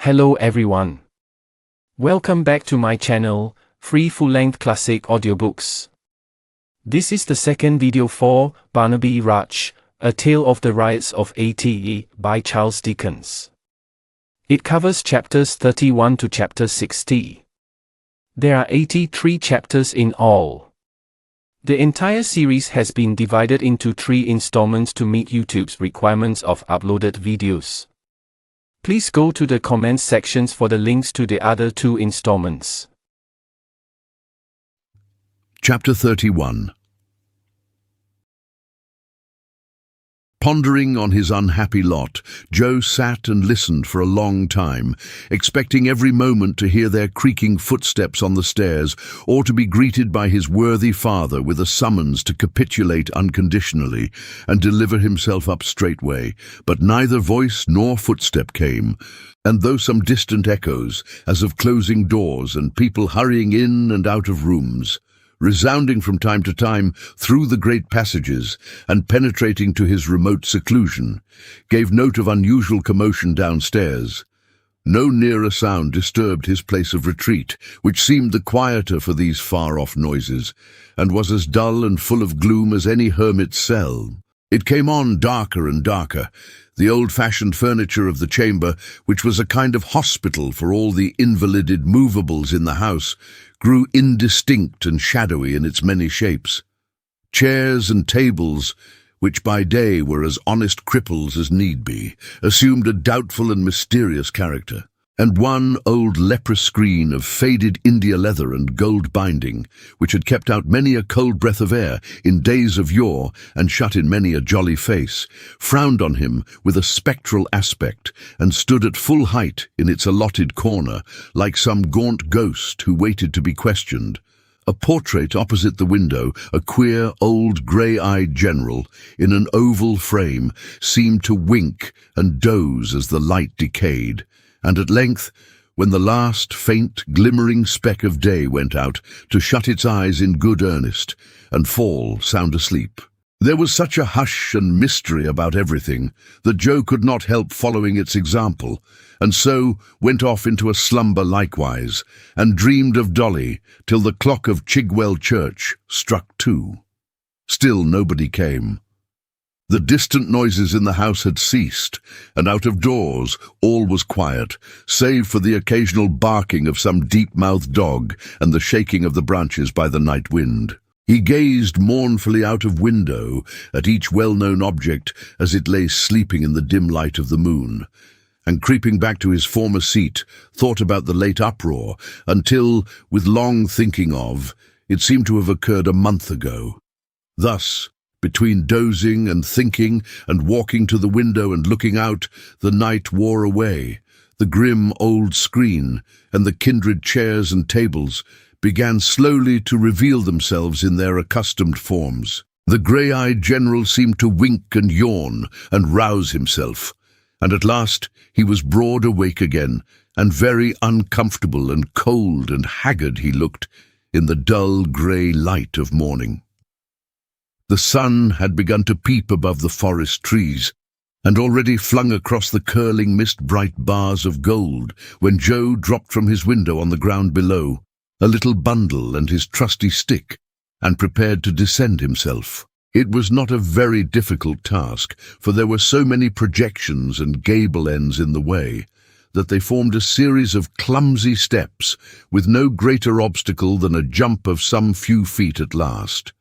Hello everyone. Welcome back to my channel, Free Full-Length Classic Audiobooks. This is the second video for Barnaby Rudge, A Tale of the Riots of ATE by Charles Dickens. It covers chapters 31 to chapter 60. There are 83 chapters in all. The entire series has been divided into 3 installments to meet YouTube's requirements of uploaded videos. Please go to the comments sections for the links to the other 2 installments. Chapter 31. Pondering on his unhappy lot, Joe sat and listened for a long time, expecting every moment to hear their creaking footsteps on the stairs, or to be greeted by his worthy father with a summons to capitulate unconditionally and deliver himself up straightway. But neither voice nor footstep came, and though some distant echoes, as of closing doors and people hurrying in and out of rooms, resounding from time to time through the great passages and penetrating to his remote seclusion, gave note of unusual commotion downstairs. No nearer sound disturbed his place of retreat, which seemed the quieter for these far-off noises, and was as dull and full of gloom as any hermit's cell. It came on darker and darker. The old-fashioned furniture of the chamber, which was a kind of hospital for all the invalided movables in the house, grew indistinct and shadowy in its many shapes. Chairs and tables, which by day were as honest cripples as need be, assumed a doubtful and mysterious character, and one old leprous screen of faded India leather and gold binding, which had kept out many a cold breath of air in days of yore and shut in many a jolly face, frowned on him with a spectral aspect and stood at full height in its allotted corner, like some gaunt ghost who waited to be questioned. A portrait opposite the window, a queer, old, grey-eyed general, in an oval frame, seemed to wink and doze as the light decayed, and at length, when the last faint, glimmering speck of day went out, to shut its eyes in good earnest, and fall sound asleep. There was such a hush and mystery about everything that Joe could not help following its example, and so went off into a slumber likewise, and dreamed of Dolly till the clock of Chigwell Church struck 2. Still nobody came. The distant noises in the house had ceased, and out of doors all was quiet, save for the occasional barking of some deep-mouthed dog and the shaking of the branches by the night wind. He gazed mournfully out of window at each well-known object as it lay sleeping in the dim light of the moon, and creeping back to his former seat, thought about the late uproar, until, with long thinking of, it seemed to have occurred a month ago. Thus, between dozing and thinking and walking to the window and looking out, the night wore away. The grim old screen and the kindred chairs and tables began slowly to reveal themselves in their accustomed forms. The grey-eyed general seemed to wink and yawn and rouse himself, and at last he was broad awake again, and very uncomfortable and cold and haggard he looked in the dull grey light of morning. The sun had begun to peep above the forest trees, and already flung across the curling mist-bright bars of gold, when Joe dropped from his window on the ground below, a little bundle and his trusty stick, and prepared to descend himself. It was not a very difficult task, for there were so many projections and gable ends in the way, that they formed a series of clumsy steps, with no greater obstacle than a jump of some few feet at last.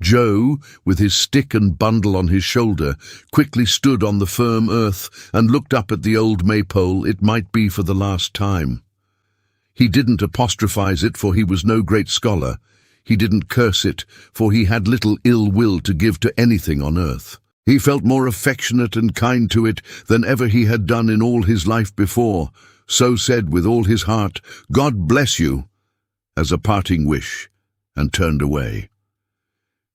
Joe, with his stick and bundle on his shoulder, quickly stood on the firm earth and looked up at the old maypole, it might be for the last time. He didn't apostrophize it, for he was no great scholar. He didn't curse it, for he had little ill will to give to anything on earth. He felt more affectionate and kind to it than ever he had done in all his life before, so said with all his heart, "God bless you," as a parting wish, and turned away.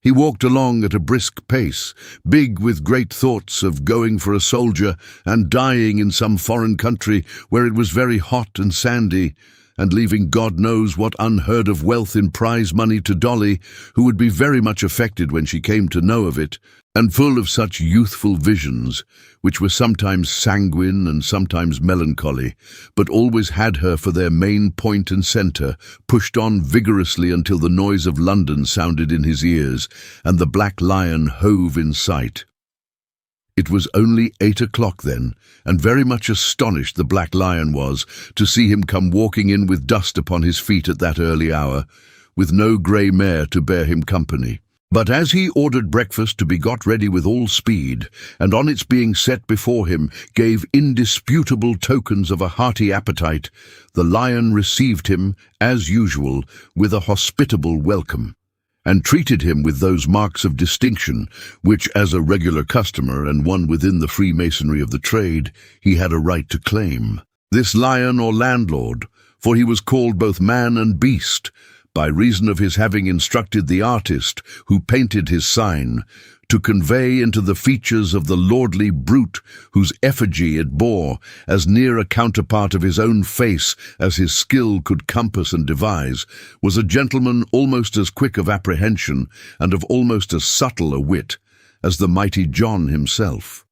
He walked along at a brisk pace, big with great thoughts of going for a soldier and dying in some foreign country where it was very hot and sandy, and leaving God knows what unheard-of wealth in prize money to Dolly, who would be very much affected when she came to know of it, and full of such youthful visions, which were sometimes sanguine and sometimes melancholy, but always had her for their main point and centre, pushed on vigorously until the noise of London sounded in his ears, and the Black Lion hove in sight. It was only 8 o'clock then, and very much astonished the Black Lion was to see him come walking in with dust upon his feet at that early hour, with no grey mare to bear him company. But as he ordered breakfast to be got ready with all speed, and on its being set before him gave indisputable tokens of a hearty appetite, the Lion received him, as usual, with a hospitable welcome, and treated him with those marks of distinction which, as a regular customer and one within the freemasonry of the trade, he had a right to claim. This Lion or landlord, for he was called both man and beast, by reason of his having instructed the artist who painted his sign to convey into the features of the lordly brute whose effigy it bore as near a counterpart of his own face as his skill could compass and devise, was a gentleman almost as quick of apprehension and of almost as subtle a wit as the mighty John himself.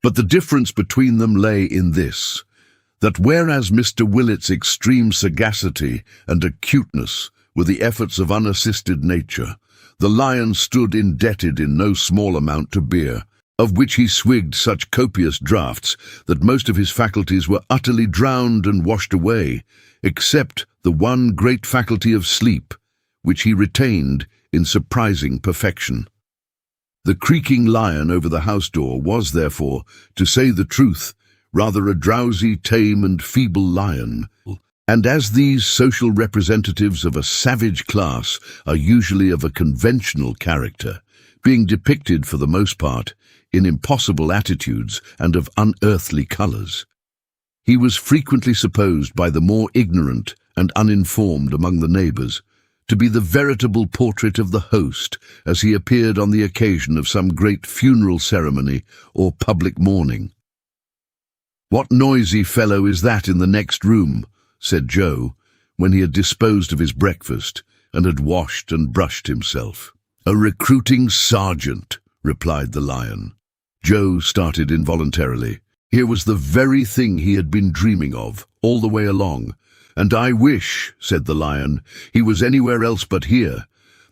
But the difference between them lay in this, that whereas Mr. Willet's extreme sagacity and acuteness were the efforts of unassisted nature, the Lion stood indebted in no small amount to beer, of which he swigged such copious draughts that most of his faculties were utterly drowned and washed away, except the one great faculty of sleep, which he retained in surprising perfection. The creaking Lion over the house door was, therefore, to say the truth, rather a drowsy, tame, and feeble lion, and as these social representatives of a savage class are usually of a conventional character, being depicted for the most part in impossible attitudes and of unearthly colours, he was frequently supposed by the more ignorant and uninformed among the neighbours to be the veritable portrait of the host as he appeared on the occasion of some great funeral ceremony or public mourning. "What noisy fellow is that in the next room?" said Joe, when he had disposed of his breakfast and had washed and brushed himself. "A recruiting sergeant," replied the Lion. Joe started involuntarily. Here was the very thing he had been dreaming of all the way along. "And I wish," said the Lion, "he was anywhere else but here.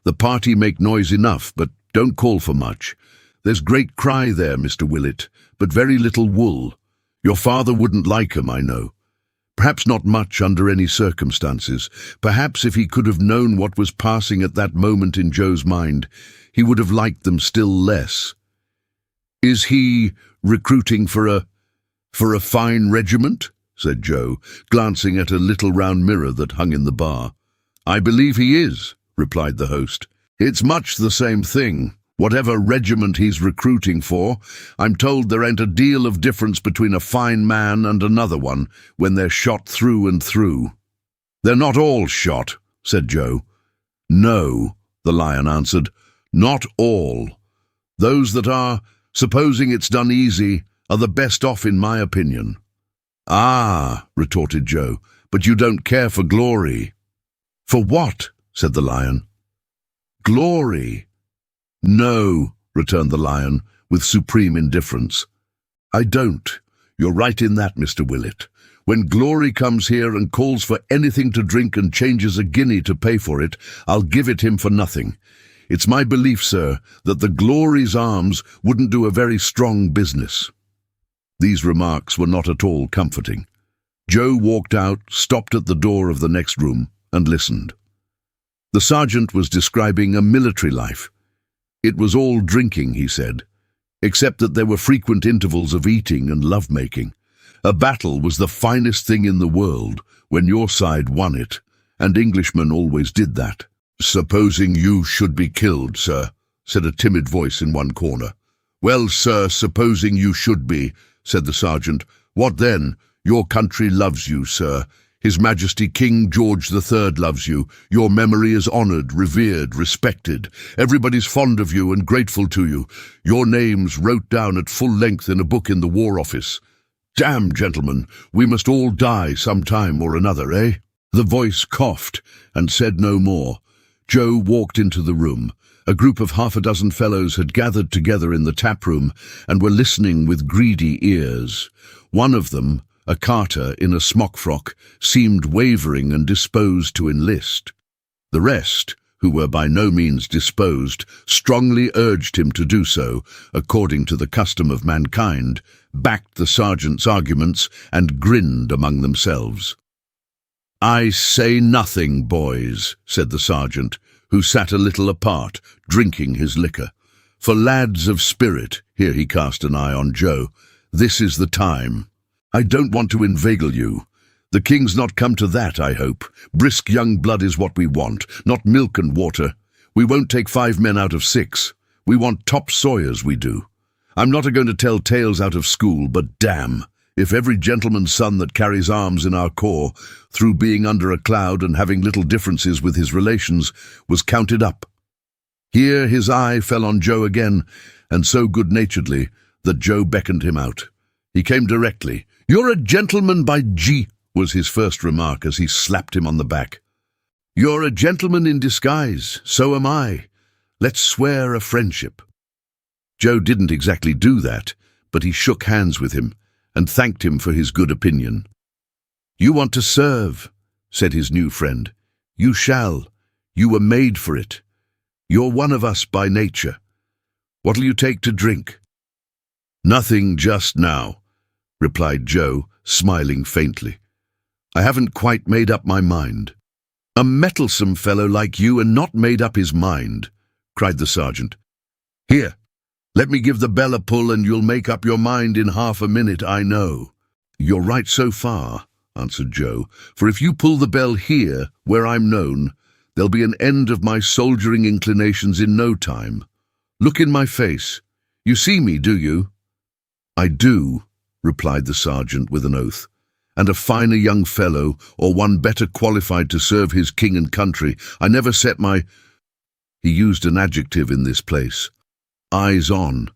The party make noise enough, but don't call for much. There's great cry there, Mr. Willett, but very little wool. Your father wouldn't like 'em, I know. Perhaps not much under any circumstances. Perhaps if he could have known what was passing at that moment in Joe's mind, he would have liked them still less." "Is he recruiting for a fine regiment?" said Joe, glancing at a little round mirror that hung in the bar. "I believe he is," replied the host. "It's much the same thing. Whatever regiment he's recruiting for, I'm told there ain't a deal of difference between a fine man and another one when they're shot through and through." "They're not all shot," said Joe. "No," the Lion answered, "not all. Those that are, supposing it's done easy, are the best off in my opinion." "Ah," retorted Joe, "but you don't care for glory." "For what?" said the Lion. "Glory." "No," returned the Lion, with supreme indifference. "I don't. You're right in that, Mr. Willett. When glory comes here and calls for anything to drink and changes a guinea to pay for it, I'll give it him for nothing. It's my belief, sir, that the Glory's arms wouldn't do a very strong business." These remarks were not at all comforting. Joe walked out, stopped at the door of the next room, and listened. The sergeant was describing a military life. It was all drinking, he said, except that there were frequent intervals of eating and love-making. A battle was the finest thing in the world when your side won it, and Englishmen always did that. "Supposing you should be killed, sir," said a timid voice in one corner. "Well, sir, supposing you should be," said the sergeant. "What then? Your country loves you, sir. His Majesty King George III loves you. Your memory is honoured, revered, respected. Everybody's fond of you and grateful to you. Your name's wrote down at full length in a book in the War Office. Damn, gentlemen, we must all die some time or another, eh?" The voice coughed and said no more. Joe walked into the room. A group of half a dozen fellows had gathered together in the tap-room and were listening with greedy ears. One of them, a carter in a smock-frock, seemed wavering and disposed to enlist. The rest, who were by no means disposed, strongly urged him to do so, according to the custom of mankind, backed the sergeant's arguments, and grinned among themselves. "I say nothing, boys," said the sergeant, who sat a little apart, drinking his liquor. "For lads of spirit," here he cast an eye on Joe, "this is the time. I don't want to inveigle you. The king's not come to that, I hope. Brisk young blood is what we want, not milk and water. We won't take 5 men out of 6. We want top sawyers, we do. I'm not going to tell tales out of school, but damn, if every gentleman's son that carries arms in our corps, through being under a cloud and having little differences with his relations, was counted up." Here his eye fell on Joe again, and so good-naturedly that Joe beckoned him out. He came directly. "You're a gentleman by G," was his first remark as he slapped him on the back. "You're a gentleman in disguise, so am I. Let's swear a friendship." Joe didn't exactly do that, but he shook hands with him and thanked him for his good opinion. "You want to serve," said his new friend. "You shall. You were made for it. You're one of us by nature. What'll you take to drink?" "Nothing just now," replied Joe, smiling faintly. "I haven't quite made up my mind." "A mettlesome fellow like you and not made up his mind," cried the sergeant. "Here, let me give the bell a pull and you'll make up your mind in half a minute, I know." "You're right so far," answered Joe, "for if you pull the bell here, where I'm known, there'll be an end of my soldiering inclinations in no time. Look in my face. You see me, do you?" "I do," replied the sergeant with an oath. "And a finer young fellow, or one better qualified to serve his king and country, I never set my—" He used an adjective in this place. "Eyes on."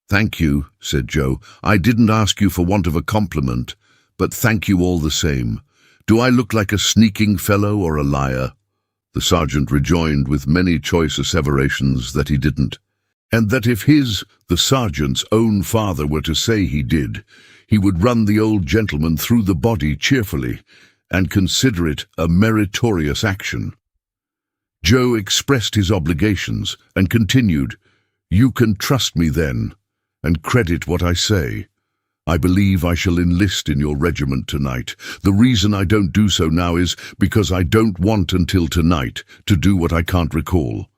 "Thank you," said Joe. "I didn't ask you for want of a compliment, but thank you all the same. Do I look like a sneaking fellow or a liar?" The sergeant rejoined with many choice asseverations that he didn't, and that if his, the sergeant's, own father were to say he did, he would run the old gentleman through the body cheerfully, and consider it a meritorious action. Joe expressed his obligations, and continued, "You can trust me then, and credit what I say. I believe I shall enlist in your regiment tonight. The reason I don't do so now is because I don't want until tonight to do what I can't recall.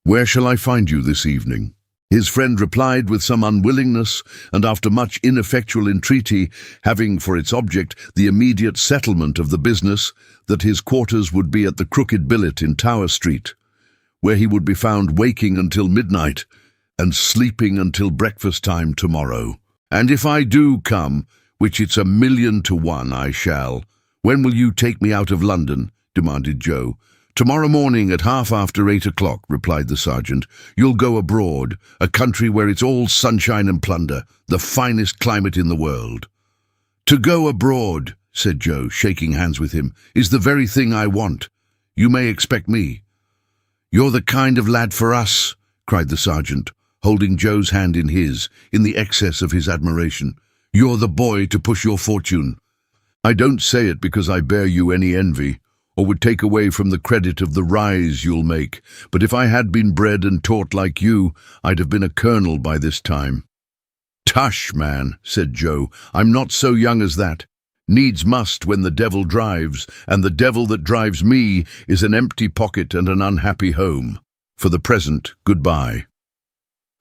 Where shall I find you this evening?" His friend replied with some unwillingness, and after much ineffectual entreaty, having for its object the immediate settlement of the business, that his quarters would be at the Crooked Billet in Tower Street, where he would be found waking until midnight and sleeping until breakfast time tomorrow. "And if I do come, which it's 1,000,000 to 1 I shall, when will you take me out of London?" demanded Joe. "Tomorrow morning at 8:30 o'clock, replied the sergeant. "You'll go abroad, a country where it's all sunshine and plunder, the finest climate in the world." "To go abroad," said Joe, shaking hands with him, "is the very thing I want. You may expect me." "You're the kind of lad for us," cried the sergeant, holding Joe's hand in his, in the excess of his admiration. "You're the boy to push your fortune. I don't say it because I bear you any envy, or would take away from the credit of the rise you'll make, but if I had been bred and taught like you, I'd have been a colonel by this time." "Tush, man," said Joe, "I'm not so young as that. Needs must when the devil drives, and the devil that drives me is an empty pocket and an unhappy home. For the present, goodbye."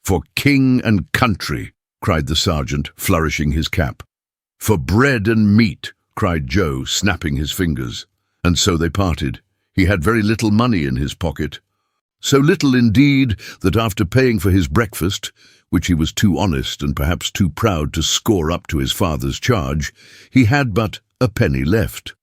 "For king and country," cried the sergeant, flourishing his cap. "For bread and meat," cried Joe, snapping his fingers. And so they parted. He had very little money in his pocket. So little indeed that after paying for his breakfast, which he was too honest and perhaps too proud to score up to his father's charge, he had but a penny left.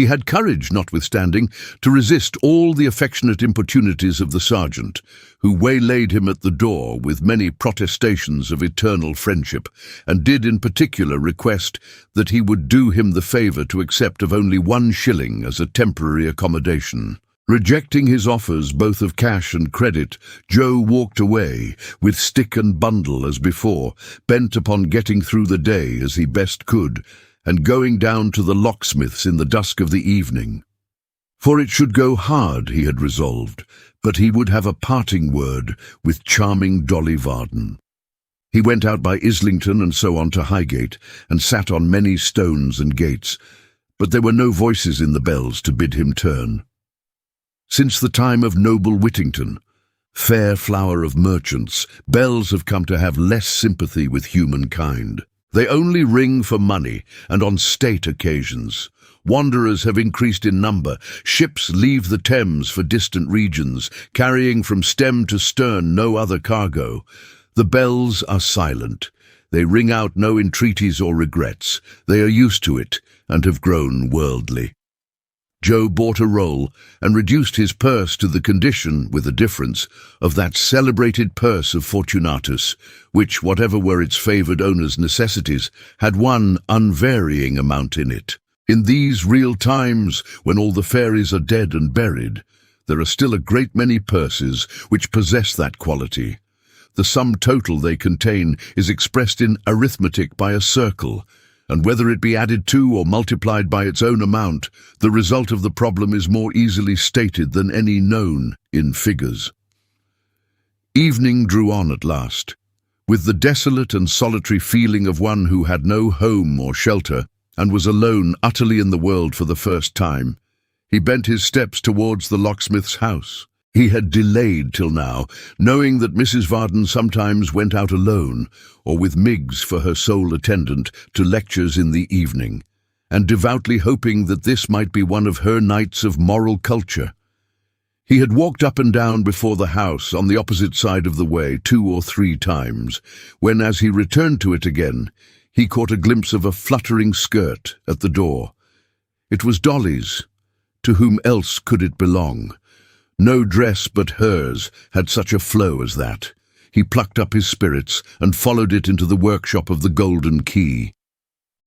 He had courage, notwithstanding, to resist all the affectionate importunities of the sergeant, who waylaid him at the door with many protestations of eternal friendship, and did in particular request that he would do him the favour to accept of only 1 shilling as a temporary accommodation. Rejecting his offers both of cash and credit, Joe walked away, with stick and bundle as before, bent upon getting through the day as he best could, and going down to the locksmith's in the dusk of the evening. For it should go hard, he had resolved, but he would have a parting word with charming Dolly Varden. He went out by Islington and so on to Highgate, and sat on many stones and gates, but there were no voices in the bells to bid him turn. Since the time of noble Whittington, fair flower of merchants, bells have come to have less sympathy with humankind. They only ring for money and on state occasions. Wanderers have increased in number. Ships leave the Thames for distant regions, carrying from stem to stern no other cargo. The bells are silent. They ring out no entreaties or regrets. They are used to it and have grown worldly. Joe bought a roll and reduced his purse to the condition, with a difference, of that celebrated purse of Fortunatus, which, whatever were its favoured owner's necessities, had one unvarying amount in it. In these real times, when all the fairies are dead and buried, there are still a great many purses which possess that quality. The sum total they contain is expressed in arithmetic by a circle, and whether it be added to or multiplied by its own amount, the result of the problem is more easily stated than any known in figures. Evening drew on at last. With the desolate and solitary feeling of one who had no home or shelter, and was alone utterly in the world for the first time, he bent his steps towards the locksmith's house. He had delayed till now, knowing that Mrs. Varden sometimes went out alone, or with Miggs for her sole attendant, to lectures in the evening, and devoutly hoping that this might be one of her nights of moral culture. He had walked up and down before the house on the opposite side of the way 2 or 3 times, when, as he returned to it again, he caught a glimpse of a fluttering skirt at the door. It was Dolly's. To whom else could it belong? No dress but hers had such a flow as that. He plucked up his spirits and followed it into the workshop of the Golden Key.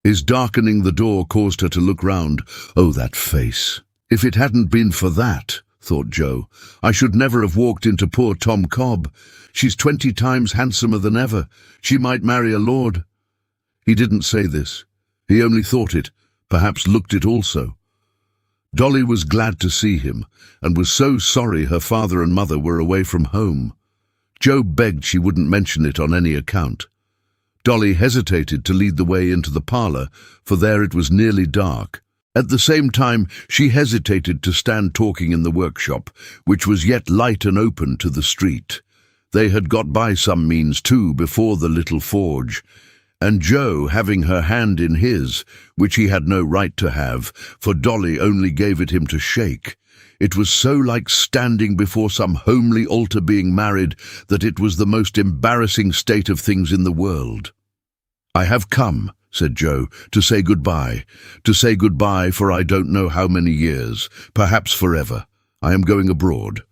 His darkening the door caused her to look round. Oh, that face! If it hadn't been for that, thought Joe, I should never have walked into poor Tom Cobb. She's 20 times handsomer than ever. She might marry a lord. He didn't say this. He only thought it, perhaps looked it also. Dolly was glad to see him, and was so sorry her father and mother were away from home. Joe begged she wouldn't mention it on any account. Dolly hesitated to lead the way into the parlour, for there it was nearly dark. At the same time, she hesitated to stand talking in the workshop, which was yet light and open to the street. They had got by some means, too, before the little forge, and Joe, having her hand in his, which he had no right to have, for Dolly only gave it him to shake. It was so like standing before some homely altar being married that it was the most embarrassing state of things in the world. "I have come," said Joe, "to say goodbye. To say goodbye for I don't know how many years, perhaps forever. I am going abroad."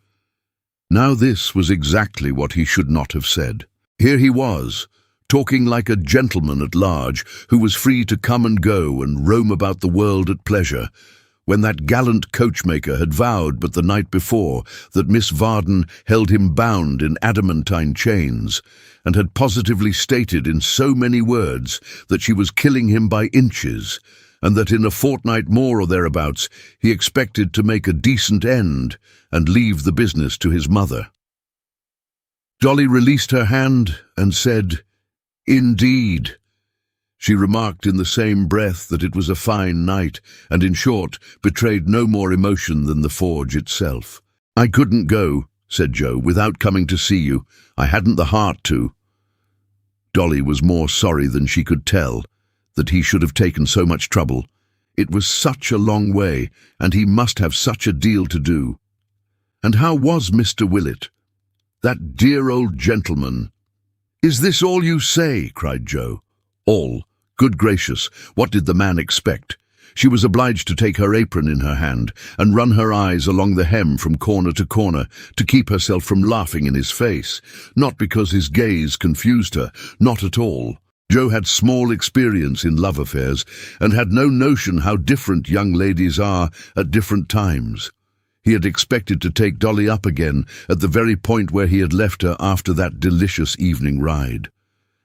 Now this was exactly what he should not have said. Here he was, talking like a gentleman at large, who was free to come and go and roam about the world at pleasure, when that gallant coachmaker had vowed but the night before that Miss Varden held him bound in adamantine chains, and had positively stated in so many words that she was killing him by inches, and that in a fortnight more or thereabouts he expected to make a decent end and leave the business to his mother. Dolly released her hand and said, "Indeed." She remarked in the same breath that it was a fine night, and in short, betrayed no more emotion than the forge itself. "I couldn't go," said Joe, "without coming to see you. I hadn't the heart to." Dolly was more sorry than she could tell that he should have taken so much trouble. It was such a long way, and he must have such a deal to do. And how was Mr. Willett? That dear old gentleman. "Is this all you say?" cried Joe. "All. Good gracious, what did the man expect? She was obliged to take her apron in her hand and run her eyes along the hem from corner to corner to keep herself from laughing in his face, not because his gaze confused her, not at all. Joe had small experience in love affairs and had no notion how different young ladies are at different times. He had expected to take Dolly up again at the very point where he had left her after that delicious evening ride,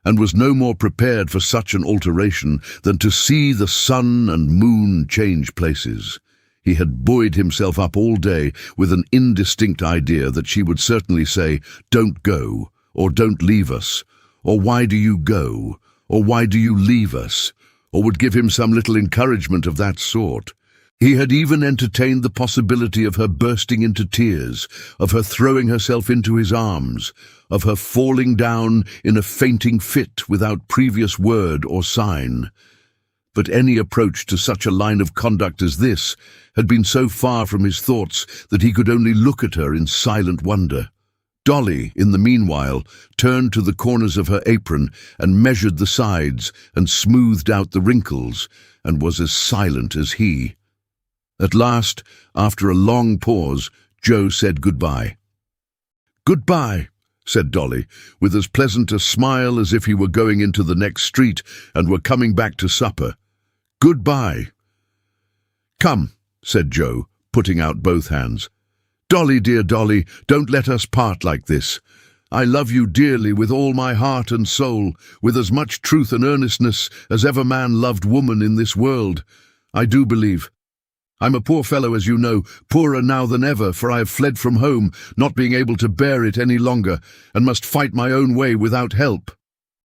and was no more prepared for such an alteration than to see the sun and moon change places. He had buoyed himself up all day with an indistinct idea that she would certainly say, "Don't go," or "Don't leave us," or "Why do you go?" or "Why do you leave us?" or would give him some little encouragement of that sort. He had even entertained the possibility of her bursting into tears, of her throwing herself into his arms, of her falling down in a fainting fit without previous word or sign. But any approach to such a line of conduct as this had been so far from his thoughts that he could only look at her in silent wonder. Dolly, in the meanwhile, turned to the corners of her apron and measured the sides and smoothed out the wrinkles, and was as silent as he. At last, after a long pause, Joe said goodbye. "Goodbye," said Dolly, with as pleasant a smile as if he were going into the next street and were coming back to supper. "Goodbye." "Come," said Joe, putting out both hands. "Dolly, dear Dolly, don't let us part like this. I love you dearly with all my heart and soul, with as much truth and earnestness as ever man loved woman in this world. I do believe. I'm a poor fellow, as you know, poorer now than ever, for I have fled from home, not being able to bear it any longer, and must fight my own way without help.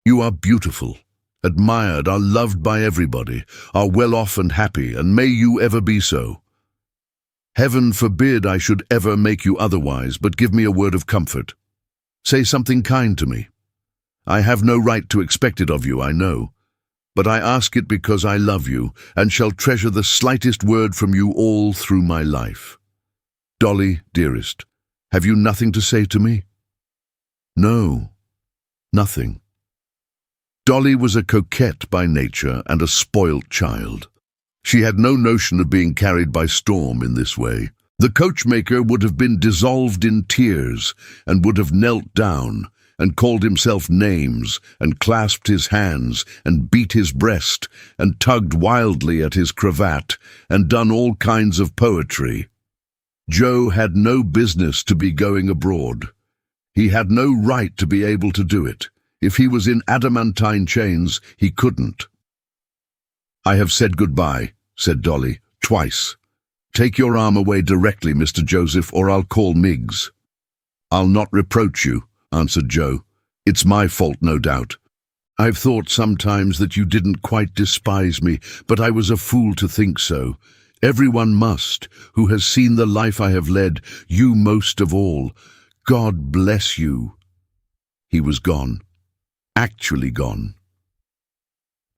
You are beautiful, admired, are loved by everybody, are well off and happy, and may you ever be so. Heaven forbid I should ever make you otherwise, but give me a word of comfort. Say something kind to me. I have no right to expect it of you, I know, but I ask it because I love you, and shall treasure the slightest word from you all through my life. Dolly, dearest, have you nothing to say to me?" "No, nothing." Dolly was a coquette by nature and a spoilt child. She had no notion of being carried by storm in this way. The coachmaker would have been dissolved in tears, and would have knelt down, and called himself names, and clasped his hands, and beat his breast, and tugged wildly at his cravat, and done all kinds of poetry. Joe had no business to be going abroad. He had no right to be able to do it. If he was in adamantine chains, he couldn't. "I have said goodbye," said Dolly, "twice. Take your arm away directly, Mr. Joseph, or I'll call Miggs." "I'll not reproach you," answered Joe. "It's my fault, no doubt. I've thought sometimes that you didn't quite despise me, but I was a fool to think so. Everyone must, who has seen the life I have led, you most of all. God bless you." He was gone. Actually gone.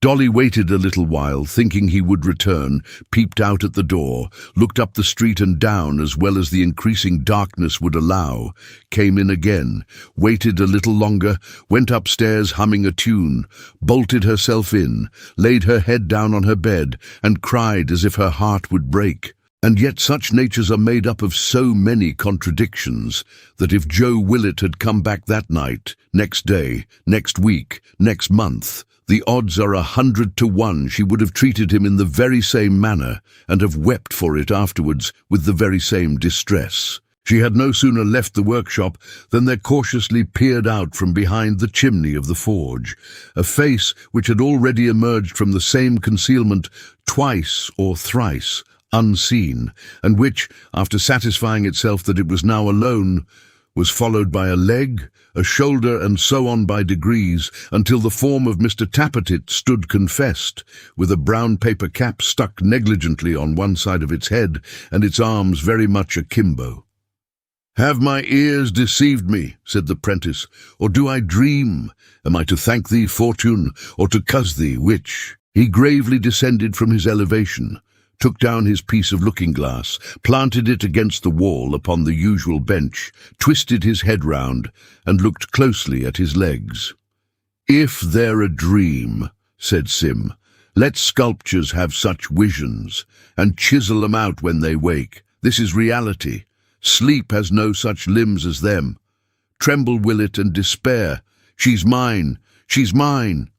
Dolly waited a little while, thinking he would return, peeped out at the door, looked up the street and down as well as the increasing darkness would allow, came in again, waited a little longer, went upstairs humming a tune, bolted herself in, laid her head down on her bed, and cried as if her heart would break. And yet such natures are made up of so many contradictions that if Joe Willett had come back that night, next day, next week, next month, the odds are 100 to 1 she would have treated him in the very same manner and have wept for it afterwards with the very same distress. She had no sooner left the workshop than there cautiously peered out from behind the chimney of the forge a face which had already emerged from the same concealment twice or thrice, unseen, and which, after satisfying itself that it was now alone, was followed by a leg, a shoulder, and so on by degrees, until the form of Mr. Tappertit stood confessed, with a brown paper cap stuck negligently on one side of its head, and its arms very much akimbo. "Have my ears deceived me," said the prentice, "or do I dream? Am I to thank thee, fortune, or to cuss thee, which?" He gravely descended from his elevation, took down his piece of looking-glass, planted it against the wall upon the usual bench, twisted his head round, and looked closely at his legs. "If they're a dream," said Sim, Let sculptures have such visions, and chisel them out when they wake. This is reality. Sleep has no such limbs as them. Tremble will it and despair. She's mine, she's mine.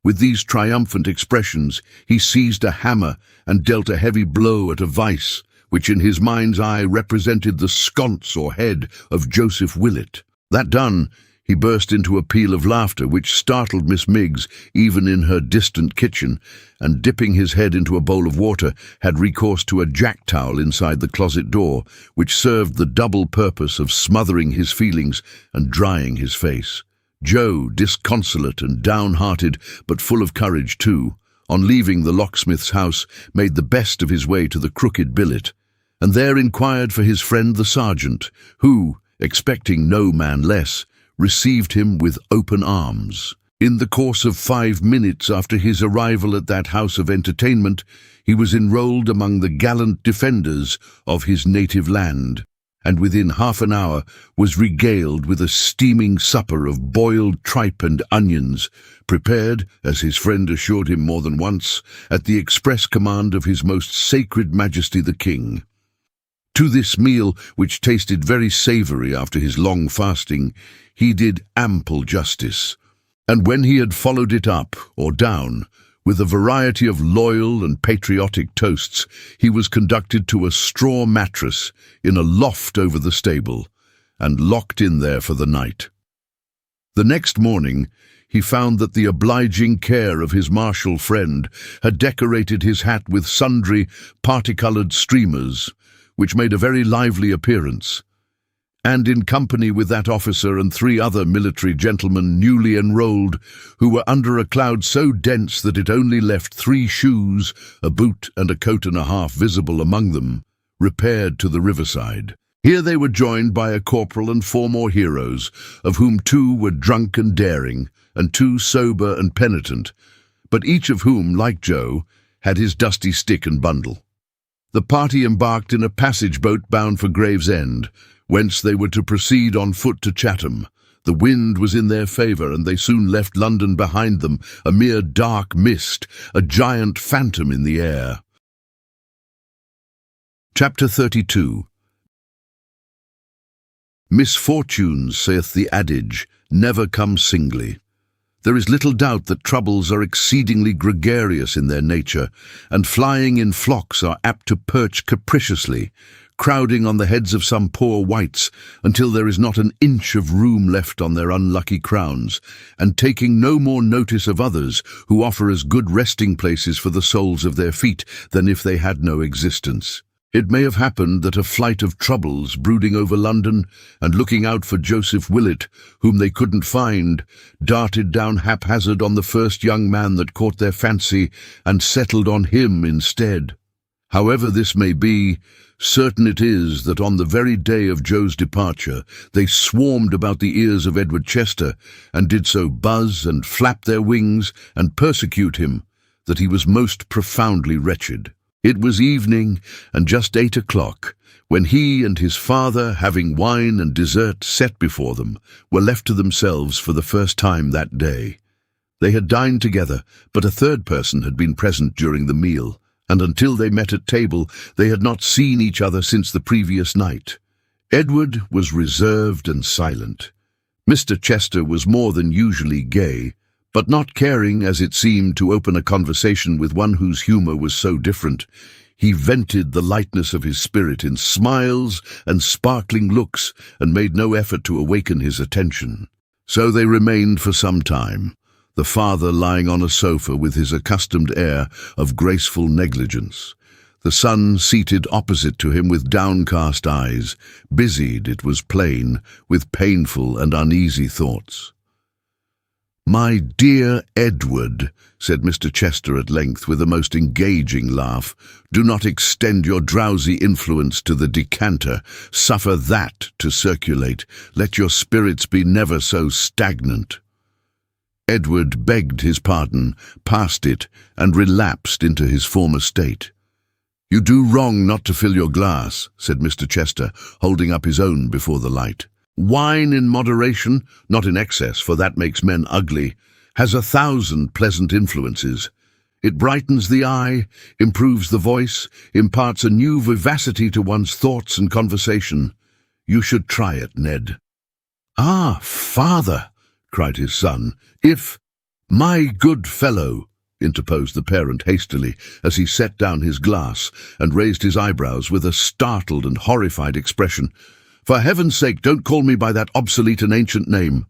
With these triumphant expressions, he seized a hammer and dealt a heavy blow at a vice, which in his mind's eye represented the sconce or head of Joseph Willett. That done, he burst into a peal of laughter which startled Miss Miggs even in her distant kitchen, and dipping his head into a bowl of water, had recourse to a jack-towel inside the closet door, which served the double purpose of smothering his feelings and drying his face. Joe, disconsolate and downhearted, but full of courage too, on leaving the locksmith's house, made the best of his way to the Crooked Billet, and there inquired for his friend the sergeant, who, expecting no man less, received him with open arms. In the course of 5 minutes after his arrival at that house of entertainment, he was enrolled among the gallant defenders of his native land, and within half an hour was regaled with a steaming supper of boiled tripe and onions, prepared, as his friend assured him more than once, at the express command of His Most Sacred Majesty the King. To this meal, which tasted very savoury after his long fasting, he did ample justice, and when he had followed it up, or down, with a variety of loyal and patriotic toasts, he was conducted to a straw mattress in a loft over the stable, and locked in there for the night. The next morning, he found that the obliging care of his martial friend had decorated his hat with sundry parti-coloured streamers, which made a very lively appearance, and in company with that officer and 3 other military gentlemen newly enrolled, who were under a cloud so dense that it only left 3 shoes, a boot and a coat and a half visible among them, repaired to the riverside. Here they were joined by a corporal and 4 more heroes, of whom 2 were drunk and daring, and 2 sober and penitent, but each of whom, like Joe, had his dusty stick and bundle. The party embarked in a passage boat bound for Gravesend, whence they were to proceed on foot to Chatham. The wind was in their favour, and they soon left London behind them, a mere dark mist, a giant phantom in the air. Chapter 32. Misfortunes, saith the adage, never come singly. There is little doubt that troubles are exceedingly gregarious in their nature, and flying in flocks are apt to perch capriciously, crowding on the heads of some poor wights until there is not an inch of room left on their unlucky crowns, and taking no more notice of others who offer as good resting places for the soles of their feet than if they had no existence. It may have happened that a flight of troubles brooding over London and looking out for Joseph Willett, whom they couldn't find, darted down haphazard on the first young man that caught their fancy and settled on him instead. However this may be, certain it is that on the very day of Joe's departure they swarmed about the ears of Edward Chester, and did so buzz and flap their wings and persecute him, that he was most profoundly wretched. It was evening, and just 8 o'clock, when he and his father, having wine and dessert set before them, were left to themselves for the first time that day. They had dined together, but a 3rd person had been present during the meal, and until they met at table they had not seen each other since the previous night. Edward was reserved and silent. Mr. Chester was more than usually gay, but not caring, as it seemed, to open a conversation with one whose humour was so different, he vented the lightness of his spirit in smiles and sparkling looks, and made no effort to awaken his attention. So they remained for some time, the father lying on a sofa with his accustomed air of graceful negligence, the son seated opposite to him with downcast eyes, busied, it was plain, with painful and uneasy thoughts. "My dear Edward," said Mr. Chester at length with a most engaging laugh, "do not extend your drowsy influence to the decanter. Suffer that to circulate. Let your spirits be never so stagnant." Edward begged his pardon, passed it, and relapsed into his former state. "You do wrong not to fill your glass," said Mr. Chester, holding up his own before the light. "Wine in moderation, not in excess, for that makes men ugly, has 1,000 pleasant influences. It brightens the eye, improves the voice, imparts a new vivacity to one's thoughts and conversation. You should try it, Ned." "Ah, father," cried his son. "If—" "My good fellow," interposed the parent hastily, as he set down his glass and raised his eyebrows with a startled and horrified expression. "For heaven's sake, don't call me by that obsolete and ancient name.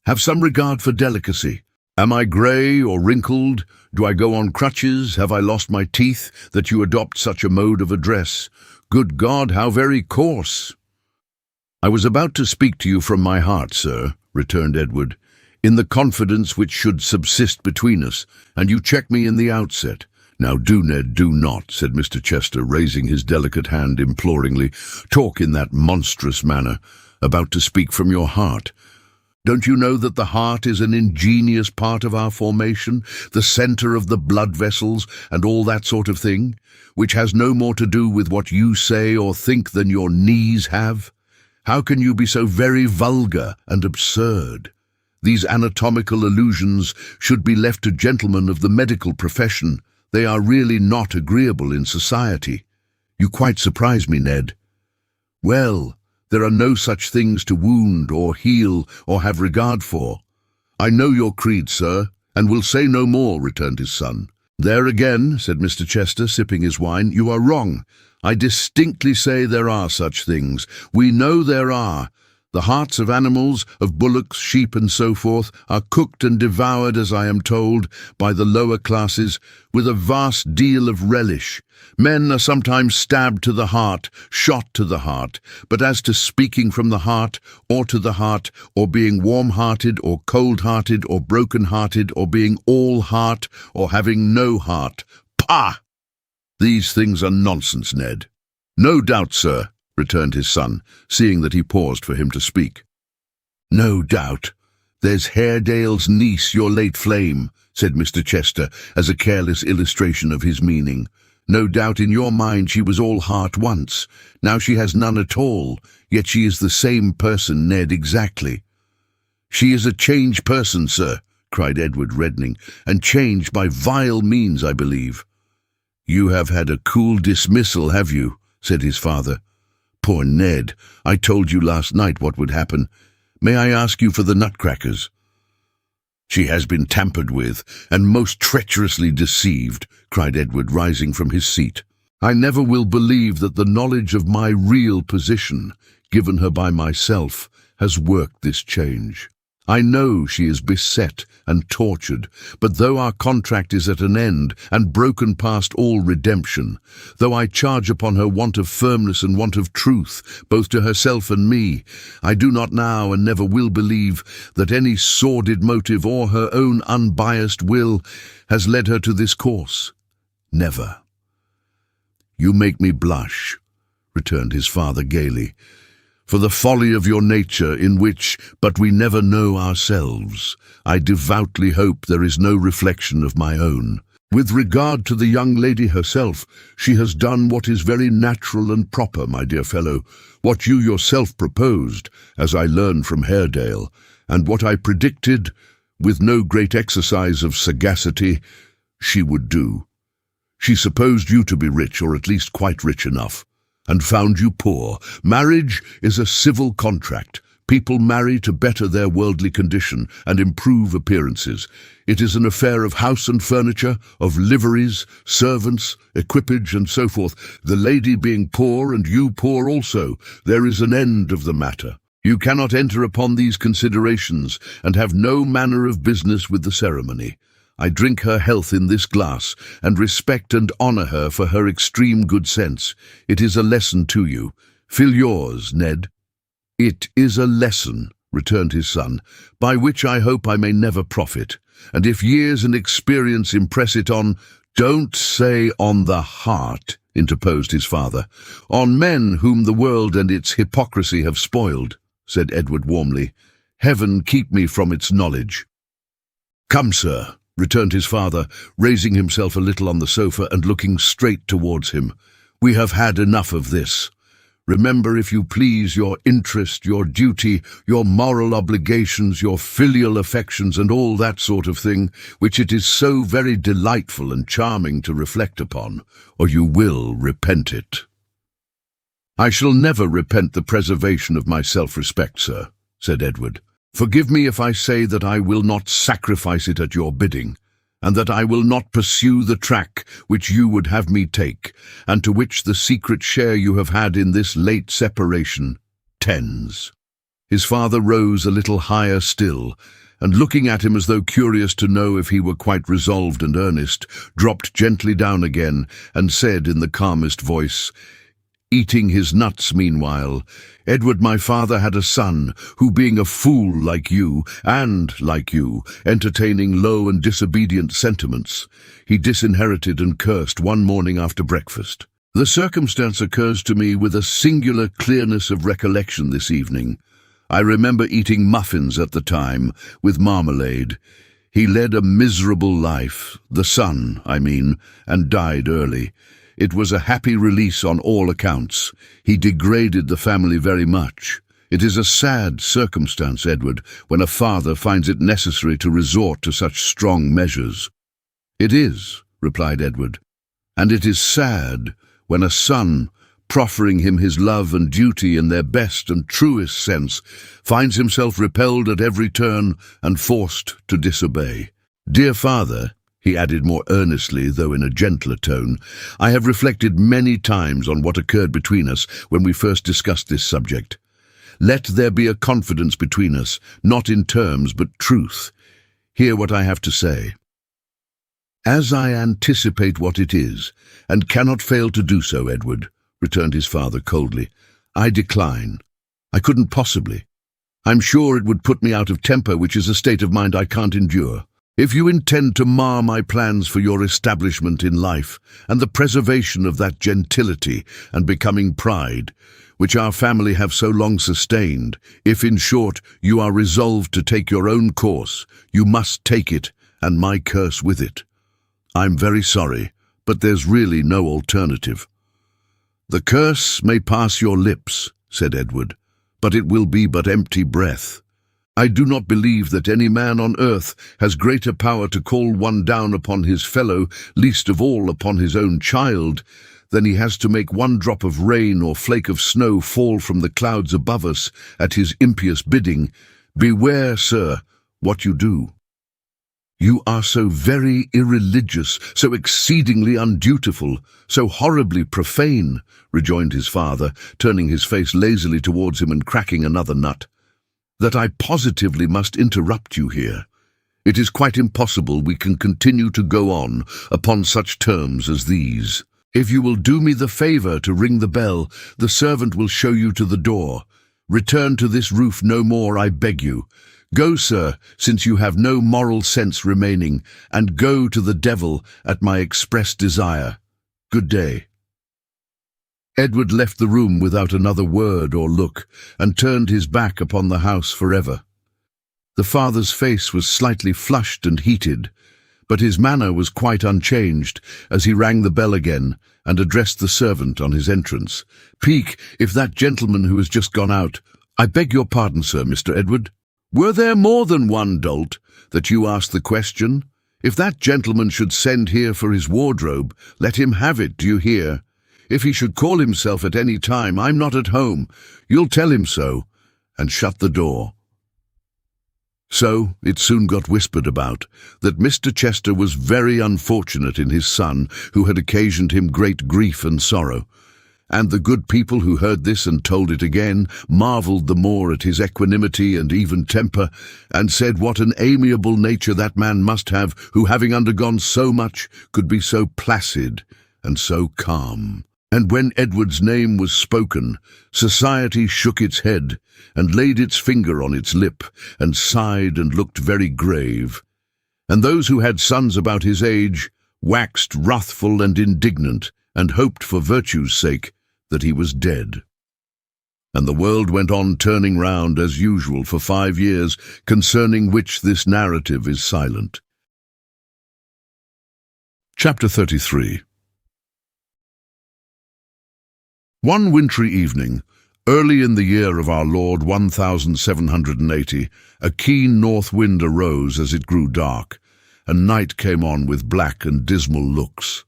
Have some regard for delicacy. Am I grey or wrinkled? Do I go on crutches? Have I lost my teeth, that you adopt such a mode of address? Good God, how very coarse!" "I was about to speak to you from my heart, sir," returned Edward, "in the confidence which should subsist between us, and you check me in the outset." "Now do, Ned, do not," said Mr. Chester, raising his delicate hand imploringly, "talk in that monstrous manner. About to speak from your heart. Don't you know that the heart is an ingenious part of our formation, the centre of the blood vessels and all that sort of thing, which has no more to do with what you say or think than your knees have? How can you be so very vulgar and absurd? These anatomical allusions should be left to gentlemen of the medical profession. They are really not agreeable in society. You quite surprise me, Ned." "Well, there are no such things to wound or heal or have regard for." "I know your creed, sir, and will say no more," returned his son. "There again," said Mr. Chester, sipping his wine, "you are wrong. I distinctly say there are such things. We know there are. The hearts of animals, of bullocks, sheep, and so forth, are cooked and devoured, as I am told, by the lower classes, with a vast deal of relish. Men are sometimes stabbed to the heart, shot to the heart, but as to speaking from the heart, or to the heart, or being warm-hearted, or cold-hearted, or broken-hearted, or being all heart, or having no heart, pah! These things are nonsense, Ned." "No doubt, sir," returned his son, seeing that he paused for him to speak. "No doubt. There's Haredale's niece, your late flame," said Mr. Chester, as a careless illustration of his meaning. "No doubt in your mind she was all heart once. Now she has none at all, yet she is the same person, Ned, exactly." "She is a changed person, sir," cried Edward, reddening, "and changed by vile means, I believe." "You have had a cool dismissal, have you?" said his father. "Poor Ned, I told you last night what would happen. May I ask you for the nutcrackers?" "She has been tampered with, and most treacherously deceived," cried Edward, rising from his seat. "I never will believe that the knowledge of my real position, given her by myself, has worked this change. I know she is beset and tortured, but though our contract is at an end and broken past all redemption, though I charge upon her want of firmness and want of truth, both to herself and me, I do not now and never will believe that any sordid motive or her own unbiased will has led her to this course. Never." "You make me blush," returned his father gaily, "for the folly of your nature in which, but we never know ourselves, I devoutly hope there is no reflection of my own. With regard to the young lady herself, she has done what is very natural and proper, my dear fellow, what you yourself proposed, as I learned from Haredale, and what I predicted, with no great exercise of sagacity, she would do. She supposed you to be rich, or at least quite rich enough, and found you poor. Marriage is a civil contract. People marry to better their worldly condition and improve appearances. It is an affair of house and furniture, of liveries, servants, equipage, and so forth. The lady being poor and you poor also, there is an end of the matter. You cannot enter upon these considerations and have no manner of business with the ceremony. I drink her health in this glass, and respect and honour her for her extreme good sense. It is a lesson to you. Fill yours, Ned." "It is a lesson," returned his son, "by which I hope I may never profit, and if years and experience impress it on—" "Don't say on the heart," interposed his father. "On men whom the world and its hypocrisy have spoiled," said Edward warmly. "Heaven keep me from its knowledge." "Come, sir," returned his father, raising himself a little on the sofa and looking straight towards him. "We have had enough of this. Remember, if you please, your interest, your duty, your moral obligations, your filial affections, and all that sort of thing, which it is so very delightful and charming to reflect upon, or you will repent it." "I shall never repent the preservation of my self-respect, sir," said Edward. "Forgive me if I say that I will not sacrifice it at your bidding, and that I will not pursue the track which you would have me take, and to which the secret share you have had in this late separation tends." His father rose a little higher still, and looking at him as though curious to know if he were quite resolved and earnest, dropped gently down again, and said in the calmest voice, eating his nuts meanwhile, "Edward, my father had a son, who being a fool like you, and, like you, entertaining low and disobedient sentiments, he disinherited and cursed one morning after breakfast. The circumstance occurs to me with a singular clearness of recollection this evening. I remember eating muffins at the time, with marmalade. He led a miserable life, the son, I mean, and died early. It was a happy release on all accounts. He degraded the family very much. It is a sad circumstance, Edward, when a father finds it necessary to resort to such strong measures." "It is," replied Edward, "and it is sad when a son, proffering him his love and duty in their best and truest sense, finds himself repelled at every turn and forced to disobey. Dear father," he added more earnestly, though in a gentler tone, "I have reflected many times on what occurred between us when we first discussed this subject. Let there be a confidence between us, not in terms but truth. Hear what I have to say." "As I anticipate what it is, and cannot fail to do so, Edward," returned his father coldly, "I decline. I couldn't possibly. I'm sure it would put me out of temper, which is a state of mind I can't endure. If you intend to mar my plans for your establishment in life and the preservation of that gentility and becoming pride, which our family have so long sustained, if, in short, you are resolved to take your own course, you must take it, and my curse with it. I'm very sorry, but there's really no alternative." "The curse may pass your lips," said Edward, "but it will be but empty breath. I do not believe that any man on earth has greater power to call one down upon his fellow, least of all upon his own child, than he has to make one drop of rain or flake of snow fall from the clouds above us at his impious bidding. Beware, sir, what you do." "You are so very irreligious, so exceedingly undutiful, so horribly profane," rejoined his father, turning his face lazily towards him and cracking another nut, "that I positively must interrupt you here. It is quite impossible we can continue to go on upon such terms as these. If you will do me the favor to ring the bell, the servant will show you to the door. Return to this roof no more, I beg you. Go, sir, since you have no moral sense remaining, and go to the devil at my express desire. Good day." Edward left the room without another word or look, and turned his back upon the house forever. The father's face was slightly flushed and heated, but his manner was quite unchanged as he rang the bell again and addressed the servant on his entrance. "Peak, if that gentleman who has just gone out—" "I beg your pardon, sir, Mr. Edward. Were there more than one dolt, that you asked the question? If that gentleman should send here for his wardrobe, let him have it, do you hear? If he should call himself at any time, I'm not at home. You'll tell him so, and shut the door." So it soon got whispered about that Mr. Chester was very unfortunate in his son, who had occasioned him great grief and sorrow, and the good people who heard this and told it again marvelled the more at his equanimity and even temper, and said what an amiable nature that man must have who, having undergone so much, could be so placid and so calm. And when Edward's name was spoken, society shook its head and laid its finger on its lip and sighed and looked very grave. And those who had sons about his age waxed wrathful and indignant, and hoped for virtue's sake that he was dead. And the world went on turning round as usual for 5 years, concerning which this narrative is silent. Chapter 33. One wintry evening, early in the year of our Lord 1780, a keen north wind arose as it grew dark, and night came on with black and dismal looks.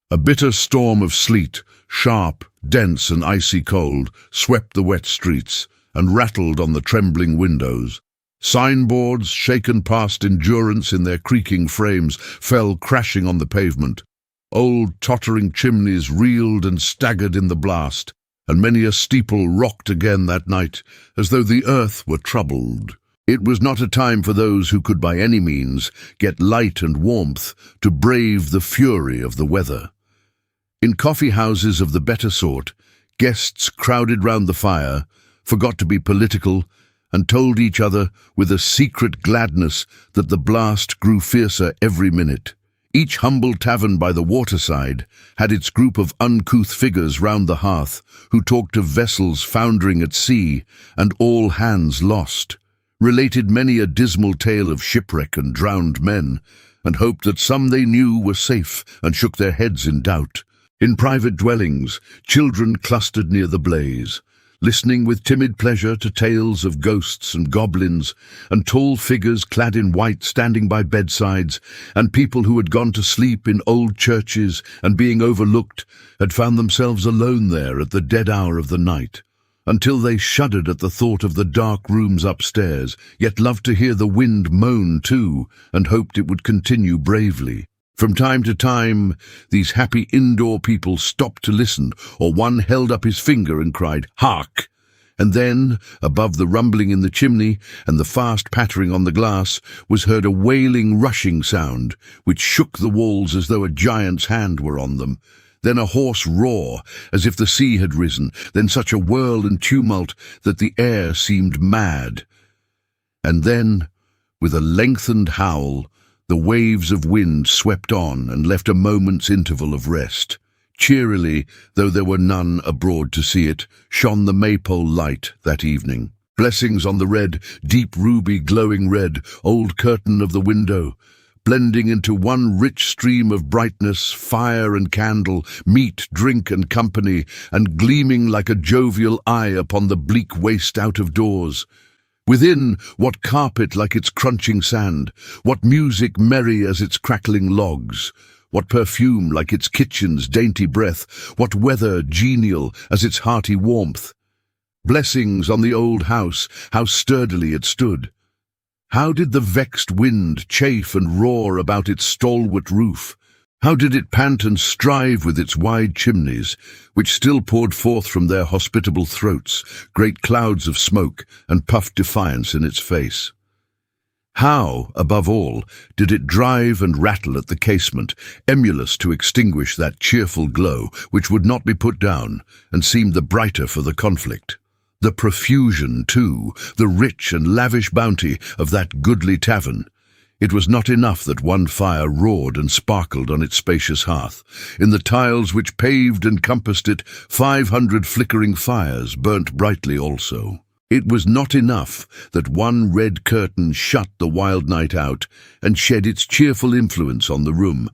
A bitter storm of sleet, sharp, dense and icy cold, swept the wet streets and rattled on the trembling windows. Signboards, shaken past endurance in their creaking frames, fell crashing on the pavement. Old tottering chimneys reeled and staggered in the blast, and many a steeple rocked again that night, as though the earth were troubled. It was not a time for those who could by any means get light and warmth to brave the fury of the weather. In coffee-houses of the better sort, guests crowded round the fire, forgot to be political, and told each other with a secret gladness that the blast grew fiercer every minute. Each humble tavern by the waterside had its group of uncouth figures round the hearth, who talked of vessels foundering at sea and all hands lost, related many a dismal tale of shipwreck and drowned men, and hoped that some they knew were safe and shook their heads in doubt. In private dwellings, children clustered near the blaze, listening with timid pleasure to tales of ghosts and goblins, and tall figures clad in white standing by bedsides, and people who had gone to sleep in old churches and, being overlooked, had found themselves alone there at the dead hour of the night, until they shuddered at the thought of the dark rooms upstairs, yet loved to hear the wind moan too, and hoped it would continue bravely. From time to time, these happy indoor people stopped to listen, or one held up his finger and cried, "Hark!" And then, above the rumbling in the chimney and the fast pattering on the glass, was heard a wailing, rushing sound, which shook the walls as though a giant's hand were on them. Then a hoarse roar, as if the sea had risen, then such a whirl and tumult that the air seemed mad. And then, with a lengthened howl, the waves of wind swept on and left a moment's interval of rest. Cheerily, though there were none abroad to see it, shone the maypole light that evening. Blessings on the red, deep ruby glowing red, old curtain of the window, blending into one rich stream of brightness, fire and candle, meat, drink and company, and gleaming like a jovial eye upon the bleak waste out of doors. Within, what carpet like its crunching sand, what music merry as its crackling logs, what perfume like its kitchen's dainty breath, what weather genial as its hearty warmth. Blessings on the old house, how sturdily it stood. How did the vexed wind chafe and roar about its stalwart roof? How did it pant and strive with its wide chimneys, which still poured forth from their hospitable throats great clouds of smoke and puffed defiance in its face? How, above all, did it drive and rattle at the casement, emulous to extinguish that cheerful glow which would not be put down, and seemed the brighter for the conflict? The profusion, too, the rich and lavish bounty of that goodly tavern. It was not enough that one fire roared and sparkled on its spacious hearth. In the tiles which paved and compassed it, 500 flickering fires burnt brightly also. It was not enough that one red curtain shut the wild night out and shed its cheerful influence on the room.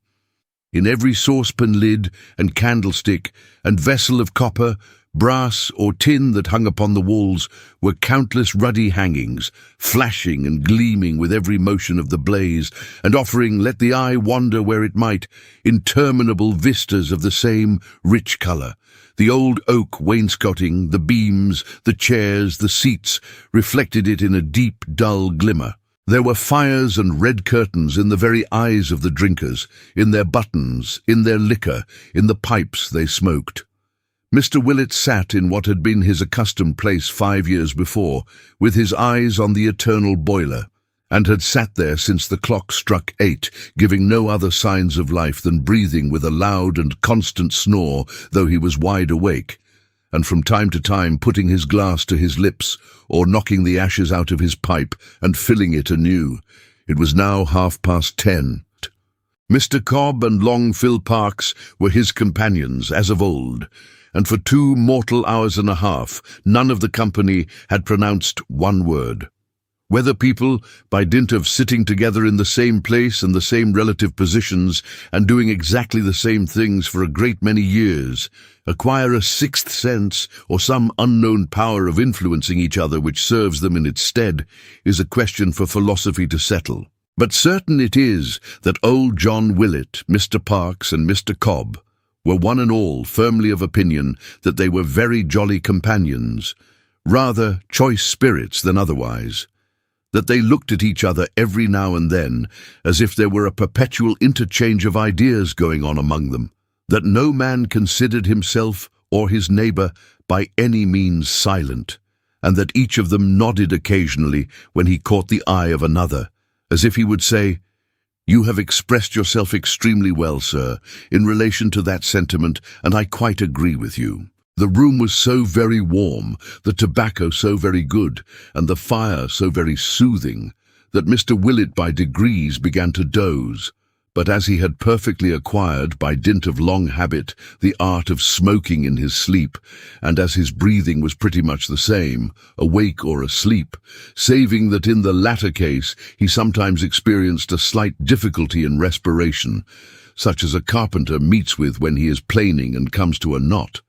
In every saucepan lid and candlestick and vessel of copper, brass or tin that hung upon the walls were countless ruddy hangings, flashing and gleaming with every motion of the blaze, and offering, let the eye wander where it might, interminable vistas of the same rich colour. The old oak wainscoting, the beams, the chairs, the seats, reflected it in a deep, dull glimmer. There were fires and red curtains in the very eyes of the drinkers, in their buttons, in their liquor, in the pipes they smoked. Mr. Willett sat in what had been his accustomed place 5 years before, with his eyes on the eternal boiler, and had sat there since the clock struck 8, giving no other signs of life than breathing with a loud and constant snore, though he was wide awake, and from time to time putting his glass to his lips, or knocking the ashes out of his pipe and filling it anew. It was now 10:30. Mr. Cobb and Long Phil Parkes were his companions, as of old, and for 2 mortal hours and a half none of the company had pronounced one word. Whether people, by dint of sitting together in the same place and the same relative positions and doing exactly the same things for a great many years, acquire a sixth sense or some unknown power of influencing each other which serves them in its stead, is a question for philosophy to settle. But certain it is that old John Willett, Mr. Parkes, and Mr. Cobb were one and all firmly of opinion that they were very jolly companions, rather choice spirits than otherwise, that they looked at each other every now and then as if there were a perpetual interchange of ideas going on among them, that no man considered himself or his neighbour by any means silent, and that each of them nodded occasionally when he caught the eye of another, as if he would say, "You have expressed yourself extremely well, sir, in relation to that sentiment, and I quite agree with you. The room was so very warm, the tobacco so very good, and the fire so very soothing, that Mr. Willett by degrees began to doze, but as he had perfectly acquired, by dint of long habit, the art of smoking in his sleep, and as his breathing was pretty much the same, awake or asleep, saving that in the latter case he sometimes experienced a slight difficulty in respiration, such as a carpenter meets with when he is planing and comes to a knot.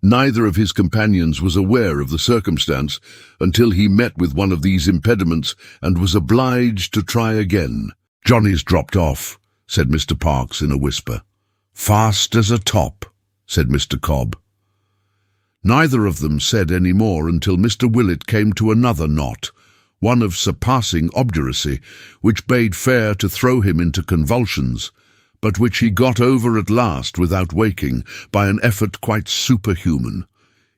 Neither of his companions was aware of the circumstance until he met with one of these impediments and was obliged to try again. "Johnny's dropped off," said Mr. Parkes in a whisper. "Fast as a top," said Mr. Cobb. Neither of them said any more until Mr. Willett came to another knot, one of surpassing obduracy, which bade fair to throw him into convulsions, but which he got over at last without waking, by an effort quite superhuman.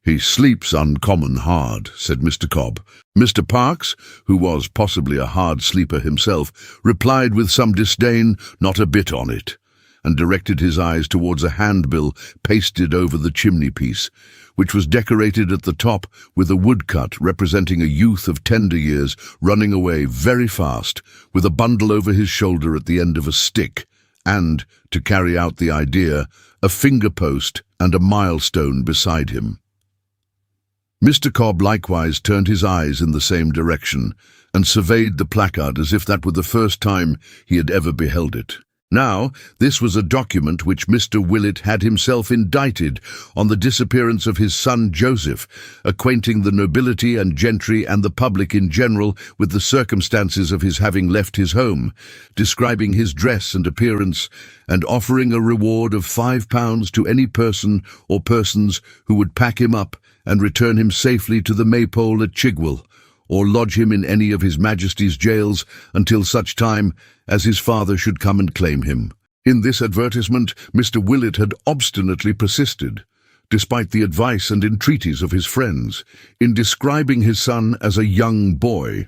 "He sleeps uncommon hard," said Mr. Cobb. Mr. Parkes, who was possibly a hard sleeper himself, replied with some disdain, "Not a bit on it," and directed his eyes towards a handbill pasted over the chimney-piece, which was decorated at the top with a woodcut representing a youth of tender years running away very fast, with a bundle over his shoulder at the end of a stick, and, to carry out the idea, a finger-post and a milestone beside him. Mr. Cobb likewise turned his eyes in the same direction, and surveyed the placard as if that were the first time he had ever beheld it. Now, this was a document which Mr. Willett had himself indicted on the disappearance of his son Joseph, acquainting the nobility and gentry and the public in general with the circumstances of his having left his home, describing his dress and appearance, and offering a reward of £5 to any person or persons who would pack him up and return him safely to the Maypole at Chigwell, or lodge him in any of his Majesty's jails until such time as his father should come and claim him. In this advertisement Mr. Willett had obstinately persisted, despite the advice and entreaties of his friends, in describing his son as a young boy,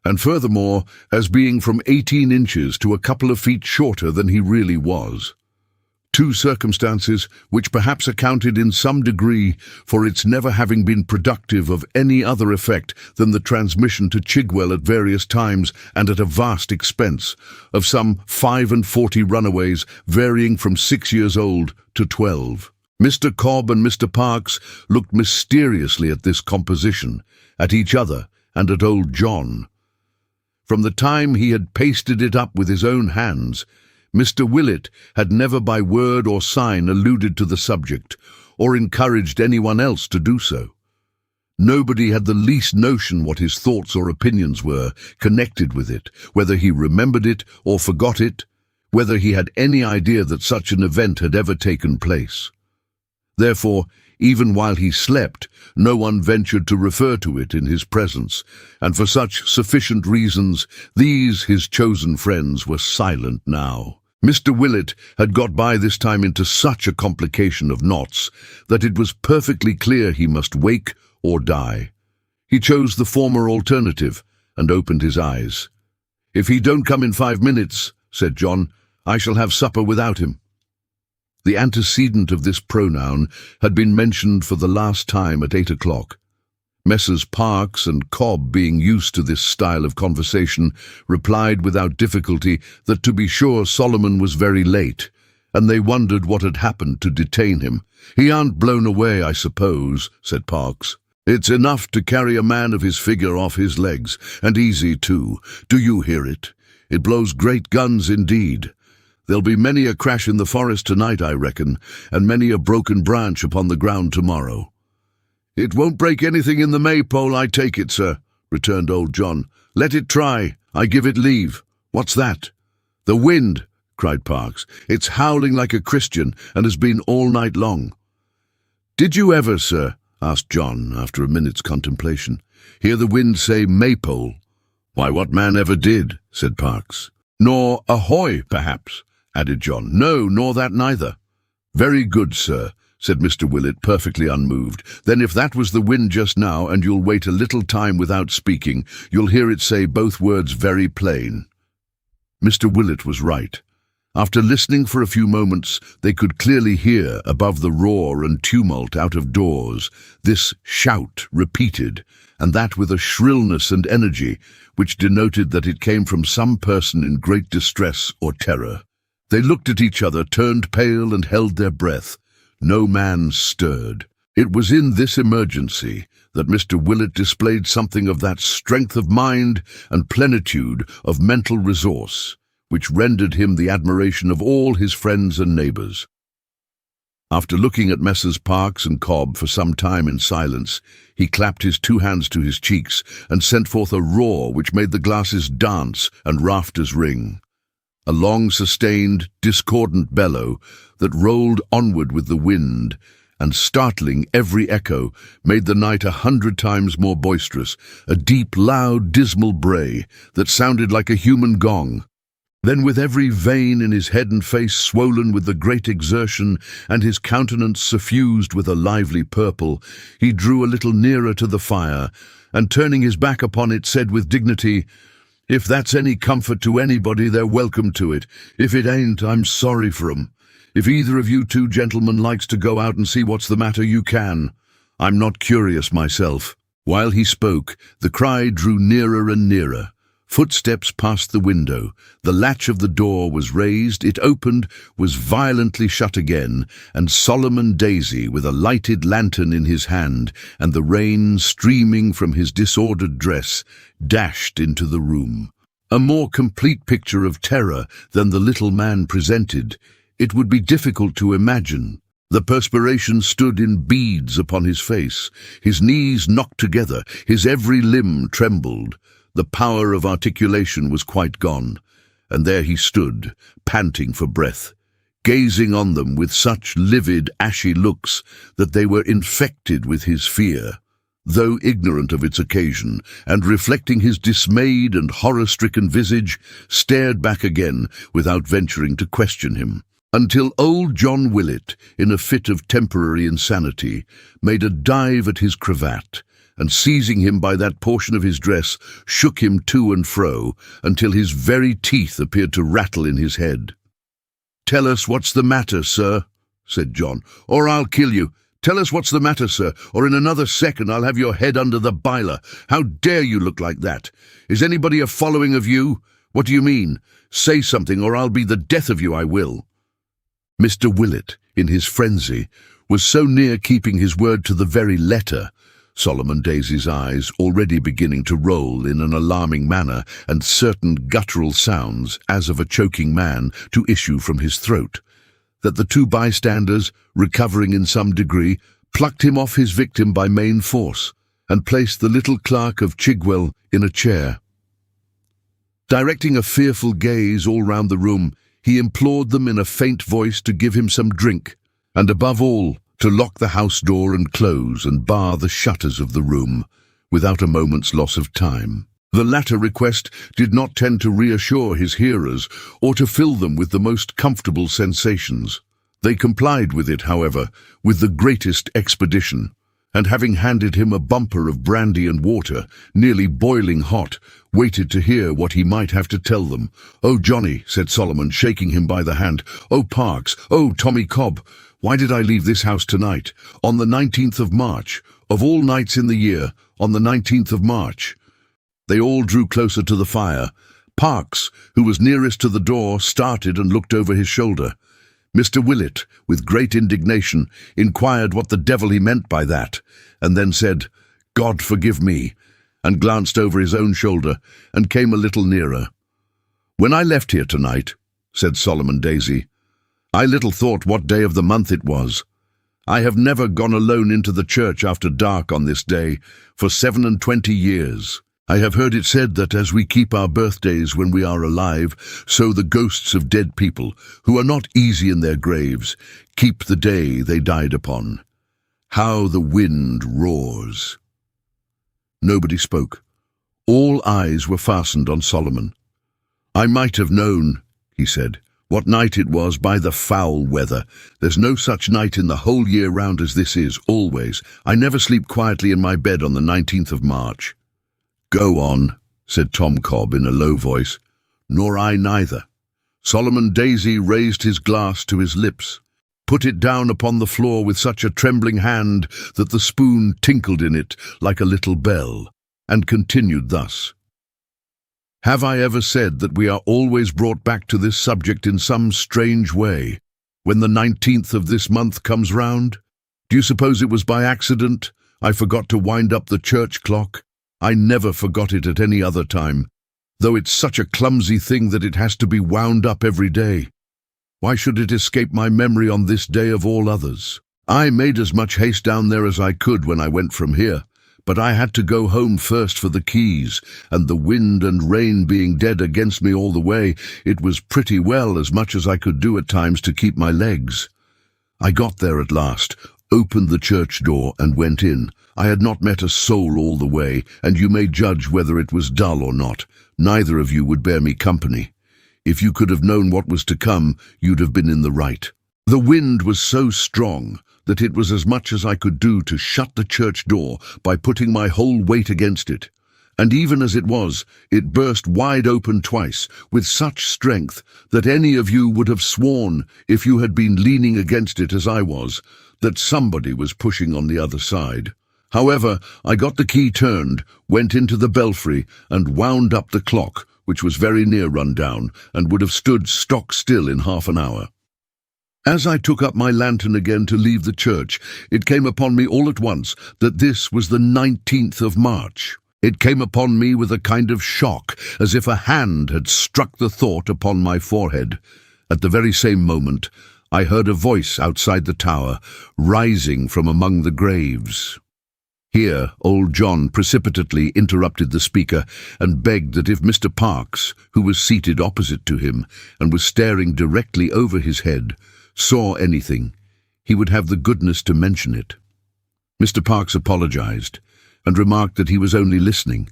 and furthermore as being from 18 inches to a couple of feet shorter than he really was. Two circumstances which perhaps accounted in some degree for its never having been productive of any other effect than the transmission to Chigwell at various times and at a vast expense of some 45 runaways varying from 6 years old to 12. Mr. Cobb and Mr. Parkes looked mysteriously at this composition, at each other, and at old John. From the time he had pasted it up with his own hands, Mr. Willett had never by word or sign alluded to the subject, or encouraged anyone else to do so. Nobody had the least notion what his thoughts or opinions were connected with it, whether he remembered it or forgot it, whether he had any idea that such an event had ever taken place. Therefore, even while he slept, no one ventured to refer to it in his presence, and for such sufficient reasons, these, his chosen friends, were silent now. Mr. Willett had got by this time into such a complication of knots that it was perfectly clear he must wake or die. He chose the former alternative and opened his eyes. "If he don't come in 5 minutes," said John, "I shall have supper without him." The antecedent of this pronoun had been mentioned for the last time at 8 o'clock. Messrs. Parkes and Cobb, being used to this style of conversation, replied without difficulty that to be sure Solomon was very late, and they wondered what had happened to detain him. "He aren't blown away, I suppose," said Parkes. It's enough to carry a man of his figure off his legs, and easy too. Do you hear it? It blows great guns indeed. There'll be many a crash in the forest tonight, I reckon, and many a broken branch upon the ground tomorrow." "It won't break anything in the maypole, I take it, sir," returned old John. "Let it try. I give it leave." "What's that?" "The wind," cried Parks. "It's howling like a Christian, and has been all night long." "Did you ever, sir," asked John, after a minute's contemplation, "hear the wind say maypole?" "Why, what man ever did?" said Parks. "Nor ahoy, perhaps?" added John. "No, nor that neither." "Very good, sir," said Mr. Willett, perfectly unmoved. "Then if that was the wind just now, and you'll wait a little time without speaking, you'll hear it say both words very plain." Mr. Willett was right. After listening for a few moments, they could clearly hear, above the roar and tumult out of doors, this shout repeated, and that with a shrillness and energy which denoted that it came from some person in great distress or terror. They looked at each other, turned pale, and held their breath. No man stirred. It was in this emergency that Mr. Willett displayed something of that strength of mind and plenitude of mental resource which rendered him the admiration of all his friends and neighbours. After looking at Messrs. Parks and Cobb for some time in silence, he clapped his two hands to his cheeks and sent forth a roar which made the glasses dance and rafters ring. A long, sustained, discordant bellow that rolled onward with the wind, and startling every echo, made the night 100 times more boisterous, a deep, loud, dismal bray that sounded like a human gong. Then, with every vein in his head and face swollen with the great exertion, and his countenance suffused with a lively purple, he drew a little nearer to the fire, and turning his back upon it, said with dignity, "If that's any comfort to anybody, they're welcome to it. If it ain't, I'm sorry for 'em. If either of you two gentlemen likes to go out and see what's the matter, you can. I'm not curious myself." While he spoke, the cry drew nearer and nearer. Footsteps passed the window. The latch of the door was raised, it opened, was violently shut again, and Solomon Daisy, with a lighted lantern in his hand, and the rain streaming from his disordered dress, dashed into the room. A more complete picture of terror than the little man presented it would be difficult to imagine. The perspiration stood in beads upon his face, his knees knocked together, his every limb trembled. The power of articulation was quite gone, and there he stood, panting for breath, gazing on them with such livid, ashy looks that they were infected with his fear. Though ignorant of its occasion, and reflecting his dismayed and horror-stricken visage, stared back again without venturing to question him, until old John Willett, in a fit of temporary insanity, made a dive at his cravat, and seizing him by that portion of his dress, shook him to and fro, until his very teeth appeared to rattle in his head. "Tell us what's the matter, sir," said John, "or I'll kill you. Tell us what's the matter, sir, or in another second I'll have your head under the biler. How dare you look like that? Is anybody a following of you? What do you mean? Say something, or I'll be the death of you, I will." Mr. Willett, in his frenzy, was so near keeping his word to the very letter, Solomon Daisy's eyes already beginning to roll in an alarming manner, and certain guttural sounds, as of a choking man, to issue from his throat, that the two bystanders, recovering in some degree, plucked him off his victim by main force, and placed the little clerk of Chigwell in a chair. Directing a fearful gaze all round the room, he implored them in a faint voice to give him some drink, and above all, to lock the house door and close and bar the shutters of the room, without a moment's loss of time. The latter request did not tend to reassure his hearers, or to fill them with the most comfortable sensations. They complied with it, however, with the greatest expedition, and having handed him a bumper of brandy and water, nearly boiling hot, waited to hear what he might have to tell them. "Oh, Johnny," said Solomon, shaking him by the hand. "Oh, Parks. Oh, Tommy Cobb. Why did I leave this house tonight, on the 19th of March, of all nights in the year, on the 19th of March? They all drew closer to the fire. Parks, who was nearest to the door, started and looked over his shoulder. Mr. Willett, with great indignation, inquired what the devil he meant by that, and then said, God forgive me, and glanced over his own shoulder and came a little nearer. When I left here tonight, said Solomon Daisy, I little thought what day of the month it was. I have never gone alone into the church after dark on this day for 27 years. I have heard it said that as we keep our birthdays when we are alive, so the ghosts of dead people, who are not easy in their graves, keep the day they died upon. How the wind roars. Nobody spoke. All eyes were fastened on Solomon. I might have known, he said, what night it was by the foul weather. There's no such night in the whole year round as this is, always. I never sleep quietly in my bed on the 19th of March. Go on, said Tom Cobb in a low voice. Nor I neither. Solomon Daisy raised his glass to his lips, put it down upon the floor with such a trembling hand that the spoon tinkled in it like a little bell, and continued thus. Have I ever said that we are always brought back to this subject in some strange way, when the 19th of this month comes round? Do you suppose it was by accident I forgot to wind up the church clock? I never forgot it at any other time, though it's such a clumsy thing that it has to be wound up every day. Why should it escape my memory on this day of all others? I made as much haste down there as I could when I went from here, but I had to go home first for the keys, and the wind and rain being dead against me all the way, it was pretty well as much as I could do at times to keep my legs. I got there at last, opened the church door and went in. I had not met a soul all the way, and you may judge whether it was dull or not. Neither of you would bear me company. If you could have known what was to come, you'd have been in the right. The wind was so strong that it was as much as I could do to shut the church door by putting my whole weight against it. And even as it was, it burst wide open twice, with such strength that any of you would have sworn, if you had been leaning against it as I was, that somebody was pushing on the other side. However, I got the key turned, went into the belfry, and wound up the clock, which was very near run down, and would have stood stock still in half an hour. As I took up my lantern again to leave the church, it came upon me all at once that this was the 19th of March. It came upon me with a kind of shock, as if a hand had struck the thought upon my forehead. At the very same moment, I heard a voice outside the tower, rising from among the graves. Here, old John precipitately interrupted the speaker and begged that if Mr. Parks, who was seated opposite to him and was staring directly over his head, saw anything, he would have the goodness to mention it. Mr. Parks apologized and remarked that he was only listening,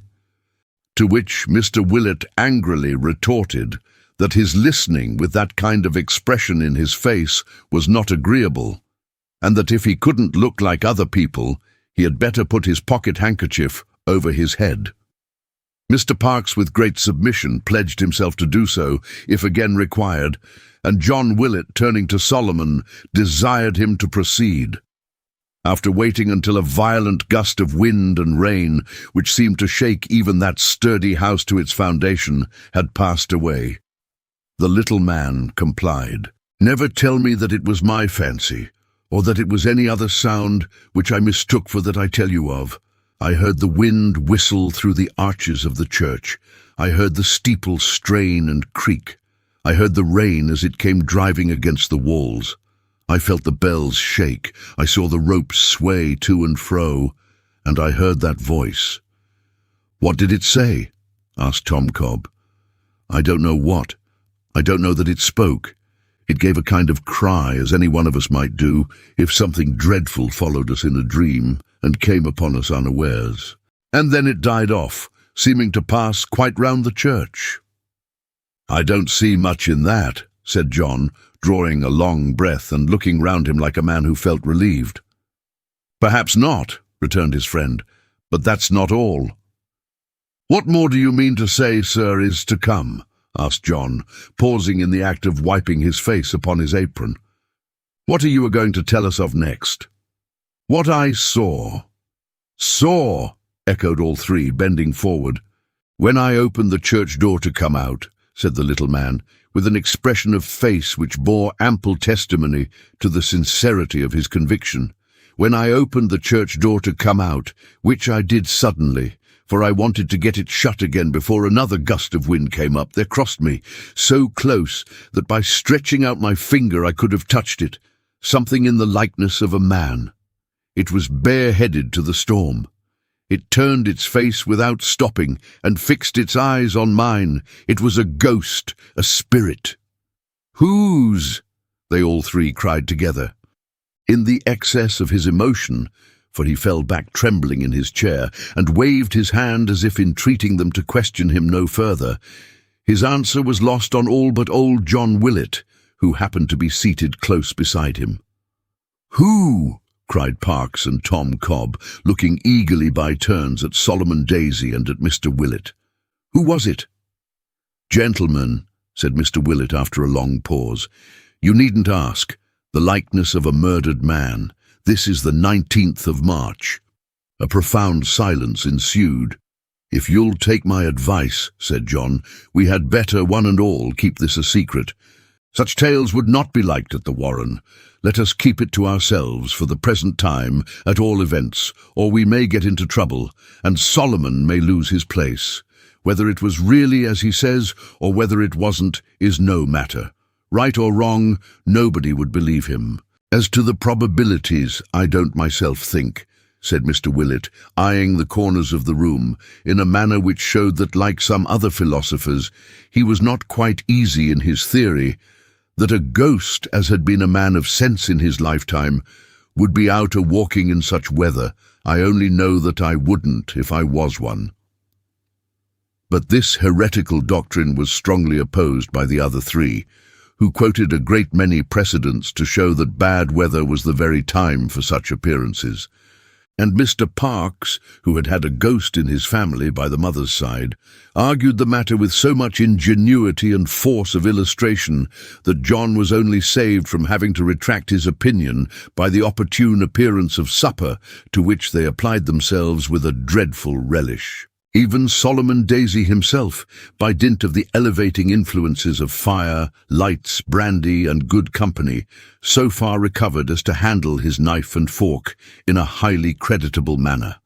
to which Mr. Willett angrily retorted that his listening with that kind of expression in his face was not agreeable, and that if he couldn't look like other people, he had better put his pocket handkerchief over his head. Mr. Parks, with great submission, pledged himself to do so, if again required, and John Willett, turning to Solomon, desired him to proceed. After waiting until a violent gust of wind and rain, which seemed to shake even that sturdy house to its foundation, had passed away, the little man complied. Never tell me that it was my fancy, or that it was any other sound which I mistook for that I tell you of. I heard the wind whistle through the arches of the church. I heard the steeple strain and creak. I heard the rain as it came driving against the walls. I felt the bells shake. I saw the ropes sway to and fro, and I heard that voice. What did it say? Asked Tom Cobb. I don't know what. I don't know that it spoke. It gave a kind of cry, as any one of us might do if something dreadful followed us in a dream and came upon us unawares. And then it died off, seeming to pass quite round the church. I don't see much in that, said John, drawing a long breath and looking round him like a man who felt relieved. Perhaps not, returned his friend, but that's not all. What more do you mean to say, sir, is to come? Asked John, pausing in the act of wiping his face upon his apron. What are you going to tell us of next? What I saw. Saw, echoed all three, bending forward. When I opened the church door to come out, said the little man, with an expression of face which bore ample testimony to the sincerity of his conviction, when I opened the church door to come out, which I did suddenly, for I wanted to get it shut again before another gust of wind came up, there crossed me, so close that by stretching out my finger I could have touched it, something in the likeness of a man. It was bareheaded to the storm. It turned its face without stopping and fixed its eyes on mine. It was a ghost, a spirit. "Whose?" they all three cried together. In the excess of his emotion, for he fell back trembling in his chair and waved his hand as if entreating them to question him no further, his answer was lost on all but old John Willett, who happened to be seated close beside him. "Who?" cried Parkes and Tom Cobb, looking eagerly by turns at Solomon Daisy and at Mr. Willett. "Who was it?" "Gentlemen," said Mr. Willett after a long pause, "you needn't ask. The likeness of a murdered man. This is the 19th of March. A profound silence ensued. "If you'll take my advice," said John, "we had better, one and all, keep this a secret. Such tales would not be liked at the Warren. Let us keep it to ourselves for the present time, at all events, or we may get into trouble, and Solomon may lose his place. Whether it was really as he says, or whether it wasn't, is no matter. Right or wrong, nobody would believe him. As to the probabilities, I don't myself think," said Mr. Willett, eyeing the corners of the room, in a manner which showed that, like some other philosophers, he was not quite easy in his theory, that a ghost, as had been a man of sense in his lifetime, would be out a-walking in such weather. I only know that I wouldn't if I was one. But this heretical doctrine was strongly opposed by the other three, who quoted a great many precedents to show that bad weather was the very time for such appearances. And Mr. Parkes, who had had a ghost in his family by the mother's side, argued the matter with so much ingenuity and force of illustration that John was only saved from having to retract his opinion by the opportune appearance of supper, to which they applied themselves with a dreadful relish. Even Solomon Daisy himself, by dint of the elevating influences of fire, lights, brandy, and good company, so far recovered as to handle his knife and fork in a highly creditable manner,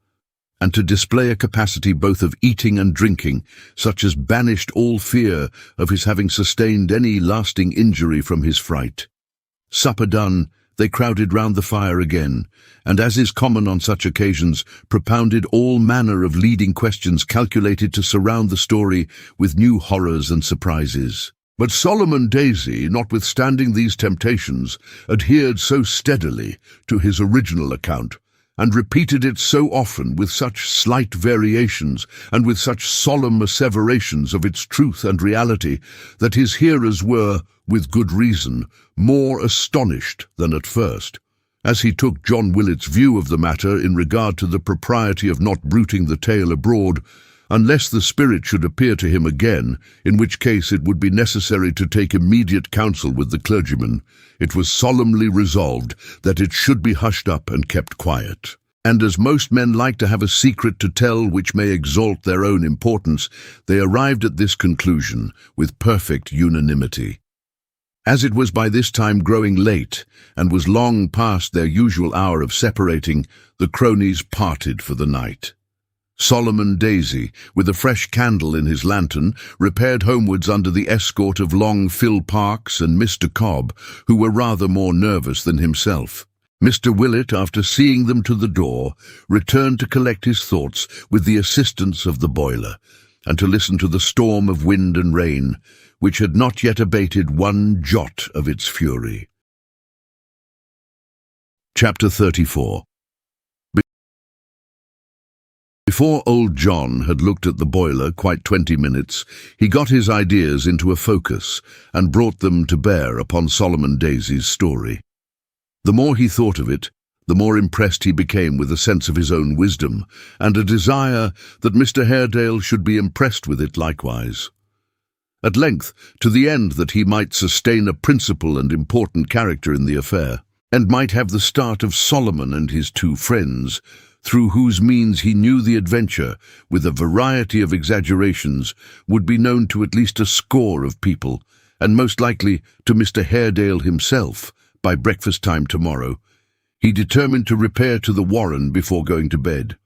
and to display a capacity both of eating and drinking, such as banished all fear of his having sustained any lasting injury from his fright. Supper done, they crowded round the fire again, and, as is common on such occasions, propounded all manner of leading questions calculated to surround the story with new horrors and surprises. But Solomon Daisy, notwithstanding these temptations, adhered so steadily to his original account, and repeated it so often with such slight variations and with such solemn asseverations of its truth and reality, that his hearers were, with good reason, more astonished than at first, as he took John Willett's view of the matter in regard to the propriety of not bruiting the tale abroad, unless the spirit should appear to him again, in which case it would be necessary to take immediate counsel with the clergyman. It was solemnly resolved that it should be hushed up and kept quiet. And as most men like to have a secret to tell which may exalt their own importance, they arrived at this conclusion with perfect unanimity. As it was by this time growing late, and was long past their usual hour of separating, the cronies parted for the night. Solomon Daisy, with a fresh candle in his lantern, repaired homewards under the escort of Long Phil Parkes and Mr. Cobb, who were rather more nervous than himself. Mr. Willett, after seeing them to the door, returned to collect his thoughts with the assistance of the boiler, and to listen to the storm of wind and rain, which had not yet abated one jot of its fury. Chapter 34. Before old John had looked at the boiler quite 20 minutes, he got his ideas into a focus and brought them to bear upon Solomon Daisy's story. The more he thought of it, the more impressed he became with a sense of his own wisdom, and a desire that Mr. Haredale should be impressed with it likewise. At length, to the end that he might sustain a principal and important character in the affair, and might have the start of Solomon and his two friends, through whose means he knew the adventure, with a variety of exaggerations, would be known to at least a score of people, and most likely to Mr. Haredale himself, by breakfast time tomorrow, He determined to repair to the warren before going to bed.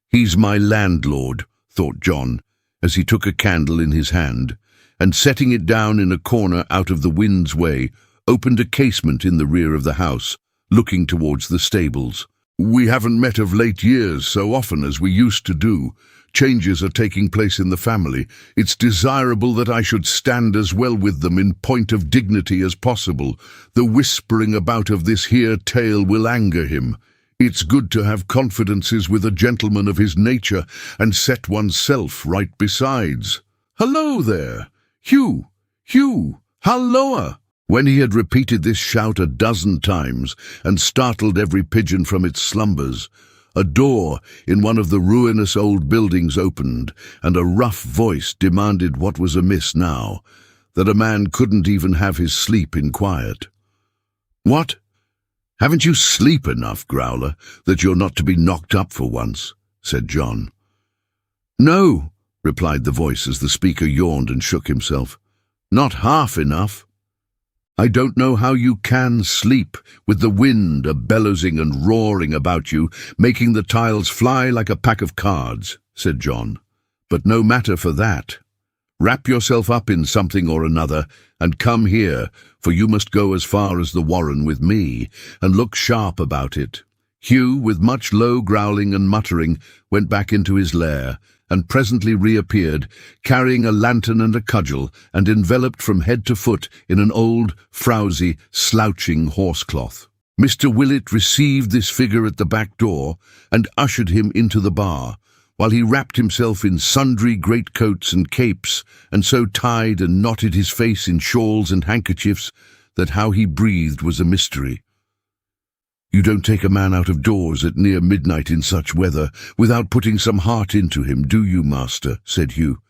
"He's my landlord," thought John, as he took a candle in his hand, and setting it down in a corner out of the wind's way, opened a casement in the rear of the house, looking towards the stables. "We haven't met of late years so often as we used to do. Changes are taking place in the family. It's desirable that I should stand as well with them in point of dignity as possible. The whispering about of this here tale will anger him. It's good to have confidences with a gentleman of his nature, and set oneself right besides. Hullo there! Hugh! Hugh! Halloa!" When he had repeated this shout a dozen times, and startled every pigeon from its slumbers, a door in one of the ruinous old buildings opened, and a rough voice demanded what was amiss now, that a man couldn't even have his sleep in quiet. "What? Haven't you sleep enough, Growler, that you're not to be knocked up for once?" said John. "No," replied the voice as the speaker yawned and shook himself. "Not half enough." "I don't know how you can sleep, with the wind a-bellowsing and roaring about you, making the tiles fly like a pack of cards," said John. "But no matter for that. Wrap yourself up in something or another, and come here, for you must go as far as the warren with me, and look sharp about it." Hugh, with much low growling and muttering, went back into his lair, and presently reappeared, carrying a lantern and a cudgel, and enveloped from head to foot in an old, frowsy, slouching horsecloth. Mr. Willett received this figure at the back door, and ushered him into the bar, while he wrapped himself in sundry greatcoats and capes, and so tied and knotted his face in shawls and handkerchiefs, that how he breathed was a mystery. "You don't take a man out of doors at near midnight in such weather without putting some heart into him, do you, master?" said Hugh.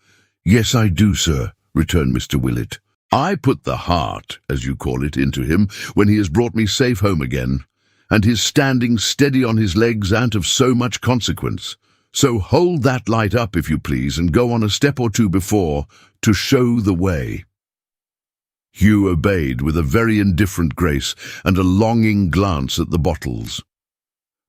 "Yes, I do, sir," returned Mr. Willett. "I put the heart, as you call it, into him when he has brought me safe home again, and his standing steady on his legs ain't of so much consequence. So hold that light up, if you please, and go on a step or two before, to show the way." Hugh obeyed with a very indifferent grace and a longing glance at the bottles.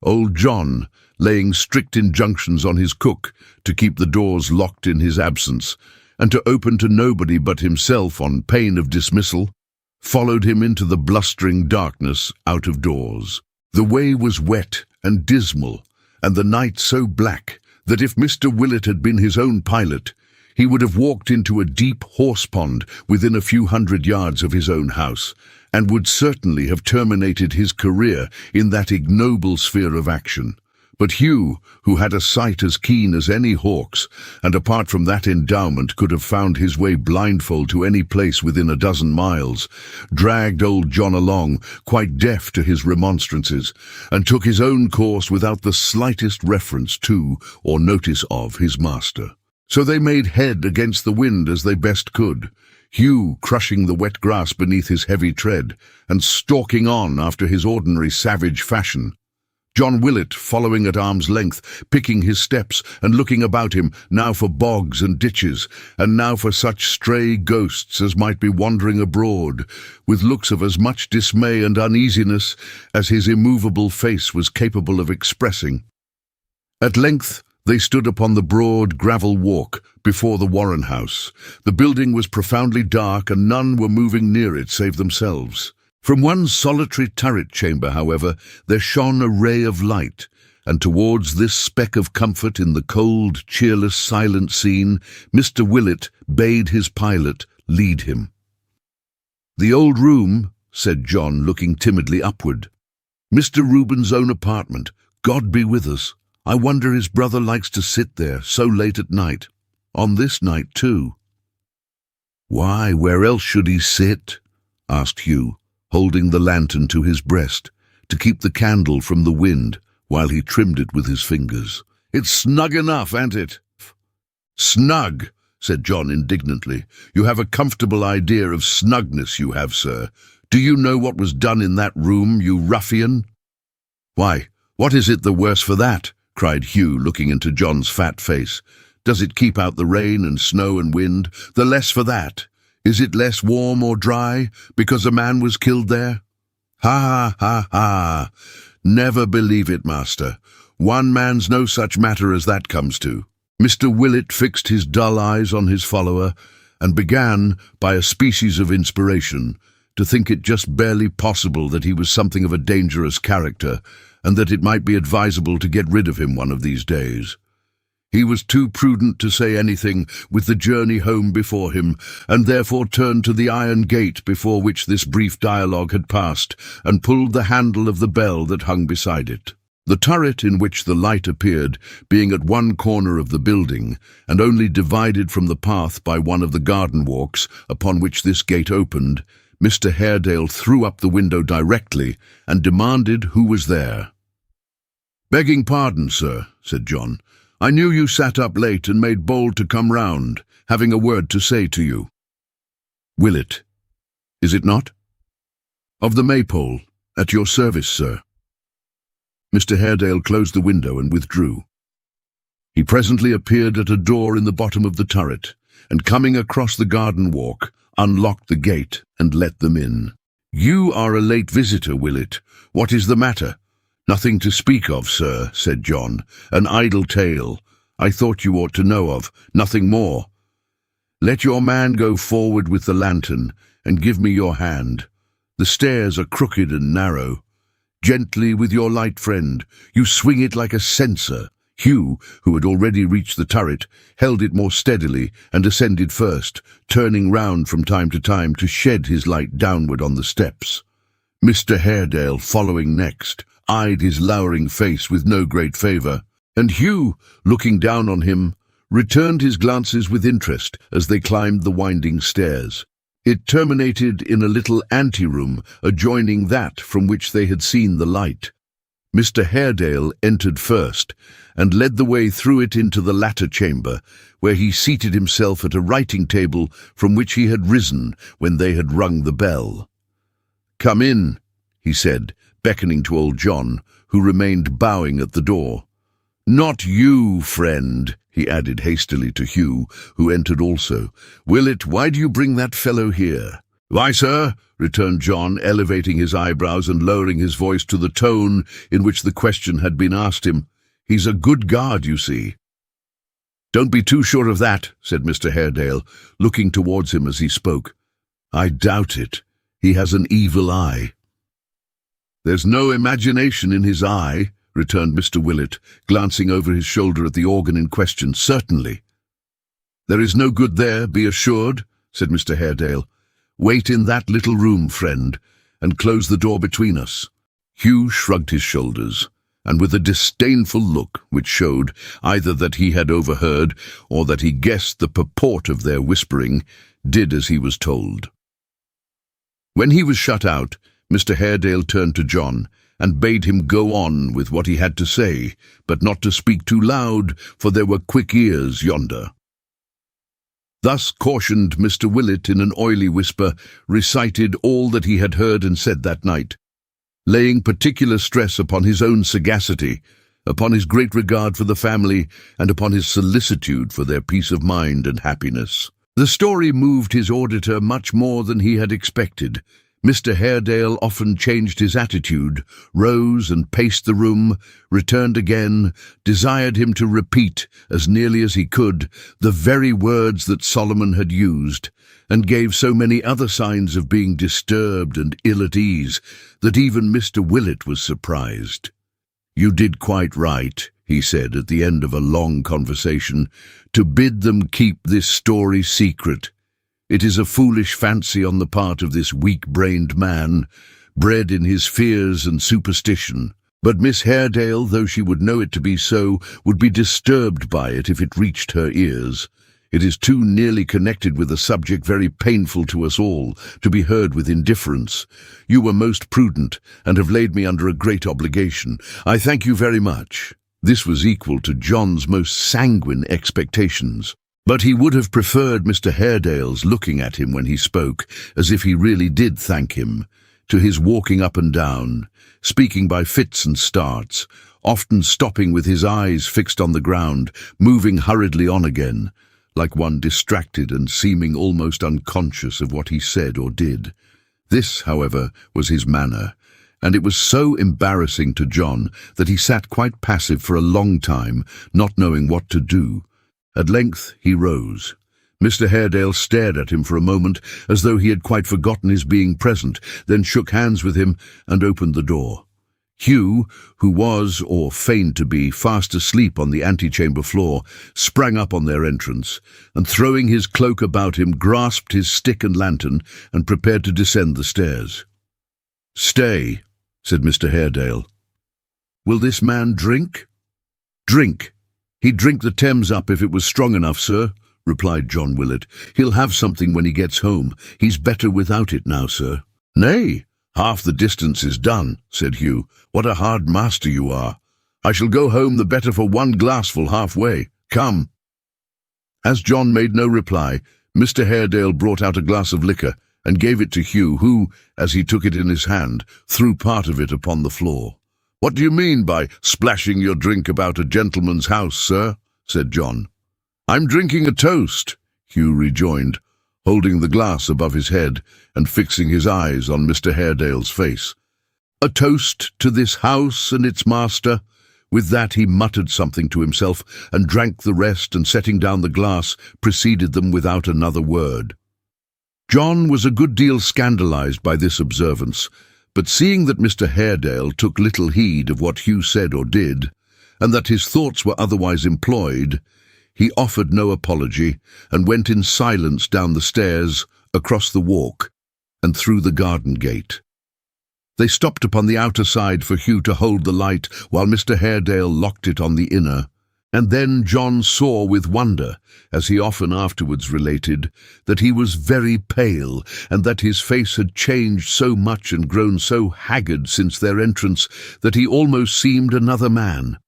Old John, laying strict injunctions on his cook to keep the doors locked in his absence, and to open to nobody but himself on pain of dismissal, followed him into the blustering darkness out of doors. The way was wet and dismal, and the night so black that if Mr. Willett had been his own pilot, he would have walked into a deep horse-pond within a few hundred yards of his own house, and would certainly have terminated his career in that ignoble sphere of action. But Hugh, who had a sight as keen as any hawk's, and apart from that endowment could have found his way blindfold to any place within a dozen miles, dragged old John along, quite deaf to his remonstrances, and took his own course without the slightest reference to or notice of his master. So they made head against the wind as they best could, Hugh crushing the wet grass beneath his heavy tread, and stalking on after his ordinary savage fashion. John Willett following at arm's length, picking his steps and looking about him, now for bogs and ditches, and now for such stray ghosts as might be wandering abroad, with looks of as much dismay and uneasiness as his immovable face was capable of expressing. At length they stood upon the broad gravel walk before the Warren house. The building was profoundly dark, and none were moving near it save themselves. From one solitary turret chamber, however, there shone a ray of light, and towards this speck of comfort in the cold, cheerless, silent scene, Mr. Willett bade his pilot lead him. "The old room," said John, looking timidly upward. "Mr. Reuben's own apartment. God be with us. I wonder his brother likes to sit there so late at night. On this night, too." "Why, where else should he sit?" asked Hugh, holding the lantern to his breast, to keep the candle from the wind while he trimmed it with his fingers. "It's snug enough, ain't it?" "Snug," said John indignantly. "You have a comfortable idea of snugness, you have, sir. Do you know what was done in that room, you ruffian?" "Why, what is it the worse for that?" cried Hugh, looking into John's fat face. "Does it keep out the rain and snow and wind? The less for that. Is it less warm or dry because a man was killed there? Ha, ha, ha, ha. Never believe it, master. One man's no such matter as that comes to. Mr. Willett fixed his dull eyes on his follower and began, by a species of inspiration, to think it just barely possible that he was something of a dangerous character, and that it might be advisable to get rid of him one of these days. He was too prudent to say anything with the journey home before him, and therefore turned to the iron gate before which this brief dialogue had passed, and pulled the handle of the bell that hung beside it. The turret in which the light appeared, being at one corner of the building, and only divided from the path by one of the garden walks upon which this gate opened, Mr. Haredale threw up the window directly and demanded who was there. "Begging pardon, sir," said John. "I knew you sat up late and made bold to come round, having a word to say to you." "Willett, is it not?" "Of the Maypole, at your service, sir." Mr. Haredale closed the window and withdrew. He presently appeared at a door in the bottom of the turret, and coming across the garden walk, unlocked the gate and let them in. "You are a late visitor, Willett. What is the matter?" "Nothing to speak of, sir," said John. "An idle tale. I thought you ought to know of. Nothing more. Let your man go forward with the lantern, and give me your hand. The stairs are crooked and narrow. Gently with your light, friend. You swing it like a censer." Hugh, who had already reached the turret, held it more steadily and ascended first, turning round from time to time to shed his light downward on the steps. Mr. Haredale, following next, eyed his lowering face with no great favour, and Hugh, looking down on him, returned his glances with interest as they climbed the winding stairs. It terminated in a little anteroom adjoining that from which they had seen the light. Mr. Haredale entered first, and led the way through it into the latter chamber, where he seated himself at a writing table from which he had risen when they had rung the bell. "Come in," he said, beckoning to old John, who remained bowing at the door. "Not you, friend," he added hastily to Hugh, who entered also. "Willett, why do you bring that fellow here?" "Why, sir," returned John, elevating his eyebrows and lowering his voice to the tone in which the question had been asked him, "he's a good guard, you see." "Don't be too sure of that," said Mr. Haredale, looking towards him as he spoke. "I doubt it. He has an evil eye." "There's no imagination in his eye," returned Mr. Willett, glancing over his shoulder at the organ in question. "Certainly." "There is no good there, be assured," said Mr. Haredale. "Wait in that little room, friend, and close the door between us." Hugh shrugged his shoulders, and with a disdainful look which showed either that he had overheard or that he guessed the purport of their whispering, did as he was told. When he was shut out, Mr. Haredale turned to John and bade him go on with what he had to say, but not to speak too loud, for there were quick ears yonder. Thus cautioned, Mr. Willett, in an oily whisper, recited all that he had heard and said that night, laying particular stress upon his own sagacity, upon his great regard for the family, and upon his solicitude for their peace of mind and happiness. The story moved his auditor much more than he had expected. Mr. Haredale often changed his attitude, rose and paced the room, returned again, desired him to repeat, as nearly as he could, the very words that Solomon had used, and gave so many other signs of being disturbed and ill at ease that even Mr. Willett was surprised. "You did quite right," he said at the end of a long conversation, "to bid them keep this story secret. It is a foolish fancy on the part of this weak-brained man, bred in his fears and superstition. But Miss Haredale, though she would know it to be so, would be disturbed by it if it reached her ears. It is too nearly connected with a subject very painful to us all, to be heard with indifference. You were most prudent, and have laid me under a great obligation. I thank you very much." This was equal to John's most sanguine expectations. But he would have preferred Mr. Haredale's looking at him when he spoke, as if he really did thank him, to his walking up and down, speaking by fits and starts, often stopping with his eyes fixed on the ground, moving hurriedly on again, like one distracted and seeming almost unconscious of what he said or did. This, however, was his manner, and it was so embarrassing to John that he sat quite passive for a long time, not knowing what to do. At length he rose. Mr. Haredale stared at him for a moment, as though he had quite forgotten his being present, then shook hands with him and opened the door. Hugh, who was, or feigned to be, fast asleep on the antechamber floor, sprang up on their entrance, and throwing his cloak about him, grasped his stick and lantern, and prepared to descend the stairs. "Stay," said Mr. Haredale. "Will this man drink?" "Drink? He'd drink the Thames up if it was strong enough, sir," replied John Willett. "He'll have something when he gets home. He's better without it now, sir." "Nay, half the distance is done," said Hugh. "What a hard master you are. I shall go home the better for one glassful halfway. Come." As John made no reply, Mr. Haredale brought out a glass of liquor and gave it to Hugh, who, as he took it in his hand, threw part of it upon the floor. "What do you mean by splashing your drink about a gentleman's house, sir?" said John. "I'm drinking a toast," Hugh rejoined, holding the glass above his head and fixing his eyes on Mr. Haredale's face. "A toast to this house and its master." With that he muttered something to himself and drank the rest, and setting down the glass, preceded them without another word. John was a good deal scandalized by this observance, but seeing that Mr. Haredale took little heed of what Hugh said or did, and that his thoughts were otherwise employed, he offered no apology, and went in silence down the stairs, across the walk, and through the garden gate. They stopped upon the outer side for Hugh to hold the light, while Mr. Haredale locked it on the inner, and then John saw with wonder, as he often afterwards related, that he was very pale, and that his face had changed so much and grown so haggard since their entrance that he almost seemed another man.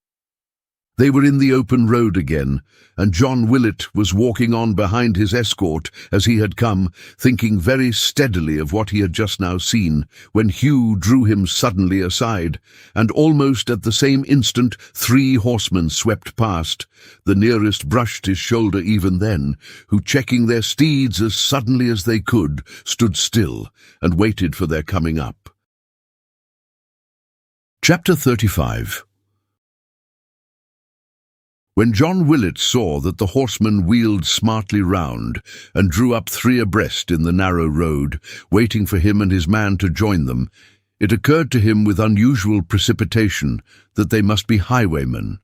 They were in the open road again, and John Willett was walking on behind his escort as he had come, thinking very steadily of what he had just now seen, when Hugh drew him suddenly aside, and almost at the same instant 3 horsemen swept past. The nearest brushed his shoulder even then, who, checking their steeds as suddenly as they could, stood still and waited for their coming up. Chapter 35. When John Willett saw that the horsemen wheeled smartly round and drew up 3 abreast in the narrow road, waiting for him and his man to join them, it occurred to him with unusual precipitation that they must be highwaymen,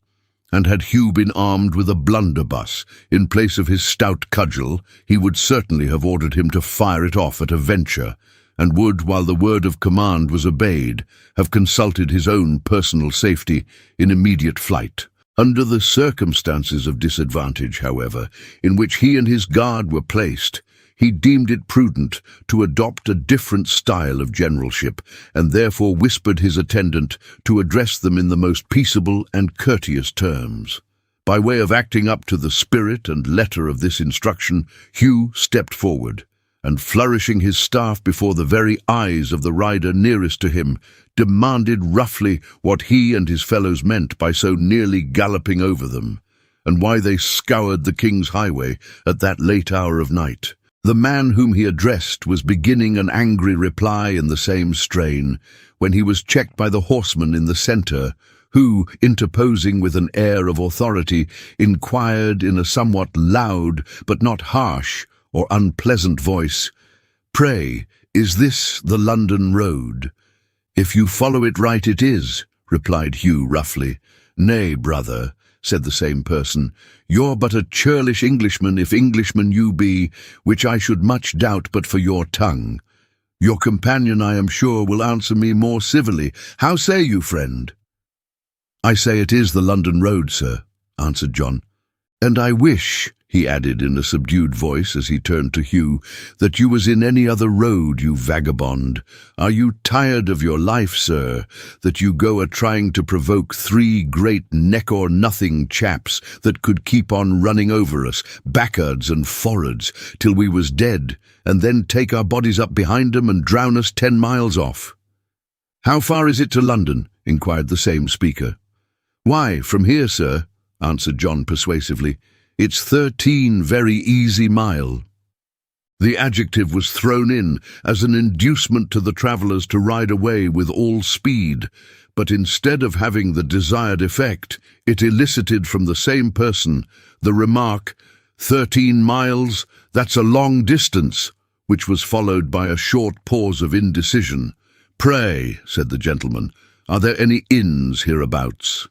and had Hugh been armed with a blunderbuss in place of his stout cudgel, he would certainly have ordered him to fire it off at a venture, and would, while the word of command was obeyed, have consulted his own personal safety in immediate flight. Under the circumstances of disadvantage, however, in which he and his guard were placed, he deemed it prudent to adopt a different style of generalship, and therefore whispered his attendant to address them in the most peaceable and courteous terms. By way of acting up to the spirit and letter of this instruction, Hugh stepped forward, and flourishing his staff before the very eyes of the rider nearest to him, demanded roughly what he and his fellows meant by so nearly galloping over them, and why they scoured the King's highway at that late hour of night. The man whom he addressed was beginning an angry reply in the same strain, when he was checked by the horseman in the centre, who, interposing with an air of authority, inquired in a somewhat loud but not harsh or unpleasant voice, "Pray, is this the London road?" "If you follow it right, it is," replied Hugh roughly. "Nay, brother," said the same person, "you're but a churlish Englishman, if Englishman you be, which I should much doubt but for your tongue. Your companion, I am sure, will answer me more civilly. How say you, friend?" "I say it is the London road, sir," answered John. "And I wish," he added in a subdued voice as he turned to Hugh, "that you was in any other road, you vagabond. Are you tired of your life, sir, that you go a-trying to provoke 3 great neck-or-nothing chaps that could keep on running over us, backards and forwards, till we was dead, and then take our bodies up behind 'em and drown us 10 miles off?" "How far is it to London?" inquired the same speaker. "Why, from here, sir," answered John persuasively, "it's 13 very easy mile." The adjective was thrown in as an inducement to the travellers to ride away with all speed, but instead of having the desired effect, it elicited from the same person the remark, 13 miles, that's a long distance, which was followed by a short pause of indecision. Pray, said the gentleman, are there any inns hereabouts?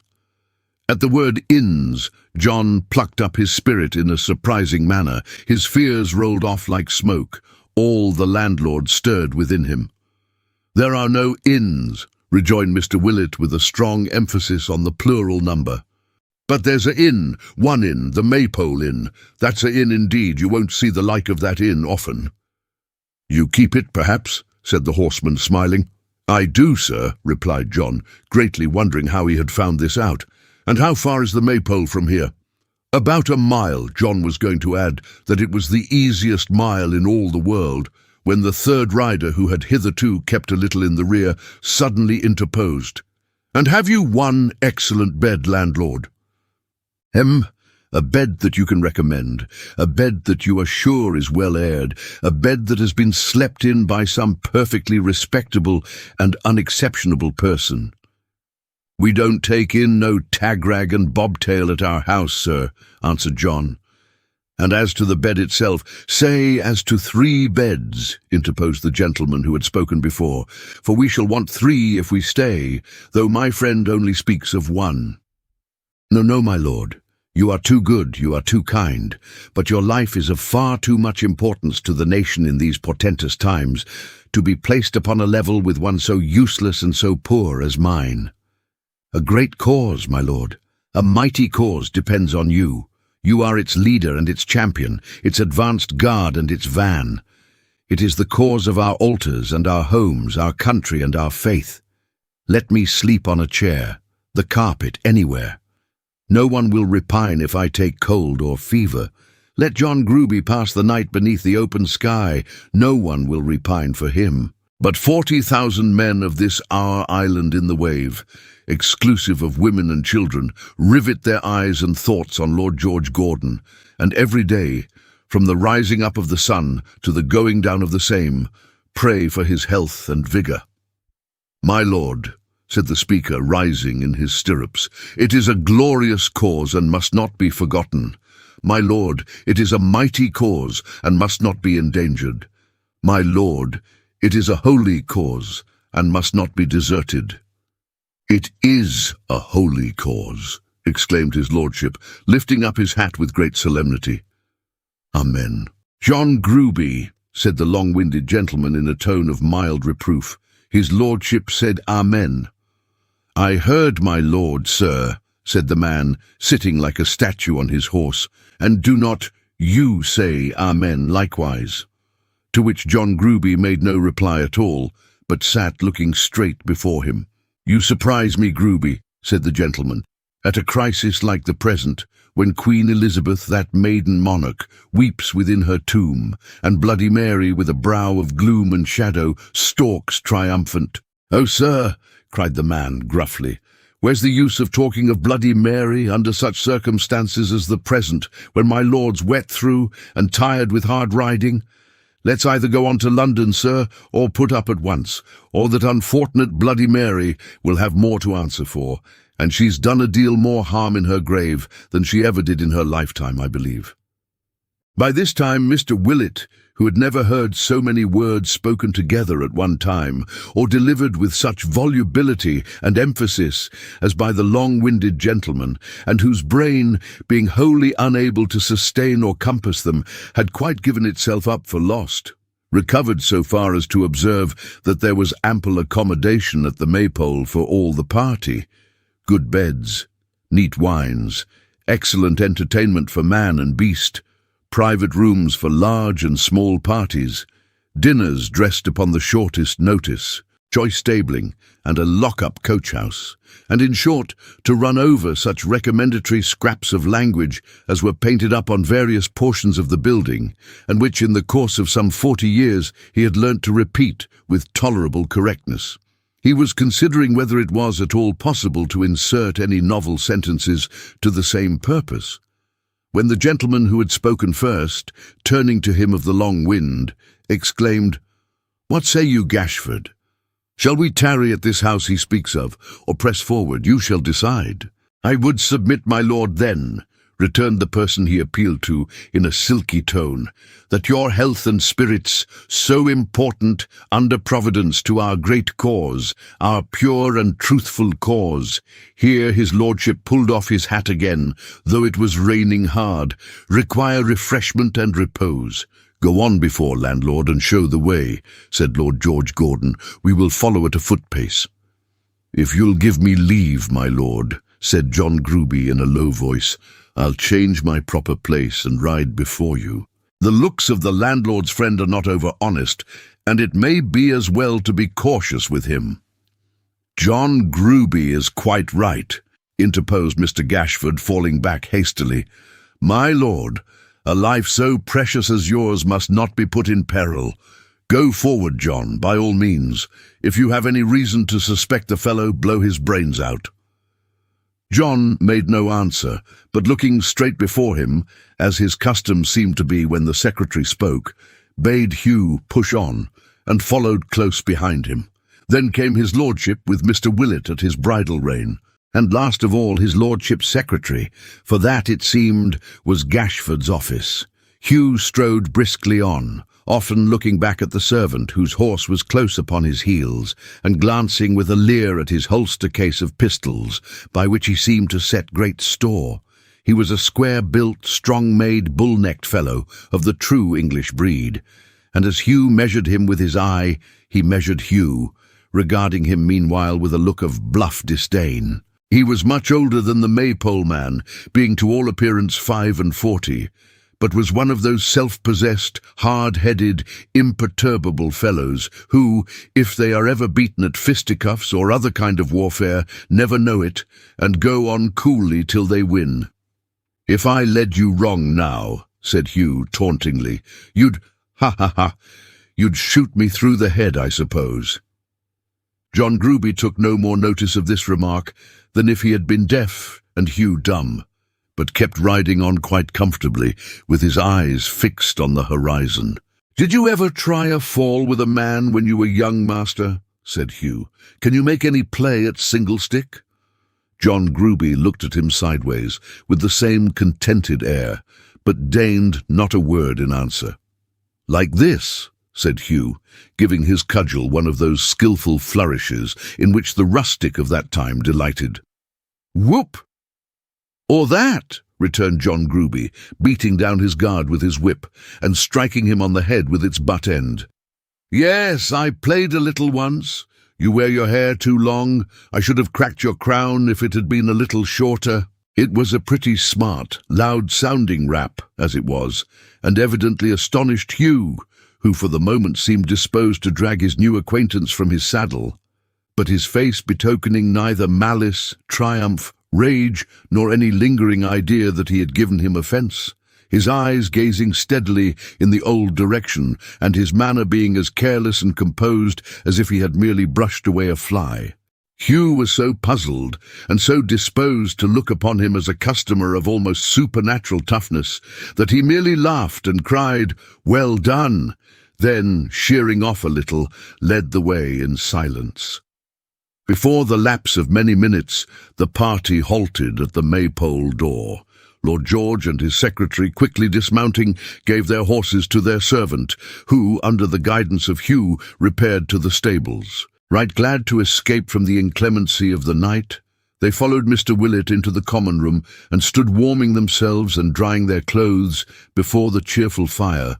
At the word inns, John plucked up his spirit in a surprising manner. His fears rolled off like smoke. All the landlord stirred within him. There are no inns, rejoined Mr. Willett with a strong emphasis on the plural number. But there's a inn, one inn, the Maypole Inn. That's a inn indeed. You won't see the like of that inn often. You keep it, perhaps? Said the horseman, smiling. I do, sir, replied John, greatly wondering how he had found this out. And how far is the Maypole from here? About a mile. John was going to add that it was the easiest mile in all the world, when the third rider, who had hitherto kept a little in the rear, suddenly interposed. And have you one excellent bed, landlord? A bed that you can recommend, a bed that you are sure is well aired, a bed that has been slept in by some perfectly respectable and unexceptionable person. We don't take in no tagrag and bobtail at our house, sir, answered John. And as to the bed itself, say as to 3 beds, interposed the gentleman who had spoken before, for we shall want 3 if we stay, though my friend only speaks of 1. No, my lord. You are too good, you are too kind, but your life is of far too much importance to the nation in these portentous times to be placed upon a level with one so useless and so poor as mine. A great cause, my lord, a mighty cause depends on you. You are its leader and its champion, its advanced guard and its van. It is the cause of our altars and our homes, our country and our faith. Let me sleep on a chair, the carpet, anywhere. No one will repine if I take cold or fever. Let John Gruby pass the night beneath the open sky. No one will repine for him. But 40,000 men of this our island in the wave, exclusive of women and children, rivet their eyes and thoughts on Lord George Gordon, and every day, from the rising up of the sun to the going down of the same, pray for his health and vigour. My lord, said the speaker, rising in his stirrups, it is a glorious cause and must not be forgotten. My lord, it is a mighty cause and must not be endangered. My lord, it is a holy cause and must not be deserted. It is a holy cause, exclaimed his lordship, lifting up his hat with great solemnity. Amen. John Gruby, said the long-winded gentleman in a tone of mild reproof. His lordship said Amen. I heard my lord, sir, said the man, sitting like a statue on his horse, and do not you say Amen likewise? To which John Gruby made no reply at all, but sat looking straight before him. You surprise me, Gruby, said the gentleman, at a crisis like the present, when Queen Elizabeth, that maiden monarch, weeps within her tomb, and Bloody Mary, with a brow of gloom and shadow, stalks triumphant. Oh, sir, cried the man gruffly, where's the use of talking of Bloody Mary under such circumstances as the present, when my lord's wet through and tired with hard riding? Let's either go on to London, sir, or put up at once, or that unfortunate Bloody Mary will have more to answer for, and she's done a deal more harm in her grave than she ever did in her lifetime, I believe. By this time Mr. Willett, who had never heard so many words spoken together at one time, or delivered with such volubility and emphasis as by the long-winded gentleman, and whose brain, being wholly unable to sustain or compass them, had quite given itself up for lost, recovered so far as to observe that there was ample accommodation at the Maypole for all the party, good beds, neat wines, excellent entertainment for man and beast, private rooms for large and small parties, dinners dressed upon the shortest notice, choice stabling, and a lock-up coach-house, and in short, to run over such recommendatory scraps of language as were painted up on various portions of the building, and which in the course of some 40 years he had learnt to repeat with tolerable correctness. He was considering whether it was at all possible to insert any novel sentences to the same purpose, when the gentleman who had spoken first, turning to him of the long wind, exclaimed, "What say you, Gashford? Shall we tarry at this house he speaks of, or press forward? You shall decide." "I would submit, my lord, then," returned the person he appealed to in a silky tone, "that your health and spirits, so important under Providence to our great cause, our pure and truthful cause," here his lordship pulled off his hat again, though it was raining hard, "require refreshment and repose." "Go on before, landlord, and show the way," said Lord George Gordon. "We will follow at a foot-pace." "If you'll give me leave, my lord," said John Gruby in a low voice, "I'll change my proper place and ride before you. The looks of the landlord's friend are not over-honest, and it may be as well to be cautious with him." "John Gruby is quite right," interposed Mr. Gashford, falling back hastily. "My lord, a life so precious as yours must not be put in peril. Go forward, John, by all means. If you have any reason to suspect the fellow, blow his brains out." John made no answer, but looking straight before him, as his custom seemed to be when the secretary spoke, bade Hugh push on, and followed close behind him. Then came his lordship with Mr. Willett at his bridle rein, and last of all his lordship's secretary, for that, it seemed, was Gashford's office. Hugh strode briskly on, often looking back at the servant, whose horse was close upon his heels, and glancing with a leer at his holster case of pistols, by which he seemed to set great store. He was a square-built, strong-made, bull-necked fellow of the true English breed, and as Hugh measured him with his eye, he measured Hugh, regarding him meanwhile with a look of bluff disdain. He was much older than the Maypole man, being to all appearance 45, but was one of those self-possessed, hard-headed, imperturbable fellows who, if they are ever beaten at fisticuffs or other kind of warfare, never know it, and go on coolly till they win. "If I led you wrong now," said Hugh tauntingly, "you'd shoot me through the head, I suppose." John Gruby took no more notice of this remark than if he had been deaf and Hugh dumb, but kept riding on quite comfortably, with his eyes fixed on the horizon. "Did you ever try a fall with a man when you were young, master?" said Hugh. "Can you make any play at single-stick?" John Gruby looked at him sideways, with the same contented air, but deigned not a word in answer. "Like this," said Hugh, giving his cudgel one of those skilful flourishes in which the rustic of that time delighted. "Whoop!" "Or that," returned John Gruby, beating down his guard with his whip, and striking him on the head with its butt end. "Yes, I played a little once. You wear your hair too long. I should have cracked your crown if it had been a little shorter." It was a pretty smart, loud-sounding rap, as it was, and evidently astonished Hugh, who for the moment seemed disposed to drag his new acquaintance from his saddle, but his face betokening neither malice, triumph, rage, nor any lingering idea that he had given him offence, his eyes gazing steadily in the old direction, and his manner being as careless and composed as if he had merely brushed away a fly. Hugh was so puzzled, and so disposed to look upon him as a customer of almost supernatural toughness, that he merely laughed and cried, "Well done!" then, sheering off a little, led the way in silence. Before the lapse of many minutes, the party halted at the Maypole door. Lord George and his secretary, quickly dismounting, gave their horses to their servant, who, under the guidance of Hugh, repaired to the stables. Right glad to escape from the inclemency of the night, they followed Mr. Willett into the common room and stood warming themselves and drying their clothes before the cheerful fire,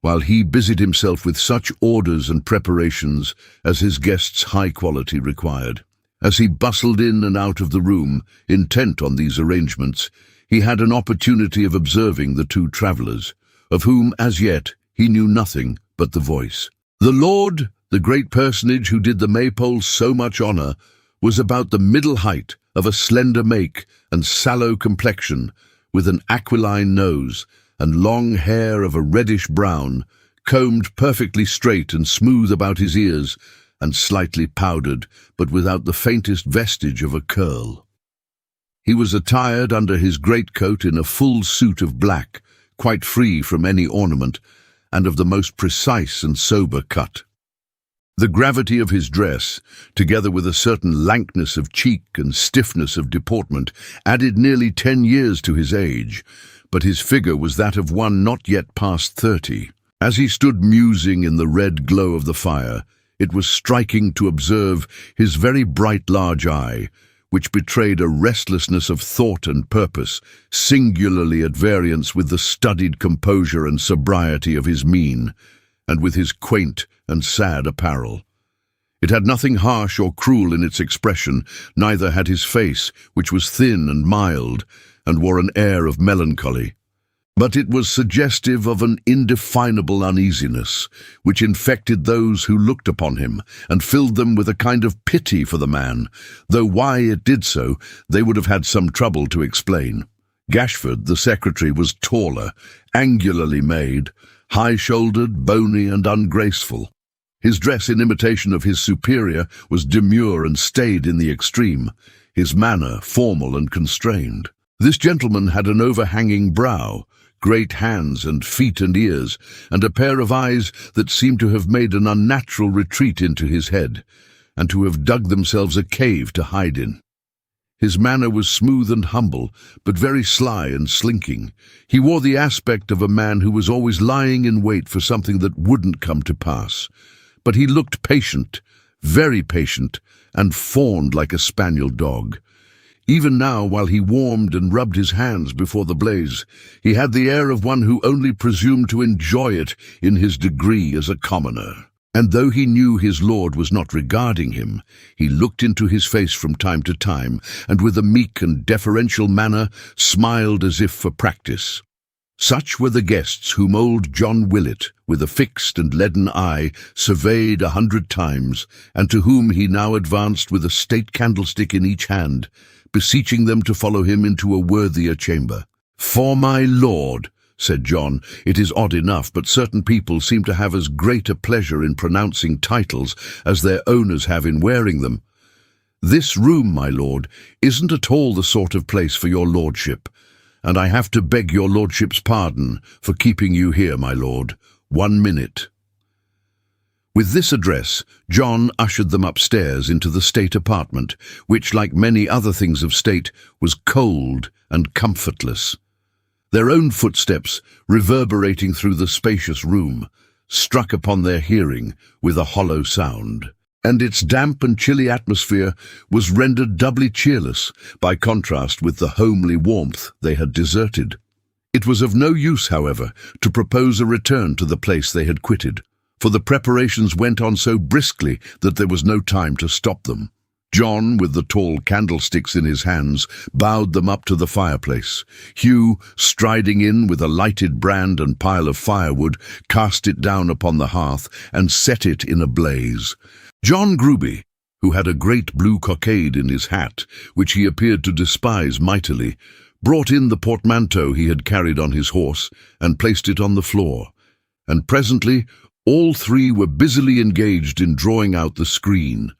while he busied himself with such orders and preparations as his guest's high quality required. As he bustled in and out of the room, intent on these arrangements, he had an opportunity of observing the two travellers, of whom, as yet, he knew nothing but the voice. The lord, the great personage who did the Maypoles so much honour, was about the middle height, of a slender make and sallow complexion, with an aquiline nose, and long hair of a reddish brown, combed perfectly straight and smooth about his ears, and slightly powdered, but without the faintest vestige of a curl. He was attired under his greatcoat in a full suit of black, quite free from any ornament, and of the most precise and sober cut. The gravity of his dress, together with a certain lankness of cheek and stiffness of deportment, added nearly 10 years to his age, but his figure was that of one not yet past 30. As he stood musing in the red glow of the fire, it was striking to observe his very bright large eye, which betrayed a restlessness of thought and purpose, singularly at variance with the studied composure and sobriety of his mien, and with his quaint and sad apparel. It had nothing harsh or cruel in its expression, neither had his face, which was thin and mild, and wore an air of melancholy. But it was suggestive of an indefinable uneasiness, which infected those who looked upon him, and filled them with a kind of pity for the man, though why it did so, they would have had some trouble to explain. Gashford, the secretary, was taller, angularly made, high-shouldered, bony, and ungraceful. His dress, in imitation of his superior, was demure and staid in the extreme, his manner formal and constrained. This gentleman had an overhanging brow, great hands and feet and ears, and a pair of eyes that seemed to have made an unnatural retreat into his head, and to have dug themselves a cave to hide in. His manner was smooth and humble, but very sly and slinking. He wore the aspect of a man who was always lying in wait for something that wouldn't come to pass. But he looked patient, very patient, and fawned like a spaniel dog. Even now, while he warmed and rubbed his hands before the blaze, he had the air of one who only presumed to enjoy it in his degree as a commoner. And though he knew his lord was not regarding him, he looked into his face from time to time, and with a meek and deferential manner smiled as if for practice. Such were the guests whom old John Willett, with a fixed and leaden eye, surveyed 100 times, and to whom he now advanced with a state candlestick in each hand, beseeching them to follow him into a worthier chamber. "For my lord," said John, "it is odd enough, but certain people seem to have as great a pleasure in pronouncing titles as their owners have in wearing them. This room, my lord, isn't at all the sort of place for your lordship, and I have to beg your lordship's pardon for keeping you here, my lord. 1 minute." With this address, John ushered them upstairs into the state apartment, which, like many other things of state, was cold and comfortless. Their own footsteps, reverberating through the spacious room, struck upon their hearing with a hollow sound, and its damp and chilly atmosphere was rendered doubly cheerless by contrast with the homely warmth they had deserted. It was of no use, however, to propose a return to the place they had quitted, for the preparations went on so briskly that there was no time to stop them. John, with the tall candlesticks in his hands, bowed them up to the fireplace. Hugh, striding in with a lighted brand and pile of firewood, cast it down upon the hearth and set it in a blaze. John Gruby, who had a great blue cockade in his hat, which he appeared to despise mightily, brought in the portmanteau he had carried on his horse and placed it on the floor, and presently all three were busily engaged in drawing out the screen,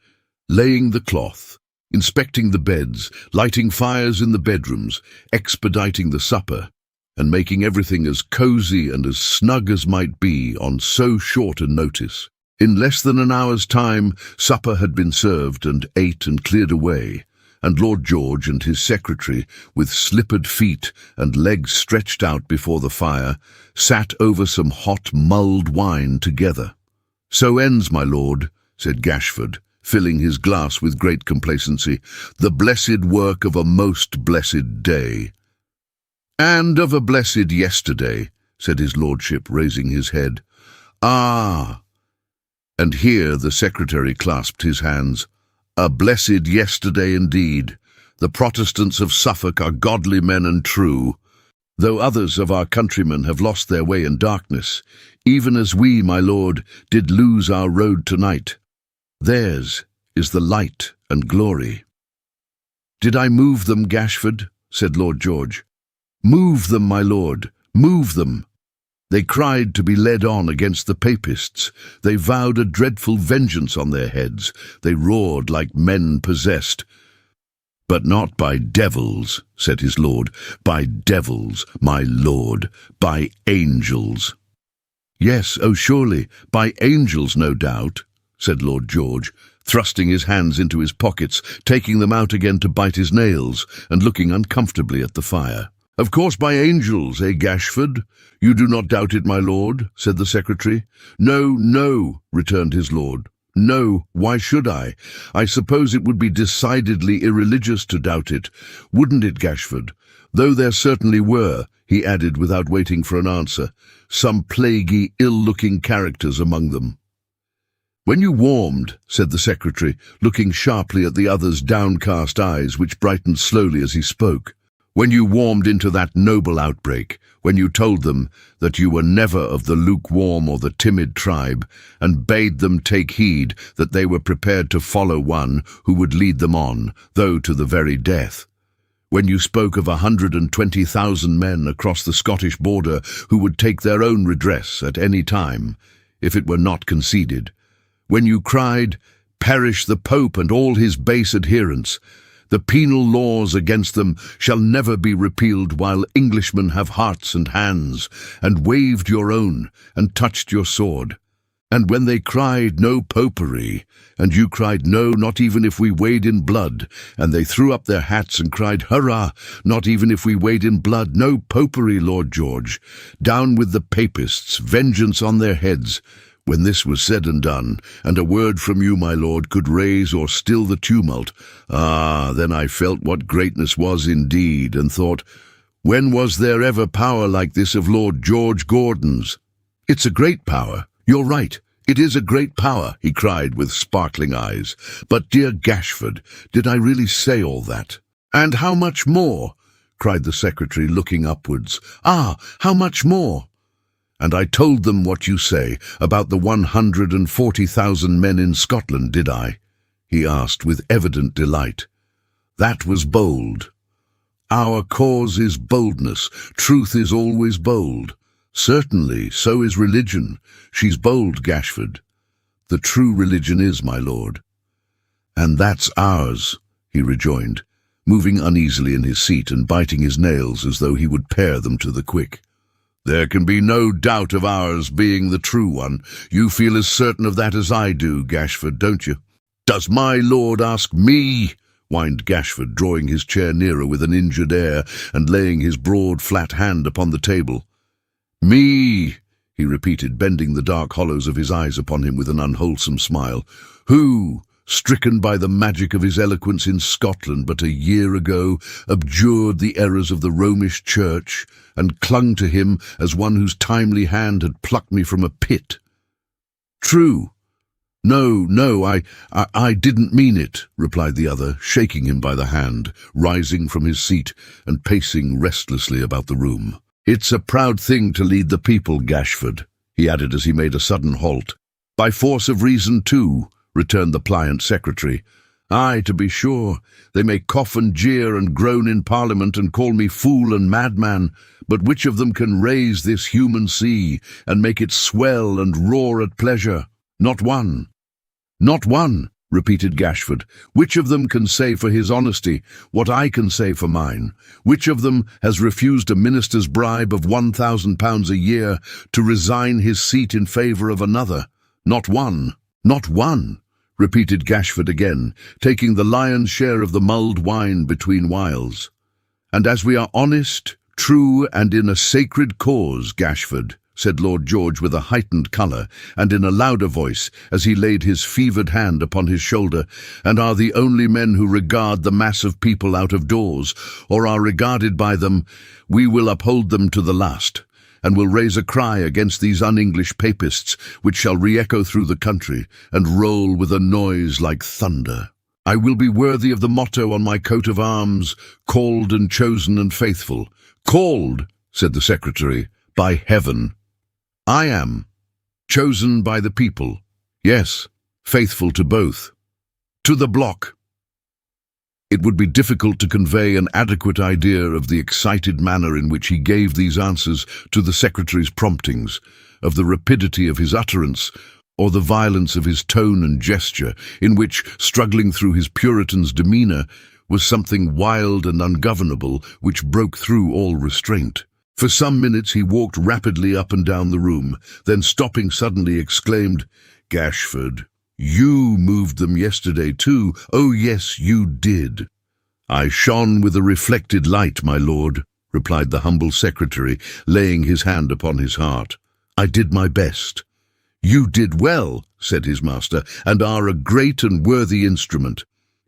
laying the cloth, inspecting the beds, lighting fires in the bedrooms, expediting the supper, and making everything as cosy and as snug as might be on so short a notice. In less than an hour's time, supper had been served and ate and cleared away, and Lord George and his secretary, with slippered feet and legs stretched out before the fire, sat over some hot mulled wine together. "So ends, my lord," said Gashford, filling his glass with great complacency, "the blessed work of a most blessed day." "And of a blessed yesterday," said his lordship, raising his head. "Ah!" And here the secretary clasped his hands. "A blessed yesterday indeed. The Protestants of Suffolk are godly men and true, though others of our countrymen have lost their way in darkness, even as we, my lord, did lose our road tonight. Theirs is the light and glory." "Did I move them, Gashford?" said Lord George. "Move them, my lord, move them. They cried to be led on against the papists. They vowed a dreadful vengeance on their heads. They roared like men possessed. "But not by devils," said his lord. "By devils, my lord, by angels." "Yes, oh surely, by angels, no doubt," said Lord George, thrusting his hands into his pockets, taking them out again to bite his nails, and looking uncomfortably at the fire. "Of course by angels, eh, Gashford? You do not doubt it, my lord," said the secretary. "No, no," returned his lord. "No, why should I? I suppose it would be decidedly irreligious to doubt it, wouldn't it, Gashford? Though there certainly were," he added without waiting for an answer, "some plaguy, ill-looking characters among them." "When you warmed," said the secretary, looking sharply at the other's downcast eyes, which brightened slowly as he spoke, "when you warmed into that noble outbreak, when you told them that you were never of the lukewarm or the timid tribe, and bade them take heed that they were prepared to follow one who would lead them on, though to the very death. When you spoke of 120,000 men across the Scottish border who would take their own redress at any time, if it were not conceded. When you cried, 'Perish the Pope and all his base adherents. The penal laws against them shall never be repealed while Englishmen have hearts and hands,' and waved your own, and touched your sword. And when they cried, 'No popery,' and you cried, 'No, not even if we wade in blood,' and they threw up their hats and cried, 'Hurrah, not even if we wade in blood, no popery, Lord George, down with the papists, vengeance on their heads,' when this was said and done, and a word from you, my lord, could raise or still the tumult, then I felt what greatness was indeed, and thought, when was there ever power like this of Lord George Gordon's? It's a great power. You're right. It is a great power," he cried with sparkling eyes. "But, dear Gashford, did I really say all that?" "And how much more?" cried the secretary, looking upwards. "Ah, how much more?" "And I told them what you say about the 140,000 men in Scotland, did I?" he asked with evident delight. "That was bold. Our cause is boldness. Truth is always bold. Certainly, so is religion. She's bold, Gashford. The true religion is, my lord." "And that's ours," he rejoined, moving uneasily in his seat and biting his nails as though he would pare them to the quick. "There can be no doubt of ours being the true one. You feel as certain of that as I do, Gashford, don't you?" "Does my lord ask me?" whined Gashford, drawing his chair nearer with an injured air and laying his broad, flat hand upon the table. "Me," he repeated, bending the dark hollows of his eyes upon him with an unwholesome smile. "Who, stricken by the magic of his eloquence in Scotland but a year ago, abjured the errors of the Romish Church, and clung to him as one whose timely hand had plucked me from a pit." "True. No, I didn't mean it," replied the other, shaking him by the hand, rising from his seat and pacing restlessly about the room. "It's a proud thing to lead the people, Gashford," he added as he made a sudden halt. "By force of reason, too," returned the pliant secretary. "Aye, to be sure, they may cough and jeer and groan in Parliament and call me fool and madman, but which of them can raise this human sea and make it swell and roar at pleasure? Not one." "Not one," repeated Gashford. "Which of them can say for his honesty what I can say for mine? Which of them has refused a minister's bribe of £1,000 a year to resign his seat in favour of another? Not one." "Not one," repeated Gashford again, taking the lion's share of the mulled wine between whiles. "And as we are honest, true, and in a sacred cause, Gashford," said Lord George with a heightened colour, and in a louder voice, as he laid his fevered hand upon his shoulder, "and are the only men who regard the mass of people out of doors, or are regarded by them, we will uphold them to the last, and will raise a cry against these un-English papists, which shall re-echo through the country, and roll with a noise like thunder. I will be worthy of the motto on my coat of arms, 'Called and chosen and faithful.'" "Called," said the secretary, "by heaven." "I am. Chosen by the people. Yes, faithful to both. To the block." It would be difficult to convey an adequate idea of the excited manner in which he gave these answers to the secretary's promptings, of the rapidity of his utterance, or the violence of his tone and gesture, in which, struggling through his Puritan's demeanour, was something wild and ungovernable which broke through all restraint. For some minutes he walked rapidly up and down the room, then stopping suddenly exclaimed, "Gashford, you moved them yesterday too. Oh yes, you did." "I shone with a reflected light, my lord," replied the humble secretary, laying his hand upon his heart. "I did my best." "You did well," said his master, "and are a great and worthy instrument.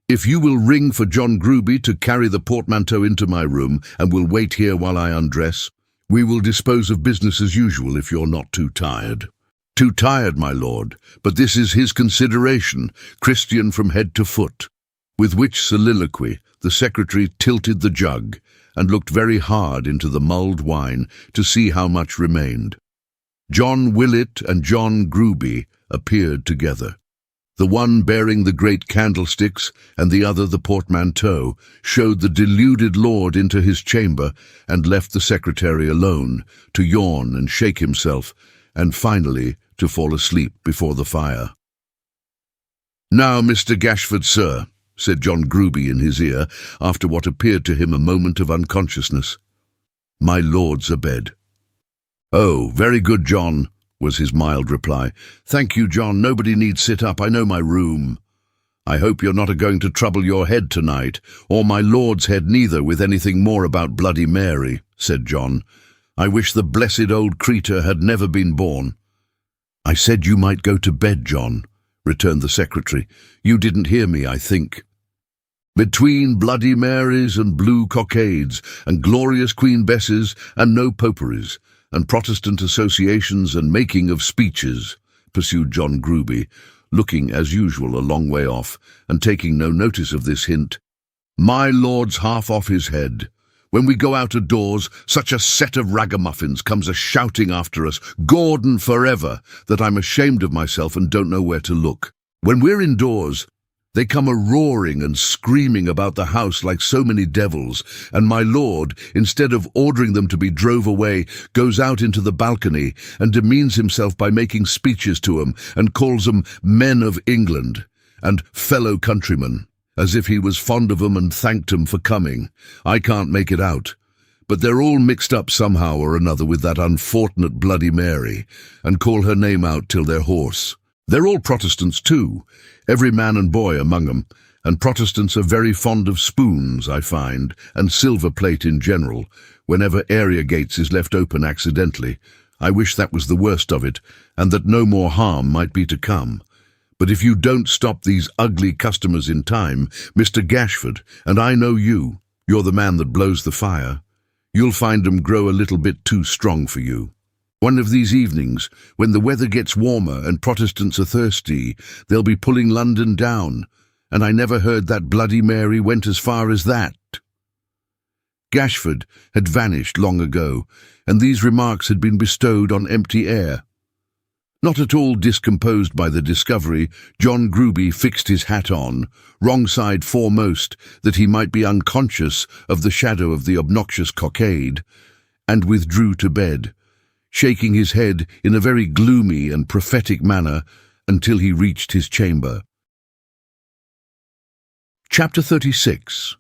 If you will ring for John Gruby to carry the portmanteau into my room, and will wait here while I undress, we will dispose of business as usual if you're not too tired." "Too tired, my lord, but this is his consideration, Christian from head to foot." With which soliloquy the secretary tilted the jug, and looked very hard into the mulled wine to see how much remained. John Willett and John Gruby appeared together. The one bearing the great candlesticks, and the other the portmanteau, showed the deluded lord into his chamber, and left the secretary alone, to yawn and shake himself, and finally to fall asleep before the fire. "Now, Mr. Gashford, sir," said John Gruby in his ear, after what appeared to him a moment of unconsciousness. "My lord's abed." "Oh, very good, John," was his mild reply. "Thank you, John, nobody need sit up, I know my room." "I hope you're not going to trouble your head tonight, or my lord's head neither, with anything more about Bloody Mary," said John. "I wish the blessed old creature had never been born." "I said you might go to bed, John," returned the secretary. "You didn't hear me, I think." "Between Bloody Marys and blue cockades, and glorious Queen Besses, and no poperies, and Protestant associations and making of speeches," pursued John Gruby, looking as usual a long way off, and taking no notice of this hint, "my lord's half off his head. When we go out of doors, such a set of ragamuffins comes a-shouting after us, 'Gordon forever,' that I'm ashamed of myself and don't know where to look. When we're indoors, they come a-roaring and screaming about the house like so many devils, and my lord, instead of ordering them to be drove away, goes out into the balcony and demeans himself by making speeches to 'em, and calls 'em men of England and fellow countrymen, as if he was fond of 'em and thanked 'em for coming. I can't make it out, but they're all mixed up somehow or another with that unfortunate Bloody Mary, and call her name out till they're hoarse. They're all Protestants too, every man and boy among 'em, and Protestants are very fond of spoons, I find, and silver plate in general, whenever area gates is left open accidentally. I wish that was the worst of it, and that no more harm might be to come. But if you don't stop these ugly customers in time, Mr. Gashford, and I know you're the man that blows the fire, you'll find 'em grow a little bit too strong for you. One of these evenings, when the weather gets warmer and Protestants are thirsty, they'll be pulling London down, and I never heard that Bloody Mary went as far as that." Gashford had vanished long ago, and these remarks had been bestowed on empty air. Not at all discomposed by the discovery, John Gruby fixed his hat on, wrong side foremost, that he might be unconscious of the shadow of the obnoxious cockade, and withdrew to bed, shaking his head in a very gloomy and prophetic manner until he reached his chamber. Chapter 36.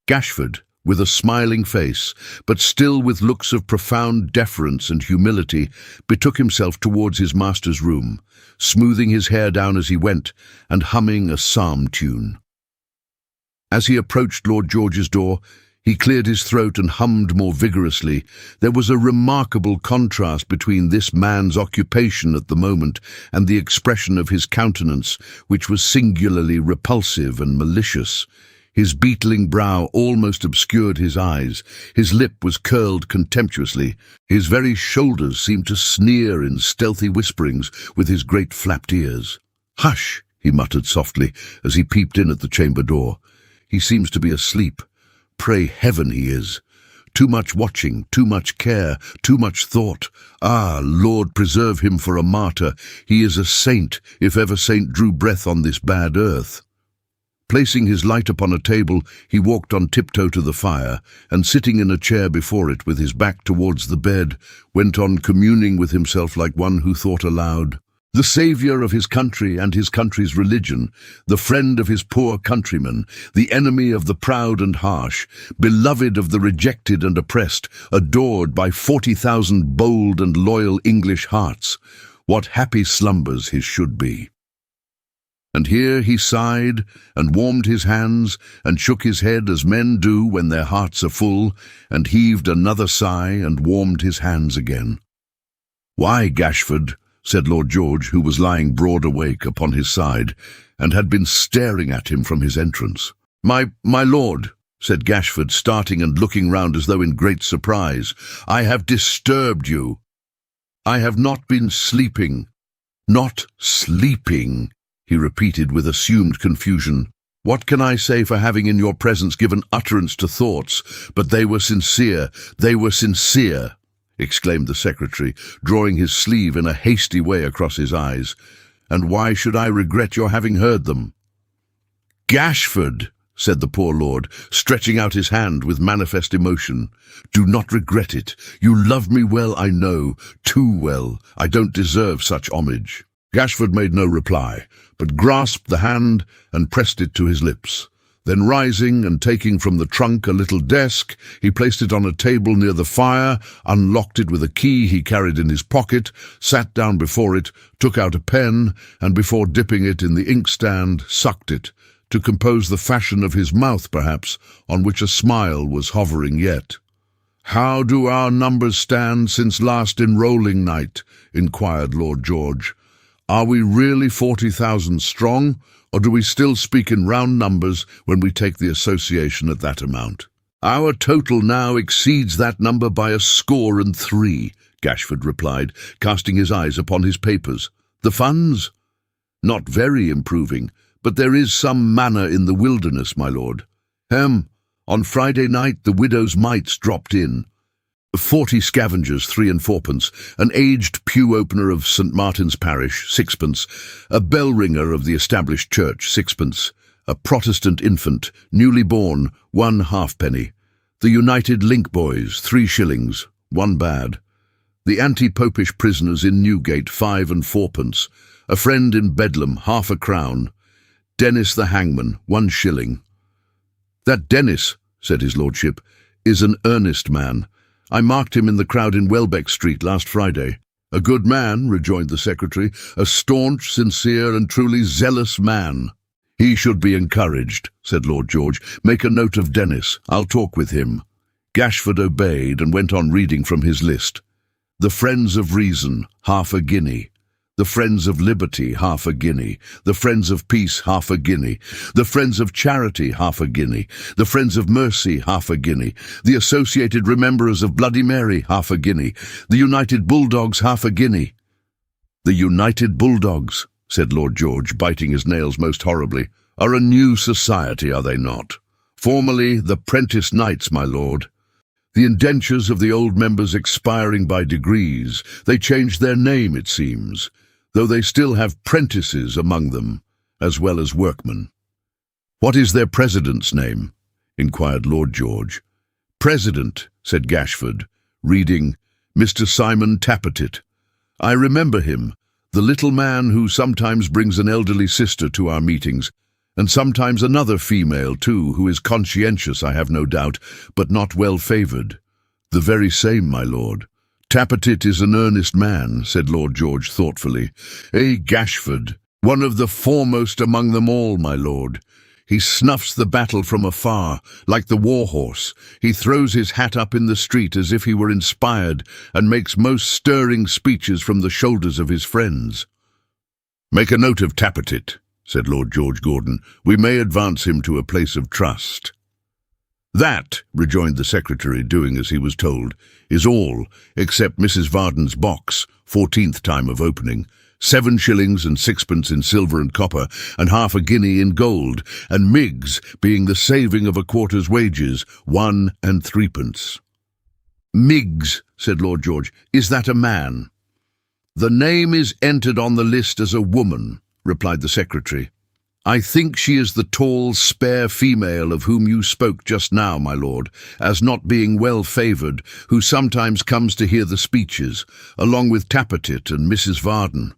Gashford, with a smiling face, but still with looks of profound deference and humility, betook himself towards his master's room, smoothing his hair down as he went, and humming a psalm tune. As he approached Lord George's door, he cleared his throat and hummed more vigorously. There was a remarkable contrast between this man's occupation at the moment and the expression of his countenance, which was singularly repulsive and malicious. His beetling brow almost obscured his eyes, his lip was curled contemptuously, his very shoulders seemed to sneer in stealthy whisperings with his great flapped ears. "Hush!" he muttered softly as he peeped in at the chamber door. "He seems to be asleep. Pray heaven he is. Too much watching, too much care, too much thought. Ah, Lord preserve him for a martyr. He is a saint, if ever saint drew breath on this bad earth." Placing his light upon a table, he walked on tiptoe to the fire, and sitting in a chair before it with his back towards the bed, went on communing with himself like one who thought aloud. The saviour of his country and his country's religion, the friend of his poor countrymen, the enemy of the proud and harsh, beloved of the rejected and oppressed, adored by 40,000 bold and loyal English hearts, what happy slumbers his should be. And here he sighed, and warmed his hands, and shook his head as men do when their hearts are full, and heaved another sigh, and warmed his hands again. "Why, Gashford," said Lord George, who was lying broad awake upon his side, and had been staring at him from his entrance. My lord," said Gashford, starting and looking round as though in great surprise, "I have disturbed you. I have not been sleeping." "Not sleeping," he repeated with assumed confusion. "What can I say for having in your presence given utterance to thoughts? But they were sincere, exclaimed the secretary, drawing his sleeve in a hasty way across his eyes. "And why should I regret your having heard them?" "Gashford," said the poor lord, stretching out his hand with manifest emotion, "do not regret it. You love me well, I know, too well. I don't deserve such homage." Gashford made no reply, but grasped the hand and pressed it to his lips. Then rising and taking from the trunk a little desk, he placed it on a table near the fire, unlocked it with a key he carried in his pocket, sat down before it, took out a pen, and before dipping it in the inkstand, sucked it, to compose the fashion of his mouth perhaps, on which a smile was hovering yet. "How do our numbers stand since last enrolling night?" inquired Lord George. "Are we really 40,000 strong, or do we still speak in round numbers when we take the association at that amount?" "Our total now exceeds that number by 103, Gashford replied, casting his eyes upon his papers. "The funds?" "Not very improving, but there is some manna in the wilderness, my lord." On Friday night the widow's mites dropped in. 40 scavengers, 3 and 4pence, an aged pew-opener of St. Martin's Parish, 6pence, a bell-ringer of the established church, 6pence, a Protestant infant, newly born, 1 halfpenny, the United Link boys, 3 shillings, 1 bad, the anti-popish prisoners in Newgate, 5 and 4pence, a friend in Bedlam, 1/2 a crown, Dennis the hangman, 1 shilling. "That Dennis," said his lordship, "is an earnest man. I marked him in the crowd in Welbeck Street last Friday." "A good man," rejoined the secretary, "a staunch, sincere, and truly zealous man." "He should be encouraged," said Lord George. "Make a note of Dennis. I'll talk with him." Gashford obeyed and went on reading from his list. "The Friends of Reason, 1/2 a guinea. The Friends of Liberty, 1/2 a guinea. The Friends of Peace, 1/2 a guinea. The Friends of Charity, 1/2 a guinea. The Friends of Mercy, 1/2 a guinea. The Associated Rememberers of Bloody Mary, 1/2 a guinea. The United Bulldogs, 1/2 a guinea." "The United Bulldogs," said Lord George, biting his nails most horribly, "are a new society, are they not? Formerly the Prentice Knights, my lord. The indentures of the old members expiring by degrees, they changed their name, it seems, though they still have prentices among them, as well as workmen." "What is their president's name?" inquired Lord George. "President," said Gashford, reading, "Mr. Simon Tappertit. I remember him, the little man who sometimes brings an elderly sister to our meetings, and sometimes another female too, who is conscientious, I have no doubt, but not well favoured." "The very same, my lord." "Tappertit is an earnest man," said Lord George thoughtfully. Gashford, one of the foremost among them all, my lord. He snuffs the battle from afar, like the war-horse. He throws his hat up in the street as if he were inspired, and makes most stirring speeches from the shoulders of his friends." "Make a note of Tappertit," said Lord George Gordon. "We may advance him to a place of trust." "That," rejoined the secretary, doing as he was told, "is all, except Mrs. Varden's box, 14th time of opening, 7 shillings and 6pence in silver and copper, and 1/2 a guinea in gold, and Miggs, being the saving of a quarter's wages, 1 and 3pence. "Miggs," said Lord George, "is that a man?" "The name is entered on the list as a woman," replied the secretary. "I think she is the tall, spare female of whom you spoke just now, my lord, as not being well favoured, who sometimes comes to hear the speeches, along with Tappertit and Mrs. Varden."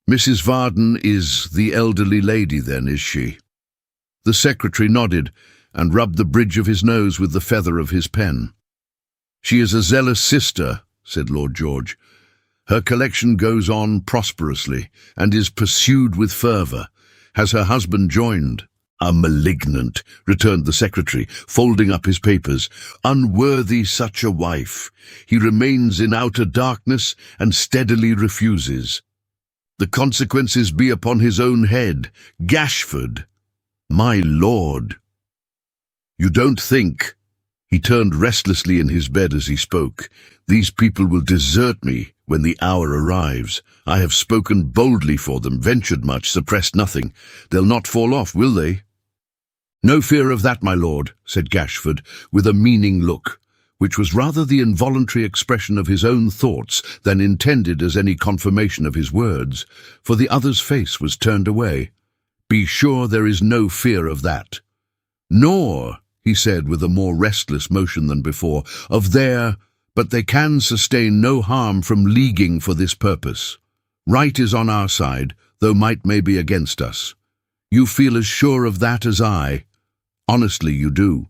Mrs. Varden is the elderly lady then, is she? The secretary nodded and rubbed the bridge of his nose with the feather of his pen. She is a zealous sister, said Lord George. Her collection goes on prosperously and is pursued with fervour. Has her husband joined? A malignant, returned the secretary, folding up his papers. Unworthy such a wife. He remains in outer darkness and steadily refuses. The consequences be upon his own head. Gashford. My lord. You don't think... He turned restlessly in his bed as he spoke. These people will desert me when the hour arrives. I have spoken boldly for them, ventured much, suppressed nothing. They'll not fall off, will they? No fear of that, my lord, said Gashford, with a meaning look, which was rather the involuntary expression of his own thoughts than intended as any confirmation of his words, for the other's face was turned away. Be sure there is no fear of that. Nor, he said with a more restless motion than before, but they can sustain no harm from leaguing for this purpose. Right is on our side, though might may be against us. You feel as sure of that as I. Honestly, you do.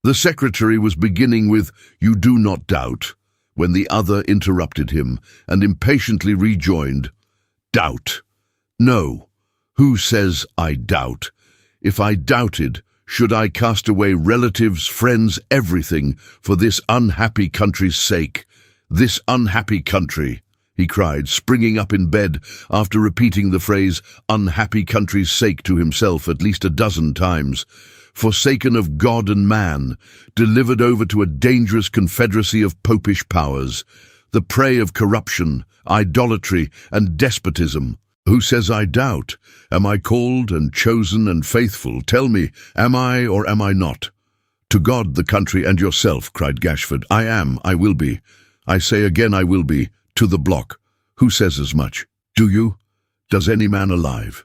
The secretary was beginning with, "You do not doubt," when the other interrupted him and impatiently rejoined, "Doubt? No. Who says I doubt? If I doubted, should I cast away relatives, friends, everything, for this unhappy country's sake? This unhappy country," he cried, springing up in bed after repeating the phrase "unhappy country's sake" to himself at least a dozen times, "forsaken of God and man, delivered over to a dangerous confederacy of popish powers, the prey of corruption, idolatry, and despotism. Who says I doubt? Am I called and chosen and faithful? Tell me, am I or am I not?" "To God, the country, and yourself," cried Gashford. "I am, I will be. I say again I will be, to the block. Who says as much? Do you? Does any man alive?"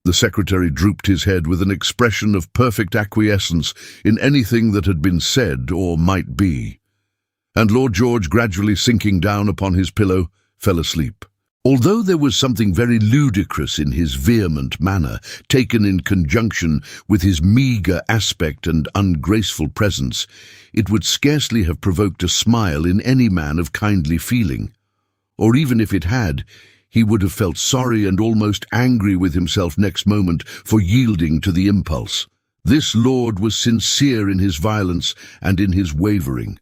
The secretary drooped his head with an expression of perfect acquiescence in anything that had been said or might be. And Lord George, gradually sinking down upon his pillow, fell asleep. Although there was something very ludicrous in his vehement manner, taken in conjunction with his meagre aspect and ungraceful presence, it would scarcely have provoked a smile in any man of kindly feeling. Or even if it had, he would have felt sorry and almost angry with himself next moment for yielding to the impulse. This lord was sincere in his violence and in his wavering.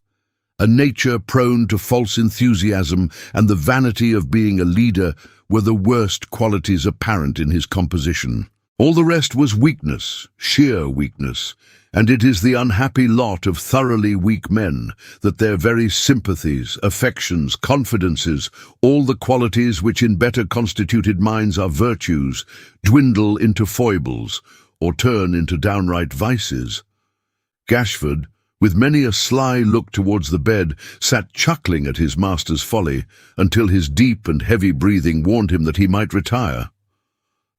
A nature prone to false enthusiasm and the vanity of being a leader were the worst qualities apparent in his composition. All the rest was weakness, sheer weakness, and it is the unhappy lot of thoroughly weak men that their very sympathies, affections, confidences, all the qualities which in better constituted minds are virtues, dwindle into foibles or turn into downright vices. Gashford, with many a sly look towards the bed, sat chuckling at his master's folly until his deep and heavy breathing warned him that he might retire.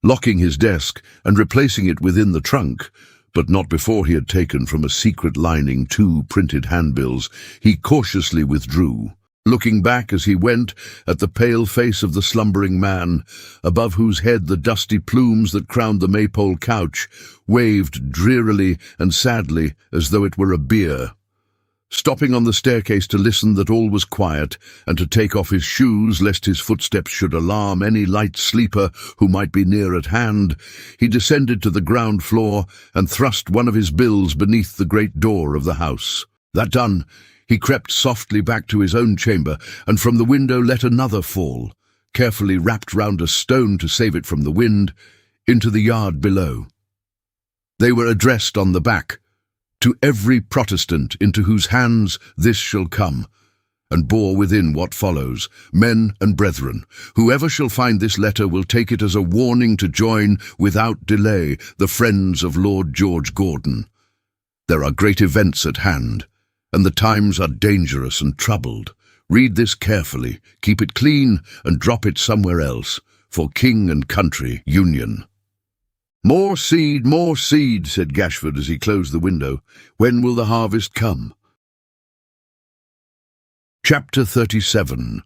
Locking his desk and replacing it within the trunk, but not before he had taken from a secret lining 2 printed handbills, he cautiously withdrew, looking back as he went at the pale face of the slumbering man, above whose head the dusty plumes that crowned the maypole couch waved drearily and sadly as though it were a bier. Stopping on the staircase to listen that all was quiet, and to take off his shoes lest his footsteps should alarm any light sleeper who might be near at hand, he descended to the ground floor and thrust one of his bills beneath the great door of the house. That done, he crept softly back to his own chamber, and from the window let another fall, carefully wrapped round a stone to save it from the wind, into the yard below. They were addressed on the back, "To every Protestant into whose hands this shall come," and bore within what follows: "Men and brethren, whoever shall find this letter will take it as a warning to join, without delay, the friends of Lord George Gordon. There are great events at hand, and the times are dangerous and troubled. Read this carefully, keep it clean, and drop it somewhere else, for king and country union." More seed, said Gashford as he closed the window. "When will the harvest come?" Chapter 37.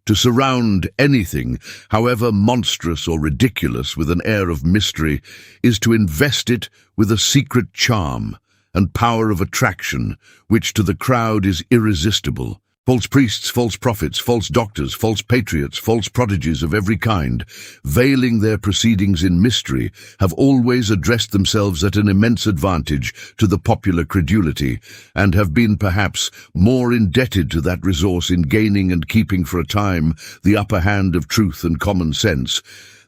To surround anything, however monstrous or ridiculous, with an air of mystery is to invest it with a secret charm and power of attraction which to the crowd is irresistible. False priests, false prophets, false doctors, false patriots, false prodigies of every kind, veiling their proceedings in mystery, have always addressed themselves at an immense advantage to the popular credulity, and have been perhaps more indebted to that resource in gaining and keeping for a time the upper hand of truth and common sense,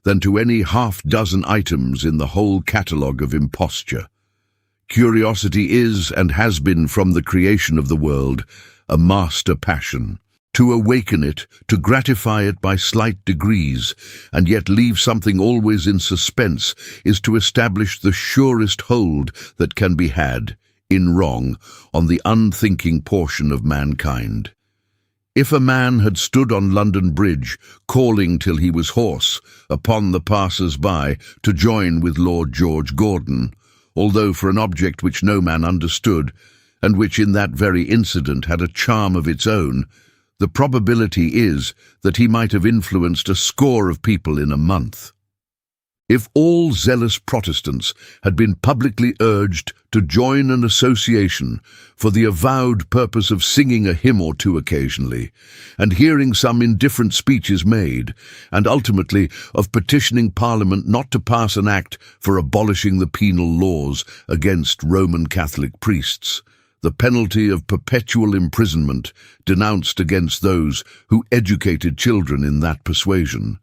than to any half-dozen items in the whole catalogue of imposture. Curiosity is, and has been from the creation of the world, a master passion. To awaken it, to gratify it by slight degrees, and yet leave something always in suspense, is to establish the surest hold that can be had, in wrong, on the unthinking portion of mankind. If a man had stood on London Bridge, calling till he was hoarse, upon the passers-by, to join with Lord George Gordon, although for an object which no man understood, and which in that very incident had a charm of its own, the probability is that he might have influenced a score of people in a month. If all zealous Protestants had been publicly urged to join an association for the avowed purpose of singing a hymn or two occasionally, and hearing some indifferent speeches made, and ultimately of petitioning Parliament not to pass an act for abolishing the penal laws against Roman Catholic priests, the penalty of perpetual imprisonment denounced against those who educated children in that persuasion,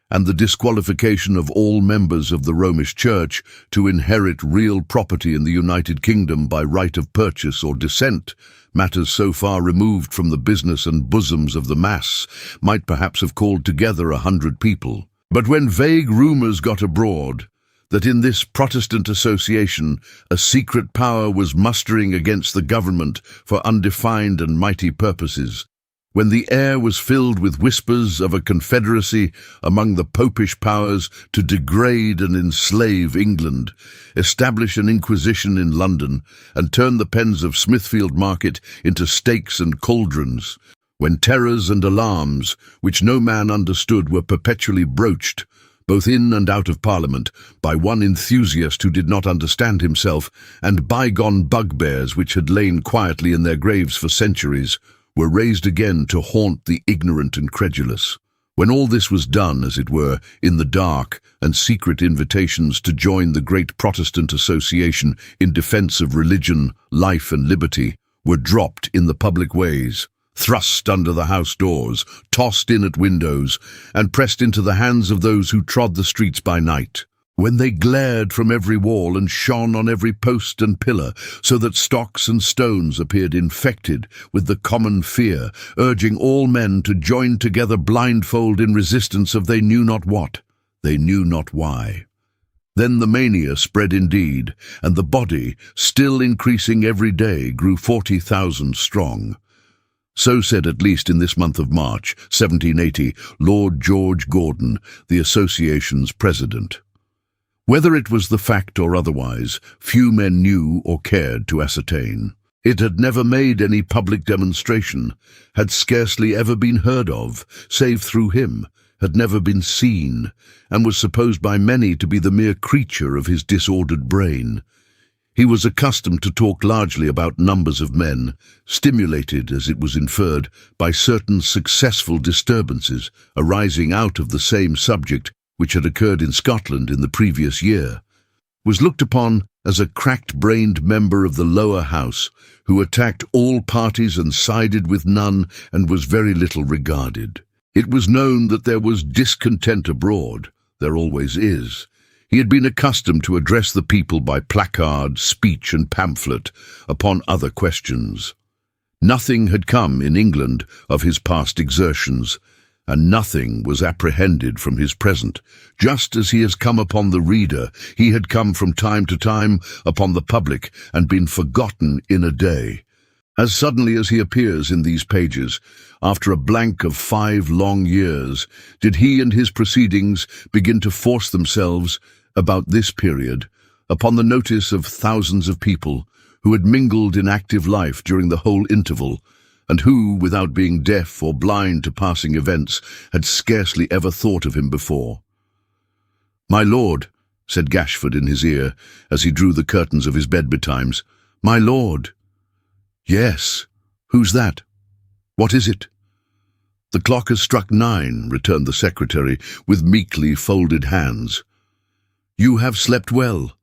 and the disqualification of all members of the Romish Church to inherit real property in the United Kingdom by right of purchase or descent, matters so far removed from the business and bosoms of the mass, might perhaps have called together 100 people. But when vague rumours got abroad that in this Protestant association a secret power was mustering against the government for undefined and mighty purposes, when the air was filled with whispers of a confederacy among the popish powers to degrade and enslave England, establish an inquisition in London, and turn the pens of Smithfield Market into stakes and cauldrons, when terrors and alarms, which no man understood, were perpetually broached, both in and out of Parliament, by one enthusiast who did not understand himself, and bygone bugbears which had lain quietly in their graves for centuries, were raised again to haunt the ignorant and credulous. When all this was done, as it were, in the dark, and secret invitations to join the great Protestant association in defence of religion, life and liberty were dropped in the public ways, thrust under the house doors, tossed in at windows, and pressed into the hands of those who trod the streets by night, when they glared from every wall and shone on every post and pillar, so that stocks and stones appeared infected with the common fear, urging all men to join together blindfold in resistance of they knew not what, they knew not why. Then the mania spread indeed, and the body, still increasing every day, grew 40,000 strong. So said, at least in this month of March, 1780, Lord George Gordon, the association's president. Whether it was the fact or otherwise, few men knew or cared to ascertain. It had never made any public demonstration, had scarcely ever been heard of, save through him, had never been seen, and was supposed by many to be the mere creature of his disordered brain. He was accustomed to talk largely about numbers of men, stimulated, as it was inferred, by certain successful disturbances arising out of the same subject which had occurred in Scotland in the previous year, was looked upon as a cracked-brained member of the lower house who attacked all parties and sided with none, and was very little regarded. It was known that there was discontent abroad. There always is. He had been accustomed to address the people by placard, speech and pamphlet upon other questions. Nothing had come in England of his past exertions, and nothing was apprehended from his present. Just as he has come upon the reader, he had come from time to time upon the public and been forgotten in a day. As suddenly as he appears in these pages, after a blank of 5 long years, did he and his proceedings begin to force themselves, about this period, upon the notice of thousands of people who had mingled in active life during the whole interval, and who, without being deaf or blind to passing events, had scarcely ever thought of him before. "My lord," said Gashford in his ear, as he drew the curtains of his bed betimes. "My lord." "Yes. Who's that? What is it?" "The clock has struck 9, returned the secretary, with meekly folded hands. "You have slept well.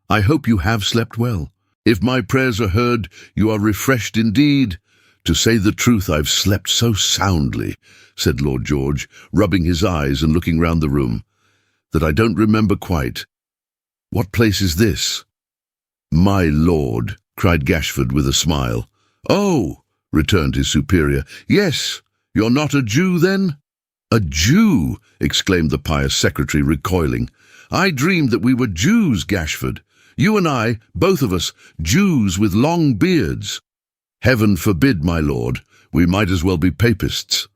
I hope you have slept well. If my prayers are heard, you are refreshed indeed." "To say the truth, I've slept so soundly," said Lord George, rubbing his eyes and looking round the room, "that I don't remember quite. What place is this?" "My lord," cried Gashford with a smile. "Oh," returned his superior, "yes. You're not a Jew, then?" "A Jew!" exclaimed the pious secretary, recoiling. "I dreamed that we were Jews, Gashford. You and I, both of us, Jews with long beards." "Heaven forbid, my lord. We might as well be papists."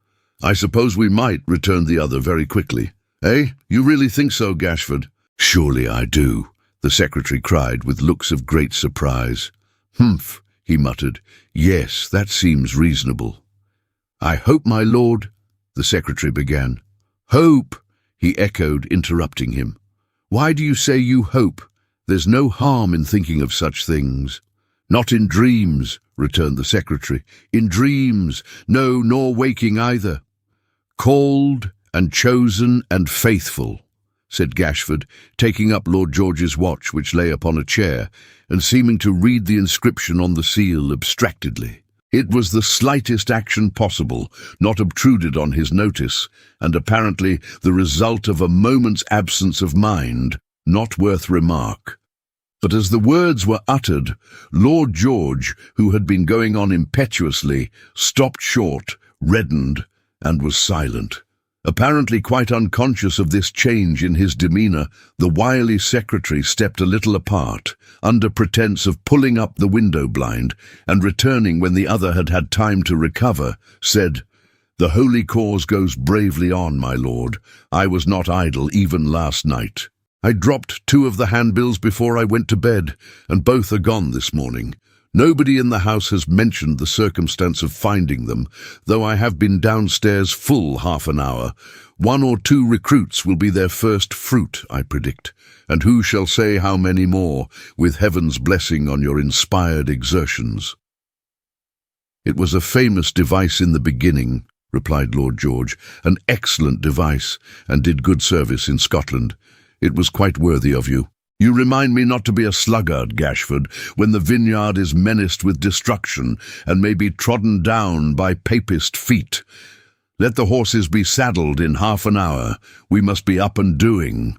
"I suppose we might," returned the other very quickly. "Eh? You really think so, Gashford?" "Surely I do," the secretary cried with looks of great surprise. "Humph," he muttered. "Yes, that seems reasonable." "I hope, my lord," the secretary began. "Hope," he echoed, interrupting him. "Why do you say you hope? There's no harm in thinking of such things." "Not in dreams," returned the secretary. "In dreams, no, nor waking either." "Called and chosen and faithful," said Gashford, taking up Lord George's watch, which lay upon a chair, and seeming to read the inscription on the seal abstractedly. It was the slightest action possible, not obtruded on his notice, and apparently the result of a moment's absence of mind, not worth remark. But as the words were uttered, Lord George, who had been going on impetuously, stopped short, reddened, and was silent. Apparently quite unconscious of this change in his demeanour, the wily secretary stepped a little apart, under pretence of pulling up the window blind, and returning when the other had had time to recover, said, "The holy cause goes bravely on, my lord. I was not idle even last night. I dropped 2 of the handbills before I went to bed, and both are gone this morning. Nobody in the house has mentioned the circumstance of finding them, though I have been downstairs full half an hour. 1 or 2 recruits will be their first fruit, I predict, and who shall say how many more, with heaven's blessing on your inspired exertions." "It was a famous device in the beginning," replied Lord George, "an excellent device, and did good service in Scotland. It was quite worthy of you. You remind me not to be a sluggard, Gashford, when the vineyard is menaced with destruction and may be trodden down by papist feet. Let the horses be saddled in half an hour. We must be up and doing."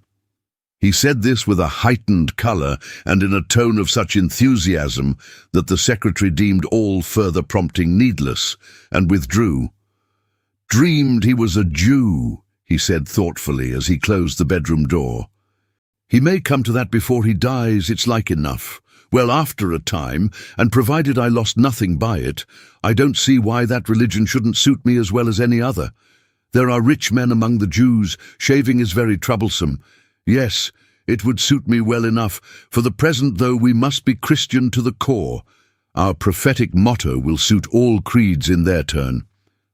He said this with a heightened colour and in a tone of such enthusiasm that the secretary deemed all further prompting needless, and withdrew. "Dreamed he was a Jew," he said thoughtfully as he closed the bedroom door. "He may come to that before he dies, it's like enough. Well, after a time, and provided I lost nothing by it, I don't see why that religion shouldn't suit me as well as any other. There are rich men among the Jews. Shaving is very troublesome. Yes, it would suit me well enough. For the present, though, we must be Christian to the core. Our prophetic motto will suit all creeds in their turn.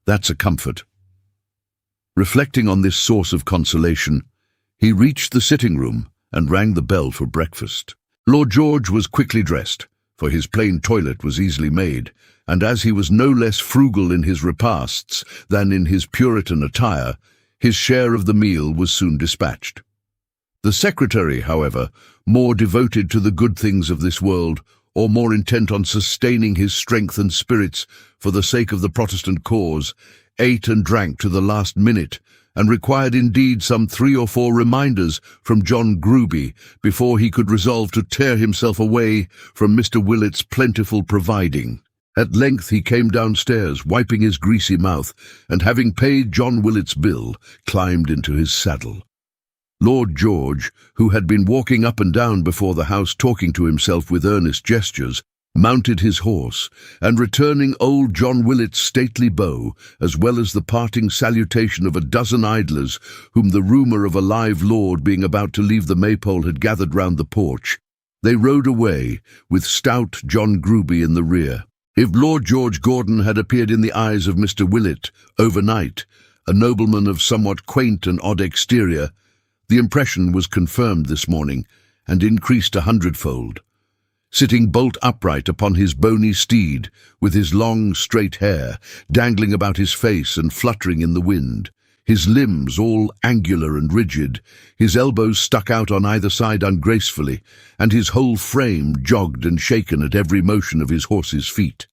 That's a comfort." Reflecting on this source of consolation, he reached the sitting-room and rang the bell for breakfast. Lord George was quickly dressed, for his plain toilet was easily made, and as he was no less frugal in his repasts than in his Puritan attire, his share of the meal was soon dispatched. The secretary, however, more devoted to the good things of this world, or more intent on sustaining his strength and spirits for the sake of the Protestant cause, ate and drank to the last minute, and required indeed some 3 or 4 reminders from John Gruby before he could resolve to tear himself away from Mr. Willet's plentiful providing. At length he came downstairs, wiping his greasy mouth, and having paid John Willet's bill, climbed into his saddle. Lord George, who had been walking up and down before the house talking to himself with earnest gestures, mounted his horse, and returning old John Willet's stately bow, as well as the parting salutation of a dozen idlers whom the rumour of a live lord being about to leave the Maypole had gathered round the porch, they rode away, with stout John Gruby in the rear. If Lord George Gordon had appeared in the eyes of Mr. Willett overnight, a nobleman of somewhat quaint and odd exterior, the impression was confirmed this morning and increased 100-fold. Sitting bolt upright upon his bony steed, with his long straight hair dangling about his face and fluttering in the wind, his limbs all angular and rigid, his elbows stuck out on either side ungracefully, and his whole frame jogged and shaken at every motion of his horse's feet.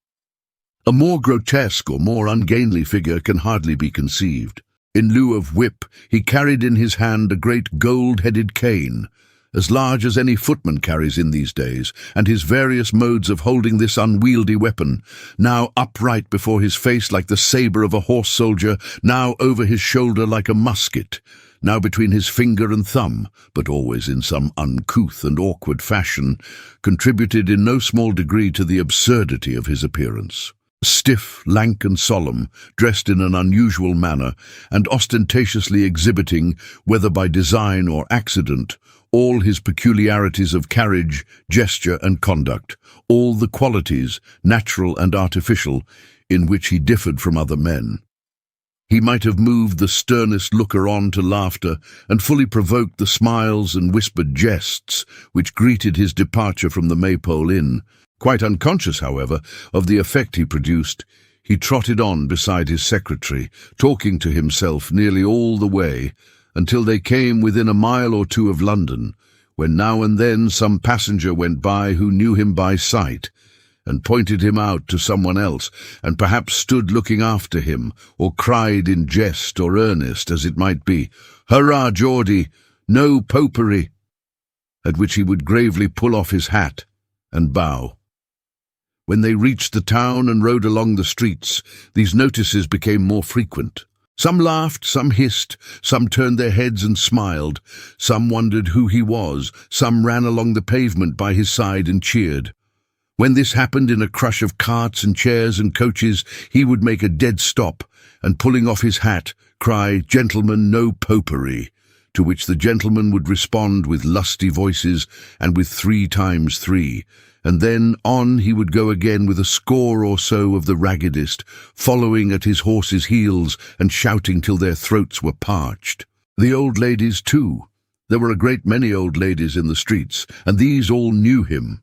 A more grotesque or more ungainly figure can hardly be conceived. In lieu of whip, he carried in his hand a great gold-headed cane, as large as any footman carries in these days, and his various modes of holding this unwieldy weapon, now upright before his face like the sabre of a horse soldier, now over his shoulder like a musket, now between his finger and thumb, but always in some uncouth and awkward fashion, contributed in no small degree to the absurdity of his appearance. Stiff, lank and solemn, dressed in an unusual manner, and ostentatiously exhibiting, whether by design or accident, all his peculiarities of carriage, gesture and conduct, all the qualities, natural and artificial, in which he differed from other men. He might have moved the sternest looker on to laughter, and fully provoked the smiles and whispered jests which greeted his departure from the Maypole Inn. Quite unconscious, however, of the effect he produced, he trotted on beside his secretary, talking to himself nearly all the way, until they came within a mile or two of London, when now and then some passenger went by who knew him by sight, and pointed him out to someone else, and perhaps stood looking after him, or cried in jest or earnest, as it might be, "Hurrah, Geordie! No popery!" at which he would gravely pull off his hat and bow. When they reached the town and rode along the streets, these notices became more frequent. Some laughed, some hissed, some turned their heads and smiled, some wondered who he was, some ran along the pavement by his side and cheered. When this happened in a crush of carts and chairs and coaches, he would make a dead stop, and pulling off his hat, cry, "Gentlemen, no popery," to which the gentleman would respond with lusty voices and with 3 times 3, and then on he would go again with a score or so of the raggedest, following at his horse's heels and shouting till their throats were parched. The old ladies, too. There were a great many old ladies in the streets, and these all knew him.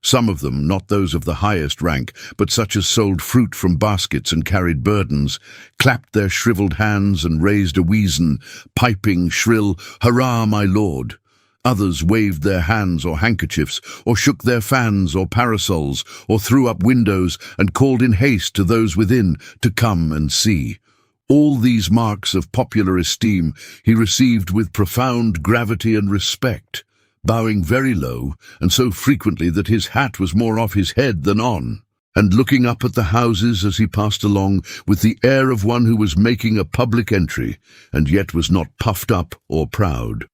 Some of them, not those of the highest rank, but such as sold fruit from baskets and carried burdens, clapped their shrivelled hands and raised a weazen, piping shrill, "Hurrah, my lord!" Others waved their hands or handkerchiefs, or shook their fans or parasols, or threw up windows and called in haste to those within to come and see. All these marks of popular esteem he received with profound gravity and respect, bowing very low, and so frequently that his hat was more off his head than on, and looking up at the houses as he passed along with the air of one who was making a public entry, and yet was not puffed up or proud.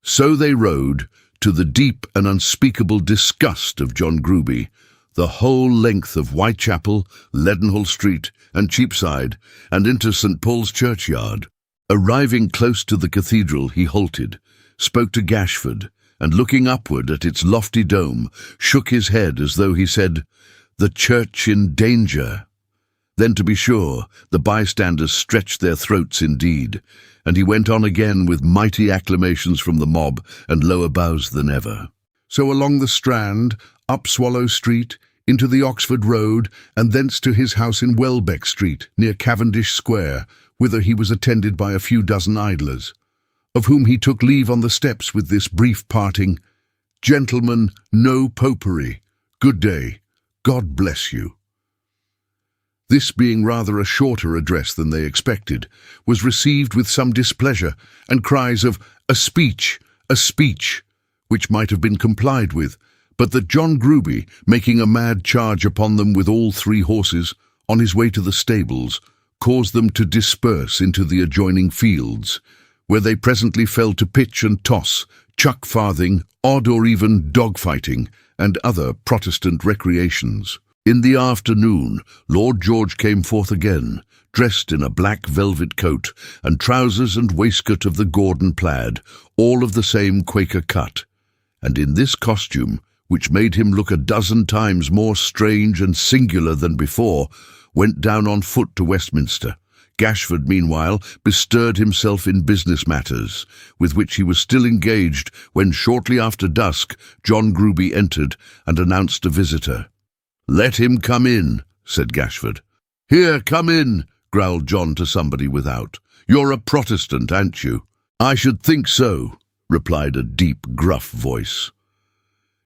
So they rode, to the deep and unspeakable disgust of John Gruby, the whole length of Whitechapel, Leadenhall Street, and Cheapside, and into St. Paul's churchyard. Arriving close to the cathedral, he halted, spoke to Gashford, and looking upward at its lofty dome, shook his head as though he said, "The church in danger." Then, to be sure, the bystanders stretched their throats indeed, and he went on again with mighty acclamations from the mob and lower bows than ever. So along the Strand, up Swallow Street, into the Oxford Road, and thence to his house in Welbeck Street, near Cavendish Square, whither he was attended by a few dozen idlers, of whom he took leave on the steps with this brief parting, "Gentlemen, no popery. Good day. God bless you." This, being rather a shorter address than they expected, was received with some displeasure, and cries of a speech, which might have been complied with, but that John Gruby, making a mad charge upon them with all 3 horses, on his way to the stables, caused them to disperse into the adjoining fields, where they presently fell to pitch and toss, chuck-farthing, odd or even dog-fighting, and other Protestant recreations. In the afternoon, Lord George came forth again, dressed in a black velvet coat, and trousers and waistcoat of the Gordon plaid, all of the same Quaker cut, and in this costume, which made him look a dozen times more strange and singular than before, went down on foot to Westminster. Gashford, meanwhile, bestirred himself in business matters, with which he was still engaged when, shortly after dusk, John Gruby entered and announced a visitor. "Let him come in," said Gashford. "Here, come in," growled John to somebody without. "You're a Protestant, aren't you?" "I should think so," replied a deep, gruff voice.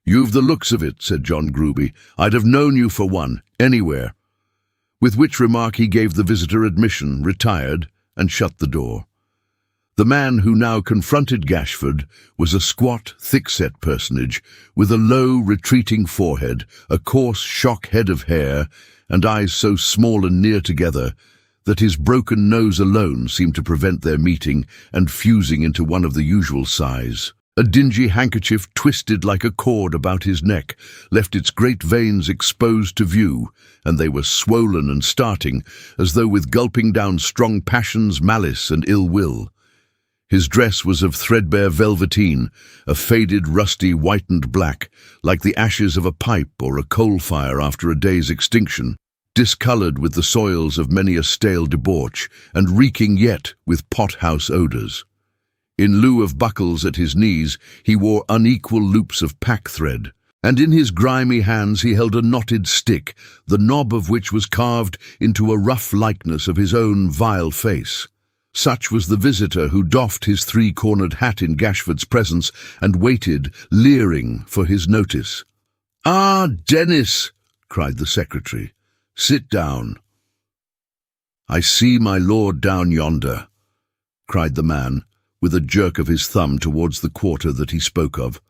"You've the looks of it," said John Gruby. "I'd have known you for one, anywhere." With which remark he gave the visitor admission, retired, and shut the door. The man who now confronted Gashford was a squat, thick-set personage, with a low, retreating forehead, a coarse shock head of hair, and eyes so small and near together that his broken nose alone seemed to prevent their meeting and fusing into one of the usual size. A dingy handkerchief twisted like a cord about his neck left its great veins exposed to view, and they were swollen and starting, as though with gulping down strong passions, malice, and ill will. His dress was of threadbare velveteen, a faded, rusty, whitened black, like the ashes of a pipe or a coal fire after a day's extinction, discoloured with the soils of many a stale debauch, and reeking yet with pot-house odours. In lieu of buckles at his knees, he wore unequal loops of pack-thread, and in his grimy hands he held a knotted stick, the knob of which was carved into a rough likeness of his own vile face. Such was the visitor who doffed his three-cornered hat in Gashford's presence and waited, leering, for his notice. "Ah, Dennis!" cried the secretary. "Sit down." "I see my lord down yonder," cried the man, with a jerk of his thumb towards the quarter that he spoke of.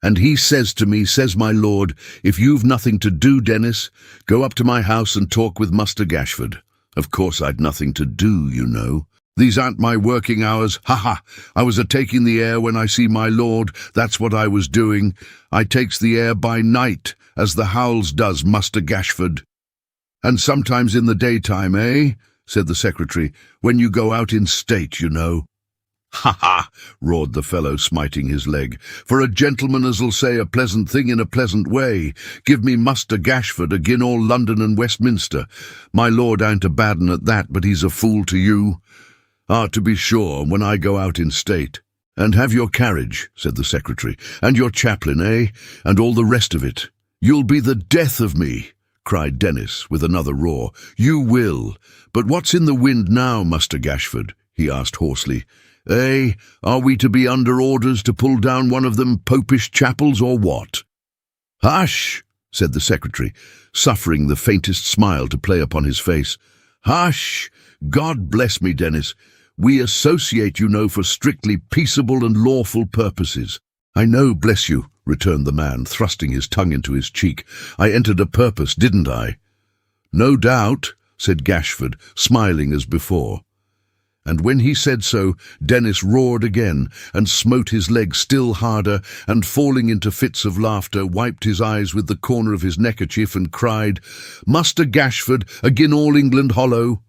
"And he says to me, says my lord, if you've nothing to do, Dennis, go up to my house and talk with Muster Gashford. Of course I'd nothing to do, you know. These aren't my working hours. Ha! I was a-taking the air when I see my lord, that's what I was doing. I takes the air by night, as the Howls does, Muster Gashford." "And sometimes in the daytime, eh?" said the secretary. "When you go out in state, you know." "Ha! roared the fellow, smiting his leg. "For a gentleman as'll say a pleasant thing in a pleasant way. Give me Muster Gashford agin all London and Westminster. My lord ain't a bad un at that, but he's a fool to you. Ah, to be sure, when I go out in state." "And have your carriage," said the secretary, "and your chaplain, eh? And all the rest of it." "You'll be the death of me," cried Dennis, with another roar. "You will. But what's in the wind now, Muster Gashford?" he asked hoarsely. "Eh, are we to be under orders to pull down one of them popish chapels, or what?" "Hush!" said the secretary, suffering the faintest smile to play upon his face. "Hush! God bless me, Dennis. We associate, you know, for strictly peaceable and lawful purposes." "I know, bless you," returned the man, thrusting his tongue into his cheek. "I entered a purpose, didn't I?" "No doubt," said Gashford, smiling as before. And when he said so, Dennis roared again, and smote his leg still harder, and falling into fits of laughter, wiped his eyes with the corner of his neckerchief, and cried, "Muster Gashford, agin all England hollow."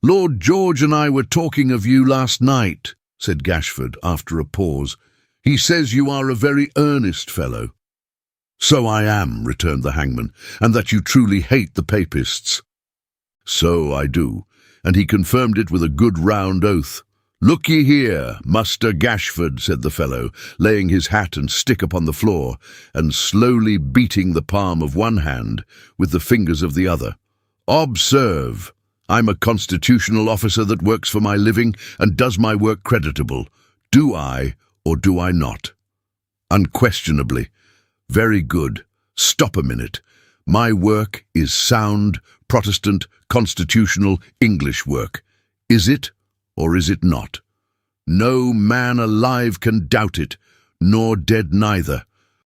"Lord George and I were talking of you last night," said Gashford, after a pause. "He says you are a very earnest fellow." "So I am," returned the hangman, "and that you truly hate the papists." "So I do," and he confirmed it with a good round oath. "Look ye here, Muster Gashford," said the fellow, laying his hat and stick upon the floor, and slowly beating the palm of one hand with the fingers of the other. "Observe, I'm a constitutional officer that works for my living and does my work creditable. Do I, or do I not?" "Unquestionably." "Very good. Stop a minute. My work is sound, Protestant, constitutional, English work. Is it, or is it not? No man alive can doubt it, nor dead neither.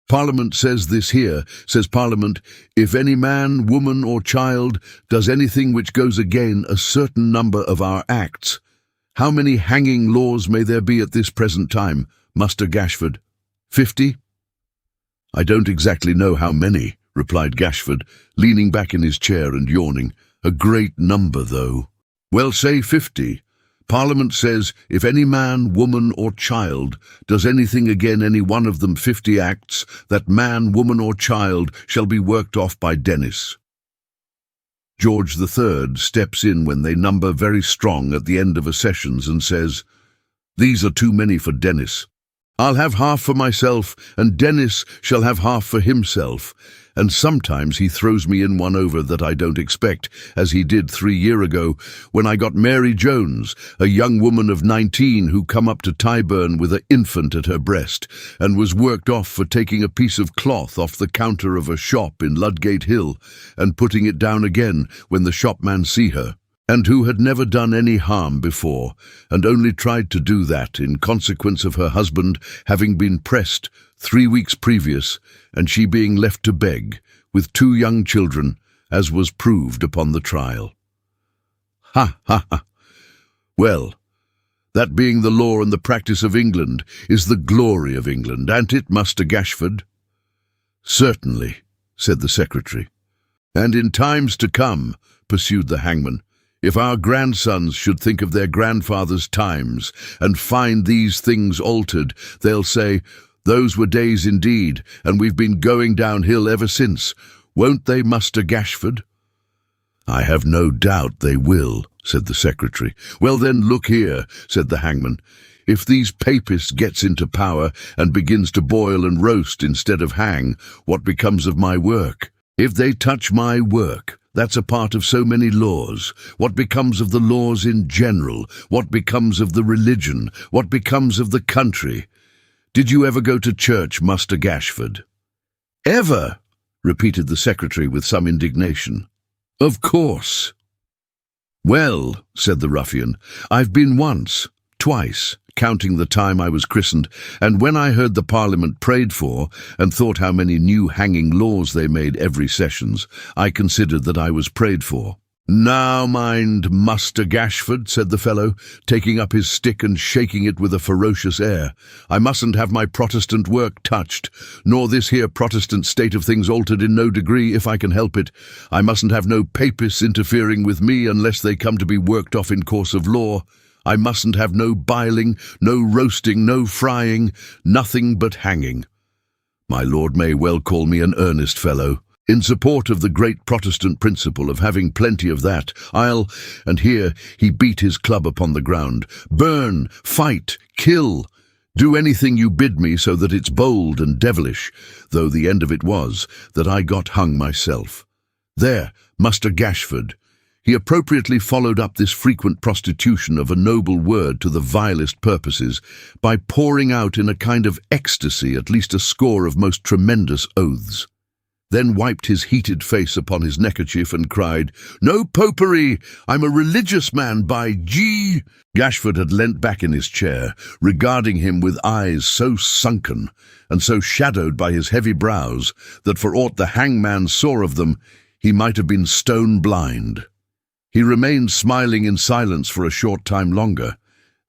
Parliament says this here, says Parliament, if any man, woman, or child does anything which goes again a certain number of our acts. How many hanging laws may there be at this present time, Muster Gashford? 50? "I don't exactly know how many," replied Gashford, leaning back in his chair and yawning. "A great number, though." "Well, say 50. Parliament says, if any man, woman, or child does anything again any one of them 50 acts, that man, woman, or child shall be worked off by Dennis. George III steps in when they number very strong at the end of a sessions and says, "These are too many for Dennis. I'll have half for myself, and Dennis shall have half for himself." And sometimes he throws me in one over that I don't expect, as he did 3 years ago, when I got Mary Jones, a young woman of 19 who come up to Tyburn with an infant at her breast, and was worked off for taking a piece of cloth off the counter of a shop in Ludgate Hill, and putting it down again when the shopman see her, and who had never done any harm before, and only tried to do that in consequence of her husband having been pressed 3 weeks previous, and she being left to beg, with 2 young children, as was proved upon the trial. Ha, ha, ha. Well, that being the law and the practice of England is the glory of England, an't it, Master Gashford? Certainly, said the secretary. And in times to come, pursued the hangman, if our grandsons should think of their grandfathers' times and find these things altered, they'll say, "Those were days indeed, and we've been going downhill ever since. Won't they, Master Gashford?" "I have no doubt they will," said the secretary. "Well then, look here," said the hangman. "If these papists gets into power and begins to boil and roast instead of hang, what becomes of my work? If they touch my work, that's a part of so many laws. What becomes of the laws in general? What becomes of the religion? What becomes of the country? Did you ever go to church, Master Gashford?" "Ever?" repeated the secretary with some indignation. "Of course." "Well," said the ruffian, "I've been once, twice, counting the time I was christened, and when I heard the Parliament prayed for, and thought how many new hanging laws they made every sessions, I considered that I was prayed for." "Now mind, Master Gashford," said the fellow, taking up his stick and shaking it with a ferocious air, "I mustn't have my Protestant work touched, nor this here Protestant state of things altered in no degree, if I can help it. I mustn't have no papists interfering with me unless they come to be worked off in course of law. I mustn't have no biling, no roasting, no frying, nothing but hanging. My lord may well call me an earnest fellow. In support of the great Protestant principle of having plenty of that, I'll—" and here he beat his club upon the ground, "burn, fight, kill, do anything you bid me so that it's bold and devilish, though the end of it was that I got hung myself. There, Master Gashford." He appropriately followed up this frequent prostitution of a noble word to the vilest purposes by pouring out in a kind of ecstasy at least a score of most tremendous oaths, then wiped his heated face upon his neckerchief and cried, "No popery! I'm a religious man, by G—" Gashford had leant back in his chair, regarding him with eyes so sunken and so shadowed by his heavy brows that for aught the hangman saw of them, he might have been stone blind. He remained smiling in silence for a short time longer,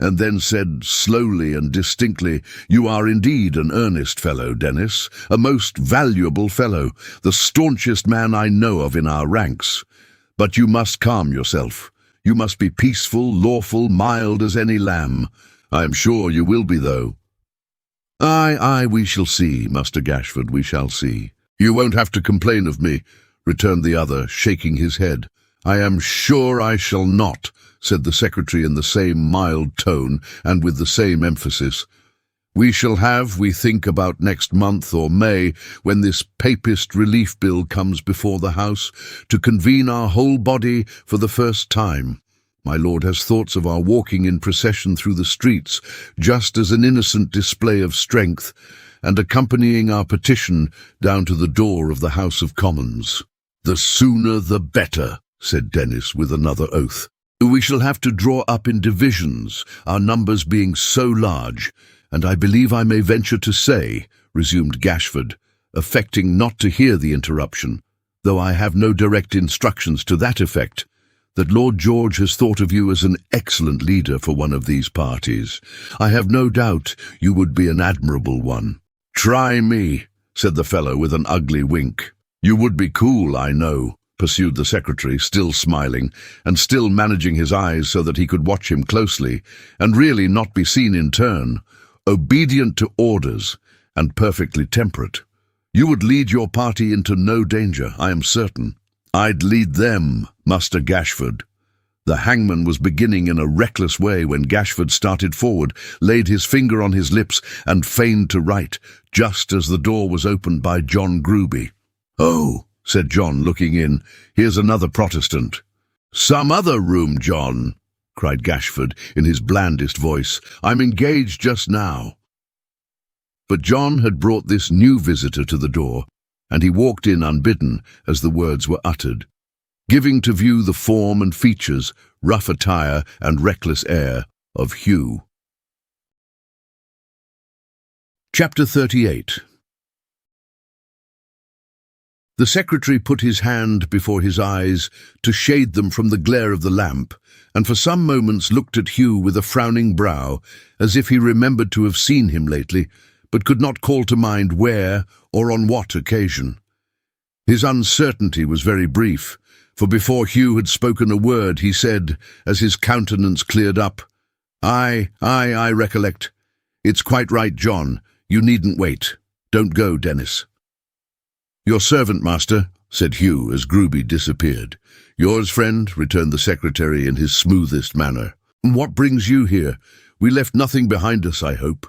and then said slowly and distinctly, "You are indeed an earnest fellow, Dennis, a most valuable fellow, the staunchest man I know of in our ranks. But you must calm yourself. You must be peaceful, lawful, mild as any lamb. I am sure you will be, though." Aye, we shall see, Master Gashford, we shall see." "You won't have to complain of me," returned the other, shaking his head. "I am sure I shall not," said the secretary in the same mild tone and with the same emphasis. "We shall have, we think, about next month or May, when this Papist Relief Bill comes before the House, to convene our whole body for the first time. My lord has thoughts of our walking in procession through the streets, just as an innocent display of strength, and accompanying our petition down to the door of the House of Commons." "The sooner the better," said Dennis with another oath. "We shall have to draw up in divisions, our numbers being so large, and I believe I may venture to say," resumed Gashford, affecting not to hear the interruption, "though I have no direct instructions to that effect, that Lord George has thought of you as an excellent leader for one of these parties. I have no doubt you would be an admirable one." "Try me," said the fellow with an ugly wink. "You would be cool, I know, pursued the secretary, still smiling, and still managing his eyes so that he could watch him closely, and really not be seen in turn. Obedient to orders, and perfectly temperate. You would lead your party into no danger, I am certain. I'd lead them, Master Gashford. The hangman was beginning in a reckless way when Gashford started forward, laid his finger on his lips, and feigned to write, just as the door was opened by John Gruby. "Oh," said John, looking in, "here's another Protestant." "Some other room, John," cried Gashford in his blandest voice. "I'm engaged just now." But John had brought this new visitor to the door, and he walked in unbidden as the words were uttered, giving to view the form and features, rough attire and reckless air of Hugh. Chapter 38. The secretary put his hand before his eyes to shade them from the glare of the lamp, and for some moments looked at Hugh with a frowning brow, as if he remembered to have seen him lately, but could not call to mind where or on what occasion. His uncertainty was very brief, for before Hugh had spoken a word, he said, as his countenance cleared up, I recollect. It's quite right, John. You needn't wait. Don't go, Dennis." "Your servant, master," said Hugh as Gruby disappeared. "Yours, friend," returned the secretary in his smoothest manner. "What brings you here? We left nothing behind us, I hope."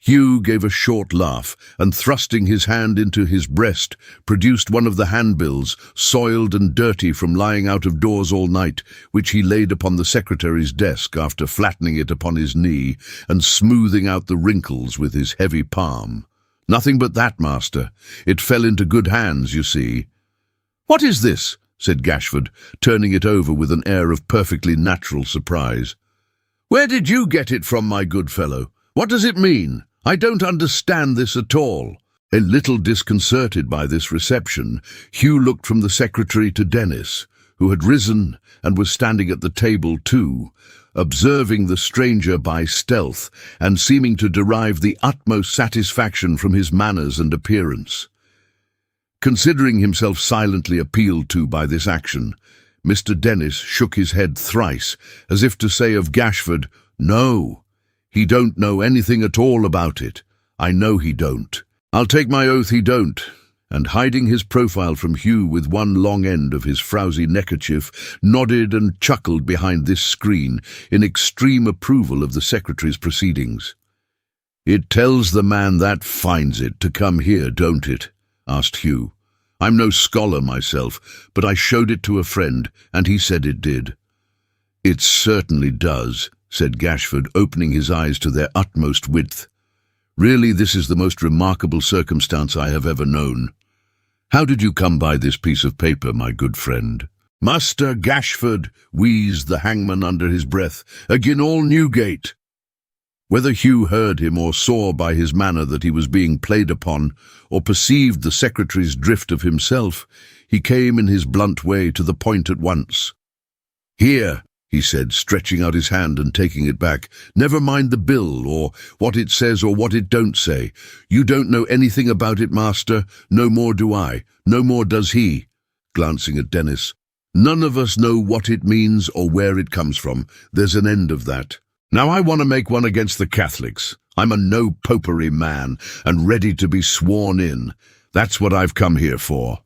Hugh gave a short laugh, and thrusting his hand into his breast, produced one of the handbills, soiled and dirty from lying out of doors all night, which he laid upon the secretary's desk after flattening it upon his knee and smoothing out the wrinkles with his heavy palm. "Nothing but that, master. It fell into good hands, you see." "What is this?" said Gashford, turning it over with an air of perfectly natural surprise. "Where did you get it from, my good fellow? What does it mean? I don't understand this at all." A little disconcerted by this reception, Hugh looked from the secretary to Dennis, who had risen and was standing at the table too, observing the stranger by stealth and seeming to derive the utmost satisfaction from his manners and appearance. Considering himself silently appealed to by this action, Mr. Dennis shook his head thrice, as if to say of Gashford, "No. He don't know anything at all about it. I know he don't. I'll take my oath he don't." And hiding his profile from Hugh with one long end of his frowsy neckerchief, nodded and chuckled behind this screen in extreme approval of the secretary's proceedings. "It tells the man that finds it to come here, don't it?" asked Hugh. "I'm no scholar myself, but I showed it to a friend, and he said it did." "It certainly does," said Gashford, opening his eyes to their utmost width. "Really, this is the most remarkable circumstance I have ever known. How did you come by this piece of paper, my good friend?" "Master Gashford," wheezed the hangman under his breath, "agin all Newgate." Whether Hugh heard him or saw by his manner that he was being played upon, or perceived the secretary's drift of himself, he came in his blunt way to the point at once. "Here," he said, stretching out his hand and taking it back. "Never mind the bill, or what it says or what it don't say. You don't know anything about it, master. No more do I. No more does he," glancing at Dennis. "None of us know what it means or where it comes from. There's an end of that. Now I want to make one against the Catholics. I'm a no-popery man, and ready to be sworn in. That's what I've come here for."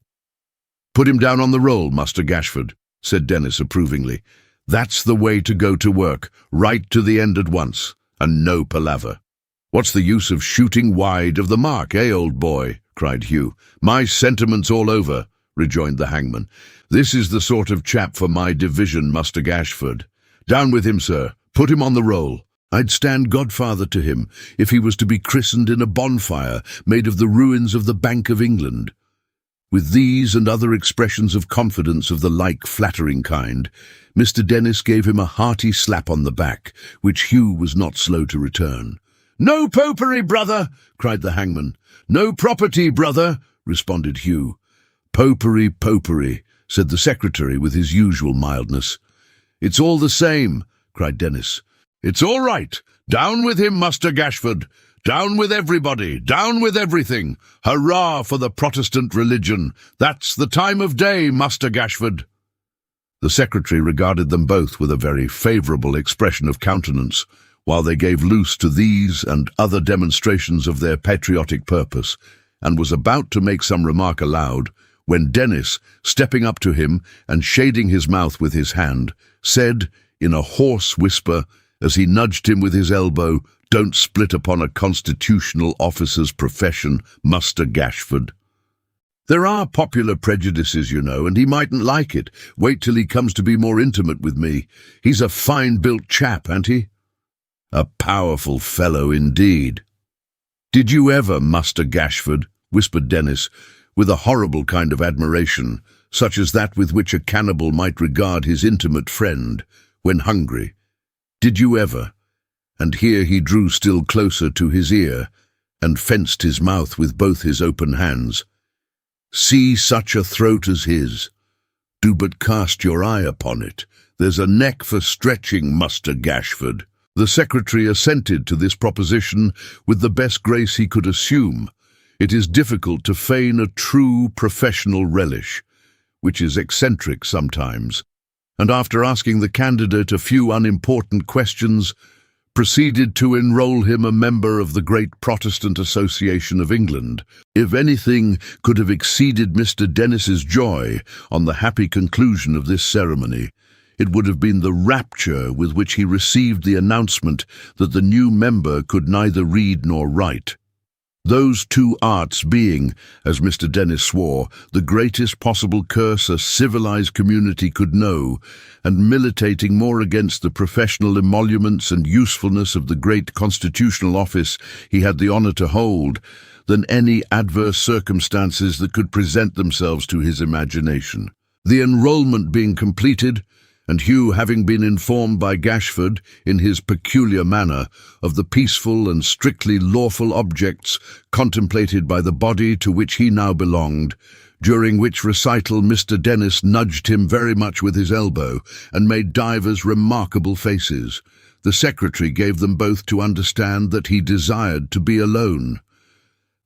"Put him down on the roll, Master Gashford," said Dennis approvingly. "That's the way to go to work, right to the end at once, and no palaver." "What's the use of shooting wide of the mark, old boy?" cried Hugh. "My sentiments all over," rejoined the hangman. "This is the sort of chap for my division, Master Gashford. Down with him, sir. Put him on the roll. I'd stand godfather to him if he was to be christened in a bonfire made of the ruins of the Bank of England." With these and other expressions of confidence of the like flattering kind, Mr. Dennis gave him a hearty slap on the back, which Hugh was not slow to return. "No popery, brother!" cried the hangman. "No property, brother!" responded Hugh. "Popery, popery," said the secretary with his usual mildness. "It's all the same," cried Dennis. "It's all right. Down with him, Master Gashford. Down with everybody! Down with everything! Hurrah for the Protestant religion! That's the time of day, Master Gashford!" The secretary regarded them both with a very favourable expression of countenance, while they gave loose to these and other demonstrations of their patriotic purpose, and was about to make some remark aloud, when Dennis, stepping up to him and shading his mouth with his hand, said, in a hoarse whisper, as he nudged him with his elbow, "Don't split upon a constitutional officer's profession, Master Gashford. There are popular prejudices, you know, and he mightn't like it. Wait till he comes to be more intimate with me. He's a fine-built chap, ain't he?" "A powerful fellow indeed." "Did you ever, Master Gashford," whispered Dennis, with a horrible kind of admiration, such as that with which a cannibal might regard his intimate friend, when hungry, "did you ever—" and here he drew still closer to his ear, and fenced his mouth with both his open hands, "see such a throat as his? Do but cast your eye upon it. There's a neck for stretching, Master Gashford." The secretary assented to this proposition with the best grace he could assume. It is difficult to feign a true professional relish, which is eccentric sometimes, and after asking the candidate a few unimportant questions, proceeded to enroll him a member of the great Protestant Association of England. If anything could have exceeded Mr. Dennis's joy on the happy conclusion of this ceremony, it would have been the rapture with which he received the announcement that the new member could neither read nor write. Those two arts being, as Mr. Dennis swore, the greatest possible curse a civilized community could know, and militating more against the professional emoluments and usefulness of the great constitutional office he had the honour to hold, than any adverse circumstances that could present themselves to his imagination. The enrolment being completed, and Hugh having been informed by Gashford, in his peculiar manner, of the peaceful and strictly lawful objects contemplated by the body to which he now belonged, during which recital Mr. Dennis nudged him very much with his elbow, and made divers remarkable faces, the secretary gave them both to understand that he desired to be alone.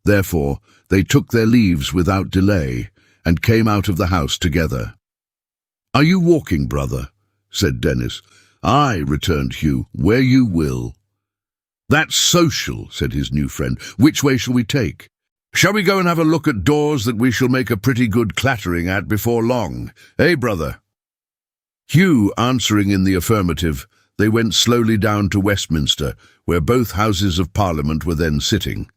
Therefore they took their leaves without delay, and came out of the house together. "Are you walking, brother?" said Dennis. "Aye," returned Hugh, "where you will." "That's social," said his new friend. "Which way shall we take? Shall we go and have a look at doors that we shall make a pretty good clattering at before long, eh, brother?" Hugh answering in the affirmative, they went slowly down to Westminster, where both Houses of Parliament were then sitting.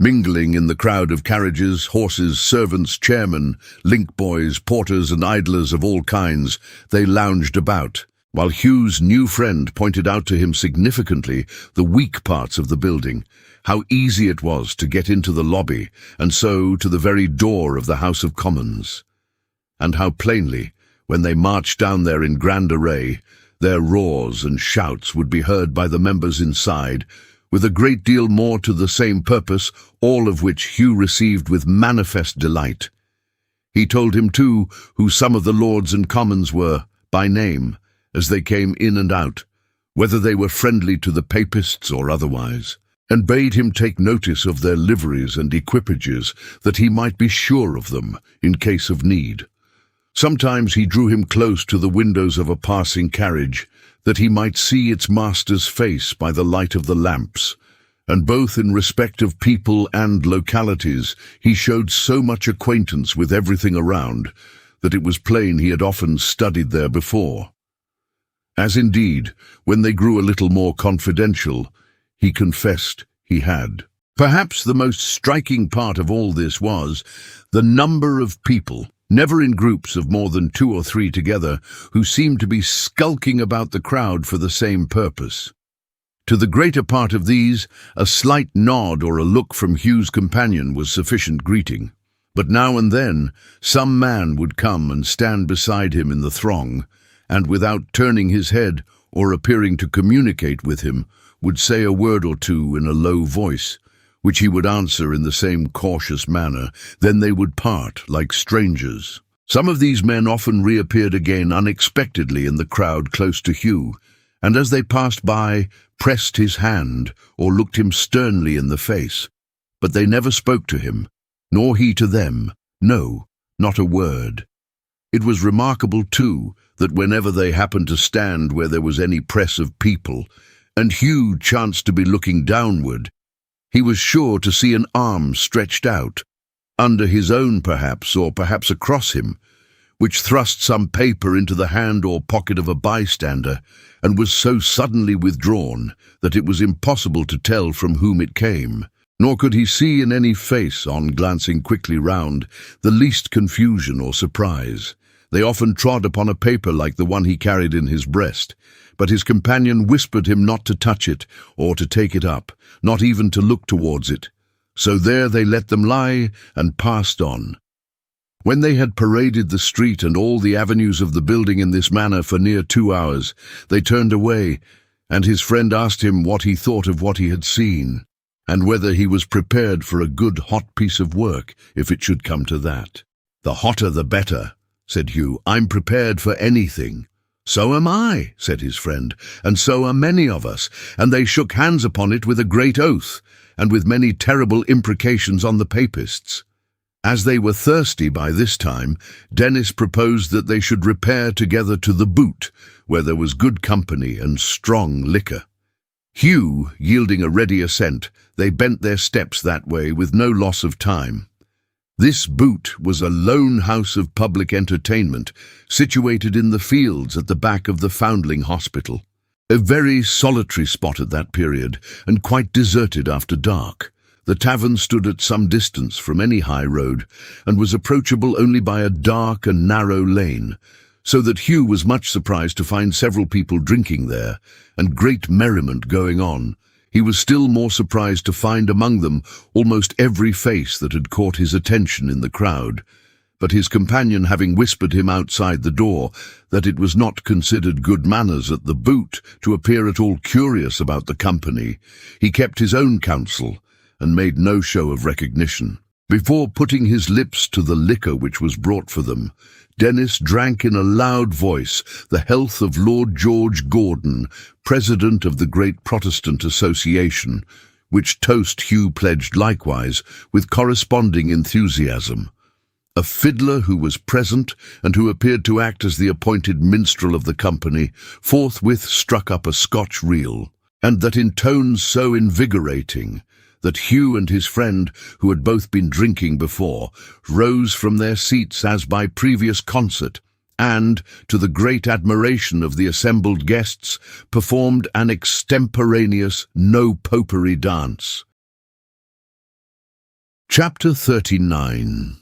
Mingling in the crowd of carriages, horses, servants, chairmen, link boys, porters and idlers of all kinds, they lounged about, while Hugh's new friend pointed out to him significantly the weak parts of the building, how easy it was to get into the lobby, and so to the very door of the House of Commons, and how plainly, when they marched down there in grand array, their roars and shouts would be heard by the members inside, with a great deal more to the same purpose, all of which Hugh received with manifest delight. He told him, too, who some of the Lords and Commons were, by name, as they came in and out, whether they were friendly to the Papists or otherwise, and bade him take notice of their liveries and equipages, that he might be sure of them, in case of need. Sometimes he drew him close to the windows of a passing carriage, that he might see its master's face by the light of the lamps, and both in respect of people and localities he showed so much acquaintance with everything around, that it was plain he had often studied there before. As indeed, when they grew a little more confidential, he confessed he had. Perhaps the most striking part of all this was the number of people, never in groups of more than 2 or 3 together, who seemed to be skulking about the crowd for the same purpose. To the greater part of these, a slight nod or a look from Hugh's companion was sufficient greeting, but now and then some man would come and stand beside him in the throng, and without turning his head or appearing to communicate with him, would say a word or two in a low voice, which he would answer in the same cautious manner. Then they would part like strangers. Some of these men often reappeared again unexpectedly in the crowd close to Hugh, and as they passed by, pressed his hand or looked him sternly in the face. But they never spoke to him, nor he to them, no, not a word. It was remarkable, too, that whenever they happened to stand where there was any press of people, and Hugh chanced to be looking downward, he was sure to see an arm stretched out, under his own perhaps, or perhaps across him, which thrust some paper into the hand or pocket of a bystander, and was so suddenly withdrawn that it was impossible to tell from whom it came, nor could he see in any face, on glancing quickly round, the least confusion or surprise. They often trod upon a paper like the one he carried in his breast, but his companion whispered him not to touch it, or to take it up, not even to look towards it. So there they let them lie, and passed on. When they had paraded the street and all the avenues of the building in this manner for near 2 hours, they turned away, and his friend asked him what he thought of what he had seen, and whether he was prepared for a good hot piece of work, if it should come to that. "The hotter the better," said Hugh. "I'm prepared for anything." "So am I," said his friend, "and so are many of us," and they shook hands upon it with a great oath, and with many terrible imprecations on the papists. As they were thirsty by this time, Dennis proposed that they should repair together to the Boot, where there was good company and strong liquor. Hugh yielding a ready assent, they bent their steps that way with no loss of time. This Boot was a lone house of public entertainment, situated in the fields at the back of the Foundling Hospital. A very solitary spot at that period, and quite deserted after dark. The tavern stood at some distance from any high road, and was approachable only by a dark and narrow lane, so that Hugh was much surprised to find several people drinking there, and great merriment going on. He was still more surprised to find among them almost every face that had caught his attention in the crowd. But his companion having whispered him outside the door that it was not considered good manners at the Boot to appear at all curious about the company, he kept his own counsel, and made no show of recognition. Before putting his lips to the liquor which was brought for them, Dennis drank in a loud voice the health of Lord George Gordon, President of the Great Protestant Association, which toast Hugh pledged likewise with corresponding enthusiasm. A fiddler who was present, and who appeared to act as the appointed minstrel of the company, forthwith struck up a Scotch reel, and that in tones so invigorating that Hugh and his friend, who had both been drinking before, rose from their seats as by previous concert, and, to the great admiration of the assembled guests, performed an extemporaneous no-popery dance. Chapter 39.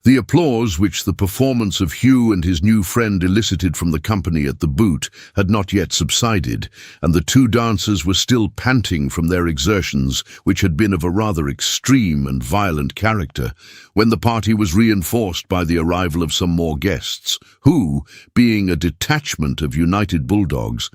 The applause which the performance of Hugh and his new friend elicited from the company at the Boot had not yet subsided, and the two dancers were still panting from their exertions, which had been of a rather extreme and violent character, when the party was reinforced by the arrival of some more guests, who, being a detachment of United Bulldogs,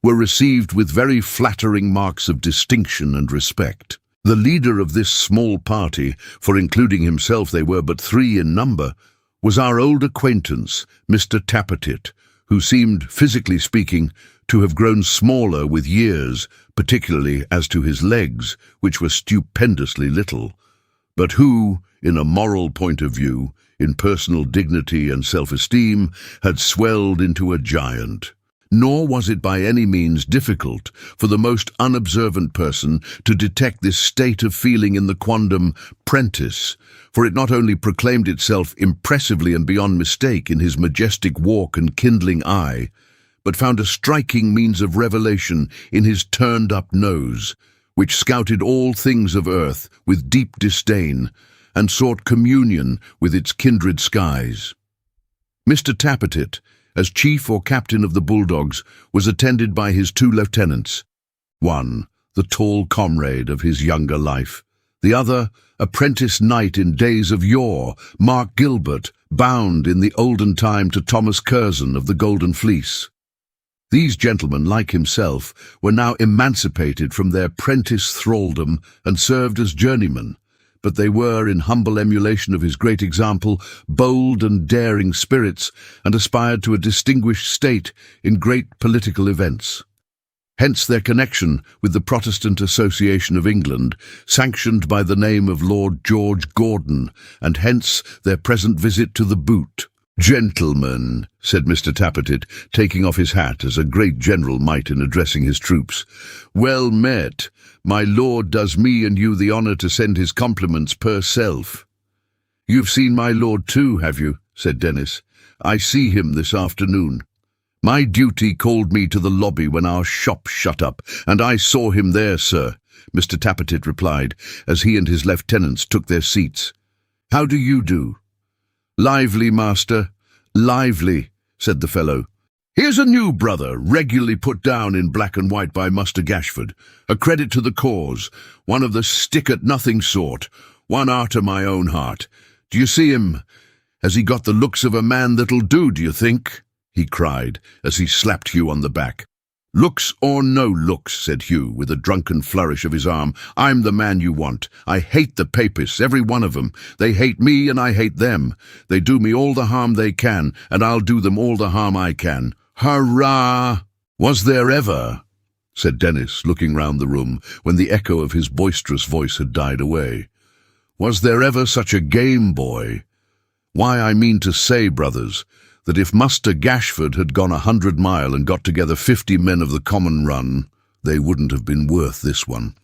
were received with very flattering marks of distinction and respect. The leader of this small party, for including himself they were but 3 in number, was our old acquaintance, Mr. Tapetit, who seemed, physically speaking, to have grown smaller with years, particularly as to his legs, which were stupendously little, but who, in a moral point of view, in personal dignity and self-esteem, had swelled into a giant. Nor was it by any means difficult for the most unobservant person to detect this state of feeling in the quondam prentice, for it not only proclaimed itself impressively and beyond mistake in his majestic walk and kindling eye, but found a striking means of revelation in his turned-up nose, which scouted all things of earth with deep disdain, and sought communion with its kindred skies. Mr. Tapetit, as chief or captain of the Bulldogs, was attended by his 2 lieutenants. One, the tall comrade of his younger life. The other, apprentice knight in days of yore, Mark Gilbert, bound in the olden time to Thomas Curzon of the Golden Fleece. These gentlemen, like himself, were now emancipated from their prentice thraldom and served as journeymen, but they were, in humble emulation of his great example, bold and daring spirits, and aspired to a distinguished state in great political events. Hence their connection with the Protestant Association of England, sanctioned by the name of Lord George Gordon, and hence their present visit to the Boot. "Gentlemen," said Mr. Tappertit, taking off his hat as a great general might in addressing his troops, "well met. My lord does me and you the honour to send his compliments per self." "You've seen my lord too, have you?" said Dennis. "I see him this afternoon. My duty called me to the lobby when our shop shut up, and I saw him there, sir," Mr. Tappertit replied, as he and his lieutenants took their seats. "How do you do?" "Lively, master, lively," said the fellow. "Here's a new brother, regularly put down in black and white by Muster Gashford. A credit to the cause, one of the stick-at-nothing sort, one arter my own heart. Do you see him? Has he got the looks of a man that'll do, do you think?" he cried, as he slapped Hugh on the back. "Looks or no looks," said Hugh, with a drunken flourish of his arm, "I'm the man you want. I hate the Papists, every one of them. They hate me and I hate them. They do me all the harm they can, and I'll do them all the harm I can. Hurrah!" "Was there ever," said Dennis, looking round the room, when the echo of his boisterous voice had died away, "was there ever such a game, boy? Why, I mean to say, brothers, that if Muster Gashford had gone 100 mile and got together 50 men of the common run, they wouldn't have been worth this one."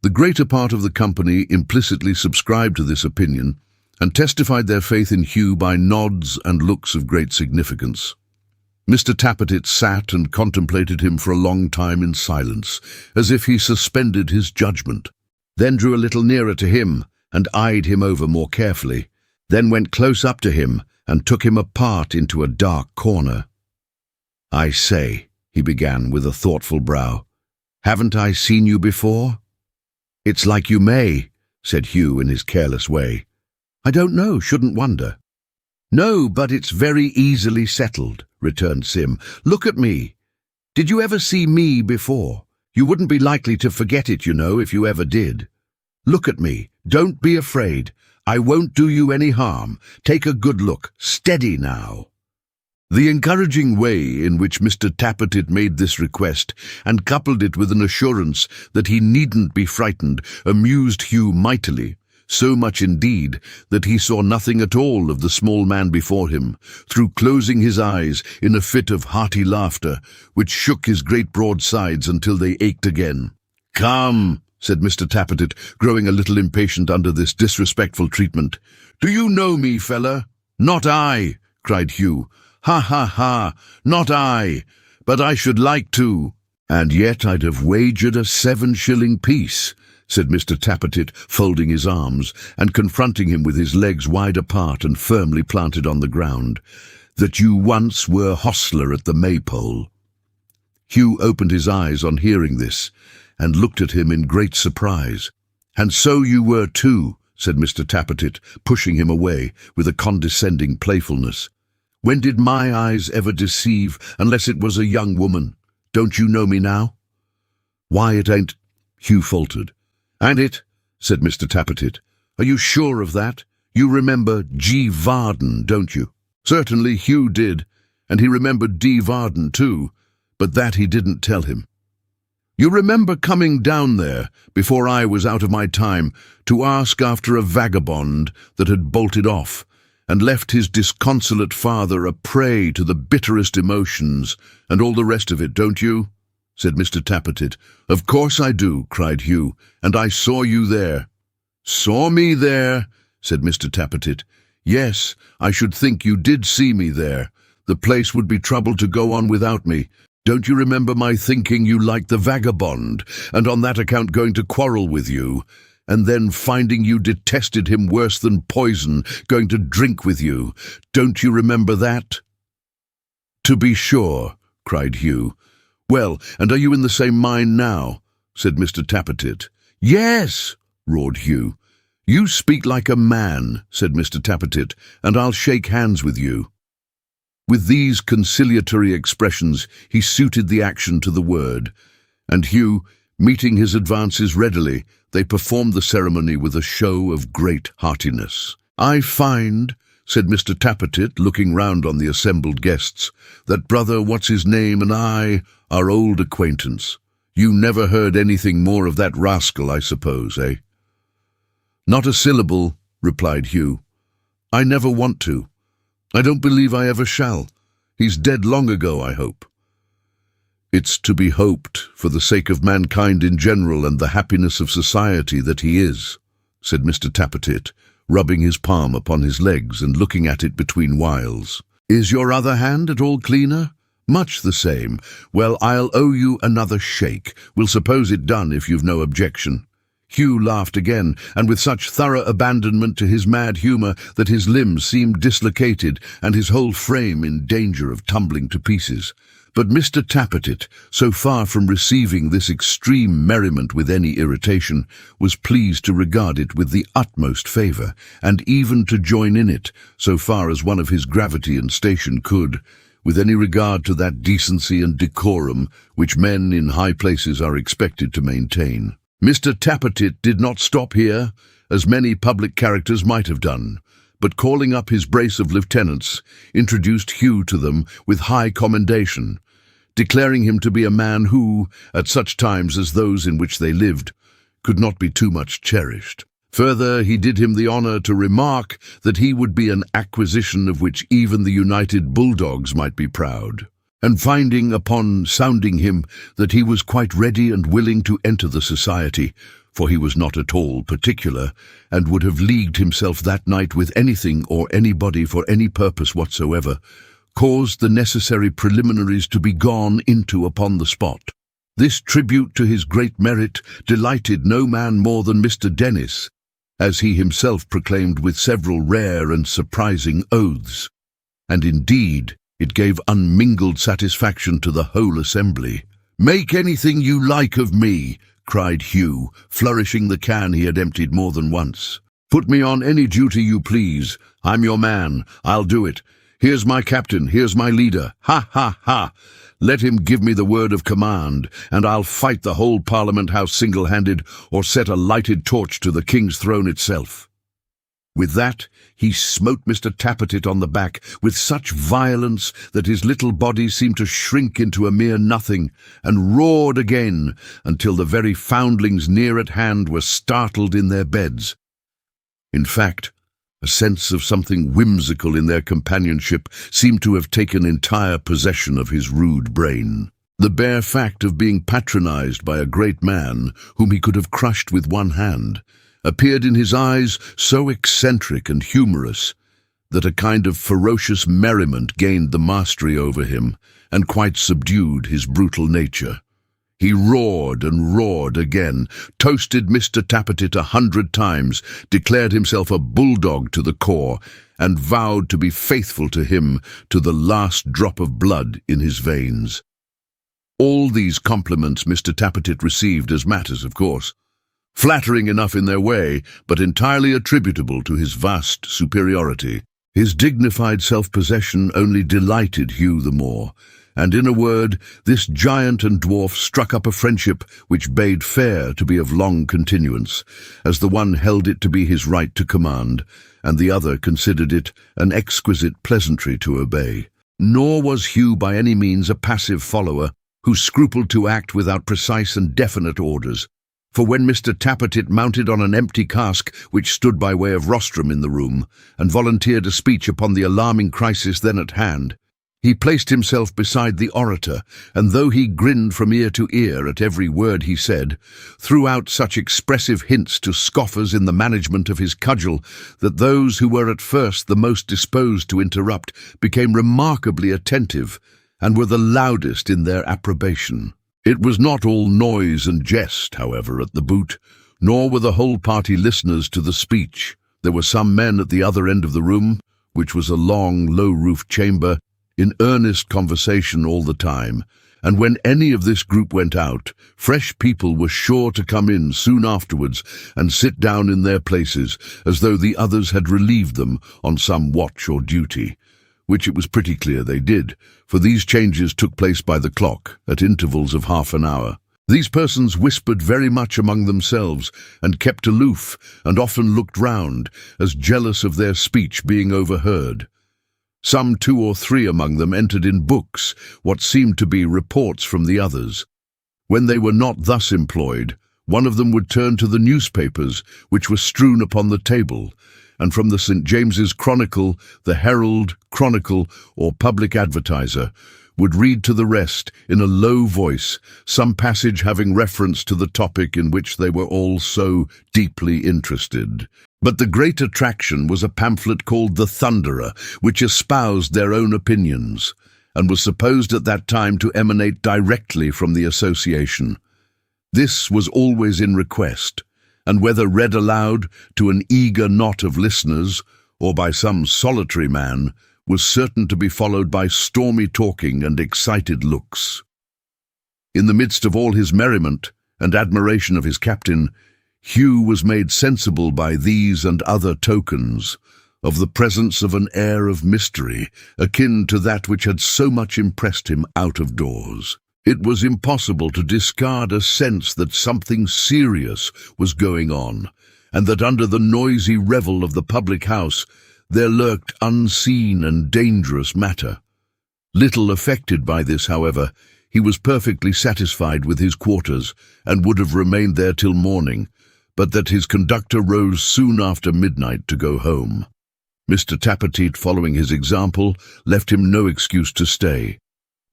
The greater part of the company implicitly subscribed to this opinion, and testified their faith in Hugh by nods and looks of great significance. Mr. Tappertit sat and contemplated him for a long time in silence, as if he suspended his judgment, then drew a little nearer to him and eyed him over more carefully, then went close up to him and took him apart into a dark corner. "I say," he began with a thoughtful brow, "haven't I seen you before?" "It's like you may," said Hugh in his careless way. "I don't know, shouldn't wonder." "No, but it's very easily settled," returned Sim. "Look at me. Did you ever see me before? You wouldn't be likely to forget it, you know, if you ever did. Look at me. Don't be afraid. I won't do you any harm. Take a good look. Steady now." The encouraging way in which Mr. Tappertit made this request, and coupled it with an assurance that he needn't be frightened, amused Hugh mightily, so much indeed that he saw nothing at all of the small man before him, through closing his eyes in a fit of hearty laughter, which shook his great broad sides until they ached again. "Come," said Mr. Tappertit, growing a little impatient under this disrespectful treatment. "Do you know me, fella?" "Not I," cried Hugh. "Ha, ha, ha, not I, but I should like to." "And yet I'd have wagered a 7-shilling piece," said Mr. Tappertit, folding his arms, and confronting him with his legs wide apart and firmly planted on the ground, "that you once were hostler at the Maypole." Hugh opened his eyes on hearing this, and looked at him in great surprise. "And so you were too," said Mr. Tappertit, pushing him away with a condescending playfulness. "When did my eyes ever deceive, unless it was a young woman? Don't you know me now?" "Why, it ain't—" Hugh faltered. "And it?" said Mr. Tappertit. "Are you sure of that? You remember G. Varden, don't you?" Certainly Hugh did, and he remembered D. Varden too, but that he didn't tell him. "You remember coming down there, before I was out of my time, to ask after a vagabond that had bolted off, and left his disconsolate father a prey to the bitterest emotions, and all the rest of it, don't you?" said Mr. Tappertit. "Of course I do," cried Hugh, "and I saw you there." "Saw me there?" said Mr. Tappertit. "Yes, I should think you did see me there. The place would be trouble to go on without me. Don't you remember my thinking you liked the vagabond, and on that account going to quarrel with you, and then finding you detested him worse than poison, going to drink with you? Don't you remember that?" "To be sure," cried Hugh. "Well, and are you in the same mind now?" said Mr. Tappertit. "Yes," roared Hugh. "You speak like a man," said Mr. Tappertit, "and I'll shake hands with you." With these conciliatory expressions he suited the action to the word, and Hugh, Meeting his advances readily, they performed the ceremony with a show of great heartiness. "I find," said Mr. Tappertit, looking round on the assembled guests, "that brother What's-his-name and I are old acquaintance. You never heard anything more of that rascal, I suppose, eh?" "Not a syllable," replied Hugh. "I never want to. I don't believe I ever shall. He's dead long ago, I hope." "It's to be hoped, for the sake of mankind in general and the happiness of society, that he is," said Mr. Tappertit, rubbing his palm upon his legs and looking at it between whiles. "Is your other hand at all cleaner?" "Much the same. Well, I'll owe you another shake. We'll suppose it done if you've no objection." Hugh laughed again, and with such thorough abandonment to his mad humour that his limbs seemed dislocated and his whole frame in danger of tumbling to pieces. But Mr. Tappertit, so far from receiving this extreme merriment with any irritation, was pleased to regard it with the utmost favour, and even to join in it, so far as one of his gravity and station could, with any regard to that decency and decorum which men in high places are expected to maintain. Mr. Tappertit did not stop here, as many public characters might have done, but calling up his brace of lieutenants, introduced Hugh to them with high commendation, declaring him to be a man who, at such times as those in which they lived, could not be too much cherished. Further, he did him the honour to remark that he would be an acquisition of which even the United Bulldogs might be proud. And finding, upon sounding him, that he was quite ready and willing to enter the society, for he was not at all particular, and would have leagued himself that night with anything or anybody for any purpose whatsoever, caused the necessary preliminaries to be gone into upon the spot. This tribute to his great merit delighted no man more than Mr. Dennis, as he himself proclaimed with several rare and surprising oaths, and indeed it gave unmingled satisfaction to the whole assembly. "Make anything you like of me," cried Hugh, flourishing the can he had emptied more than once. "Put me on any duty you please. I'm your man. I'll do it. Here's my captain, here's my leader. Ha, ha, ha! Let him give me the word of command, and I'll fight the whole Parliament House single-handed, or set a lighted torch to the King's throne itself." With that, he smote Mr. Tappertit on the back with such violence that his little body seemed to shrink into a mere nothing, and roared again until the very foundlings near at hand were startled in their beds. In fact, a sense of something whimsical in their companionship seemed to have taken entire possession of his rude brain. The bare fact of being patronized by a great man whom he could have crushed with one hand appeared in his eyes so eccentric and humorous that a kind of ferocious merriment gained the mastery over him and quite subdued his brutal nature. He roared and roared again, toasted Mr. Tappertit 100 times, declared himself a bulldog to the core, and vowed to be faithful to him to the last drop of blood in his veins. All these compliments Mr. Tappertit received as matters of course, flattering enough in their way, but entirely attributable to his vast superiority. His dignified self-possession only delighted Hugh the more, and in a word, this giant and dwarf struck up a friendship which bade fair to be of long continuance, as the one held it to be his right to command, and the other considered it an exquisite pleasantry to obey. Nor was Hugh by any means a passive follower, who scrupled to act without precise and definite orders. For when Mr. Tappertit mounted on an empty cask which stood by way of rostrum in the room, and volunteered a speech upon the alarming crisis then at hand, he placed himself beside the orator, and though he grinned from ear to ear at every word he said, threw out such expressive hints to scoffers in the management of his cudgel that those who were at first the most disposed to interrupt became remarkably attentive, and were the loudest in their approbation. It was not all noise and jest, however, at the boot, nor were the whole party listeners to the speech. There were some men at the other end of the room, which was a long, low-roofed chamber, in earnest conversation all the time, and when any of this group went out, fresh people were sure to come in soon afterwards and sit down in their places, as though the others had relieved them on some watch or duty, which it was pretty clear they did, for these changes took place by the clock, at intervals of half an hour. These persons whispered very much among themselves, and kept aloof, and often looked round, as jealous of their speech being overheard. Some 2 or 3 among them entered in books what seemed to be reports from the others. When they were not thus employed, one of them would turn to the newspapers which were strewn upon the table, and from the St. James's Chronicle, the Herald, Chronicle, or Public Advertiser, would read to the rest, in a low voice, some passage having reference to the topic in which they were all so deeply interested. But the great attraction was a pamphlet called The Thunderer, which espoused their own opinions, and was supposed at that time to emanate directly from the association. This was always in request, and whether read aloud to an eager knot of listeners, or by some solitary man, was certain to be followed by stormy talking and excited looks. In the midst of all his merriment and admiration of his captain, Hugh was made sensible by these and other tokens of the presence of an air of mystery, akin to that which had so much impressed him out of doors. It was impossible to discard a sense that something serious was going on, and that under the noisy revel of the public house there lurked unseen and dangerous matter. Little affected by this, however, he was perfectly satisfied with his quarters, and would have remained there till morning, but that his conductor rose soon after midnight to go home. Mr. Tappertit, following his example, left him no excuse to stay.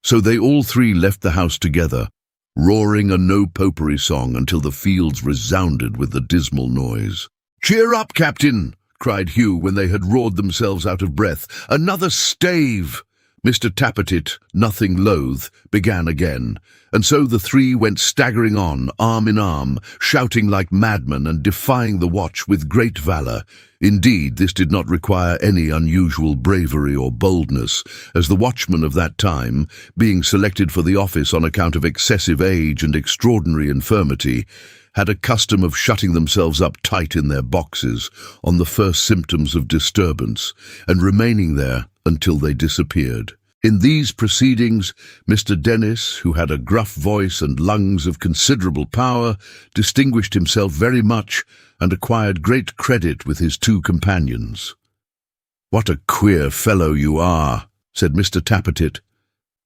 So they all 3 left the house together, roaring a no-popery song until the fields resounded with the dismal noise. "Cheer up, Captain!" cried Hugh when they had roared themselves out of breath. "Another stave!" Mr. Tappertit, nothing loath, began again, and so the 3 went staggering on, arm in arm, shouting like madmen and defying the watch with great valour. Indeed, this did not require any unusual bravery or boldness, as the watchmen of that time, being selected for the office on account of excessive age and extraordinary infirmity, had a custom of shutting themselves up tight in their boxes on the first symptoms of disturbance, and remaining there until they disappeared. In these proceedings, Mr. Dennis, who had a gruff voice and lungs of considerable power, distinguished himself very much and acquired great credit with his 2 companions. "What a queer fellow you are," said Mr. Tappertit.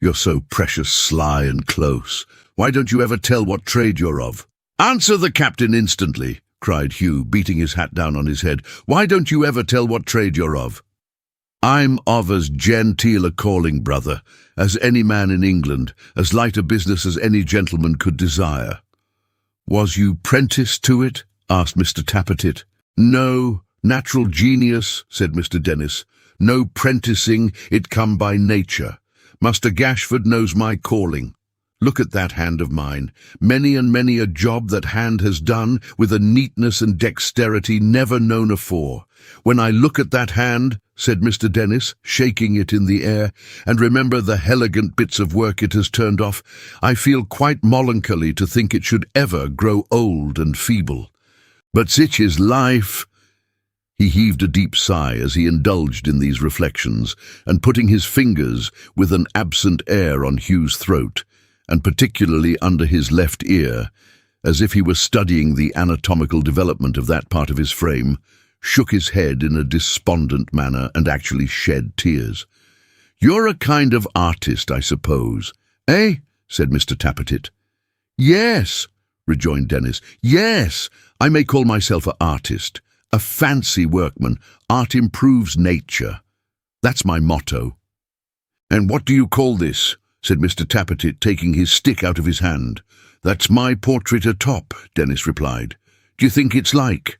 "You're so precious sly and close. Why don't you ever tell what trade you're of?" "Answer the captain instantly," cried Hugh, beating his hat down on his head. "Why don't you ever tell what trade you're of?" "I'm of as genteel a calling, brother, as any man in England, as light a business as any gentleman could desire." "Was you prenticed to it?" asked Mr. Tappertit. "No, natural genius," said Mr. Dennis. "No prenticing, it come by nature. Master Gashford knows my calling. Look at that hand of mine. Many and many a job that hand has done, with a neatness and dexterity never known afore. When I look at that hand," said Mr. Dennis, shaking it in the air, "and remember the elegant bits of work it has turned off, I feel quite melancholy to think it should ever grow old and feeble. But sich is life." He heaved a deep sigh as he indulged in these reflections, and putting his fingers with an absent air on Hugh's throat, and particularly under his left ear, as if he were studying the anatomical development of that part of his frame, shook his head in a despondent manner and actually shed tears. "You're a kind of artist, I suppose, eh?" said Mr. Tappertit. "Yes," rejoined Dennis. "Yes, I may call myself an artist, a fancy workman. Art improves nature. That's my motto." "And what do you call this?" said Mr. Tappertit, taking his stick out of his hand. "That's my portrait atop," Dennis replied. "Do you think it's like?"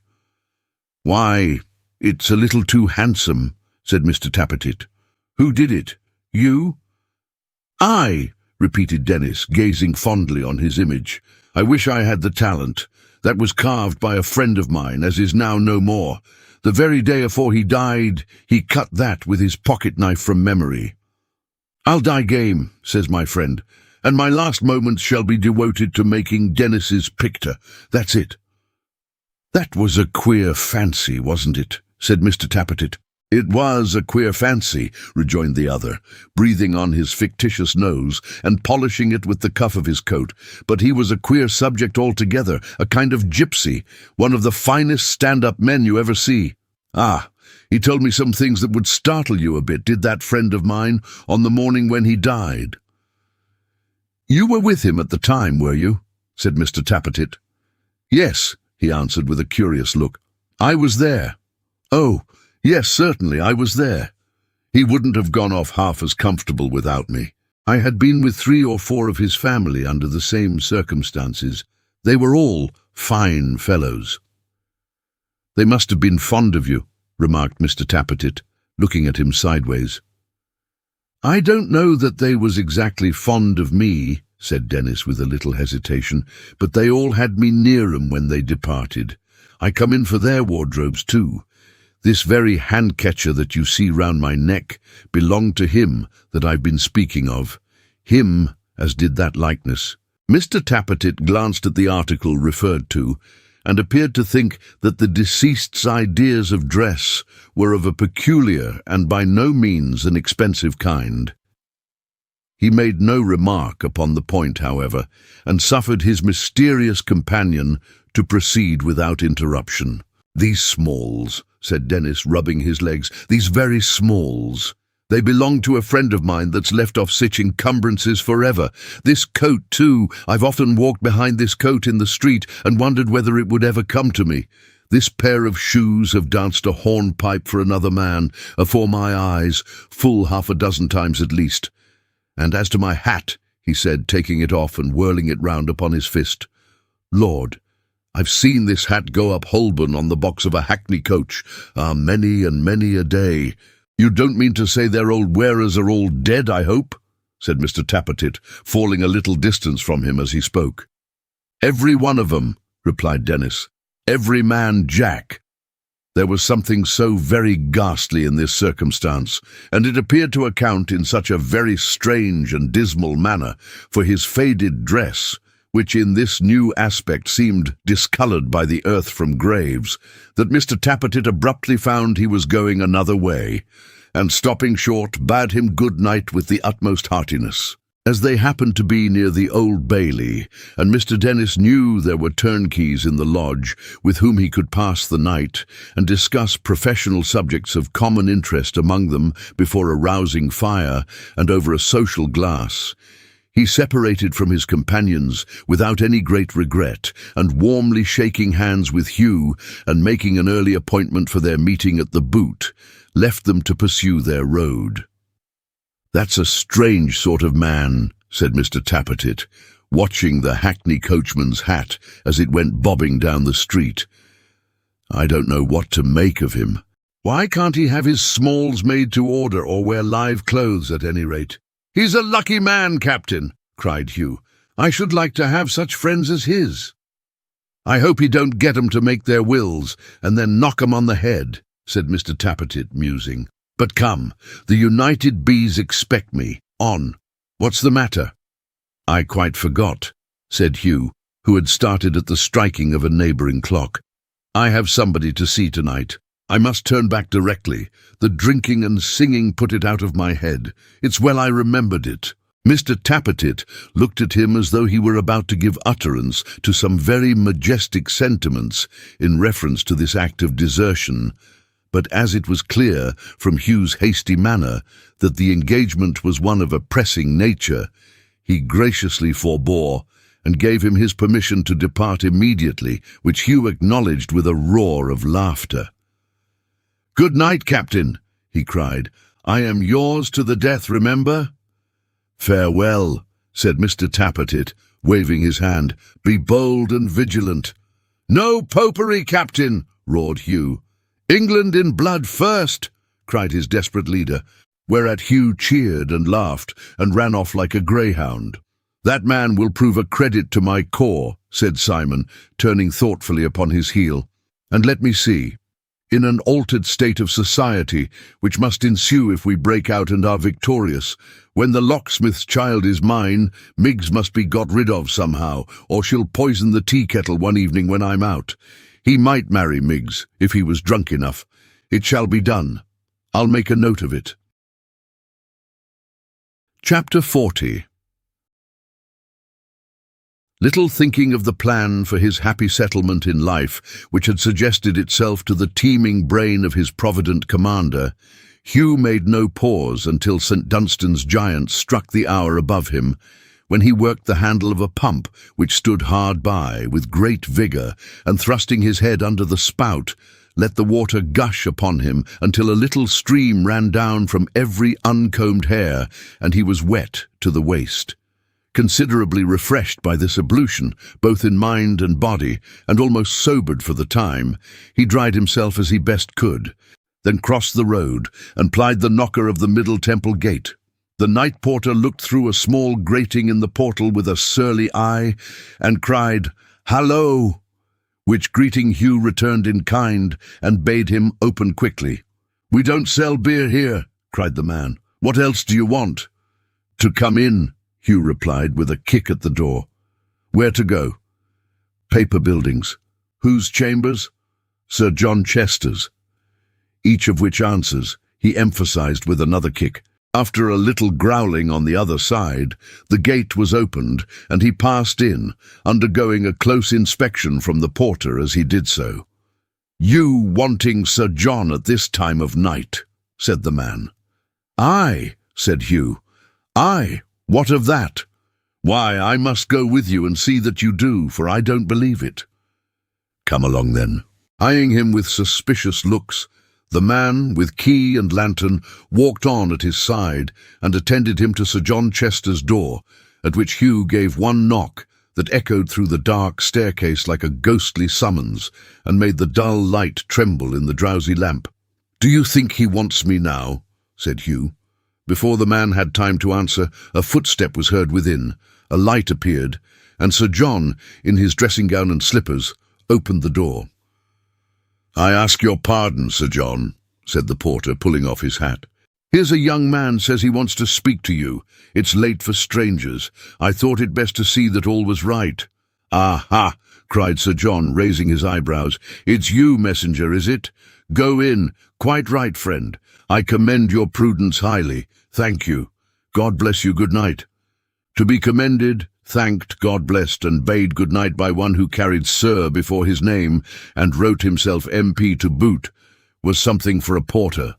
"Why, it's a little too handsome," said Mr. Tappertit. "Who did it? You?" "I," repeated Dennis, gazing fondly on his image. "I wish I had the talent. That was carved by a friend of mine, as is now no more. The very day afore he died, he cut that with his pocket-knife from memory. 'I'll die game,' says my friend, 'and my last moments shall be devoted to making Dennis's picture. That's it.'" "That was a queer fancy, wasn't it?" said Mr. Tappertit. "It was a queer fancy," rejoined the other, breathing on his fictitious nose and polishing it with the cuff of his coat. "But he was a queer subject altogether, a kind of gypsy, one of the finest stand-up men you ever see. Ah, he told me some things that would startle you a bit, did that friend of mine, on the morning when he died." "You were with him at the time, were you?" said Mr. Tappertit. "Yes," he answered with a curious look. "I was there." "Oh, yes, certainly, I was there. He wouldn't have gone off half as comfortable without me. I had been with 3 or 4 of his family under the same circumstances. They were all fine fellows." "They must have been fond of you," remarked Mr. Tappertit, looking at him sideways. "I don't know that they was exactly fond of me," said Dennis with a little hesitation, "but they all had me near 'em when they departed. I come in for their wardrobes too. This very hand-catcher that you see round my neck belonged to him that I've been speaking of. Him as did that likeness." Mr. Tappertit glanced at the article referred to, and appeared to think that the deceased's ideas of dress were of a peculiar and by no means an expensive kind. He made no remark upon the point, however, and suffered his mysterious companion to proceed without interruption. "These Smalls," said Dennis, rubbing his legs, "these very Smalls. They belong to a friend of mine that's left off such encumbrances forever. This coat, too, I've often walked behind this coat in the street and wondered whether it would ever come to me. This pair of shoes have danced a hornpipe for another man, afore my eyes, full half a dozen times at least. And as to my hat," he said, taking it off and whirling it round upon his fist, "Lord, I've seen this hat go up Holborn on the box of a hackney coach, many and many a day. You don't mean to say their old wearers are all dead, I hope?" said Mr. Tappertit, falling a little distance from him as he spoke. "Every one of 'em," replied Dennis. "Every man Jack." There was something so very ghastly in this circumstance, and it appeared to account in such a very strange and dismal manner for his faded dress, which in this new aspect seemed discoloured by the earth from graves, that Mr. Tappertit abruptly found he was going another way, and stopping short, bade him good night with the utmost heartiness. As they happened to be near the Old Bailey, and Mr. Dennis knew there were turnkeys in the lodge with whom he could pass the night, and discuss professional subjects of common interest among them before a rousing fire and over a social glass, he separated from his companions without any great regret, and warmly shaking hands with Hugh and making an early appointment for their meeting at the Boot, left them to pursue their road. "That's a strange sort of man," said Mr. Tappertit, watching the hackney coachman's hat as it went bobbing down the street. "I don't know what to make of him. Why can't he have his Smalls made to order, or wear live clothes at any rate?" "He's a lucky man, Captain," cried Hugh. "I should like to have such friends as his." "I hope he don't get 'em to make their wills, and then knock 'em on the head," said Mr. Tappertit, musing. "But come, the United Bees expect me. On. What's the matter?" "I quite forgot," said Hugh, who had started at the striking of a neighbouring clock. "I have somebody to see tonight. I must turn back directly. The drinking and singing put it out of my head. It's well I remembered it." Mr. Tappertit looked at him as though he were about to give utterance to some very majestic sentiments in reference to this act of desertion, but as it was clear from Hugh's hasty manner that the engagement was one of a pressing nature, he graciously forbore and gave him his permission to depart immediately, which Hugh acknowledged with a roar of laughter. "Good night, Captain," he cried. "I am yours to the death, remember." "Farewell," said Mr. Tappertit, waving his hand. "Be bold and vigilant." "No popery, Captain," roared Hugh. "England in blood first," cried his desperate leader, whereat Hugh cheered and laughed and ran off like a greyhound. "That man will prove a credit to my corps," said Simon, turning thoughtfully upon his heel. "And let me see. In an altered state of society, which must ensue if we break out and are victorious, when the locksmith's child is mine, Miggs must be got rid of somehow, or she'll poison the tea-kettle one evening when I'm out. He might marry Miggs, if he was drunk enough. It shall be done. I'll make a note of it. Chapter 40. Little thinking of the plan for his happy settlement in life, which had suggested itself to the teeming brain of his provident commander, Hugh made no pause until St. Dunstan's giant struck the hour above him, when he worked the handle of a pump which stood hard by with great vigour, and thrusting his head under the spout, let the water gush upon him until a little stream ran down from every uncombed hair, and he was wet to the waist. Considerably refreshed by this ablution, both in mind and body, and almost sobered for the time, he dried himself as he best could, then crossed the road and plied the knocker of the Middle Temple gate. The night porter looked through a small grating in the portal with a surly eye, and cried, "Hallo!" which greeting Hugh returned in kind, and bade him open quickly. "We don't sell beer here," cried the man. "What else do you want?" "To come in," Hugh replied with a kick at the door. "Where to go?" "Paper buildings." "Whose chambers?" "Sir John Chester's." Each of which answers, he emphasized with another kick. After a little growling on the other side, the gate was opened, and he passed in, undergoing a close inspection from the porter as he did so. "You wanting Sir John at this time of night?" said the man. "Aye," said Hugh. "Aye, what of that?" "Why, I must go with you and see that you do, for I don't believe it." "Come along then." Eyeing him with suspicious looks, the man, with key and lantern, walked on at his side and attended him to Sir John Chester's door, at which Hugh gave one knock that echoed through the dark staircase like a ghostly summons, and made the dull light tremble in the drowsy lamp. "Do you think he wants me now?" said Hugh. Before the man had time to answer, a footstep was heard within, a light appeared, and Sir John, in his dressing-gown and slippers, opened the door. "I ask your pardon, Sir John," said the porter, pulling off his hat. "Here's a young man says he wants to speak to you. It's late for strangers. I thought it best to see that all was right." "Aha!" cried Sir John, raising his eyebrows. "It's you, messenger, is it? Go in. Quite right, friend. I commend your prudence highly. Thank you. God bless you. Good night." To be commended, thanked, God blessed, and bade good night by one who carried Sir before his name and wrote himself MP to boot, was something for a porter.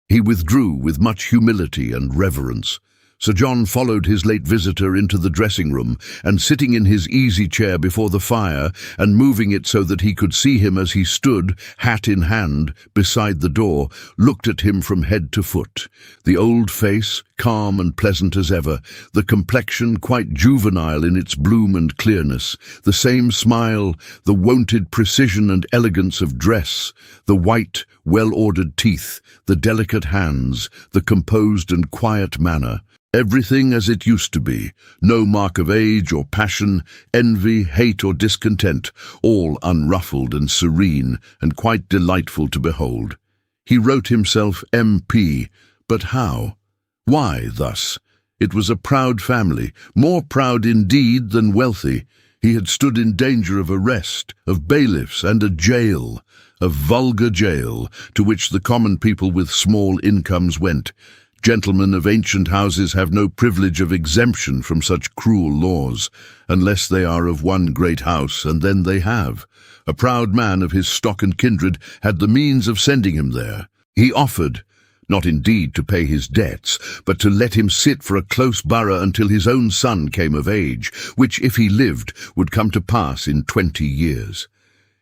He withdrew with much humility and reverence. Sir John followed his late visitor into the dressing-room, and sitting in his easy chair before the fire, and moving it so that he could see him as he stood, hat in hand, beside the door, looked at him from head to foot. The old face, calm and pleasant as ever, the complexion quite juvenile in its bloom and clearness, the same smile, the wonted precision and elegance of dress, the white, well-ordered teeth, the delicate hands, the composed and quiet manner. Everything as it used to be, no mark of age or passion, envy, hate or discontent, all unruffled and serene and quite delightful to behold. He wrote himself MP, but how? Why thus? It was a proud family, more proud indeed than wealthy. He had stood in danger of arrest, of bailiffs and a jail, a vulgar jail, to which the common people with small incomes went. Gentlemen of ancient houses have no privilege of exemption from such cruel laws, unless they are of one great house, and then they have. A proud man of his stock and kindred had the means of sending him there. He offered, not indeed to pay his debts, but to let him sit for a close borough until his own son came of age, which, if he lived, would come to pass in 20 years.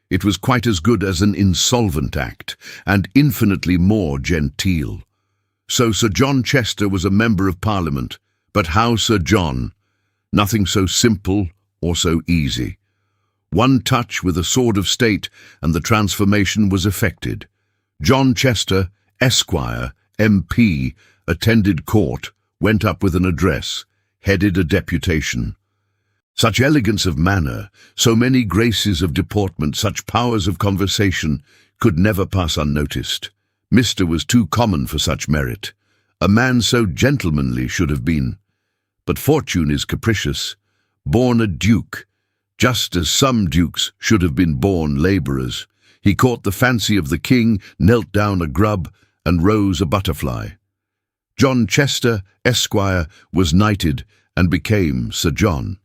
It was quite as good as an insolvent act, and infinitely more genteel. So Sir John Chester was a member of Parliament, but how Sir John? Nothing so simple or so easy. One touch with a sword of state, and the transformation was effected. John Chester, Esquire, MP, attended court, went up with an address, headed a deputation. Such elegance of manner, so many graces of deportment, such powers of conversation, could never pass unnoticed. Mr. was too common for such merit. A man so gentlemanly should have been. But fortune is capricious. Born a duke, just as some dukes should have been born labourers. He caught the fancy of the king, knelt down a grub, and Rose a butterfly. John Chester, Esquire, was knighted and became Sir John.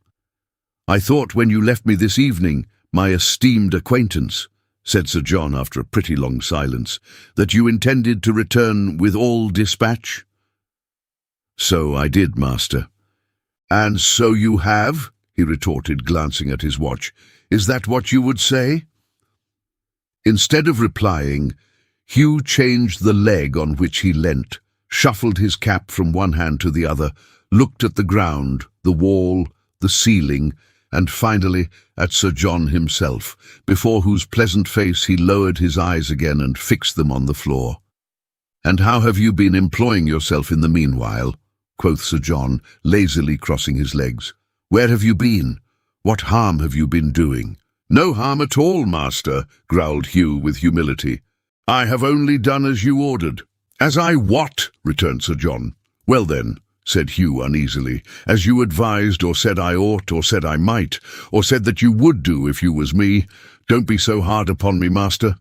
"I thought when you left me this evening, my esteemed acquaintance," said Sir John after a pretty long silence, "that you intended to return with all dispatch?" "So I did, master." "And so you have?" he retorted, glancing at his watch. "Is that what you would say?" Instead of replying, Hugh changed the leg on which he leant, shuffled his cap from one hand to the other, looked at the ground, the wall, the ceiling, and finally at Sir John himself, before whose pleasant face he lowered his eyes again and fixed them on the floor. "And how have you been employing yourself in the meanwhile?" quoth Sir John, lazily crossing his legs. "Where have you been? What harm have you been doing?" "No harm at all, master," growled Hugh with humility. "I have only done as you ordered." "As I what?" returned Sir John. "Well then," said Hugh uneasily, "as you advised, or said I ought, or said I might, or said that you would do if you was me. Don't be so hard upon me, master."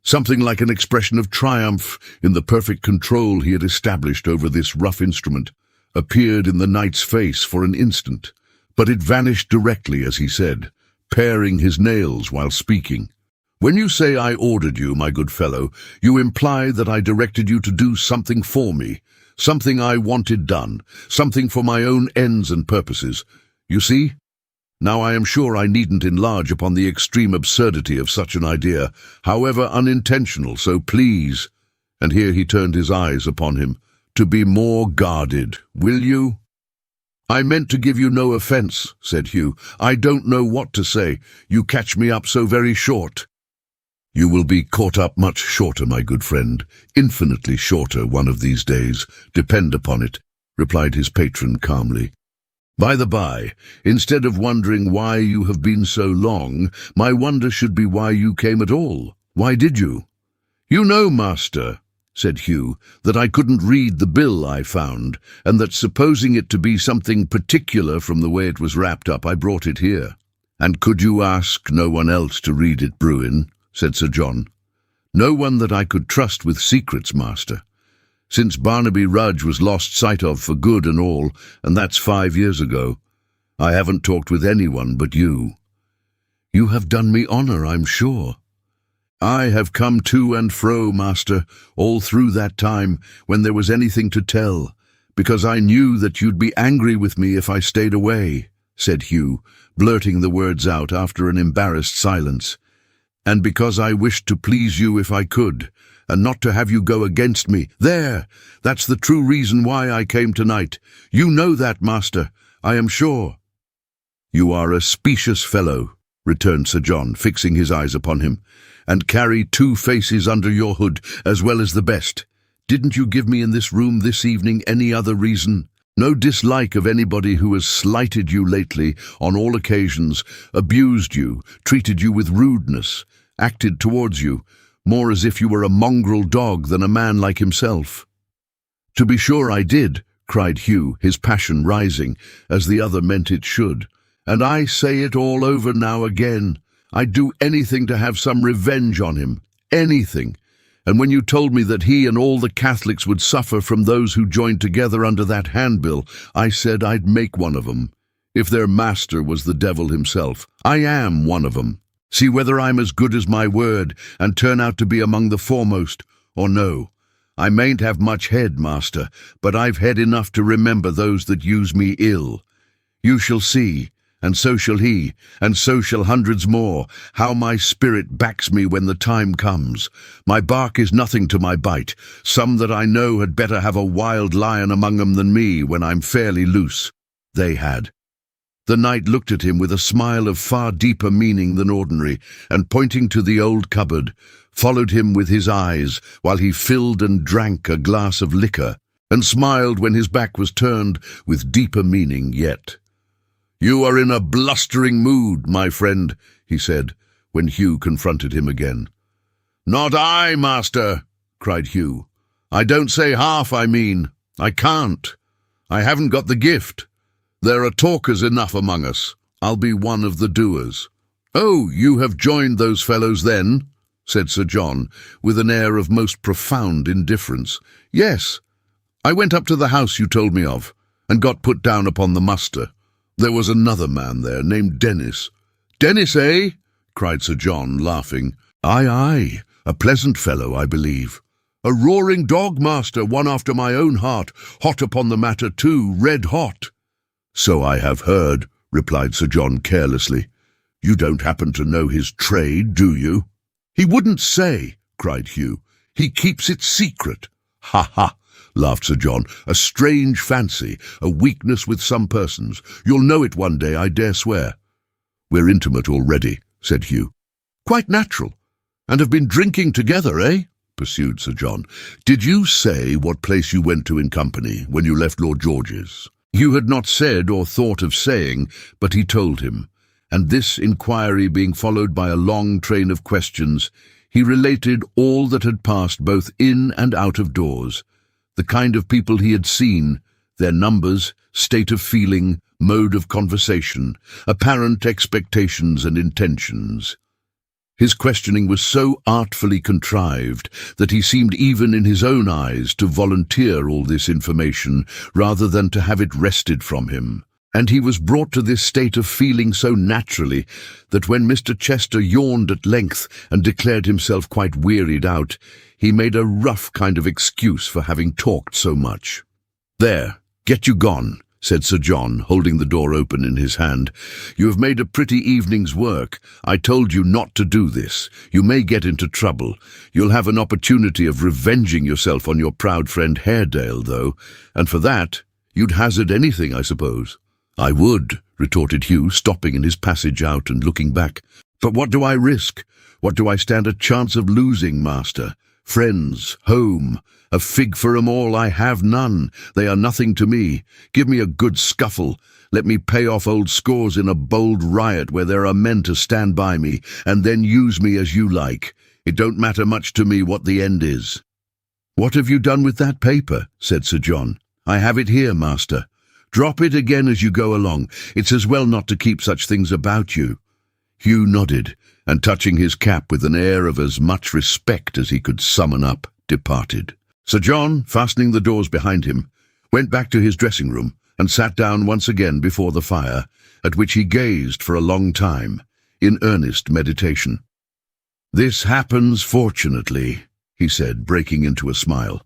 Something like an expression of triumph in the perfect control he had established over this rough instrument appeared in the knight's face for an instant, but it vanished directly as he said, paring his nails while speaking. "When you say I ordered you, my good fellow, you imply that I directed you to do something for me, something I wanted done, something for my own ends and purposes. You see? Now I am sure I needn't enlarge upon the extreme absurdity of such an idea, however unintentional, so please," and here he turned his eyes upon him, "to be more guarded, will you?" "I meant to give you no offence," said Hugh. "I don't know what to say. You catch me up so very short." "You will be caught up much shorter, my good friend, infinitely shorter one of these days, depend upon it," replied his patron calmly. "By the by, instead of wondering why you have been so long, my wonder should be why you came at all. Why did you?" "You know, master," said Hugh, "that I couldn't read the bill I found, and that supposing it to be something particular from the way it was wrapped up, I brought it here." "And could you ask no one else to read it, Bruin?" said Sir John. "No one that I could trust with secrets, master. Since Barnaby Rudge was lost sight of for good and all, and that's 5 years ago, I haven't talked with anyone but you." "You have done me honour, I'm sure." "I have come to and fro, master, all through that time, when there was anything to tell, because I knew that you'd be angry with me if I stayed away," said Hugh, blurting the words out after an embarrassed silence. "And because I wished to please you if I could, and not to have you go against me. That's the true reason why I came tonight. You know that, master, I am sure." "You are a specious fellow," returned Sir John, fixing his eyes upon him, "and carry 2 faces under your hood, as well as the best. Didn't you give me in this room this evening any other reason? No dislike of anybody who has slighted you lately on all occasions, abused you, treated you with rudeness, acted towards you, more as if you were a mongrel dog than a man like himself?" "To be sure I did," cried Hugh, his passion rising, as the other meant it should. "And I say it all over now again. I'd do anything to have some revenge on him, anything. And when you told me that he and all the Catholics would suffer from those who joined together under that handbill, I said I'd make one of 'em. If their master was the devil himself, I am one of 'em. See whether I'm as good as my word, and turn out to be among the foremost, or no. I mayn't have much head, master, but I've head enough to remember those that use me ill. You shall see, and so shall he, and so shall hundreds more, how my spirit backs me when the time comes. My bark is nothing to my bite. Some that I know had better have a wild lion among 'em than me when I'm fairly loose. They had." The knight looked at him with a smile of far deeper meaning than ordinary, and pointing to the old cupboard, followed him with his eyes while he filled and drank a glass of liquor, and smiled when his back was turned with deeper meaning yet. "You are in a blustering mood, my friend," he said, when Hugh confronted him again. "Not I, master," cried Hugh. "I don't say half I mean. I can't. I haven't got the gift. There are talkers enough among us. I'll be one of the doers." "Oh, you have joined those fellows then?" said Sir John, with an air of most profound indifference. "Yes. I went up to the house you told me of, and got put down upon the muster. There was another man there, named Dennis." "Dennis, eh?" cried Sir John, laughing. "Aye, aye, a pleasant fellow, I believe. A roaring dog, master, one after my own heart, hot upon the matter too, red hot." "So I have heard," replied Sir John carelessly. "You don't happen to know his trade, do you?" "He wouldn't say," cried Hugh. "He keeps it secret." "Ha, ha," laughed Sir John. "A strange fancy, a weakness with some persons. You'll know it one day, I dare swear." "We're intimate already," said Hugh. "Quite natural. And have been drinking together, eh?" pursued Sir John. "Did you say what place you went to in company when you left Lord George's?" Hugh had not said or thought of saying, but he told him, and this inquiry being followed by a long train of questions, he related all that had passed both in and out of doors, the kind of people he had seen, their numbers, state of feeling, mode of conversation, apparent expectations and intentions. His questioning was so artfully contrived that he seemed even in his own eyes to volunteer all this information rather than to have it wrested from him. And he was brought to this state of feeling so naturally that when Mr. Chester yawned at length and declared himself quite wearied out, he made a rough kind of excuse for having talked so much. "There, get you gone," said Sir John, holding the door open in his hand. "You have made a pretty evening's work. I told you not to do this. You may get into trouble. You'll have an opportunity of revenging yourself on your proud friend Haredale, though, and for that you'd hazard anything, I suppose." "I would," retorted Hugh, stopping in his passage out and looking back. "But what do I risk? What do I stand a chance of losing, master? Friends, home, a fig for 'em all. I have none. They are nothing to me. Give me a good scuffle. Let me pay off old scores in a bold riot where there are men to stand by me, and then use me as you like. It don't matter much to me what the end is." "What have you done with that paper?" said Sir John. "I have it here, master. Drop it again as you go along. It's as well not to keep such things about you." Hugh nodded, and touching his cap with an air of as much respect as he could summon up, departed. Sir John, fastening the doors behind him, went back to his dressing-room and sat down once again before the fire, at which he gazed for a long time, in earnest meditation. "This happens fortunately," he said, breaking into a smile,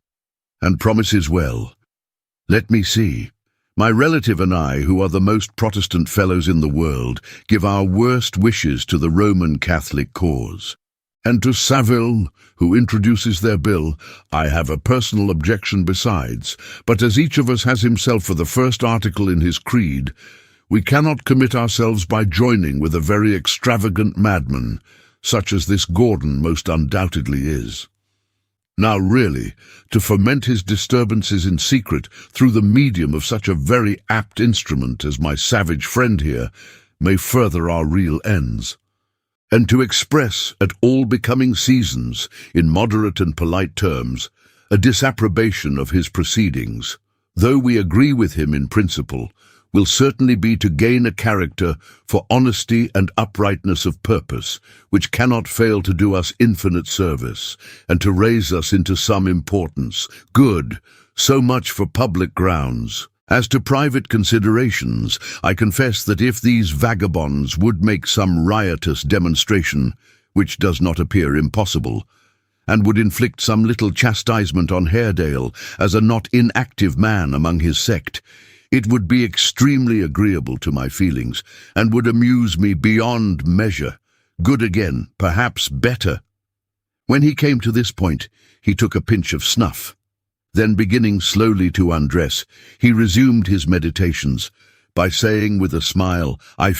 "and promises well. Let me see. My relative and I, who are the most Protestant fellows in the world, give our worst wishes to the Roman Catholic cause. And to Saville, who introduces their bill, I have a personal objection besides, but as each of us has himself for the first article in his creed, we cannot commit ourselves by joining with a very extravagant madman, such as this Gordon most undoubtedly is. Now really, to foment his disturbances in secret through the medium of such a very apt instrument as my savage friend here may further our real ends. And to express at all becoming seasons, in moderate and polite terms, a disapprobation of his proceedings, though we agree with him in principle, will certainly be to gain a character for honesty and uprightness of purpose, which cannot fail to do us infinite service, and to raise us into some importance. Good, so much for public grounds. As to private considerations, I confess that if these vagabonds would make some riotous demonstration, which does not appear impossible, and would inflict some little chastisement on Haredale as a not inactive man among his sect, it would be extremely agreeable to my feelings, and would amuse me beyond measure. Good again, perhaps better." When he came to this point, he took a pinch of snuff. Then, beginning slowly to undress, he resumed his meditations by saying with a smile, I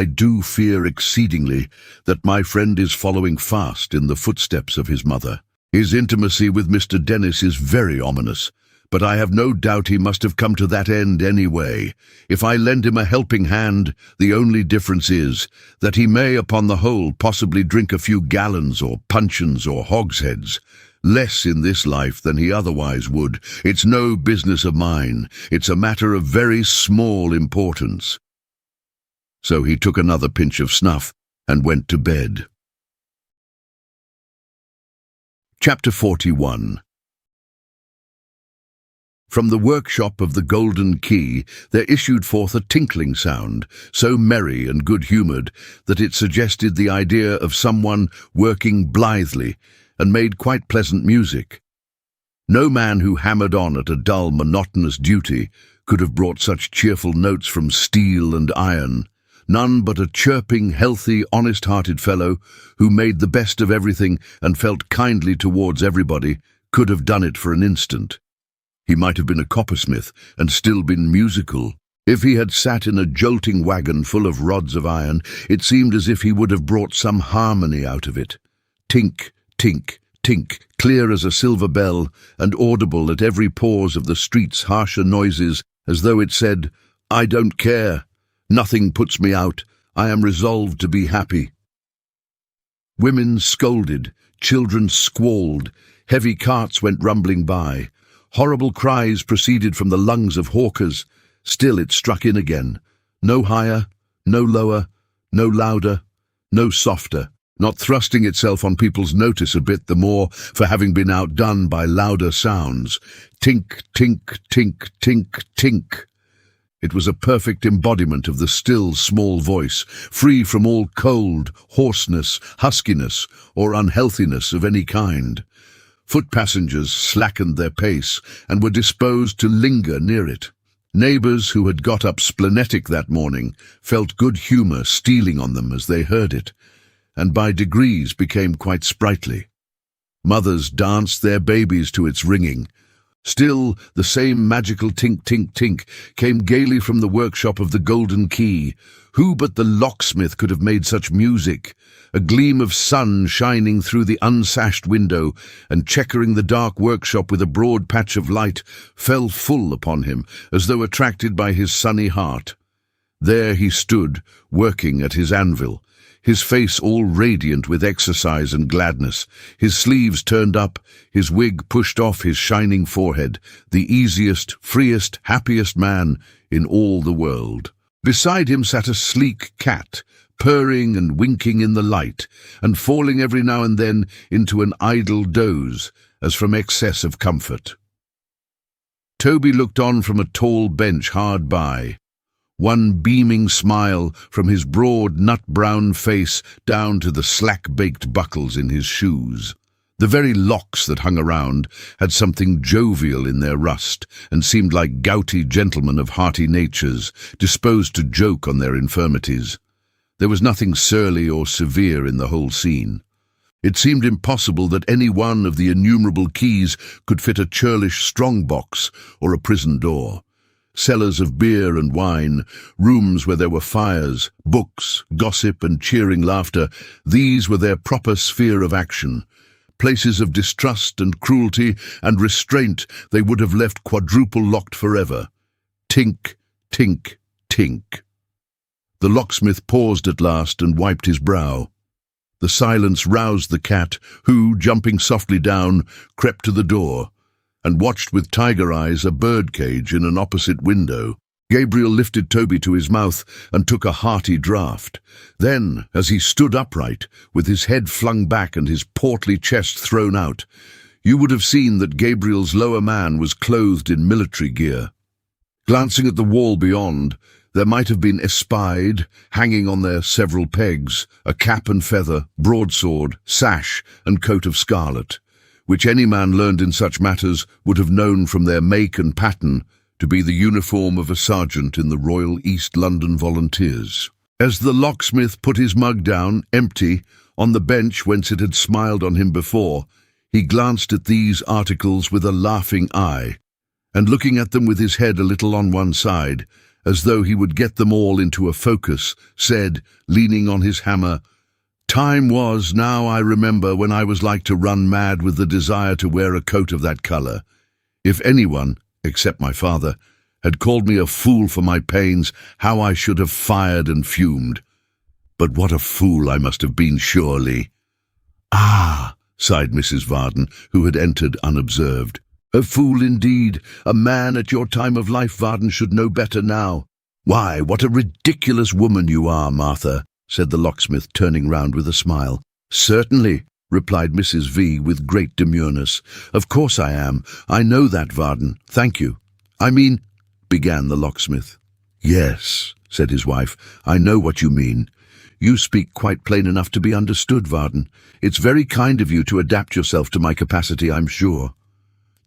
do fear exceedingly that my friend is following fast in the footsteps of his mother. His intimacy with Mr. Dennis is very ominous, but I have no doubt he must have come to that end anyway. If I lend him a helping hand, the only difference is that he may, upon the whole, possibly drink a few gallons or puncheons or hogsheads, less in this life than he otherwise would. It's no business of mine. It's a matter of very small importance. So he took another pinch of snuff and went to bed. Chapter 41. From the workshop of the Golden Key there issued forth a tinkling sound, so merry and good-humoured that it suggested the idea of someone working blithely and made quite pleasant music. No man who hammered on at a dull, monotonous duty could have brought such cheerful notes from steel and iron. None but a chirping, healthy, honest-hearted fellow who made the best of everything and felt kindly towards everybody could have done it for an instant. He might have been a coppersmith and still been musical. If he had sat in a jolting wagon full of rods of iron, it seemed as if he would have brought some harmony out of it. Tink, tink, tink, clear as a silver bell, and audible at every pause of the street's harsher noises, as though it said, "I don't care. Nothing puts me out. I am resolved to be happy." Women scolded, children squalled, heavy carts went rumbling by. Horrible cries proceeded from the lungs of hawkers. Still it struck in again. No higher, no lower, no louder, no softer, not thrusting itself on people's notice a bit the more for having been outdone by louder sounds. Tink, tink, tink, tink, tink. It was a perfect embodiment of the still, small voice, free from all cold, hoarseness, huskiness, or unhealthiness of any kind. Foot passengers slackened their pace and were disposed to linger near it. Neighbours who had got up splenetic that morning felt good humour stealing on them as they heard it, and by degrees became quite sprightly. Mothers danced their babies to its ringing. Still, the same magical tink, tink, tink came gaily from the workshop of the Golden Key. Who but the locksmith could have made such music? A gleam of sun shining through the unsashed window and checkering the dark workshop with a broad patch of light fell full upon him, as though attracted by his sunny heart. There he stood, working at his anvil, his face all radiant with exercise and gladness, his sleeves turned up, his wig pushed off his shining forehead, the easiest, freest, happiest man in all the world. Beside him sat a sleek cat, purring and winking in the light, and falling every now and then into an idle doze, as from excess of comfort. Toby looked on from a tall bench hard by, one beaming smile from his broad nut-brown face down to the slack-baked buckles in his shoes. The very locks that hung around had something jovial in their rust, and seemed like gouty gentlemen of hearty natures, disposed to joke on their infirmities. There was nothing surly or severe in the whole scene. It seemed impossible that any one of the innumerable keys could fit a churlish strong-box or a prison door. Cellars of beer and wine, rooms where there were fires, books, gossip and cheering laughter, these were their proper sphere of action. Places of distrust and cruelty and restraint they would have left quadruple locked forever. Tink, tink, tink. The locksmith paused at last and wiped his brow. The silence roused the cat, who, jumping softly down, crept to the door, and watched with tiger eyes a bird-cage in an opposite window. Gabriel lifted Toby to his mouth and took a hearty draught. Then, as he stood upright, with his head flung back and his portly chest thrown out, you would have seen that Gabriel's lower man was clothed in military gear. Glancing at the wall beyond, there might have been espied, hanging on their several pegs, a cap and feather, broadsword, sash, and coat of scarlet, which any man learned in such matters would have known from their make and pattern to be the uniform of a sergeant in the Royal East London Volunteers. As the locksmith put his mug down, empty, on the bench whence it had smiled on him before, he glanced at these articles with a laughing eye, and looking at them with his head a little on one side, as though he would get them all into a focus, said, leaning on his hammer, "Time was, now I remember, when I was like to run mad with the desire to wear a coat of that colour. If anyone, except my father, had called me a fool for my pains, how I should have fired and fumed. But what a fool I must have been, surely." "Ah," sighed Mrs. Varden, who had entered unobserved. "A fool indeed. A man at your time of life, Varden, should know better now." "Why, what a ridiculous woman you are, Martha," said the locksmith, turning round with a smile. "Certainly," replied Mrs. V with great demureness. "Of course I am. I know that, Varden. Thank you." "I mean—" began the locksmith. "Yes," said his wife, "I know what you mean. You speak quite plain enough to be understood, Varden. It's very kind of you to adapt yourself to my capacity, I'm sure."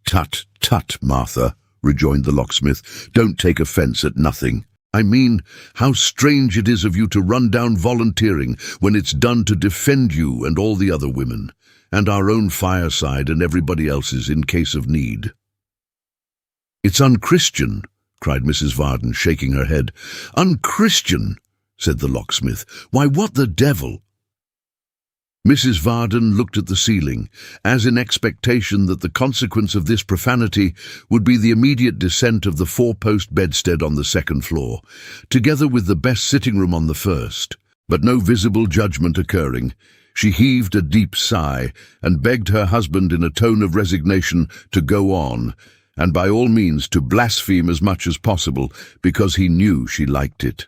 "Tut, tut, Martha," rejoined the locksmith. "Don't take offence at nothing. I mean, how strange it is of you to run down volunteering when it's done to defend you and all the other women, and our own fireside and everybody else's in case of need." "It's unchristian," cried Mrs. Varden, shaking her head. "Unchristian," said the locksmith. "Why, what the devil—" Mrs. Varden looked at the ceiling, as in expectation that the consequence of this profanity would be the immediate descent of the four-post bedstead on the second floor, together with the best sitting-room on the first. But no visible judgment occurring, she heaved a deep sigh and begged her husband in a tone of resignation to go on, and by all means to blaspheme as much as possible, because he knew she liked it.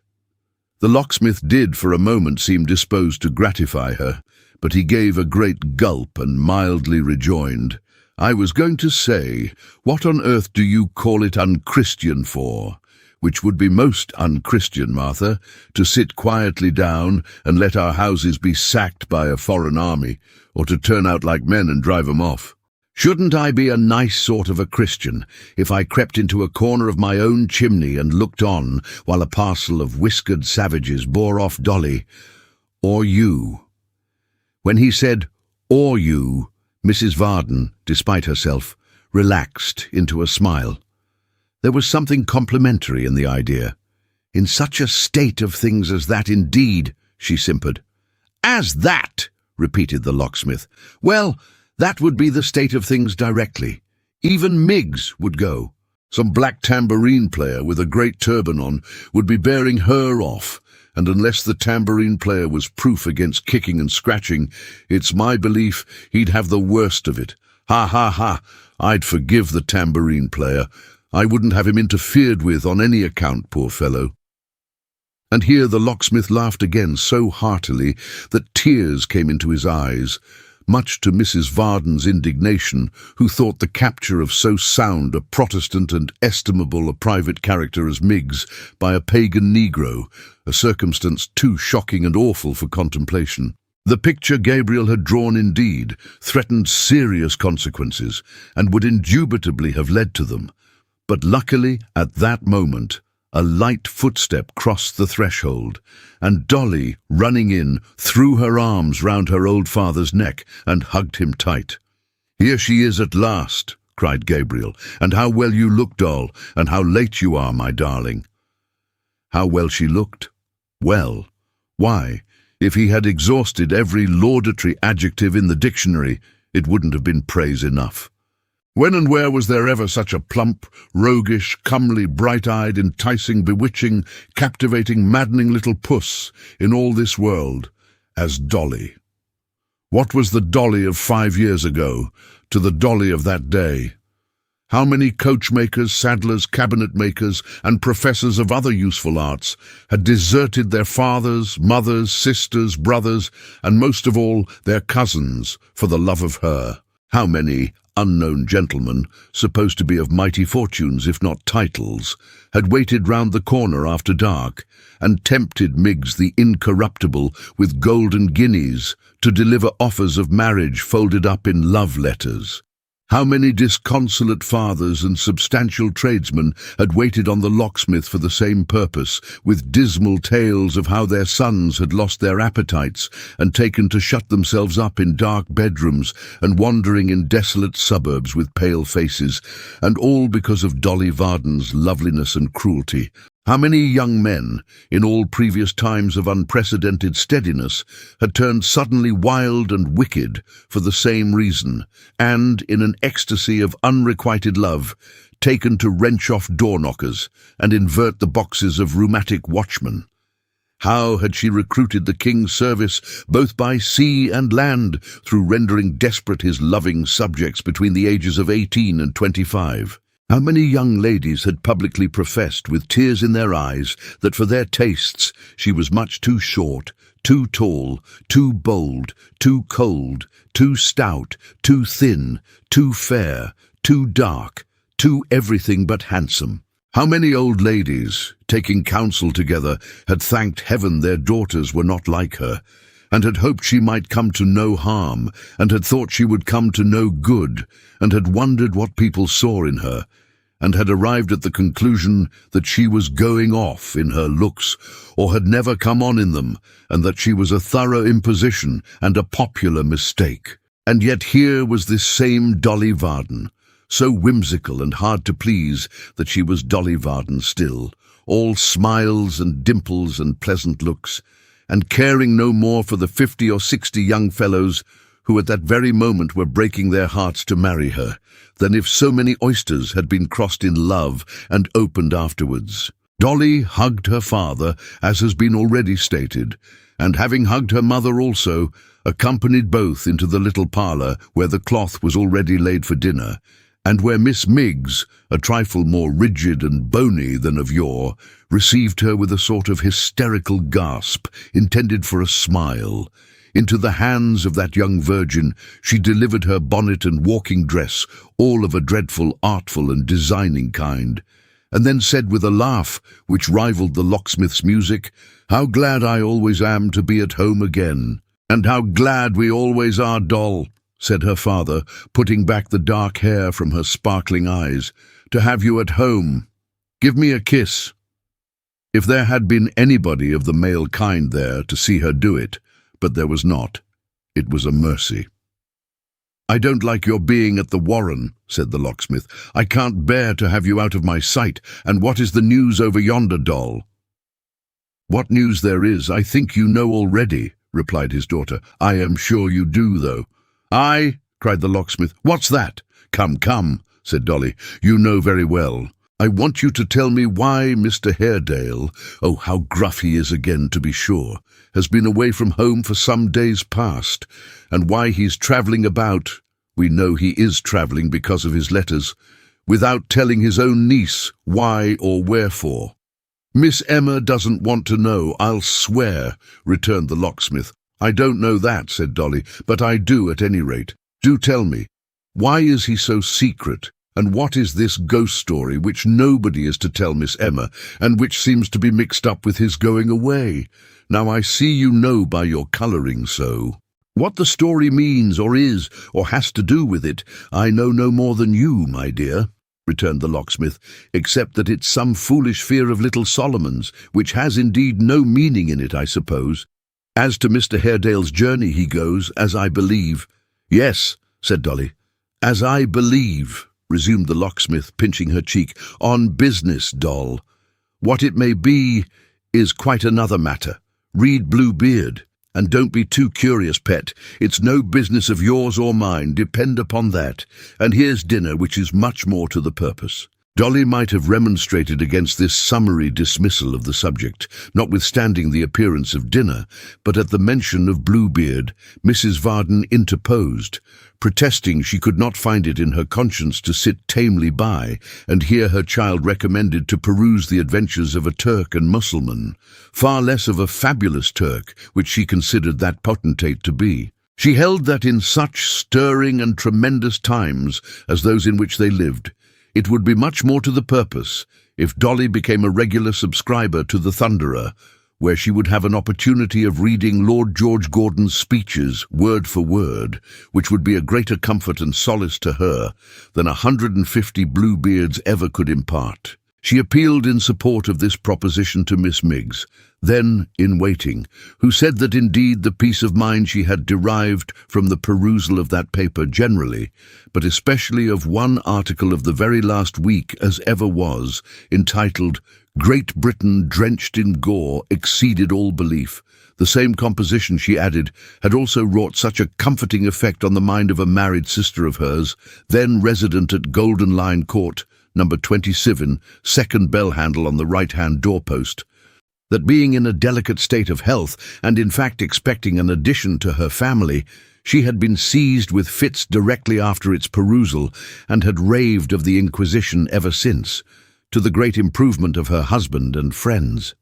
The locksmith did for a moment seem disposed to gratify her, but he gave a great gulp and mildly rejoined, "I was going to say, what on earth do you call it unchristian for? Which would be most unchristian, Martha, to sit quietly down and let our houses be sacked by a foreign army, or to turn out like men and drive 'em off. Shouldn't I be a nice sort of a Christian if I crept into a corner of my own chimney and looked on while a parcel of whiskered savages bore off Dolly, or you?" When he said, "or you," Mrs. Varden, despite herself, relaxed into a smile. There was something complimentary in the idea. "In such a state of things as that, indeed," she simpered. "As that?" repeated the locksmith. "Well, that would be the state of things directly. Even Miggs would go. Some black tambourine player with a great turban on would be bearing her off, and unless the tambourine player was proof against kicking and scratching, it's my belief he'd have the worst of it. Ha, ha, ha! I'd forgive the tambourine player. I wouldn't have him interfered with on any account, poor fellow." And here the locksmith laughed again so heartily that tears came into his eyes, much to Mrs. Varden's indignation, who thought the capture of so sound a Protestant and estimable a private character as Miggs by a pagan Negro, a circumstance too shocking and awful for contemplation. The picture Gabriel had drawn indeed threatened serious consequences, and would indubitably have led to them. But luckily, at that moment, a light footstep crossed the threshold, and Dolly, running in, threw her arms round her old father's neck and hugged him tight. "Here she is at last," cried Gabriel, "and how well you look, doll, and how late you are, my darling." How well she looked? Well, why, if he had exhausted every laudatory adjective in the dictionary, it wouldn't have been praise enough. When and where was there ever such a plump, roguish, comely, bright-eyed, enticing, bewitching, captivating, maddening little puss in all this world as Dolly? What was the Dolly of 5 years ago to the Dolly of that day? How many coachmakers, saddlers, cabinet-makers, and professors of other useful arts had deserted their fathers, mothers, sisters, brothers, and most of all their cousins for the love of her? How many unknown gentlemen, supposed to be of mighty fortunes if not titles, had waited round the corner after dark, and tempted Miggs the incorruptible with golden guineas to deliver offers of marriage folded up in love letters? How many disconsolate fathers and substantial tradesmen had waited on the locksmith for the same purpose, with dismal tales of how their sons had lost their appetites and taken to shut themselves up in dark bedrooms and wandering in desolate suburbs with pale faces, and all because of Dolly Varden's loveliness and cruelty? How many young men, in all previous times of unprecedented steadiness, had turned suddenly wild and wicked for the same reason, and, in an ecstasy of unrequited love, taken to wrench off door-knockers and invert the boxes of rheumatic watchmen? How had she recruited the king's service both by sea and land, through rendering desperate his loving subjects between the ages of 18 and 25? How many young ladies had publicly professed with tears in their eyes that for their tastes she was much too short, too tall, too bold, too cold, too stout, too thin, too fair, too dark, too everything but handsome. How many old ladies, taking counsel together, had thanked heaven their daughters were not like her, and had hoped she might come to no harm, and had thought she would come to no good, and had wondered what people saw in her, and had arrived at the conclusion that she was going off in her looks, or had never come on in them, and that she was a thorough imposition and a popular mistake. And yet here was this same Dolly Varden, so whimsical and hard to please that she was Dolly Varden still, all smiles and dimples and pleasant looks, and caring no more for the 50 or 60 young fellows who at that very moment were breaking their hearts to marry her, than if so many oysters had been crossed in love and opened afterwards. Dolly hugged her father, as has been already stated, and having hugged her mother also, accompanied both into the little parlour where the cloth was already laid for dinner, and where Miss Miggs, a trifle more rigid and bony than of yore, received her with a sort of hysterical gasp intended for a smile. Into the hands of that young virgin she delivered her bonnet and walking dress, all of a dreadful, artful and designing kind, and then said with a laugh which rivalled the locksmith's music, "How glad I always am to be at home again." "And how glad we always are, Doll," said her father, putting back the dark hair from her sparkling eyes, "to have you at home. Give me a kiss." If there had been anybody of the male kind there to see her do it, but there was not. It was a mercy. "I don't like your being at the Warren," said the locksmith. "I can't bear to have you out of my sight. And what is the news over yonder, Doll?" "What news there is, I think you know already," replied his daughter. "I am sure you do, though." "Aye," cried the locksmith. "What's that?" "Come, come," said Dolly. "You know very well. I want you to tell me why Mr. Haredale, oh, how gruff he is again, to be sure, has been away from home for some days past, and why he's travelling about, we know he is travelling because of his letters, without telling his own niece why or wherefore." "Miss Emma doesn't want to know, I'll swear," returned the locksmith. "I don't know that," said Dolly, "but I do at any rate. Do tell me, why is he so secret? And what is this ghost story which nobody is to tell Miss Emma, and which seems to be mixed up with his going away? Now I see you know by your colouring so. What the story means, or is, or has to do with it, I know no more than you, my dear," returned the locksmith, "except that it's some foolish fear of little Solomon's, which has indeed no meaning in it, I suppose. As to Mr. Haredale's journey he goes, as I believe—" "Yes," said Dolly. "As I believe," resumed the locksmith, pinching her cheek, "on business, Doll. What it may be is quite another matter. Read Bluebeard, and don't be too curious, pet. It's no business of yours or mine, depend upon that. And here's dinner, which is much more to the purpose." Dolly might have remonstrated against this summary dismissal of the subject, notwithstanding the appearance of dinner, but at the mention of Bluebeard, Mrs. Varden interposed, protesting she could not find it in her conscience to sit tamely by and hear her child recommended to peruse the adventures of a Turk and Mussulman, far less of a fabulous Turk, which she considered that potentate to be. She held that in such stirring and tremendous times as those in which they lived, it would be much more to the purpose if Dolly became a regular subscriber to the Thunderer, where she would have an opportunity of reading Lord George Gordon's speeches word for word, which would be a greater comfort and solace to her than 150 Bluebeards ever could impart. She appealed in support of this proposition to Miss Miggs, then in waiting, who said that indeed the peace of mind she had derived from the perusal of that paper generally, but especially of one article of the very last week as ever was, entitled "Great Britain Drenched in Gore Exceeded All Belief." The same composition, she added, had also wrought such a comforting effect on the mind of a married sister of hers, then resident at Golden Lion Court, number 27, second bell handle on the right-hand doorpost. that being in a delicate state of health, and in fact expecting an addition to her family, she had been seized with fits directly after its perusal, and had raved of the Inquisition ever since, to the great improvement of her husband and friends.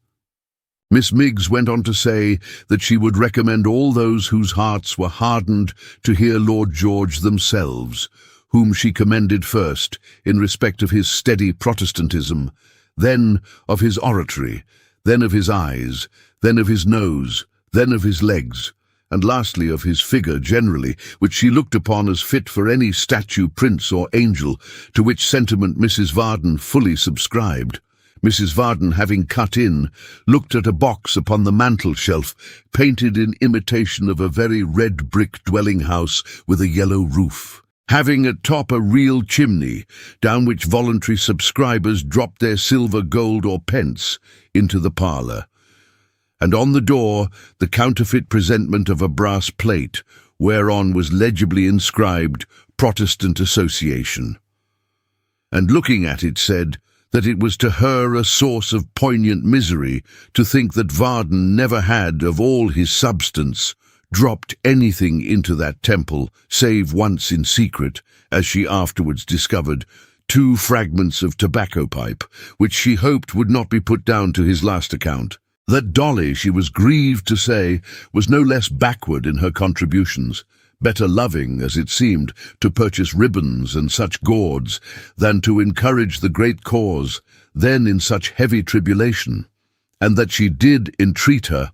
Miss Miggs went on to say that she would recommend all those whose hearts were hardened to hear Lord George themselves, whom she commended first in respect of his steady Protestantism, then of his oratory, then of his eyes, then of his nose, then of his legs, and lastly of his figure generally, which she looked upon as fit for any statue, prince or angel, to which sentiment Mrs. Varden fully subscribed. Mrs. Varden, having cut in, looked at a box upon the mantel-shelf, painted in imitation of a very red brick dwelling-house with a yellow roof, having at top a real chimney, down which voluntary subscribers dropped their silver, gold, or pence into the parlour, and on the door the counterfeit presentment of a brass plate, whereon was legibly inscribed Protestant Association. And looking at it said that it was to her a source of poignant misery to think that Varden never had, of all his substance, dropped anything into that temple, save once in secret, as she afterwards discovered, 2 fragments of tobacco pipe, which she hoped would not be put down to his last account. That Dolly, she was grieved to say, was no less backward in her contributions, better loving, as it seemed, to purchase ribbons and such gauds, than to encourage the great cause, then in such heavy tribulation, and that she did entreat her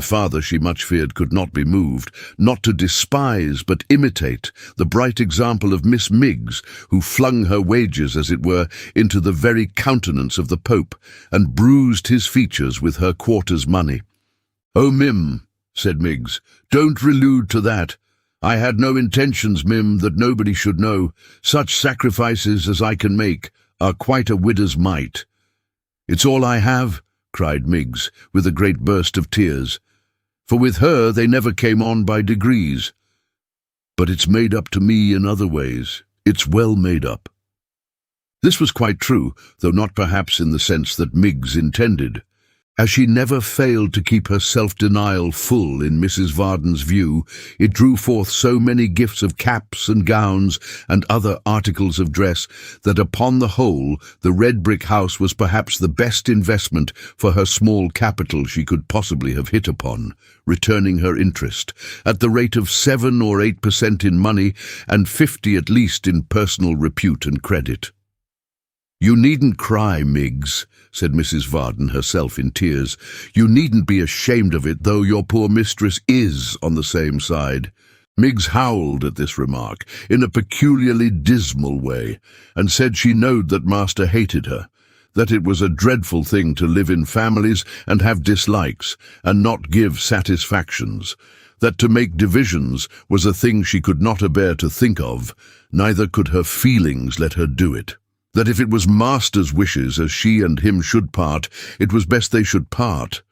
father, she much feared, could not be moved, not to despise but imitate the bright example of Miss Miggs, who flung her wages, as it were, into the very countenance of the Pope, and bruised his features with her quarter's money. "Oh, Mim," said Miggs, "don't relude to that. I had no intentions, Mim, that nobody should know. Such sacrifices as I can make are quite a widow's mite." "It's all I have," cried Miggs, with a great burst of tears, "for with her they never came on by degrees. But it's made up to me in other ways. It's well made up." This was quite true, though not perhaps in the sense that Miggs intended. As she never failed to keep her self-denial full in Mrs. Varden's view, it drew forth so many gifts of caps and gowns and other articles of dress that upon the whole the red brick house was perhaps the best investment for her small capital she could possibly have hit upon, returning her interest at the rate of 7 or 8% in money and 50 at least in personal repute and credit. "You needn't cry, Miggs," said Mrs. Varden, herself in tears. "You needn't be ashamed of it, though your poor mistress is on the same side." Miggs howled at this remark in a peculiarly dismal way, and said she knowed that master hated her, that it was a dreadful thing to live in families and have dislikes, and not give satisfactions, that to make divisions was a thing she could not bear to think of, neither could her feelings let her do it. That if it was master's wishes as she and him should part, it was best they should part,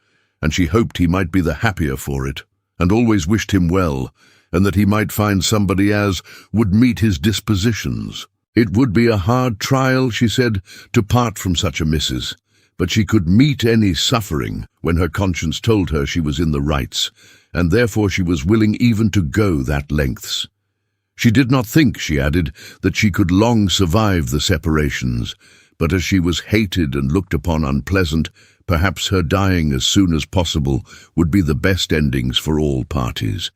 and she hoped he might be the happier for it, and always wished him well, and that he might find somebody as would meet his dispositions. It would be a hard trial, she said, to part from such a missus, but she could meet any suffering when her conscience told her she was in the rights, and therefore she was willing even to go that lengths. She did not think, she added, that she could long survive the separations, but as she was hated and looked upon unpleasant, perhaps her dying as soon as possible would be the best endings for all parties.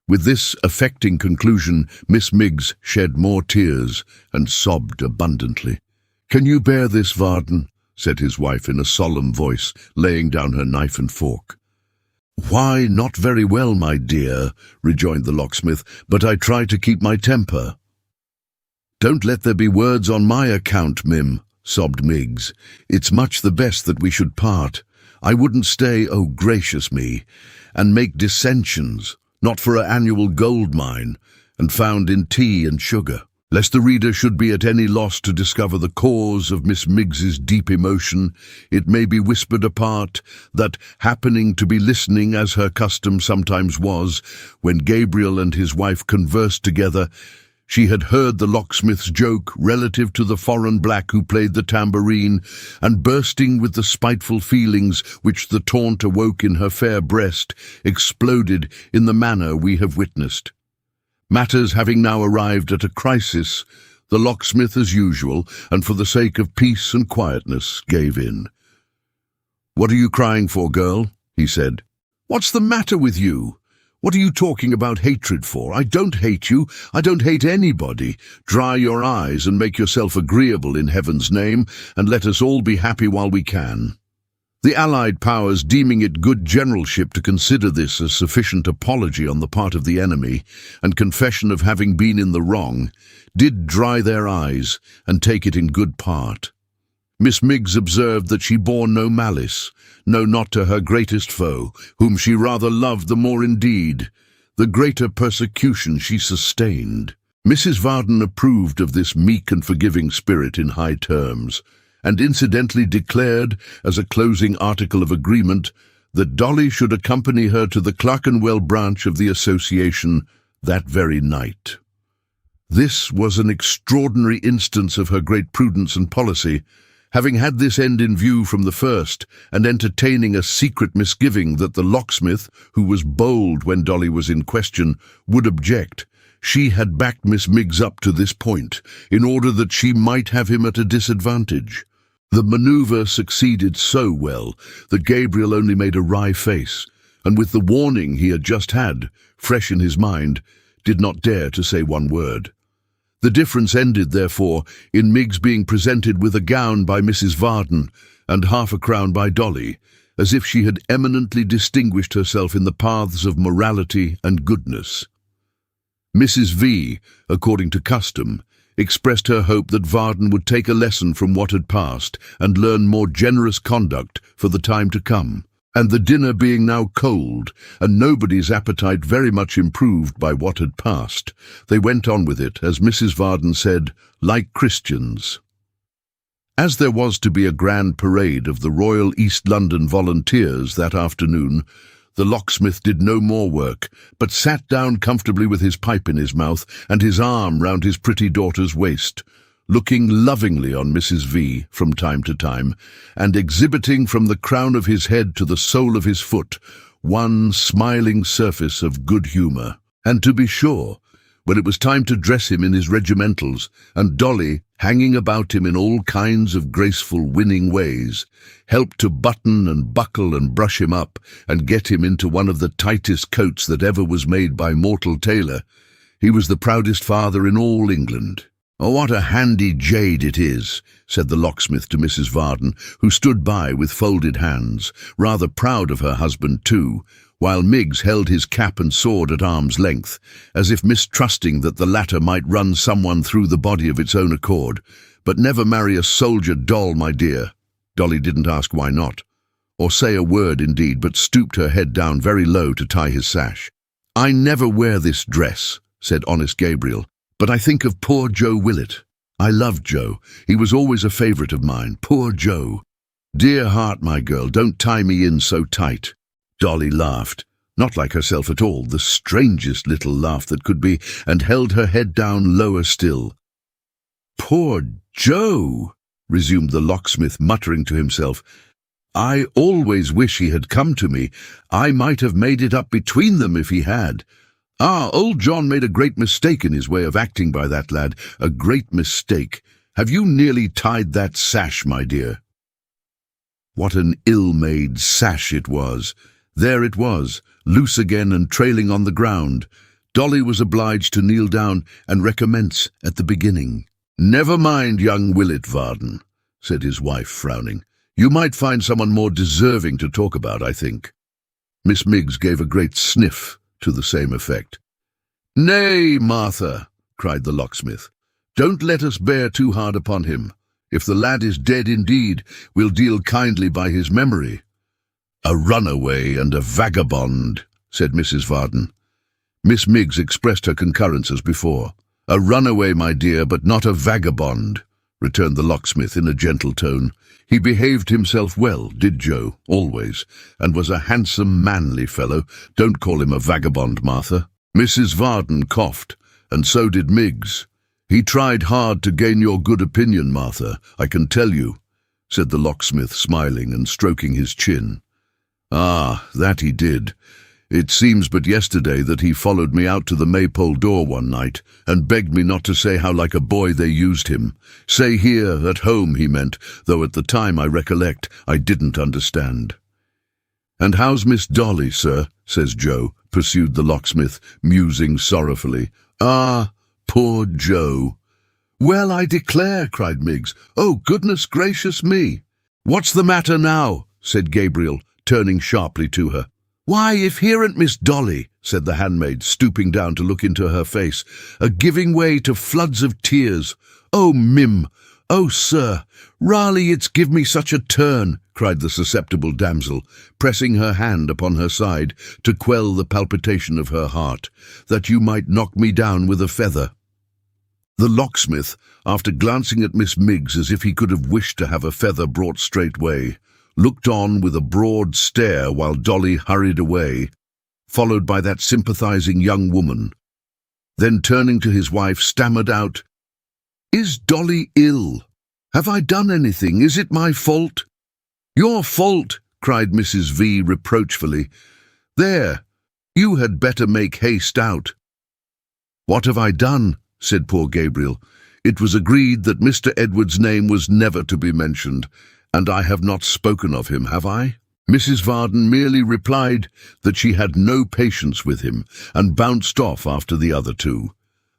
With this affecting conclusion, Miss Miggs shed more tears and sobbed abundantly. "Can you bear this, Varden?" said his wife in a solemn voice, laying down her knife and fork. "Why, not very well, my dear," rejoined the locksmith, "but I try to keep my temper." "Don't let there be words on my account, Mim," sobbed Miggs. "It's much the best that we should part. I wouldn't stay, oh gracious me, and make dissensions, not for an annual gold mine, and found in tea and sugar. Lest the reader should be at any loss to discover the cause of Miss Miggs's deep emotion, it may be whispered apart that, happening to be listening as her custom sometimes was, when Gabriel and his wife conversed together, She had heard the locksmith's joke relative to the foreign black who played the tambourine, and bursting with the spiteful feelings which the taunt awoke in her fair breast, exploded in the manner we have witnessed. Matters having now arrived at a crisis, the locksmith, as usual, and for the sake of peace and quietness, gave in. "What are you crying for, girl?" he said. "What's the matter with you? What are you talking about hatred for? I don't hate you. I don't hate anybody. Dry your eyes and make yourself agreeable in heaven's name, and let us all be happy while we can." The Allied powers, deeming it good generalship to consider this as sufficient apology on the part of the enemy, and confession of having been in the wrong, did dry their eyes and take it in good part. Miss Miggs observed that she bore no malice, no, not to her greatest foe, whom she rather loved the more indeed, the greater persecution she sustained. Mrs. Varden approved of this meek and forgiving spirit in high terms, and incidentally declared, as a closing article of agreement, that Dolly should accompany her to the Clerkenwell branch of the association that very night. This was an extraordinary instance of her great prudence and policy, having had this end in view from the first, and entertaining a secret misgiving that the locksmith, who was bold when Dolly was in question, would object. She had backed Miss Miggs up to this point, in order that she might have him at a disadvantage. The manoeuvre succeeded so well that Gabriel only made a wry face, and with the warning he had just had, fresh in his mind, did not dare to say one word. The difference ended, therefore, in Miggs being presented with a gown by Mrs. Varden and half a crown by Dolly, as if she had eminently distinguished herself in the paths of morality and goodness. Mrs. V, according to custom, expressed her hope that Varden would take a lesson from what had passed and learn more generous conduct for the time to come. And the dinner being now cold, and nobody's appetite very much improved by what had passed, they went on with it, as Mrs. Varden said, like Christians. As there was to be a grand parade of the Royal East London Volunteers that afternoon, the locksmith did no more work, but sat down comfortably with his pipe in his mouth and his arm round his pretty daughter's waist, looking lovingly on Mrs. V from time to time, and exhibiting from the crown of his head to the sole of his foot one smiling surface of good humour. And to be sure, when it was time to dress him in his regimentals, and Dolly, hanging about him in all kinds of graceful, winning ways, helped to button and buckle and brush him up, and get him into one of the tightest coats that ever was made by mortal tailor, he was the proudest father in all England. "Oh, what a handy jade it is," said the locksmith to Mrs. Varden, who stood by with folded hands, rather proud of her husband too, while Miggs held his cap and sword at arm's length, as if mistrusting that the latter might run someone through the body of its own accord. "But never marry a soldier doll, my dear." Dolly didn't ask why not, or say a word indeed, but stooped her head down very low to tie his sash. "I never wear this dress," said honest Gabriel, "but I think of poor Joe Willett. I loved Joe. He was always a favourite of mine. Poor Joe. Dear heart, my girl, don't tie me in so tight." Dolly laughed, not like herself at all, the strangest little laugh that could be, and held her head down lower still. "Poor Joe," resumed the locksmith, muttering to himself. "I always wish he had come to me. I might have made it up between them if he had. Ah, old John made a great mistake in his way of acting by that lad, a great mistake. Have you nearly tied that sash, my dear?" What an ill-made sash it was! There it was, loose again and trailing on the ground. Dolly was obliged to kneel down and recommence at the beginning. "Never mind young Willett, Varden," said his wife, frowning. "You might find someone more deserving to talk about, I think." Miss Miggs gave a great sniff to the same effect. "Nay, Martha," cried the locksmith, "don't let us bear too hard upon him. If the lad is dead indeed, we'll deal kindly by his memory." "A runaway and a vagabond," said Mrs. Varden. Miss Miggs expressed her concurrence as before. "A runaway, my dear, but not a vagabond," returned the locksmith in a gentle tone. "He behaved himself well, did Joe, always, and was a handsome, manly fellow. Don't call him a vagabond, Martha." Mrs. Varden coughed, And so did Miggs. He tried hard to gain your good opinion, Martha, I can tell you, said the locksmith, smiling and stroking his chin. Ah, that he did. It seems but yesterday that he followed me out to the maypole door one night and begged me not to say how like a boy they used him. Say here, at home, he meant, though at the time I recollect I didn't understand. And how's Miss Dolly, sir? Says Joe, pursued the locksmith, musing sorrowfully. Ah, poor Joe. Well, I declare, cried Miggs. Oh, goodness gracious me. What's the matter now? Said Gabriel, turning sharply to her. Why, if here ain't Miss Dolly, said the handmaid, stooping down to look into her face, a-giving way to floods of tears. Oh, Mim! Oh, sir! Raleigh, it's give me such a turn, cried the susceptible damsel, pressing her hand upon her side to quell the palpitation of her heart, that you might knock me down with a feather. The locksmith, after glancing at Miss Miggs as if he could have wished to have a feather brought straightway, looked on with a broad stare while Dolly hurried away, followed by that sympathizing young woman. Then turning to his wife, stammered out, Is Dolly ill? Have I done anything? Is it my fault? Your fault, cried Mrs. V. reproachfully. There, you had better make haste out. What have I done? Said poor Gabriel. It was agreed that Mr. Edward's name was never to be mentioned, and I have not spoken of him, have I? Mrs. Varden merely replied that she had no patience with him, and bounced off after the other two.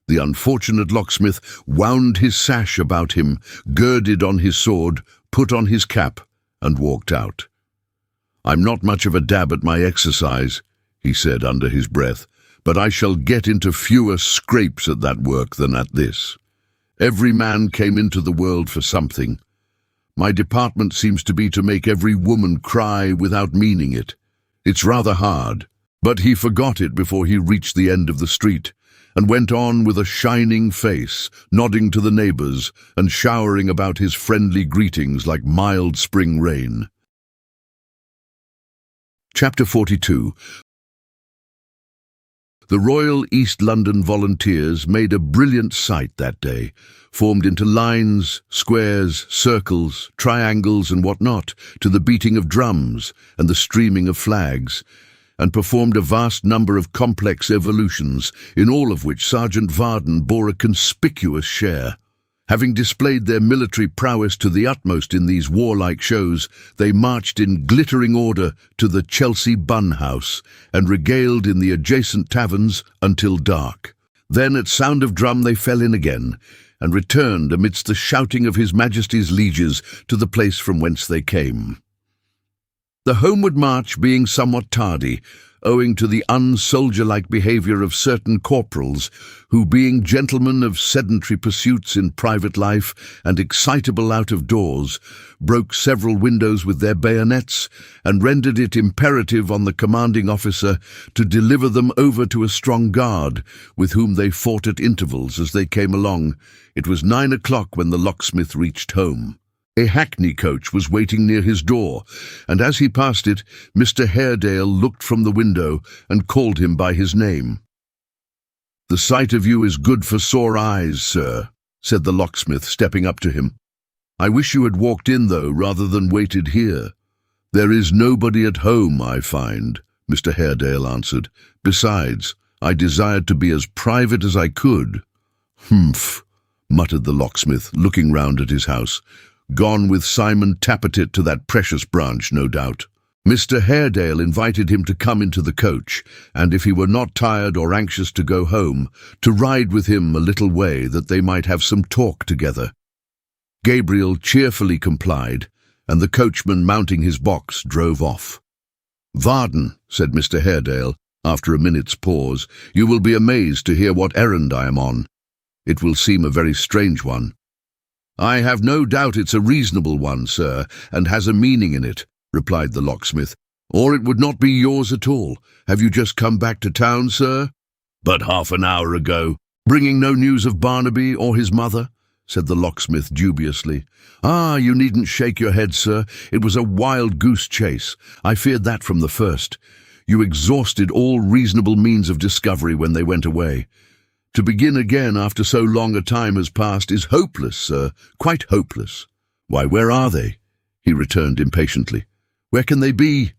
The unfortunate locksmith wound his sash about him, girded on his sword, put on his cap, and walked out. I'm not much of a dab at my exercise, he said under his breath, but I shall get into fewer scrapes at that work than at this. Every man came into the world for something. My department seems to be to make every woman cry without meaning it. It's rather hard, but he forgot it before he reached the end of the street, and went on with a shining face, nodding to the neighbours and showering about his friendly greetings like mild spring rain. Chapter 42. The Royal East London Volunteers made a brilliant sight that day, formed into lines, squares, circles, triangles and what not, to the beating of drums and the streaming of flags, and performed a vast number of complex evolutions, in all of which Sergeant Varden bore a conspicuous share. Having displayed their military prowess to the utmost in these warlike shows, they marched in glittering order to the Chelsea Bun House, and regaled in the adjacent taverns until dark. Then at sound of drum they fell in again, and returned amidst the shouting of His Majesty's lieges to the place from whence they came. The homeward march being somewhat tardy, owing to the unsoldier-like behaviour of certain corporals, who, being gentlemen of sedentary pursuits in private life and excitable out of doors, broke several windows with their bayonets, and rendered it imperative on the commanding officer to deliver them over to a strong guard, with whom they fought at intervals as they came along. It was 9 o'clock when the locksmith reached home. A hackney coach was waiting near his door, and as he passed it, Mr. Haredale looked from the window and called him by his name. "The sight of you is good for sore eyes, sir," said the locksmith, stepping up to him. "I wish you had walked in, though, rather than waited here." "There is nobody at home, I find," Mr. Haredale answered. "Besides, I desired to be as private as I could." "Humph," muttered the locksmith, looking round at his house. "Gone with Simon Tappertit to that precious branch, no doubt." Mr. Haredale invited him to come into the coach, and if he were not tired or anxious to go home, to ride with him a little way that they might have some talk together. Gabriel cheerfully complied, and the coachman, mounting his box, drove off. "Varden," said Mr. Haredale, after a minute's pause, "you will be amazed to hear what errand I am on. It will seem a very strange one." "I have no doubt it's a reasonable one, sir, and has a meaning in it," replied the locksmith, "or it would not be yours at all. Have you just come back to town, sir?" "But half an hour ago." "Bringing no news of Barnaby or his mother?" said the locksmith dubiously. "Ah, you needn't shake your head, sir. It was a wild goose chase. I feared that from the first. You exhausted all reasonable means of discovery when they went away. To begin again after so long a time has passed is hopeless, sir, quite hopeless. Why, where are they? He returned impatiently. Where can they be?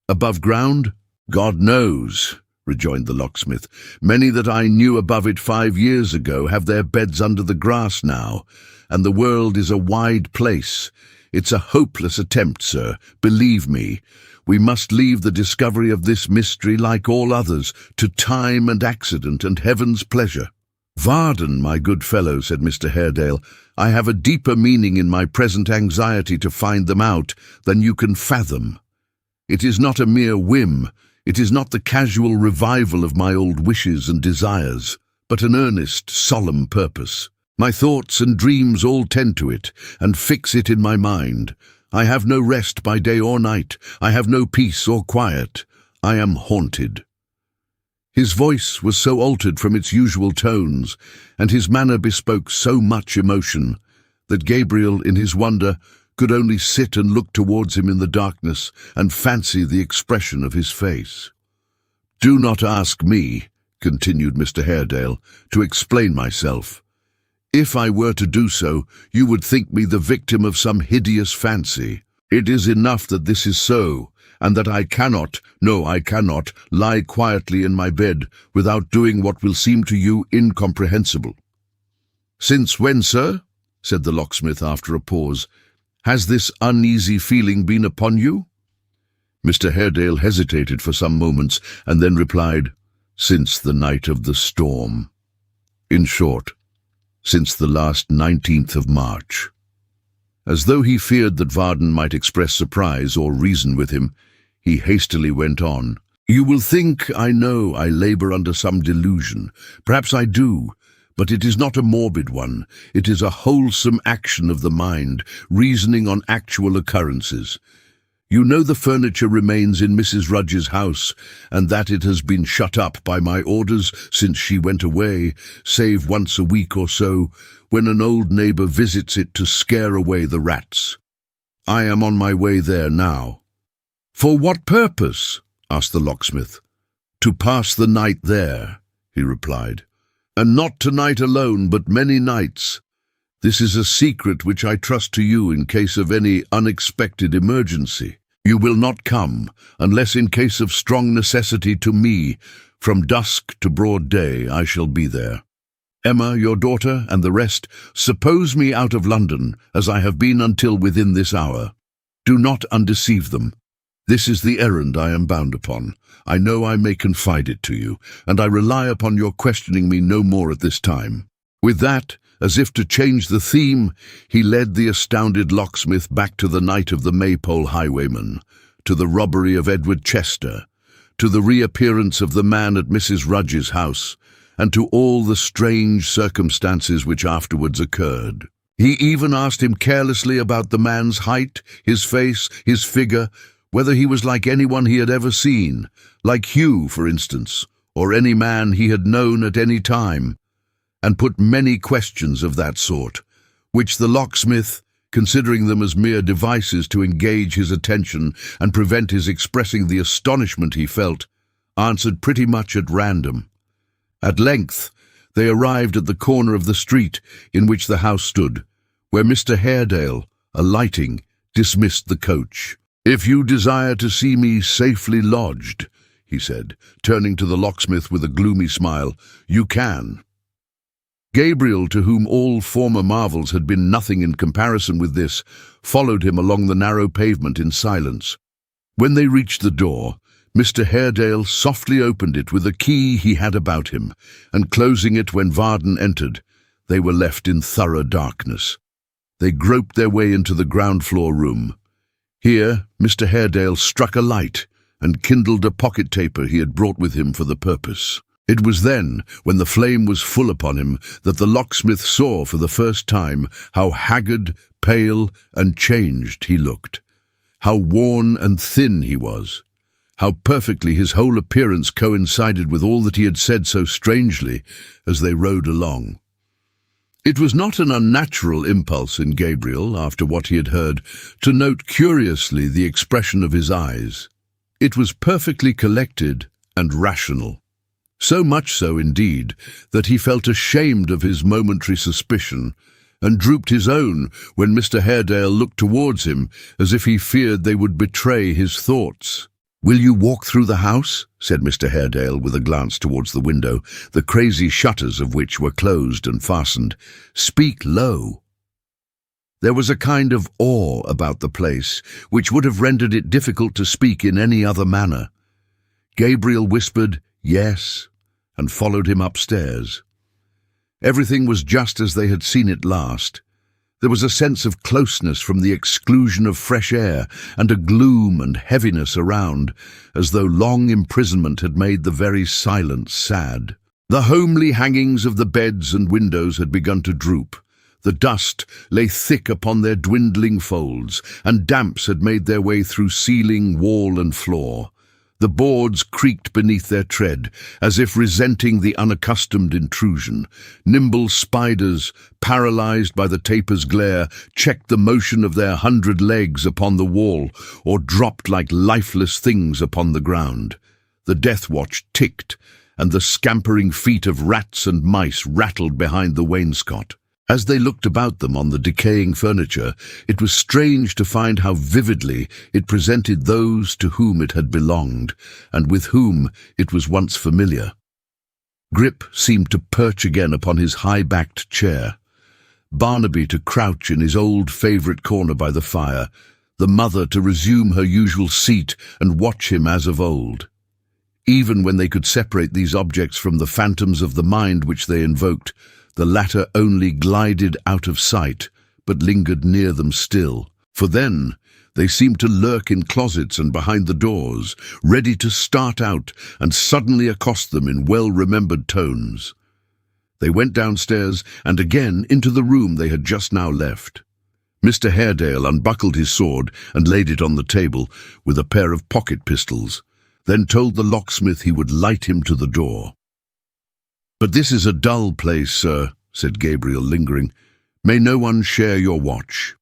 Above ground? God knows, rejoined the locksmith. Many that I knew above it 5 years ago have their beds under the grass now, and the world is a wide place. It's a hopeless attempt, sir, believe me. We must leave the discovery of this mystery, like all others, to time and accident and heaven's pleasure. Varden, my good fellow, said Mr. Haredale, I have a deeper meaning in my present anxiety to find them out than you can fathom. It is not a mere whim, it is not the casual revival of my old wishes and desires, but an earnest, solemn purpose. My thoughts and dreams all tend to it, and fix it in my mind. I have no rest by day or night. I have no peace or quiet. I am haunted. His voice was so altered from its usual tones, and his manner bespoke so much emotion, that Gabriel, in his wonder, could only sit and look towards him in the darkness and fancy the expression of his face. Do not ask me, continued Mr. Haredale, to explain myself. If I were to do so, you would think me the victim of some hideous fancy. It is enough that this is so, and that I cannot, lie quietly in my bed without doing what will seem to you incomprehensible. Since when, sir? Said the locksmith after a pause. Has this uneasy feeling been upon you? Mr. Haredale hesitated for some moments, and then replied, Since the night of the storm. In short, since the last 19th of March. As though he feared that Varden might express surprise or reason with him, he hastily went on. You will think, I know, I labour under some delusion. Perhaps I do, but it is not a morbid one. It is a wholesome action of the mind, reasoning on actual occurrences. You know the furniture remains in Mrs. Rudge's house, and that it has been shut up by my orders since she went away, save once a week or so, when an old neighbour visits it to scare away the rats. I am on my way there now. For what purpose? Asked the locksmith. To pass the night there, he replied. And not tonight alone, but many nights. This is a secret which I trust to you in case of any unexpected emergency. You will not come, unless in case of strong necessity to me. From dusk to broad day I shall be there. Emma, your daughter, and the rest, suppose me out of London, as I have been until within this hour. Do not undeceive them. This is the errand I am bound upon. I know I may confide it to you, and I rely upon your questioning me no more at this time. With that, as if to change the theme, he led the astounded locksmith back to the night of the Maypole highwayman, to the robbery of Edward Chester, to the reappearance of the man at Mrs. Rudge's house, and to all the strange circumstances which afterwards occurred. He even asked him carelessly about the man's height, his face, his figure, whether he was like anyone he had ever seen, like Hugh, for instance, or any man he had known at any time, and put many questions of that sort, which the locksmith, considering them as mere devices to engage his attention and prevent his expressing the astonishment he felt, answered pretty much at random. At length, they arrived at the corner of the street in which the house stood, where Mr. Haredale, alighting, dismissed the coach. If you desire to see me safely lodged, he said, turning to the locksmith with a gloomy smile, you can. Gabriel, to whom all former marvels had been nothing in comparison with this, followed him along the narrow pavement in silence. When they reached the door, Mr. Haredale softly opened it with a key he had about him, and closing it when Varden entered, they were left in thorough darkness. They groped their way into the ground-floor room. Here, Mr. Haredale struck a light and kindled a pocket taper he had brought with him for the purpose. It was then, when the flame was full upon him, that the locksmith saw for the first time how haggard, pale, and changed he looked, how worn and thin he was, how perfectly his whole appearance coincided with all that he had said so strangely as they rode along. It was not an unnatural impulse in Gabriel, after what he had heard, to note curiously the expression of his eyes. It was perfectly collected and rational. So much so, indeed, that he felt ashamed of his momentary suspicion, and drooped his own when Mr. Haredale looked towards him as if he feared they would betray his thoughts. "Will you walk through the house?" said Mr. Haredale with a glance towards the window, the crazy shutters of which were closed and fastened. "Speak low." There was a kind of awe about the place which would have rendered it difficult to speak in any other manner. Gabriel whispered "yes" and followed him upstairs. Everything was just as they had seen it last. There was a sense of closeness from the exclusion of fresh air, and a gloom and heaviness around, as though long imprisonment had made the very silence sad. The homely hangings of the beds and windows had begun to droop. The dust lay thick upon their dwindling folds, and damps had made their way through ceiling, wall, and floor. The boards creaked beneath their tread, as if resenting the unaccustomed intrusion. Nimble spiders, paralyzed by the taper's glare, checked the motion of their 100 legs upon the wall, or dropped like lifeless things upon the ground. The death watch ticked, and the scampering feet of rats and mice rattled behind the wainscot. As they looked about them on the decaying furniture, it was strange to find how vividly it presented those to whom it had belonged, and with whom it was once familiar. Grip seemed to perch again upon his high-backed chair, Barnaby to crouch in his old favourite corner by the fire, the mother to resume her usual seat and watch him as of old. Even when they could separate these objects from the phantoms of the mind which they invoked, the latter only glided out of sight, but lingered near them still. For then they seemed to lurk in closets and behind the doors, ready to start out and suddenly accost them in well-remembered tones. They went downstairs and again into the room they had just now left. Mr. Haredale unbuckled his sword and laid it on the table with a pair of pocket pistols, then told the locksmith he would light him to the door. "But this is a dull place, sir," said Gabriel, lingering. "May no one share your watch?"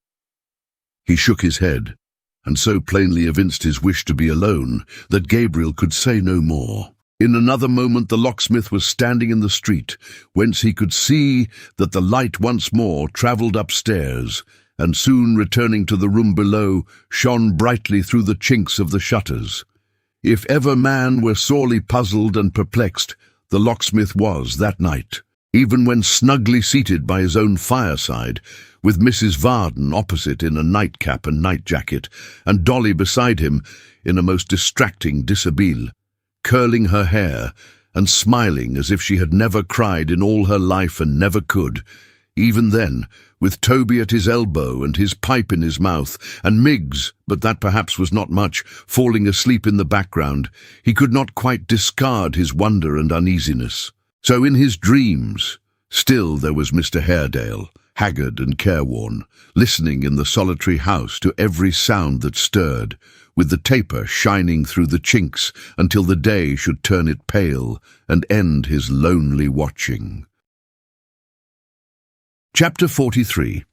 He shook his head, and so plainly evinced his wish to be alone that Gabriel could say no more. In another moment the locksmith was standing in the street, whence he could see that the light once more travelled upstairs, and soon returning to the room below, shone brightly through the chinks of the shutters. If ever man were sorely puzzled and perplexed, the locksmith was that night, even when snugly seated by his own fireside, with Mrs. Varden opposite in a nightcap and night-jacket, and Dolly beside him in a most distracting dishabille, curling her hair and smiling as if she had never cried in all her life and never could. Even then, with Toby at his elbow and his pipe in his mouth, and Miggs, but that perhaps was not much, falling asleep in the background, he could not quite discard his wonder and uneasiness. So in his dreams, still there was Mr. Haredale, haggard and careworn, listening in the solitary house to every sound that stirred, with the taper shining through the chinks until the day should turn it pale and end his lonely watching. Chapter 43.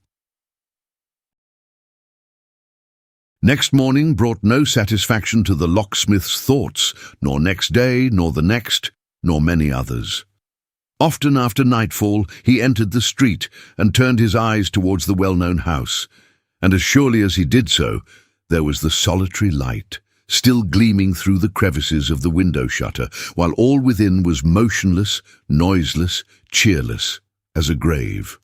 Next morning brought no satisfaction to the locksmith's thoughts, nor next day, nor the next, nor many others. Often after nightfall he entered the street and turned his eyes towards the well-known house, and as surely as he did so, there was the solitary light, still gleaming through the crevices of the window shutter, while all within was motionless, noiseless, cheerless, as a grave.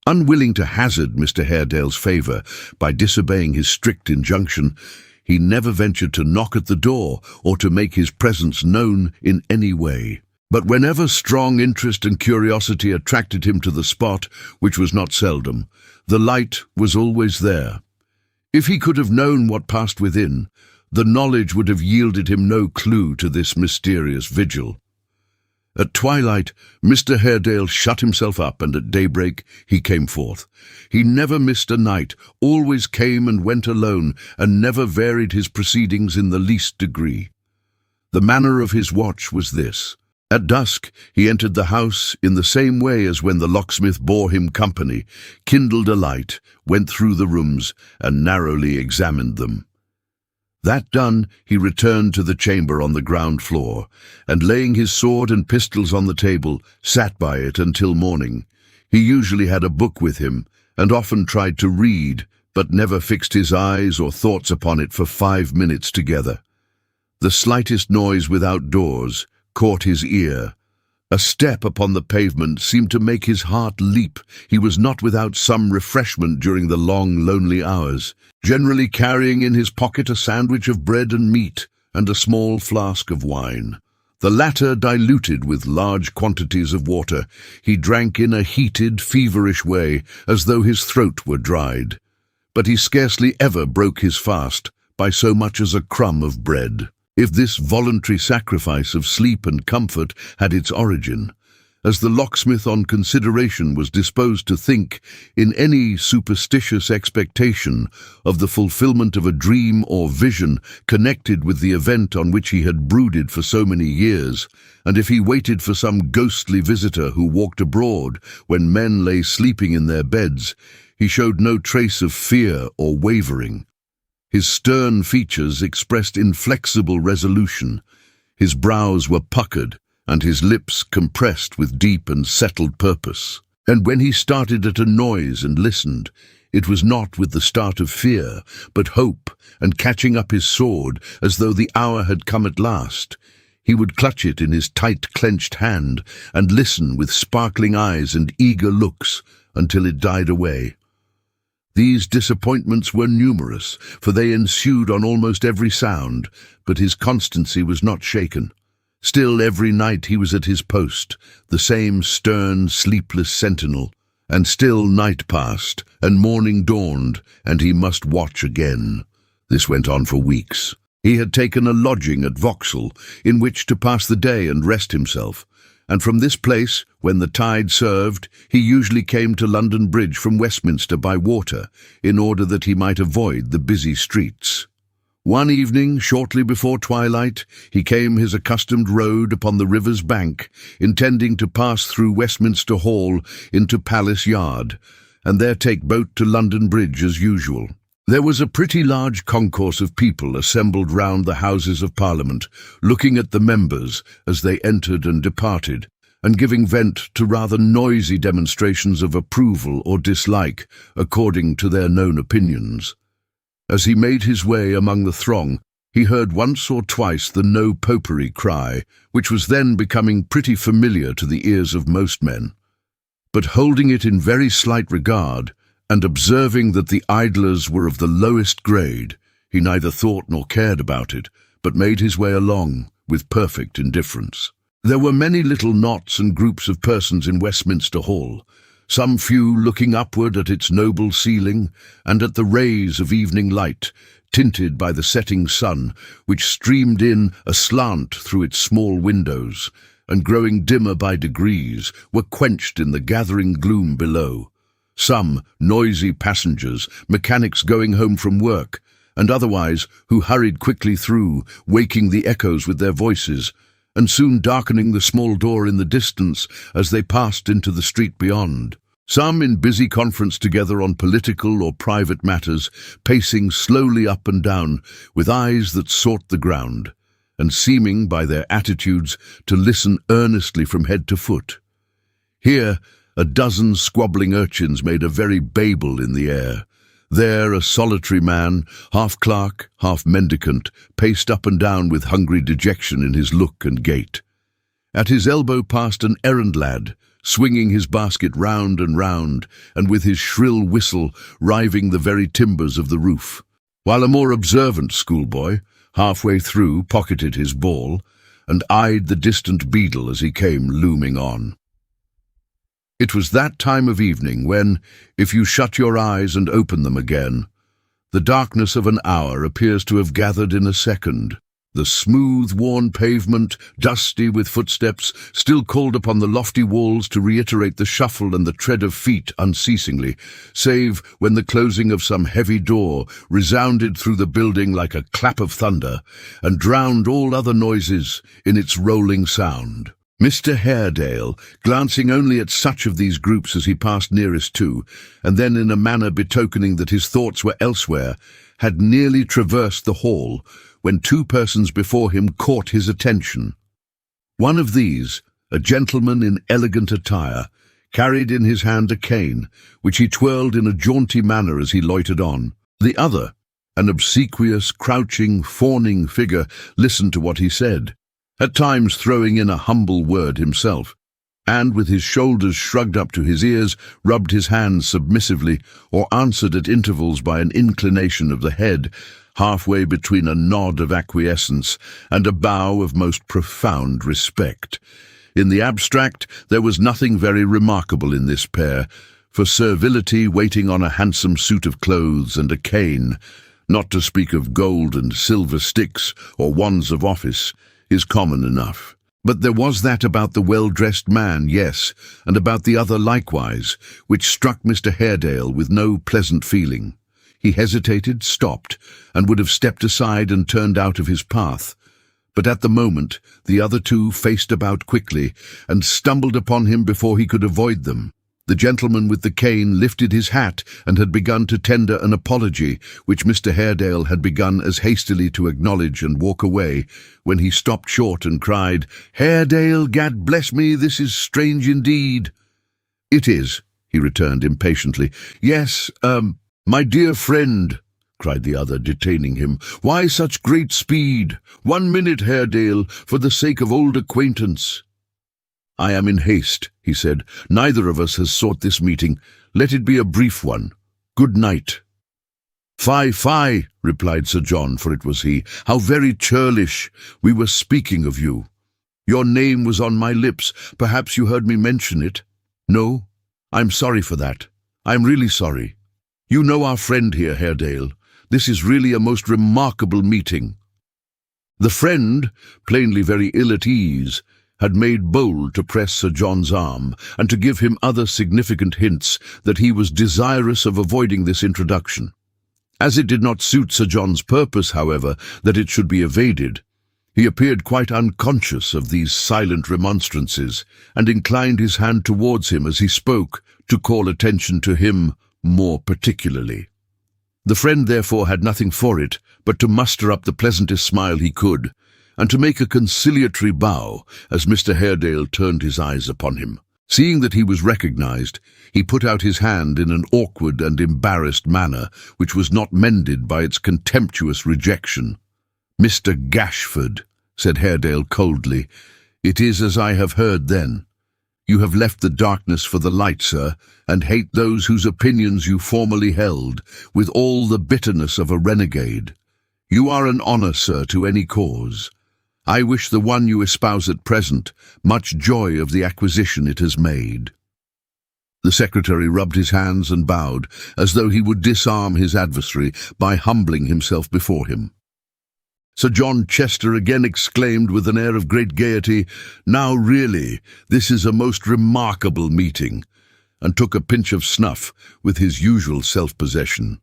Unwilling to hazard Mr. Haredale's favour by disobeying his strict injunction, he never ventured to knock at the door or to make his presence known in any way. But whenever strong interest and curiosity attracted him to the spot, which was not seldom, the light was always there. If he could have known what passed within, the knowledge would have yielded him no clue to this mysterious vigil. At twilight, Mr. Haredale shut himself up, and at daybreak he came forth. He never missed a night, always came and went alone, and never varied his proceedings in the least degree. The manner of his watch was this. At dusk he entered the house in the same way as when the locksmith bore him company, kindled a light, went through the rooms, and narrowly examined them. That done, he returned to the chamber on the ground floor, and laying his sword and pistols on the table, sat by it until morning. He usually had a book with him, and often tried to read, but never fixed his eyes or thoughts upon it for 5 minutes together. The slightest noise without doors caught his ear. A step upon the pavement seemed to make his heart leap. He was not without some refreshment during the long, lonely hours, generally carrying in his pocket a sandwich of bread and meat and a small flask of wine. The latter diluted with large quantities of water. He drank in a heated, feverish way, as though his throat were dried. But he scarcely ever broke his fast by so much as a crumb of bread. If this voluntary sacrifice of sleep and comfort had its origin, as the locksmith on consideration was disposed to think, in any superstitious expectation of the fulfillment of a dream or vision connected with the event on which he had brooded for so many years, and if he waited for some ghostly visitor who walked abroad when men lay sleeping in their beds, he showed no trace of fear or wavering. His stern features expressed inflexible resolution. His brows were puckered, and his lips compressed with deep and settled purpose. And when he started at a noise and listened, it was not with the start of fear, but hope, and catching up his sword as though the hour had come at last. He would clutch it in his tight clenched hand and listen with sparkling eyes and eager looks until it died away. These disappointments were numerous, for they ensued on almost every sound, but his constancy was not shaken. Still every night he was at his post, the same stern, sleepless sentinel, and still night passed, and morning dawned, and he must watch again. This went on for weeks. He had taken a lodging at Vauxhall, in which to pass the day and rest himself, and from this place, when the tide served, he usually came to London Bridge from Westminster by water, in order that he might avoid the busy streets. One evening, shortly before twilight, he came his accustomed road upon the river's bank, intending to pass through Westminster Hall into Palace Yard, and there take boat to London Bridge as usual. There was a pretty large concourse of people assembled round the Houses of Parliament, looking at the members as they entered and departed, and giving vent to rather noisy demonstrations of approval or dislike, according to their known opinions. As he made his way among the throng, he heard once or twice the "No Popery" cry, which was then becoming pretty familiar to the ears of most men. But holding it in very slight regard, and observing that the idlers were of the lowest grade, he neither thought nor cared about it, but made his way along with perfect indifference. There were many little knots and groups of persons in Westminster Hall, some few looking upward at its noble ceiling and at the rays of evening light, tinted by the setting sun, which streamed in aslant through its small windows, and growing dimmer by degrees, were quenched in the gathering gloom below. Some noisy passengers, mechanics going home from work, and otherwise who hurried quickly through, waking the echoes with their voices, and soon darkening the small door in the distance as they passed into the street beyond. Some in busy conference together on political or private matters, pacing slowly up and down with eyes that sought the ground, and seeming by their attitudes to listen earnestly from head to foot. Here, a dozen squabbling urchins made a very Babel in the air. There a solitary man, half clerk, half mendicant, paced up and down with hungry dejection in his look and gait. At his elbow passed an errand lad, swinging his basket round, and with his shrill whistle riving the very timbers of the roof, while a more observant schoolboy, halfway through, pocketed his ball, and eyed the distant beadle as he came looming on. It was that time of evening when, if you shut your eyes and open them again, the darkness of an hour appears to have gathered in a second. The smooth, worn pavement, dusty with footsteps, still called upon the lofty walls to reiterate the shuffle and the tread of feet unceasingly, save when the closing of some heavy door resounded through the building like a clap of thunder, and drowned all other noises in its rolling sound. Mr. Haredale, glancing only at such of these groups as he passed nearest to, and then in a manner betokening that his thoughts were elsewhere, had nearly traversed the hall when two persons before him caught his attention. One of these, a gentleman in elegant attire, carried in his hand a cane, which he twirled in a jaunty manner as he loitered on. The other, an obsequious, crouching, fawning figure, listened to what he said, at times throwing in a humble word himself, and with his shoulders shrugged up to his ears, rubbed his hands submissively, or answered at intervals by an inclination of the head, halfway between a nod of acquiescence and a bow of most profound respect. In the abstract, there was nothing very remarkable in this pair, for servility waiting on a handsome suit of clothes and a cane, not to speak of gold and silver sticks or wands of office, is common enough. But there was that about the well-dressed man, yes, and about the other likewise, which struck Mr. Haredale with no pleasant feeling. He hesitated, stopped, and would have stepped aside and turned out of his path. But at the moment, the other two faced about quickly and stumbled upon him before he could avoid them. The gentleman with the cane lifted his hat and had begun to tender an apology, which Mr. Haredale had begun as hastily to acknowledge and walk away, when he stopped short and cried, "Haredale, gad bless me, this is strange indeed." "It is," he returned impatiently. "Yes, my dear friend," cried the other, detaining him. "Why such great speed? 1 minute, Haredale, for the sake of old acquaintance." "I am in haste," he said. "Neither of us has sought this meeting. Let it be a brief one. Good night." "Fie, fie," replied Sir John, for it was he. "How very churlish. We were speaking of you. Your name was on my lips. Perhaps you heard me mention it? No? I'm sorry for that. I'm really sorry. You know our friend here, Haredale. This is really a most remarkable meeting." The friend, plainly very ill at ease, had made bold to press Sir John's arm, and to give him other significant hints that he was desirous of avoiding this introduction. As it did not suit Sir John's purpose, however, that it should be evaded, he appeared quite unconscious of these silent remonstrances, and inclined his hand towards him as he spoke, to call attention to him more particularly. The friend therefore had nothing for it but to muster up the pleasantest smile he could, and to make a conciliatory bow as Mr. Haredale turned his eyes upon him. Seeing that he was recognized, he put out his hand in an awkward and embarrassed manner, which was not mended by its contemptuous rejection. "Mr. Gashford," said Haredale coldly, "it is as I have heard then. You have left the darkness for the light, sir, and hate those whose opinions you formerly held, with all the bitterness of a renegade. You are an honour, sir, to any cause. I wish the one you espouse at present much joy of the acquisition it has made." The secretary rubbed his hands and bowed, as though he would disarm his adversary by humbling himself before him. Sir John Chester again exclaimed with an air of great gaiety, "Now really, this is a most remarkable meeting," and took a pinch of snuff with his usual self-possession.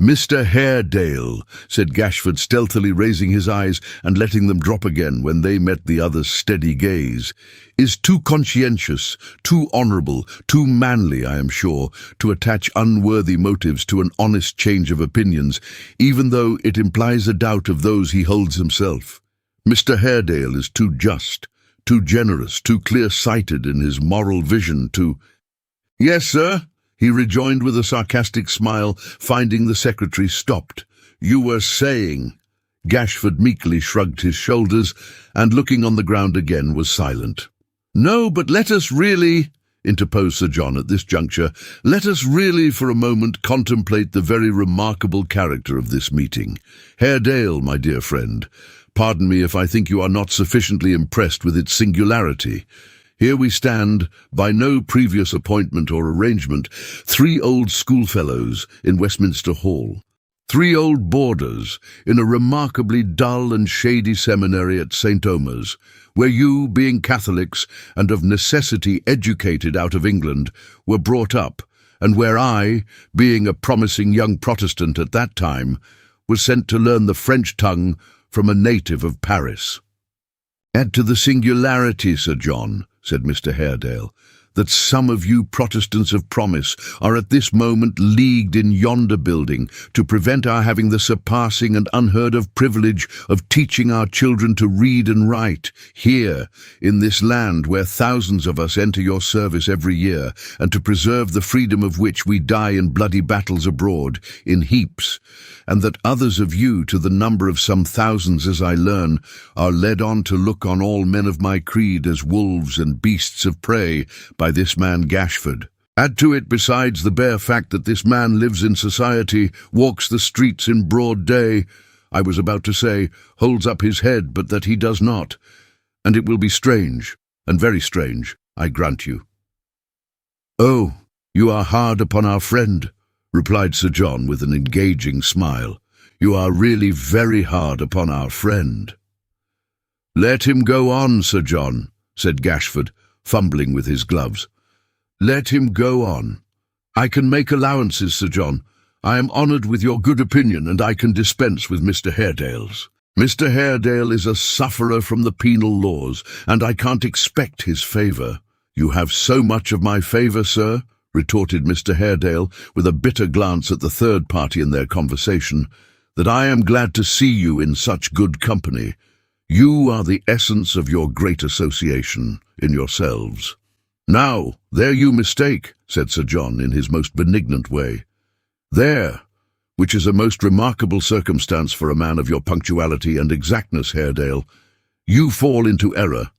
"Mr. Haredale," said Gashford, stealthily raising his eyes and letting them drop again when they met the other's steady gaze, "is too conscientious, too honourable, too manly, I am sure, to attach unworthy motives to an honest change of opinions, even though it implies a doubt of those he holds himself. Mr. Haredale is too just, too generous, too clear-sighted in his moral vision to—" "Yes, sir," he rejoined with a sarcastic smile, finding the secretary stopped. "You were saying—" Gashford meekly shrugged his shoulders, and looking on the ground again was silent. "No, but let us really," interposed Sir John at this juncture, "let us really for a moment contemplate the very remarkable character of this meeting. Haredale, my dear friend, pardon me if I think you are not sufficiently impressed with its singularity. Here we stand, by no previous appointment or arrangement, 3 old schoolfellows in Westminster Hall, 3 old boarders in a remarkably dull and shady seminary at St. Omer's, where you, being Catholics and of necessity educated out of England, were brought up, and where I, being a promising young Protestant at that time, was sent to learn the French tongue from a native of Paris. "Add to the singularity, Sir John," said Mr. Haredale, "that some of you Protestants of promise are at this moment leagued in yonder building to prevent our having the surpassing and unheard-of privilege of teaching our children to read and write, here, in this land where thousands of us enter your service every year, and to preserve the freedom of which we die in bloody battles abroad, in heaps, and that others of you, to the number of some thousands as I learn, are led on to look on all men of my creed as wolves and beasts of prey, by this man Gashford. Add to it, besides, the bare fact that this man lives in society, walks the streets in broad day, I was about to say, holds up his head, but that he does not, and it will be strange, and very strange, I grant you." "Oh, you are hard upon our friend," replied Sir John with an engaging smile. "You are really very hard upon our friend." "Let him go on, Sir John," said Gashford, fumbling with his gloves. "Let him go on. I can make allowances, Sir John. I am honoured with your good opinion, and I can dispense with Mr. Haredale's. Mr. Haredale is a sufferer from the penal laws, and I can't expect his favour." "You have so much of my favour, sir," retorted Mr. Haredale, with a bitter glance at the third party in their conversation, "that I am glad to see you in such good company. You are the essence of your great association in yourselves." "Now, there you mistake," said Sir John in his most benignant way. "There, which is a most remarkable circumstance for a man of your punctuality and exactness, Haredale. You fall into error.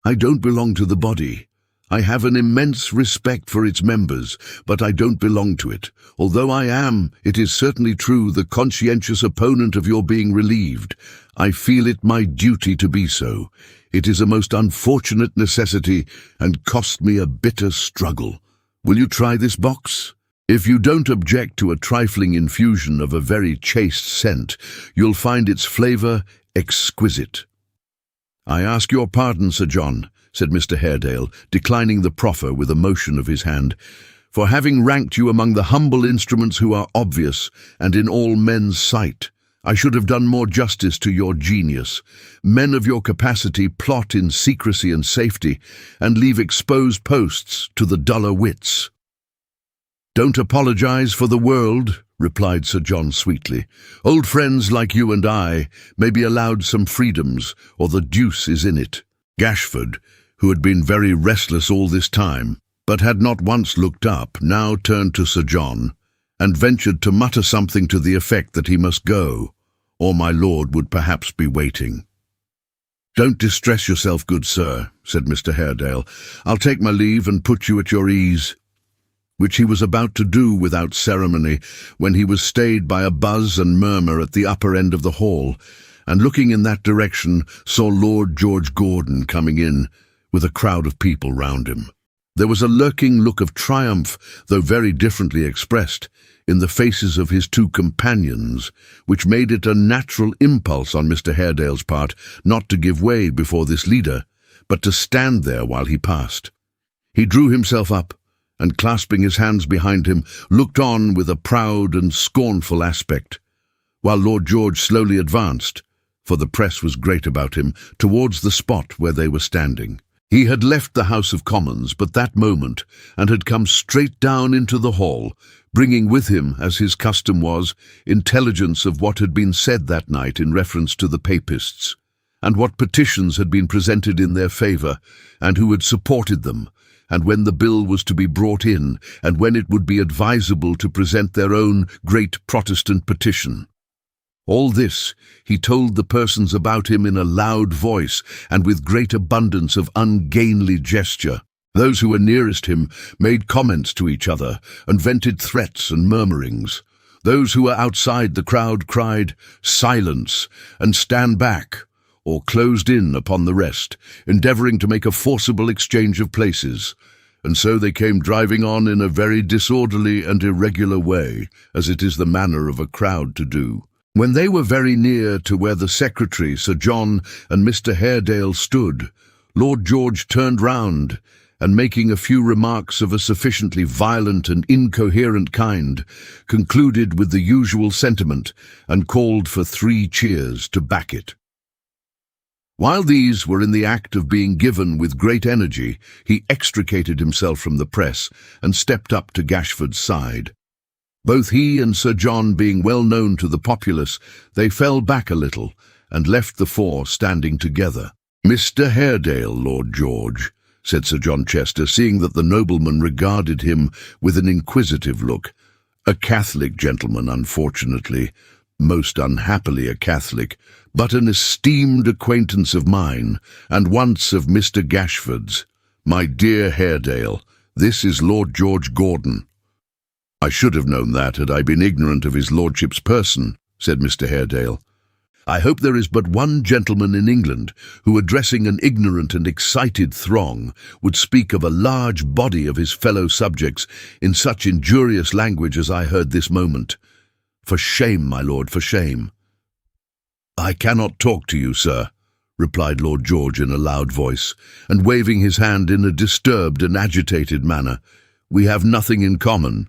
I don't belong to the body. I have an immense respect for its members, but I don't belong to it, although I am, it is certainly true, the conscientious opponent of your being relieved. I feel it my duty to be so. It is a most unfortunate necessity, and cost me a bitter struggle. Will you try this box? If you don't object to a trifling infusion of a very chaste scent, you'll find its flavour exquisite." "I ask your pardon, Sir John," said Mr. Haredale, declining the proffer with a motion of his hand, "for having ranked you among the humble instruments who are obvious and in all men's sight. I should have done more justice to your genius. Men of your capacity plot in secrecy and safety, and leave exposed posts to the duller wits." "Don't apologize for the world," replied Sir John sweetly. "Old friends like you and I may be allowed some freedoms, or the deuce is in it." Gashford, who had been very restless all this time, but had not once looked up, now turned to Sir John, and ventured to mutter something to the effect that he must go, or my lord would perhaps be waiting. "Don't distress yourself, good sir," said Mr. Haredale. "I'll take my leave and put you at your ease," which he was about to do without ceremony, when he was stayed by a buzz and murmur at the upper end of the hall, and looking in that direction saw Lord George Gordon coming in, with a crowd of people round him. There was a lurking look of triumph, though very differently expressed, in the faces of his two companions, which made it a natural impulse on Mr. Haredale's part not to give way before this leader, but to stand there while he passed. He drew himself up, and clasping his hands behind him, looked on with a proud and scornful aspect, while Lord George slowly advanced, for the press was great about him, towards the spot where they were standing. He had left the House of Commons but that moment, and had come straight down into the hall, bringing with him, as his custom was, intelligence of what had been said that night in reference to the Papists, and what petitions had been presented in their favour, and who had supported them, and when the bill was to be brought in, and when it would be advisable to present their own great Protestant petition. All this he told the persons about him in a loud voice and with great abundance of ungainly gesture. Those who were nearest him made comments to each other and vented threats and murmurings. Those who were outside the crowd cried, "Silence," and "Stand back," or closed in upon the rest, endeavouring to make a forcible exchange of places. And so they came driving on in a very disorderly and irregular way, as it is the manner of a crowd to do. When they were very near to where the Secretary, Sir John, and Mr. Haredale stood, Lord George turned round, and making a few remarks of a sufficiently violent and incoherent kind, concluded with the usual sentiment, and called for 3 cheers to back it. While these were in the act of being given with great energy, he extricated himself from the press and stepped up to Gashford's side. Both he and Sir John being well known to the populace, they fell back a little and left the four standing together. "Mr. Haredale, Lord George," said Sir John Chester, seeing that the nobleman regarded him with an inquisitive look. "A Catholic gentleman, unfortunately, most unhappily a Catholic, but an esteemed acquaintance of mine, and once of Mr. Gashford's. My dear Haredale, this is Lord George Gordon." "I should have known that had I been ignorant of his lordship's person," said Mr. Haredale. "I hope there is but one gentleman in England who, addressing an ignorant and excited throng, would speak of a large body of his fellow subjects in such injurious language as I heard this moment. For shame, my lord, for shame." "I cannot talk to you, sir," replied Lord George in a loud voice, and waving his hand in a disturbed and agitated manner. "We have nothing in common."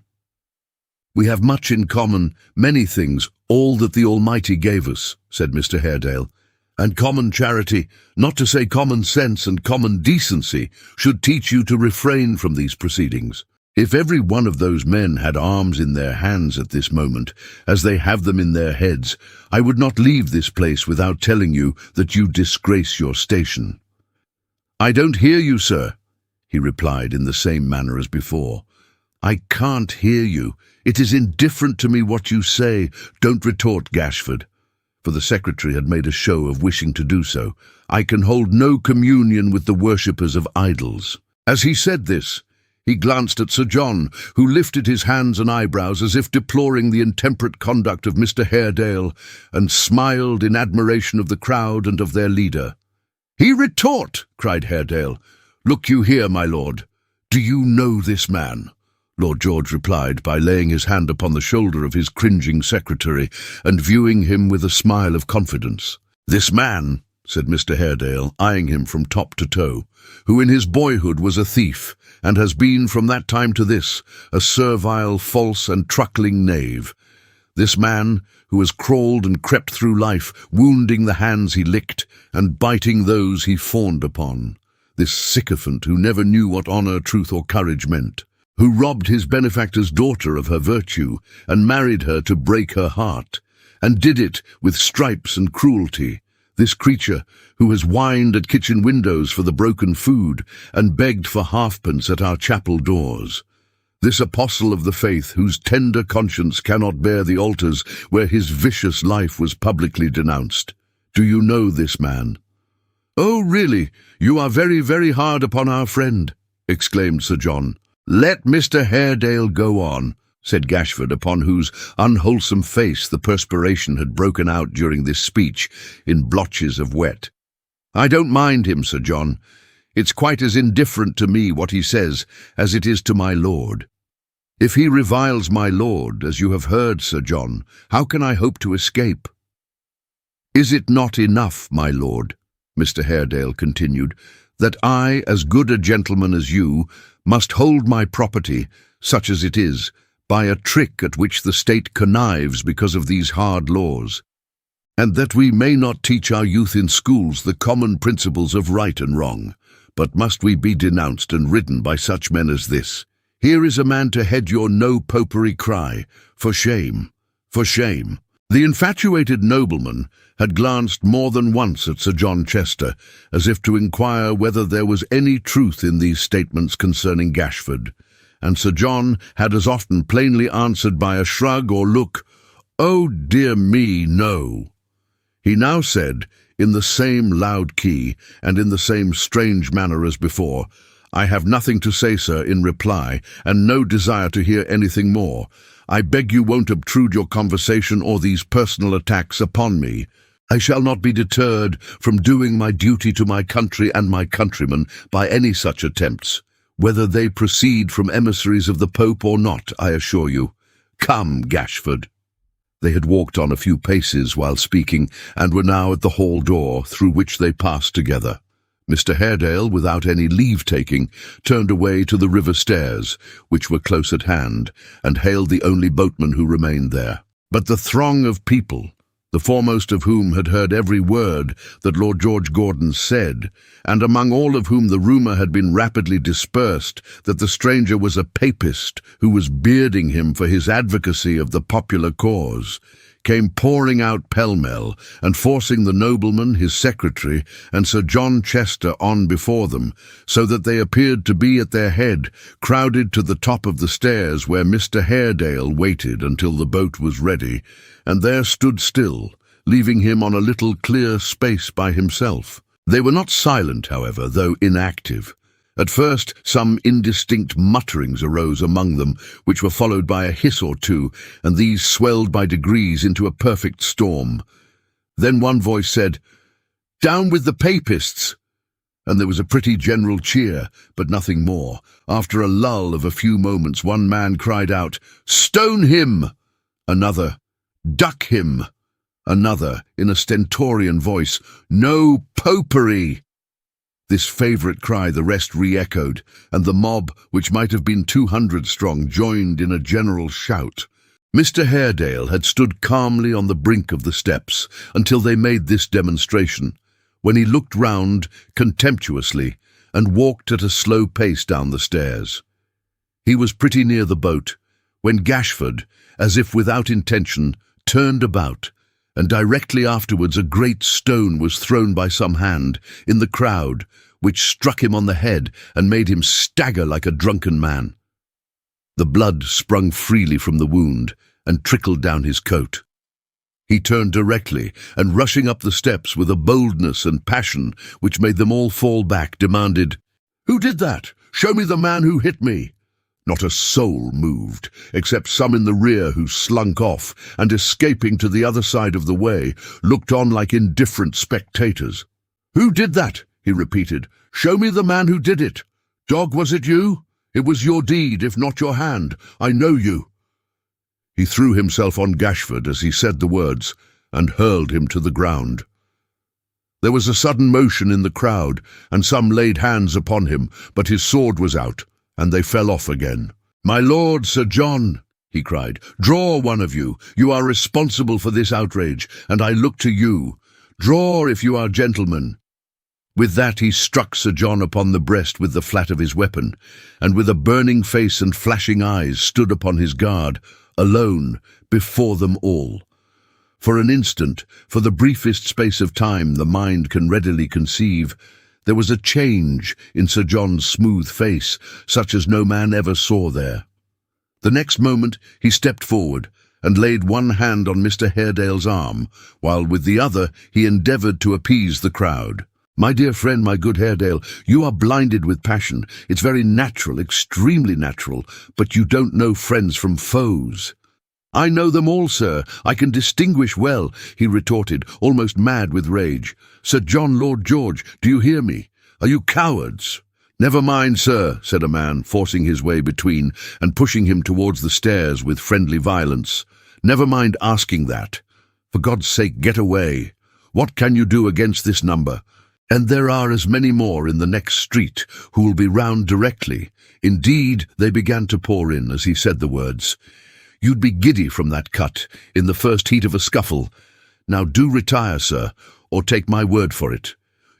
"We have much in common, many things, all that the Almighty gave us," said Mr. Haredale. "And common charity, not to say common sense and common decency, should teach you to refrain from these proceedings. If every one of those men had arms in their hands at this moment, as they have them in their heads, I would not leave this place without telling you that you disgrace your station." "I don't hear you, sir," he replied in the same manner as before. "I can't hear you. It is indifferent to me what you say. Don't retort, Gashford," for the secretary had made a show of wishing to do so. "I can hold no communion with the worshippers of idols." As he said this, he glanced at Sir John, who lifted his hands and eyebrows as if deploring the intemperate conduct of Mr. Haredale, and smiled in admiration of the crowd and of their leader. "He retort!" cried Haredale. "Look you here, my lord. Do you know this man?" Lord George replied by laying his hand upon the shoulder of his cringing secretary and viewing him with a smile of confidence. "This man," said Mr. Haredale, eyeing him from top to toe, "who in his boyhood was a thief, and has been from that time to this a servile, false, and truckling knave. This man, who has crawled and crept through life, wounding the hands he licked, and biting those he fawned upon. This sycophant who never knew what honour, truth, or courage meant, who robbed his benefactor's daughter of her virtue, and married her to break her heart, and did it with stripes and cruelty. This creature, who has whined at kitchen windows for the broken food, and begged for halfpence at our chapel doors. This apostle of the faith, whose tender conscience cannot bear the altars where his vicious life was publicly denounced. Do you know this man?" "Oh, really, you are very, very hard upon our friend," exclaimed Sir John. "Let Mr. Haredale go on," said Gashford, upon whose unwholesome face the perspiration had broken out during this speech in blotches of wet. "I don't mind him, Sir John. It's quite as indifferent to me what he says as it is to my lord. If he reviles my lord, as you have heard, Sir John, how can I hope to escape?" "Is it not enough, my lord," Mr. Haredale continued, "that I, as good a gentleman as you, must hold my property, such as it is, by a trick at which the state connives because of these hard laws, and that we may not teach our youth in schools the common principles of right and wrong, but must we be denounced and ridden by such men as this? Here is a man to head your no-popery cry. For shame, for shame." The infatuated nobleman had glanced more than once at Sir John Chester, as if to inquire whether there was any truth in these statements concerning Gashford, and Sir John had as often plainly answered by a shrug or look, "Oh, dear me, no." He now said, in the same loud key, and in the same strange manner as before, "I have nothing to say, sir, in reply, and no desire to hear anything more. I beg you won't obtrude your conversation or these personal attacks upon me. I shall not be deterred from doing my duty to my country and my countrymen by any such attempts, whether they proceed from emissaries of the Pope or not, I assure you. Come, Gashford." They had walked on a few paces while speaking, and were now at the hall door, through which they passed together. Mr. Haredale, without any leave-taking, turned away to the river stairs, which were close at hand, and hailed the only boatman who remained there. But the throng of people, the foremost of whom had heard every word that Lord George Gordon said, and among all of whom the rumour had been rapidly dispersed that the stranger was a papist who was bearding him for his advocacy of the popular cause, came pouring out pell-mell, and forcing the nobleman, his secretary, and Sir John Chester on before them, so that they appeared to be at their head, crowded to the top of the stairs where Mr. Haredale waited until the boat was ready, and there stood still, leaving him on a little clear space by himself. They were not silent, however, though inactive. At first, some indistinct mutterings arose among them, which were followed by a hiss or two, and these swelled by degrees into a perfect storm. Then one voice said, "Down with the papists!" And there was a pretty general cheer, but nothing more. After a lull of a few moments, one man cried out, "Stone him!" Another, "Duck him!" Another, in a stentorian voice, "No popery!" This favourite cry the rest re-echoed, and the mob, which might have been 200 strong, joined in a general shout. Mr. Haredale had stood calmly on the brink of the steps until they made this demonstration, when he looked round contemptuously and walked at a slow pace down the stairs. He was pretty near the boat, when Gashford, as if without intention, turned about, and directly afterwards a great stone was thrown by some hand in the crowd, which struck him on the head and made him stagger like a drunken man. The blood sprung freely from the wound and trickled down his coat. He turned directly, and rushing up the steps with a boldness and passion which made them all fall back, demanded, "Who did that? Show me the man who hit me." Not a soul moved, except some in the rear who slunk off, and escaping to the other side of the way, looked on like indifferent spectators. "Who did that?" he repeated. "Show me the man who did it. Dog, was it you? It was your deed, if not your hand. I know you." He threw himself on Gashford as he said the words, and hurled him to the ground. There was a sudden motion in the crowd, and some laid hands upon him, but his sword was out, and they fell off again. "My lord, Sir John," he cried, "draw, one of you. You are responsible for this outrage, and I look to you. Draw, if you are gentlemen." With that he struck Sir John upon the breast with the flat of his weapon, and with a burning face and flashing eyes stood upon his guard, alone, before them all. For an instant, for the briefest space of time the mind can readily conceive, there was a change in Sir John's smooth face, such as no man ever saw there. The next moment he stepped forward, and laid one hand on Mr. Haredale's arm, while with the other he endeavoured to appease the crowd. "My dear friend, my good Haredale, you are blinded with passion. It's very natural, extremely natural, but you don't know friends from foes." "I know them all, sir. I can distinguish well," he retorted, almost mad with rage. "Sir John, Lord George, do you hear me? Are you cowards?" "Never mind, sir," said a man, forcing his way between and pushing him towards the stairs with friendly violence. "Never mind asking that. For God's sake, get away. What can you do against this number? And there are as many more in the next street who will be round directly." Indeed, they began to pour in as he said the words. "You'd be giddy from that cut in the first heat of a scuffle. Now do retire, sir, or take my word for it.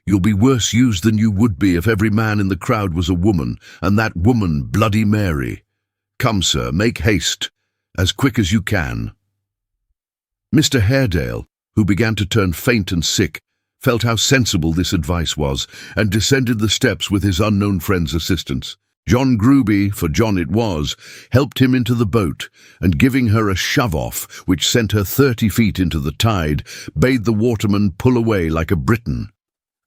You'll be worse used than you would be if every man in the crowd was a woman, and that woman Bloody Mary. Come, sir, make haste, as quick as you can." Mr. Haredale, who began to turn faint and sick, felt how sensible this advice was, and descended the steps with his unknown friend's assistance. John Gruby, for John it was, helped him into the boat, and giving her a shove-off, which sent her 30 feet into the tide, bade the waterman pull away like a Briton,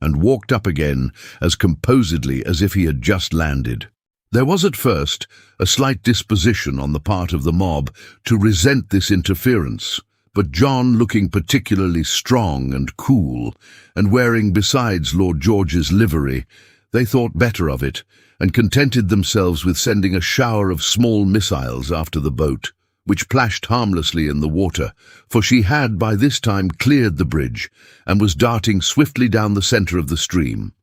and walked up again as composedly as if he had just landed. There was at first a slight disposition on the part of the mob to resent this interference, but John, looking particularly strong and cool, and wearing besides Lord George's livery, they thought better of it, and contented themselves with sending a shower of small missiles after the boat, which plashed harmlessly in the water, for she had by this time cleared the bridge, and was darting swiftly down the centre of the stream.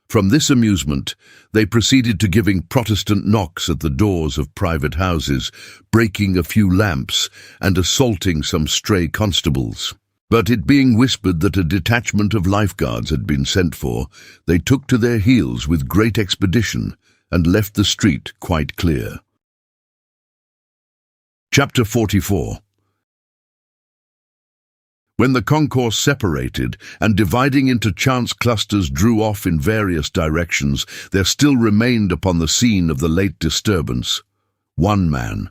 From this amusement, they proceeded to giving Protestant knocks at the doors of private houses, breaking a few lamps, and assaulting some stray constables. But it being whispered that a detachment of lifeguards had been sent for, they took to their heels with great expedition and left the street quite clear. Chapter 44. When the concourse separated and dividing into chance clusters drew off in various directions, there still remained upon the scene of the late disturbance one man.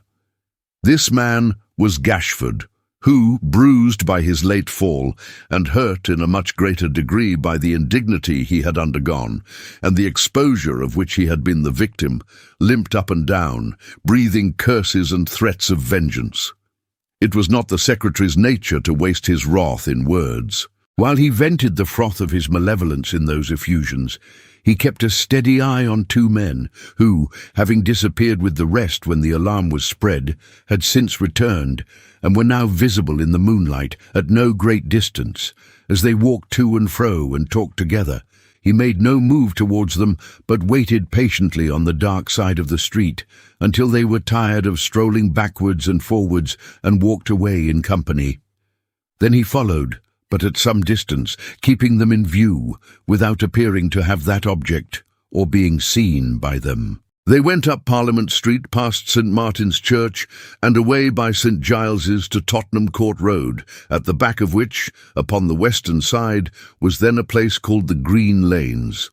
This man was Gashford, who, bruised by his late fall and hurt in a much greater degree by the indignity he had undergone and the exposure of which he had been the victim, limped up and down, breathing curses and threats of vengeance. It was not the secretary's nature to waste his wrath in words. While he vented the froth of his malevolence in those effusions, he kept a steady eye on two men who, having disappeared with the rest when the alarm was spread, had since returned and were now visible in the moonlight at no great distance. As they walked to and fro and talked together, he made no move towards them, but waited patiently on the dark side of the street until they were tired of strolling backwards and forwards and walked away in company. Then he followed, but at some distance, keeping them in view, without appearing to have that object, or being seen by them. They went up Parliament Street past St. Martin's Church and away by St. Giles's to Tottenham Court Road, at the back of which, upon the western side, was then a place called the Green Lanes.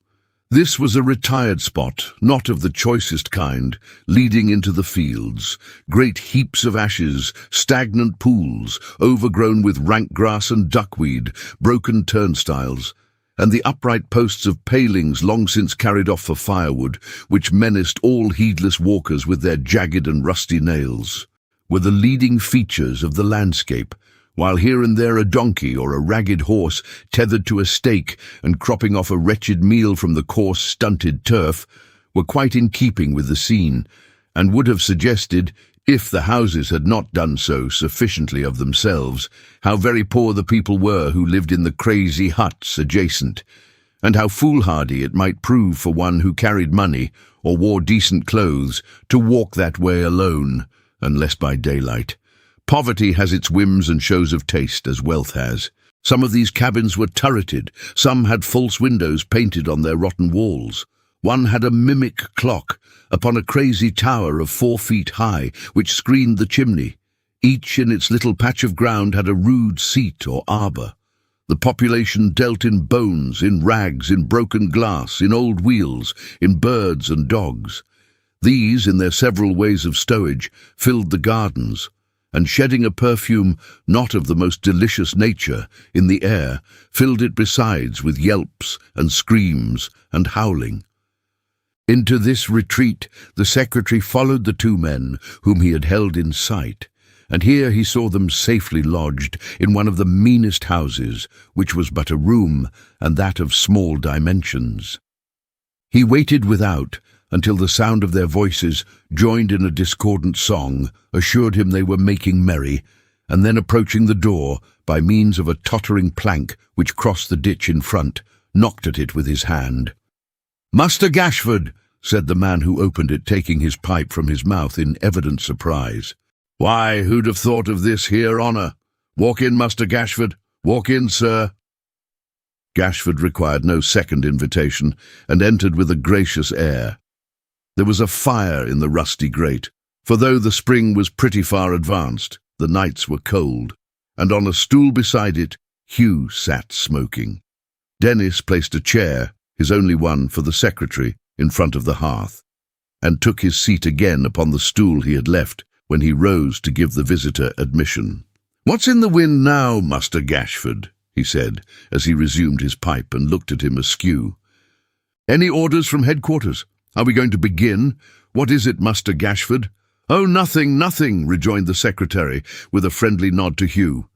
This was a retired spot, not of the choicest kind, leading into the fields, great heaps of ashes, stagnant pools, overgrown with rank grass and duckweed, broken turnstiles, and the upright posts of palings long since carried off for firewood, which menaced all heedless walkers with their jagged and rusty nails, were the leading features of the landscape, while here and there a donkey or a ragged horse tethered to a stake and cropping off a wretched meal from the coarse, stunted turf, were quite in keeping with the scene, and would have suggested, if the houses had not done so sufficiently of themselves, how very poor the people were who lived in the crazy huts adjacent, and how foolhardy it might prove for one who carried money or wore decent clothes to walk that way alone, unless by daylight. Poverty has its whims and shows of taste, as wealth has. Some of these cabins were turreted, some had false windows painted on their rotten walls. One had a mimic clock upon a crazy tower of 4 feet high, which screened the chimney. Each in its little patch of ground had a rude seat or arbour. The population dealt in bones, in rags, in broken glass, in old wheels, in birds and dogs. These, in their several ways of stowage, filled the gardens, and shedding a perfume not of the most delicious nature in the air, filled it besides with yelps and screams and howling. Into this retreat the secretary followed the two men whom he had held in sight, and here he saw them safely lodged in one of the meanest houses, which was but a room, and that of small dimensions. He waited without until the sound of their voices, joined in a discordant song, assured him they were making merry, and then approaching the door by means of a tottering plank which crossed the ditch in front, knocked at it with his hand. "Master Gashford," said the man who opened it, taking his pipe from his mouth in evident surprise. "Why, who'd have thought of this here honour? Walk in, Master Gashford. Walk in, sir." Gashford required no second invitation, and entered with a gracious air. There was a fire in the rusty grate, for though the spring was pretty far advanced, the nights were cold, and on a stool beside it, Hugh sat smoking. Dennis placed a chair, his only one, for the secretary, in front of the hearth, and took his seat again upon the stool he had left when he rose to give the visitor admission. "What's in the wind now, Master Gashford?" he said, as he resumed his pipe and looked at him askew. "Any orders from headquarters? Are we going to begin? What is it, Master Gashford?" "Oh, nothing, nothing," rejoined the secretary, with a friendly nod to Hugh.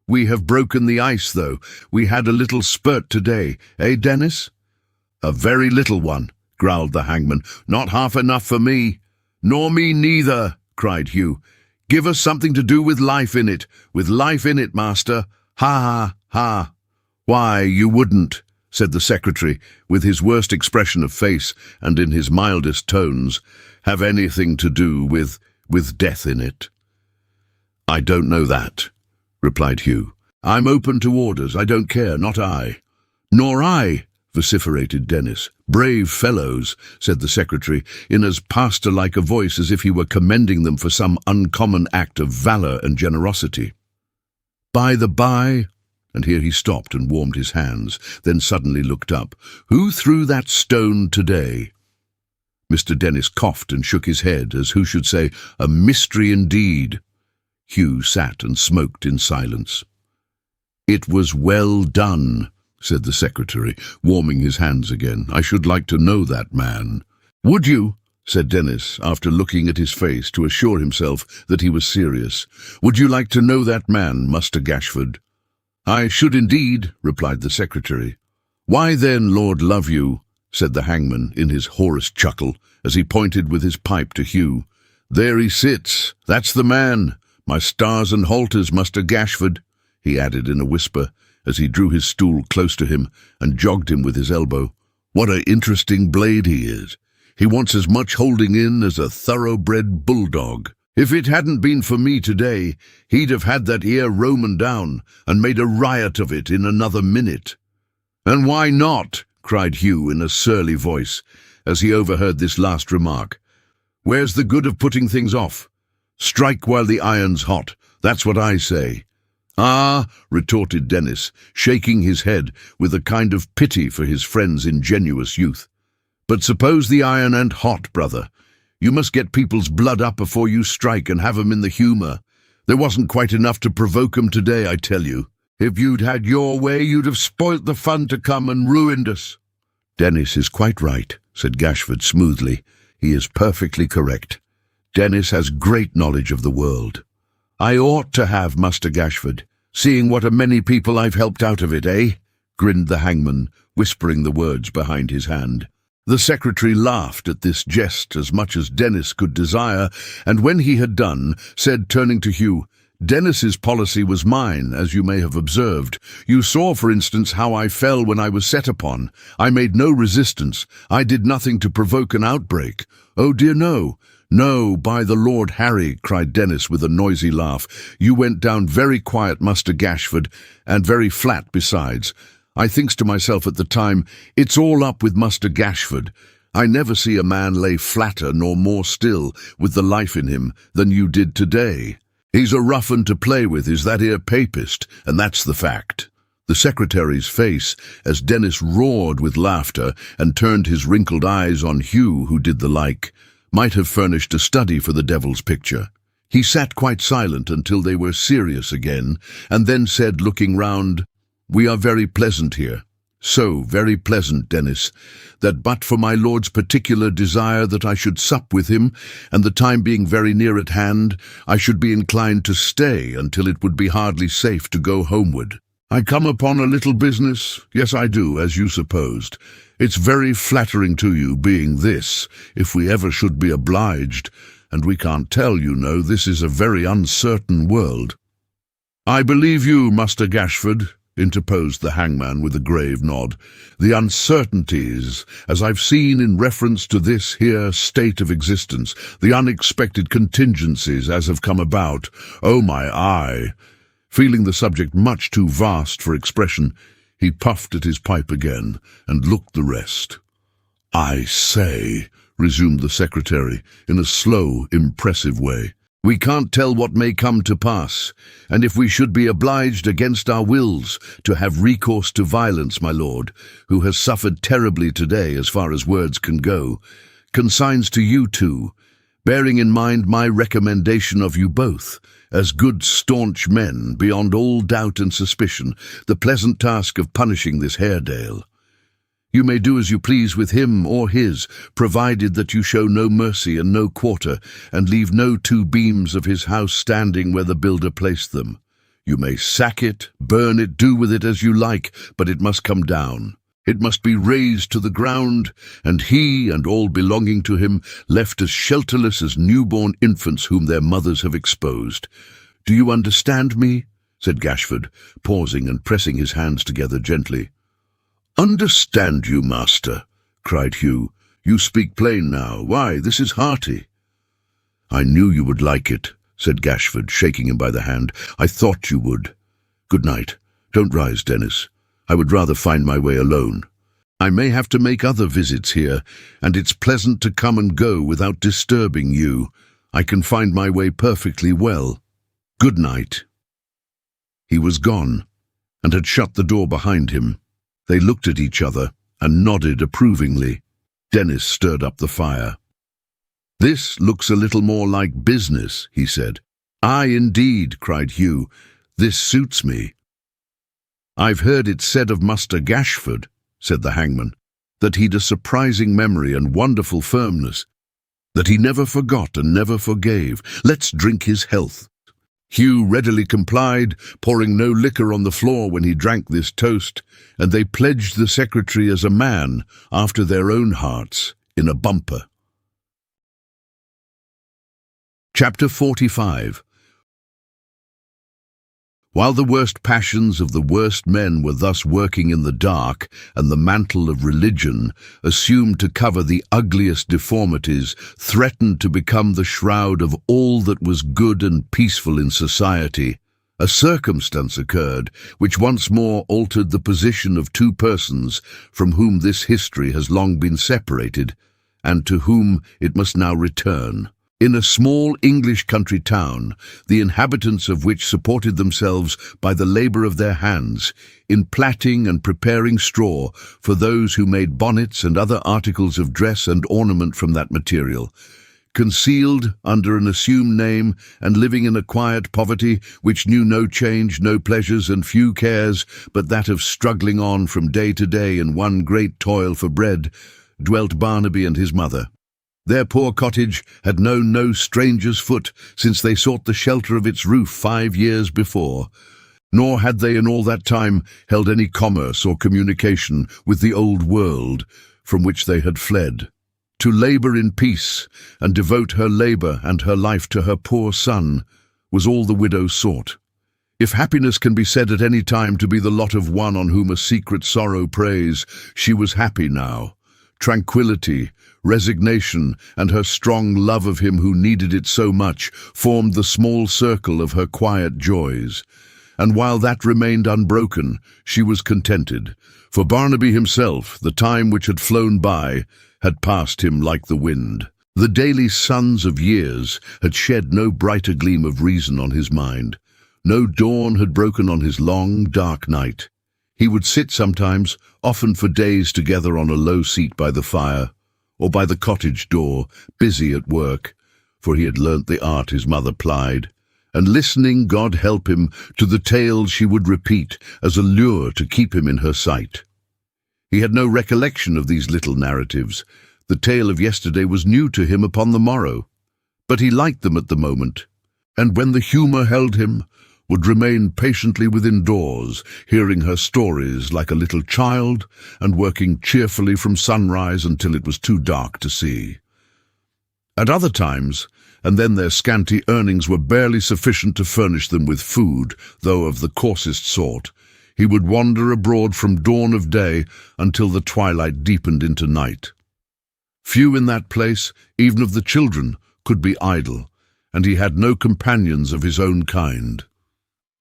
"We have broken the ice, though. We had a little spurt today, eh, Dennis?" "A very little one," growled the hangman. "Not half enough for me." "Nor me neither," cried Hugh. "Give us something to do with life in it, master. Ha, ha, ha." "Why, you wouldn't," said the secretary, with his worst expression of face and in his mildest tones, "have anything to do with death in it." "I don't know that," replied Hugh. I'm open to orders, I don't care, not I. Nor I, vociferated Dennis. Brave fellows, said the secretary, in as pastor-like a voice as if he were commending them for some uncommon act of valour and generosity. By the by, and here he stopped and warmed his hands, then suddenly looked up, who threw that stone today? Mr. Dennis coughed and shook his head, as who should say, a mystery indeed. Hugh sat and smoked in silence. It was well done, said the secretary, warming his hands again. I should like to know that man. Would you? Said Dennis, after looking at his face to assure himself that he was serious. Would you like to know that man, Master Gashford? I should indeed, replied the secretary. Why then, Lord love you, said the hangman in his hoarse chuckle, as he pointed with his pipe to Hugh. There he sits. That's the man. My stars and halters, Master Gashford, he added in a whisper, as he drew his stool close to him and jogged him with his elbow. What an interesting blade he is. He wants as much holding in as a thoroughbred bulldog. If it hadn't been for me today, he'd have had that ear Roman down and made a riot of it in another minute. And why not? Cried Hugh in a surly voice, as he overheard this last remark. Where's the good of putting things off? Strike while the iron's hot, that's what I say. Ah, retorted Dennis, shaking his head with a kind of pity for his friend's ingenuous youth. But suppose the iron ain't hot, brother. You must get people's blood up before you strike and have 'em in the humour. There wasn't quite enough to provoke 'em today, I tell you. If you'd had your way, you'd have spoilt the fun to come and ruined us. Dennis is quite right, said Gashford smoothly. He is perfectly correct. Dennis has great knowledge of the world. I ought to have, Master Gashford, seeing what a many people I've helped out of it, eh? Grinned the hangman, whispering the words behind his hand. The secretary laughed at this jest as much as Dennis could desire, and when he had done, said, turning to Hugh, Dennis's policy was mine, as you may have observed. You saw, for instance, how I fell when I was set upon. I made no resistance. I did nothing to provoke an outbreak. Oh dear, no. No, by the Lord Harry, cried Dennis with a noisy laugh. You went down very quiet, Master Gashford, and very flat besides. I thinks to myself at the time, it's all up with Master Gashford. I never see a man lay flatter nor more still with the life in him than you did today. He's a rough un to play with, is that 'ere papist, and that's the fact. The secretary's face, as Dennis roared with laughter and turned his wrinkled eyes on Hugh, who did the like, might have furnished a study for the devil's picture. He sat quite silent until they were serious again, and then said, looking round, We are very pleasant here. So very pleasant, Dennis, that but for my lord's particular desire that I should sup with him, and the time being very near at hand, I should be inclined to stay until it would be hardly safe to go homeward. I come upon a little business, yes I do, as you supposed. It's very flattering to you, being this, if we ever should be obliged, and we can't tell, you know, this is a very uncertain world. I believe you, Master Gashford, interposed the hangman with a grave nod. The uncertainties, as I've seen in reference to this here state of existence, the unexpected contingencies as have come about, oh my eye! Feeling the subject much too vast for expression, he puffed at his pipe again and looked the rest. I say, resumed the secretary in a slow, impressive way, we can't tell what may come to pass, and if we should be obliged against our wills to have recourse to violence, my lord, who has suffered terribly today as far as words can go, consigns to you two, bearing in mind my recommendation of you both, as good staunch men, beyond all doubt and suspicion, the pleasant task of punishing this Haredale. You may do as you please with him or his, provided that you show no mercy and no quarter, and leave no two beams of his house standing where the builder placed them. You may sack it, burn it, do with it as you like, but it must come down. It must be razed to the ground, and he and all belonging to him left as shelterless as newborn infants whom their mothers have exposed. Do you understand me? Said Gashford, pausing and pressing his hands together gently. Understand you, master, cried Hugh. You speak plain now. Why, this is hearty. I knew you would like it, said Gashford, shaking him by the hand. I thought you would. Good night. Don't rise, Dennis. I would rather find my way alone. I may have to make other visits here, and it's pleasant to come and go without disturbing you. I can find my way perfectly well. Good night." He was gone, and had shut the door behind him. They looked at each other and nodded approvingly. Dennis stirred up the fire. "This looks a little more like business," he said. "Aye, indeed," cried Hugh. "This suits me." "I've heard it said of Muster Gashford," said the hangman, "that he'd a surprising memory and wonderful firmness, that he never forgot and never forgave. Let's drink his health." Hugh readily complied, pouring no liquor on the floor when he drank this toast, and they pledged the secretary as a man after their own hearts in a bumper. Chapter 45. While the worst passions of the worst men were thus working in the dark, and the mantle of religion, assumed to cover the ugliest deformities, threatened to become the shroud of all that was good and peaceful in society, a circumstance occurred which once more altered the position of two persons from whom this history has long been separated, and to whom it must now return. In a small English country town, the inhabitants of which supported themselves by the labour of their hands, in plaiting and preparing straw for those who made bonnets and other articles of dress and ornament from that material, concealed under an assumed name and living in a quiet poverty which knew no change, no pleasures, and few cares but that of struggling on from day to day in one great toil for bread, dwelt Barnaby and his mother. Their poor cottage had known no stranger's foot since they sought the shelter of its roof 5 years before, nor had they in all that time held any commerce or communication with the old world from which they had fled. To labour in peace and devote her labour and her life to her poor son was all the widow sought. If happiness can be said at any time to be the lot of one on whom a secret sorrow preys, she was happy now. Tranquillity, resignation, and her strong love of him who needed it so much formed the small circle of her quiet joys. And while that remained unbroken, she was contented. For Barnaby himself, the time which had flown by had passed him like the wind. The daily suns of years had shed no brighter gleam of reason on his mind. No dawn had broken on his long, dark night. He would sit sometimes, often for days together, on a low seat by the fire, or by the cottage door, busy at work, for he had learnt the art his mother plied, and listening, God help him, to the tales she would repeat as a lure to keep him in her sight. He had no recollection of these little narratives. The tale of yesterday was new to him upon the morrow, but he liked them at the moment, and when the humour held him, would remain patiently within doors, hearing her stories like a little child, and working cheerfully from sunrise until it was too dark to see. At other times, and then their scanty earnings were barely sufficient to furnish them with food, though of the coarsest sort, he would wander abroad from dawn of day until the twilight deepened into night. Few in that place, even of the children, could be idle, and he had no companions of his own kind.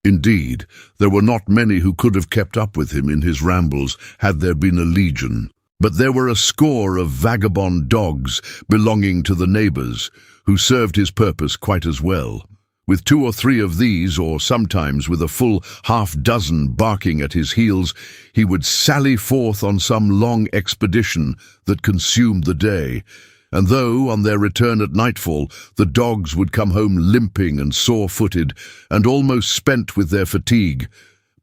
Indeed, there were not many who could have kept up with him in his rambles had there been a legion, but there were a score of vagabond dogs belonging to the neighbours, who served his purpose quite as well. With 2 or 3 of these, or sometimes with a full half-dozen barking at his heels, he would sally forth on some long expedition that consumed the day, and though, on their return at nightfall, the dogs would come home limping and sore-footed, and almost spent with their fatigue,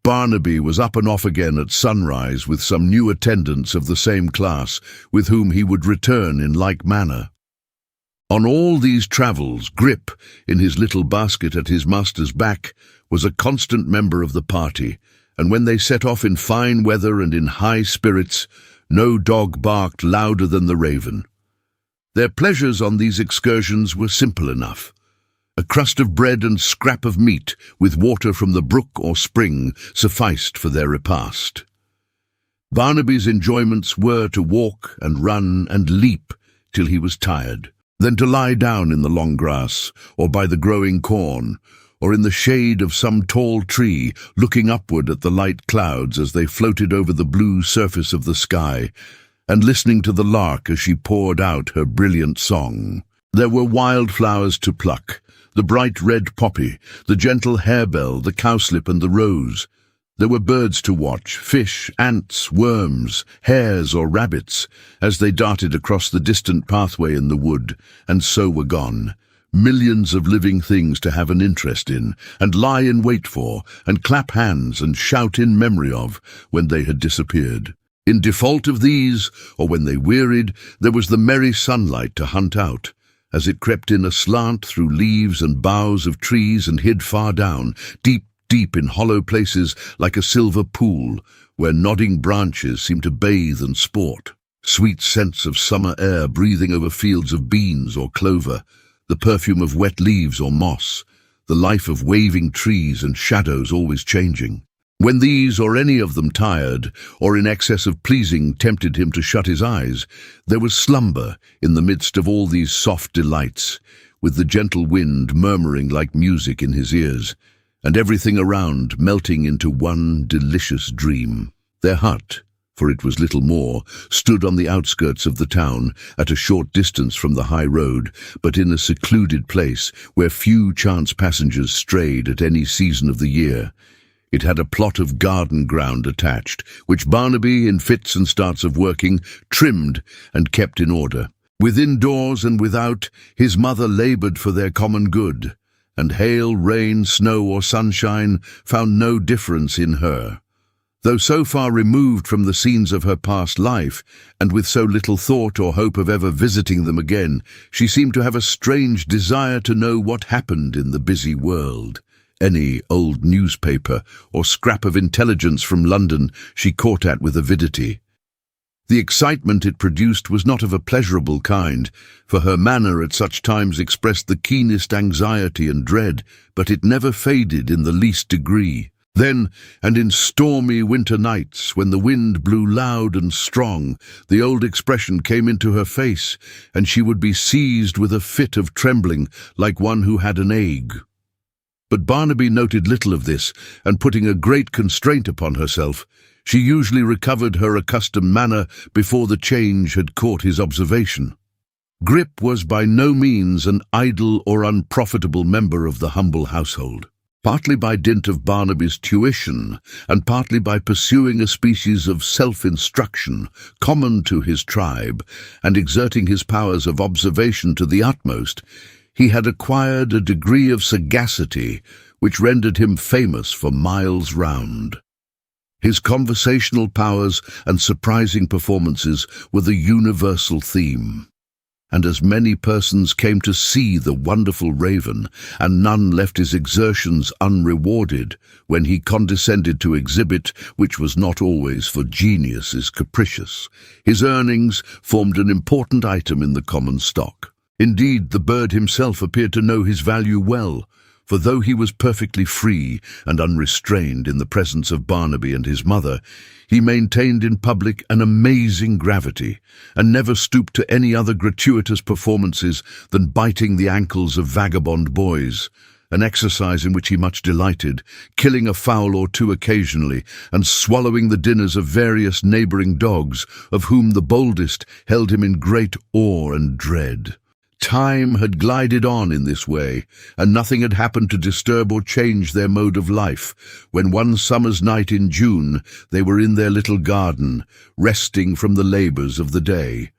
Barnaby was up and off again at sunrise with some new attendants of the same class, with whom he would return in like manner. On all these travels, Grip, in his little basket at his master's back, was a constant member of the party, and when they set off in fine weather and in high spirits, no dog barked louder than the raven. Their pleasures on these excursions were simple enough. A crust of bread and scrap of meat, with water from the brook or spring, sufficed for their repast. Barnaby's enjoyments were to walk and run and leap till he was tired, then to lie down in the long grass, or by the growing corn, or in the shade of some tall tree, looking upward at the light clouds as they floated over the blue surface of the sky, and listening to the lark as she poured out her brilliant song. There were wildflowers to pluck, the bright red poppy, the gentle harebell, the cowslip and the rose. There were birds to watch, fish, ants, worms, hares or rabbits, as they darted across the distant pathway in the wood, and so were gone. Millions of living things to have an interest in, and lie in wait for, and clap hands and shout in memory of, when they had disappeared. In default of these, or when they wearied, there was the merry sunlight to hunt out, as it crept in aslant through leaves and boughs of trees and hid far down, deep in hollow places like a silver pool, where nodding branches seemed to bathe and sport. Sweet scents of summer air breathing over fields of beans or clover, the perfume of wet leaves or moss, the life of waving trees and shadows always changing. When these or any of them tired, or in excess of pleasing tempted him to shut his eyes, there was slumber in the midst of all these soft delights, with the gentle wind murmuring like music in his ears, and everything around melting into one delicious dream. Their hut, for it was little more, stood on the outskirts of the town, at a short distance from the high road, but in a secluded place where few chance passengers strayed at any season of the year. It had a plot of garden ground attached, which Barnaby, in fits and starts of working, trimmed and kept in order. Within doors and without, his mother laboured for their common good, and hail, rain, snow or sunshine found no difference in her. Though so far removed from the scenes of her past life, and with so little thought or hope of ever visiting them again, she seemed to have a strange desire to know what happened in the busy world. Any old newspaper or scrap of intelligence from London she caught at with avidity. The excitement it produced was not of a pleasurable kind, for her manner at such times expressed the keenest anxiety and dread, but it never faded in the least degree. Then, and in stormy winter nights, when the wind blew loud and strong, the old expression came into her face, and she would be seized with a fit of trembling, like one who had an ague. But Barnaby noted little of this, and putting a great constraint upon herself, she usually recovered her accustomed manner before the change had caught his observation. Grip was by no means an idle or unprofitable member of the humble household. Partly by dint of Barnaby's tuition, and partly by pursuing a species of self-instruction common to his tribe, and exerting his powers of observation to the utmost, he had acquired a degree of sagacity which rendered him famous for miles round. His conversational powers and surprising performances were the universal theme, and as many persons came to see the wonderful raven, and none left his exertions unrewarded when he condescended to exhibit, which was not always for genius is capricious. His earnings formed an important item in the common stock. Indeed, the bird himself appeared to know his value well, for though he was perfectly free and unrestrained in the presence of Barnaby and his mother, he maintained in public an amazing gravity, and never stooped to any other gratuitous performances than biting the ankles of vagabond boys, an exercise in which he much delighted, killing a fowl or two occasionally, and swallowing the dinners of various neighbouring dogs, of whom the boldest held him in great awe and dread. Time had glided on in this way, and nothing had happened to disturb or change their mode of life, when one summer's night in June they were in their little garden, resting from the labours of the day.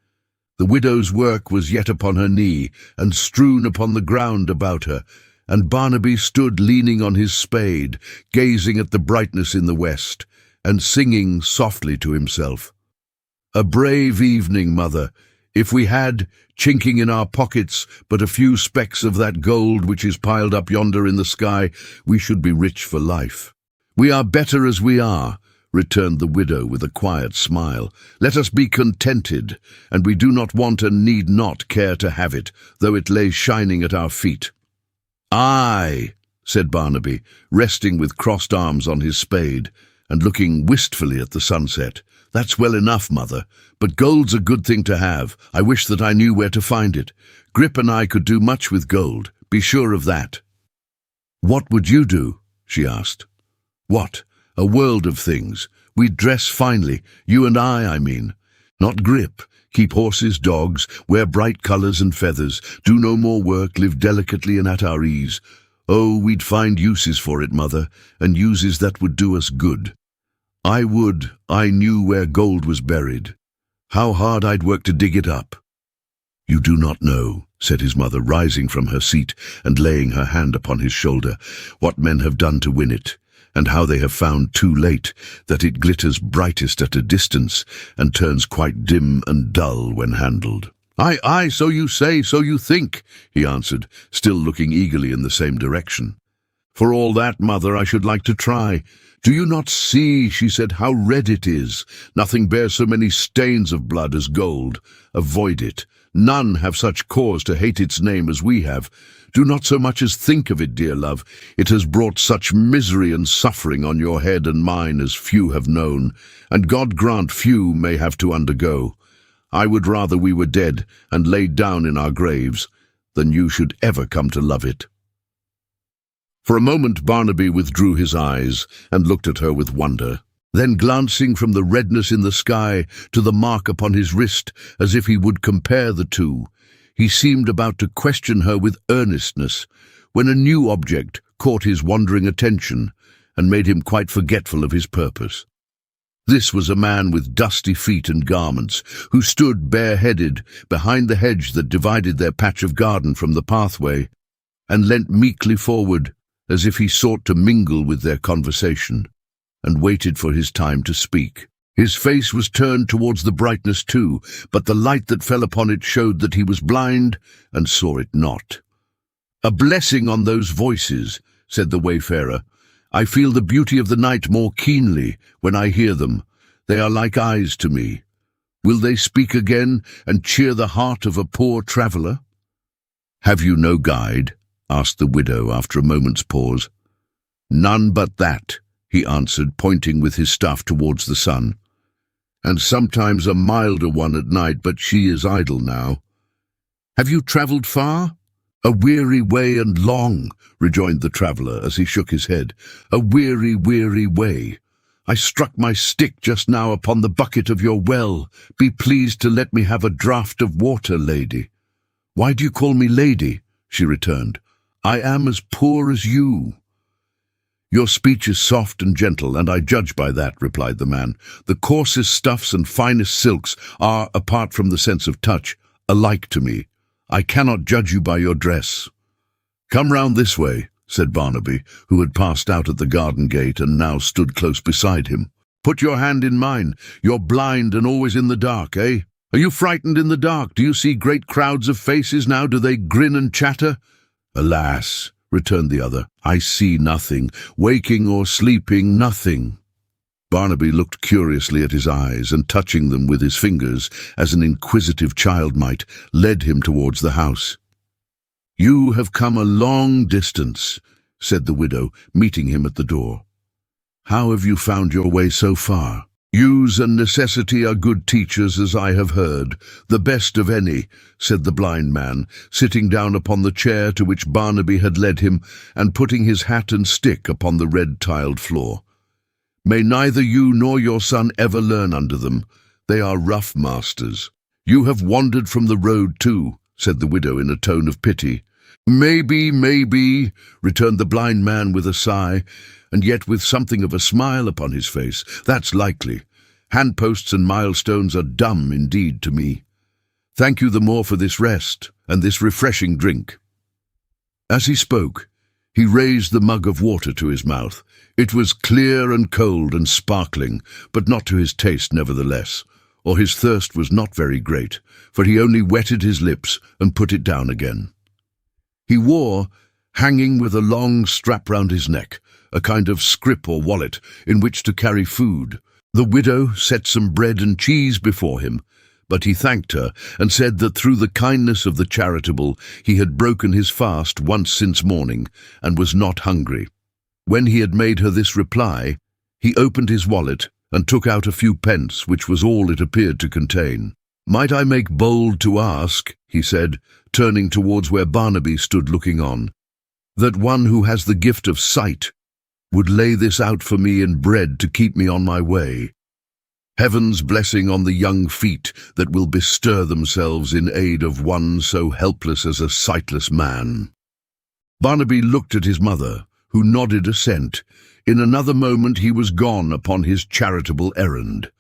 The widow's work was yet upon her knee, and strewn upon the ground about her, and Barnaby stood leaning on his spade, gazing at the brightness in the west, and singing softly to himself. "A brave evening, mother, if we had, chinking in our pockets, but a few specks of that gold which is piled up yonder in the sky, we should be rich for life." "We are better as we are," returned the widow with a quiet smile. "Let us be contented, and we do not want and need not care to have it, though it lay shining at our feet." "Aye," said Barnaby, resting with crossed arms on his spade, and looking wistfully at the sunset. "That's well enough, mother, but gold's a good thing to have. I wish that I knew where to find it. Grip and I could do much with gold, be sure of that." "What would you do?" she asked. "What? A world of things. We'd dress finely, you and I mean. Not grip, keep horses, dogs, wear bright colours and feathers, do no more work, live delicately and at our ease. Oh, we'd find uses for it, mother, and uses that would do us good. I knew where gold was buried. How hard I'd work to dig it up." "You do not know," said his mother, rising from her seat and laying her hand upon his shoulder, "what men have done to win it, and how they have found too late that it glitters brightest at a distance and turns quite dim and dull when handled." Aye, so you say, so you think," he answered, still looking eagerly in the same direction. "For all that, mother, I should like to try. Do you not see," she said, "how red it is? Nothing bears so many stains of blood as gold. Avoid it. None have such cause to hate its name as we have. Do not so much as think of it, dear love. It has brought such misery and suffering on your head and mine as few have known, and God grant few may have to undergo. I would rather we were dead and laid down in our graves than you should ever come to love it." For a moment Barnaby withdrew his eyes and looked at her with wonder. Then, glancing from the redness in the sky to the mark upon his wrist, as if he would compare the two, he seemed about to question her with earnestness, when a new object caught his wandering attention and made him quite forgetful of his purpose. This was a man with dusty feet and garments, who stood bareheaded behind the hedge that divided their patch of garden from the pathway, and leant meekly forward, as if he sought to mingle with their conversation, and waited for his time to speak. His face was turned towards the brightness too, but the light that fell upon it showed that he was blind and saw it not. "A blessing on those voices," said the wayfarer. "I feel the beauty of the night more keenly when I hear them. They are like eyes to me. Will they speak again and cheer the heart of a poor traveller?" "Have you no guide?" asked the widow after a moment's pause. "None but that," he answered, pointing with his staff towards the sun. "And sometimes a milder one at night, but she is idle now." "Have you travelled far?" "A weary way and long," rejoined the traveller as he shook his head. "A weary, weary way. I struck my stick just now upon the bucket of your well. Be pleased to let me have a draught of water, lady." "Why do you call me lady?" she returned. "I am as poor as you." "Your speech is soft and gentle, and I judge by that," replied the man. "The coarsest stuffs and finest silks are, apart from the sense of touch, alike to me. I cannot judge you by your dress." "Come round this way," said Barnaby, who had passed out at the garden gate and now stood close beside him. "Put your hand in mine. You're blind and always in the dark, eh? Are you frightened in the dark? Do you see great crowds of faces now? Do they grin and chatter?" "Alas," returned the other, "I see nothing, waking or sleeping, nothing." Barnaby looked curiously at his eyes, and touching them with his fingers, as an inquisitive child might, led him towards the house. "You have come a long distance," said the widow, meeting him at the door. "How have you found your way so far?" "Use and necessity are good teachers, as I have heard, the best of any," said the blind man, sitting down upon the chair to which Barnaby had led him, and putting his hat and stick upon the red-tiled floor. "May neither you nor your son ever learn under them. They are rough masters." "You have wandered from the road too," said the widow in a tone of pity. Maybe," returned the blind man with a sigh, and yet with something of a smile upon his face. "That's likely. Handposts and milestones are dumb indeed to me. Thank you the more for this rest, and this refreshing drink." As he spoke, he raised the mug of water to his mouth. It was clear and cold and sparkling, but not to his taste nevertheless, or his thirst was not very great, for he only wetted his lips and put it down again. He wore, hanging with a long strap round his neck, a kind of scrip or wallet in which to carry food. The widow set some bread and cheese before him, but he thanked her and said that through the kindness of the charitable he had broken his fast once since morning and was not hungry. When he had made her this reply, he opened his wallet and took out a few pence, which was all it appeared to contain. "Might I make bold to ask," he said, turning towards where Barnaby stood looking on, that one who has the gift of sight would lay this out for me in bread to keep me on my way. Heaven's blessing on the young feet that will bestir themselves in aid of one so helpless as a sightless man." Barnaby looked at his mother, who nodded assent. In another moment he was gone upon his charitable errand.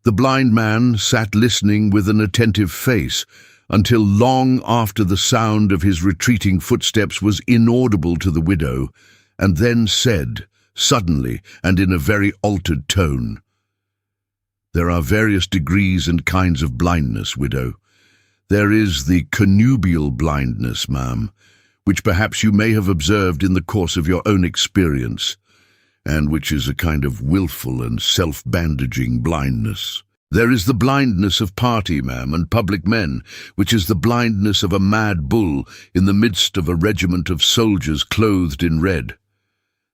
The blind man sat listening with an attentive face until long after the sound of his retreating footsteps was inaudible to the widow, and then said, suddenly and in a very altered tone, "There are various degrees and kinds of blindness, widow. There is the connubial blindness, ma'am, which perhaps you may have observed in the course of your own experience, and which is a kind of willful and self-bandaging blindness. There is the blindness of party, ma'am, and public men, which is the blindness of a mad bull in the midst of a regiment of soldiers clothed in red.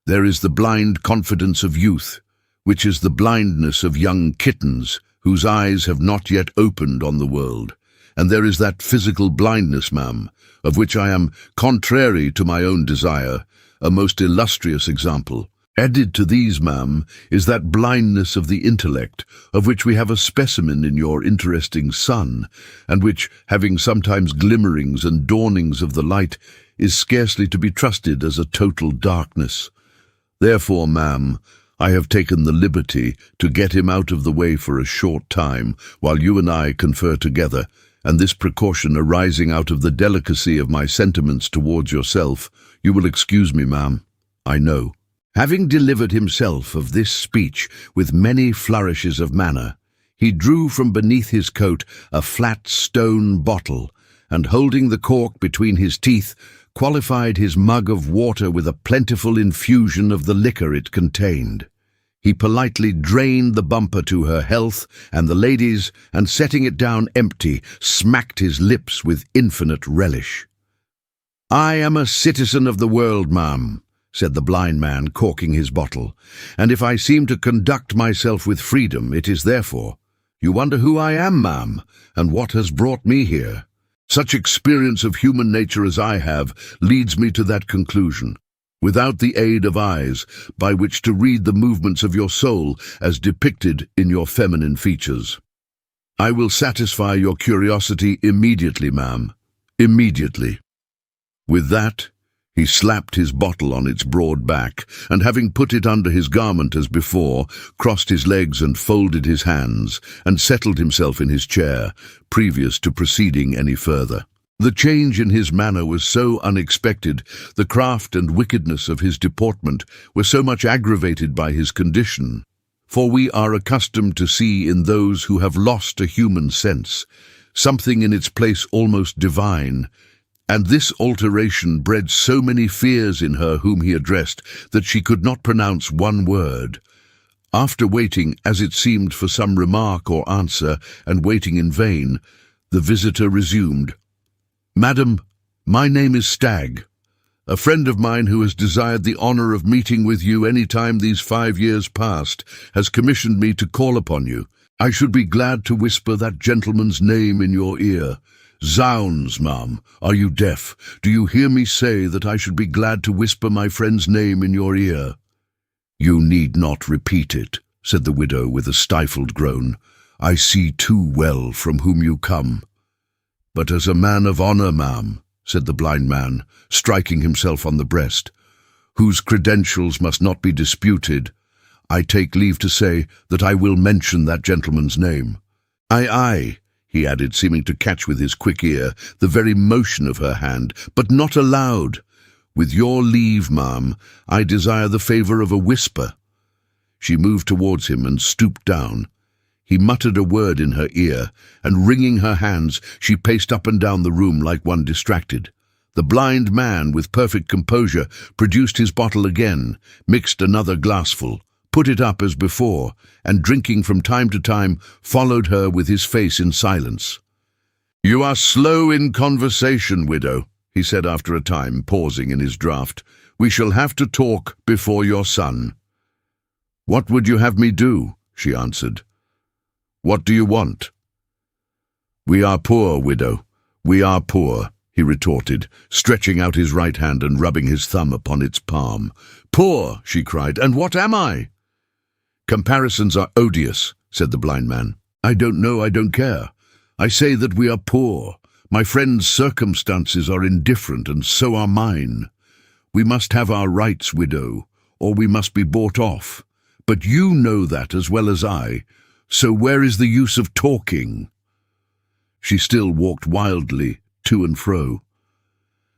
There is the blind confidence of youth, which is the blindness of young kittens whose eyes have not yet opened on the world. And there is that physical blindness, ma'am, of which I am, contrary to my own desire, a most illustrious example. Added to these, ma'am, is that blindness of the intellect, of which we have a specimen in your interesting son, and which, having sometimes glimmerings and dawnings of the light, is scarcely to be trusted as a total darkness. Therefore, ma'am, I have taken the liberty to get him out of the way for a short time, while you and I confer together, and this precaution arising out of the delicacy of my sentiments towards yourself, you will excuse me, ma'am, I know." Having delivered himself of this speech with many flourishes of manner, he drew from beneath his coat a flat stone bottle, and holding the cork between his teeth, qualified his mug of water with a plentiful infusion of the liquor it contained. He politely drained the bumper to her health and the lady's, and setting it down empty, smacked his lips with infinite relish. "I am a citizen of the world, ma'am," said the blind man, corking his bottle, "and if I seem to conduct myself with freedom, it is therefore. You wonder who I am, ma'am, and what has brought me here. Such experience of human nature as I have leads me to that conclusion, without the aid of eyes by which to read the movements of your soul as depicted in your feminine features. I will satisfy your curiosity immediately, ma'am, immediately." With that, he slapped his bottle on its broad back, and having put it under his garment as before, crossed his legs and folded his hands, and settled himself in his chair, previous to proceeding any further. The change in his manner was so unexpected, the craft and wickedness of his deportment were so much aggravated by his condition. For we are accustomed to see in those who have lost a human sense something in its place almost divine, and this alteration bred so many fears in her whom he addressed that she could not pronounce one word. After waiting, as it seemed, for some remark or answer, and waiting in vain, the visitor resumed, "Madam, my name is Stagg. A friend of mine who has desired the honour of meeting with you any time these 5 years past has commissioned me to call upon you. I should be glad to whisper that gentleman's name in your ear. Zounds, ma'am, are you deaf? Do you hear me say that I should be glad to whisper my friend's name in your ear?" "You need not repeat it," said the widow with a stifled groan. "I see too well from whom you come." "But as a man of honour, ma'am," said the blind man, striking himself on the breast, "whose credentials must not be disputed, I take leave to say that I will mention that gentleman's name. Aye, he added, seeming to catch with his quick ear the very motion of her hand, "but not aloud. With your leave, ma'am, I desire the favour of a whisper." She moved towards him and stooped down. He muttered a word in her ear, and wringing her hands, she paced up and down the room like one distracted. The blind man, with perfect composure, produced his bottle again, mixed another glassful, put it up as before, and drinking from time to time, followed her with his face in silence. "You are slow in conversation, widow," he said after a time, pausing in his draught. "We shall have to talk before your son." "What would you have me do?" she answered. "What do you want?" "We are poor, widow, we are poor," he retorted, stretching out his right hand and rubbing his thumb upon its palm. "Poor," she cried, "and what am I?" "Comparisons are odious," said the blind man. "I don't know, I don't care. I say that we are poor. My friend's circumstances are indifferent, and so are mine. We must have our rights, widow, or we must be bought off. But you know that as well as I, so where is the use of talking?" She still walked wildly to and fro.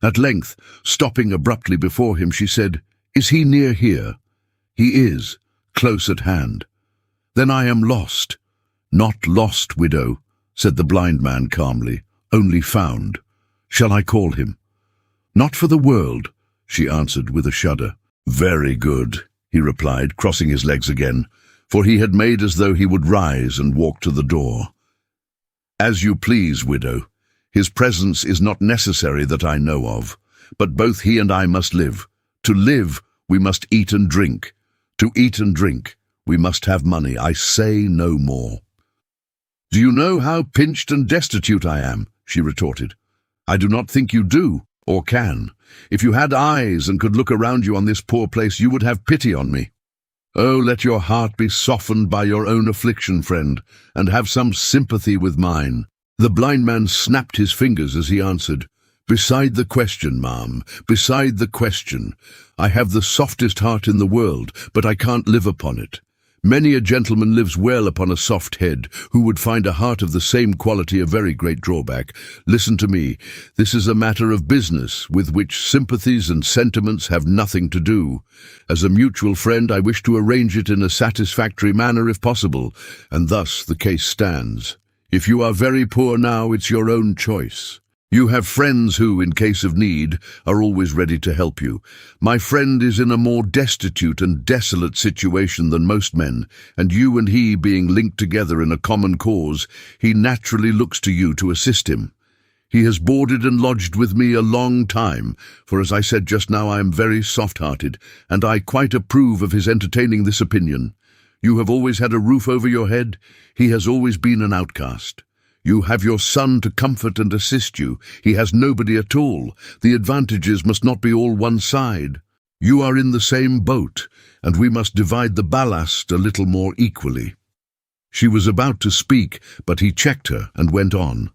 At length, stopping abruptly before him, she said, "Is he near here?" "He is, close at hand." "Then I am lost." "Not lost, widow," said the blind man calmly, "only found. Shall I call him?" "Not for the world," she answered with a shudder. "Very good," he replied, crossing his legs again, for he had made as though he would rise and walk to the door. "As you please, widow. His presence is not necessary that I know of, but both he and I must live. To live, we must eat and drink. To eat and drink, we must have money. I say no more." "Do you know how pinched and destitute I am?" she retorted. "I do not think you do, or can. If you had eyes and could look around you on this poor place, you would have pity on me. Oh, let your heart be softened by your own affliction, friend, and have some sympathy with mine." The blind man snapped his fingers as he answered, "Beside the question, ma'am, beside the question. I have the softest heart in the world, but I can't live upon it. Many a gentleman lives well upon a soft head, who would find a heart of the same quality a very great drawback. Listen to me. This is a matter of business, with which sympathies and sentiments have nothing to do. As a mutual friend, I wish to arrange it in a satisfactory manner if possible, and thus the case stands. If you are very poor now, it's your own choice. You have friends who, in case of need, are always ready to help you. My friend is in a more destitute and desolate situation than most men, and you and he being linked together in a common cause, he naturally looks to you to assist him. He has boarded and lodged with me a long time, for as I said just now, I am very soft-hearted, and I quite approve of his entertaining this opinion. You have always had a roof over your head. He has always been an outcast. You have your son to comfort and assist you. He has nobody at all. The advantages must not be all one side. You are in the same boat, and we must divide the ballast a little more equally." She was about to speak, but he checked her and went on.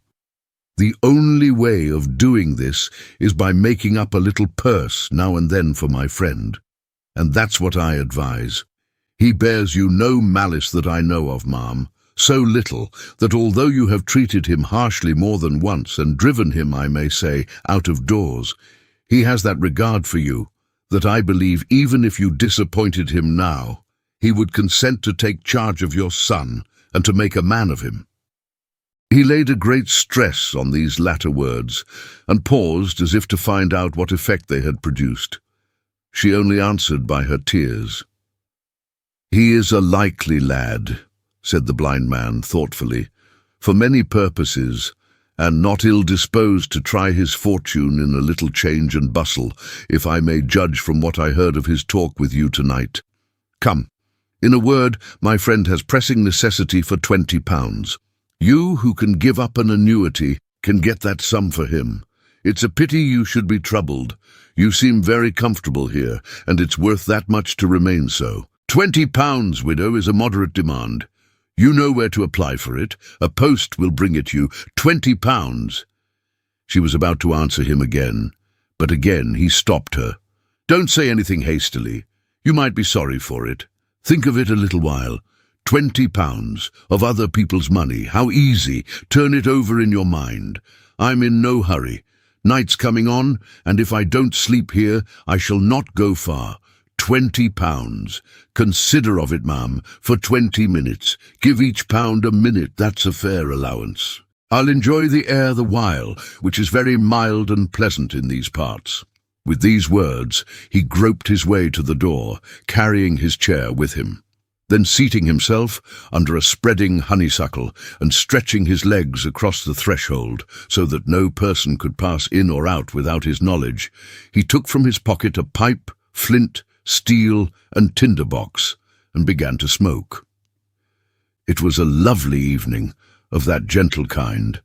"The only way of doing this is by making up a little purse now and then for my friend, and that's what I advise. He bears you no malice that I know of, ma'am. So little that although you have treated him harshly more than once and driven him, I may say, out of doors, he has that regard for you that I believe even if you disappointed him now, he would consent to take charge of your son and to make a man of him." He laid a great stress on these latter words and paused as if to find out what effect they had produced. She only answered by her tears. "He is a likely lad," said the blind man thoughtfully, "for many purposes, and not ill-disposed to try his fortune in a little change and bustle, if I may judge from what I heard of his talk with you tonight. Come, in a word, my friend has pressing necessity for £20. You, who can give up an annuity, can get that sum for him. It's a pity you should be troubled. You seem very comfortable here, and it's worth that much to remain so. £20, widow, is a moderate demand. You know where to apply for it. A post will bring it you. £20. She was about to answer him again, but again he stopped her. "Don't say anything hastily. You might be sorry for it. Think of it a little while. £20 of other people's money. How easy. Turn it over in your mind. I'm in no hurry. Night's coming on, and if I don't sleep here, I shall not go far. £20. Consider of it, ma'am, for 20 minutes. Give each pound a minute, that's a fair allowance. I'll enjoy the air the while, which is very mild and pleasant in these parts." With these words, he groped his way to the door, carrying his chair with him. Then seating himself under a spreading honeysuckle and stretching his legs across the threshold so that no person could pass in or out without his knowledge, he took from his pocket a pipe, flint, steel and tinderbox, and began to smoke. It was a lovely evening, of that gentle kind,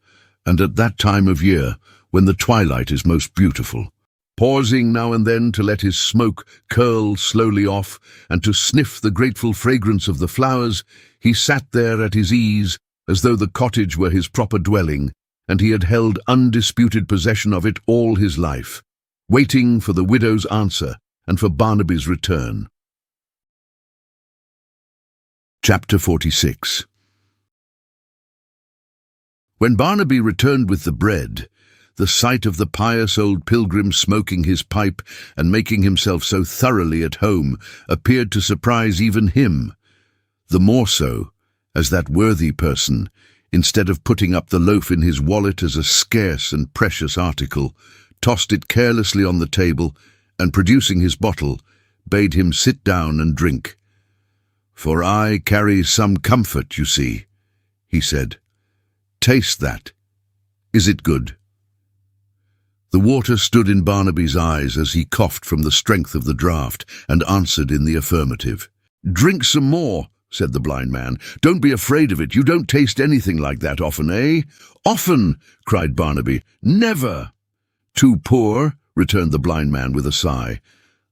and at that time of year, when the twilight is most beautiful. Pausing now and then to let his smoke curl slowly off and to sniff the grateful fragrance of the flowers, he sat there at his ease as though the cottage were his proper dwelling, and he had held undisputed possession of it all his life, waiting for the widow's answer and for Barnaby's return. Chapter 46. When Barnaby returned with the bread, the sight of the pious old pilgrim smoking his pipe and making himself so thoroughly at home appeared to surprise even him, the more so as that worthy person, instead of putting up the loaf in his wallet as a scarce and precious article, tossed it carelessly on the table and, producing his bottle, bade him sit down and drink. "For I carry some comfort, you see," he said. "Taste that. Is it good?" The water stood in Barnaby's eyes as he coughed from the strength of the draught and answered in the affirmative. "Drink some more," said the blind man. "Don't be afraid of it. You don't taste anything like that often, eh?" "Often," cried Barnaby. "Never." "Too poor?" returned the blind man with a sigh.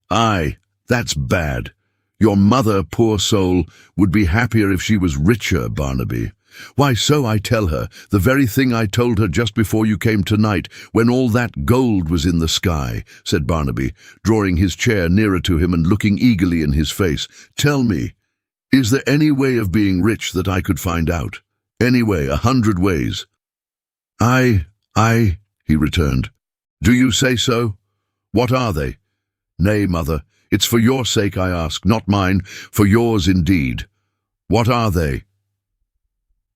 "Aye, that's bad. Your mother, poor soul, would be happier if she was richer, Barnaby." "Why, so I tell her, the very thing I told her just before you came tonight, when all that gold was in the sky," said Barnaby, drawing his chair nearer to him and looking eagerly in his face. "Tell me, is there any way of being rich that I could find out? Any way, 100 ways." Aye, he returned. "Do you say so? What are they?" "Nay, mother, it's for your sake I ask, not mine, for yours indeed." "What are they?"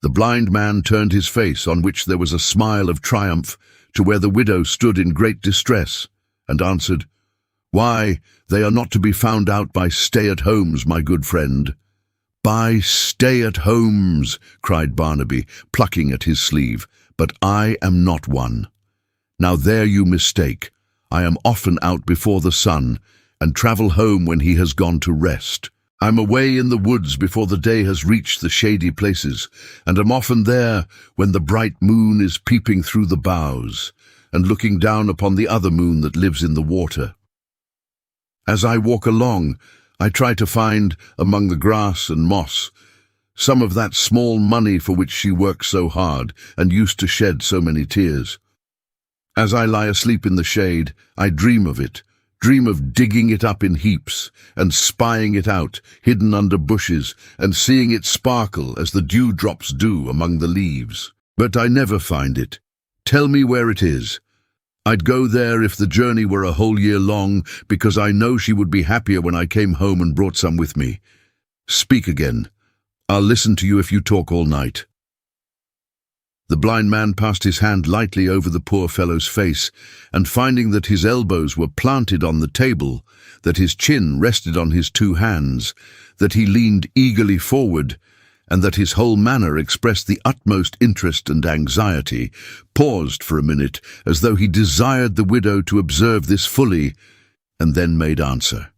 The blind man turned his face, on which there was a smile of triumph, to where the widow stood in great distress, and answered, "Why, they are not to be found out by stay-at-homes, my good friend." "By stay-at-homes," cried Barnaby, plucking at his sleeve, "but I am not one. Now there you mistake. I am often out before the sun, and travel home when he has gone to rest. I'm away in the woods before the day has reached the shady places, and am often there when the bright moon is peeping through the boughs, and looking down upon the other moon that lives in the water. As I walk along, I try to find, among the grass and moss, some of that small money for which she works so hard and used to shed so many tears. As I lie asleep in the shade, I dream of it, dream of digging it up in heaps, and spying it out, hidden under bushes, and seeing it sparkle as the dewdrops do among the leaves. But I never find it. Tell me where it is. I'd go there if the journey were a whole year long, because I know she would be happier when I came home and brought some with me. Speak again. I'll listen to you if you talk all night." The blind man passed his hand lightly over the poor fellow's face, and finding that his elbows were planted on the table, that his chin rested on his 2 hands, that he leaned eagerly forward, and that his whole manner expressed the utmost interest and anxiety, paused for a minute as though he desired the widow to observe this fully, and then made answer.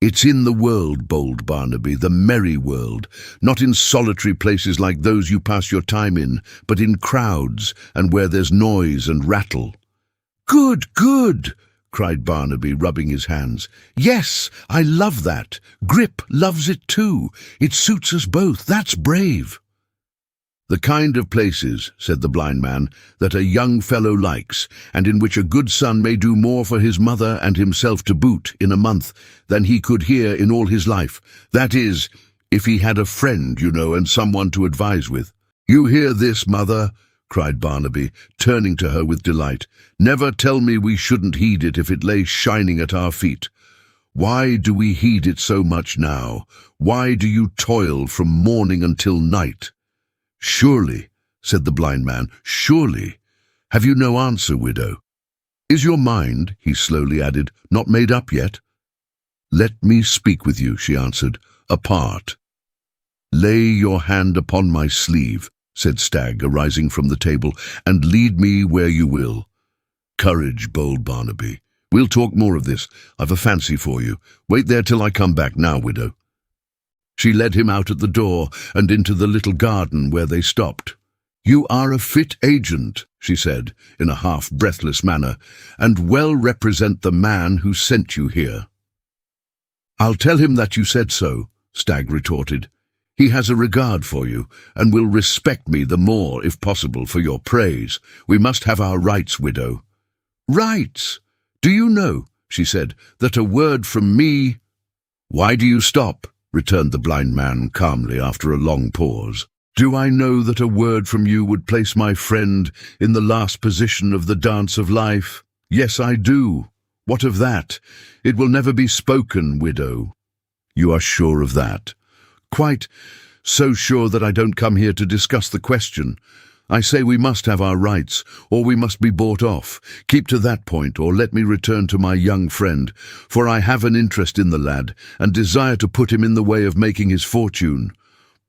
"It's in the world, bold Barnaby, the merry world, not in solitary places like those you pass your time in, but in crowds, and where there's noise and rattle." "Good, good!" cried Barnaby, rubbing his hands. "Yes, I love that. Grip loves it too. It suits us both. That's brave." "The kind of places," said the blind man, "that a young fellow likes, and in which a good son may do more for his mother and himself to boot in a month than he could here in all his life. That is, if he had a friend, you know, and someone to advise with." "You hear this, mother?" cried Barnaby, turning to her with delight. "Never tell me we shouldn't heed it if it lay shining at our feet. Why do we heed it so much now? Why do you toil from morning until night?" "Surely," said the blind man, "surely. Have you no answer, widow? Is your mind," he slowly added, "not made up yet?" "Let me speak with you," she answered, "apart." "Lay your hand upon my sleeve," said Stagg, arising from the table, "and lead me where you will. Courage, bold Barnaby. We'll talk more of this. I've a fancy for you. Wait there till I come back now, widow." She led him out at the door and into the little garden where they stopped. "You are a fit agent," she said, in a half-breathless manner, "and well represent the man who sent you here." "I'll tell him that you said so," Stagg retorted. "He has a regard for you, and will respect me the more, if possible, for your praise. We must have our rights, widow." "Rights? Do you know," she said, "that a word from me—" "Why do you stop?" returned the blind man calmly after a long pause. "Do I know that a word from you would place my friend in the last position of the dance of life? Yes, I do. What of that? It will never be spoken, widow." "You are sure of that?" "Quite so sure that I don't come here to discuss the question. I say we must have our rights, or we must be bought off. Keep to that point, or let me return to my young friend, for I have an interest in the lad, and desire to put him in the way of making his fortune."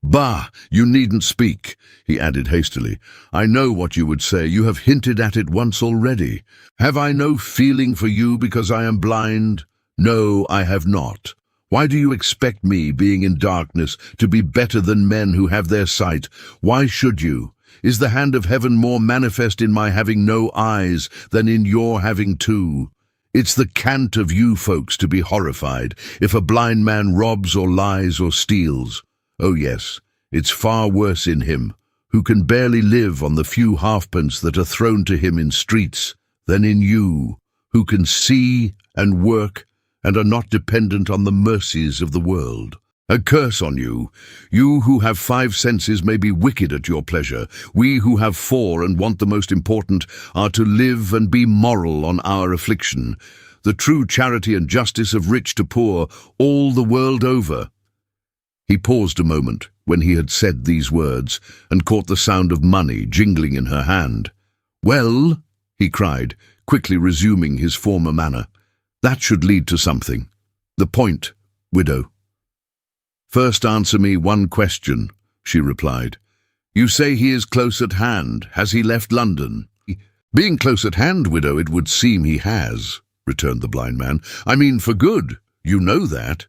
"Bah! You needn't speak," he added hastily. "I know what you would say. You have hinted at it once already. Have I no feeling for you because I am blind? No, I have not. Why do you expect me, being in darkness, to be better than men who have their sight? Why should you? Is the hand of heaven more manifest in my having no eyes than in your having two? It's the cant of you folks to be horrified if a blind man robs or lies or steals. Oh yes, it's far worse in him, who can barely live on the few halfpence that are thrown to him in streets, than in you, who can see and work and are not dependent on the mercies of the world. A curse on you! You who have 5 senses may be wicked at your pleasure. We who have 4 and want the most important are to live and be moral on our affliction. The true charity and justice of rich to poor, all the world over." He paused a moment when he had said these words, and caught the sound of money jingling in her hand. "Well," he cried, quickly resuming his former manner, "that should lead to something. The point, widow." "First answer me one question," she replied. "You say he is close at hand. Has he left London?" "Being close at hand, widow, it would seem he has," returned the blind man. "I mean for good. You know that?"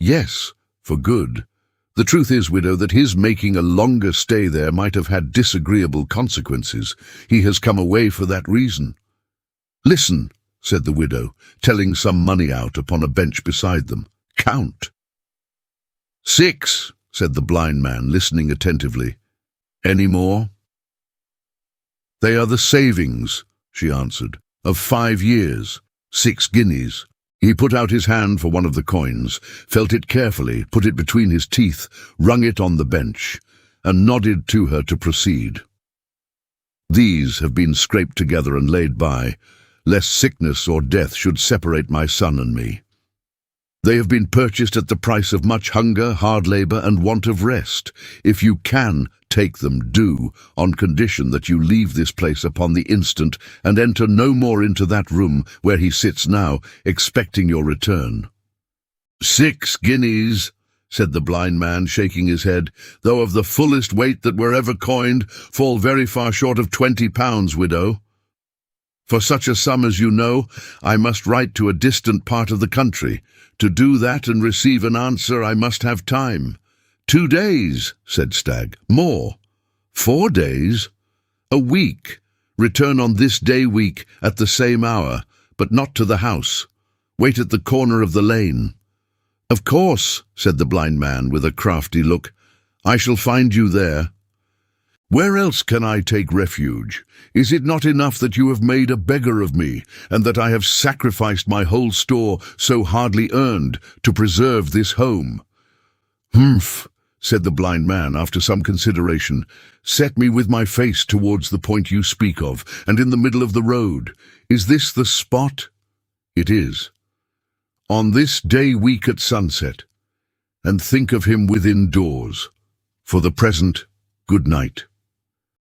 "Yes, for good. The truth is, widow, that his making a longer stay there might have had disagreeable consequences. He has come away for that reason." "Listen," said the widow, telling some money out upon a bench beside them. "Count." "6, said the blind man, listening attentively. "Any more?" "They are the savings," she answered, "of 5 years, 6 guineas. He put out his hand for one of the coins, felt it carefully, put it between his teeth, rung it on the bench, and nodded to her to proceed. "These have been scraped together and laid by, lest sickness or death should separate my son and me. They have been purchased at the price of much hunger, hard labour, and want of rest. If you can take them, do, on condition that you leave this place upon the instant, and enter no more into that room where he sits now, expecting your return." "6 guineas, said the blind man, shaking his head, "though of the fullest weight that were ever coined, fall very far short of 20 pounds, widow. For such a sum as you know, I must write to a distant part of the country. To do that and receive an answer, I must have time." "2 days, said Stagg. "More." "4 days?" "A week. Return on this day week at the same hour, but not to the house. Wait at the corner of the lane." "Of course," said the blind man with a crafty look. "I shall find you there." "Where else can I take refuge? Is it not enough that you have made a beggar of me, and that I have sacrificed my whole store, so hardly earned, to preserve this home?" "Humph," said the blind man after some consideration. "Set me with my face towards the point you speak of, and in the middle of the road. Is this the spot?" "It is." "On this day week at sunset, and think of him within doors. For the present, good night."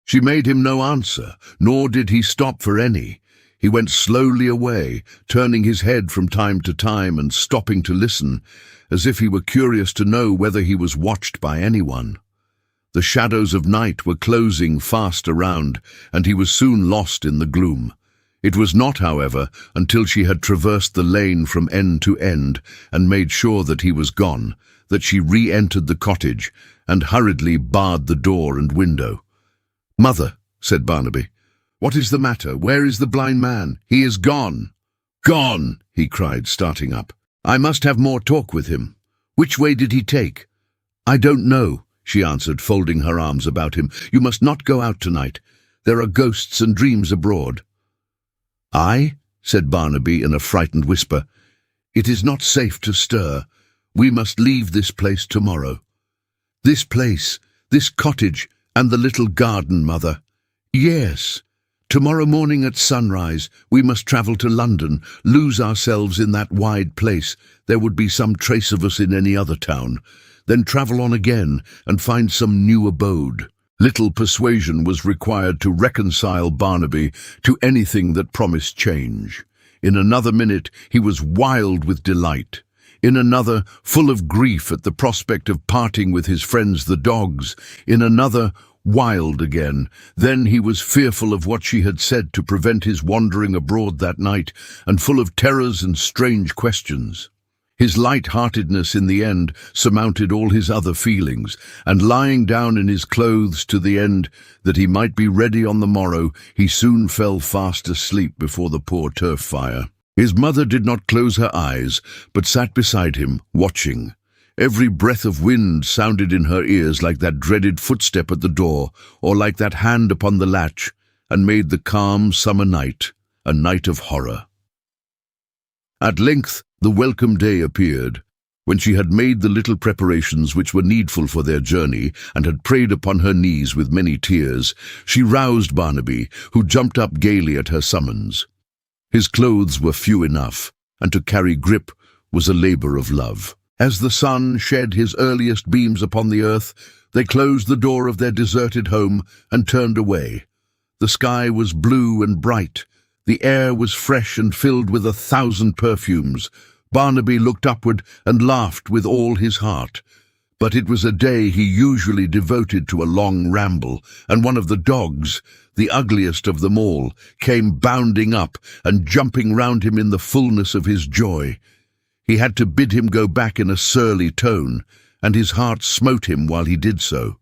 She made him no answer, nor did he stop for any. He went slowly away, turning his head from time to time and stopping to listen, as if he were curious to know whether he was watched by anyone. The shadows of night were closing fast around, and he was soon lost in the gloom. It was not, however, until she had traversed the lane from end to end and made sure that he was gone, that she re-entered the cottage and hurriedly barred the door and window. "Mother," said Barnaby, "What is the matter? Where is the blind man? He is gone." "Gone!" he cried, starting up. "I must have more talk with him. Which way did he take?" "I don't know," she answered, folding her arms about him. "You must not go out tonight. There are ghosts and dreams abroad." "I?" said Barnaby in a frightened whisper. "It is not safe to stir. We must leave this place tomorrow." "This place, this cottage, and the little garden, mother." "Yes. Tomorrow morning at sunrise, we must travel to London, lose ourselves in that wide place. There would be some trace of us in any other town. Then travel on again and find some new abode." Little persuasion was required to reconcile Barnaby to anything that promised change. In another minute he was wild with delight. In another, full of grief at the prospect of parting with his friends the dogs. In another, wild again. Then he was fearful of what she had said to prevent his wandering abroad that night, and full of terrors and strange questions. His light-heartedness in the end surmounted all his other feelings, and lying down in his clothes to the end that he might be ready on the morrow, he soon fell fast asleep before the poor turf fire. His mother did not close her eyes, but sat beside him, watching. Every breath of wind sounded in her ears like that dreaded footstep at the door, or like that hand upon the latch, and made the calm summer night a night of horror. At length the welcome day appeared. When she had made the little preparations which were needful for their journey, and had prayed upon her knees with many tears, she roused Barnaby, who jumped up gaily at her summons. His clothes were few enough, and to carry grip was a labour of love. As the sun shed his earliest beams upon the earth, they closed the door of their deserted home and turned away. The sky was blue and bright. The air was fresh and filled with 1,000 perfumes. Barnaby looked upward and laughed with all his heart. But it was a day he usually devoted to a long ramble, and one of the dogs, the ugliest of them all, came bounding up and jumping round him in the fullness of his joy. He had to bid him go back in a surly tone, and his heart smote him while he did so.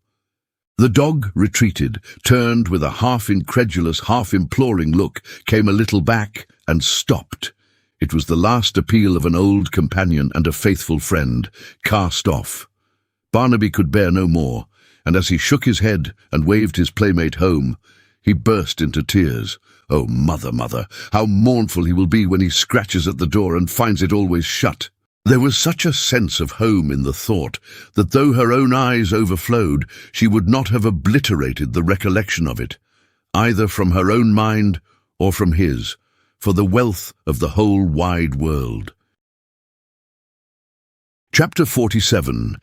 The dog retreated, turned with a half-incredulous, half-imploring look, came a little back, and stopped. It was the last appeal of an old companion and a faithful friend, cast off. Barnaby could bear no more, and as he shook his head and waved his playmate home, he burst into tears. "Oh, mother, mother, how mournful he will be when he scratches at the door and finds it always shut." There was such a sense of home in the thought that though her own eyes overflowed, she would not have obliterated the recollection of it, either from her own mind or from his, for the wealth of the whole wide world. Chapter 47.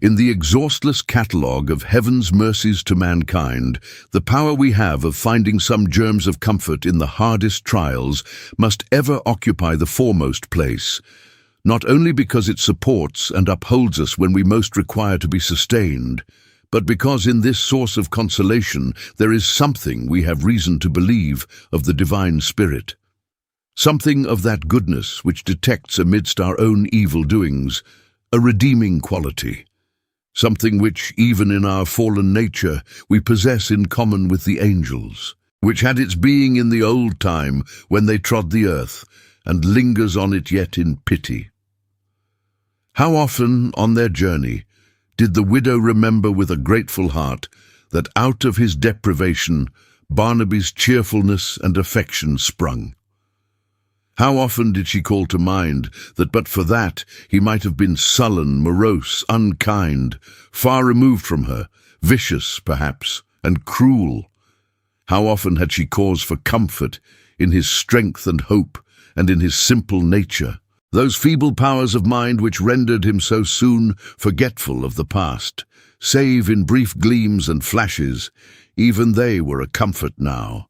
In the exhaustless catalogue of heaven's mercies to mankind, the power we have of finding some germs of comfort in the hardest trials must ever occupy the foremost place, not only because it supports and upholds us when we most require to be sustained, but because in this source of consolation there is something we have reason to believe of the divine spirit. Something of that goodness which detects amidst our own evil doings, a redeeming quality. Something which, even in our fallen nature, we possess in common with the angels, which had its being in the old time when they trod the earth, and lingers on it yet in pity. How often, on their journey, did the widow remember with a grateful heart that out of his deprivation Barnaby's cheerfulness and affection sprung. How often did she call to mind that but for that he might have been sullen, morose, unkind, far removed from her, vicious, perhaps, and cruel. How often had she cause for comfort in his strength and hope, and in his simple nature, those feeble powers of mind which rendered him so soon forgetful of the past, save in brief gleams and flashes, even they were a comfort now.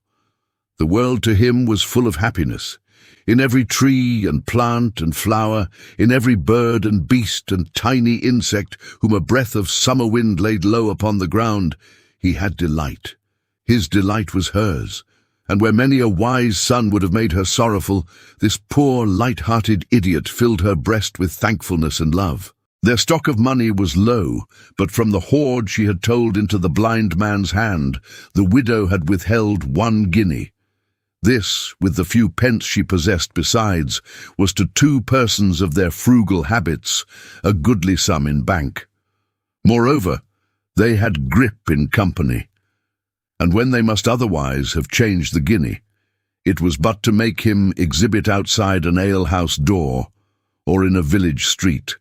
The world to him was full of happiness. In every tree and plant and flower, in every bird and beast and tiny insect whom a breath of summer wind laid low upon the ground, he had delight. His delight was hers, and where many a wise son would have made her sorrowful, this poor light-hearted idiot filled her breast with thankfulness and love. Their stock of money was low, but from the hoard she had told into the blind man's hand, the widow had withheld 1 guinea. This, with the few pence she possessed besides, was to 2 persons of their frugal habits a goodly sum in bank. Moreover, they had Grip in company, and when they must otherwise have changed the guinea, it was but to make him exhibit outside an alehouse door, or in a village street,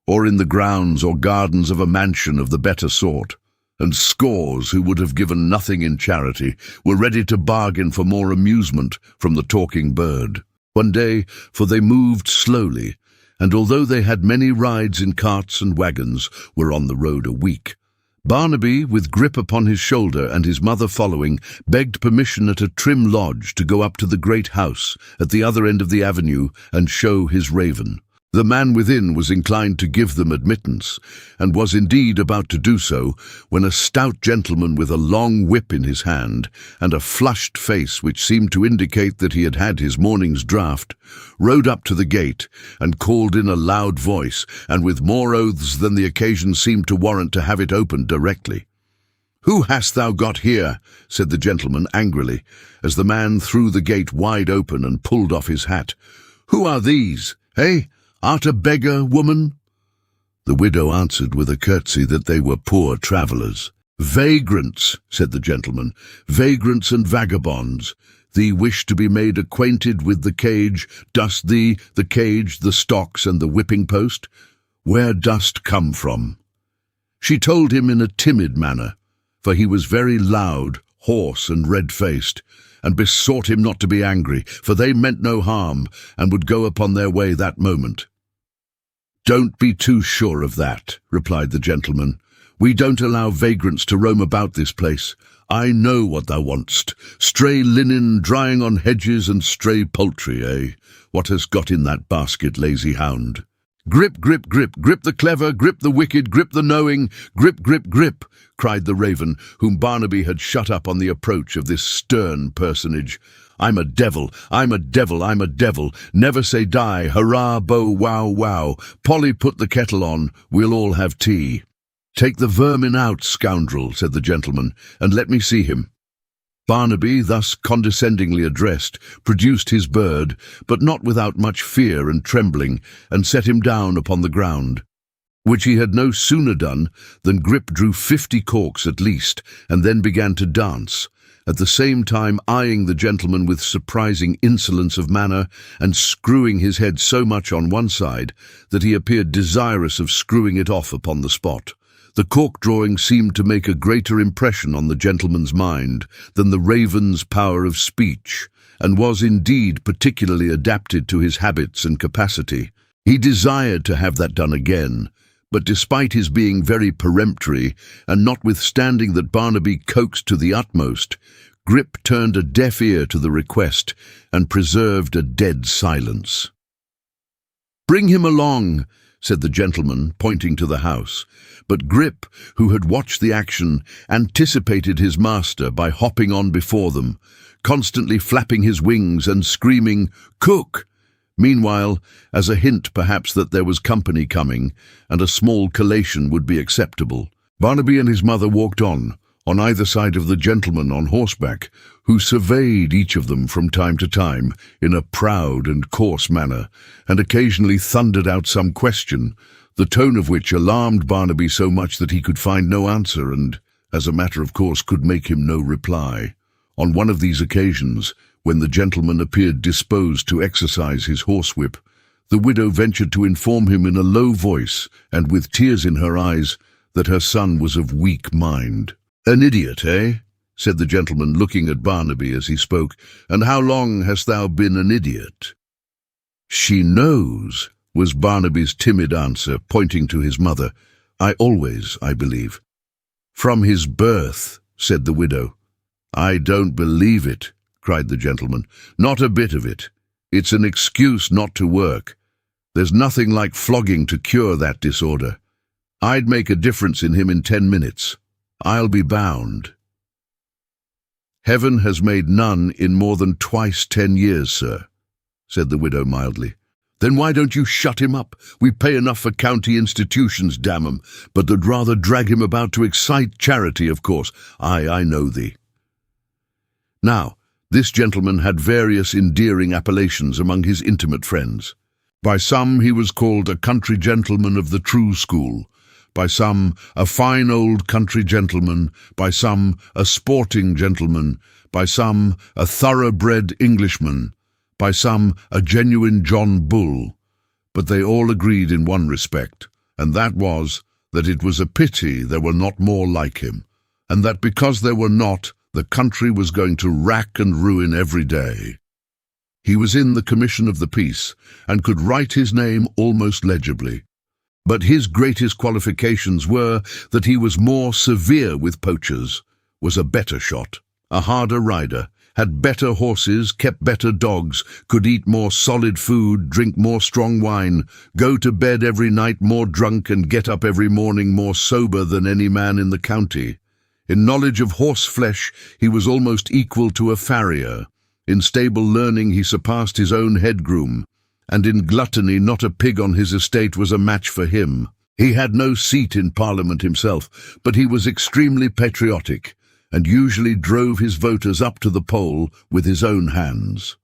or in the grounds or gardens of a mansion of the better sort, and scores who would have given nothing in charity were ready to bargain for more amusement from the talking bird. One day, for they moved slowly, and although they had many rides in carts and wagons, were on the road a week, Barnaby, with Grip upon his shoulder and his mother following, begged permission at a trim lodge to go up to the great house at the other end of the avenue and show his raven. The man within was inclined to give them admittance, and was indeed about to do so, when a stout gentleman with a long whip in his hand, and a flushed face which seemed to indicate that he had had his morning's draught, rode up to the gate, and called in a loud voice, and with more oaths than the occasion seemed to warrant, to have it opened directly. "Who hast thou got here?" said the gentleman angrily, as the man threw the gate wide open and pulled off his hat. "Who are these, eh? Art a beggar, woman?" The widow answered with a curtsy that they were poor travellers. "Vagrants," said the gentleman, "vagrants and vagabonds. Thee wish to be made acquainted with the cage, dost thee, the cage, the stocks, and the whipping post? Where dost come from?" She told him in a timid manner, for he was very loud, hoarse, and red-faced, and besought him not to be angry, for they meant no harm, and would go upon their way that moment. "Don't be too sure of that," replied the gentleman. "We don't allow vagrants to roam about this place. I know what thou want'st. Stray linen drying on hedges and stray poultry, eh? What hast got in that basket, lazy hound?" "Grip, grip, grip, grip the clever, grip the wicked, grip the knowing, grip, grip, grip," cried the raven, whom Barnaby had shut up on the approach of this stern personage. "I'm a devil, I'm a devil, I'm a devil. Never say die, hurrah, bow, wow, wow. Polly, put the kettle on, we'll all have tea." "Take the vermin out, scoundrel," said the gentleman, "and let me see him." Barnaby, thus condescendingly addressed, produced his bird, but not without much fear and trembling, and set him down upon the ground, which he had no sooner done than Grip drew 50 corks at least, and then began to dance, at the same time eyeing the gentleman with surprising insolence of manner, and screwing his head so much on one side that he appeared desirous of screwing it off upon the spot. The cork-drawing seemed to make a greater impression on the gentleman's mind than the raven's power of speech, and was indeed particularly adapted to his habits and capacity. He desired to have that done again, but despite his being very peremptory, and notwithstanding that Barnaby coaxed to the utmost, Grip turned a deaf ear to the request, and preserved a dead silence. "Bring him along," said the gentleman, pointing to the house, but Grip, who had watched the action, anticipated his master by hopping on before them, constantly flapping his wings and screaming, "Cook!" Meanwhile, as a hint perhaps that there was company coming, and a small collation would be acceptable, Barnaby and his mother walked on either side of the gentleman on horseback, who surveyed each of them from time to time in a proud and coarse manner, and occasionally thundered out some question, the tone of which alarmed Barnaby so much that he could find no answer, and, as a matter of course, could make him no reply. On one of these occasions, when the gentleman appeared disposed to exercise his horsewhip, the widow ventured to inform him in a low voice, and with tears in her eyes, that her son was of weak mind. "An idiot, eh?" said the gentleman, looking at Barnaby as he spoke. "And how long hast thou been an idiot?" "She knows," was Barnaby's timid answer, pointing to his mother. "I always, I believe." "From his birth," said the widow. "I don't believe it," cried the gentleman. "Not a bit of it. It's an excuse not to work. There's nothing like flogging to cure that disorder. I'd make a difference in him in 10 minutes. I'll be bound." "Heaven has made none in more than twice 10 years, sir," said the widow mildly. Then why don't you shut him up? We pay enough for county institutions, damn 'em, but they'd rather drag him about to excite charity, of course. I know thee. Now, this gentleman had various endearing appellations among his intimate friends. By some he was called a country gentleman of the true school, by some a fine old country gentleman, by some a sporting gentleman, by some a thoroughbred Englishman, by some a genuine John Bull. But they all agreed in one respect, and that was that it was a pity there were not more like him, and that because there were not, the country was going to rack and ruin every day. He was in the Commission of the Peace, and could write his name almost legibly. But his greatest qualifications were that he was more severe with poachers, was a better shot, a harder rider, had better horses, kept better dogs, could eat more solid food, drink more strong wine, go to bed every night more drunk and get up every morning more sober than any man in the county. In knowledge of horse flesh he was almost equal to a farrier. In stable learning he surpassed his own head groom, and in gluttony not a pig on his estate was a match for him. He had no seat in Parliament himself, but he was extremely patriotic, and usually drove his voters up to the poll with his own hands.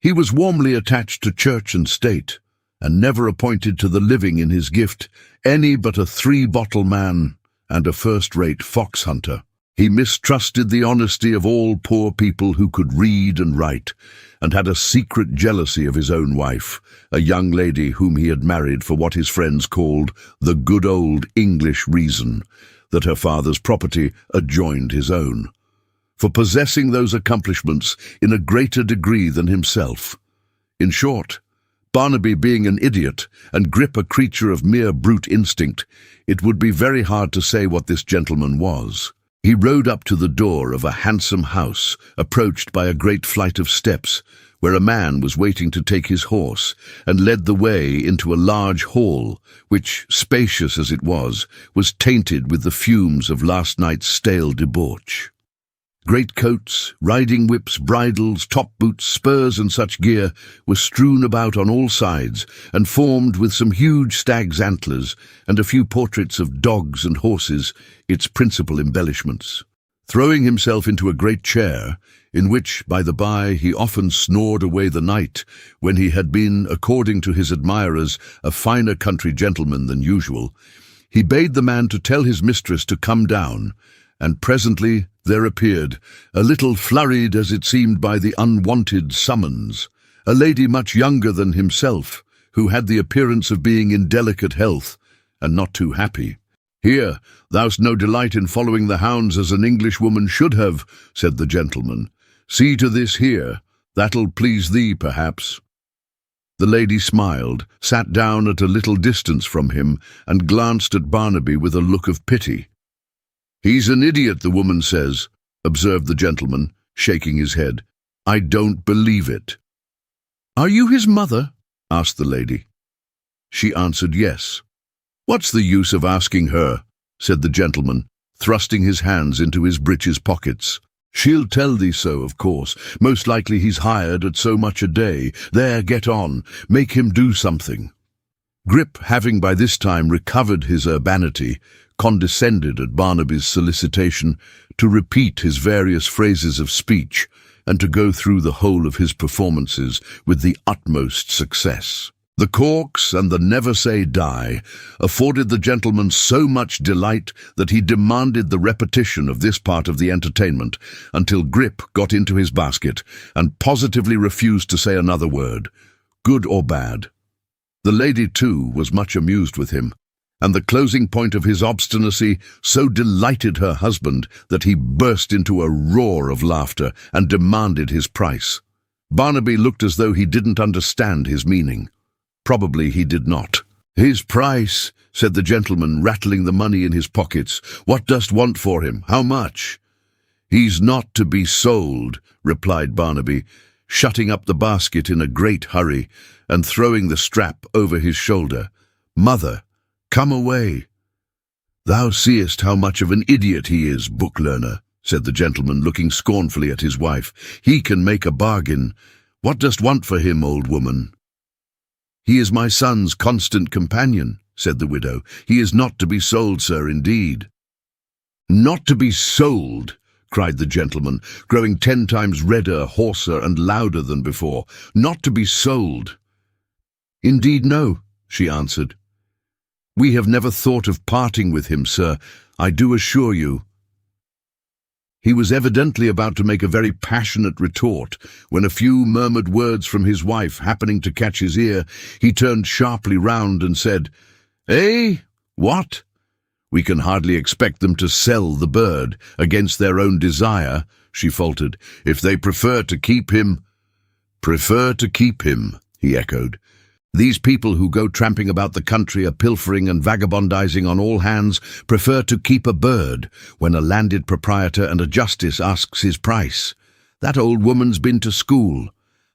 He was warmly attached to church and state, and never appointed to the living in his gift any but a three-bottle man and a first-rate fox hunter. He mistrusted the honesty of all poor people who could read and write, and had a secret jealousy of his own wife, a young lady whom he had married for what his friends called the good old English reason, that her father's property adjoined his own, for possessing those accomplishments in a greater degree than himself. In short, Barnaby being an idiot, and Grip a creature of mere brute instinct, it would be very hard to say what this gentleman was. He rode up to the door of a handsome house, approached by a great flight of steps, where a man was waiting to take his horse, and led the way into a large hall, which, spacious as it was tainted with the fumes of last night's stale debauch. Great coats, riding whips, bridles, top boots, spurs, and such gear were strewn about on all sides, and formed with some huge stag's antlers and a few portraits of dogs and horses its principal embellishments. Throwing himself into a great chair, in which, by the by, he often snored away the night, when he had been, according to his admirers, a finer country gentleman than usual, he bade the man to tell his mistress to come down, and presently there appeared, a little flurried as it seemed by the unwonted summons, a lady much younger than himself, who had the appearance of being in delicate health, and not too happy. "Here, thou'st no delight in following the hounds as an Englishwoman should have," said the gentleman. "See to this here, that'll please thee, perhaps." The lady smiled, sat down at a little distance from him, and glanced at Barnaby with a look of pity. "He's an idiot, the woman says," observed the gentleman, shaking his head. "I don't believe it." "Are you his mother?" asked the lady. She answered yes. "What's the use of asking her?" said the gentleman, thrusting his hands into his breeches pockets. "She'll tell thee so, of course. Most likely he's hired at so much a day. There, get on. Make him do something." Grip, having by this time recovered his urbanity, condescended at Barnaby's solicitation to repeat his various phrases of speech and to go through the whole of his performances with the utmost success. The corks and the never say die afforded the gentleman so much delight that he demanded the repetition of this part of the entertainment until Grip got into his basket and positively refused to say another word, good or bad. The lady, too, was much amused with him, and the closing point of his obstinacy so delighted her husband that he burst into a roar of laughter and demanded his price. Barnaby looked as though he didn't understand his meaning. Probably he did not. "His price," said the gentleman, rattling the money in his pockets. "What dost want for him? How much?" "He's not to be sold," replied Barnaby, shutting up the basket in a great hurry and throwing the strap over his shoulder. "Mother, come away." "Thou seest how much of an idiot he is, book learner," said the gentleman, looking scornfully at his wife. "He can make a bargain. What dost want for him, old woman?" "He is my son's constant companion," said the widow. "He is not to be sold, sir, indeed." "Not to be sold!" cried the gentleman, growing 10 times redder, hoarser, and louder than before. "Not to be sold!" "Indeed, no," she answered. "We have never thought of parting with him, sir, I do assure you." He was evidently about to make a very passionate retort, when a few murmured words from his wife happening to catch his ear, he turned sharply round and said, "Eh? What? We can hardly expect them to sell the bird against their own desire," she faltered. "If they prefer to keep him—" "Prefer to keep him," he echoed. "These people who go tramping about the country, pilfering and vagabondizing on all hands, prefer to keep a bird when a landed proprietor and a justice asks his price. That old woman's been to school.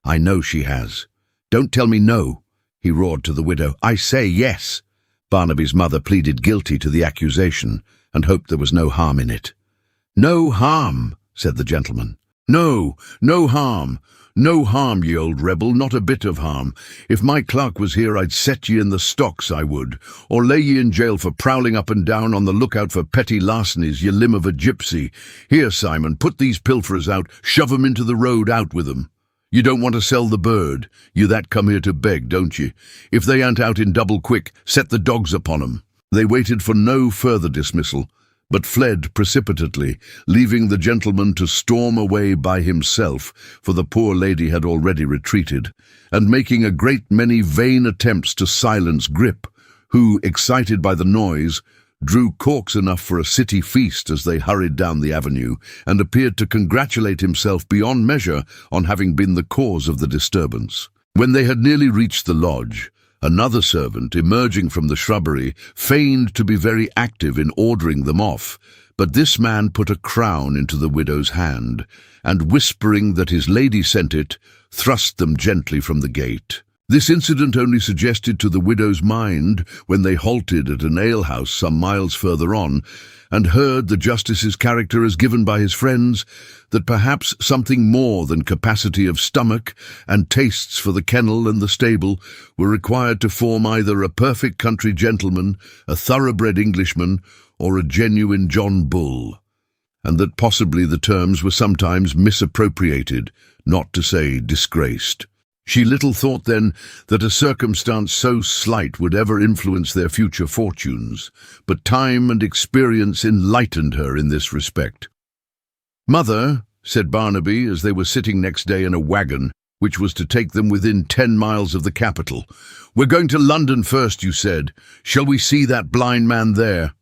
I know she has. Don't tell me no," he roared to the widow. "I say yes." Barnaby's mother pleaded guilty to the accusation and hoped there was no harm in it. "No harm," said the gentleman. "No, no harm. No harm, ye old rebel, not a bit of harm. If my clerk was here, I'd set ye in the stocks, I would, or lay ye in jail for prowling up and down on the lookout for petty larcenies, ye limb of a gypsy. Here, Simon, put these pilferers out, shove 'em into the road, out with 'em. You don't want to sell the bird, you that come here to beg, don't ye? If they aren't out in double quick, set the dogs upon 'em." They waited for no further dismissal, but fled precipitately, leaving the gentleman to storm away by himself, for the poor lady had already retreated, and making a great many vain attempts to silence Grip, who, excited by the noise, drew corks enough for a city feast as they hurried down the avenue, and appeared to congratulate himself beyond measure on having been the cause of the disturbance. When they had nearly reached the lodge, another servant, emerging from the shrubbery, feigned to be very active in ordering them off, but this man put a crown into the widow's hand, and whispering that his lady sent it, thrust them gently from the gate. This incident only suggested to the widow's mind, when they halted at an alehouse some miles further on, and heard the justice's character as given by his friends, that perhaps something more than capacity of stomach and tastes for the kennel and the stable were required to form either a perfect country gentleman, a thoroughbred Englishman, or a genuine John Bull, and that possibly the terms were sometimes misappropriated, not to say disgraced. She little thought then that a circumstance so slight would ever influence their future fortunes, but time and experience enlightened her in this respect. "Mother," said Barnaby, as they were sitting next day in a wagon, which was to take them within 10 miles of the capital, "we're going to London first, you said. Shall we see that blind man there?"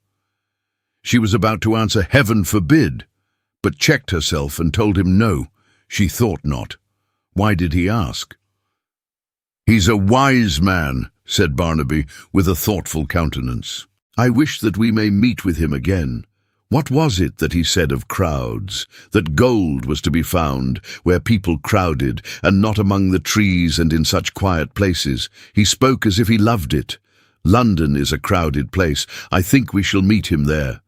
She was about to answer, "Heaven forbid," but checked herself and told him no, she thought not. Why did he ask? "He's a wise man," said Barnaby, with a thoughtful countenance. "I wish that we may meet with him again. What was it that he said of crowds? That gold was to be found where people crowded, and not among the trees and in such quiet places. He spoke as if he loved it. London is a crowded place. I think we shall meet him there."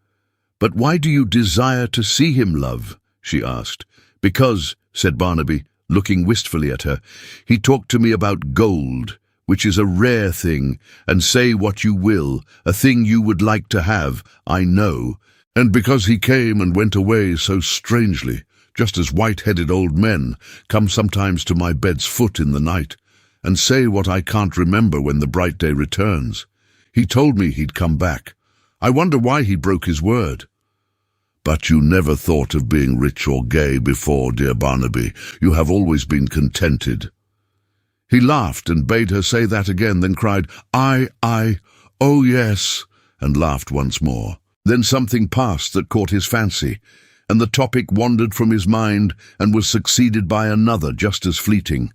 "But why do you desire to see him, love?" she asked. "Because," said Barnaby, looking wistfully at her, "he talked to me about gold, which is a rare thing, and say what you will, a thing you would like to have, I know, and because he came and went away so strangely, just as white-headed old men come sometimes to my bed's foot in the night, and say what I can't remember when the bright day returns. He told me he'd come back. I wonder why he broke his word." "But you never thought of being rich or gay before, dear Barnaby. You have always been contented." He laughed and bade her say that again, then cried, Oh yes," and laughed once more. Then something passed that caught his fancy, and the topic wandered from his mind and was succeeded by another just as fleeting.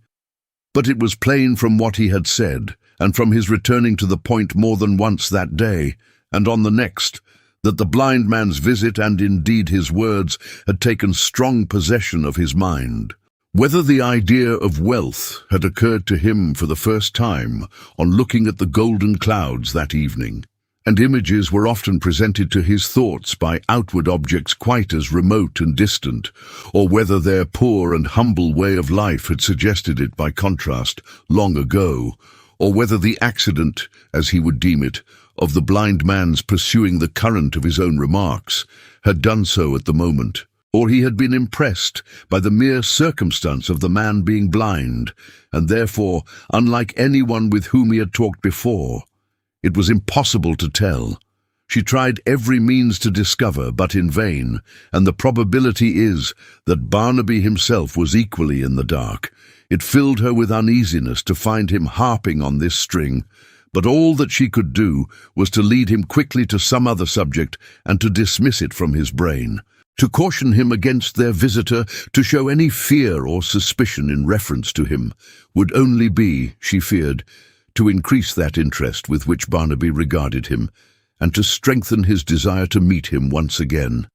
But it was plain from what he had said, and from his returning to the point more than once that day, and on the next, that the blind man's visit, and indeed his words, had taken strong possession of his mind. Whether the idea of wealth had occurred to him for the first time on looking at the golden clouds that evening, and images were often presented to his thoughts by outward objects quite as remote and distant, or whether their poor and humble way of life had suggested it by contrast long ago, or whether the accident, as he would deem it, of the blind man's pursuing the current of his own remarks had done so at the moment, or he had been impressed by the mere circumstance of the man being blind, and therefore unlike anyone with whom he had talked before. It was impossible to tell. She tried every means to discover, but in vain, and the probability is that Barnaby himself was equally in the dark. It filled her with uneasiness to find him harping on this string, but all that she could do was to lead him quickly to some other subject and to dismiss it from his brain. To caution him against their visitor, to show any fear or suspicion in reference to him, would only be, she feared, to increase that interest with which Barnaby regarded him, and to strengthen his desire to meet him once again.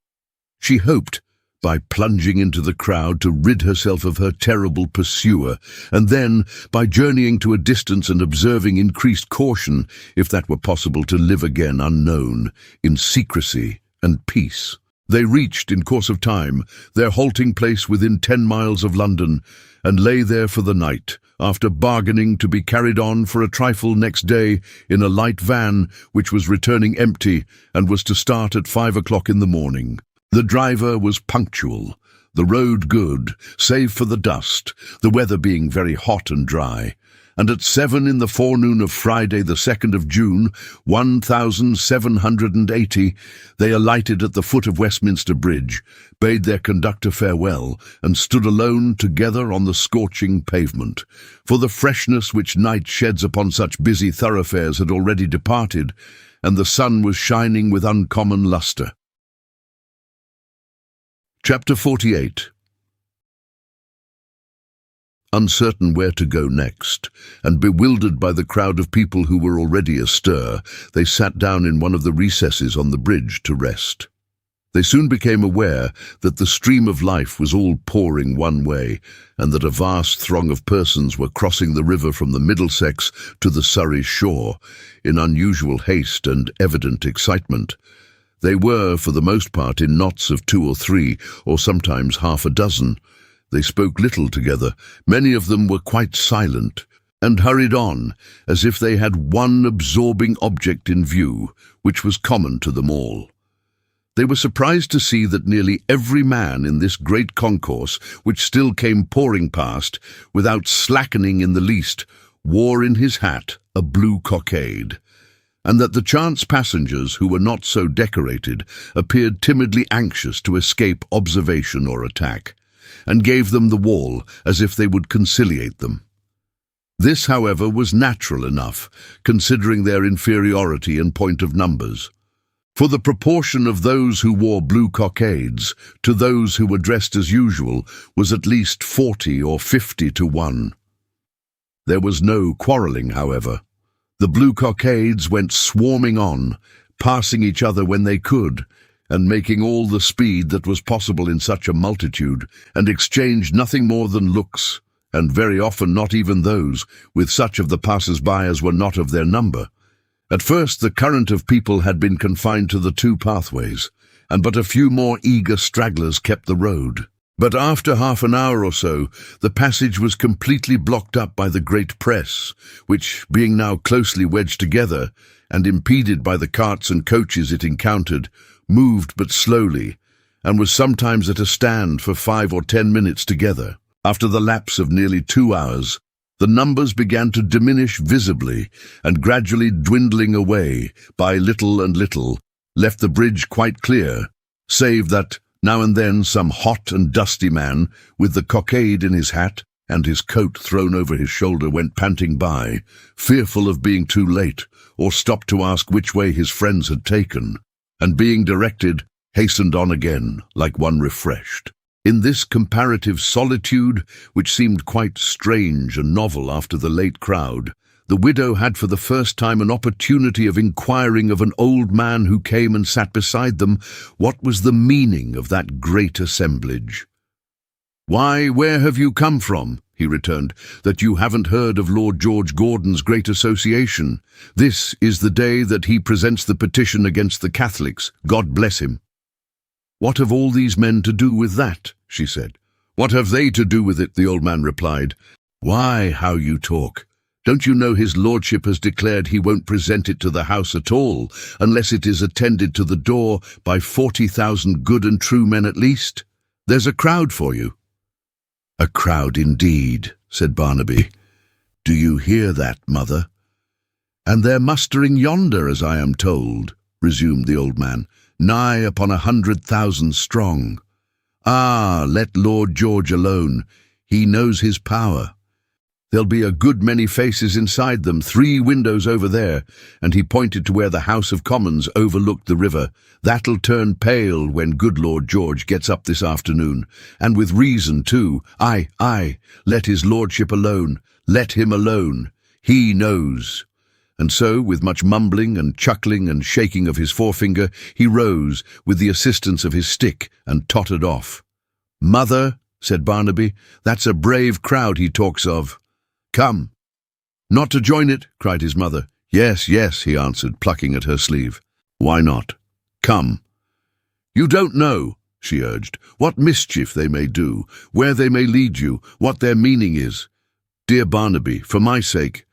She hoped, by plunging into the crowd, to rid herself of her terrible pursuer, and then, by journeying to a distance and observing increased caution, if that were possible, to live again unknown, in secrecy and peace. They reached, in course of time, their halting place within 10 miles of London, and lay there for the night, after bargaining to be carried on for a trifle next day in a light van which was returning empty and was to start at 5 o'clock in the morning. The driver was punctual, the road good, save for the dust, the weather being very hot and dry, and at 7 in the forenoon of Friday the 2nd of June, 1780, they alighted at the foot of Westminster Bridge, bade their conductor farewell, and stood alone together on the scorching pavement. For the freshness which night sheds upon such busy thoroughfares had already departed, and the sun was shining with uncommon lustre. Chapter 48. Uncertain where to go next, and bewildered by the crowd of people who were already astir, they sat down in one of the recesses on the bridge to rest. They soon became aware that the stream of life was all pouring one way, and that a vast throng of persons were crossing the river from the Middlesex to the Surrey shore, in unusual haste and evident excitement. They were, for the most part, in knots of 2 or 3, or sometimes half a dozen. They spoke little together. Many of them were quite silent, and hurried on, as if they had one absorbing object in view, which was common to them all. They were surprised to see that nearly every man in this great concourse, which still came pouring past, without slackening in the least, wore in his hat a blue cockade, and that the chance passengers who were not so decorated appeared timidly anxious to escape observation or attack, and gave them the wall as if they would conciliate them. This, however, was natural enough, considering their inferiority in point of numbers, for the proportion of those who wore blue cockades to those who were dressed as usual was at least 40 or 50 to 1. There was no quarrelling, however. The blue cockades went swarming on, passing each other when they could, and making all the speed that was possible in such a multitude, and exchanged nothing more than looks, and very often not even those, with such of the passers-by as were not of their number. At first the current of people had been confined to the 2 pathways, and but a few more eager stragglers kept the road. But after half an hour or so, the passage was completely blocked up by the great press, which, being now closely wedged together, and impeded by the carts and coaches it encountered, moved but slowly, and was sometimes at a stand for 5 or 10 minutes together. After the lapse of nearly 2 hours, the numbers began to diminish visibly, and gradually dwindling away, by little and little, left the bridge quite clear, save that, now and then some hot and dusty man, with the cockade in his hat and his coat thrown over his shoulder, went panting by, fearful of being too late, or stopped to ask which way his friends had taken, and being directed, hastened on again, like one refreshed. In this comparative solitude, which seemed quite strange and novel after the late crowd, the widow had for the first time an opportunity of inquiring of an old man who came and sat beside them what was the meaning of that great assemblage. "Why, where have you come from," he returned, "that you haven't heard of Lord George Gordon's great association? This is the day that he presents the petition against the Catholics, God bless him." "What have all these men to do with that?" she said. "What have they to do with it?" the old man replied. "Why, how you talk! Don't you know his lordship has declared he won't present it to the house at all, unless it is attended to the door by 40,000 good and true men at least? There's a crowd for you." "A crowd indeed," said Barnaby. "Do you hear that, mother?" "And they're mustering yonder, as I am told," resumed the old man, "nigh upon 100,000 strong. Ah, let Lord George alone. He knows his power. There'll be a good many faces inside them, 3 windows over there," and he pointed to where the House of Commons overlooked the river. "That'll turn pale when good Lord George gets up this afternoon, and with reason too. Aye, let his lordship alone, let him alone. He knows." And so, with much mumbling and chuckling and shaking of his forefinger, he rose, with the assistance of his stick, and tottered off. "Mother," said Barnaby, "that's a brave crowd he talks of. Come." "Not to join it?" cried his mother. Yes, he answered, plucking at her sleeve. "Why not? Come." "You don't know," she urged, "what mischief they may do, where they may lead you, what their meaning is. Dear Barnaby, for my sake—"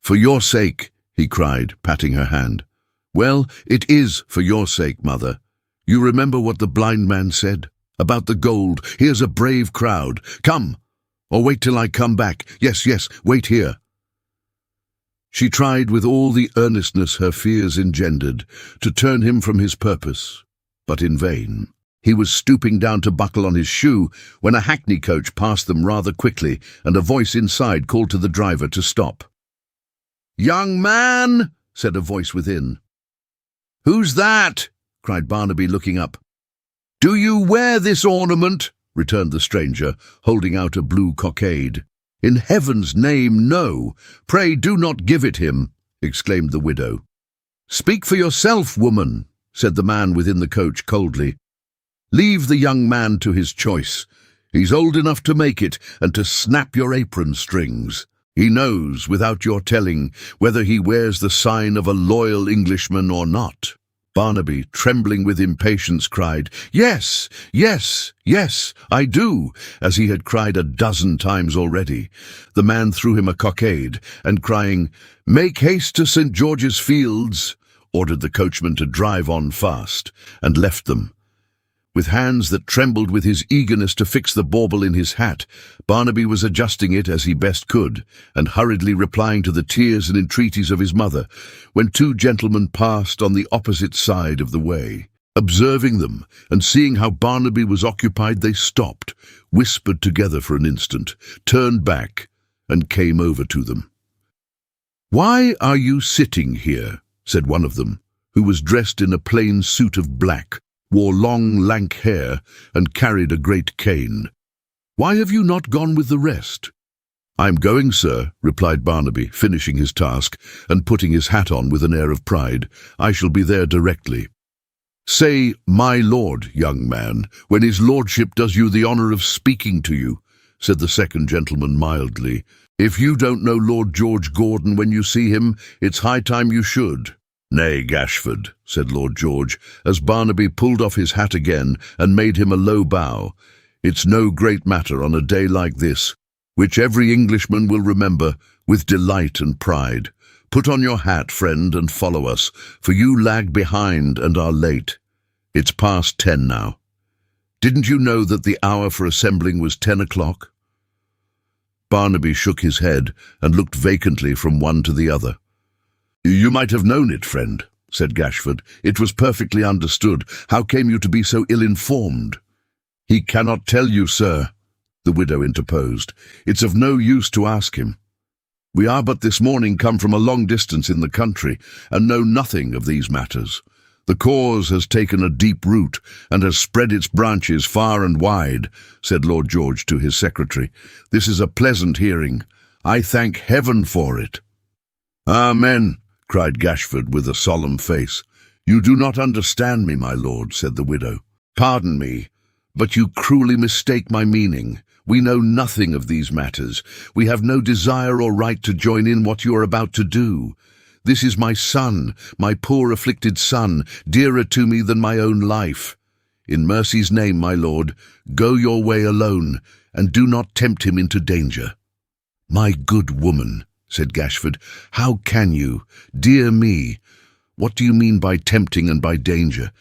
"For your sake," he cried, patting her hand. "Well, it is for your sake, mother. You remember what the blind man said? About the gold. Here's a brave crowd. Come! Or wait till I come back. Yes, wait here." She tried with all the earnestness her fears engendered to turn him from his purpose, but in vain. He was stooping down to buckle on his shoe when a hackney coach passed them rather quickly, and a voice inside called to the driver to stop. "Young man," said a voice within. "Who's that?" cried Barnaby, looking up. "Do you wear this ornament?" returned the stranger, holding out a blue cockade. "In heaven's name, no. Pray do not give it him," exclaimed the widow. "Speak for yourself, woman," said the man within the coach coldly. "Leave the young man to his choice. He's old enough to make it and to snap your apron strings. He knows, without your telling, whether he wears the sign of a loyal Englishman or not." Barnaby, trembling with impatience, cried, Yes, I do," as he had cried a dozen times already. The man threw him a cockade, and crying, "Make haste to St. George's Fields," ordered the coachman to drive on fast, and left them. With hands that trembled with his eagerness to fix the bauble in his hat, Barnaby was adjusting it as he best could, and hurriedly replying to the tears and entreaties of his mother, when 2 gentlemen passed on the opposite side of the way. Observing them, and seeing how Barnaby was occupied, they stopped, whispered together for an instant, turned back, and came over to them. "Why are you sitting here?" said one of them, who was dressed in a plain suit of black, wore long, lank hair, and carried a great cane. "Why have you not gone with the rest?" "I'm going, sir," replied Barnaby, finishing his task, and putting his hat on with an air of pride. "I shall be there directly." "Say, my lord, young man, when his lordship does you the honour of speaking to you," said the second gentleman mildly. "If you don't know Lord George Gordon when you see him, it's high time you should." "Nay, Gashford," said Lord George, as Barnaby pulled off his hat again and made him a low bow. "It's no great matter on a day like this, which every Englishman will remember with delight and pride. Put on your hat, friend, and follow us, for you lag behind and are late. It's past 10 now. Didn't you know that the hour for assembling was 10 o'clock? Barnaby shook his head and looked vacantly from one to the other. "You might have known it, friend," said Gashford. "It was perfectly understood. How came you to be so ill-informed?" "He cannot tell you, sir," the widow interposed. "It's of no use to ask him. We are but this morning come from a long distance in the country, and know nothing of these matters. The cause has taken a deep root, and has spread its branches far and wide," said Lord George to his secretary. "This is a pleasant hearing. I thank heaven for it." "Amen," cried Gashford with a solemn face. "You do not understand me, my lord," said the widow. "Pardon me, but you cruelly mistake my meaning. We know nothing of these matters. We have no desire or right to join in what you are about to do. This is my son, my poor afflicted son, dearer to me than my own life. In mercy's name, my lord, go your way alone, and do not tempt him into danger." "My good woman," said Gashford. "How can you? Dear me! What do you mean by tempting and by danger?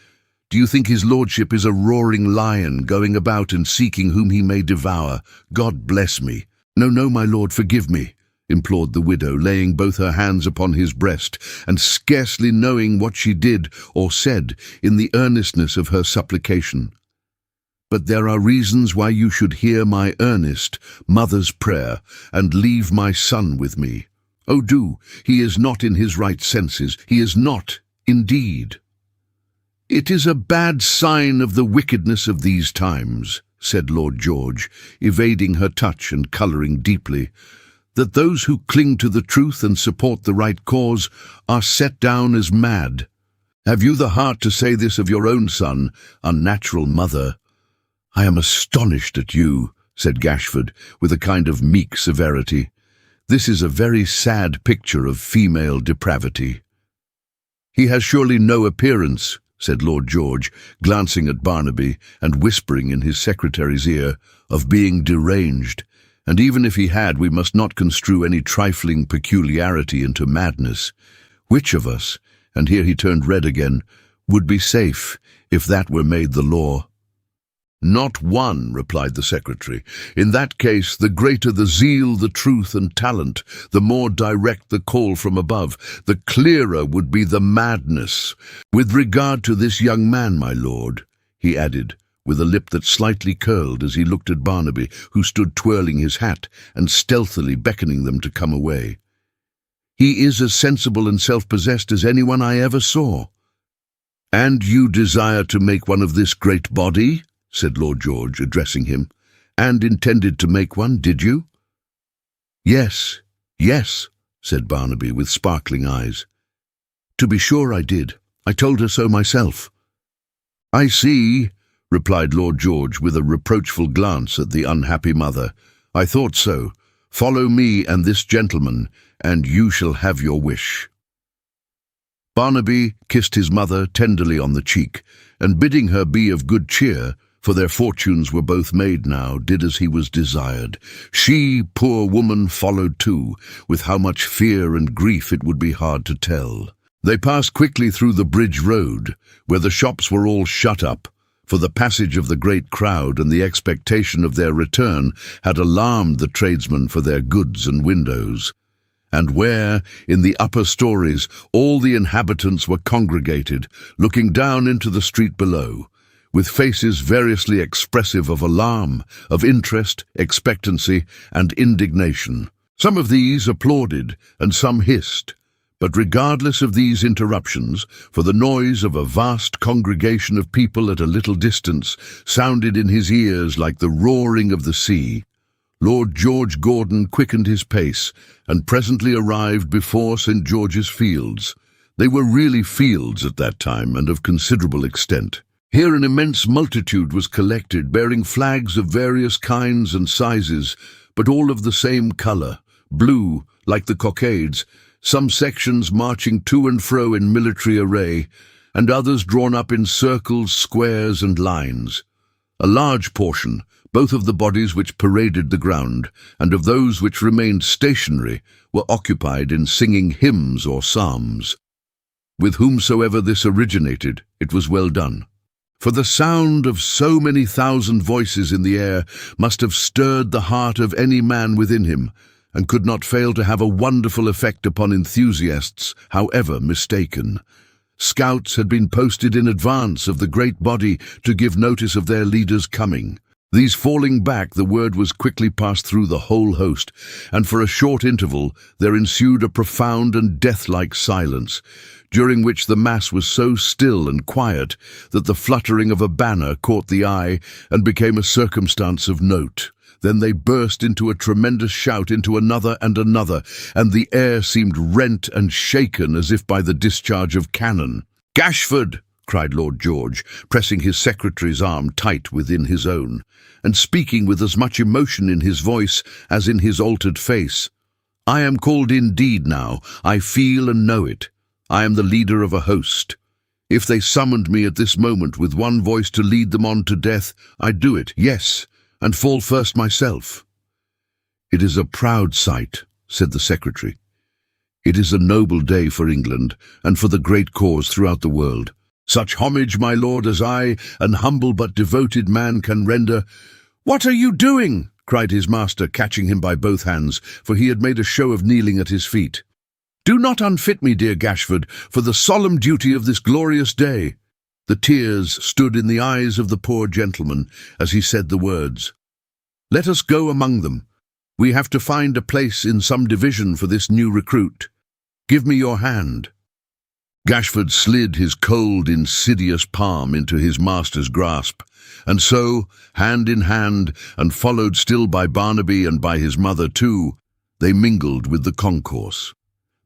Do you think his lordship is a roaring lion going about and seeking whom he may devour? God bless me!" "No, no, my lord, forgive me," implored the widow, laying both her hands upon his breast, and scarcely knowing what she did or said in the earnestness of her supplication. "But there are reasons why you should hear my earnest mother's prayer and leave my son with me. Oh, do! He is not in his right senses. He is not, indeed." "It is a bad sign of the wickedness of these times," said Lord George, evading her touch and colouring deeply, "that those who cling to the truth and support the right cause are set down as mad. Have you the heart to say this of your own son, unnatural mother?" "I am astonished at you," said Gashford, with a kind of meek severity. "This is a very sad picture of female depravity." "He has surely no appearance," said Lord George, glancing at Barnaby and whispering in his secretary's ear, "of being deranged. And even if he had, we must not construe any trifling peculiarity into madness. Which of us," and here he turned red again, "would be safe if that were made the law?" "Not one," replied the secretary. "In that case, the greater the zeal, the truth and talent, the more direct the call from above, the clearer would be the madness. With regard to this young man, my lord," he added, with a lip that slightly curled as he looked at Barnaby, who stood twirling his hat and stealthily beckoning them to come away, "he is as sensible and self-possessed as anyone I ever saw." "And you desire to make one of this great body?" said Lord George, addressing him. "And intended to make one, did you?" "Yes, yes," said Barnaby, with sparkling eyes. "To be sure I did. I told her so myself." "I see," replied Lord George, with a reproachful glance at the unhappy mother. "I thought so. Follow me and this gentleman, and you shall have your wish." Barnaby kissed his mother tenderly on the cheek, and bidding her be of good cheer, for their fortunes were both made now, did as he was desired. She, poor woman, followed too, with how much fear and grief it would be hard to tell. They passed quickly through the bridge road, where the shops were all shut up, for the passage of the great crowd and the expectation of their return had alarmed the tradesmen for their goods and windows, and where, in the upper stories, all the inhabitants were congregated, looking down into the street below, with faces variously expressive of alarm, of interest, expectancy, and indignation. Some of these applauded, and some hissed, but regardless of these interruptions, for the noise of a vast congregation of people at a little distance sounded in his ears like the roaring of the sea, Lord George Gordon quickened his pace, and presently arrived before St. George's Fields. They were really fields at that time, and of considerable extent. Here an immense multitude was collected, bearing flags of various kinds and sizes, but all of the same colour, blue, like the cockades, some sections marching to and fro in military array, and others drawn up in circles, squares, and lines. A large portion, both of the bodies which paraded the ground, and of those which remained stationary, were occupied in singing hymns or psalms. With whomsoever this originated, it was well done. For the sound of so many thousand voices in the air must have stirred the heart of any man within him, and could not fail to have a wonderful effect upon enthusiasts, however mistaken. Scouts had been posted in advance of the great body to give notice of their leader's coming. These falling back, the word was quickly passed through the whole host, and for a short interval there ensued a profound and death-like silence, during which the mass was so still and quiet that the fluttering of a banner caught the eye and became a circumstance of note. Then they burst into a tremendous shout, into another and another, and the air seemed rent and shaken as if by the discharge of cannon. "Gashford!" cried Lord George, pressing his secretary's arm tight within his own, and speaking with as much emotion in his voice as in his altered face. "I am called indeed now. I feel and know it. I am the leader of a host. If they summoned me at this moment with one voice to lead them on to death, I'd do it, yes, and fall first myself." "It is a proud sight," said the secretary. "It is a noble day for England, and for the great cause throughout the world. Such homage, my lord, as I, an humble but devoted man, can render—" "What are you doing?" cried his master, catching him by both hands, for he had made a show of kneeling at his feet. "Do not unfit me, dear Gashford, for the solemn duty of this glorious day." The tears stood in the eyes of the poor gentleman as he said the words. "Let us go among them. We have to find a place in some division for this new recruit. Give me your hand." Gashford slid his cold, insidious palm into his master's grasp, and so, hand in hand, and followed still by Barnaby and by his mother too, they mingled with the concourse.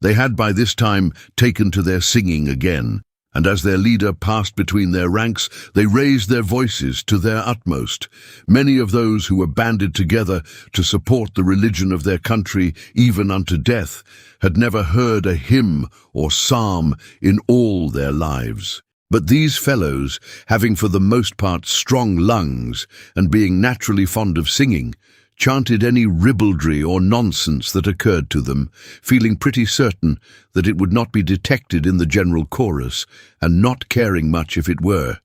They had by this time taken to their singing again, and as their leader passed between their ranks, they raised their voices to their utmost. Many of those who were banded together to support the religion of their country, even unto death, had never heard a hymn or psalm in all their lives. But these fellows, having for the most part strong lungs, and being naturally fond of singing, chanted any ribaldry or nonsense that occurred to them, feeling pretty certain that it would not be detected in the general chorus, and not caring much if it were.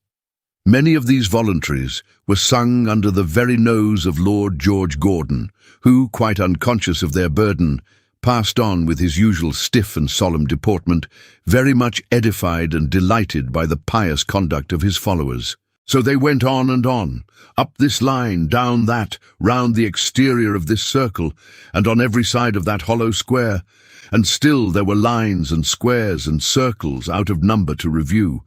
Many of these voluntaries were sung under the very nose of Lord George Gordon, who, quite unconscious of their burden, passed on with his usual stiff and solemn deportment, very much edified and delighted by the pious conduct of his followers. So they went on and on, up this line, down that, round the exterior of this circle, and on every side of that hollow square, and still there were lines and squares and circles out of number to review.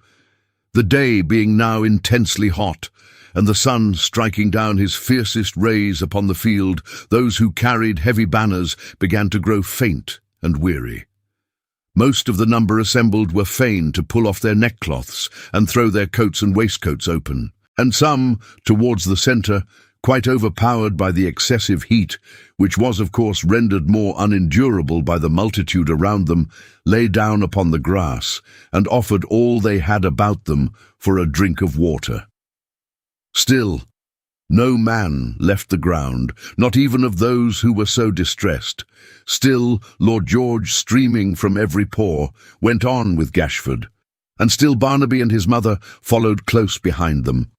The day being now intensely hot, and the sun striking down his fiercest rays upon the field, those who carried heavy banners began to grow faint and weary. Most of the number assembled were fain to pull off their neckcloths and throw their coats and waistcoats open, and some, towards the centre, quite overpowered by the excessive heat, which was of course rendered more unendurable by the multitude around them, lay down upon the grass, and offered all they had about them for a drink of water. Still, no man left the ground, not even of those who were so distressed. Still, Lord George, streaming from every pore, went on with Gashford, and still Barnaby and his mother followed close behind them.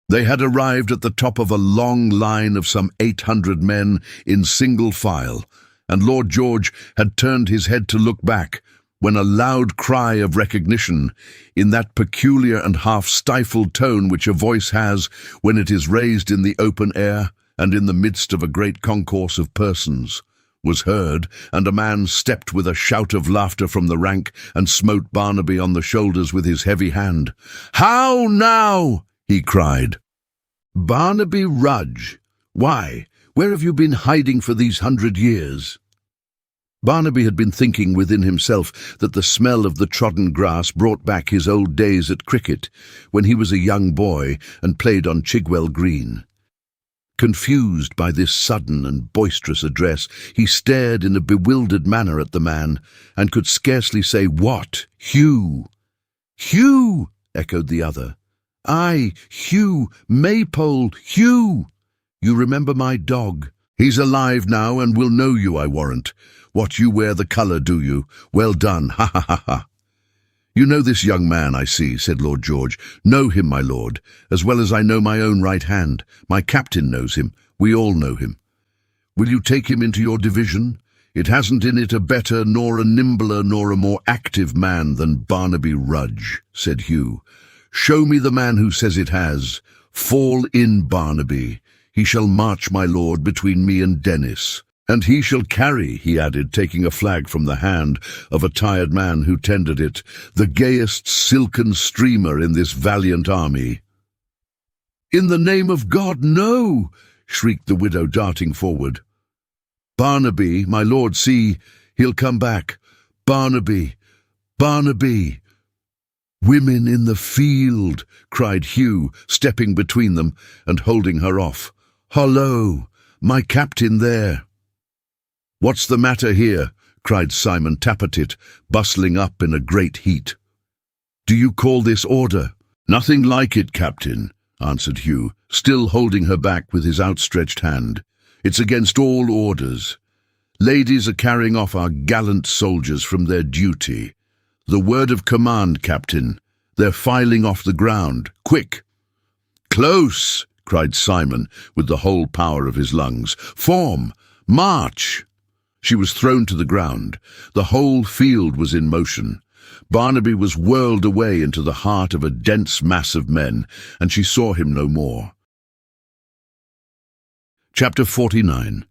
They had arrived at the top of a long line of some 800 men in single file, and Lord George had turned his head to look back, when a loud cry of recognition, in that peculiar and half-stifled tone which a voice has when it is raised in the open air and in the midst of a great concourse of persons, was heard, and a man stepped with a shout of laughter from the rank and smote Barnaby on the shoulders with his heavy hand. "How now?" he cried. "Barnaby Rudge! Why, where have you been hiding for these 100 years?" Barnaby had been thinking within himself that the smell of the trodden grass brought back his old days at cricket, when he was a young boy and played on Chigwell Green. Confused by this sudden and boisterous address, he stared in a bewildered manner at the man, and could scarcely say, "What, Hugh?" "Hugh!" echoed the other. "Aye, Hugh, Maypole, Hugh! You remember my dog? He's alive now and will know you, I warrant. What, you wear the colour, do you? Well done, ha ha ha ha." "You know this young man, I see," said Lord George. "Know him, my lord, as well as I know my own right hand. My captain knows him. We all know him. Will you take him into your division? It hasn't in it a better, nor a nimbler, nor a more active man than Barnaby Rudge," said Hugh. "Show me the man who says it has. Fall in, Barnaby. He shall march, my lord, between me and Dennis. And he shall carry," he added, taking a flag from the hand of a tired man who tendered it, "the gayest silken streamer in this valiant army." "In the name of God, no!" shrieked the widow, darting forward. "Barnaby, my lord, see, he'll come back. Barnaby, Barnaby." "Women in the field!" cried Hugh, stepping between them and holding her off. "Hollo, my captain there!" "What's the matter here?" cried Simon Tappertit, bustling up in a great heat. "Do you call this order?" "Nothing like it, Captain," answered Hugh, still holding her back with his outstretched hand. "It's against all orders. Ladies are carrying off our gallant soldiers from their duty. The word of command, Captain. They're filing off the ground. Quick!" "Close!" cried Simon, with the whole power of his lungs. "Form! March!" She was thrown to the ground. The whole field was in motion. Barnaby was whirled away into the heart of a dense mass of men, and she saw him no more. Chapter 49.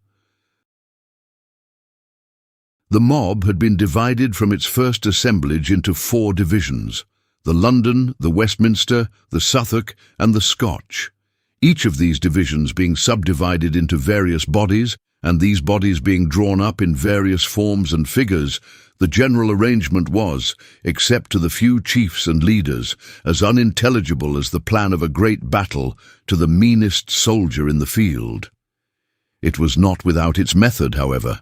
The mob had been divided from its first assemblage into 4 divisions: the London, the Westminster, the Suffolk, and the Scotch. Each of these divisions being subdivided into various bodies, and these bodies being drawn up in various forms and figures, the general arrangement was, except to the few chiefs and leaders, as unintelligible as the plan of a great battle to the meanest soldier in the field. It was not without its method, however,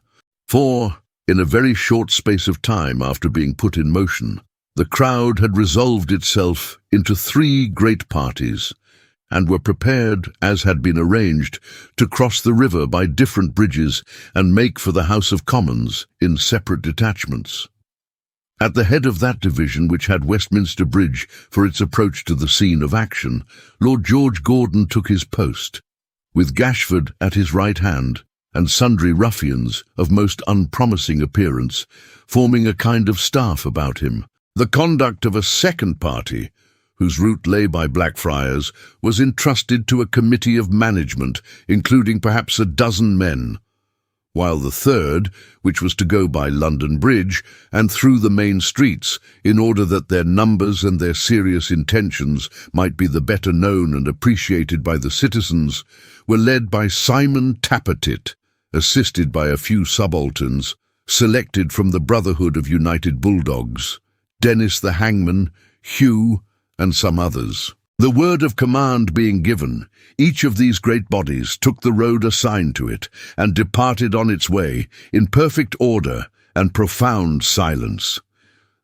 for, in a very short space of time after being put in motion, the crowd had resolved itself into 3 great parties, and were prepared, as had been arranged, to cross the river by different bridges and make for the House of Commons in separate detachments. At the head of that division which had Westminster Bridge for its approach to the scene of action, Lord George Gordon took his post, with Gashford at his right hand, and sundry ruffians of most unpromising appearance, forming a kind of staff about him. The conduct of a second party, whose route lay by Blackfriars, was entrusted to a committee of management, including perhaps 12 men, while the third, which was to go by London Bridge and through the main streets, in order that their numbers and their serious intentions might be the better known and appreciated by the citizens, were led by Simon Tappertit, assisted by a few subalterns, selected from the Brotherhood of United Bulldogs, Dennis the hangman, Hugh, and some others. The word of command being given, each of these great bodies took the road assigned to it, and departed on its way, in perfect order and profound silence.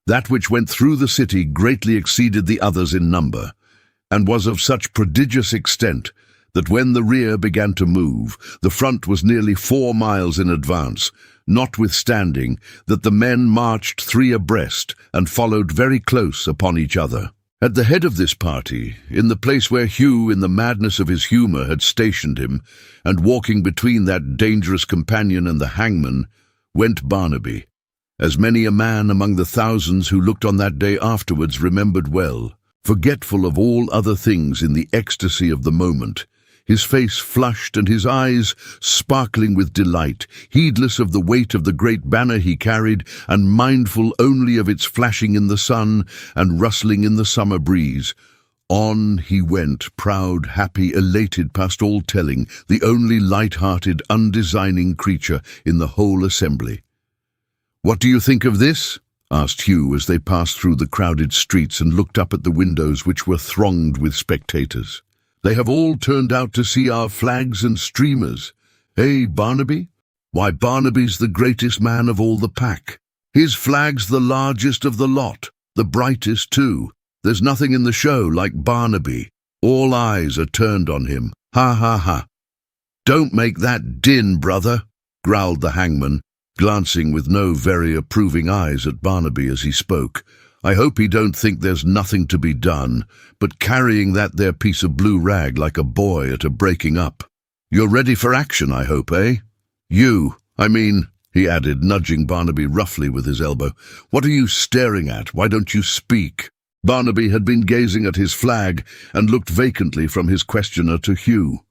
That which went through the city greatly exceeded the others in number, and was of such prodigious extent that when the rear began to move, the front was nearly 4 miles in advance, notwithstanding that the men marched 3 abreast and followed very close upon each other. At the head of this party, in the place where Hugh, in the madness of his humour, had stationed him, and walking between that dangerous companion and the hangman, went Barnaby, as many a man among the thousands who looked on that day afterwards remembered well, forgetful of all other things in the ecstasy of the moment, his face flushed and his eyes sparkling with delight, heedless of the weight of the great banner he carried, and mindful only of its flashing in the sun and rustling in the summer breeze. On he went, proud, happy, elated past all telling, the only light-hearted, undesigning creature in the whole assembly. "What do you think of this?" asked Hugh as they passed through the crowded streets and looked up at the windows which were thronged with spectators. "They have all turned out to see our flags and streamers. Eh, Barnaby? Why, Barnaby's the greatest man of all the pack. His flag's the largest of the lot, the brightest too. There's nothing in the show like Barnaby. All eyes are turned on him. Ha, ha, ha." "Don't make that din, brother," growled the hangman, glancing with no very approving eyes at Barnaby as he spoke. "I hope he don't think there's nothing to be done, but carrying that there piece of blue rag like a boy at a breaking up. You're ready for action, I hope, eh? I mean," he added, nudging Barnaby roughly with his elbow. "What are you staring at? Why don't you speak?" Barnaby had been gazing at his flag and looked vacantly from his questioner to Hugh.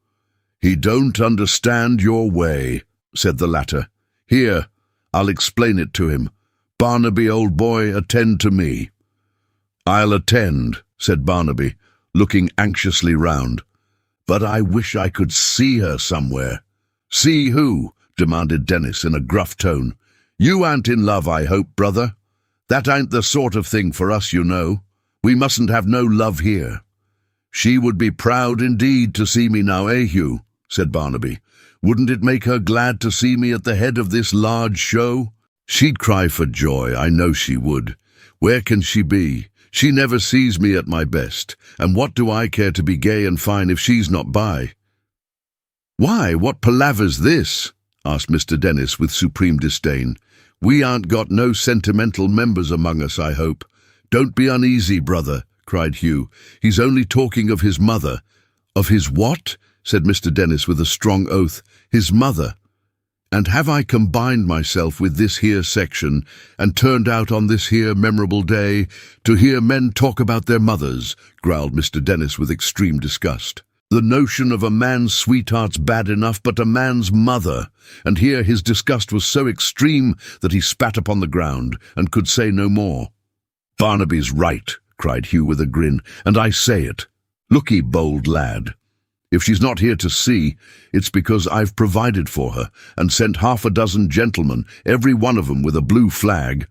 "He don't understand your way," said the latter. "Here, I'll explain it to him. Barnaby, old boy, attend to me." "I'll attend," said Barnaby, looking anxiously round. "But I wish I could see her somewhere." "See who?" demanded Dennis in a gruff tone. "You ain't in love, I hope, brother. That ain't the sort of thing for us, you know. We mustn't have no love here." "She would be proud indeed to see me now, eh, Hugh?" said Barnaby. "Wouldn't it make her glad to see me at the head of this large show? She'd cry for joy, I know she would. Where can she be? She never sees me at my best, and what do I care to be gay and fine if she's not by?" "Why, what palaver's this?" asked Mr. Dennis with supreme disdain. "We aren't got no sentimental members among us, I hope." "Don't be uneasy, brother," cried Hugh. "He's only talking of his mother." "Of his what?" said Mr. Dennis with a strong oath. "His mother. And have I combined myself with this here section, and turned out on this here memorable day, to hear men talk about their mothers?" growled Mr. Dennis with extreme disgust. "The notion of a man's sweetheart's bad enough, but a man's mother!" And here his disgust was so extreme that he spat upon the ground, and could say no more. "Barnaby's right," cried Hugh with a grin, "and I say it. Look ye, bold lad. If she's not here to see, it's because I've provided for her, and sent 6 gentlemen, every one of 'em with a blue flag,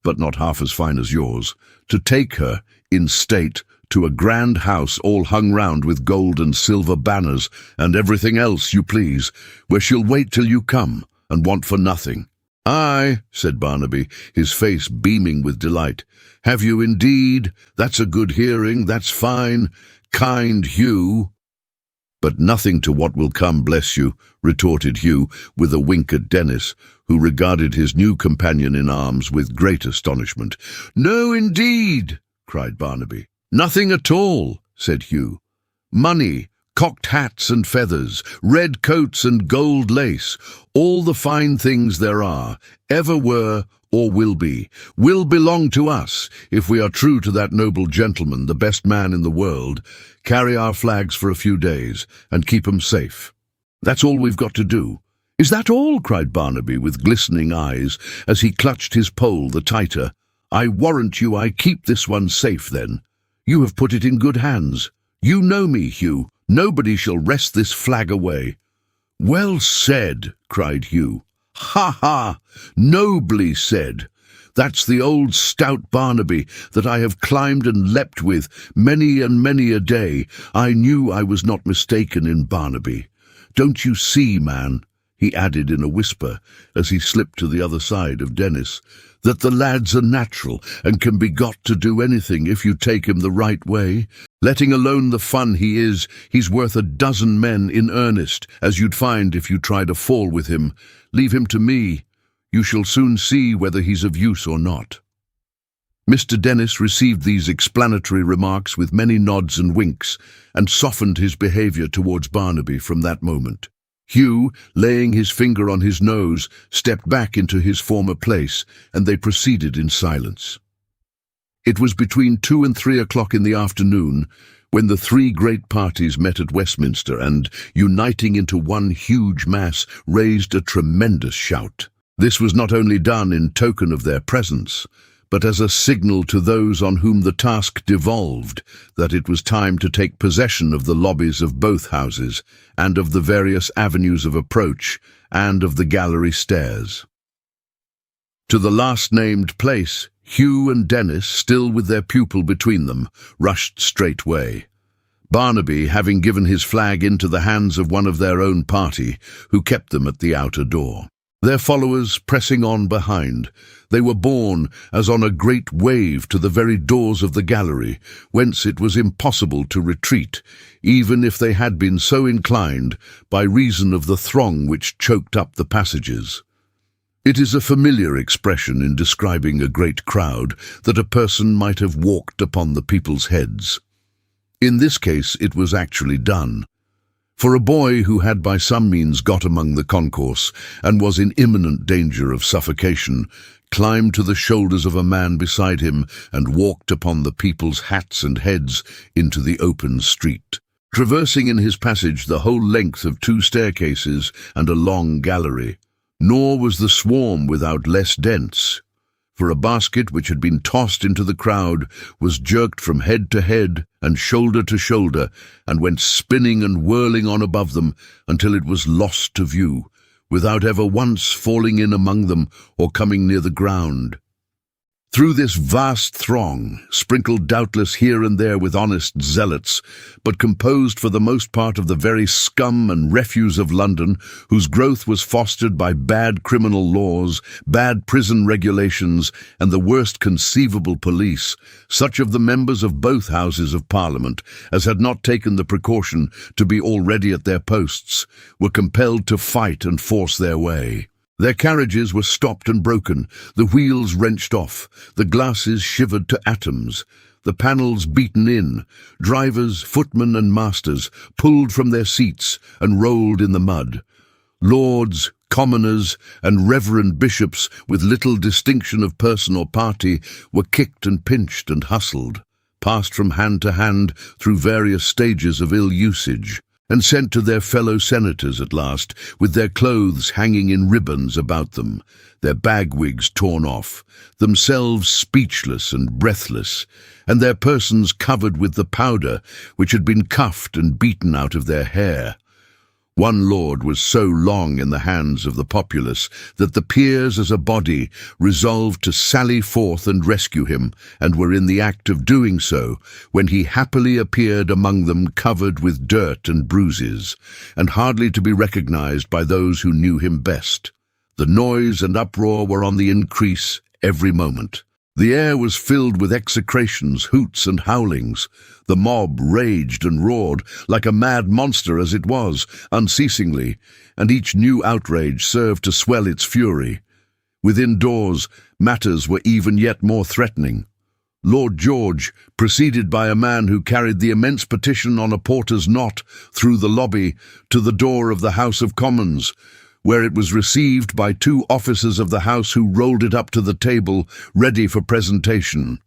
but not half as fine as yours, to take her, in state, to a grand house all hung round with gold and silver banners, and everything else you please, where she'll wait till you come, and want for nothing." "Aye," said Barnaby, his face beaming with delight. "Have you indeed? That's a good hearing, that's fine. Kind Hugh." "But nothing to what will come, bless you," retorted Hugh, with a wink at Dennis, who regarded his new companion in arms with great astonishment. "No, indeed," cried Barnaby. "Nothing at all," said Hugh. "Money, cocked hats and feathers, red coats and gold lace, all the fine things there are, ever were, or will be, will belong to us, if we are true to that noble gentleman, the best man in the world, carry our flags for a few days, and keep 'em safe. That's all we've got to do." "Is that all?" cried Barnaby with glistening eyes, as he clutched his pole the tighter. "I warrant you I keep this one safe, then. You have put it in good hands. You know me, Hugh. Nobody shall wrest this flag away." "Well said," cried Hugh. "Ha ha! Nobly said. That's the old stout Barnaby that I have climbed and leapt with many and many a day. I knew I was not mistaken in Barnaby. Don't you see, man," he added in a whisper as he slipped to the other side of Dennis, "that the lad's a natural and can be got to do anything if you take him the right way? Letting alone the fun he is, he's worth 12 men in earnest, as you'd find if you tried a fall with him. Leave him to me. You shall soon see whether he's of use or not." Mr. Dennis received these explanatory remarks with many nods and winks, and softened his behaviour towards Barnaby from that moment. Hugh, laying his finger on his nose, stepped back into his former place, and they proceeded in silence. It was between 2 and 3 o'clock in the afternoon when the 3 great parties met at Westminster and, uniting into one huge mass, raised a tremendous shout. This was not only done in token of their presence, but as a signal to those on whom the task devolved that it was time to take possession of the lobbies of both houses, and of the various avenues of approach, and of the gallery stairs. To the last-named place, Hugh and Dennis, still with their pupil between them, rushed straightway. Barnaby having given his flag into the hands of one of their own party, who kept them at the outer door. Their followers pressing on behind, they were borne as on a great wave to the very doors of the gallery, whence it was impossible to retreat, even if they had been so inclined, by reason of the throng which choked up the passages. It is a familiar expression in describing a great crowd that a person might have walked upon the people's heads. In this case it was actually done. For a boy who had by some means got among the concourse, and was in imminent danger of suffocation, climbed to the shoulders of a man beside him, and walked upon the people's hats and heads into the open street, traversing in his passage the whole length of 2 staircases and a long gallery. Nor was the swarm without less dense, for a basket which had been tossed into the crowd was jerked from head to head and shoulder to shoulder, and went spinning and whirling on above them until it was lost to view, without ever once falling in among them or coming near the ground. Through this vast throng, sprinkled doubtless here and there with honest zealots, but composed for the most part of the very scum and refuse of London, whose growth was fostered by bad criminal laws, bad prison regulations, and the worst conceivable police, such of the members of both Houses of Parliament as had not taken the precaution to be already at their posts, were compelled to fight and force their way. Their carriages were stopped and broken, the wheels wrenched off, the glasses shivered to atoms, the panels beaten in, drivers, footmen and masters pulled from their seats and rolled in the mud. Lords, commoners, and reverend bishops with little distinction of person or party were kicked and pinched and hustled, passed from hand to hand through various stages of ill usage, and sent to their fellow senators at last, with their clothes hanging in ribbons about them, their bagwigs torn off, themselves speechless and breathless, and their persons covered with the powder which had been cuffed and beaten out of their hair. One lord was so long in the hands of the populace that the peers as a body resolved to sally forth and rescue him, and were in the act of doing so, when he happily appeared among them covered with dirt and bruises, and hardly to be recognized by those who knew him best. The noise and uproar were on the increase every moment. The air was filled with execrations, hoots and howlings. The mob raged and roared, like a mad monster as it was, unceasingly, and each new outrage served to swell its fury. Within doors, matters were even yet more threatening. Lord George, preceded by a man who carried the immense petition on a porter's knot through the lobby to the door of the House of Commons, where it was received by two officers of the House who rolled it up to the table, ready for presentation,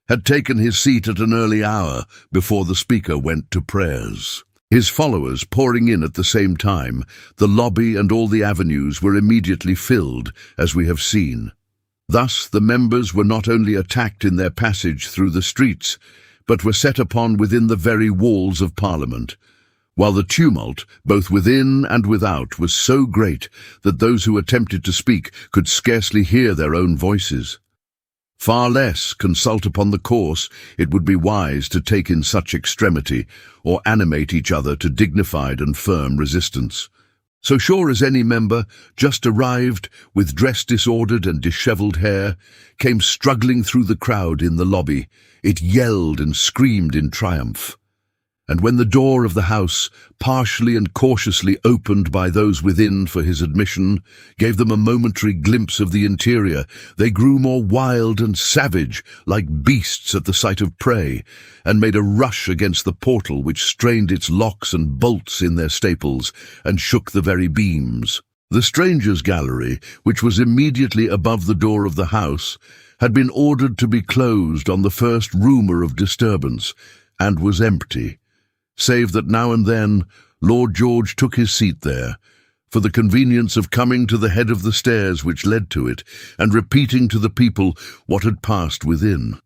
had taken his seat at an early hour before the Speaker went to prayers. His followers pouring in at the same time, the lobby and all the avenues were immediately filled, as we have seen. Thus the members were not only attacked in their passage through the streets, but were set upon within the very walls of Parliament, while the tumult, both within and without, was so great that those who attempted to speak could scarcely hear their own voices. Far less consult upon the course it would be wise to take in such extremity, or animate each other to dignified and firm resistance. So sure as any member, just arrived, with dress disordered and dishevelled hair, came struggling through the crowd in the lobby, it yelled and screamed in triumph. And when the door of the house, partially and cautiously opened by those within for his admission, gave them a momentary glimpse of the interior, they grew more wild and savage, like beasts at the sight of prey, and made a rush against the portal which strained its locks and bolts in their staples, and shook the very beams. The strangers' gallery, which was immediately above the door of the house, had been ordered to be closed on the first rumour of disturbance, and was empty, save that now and then Lord George took his seat there, for the convenience of coming to the head of the stairs which led to it, and repeating to the people what had passed within.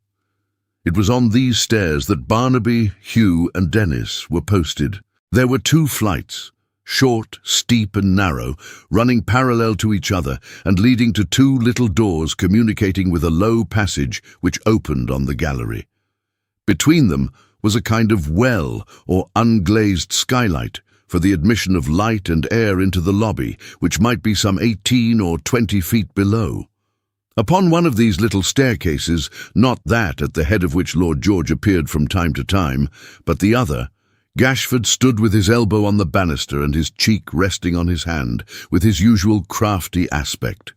It was on these stairs that Barnaby, Hugh, and Dennis were posted. There were two flights, short, steep, and narrow, running parallel to each other, and leading to two little doors communicating with a low passage which opened on the gallery. Between them was a kind of well or unglazed skylight for the admission of light and air into the lobby, which might be some 18 or 20 feet below. Upon one of these little staircases, not that at the head of which Lord George appeared from time to time, but the other, Gashford stood with his elbow on the banister and his cheek resting on his hand, with his usual crafty aspect.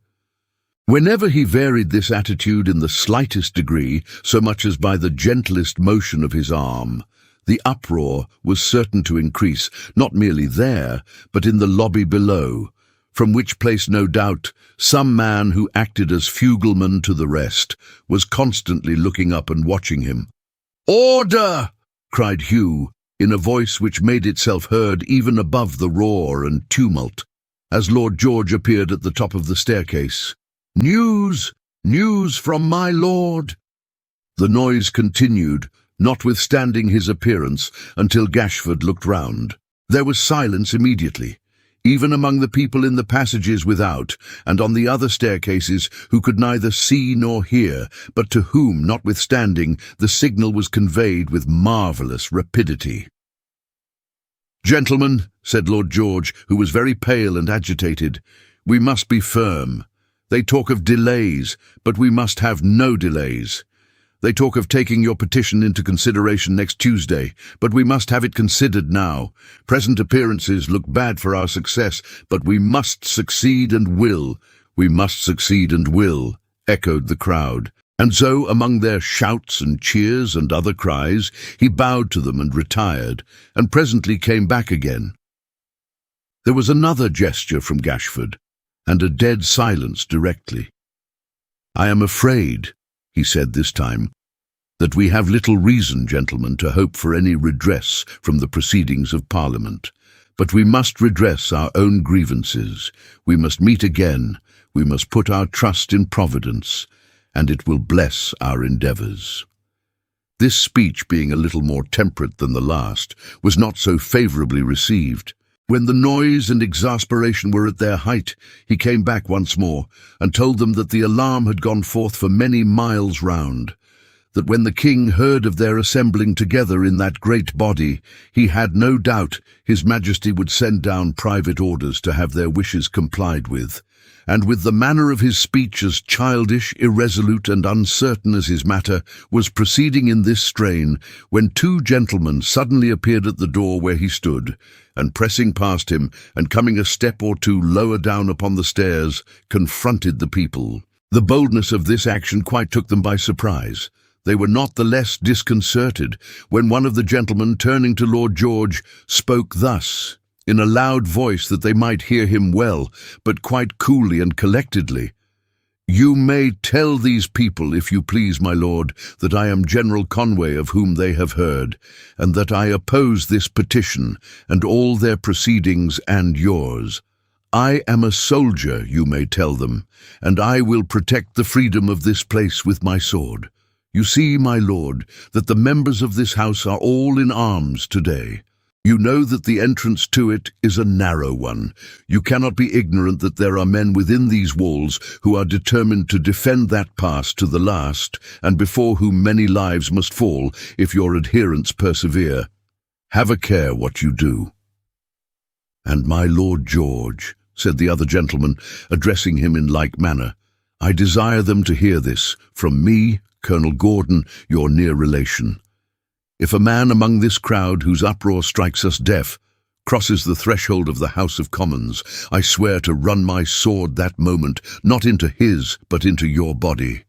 Whenever he varied this attitude in the slightest degree, so much as by the gentlest motion of his arm, the uproar was certain to increase, not merely there, but in the lobby below, from which place, no doubt, some man who acted as fugleman to the rest was constantly looking up and watching him. "Order!" cried Hugh, in a voice which made itself heard even above the roar and tumult, as Lord George appeared at the top of the staircase. "News! News from my lord!" The noise continued, notwithstanding his appearance, until Gashford looked round. There was silence immediately. even among the people in the passages without, and on the other staircases, who could neither see nor hear, but to whom, notwithstanding, the signal was conveyed with marvellous rapidity. "Gentlemen," said Lord George, who was very pale and agitated, "we must be firm. They talk of delays, but we must have no delays. They talk of taking your petition into consideration next Tuesday, but we must have it considered now. Present appearances look bad for our success, but we must succeed and will. We must succeed and will," echoed the crowd. And so, among their shouts and cheers and other cries, he bowed to them and retired, and presently came back again. There was another gesture from Gashford, and a dead silence directly. "I am afraid," he said this time, "that we have little reason, gentlemen, to hope for any redress from the proceedings of Parliament. But we must redress our own grievances. We must meet again. We must put our trust in Providence, and it will bless our endeavours." This speech, being a little more temperate than the last, was not so favourably received. When the noise and exasperation were at their height, he came back once more, and told them that the alarm had gone forth for many miles round, that when the king heard of their assembling together in that great body, he had no doubt his majesty would send down private orders to have their wishes complied with, and with the manner of his speech as childish, irresolute, and uncertain as his matter, was proceeding in this strain, when two gentlemen suddenly appeared at the door where he stood, and pressing past him, and coming a step or two lower down upon the stairs, confronted the people. The boldness of this action quite took them by surprise. They were not the less disconcerted when one of the gentlemen, turning to Lord George, spoke thus, in a loud voice that they might hear him well, but quite coolly and collectedly. "You may tell these people, if you please, my lord, that I am General Conway, of whom they have heard, and that I oppose this petition, and all their proceedings and yours. I am a soldier, you may tell them, and I will protect the freedom of this place with my sword. You see, my lord, that the members of this house are all in arms today. You know that the entrance to it is a narrow one. You cannot be ignorant that there are men within these walls who are determined to defend that pass to the last, and before whom many lives must fall if your adherents persevere. Have a care what you do." "And my Lord George," said the other gentleman, addressing him in like manner, "I desire them to hear this from me, Colonel Gordon, your near relation. If a man among this crowd whose uproar strikes us deaf crosses the threshold of the House of Commons, I swear to run my sword that moment, not into his, but into your body."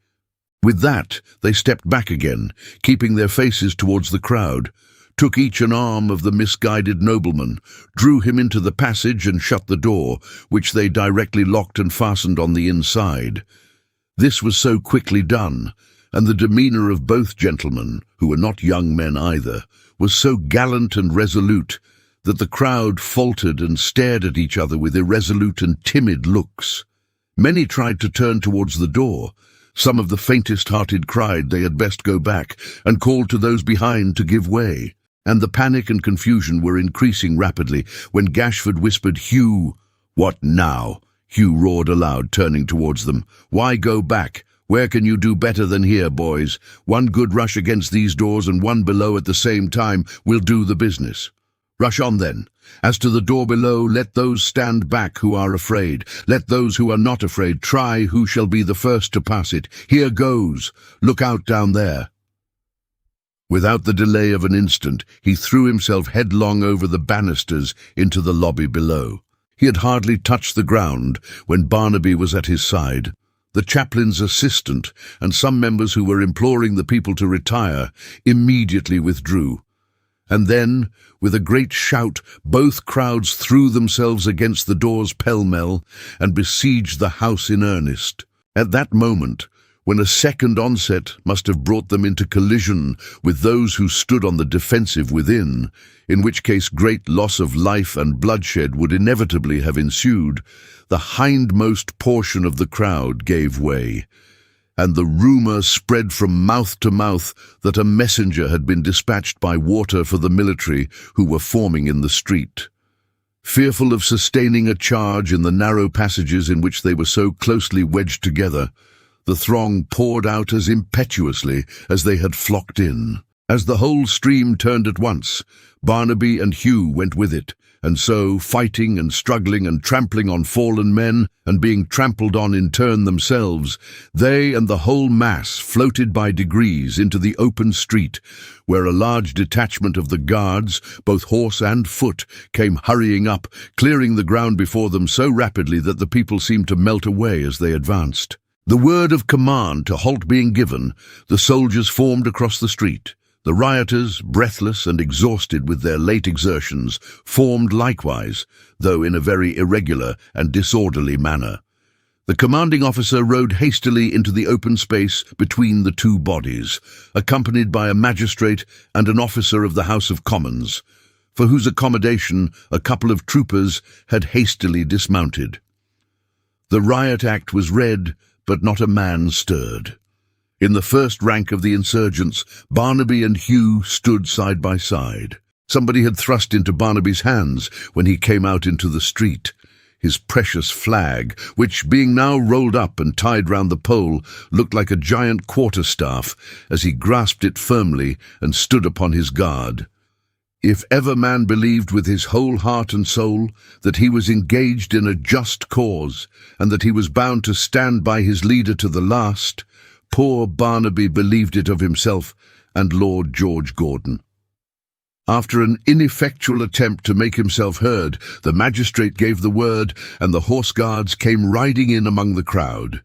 With that, they stepped back again, keeping their faces towards the crowd, took each an arm of the misguided nobleman, drew him into the passage and shut the door, which they directly locked and fastened on the inside. This was so quickly done, and the demeanour of both gentlemen, who were not young men either, was so gallant and resolute, that the crowd faltered and stared at each other with irresolute and timid looks. Many tried to turn towards the door. Some of the faintest-hearted cried they had best go back, and called to those behind to give way. And the panic and confusion were increasing rapidly, when Gashford whispered, "Hugh." "What now?" Hugh roared aloud, turning towards them. "Why go back? Where can you do better than here, boys? One good rush against these doors and one below at the same time will do the business. Rush on then. As to the door below, let those stand back who are afraid. Let those who are not afraid try who shall be the first to pass it. Here goes. Look out down there." Without the delay of an instant, he threw himself headlong over the banisters into the lobby below. He had hardly touched the ground when Barnaby was at his side. The chaplain's assistant and some members who were imploring the people to retire immediately withdrew. And then, with a great shout, both crowds threw themselves against the doors pell-mell and besieged the house in earnest. At that moment, when a second onset must have brought them into collision with those who stood on the defensive within, in which case great loss of life and bloodshed would inevitably have ensued, the hindmost portion of the crowd gave way, and the rumour spread from mouth to mouth that a messenger had been dispatched by water for the military who were forming in the street. Fearful of sustaining a charge in the narrow passages in which they were so closely wedged together, the throng poured out as impetuously as they had flocked in. As the whole stream turned at once, Barnaby and Hugh went with it, and so, fighting and struggling and trampling on fallen men, and being trampled on in turn themselves, they and the whole mass floated by degrees into the open street, where a large detachment of the guards, both horse and foot, came hurrying up, clearing the ground before them so rapidly that the people seemed to melt away as they advanced. The word of command to halt being given, the soldiers formed across the street. The rioters, breathless and exhausted with their late exertions, formed likewise, though in a very irregular and disorderly manner. The commanding officer rode hastily into the open space between the two bodies, accompanied by a magistrate and an officer of the House of Commons, for whose accommodation a couple of troopers had hastily dismounted. The riot act was read, but not a man stirred. In the first rank of the insurgents, Barnaby and Hugh stood side by side. Somebody had thrust into Barnaby's hands when he came out into the street. His precious flag, which, being now rolled up and tied round the pole, looked like a giant quarterstaff as he grasped it firmly and stood upon his guard. If ever man believed with his whole heart and soul that he was engaged in a just cause, and that he was bound to stand by his leader to the last, poor Barnaby believed it of himself and Lord George Gordon. After an ineffectual attempt to make himself heard, the magistrate gave the word, and the horse guards came riding in among the crowd.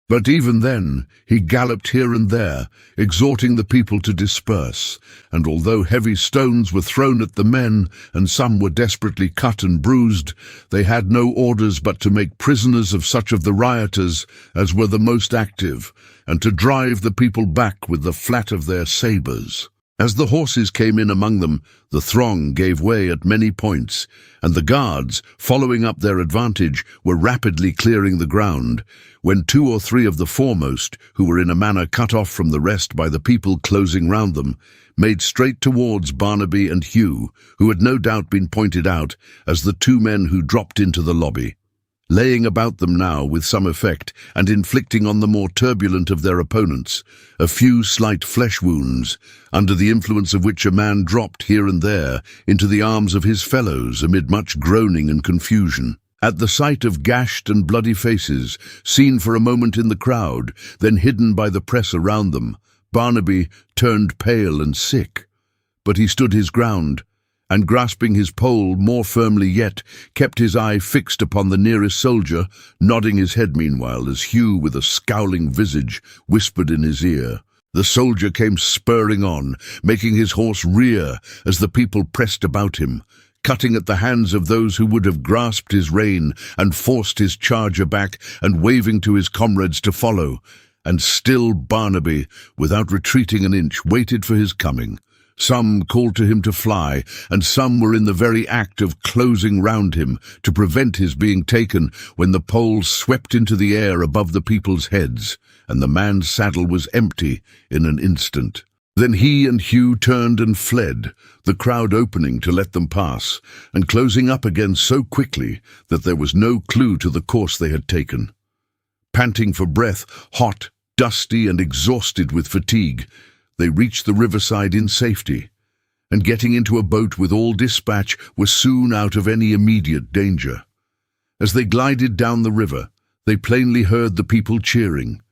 But even then, he galloped here and there, exhorting the people to disperse, and although heavy stones were thrown at the men, and some were desperately cut and bruised, they had no orders but to make prisoners of such of the rioters as were the most active, and to drive the people back with the flat of their sabres. As the horses came in among them, the throng gave way at many points, and the guards, following up their advantage, were rapidly clearing the ground, when 2 or 3 of the foremost, who were in a manner cut off from the rest by the people closing round them, made straight towards Barnaby and Hugh, who had no doubt been pointed out as the 2 men who dropped into the lobby. Laying about them now with some effect, and inflicting on the more turbulent of their opponents a few slight flesh wounds, under the influence of which a man dropped here and there into the arms of his fellows amid much groaning and confusion. At the sight of gashed and bloody faces, seen for a moment in the crowd, then hidden by the press around them, Barnaby turned pale and sick. But he stood his ground, and grasping his pole more firmly yet, kept his eye fixed upon the nearest soldier, nodding his head meanwhile as Hugh, with a scowling visage, whispered in his ear. The soldier came spurring on, making his horse rear as the people pressed about him, cutting at the hands of those who would have grasped his rein and forced his charger back, and waving to his comrades to follow. And still Barnaby, without retreating an inch, waited for his coming. Some called to him to fly, and some were in the very act of closing round him to prevent his being taken, when the pole swept into the air above the people's heads, and the man's saddle was empty in an instant. Then he and Hugh turned and fled, the crowd opening to let them pass, and closing up again so quickly that there was no clue to the course they had taken. Panting for breath, hot, dusty, and exhausted with fatigue, they reached the riverside in safety, and getting into a boat with all dispatch were soon out of any immediate danger. As they glided down the river, they plainly heard the people cheering,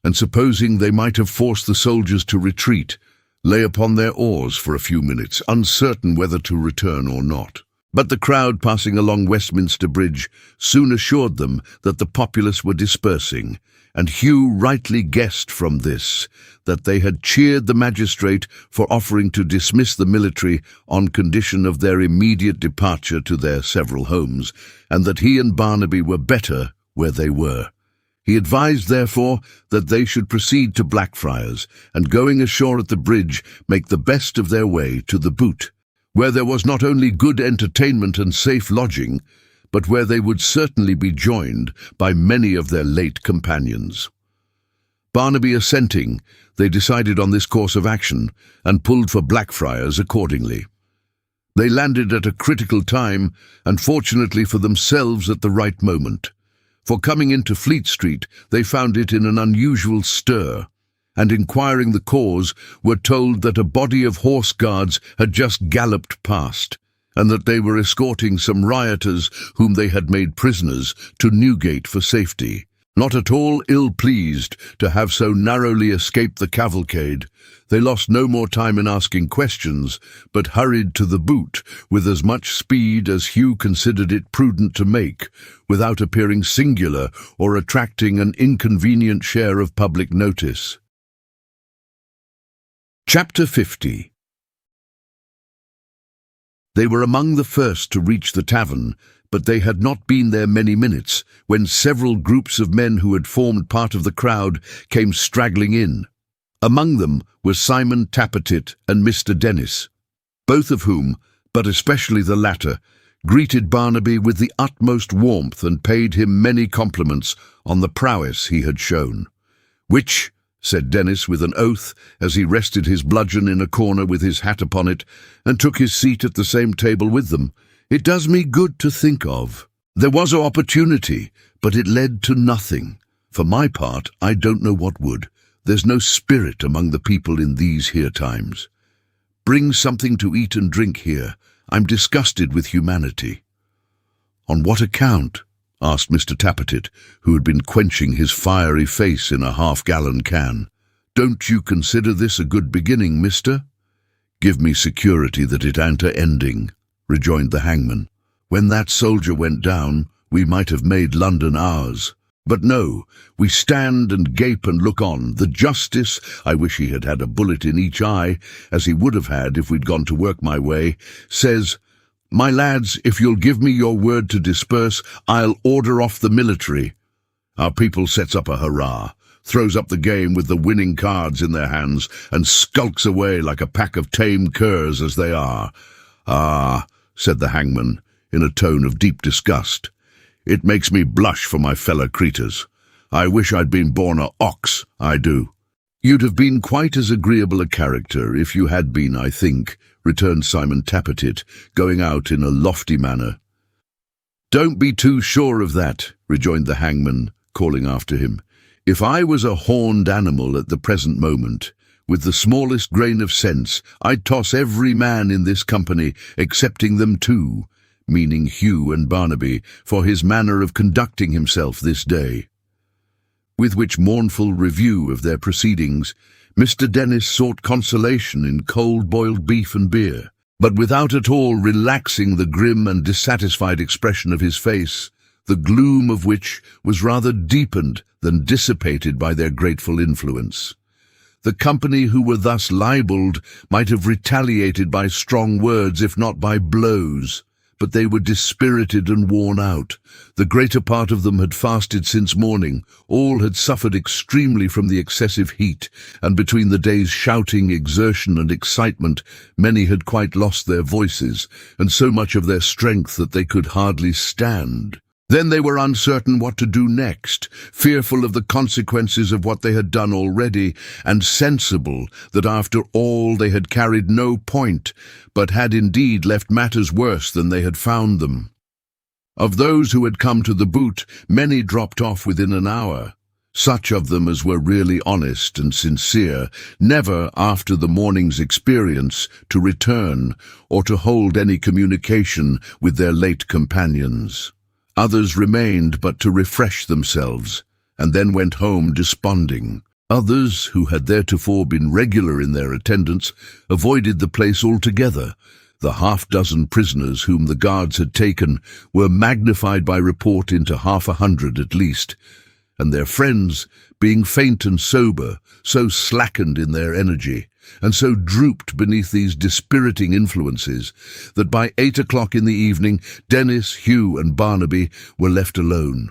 and supposing they might have forced the soldiers to retreat, lay upon their oars for a few minutes, uncertain whether to return or not. But the crowd passing along Westminster Bridge soon assured them that the populace were dispersing, and Hugh rightly guessed from this that they had cheered the magistrate for offering to dismiss the military on condition of their immediate departure to their several homes, and that he and Barnaby were better where they were. He advised, therefore, that they should proceed to Blackfriars, and going ashore at the bridge, make the best of their way to the Boot, where there was not only good entertainment and safe lodging, but where they would certainly be joined by many of their late companions. Barnaby assenting, they decided on this course of action, and pulled for Blackfriars accordingly. They landed at a critical time, and fortunately for themselves at the right moment. For coming into Fleet Street, they found it in an unusual stir, and inquiring the cause, were told that a body of horse guards had just galloped past, and that they were escorting some rioters whom they had made prisoners to Newgate for safety. Not at all ill-pleased to have so narrowly escaped the cavalcade, they lost no more time in asking questions, but hurried to the boot with as much speed as Hugh considered it prudent to make, without appearing singular or attracting an inconvenient share of public notice. Chapter 50. They were among the first to reach the tavern, but they had not been there many minutes when several groups of men who had formed part of the crowd came straggling in. Among them were Simon Tappertit and Mr. Dennis, both of whom, but especially the latter, greeted Barnaby with the utmost warmth and paid him many compliments on the prowess he had shown. "Which," said Dennis with an oath, as he rested his bludgeon in a corner with his hat upon it, and took his seat at the same table with them, "it does me good to think of. There was an opportunity, but it led to nothing. For my part, I don't know what would. There's no spirit among the people in these here times. Bring something to eat and drink here. I'm disgusted with humanity." "On what account?" asked Mr. Tappertit, who had been quenching his fiery face in a half-gallon can. "Don't you consider this a good beginning, mister?" "Give me security that it ain't a ending," rejoined the hangman. "When that soldier went down, we might have made London ours. But no, we stand and gape and look on. The justice, I wish he had had a bullet in each eye, as he would have had if we'd gone to work my way, says, 'My lads, if you'll give me your word to disperse, I'll order off the military.' Our people sets up a hurrah, throws up the game with the winning cards in their hands, and skulks away like a pack of tame curs as they are." "Ah," said the hangman, in a tone of deep disgust, "it makes me blush for my fellow creatures. I wish I'd been born a ox, I do." "You'd have been quite as agreeable a character if you had been, I think," returned Simon Tappertit, going out in a lofty manner. "Don't be too sure of that," rejoined the hangman, calling after him. "If I was a horned animal at the present moment, with the smallest grain of sense, I'd toss every man in this company, excepting them two," meaning Hugh and Barnaby, "for his manner of conducting himself this day." With which mournful review of their proceedings, Mr. Dennis sought consolation in cold-boiled beef and beer, but without at all relaxing the grim and dissatisfied expression of his face, the gloom of which was rather deepened than dissipated by their grateful influence. The company who were thus libelled might have retaliated by strong words, if not by blows, but they were dispirited and worn out. The greater part of them had fasted since morning. All had suffered extremely from the excessive heat, and between the day's shouting, exertion, and excitement, many had quite lost their voices, and so much of their strength that they could hardly stand. Then they were uncertain what to do next, fearful of the consequences of what they had done already, and sensible that after all they had carried no point, but had indeed left matters worse than they had found them. Of those who had come to the boot, many dropped off within an hour. Such of them as were really honest and sincere, never after the morning's experience to return or to hold any communication with their late companions. Others remained but to refresh themselves, and then went home desponding. Others, who had theretofore been regular in their attendance, avoided the place altogether. The half-dozen prisoners whom the guards had taken were magnified by report into 50 at least, and their friends, being faint and sober, so slackened in their energy, and so drooped beneath these dispiriting influences, that by 8 o'clock in the evening Dennis, Hugh, and Barnaby were left alone.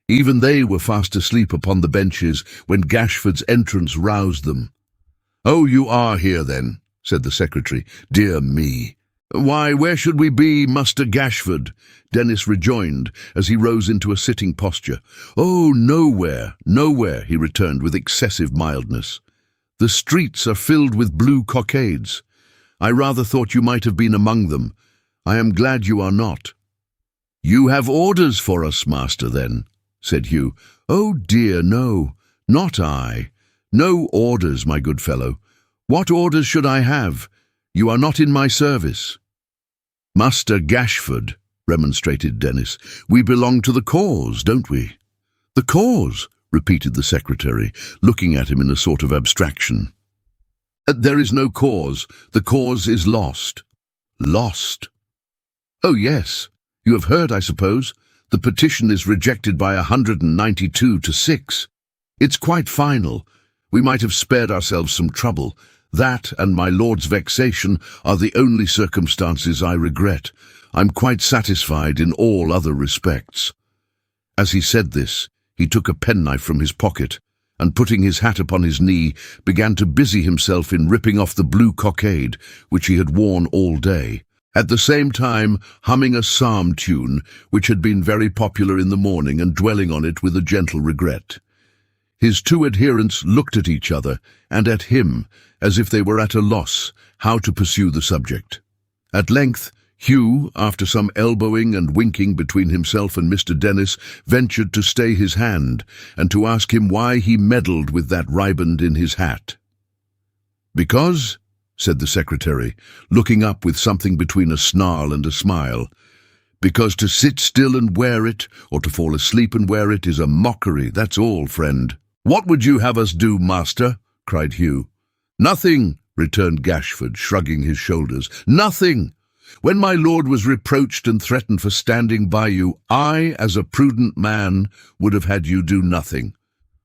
Even they were fast asleep upon the benches when Gashford's entrance roused them. "Oh, you are here, then," said the secretary. "Dear me." "Why, where should we be, Muster Gashford?" Dennis rejoined, as he rose into a sitting posture. "Oh, nowhere, nowhere," he returned with excessive mildness. "The streets are filled with blue cockades. I rather thought you might have been among them. I am glad you are not." "You have orders for us, master, then," said Hugh. "Oh dear, no, not I. No orders, my good fellow. What orders should I have? You are not in my service." "Master Gashford," remonstrated Dennis, "we belong to the cause, don't we?" "The cause?" repeated the secretary, looking at him in a sort of abstraction. "There is no cause. The cause is lost." "Lost?" "Oh, yes. You have heard, I suppose. The petition is rejected by 192 to 6. It's quite final. We might have spared ourselves some trouble. That and my lord's vexation are the only circumstances I regret. I'm quite satisfied in all other respects." As he said this, he took a penknife from his pocket, and putting his hat upon his knee, began to busy himself in ripping off the blue cockade, which he had worn all day, at the same time humming a psalm tune which had been very popular in the morning, and dwelling on it with a gentle regret. His two adherents looked at each other and at him, as if they were at a loss how to pursue the subject. At length, Hugh, after some elbowing and winking between himself and Mr. Dennis, ventured to stay his hand, and to ask him why he meddled with that riband in his hat. "Because," said the secretary, looking up with something between a snarl and a smile, "because to sit still and wear it, or to fall asleep and wear it, is a mockery, that's all, friend." "What would you have us do, master?" cried Hugh. "Nothing," returned Gashford, shrugging his shoulders. "Nothing. When my lord was reproached and threatened for standing by you, I, as a prudent man, would have had you do nothing.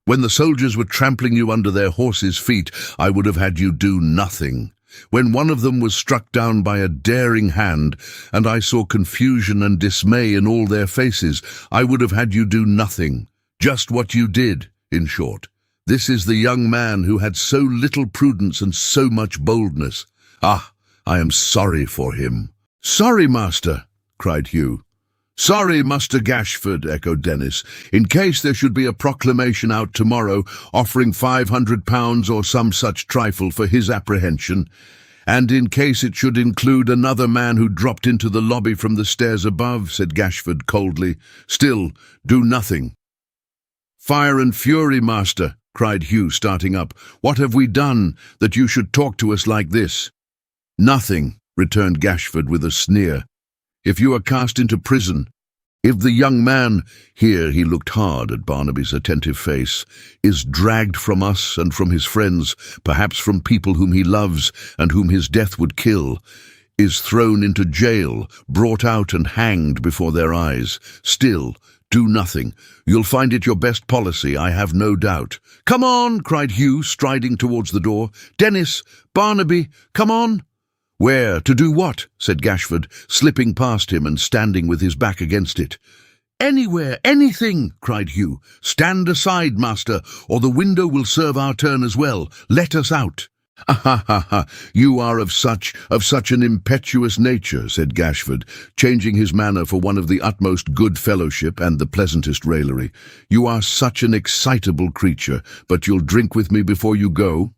When the soldiers were trampling you under their horses' feet, I would have had you do nothing. When one of them was struck down by a daring hand, and I saw confusion and dismay in all their faces, I would have had you do nothing. Just what you did, in short. This is the young man who had so little prudence and so much boldness. Ah, I am sorry for him." "Sorry, master," cried Hugh. "Sorry, Master Gashford," echoed Dennis, "in case there should be a proclamation out tomorrow offering £500 or some such trifle for his apprehension, and in case it should include another man who dropped into the lobby from the stairs above," said Gashford coldly. "Still, do nothing." "Fire and fury, master," cried Hugh, starting up. "What have we done that you should talk to us like this?" "Nothing," returned Gashford with a sneer. "If you are cast into prison, if the young man," here he looked hard at Barnaby's attentive face, "is dragged from us and from his friends, perhaps from people whom he loves and whom his death would kill, is thrown into jail, brought out and hanged before their eyes, still, do nothing. You'll find it your best policy, I have no doubt." "Come on," cried Hugh, striding towards the door. "Dennis, Barnaby, come on." "Where? To do what?" said Gashford, slipping past him and standing with his back against it. "Anywhere, anything," cried Hugh. "Stand aside, master, or the window will serve our turn as well. Let us out." "Ha ha ha! You are of such an impetuous nature," said Gashford, changing his manner for one of the utmost good fellowship and the pleasantest raillery. "You are such an excitable creature, but you'll drink with me before you go?"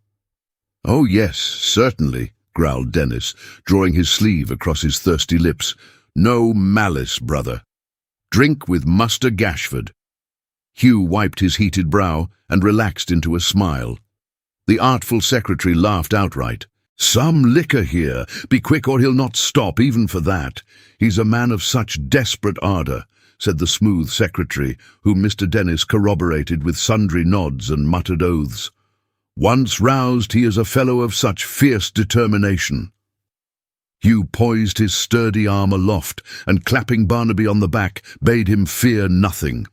"Oh yes, certainly," growled Dennis, drawing his sleeve across his thirsty lips. "No malice, brother. Drink with Master Gashford." Hugh wiped his heated brow and relaxed into a smile. The artful secretary laughed outright. "Some liquor here. Be quick or he'll not stop, even for that. He's a man of such desperate ardour," said the smooth secretary, whom Mr. Dennis corroborated with sundry nods and muttered oaths. "Once roused, he is a fellow of such fierce determination." Hugh poised his sturdy arm aloft, and clapping Barnaby on the back, bade him fear nothing.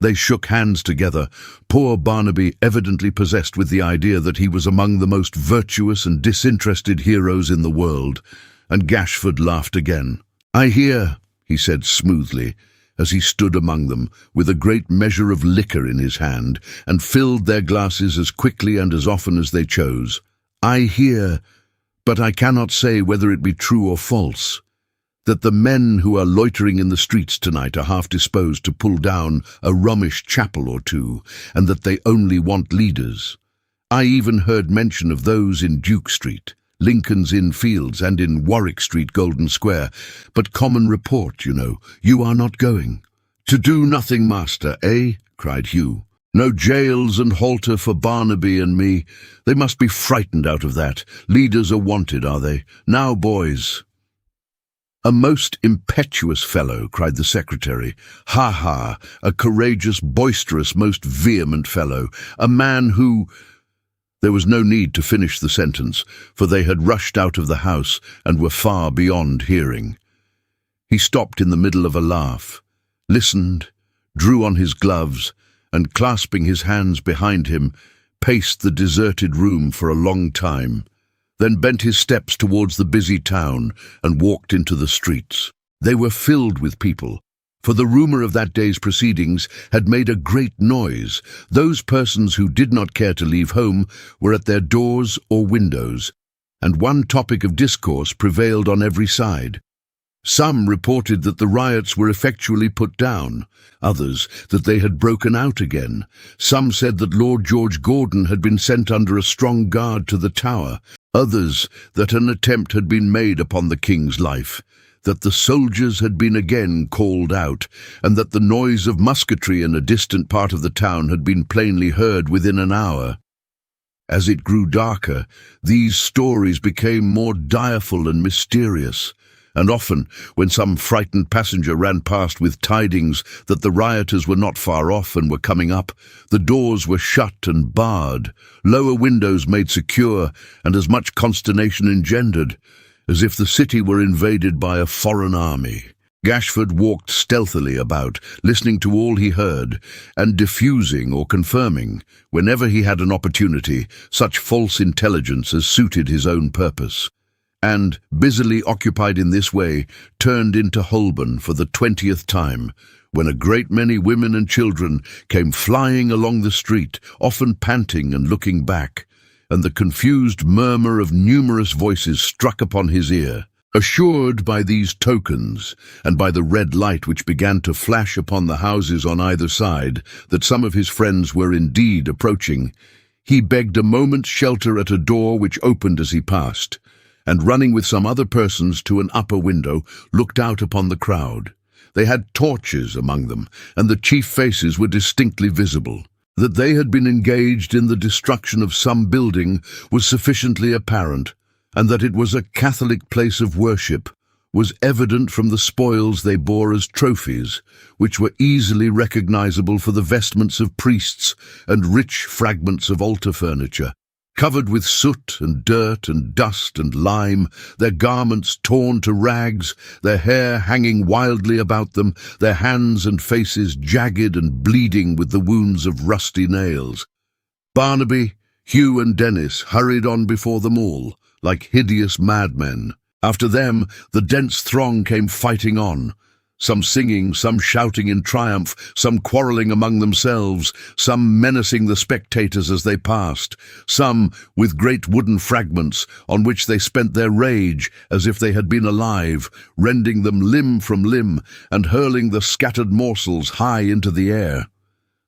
They shook hands together, poor Barnaby evidently possessed with the idea that he was among the most virtuous and disinterested heroes in the world, and Gashford laughed again. "I hear," he said smoothly, as he stood among them, with a great measure of liquor in his hand, and filled their glasses as quickly and as often as they chose. "I hear, but I cannot say whether it be true or false, that the men who are loitering in the streets tonight are half disposed to pull down a Romish chapel or two, and that they only want leaders. I even heard mention of those in Duke Street, Lincoln's Inn Fields and in Warwick Street, Golden Square. But common report, you know. You are not going. To do nothing, master, eh? Cried Hugh. No jails and halter for Barnaby and me. They must be frightened out of that. Leaders are wanted, are they? Now, boys. A most impetuous fellow, cried the secretary. Ha ha, a courageous, boisterous, most vehement fellow. A man who— There was no need to finish the sentence, for they had rushed out of the house and were far beyond hearing. He stopped in the middle of a laugh, listened, drew on his gloves, and clasping his hands behind him, paced the deserted room for a long time, then bent his steps towards the busy town and walked into the streets. They were filled with people, for the rumor of that day's proceedings had made a great noise. Those persons who did not care to leave home were at their doors or windows, and one topic of discourse prevailed on every side. Some reported that the riots were effectually put down, others that they had broken out again. Some said that Lord George Gordon had been sent under a strong guard to the Tower, others that an attempt had been made upon the King's life, that the soldiers had been again called out, and that the noise of musketry in a distant part of the town had been plainly heard within an hour. As it grew darker, these stories became more direful and mysterious, and often, when some frightened passenger ran past with tidings that the rioters were not far off and were coming up, the doors were shut and barred, lower windows made secure, and as much consternation engendered, as if the city were invaded by a foreign army. Gashford walked stealthily about, listening to all he heard, and diffusing or confirming, whenever he had an opportunity, such false intelligence as suited his own purpose, and, busily occupied in this way, turned into Holborn for the 20th time, when a great many women and children came flying along the street, often panting and looking back, and the confused murmur of numerous voices struck upon his ear. Assured by these tokens, and by the red light which began to flash upon the houses on either side, that some of his friends were indeed approaching, he begged a moment's shelter at a door which opened as he passed, and running with some other persons to an upper window, looked out upon the crowd. They had torches among them, and the chief faces were distinctly visible. That they had been engaged in the destruction of some building was sufficiently apparent, and that it was a Catholic place of worship was evident from the spoils they bore as trophies, which were easily recognizable for the vestments of priests and rich fragments of altar furniture, covered with soot and dirt and dust and lime, their garments torn to rags, their hair hanging wildly about them, their hands and faces jagged and bleeding with the wounds of rusty nails. Barnaby, Hugh and Dennis hurried on before them all, like hideous madmen. After them, the dense throng came fighting on, some singing, some shouting in triumph, some quarrelling among themselves, some menacing the spectators as they passed, some with great wooden fragments on which they spent their rage as if they had been alive, rending them limb from limb and hurling the scattered morsels high into the air.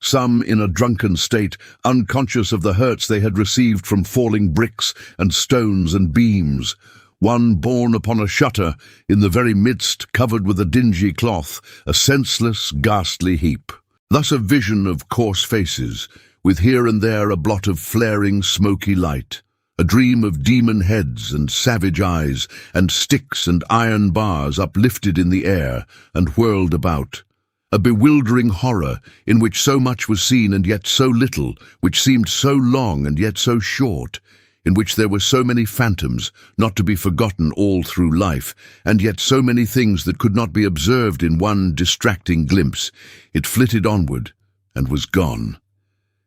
Some in a drunken state, unconscious of the hurts they had received from falling bricks and stones and beams, one borne upon a shutter, in the very midst, covered with a dingy cloth, a senseless, ghastly heap. Thus a vision of coarse faces, with here and there a blot of flaring, smoky light, a dream of demon heads and savage eyes, and sticks and iron bars uplifted in the air and whirled about. A bewildering horror, in which so much was seen and yet so little, which seemed so long and yet so short, in which there were so many phantoms, not to be forgotten all through life, and yet so many things that could not be observed in one distracting glimpse. It flitted onward, and was gone.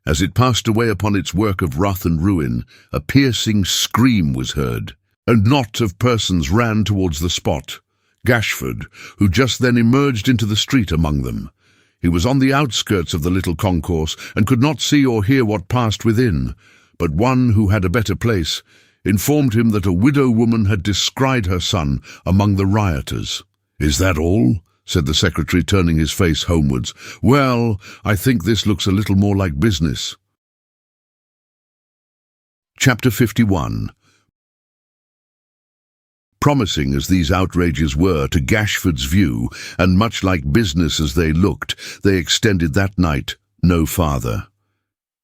As it passed away upon its work of wrath and ruin, a piercing scream was heard. A knot of persons ran towards the spot. Gashford, who just then emerged into the street among them. He was on the outskirts of the little concourse, and could not see or hear what passed within, but one who had a better place informed him that a widow woman had descried her son among the rioters. "Is that all?" said the secretary, turning his face homewards. "Well, I think this looks a little more like business." Chapter 51. Promising as these outrages were to Gashford's view, and much like business as they looked, they extended that night no farther.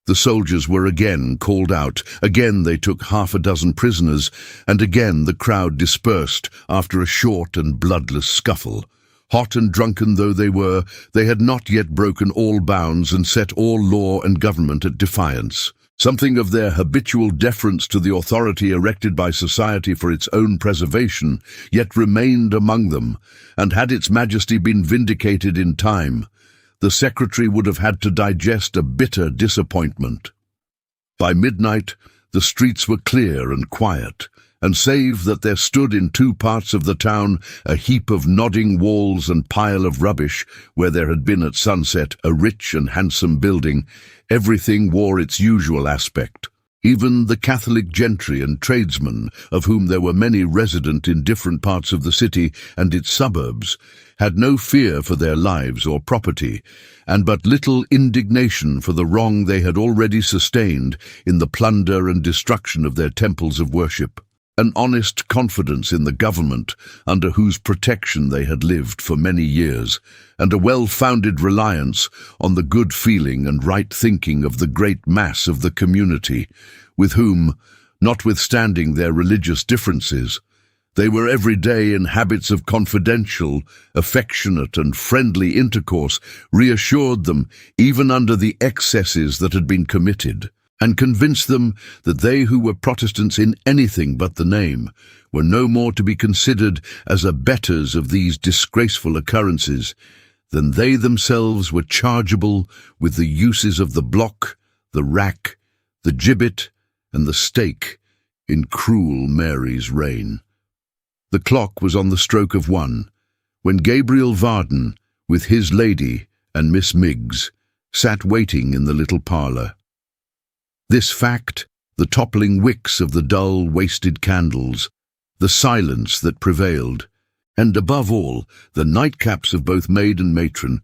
The soldiers were again called out, again they took 6 prisoners, and again the crowd dispersed after a short and bloodless scuffle. Hot and drunken though they were, they had not yet broken all bounds and set all law and government at defiance. Something of their habitual deference to the authority erected by society for its own preservation yet remained among them, and had its majesty been vindicated in time, the secretary would have had to digest a bitter disappointment. By midnight, the streets were clear and quiet, and save that there stood in 2 parts of the town a heap of nodding walls and pile of rubbish, where there had been at sunset a rich and handsome building, everything wore its usual aspect. Even the Catholic gentry and tradesmen, of whom there were many resident in different parts of the city and its suburbs, had no fear for their lives or property, and but little indignation for the wrong they had already sustained in the plunder and destruction of their temples of worship. An honest confidence in the government, under whose protection they had lived for many years, and a well-founded reliance on the good feeling and right thinking of the great mass of the community, with whom, notwithstanding their religious differences, they were every day in habits of confidential, affectionate and friendly intercourse, reassured them even under the excesses that had been committed, and convinced them that they who were Protestants in anything but the name were no more to be considered as abettors of these disgraceful occurrences than they themselves were chargeable with the uses of the block, the rack, the gibbet, and the stake in cruel Mary's reign. The clock was on the stroke of 1, when Gabriel Varden, with his lady and Miss Miggs, sat waiting in the little parlour. This fact, the toppling wicks of the dull, wasted candles, the silence that prevailed, and above all, the nightcaps of both maid and matron,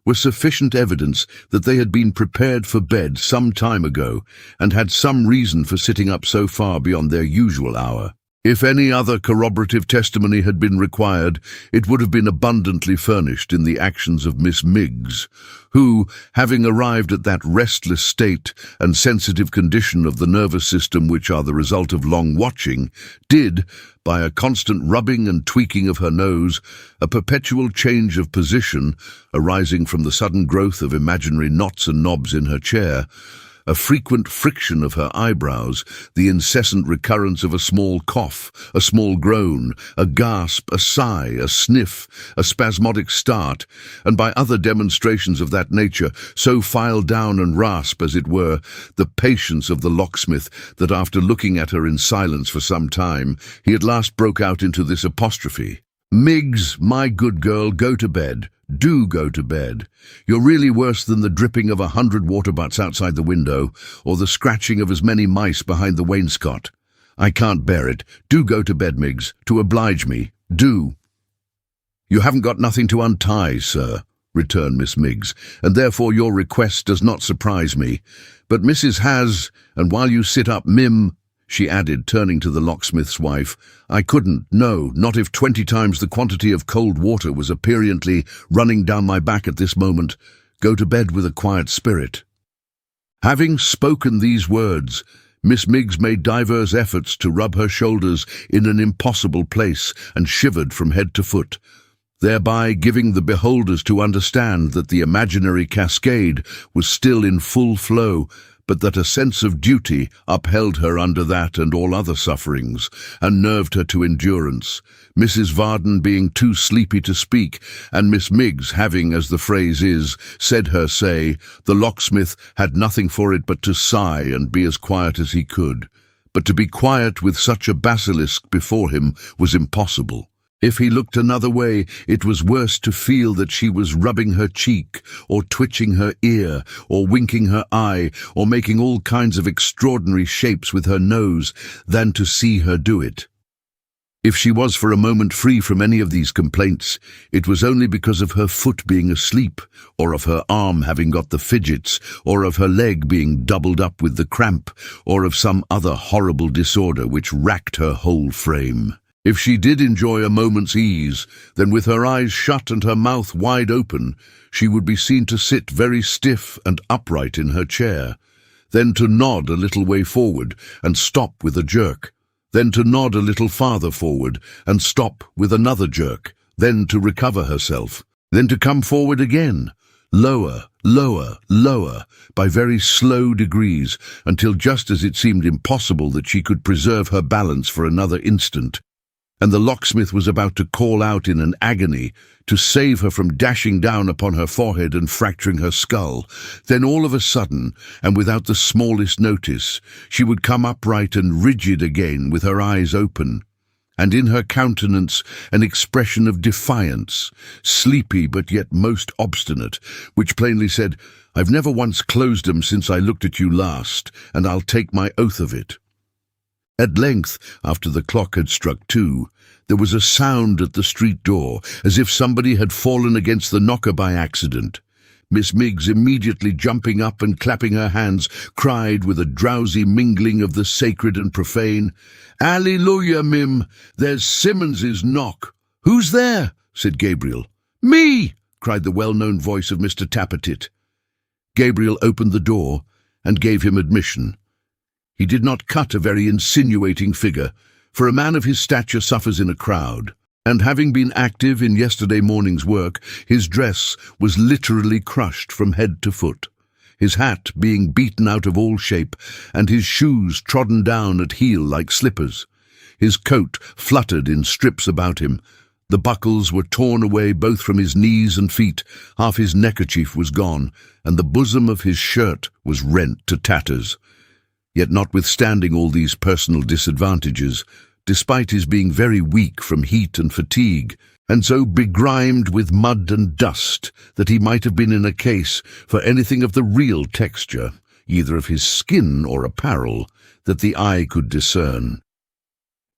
were sufficient evidence that they had been prepared for bed some time ago and had some reason for sitting up so far beyond their usual hour. If any other corroborative testimony had been required, it would have been abundantly furnished in the actions of Miss Miggs, who, having arrived at that restless state and sensitive condition of the nervous system which are the result of long watching, did, by a constant rubbing and tweaking of her nose, a perpetual change of position, arising from the sudden growth of imaginary knots and knobs in her chair, a frequent friction of her eyebrows, the incessant recurrence of a small cough, a small groan, a gasp, a sigh, a sniff, a spasmodic start, and by other demonstrations of that nature, so file down and rasp, as it were, the patience of the locksmith, that after looking at her in silence for some time, he at last broke out into this apostrophe: "Miggs, my good girl, go to bed. Do go to bed. You're really worse than the dripping of 100 water butts outside the window, or the scratching of as many mice behind the wainscot. I can't bear it. Do go to bed, Miggs, to oblige me. Do." "You haven't got nothing to untie, sir," returned Miss Miggs, "and therefore your request does not surprise me. But Mrs. has, and while you sit up, Mim," she added, turning to the locksmith's wife, "I couldn't, no, not if 20 times the quantity of cold water was aperiently running down my back at this moment. Go to bed with a quiet spirit." Having spoken these words, Miss Miggs made divers efforts to rub her shoulders in an impossible place and shivered from head to foot, thereby giving the beholders to understand that the imaginary cascade was still in full flow, but that a sense of duty upheld her under that and all other sufferings, and nerved her to endurance, Mrs. Varden being too sleepy to speak, and Miss Miggs having, as the phrase is, said her say, the locksmith had nothing for it but to sigh and be as quiet as he could. But to be quiet with such a basilisk before him was impossible. If he looked another way, it was worse to feel that she was rubbing her cheek, or twitching her ear, or winking her eye, or making all kinds of extraordinary shapes with her nose, than to see her do it. If she was for a moment free from any of these complaints, it was only because of her foot being asleep, or of her arm having got the fidgets, or of her leg being doubled up with the cramp, or of some other horrible disorder which racked her whole frame. If she did enjoy a moment's ease, then with her eyes shut and her mouth wide open, she would be seen to sit very stiff and upright in her chair, then to nod a little way forward and stop with a jerk, then to nod a little farther forward and stop with another jerk, then to recover herself, then to come forward again, lower, lower, lower, by very slow degrees, until just as it seemed impossible that she could preserve her balance for another instant, and the locksmith was about to call out in an agony to save her from dashing down upon her forehead and fracturing her skull, then all of a sudden, and without the smallest notice, she would come upright and rigid again with her eyes open, and in her countenance an expression of defiance, sleepy but yet most obstinate, which plainly said, "I've never once closed 'em since I looked at you last, and I'll take my oath of it." At length, after the clock had struck 2, there was a sound at the street door, as if somebody had fallen against the knocker by accident. Miss Miggs, immediately jumping up and clapping her hands, cried with a drowsy mingling of the sacred and profane, "Alleluia, Mim! There's Simmons's knock." "Who's there?" said Gabriel. "Me!" cried the well-known voice of Mr. Tappertit. Gabriel opened the door and gave him admission. He did not cut a very insinuating figure, for a man of his stature suffers in a crowd, and having been active in yesterday morning's work, his dress was literally crushed from head to foot, his hat being beaten out of all shape, and his shoes trodden down at heel like slippers. His coat fluttered in strips about him, the buckles were torn away both from his knees and feet, half his neckerchief was gone, and the bosom of his shirt was rent to tatters. Yet notwithstanding all these personal disadvantages, despite his being very weak from heat and fatigue, and so begrimed with mud and dust that he might have been in a case for anything of the real texture, either of his skin or apparel, that the eye could discern,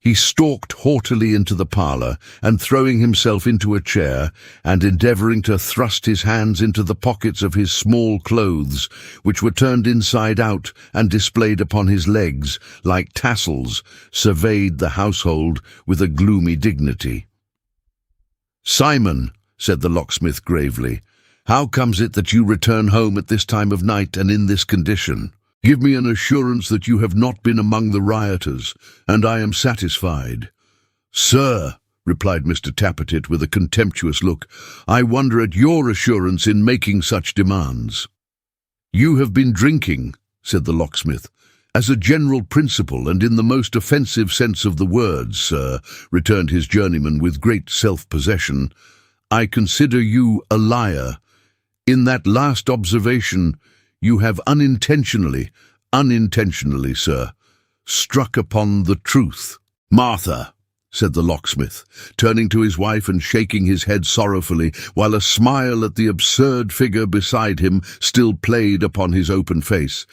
he stalked haughtily into the parlour, and throwing himself into a chair, and endeavouring to thrust his hands into the pockets of his small clothes, which were turned inside out and displayed upon his legs, like tassels, surveyed the household with a gloomy dignity. "Simon," said the locksmith gravely, "how comes it that you return home at this time of night and in this condition? Give me an assurance that you have not been among the rioters, and I am satisfied." "Sir," replied Mr. Tappertit with a contemptuous look, "I wonder at your assurance in making such demands." "You have been drinking," said the locksmith. "As a general principle and in the most offensive sense of the word, sir," returned his journeyman with great self-possession, "I consider you a liar. In that last observation, you have unintentionally, sir, struck upon the truth." "Martha," said the locksmith, turning to his wife and shaking his head sorrowfully, while a smile at the absurd figure beside him still played upon his open face,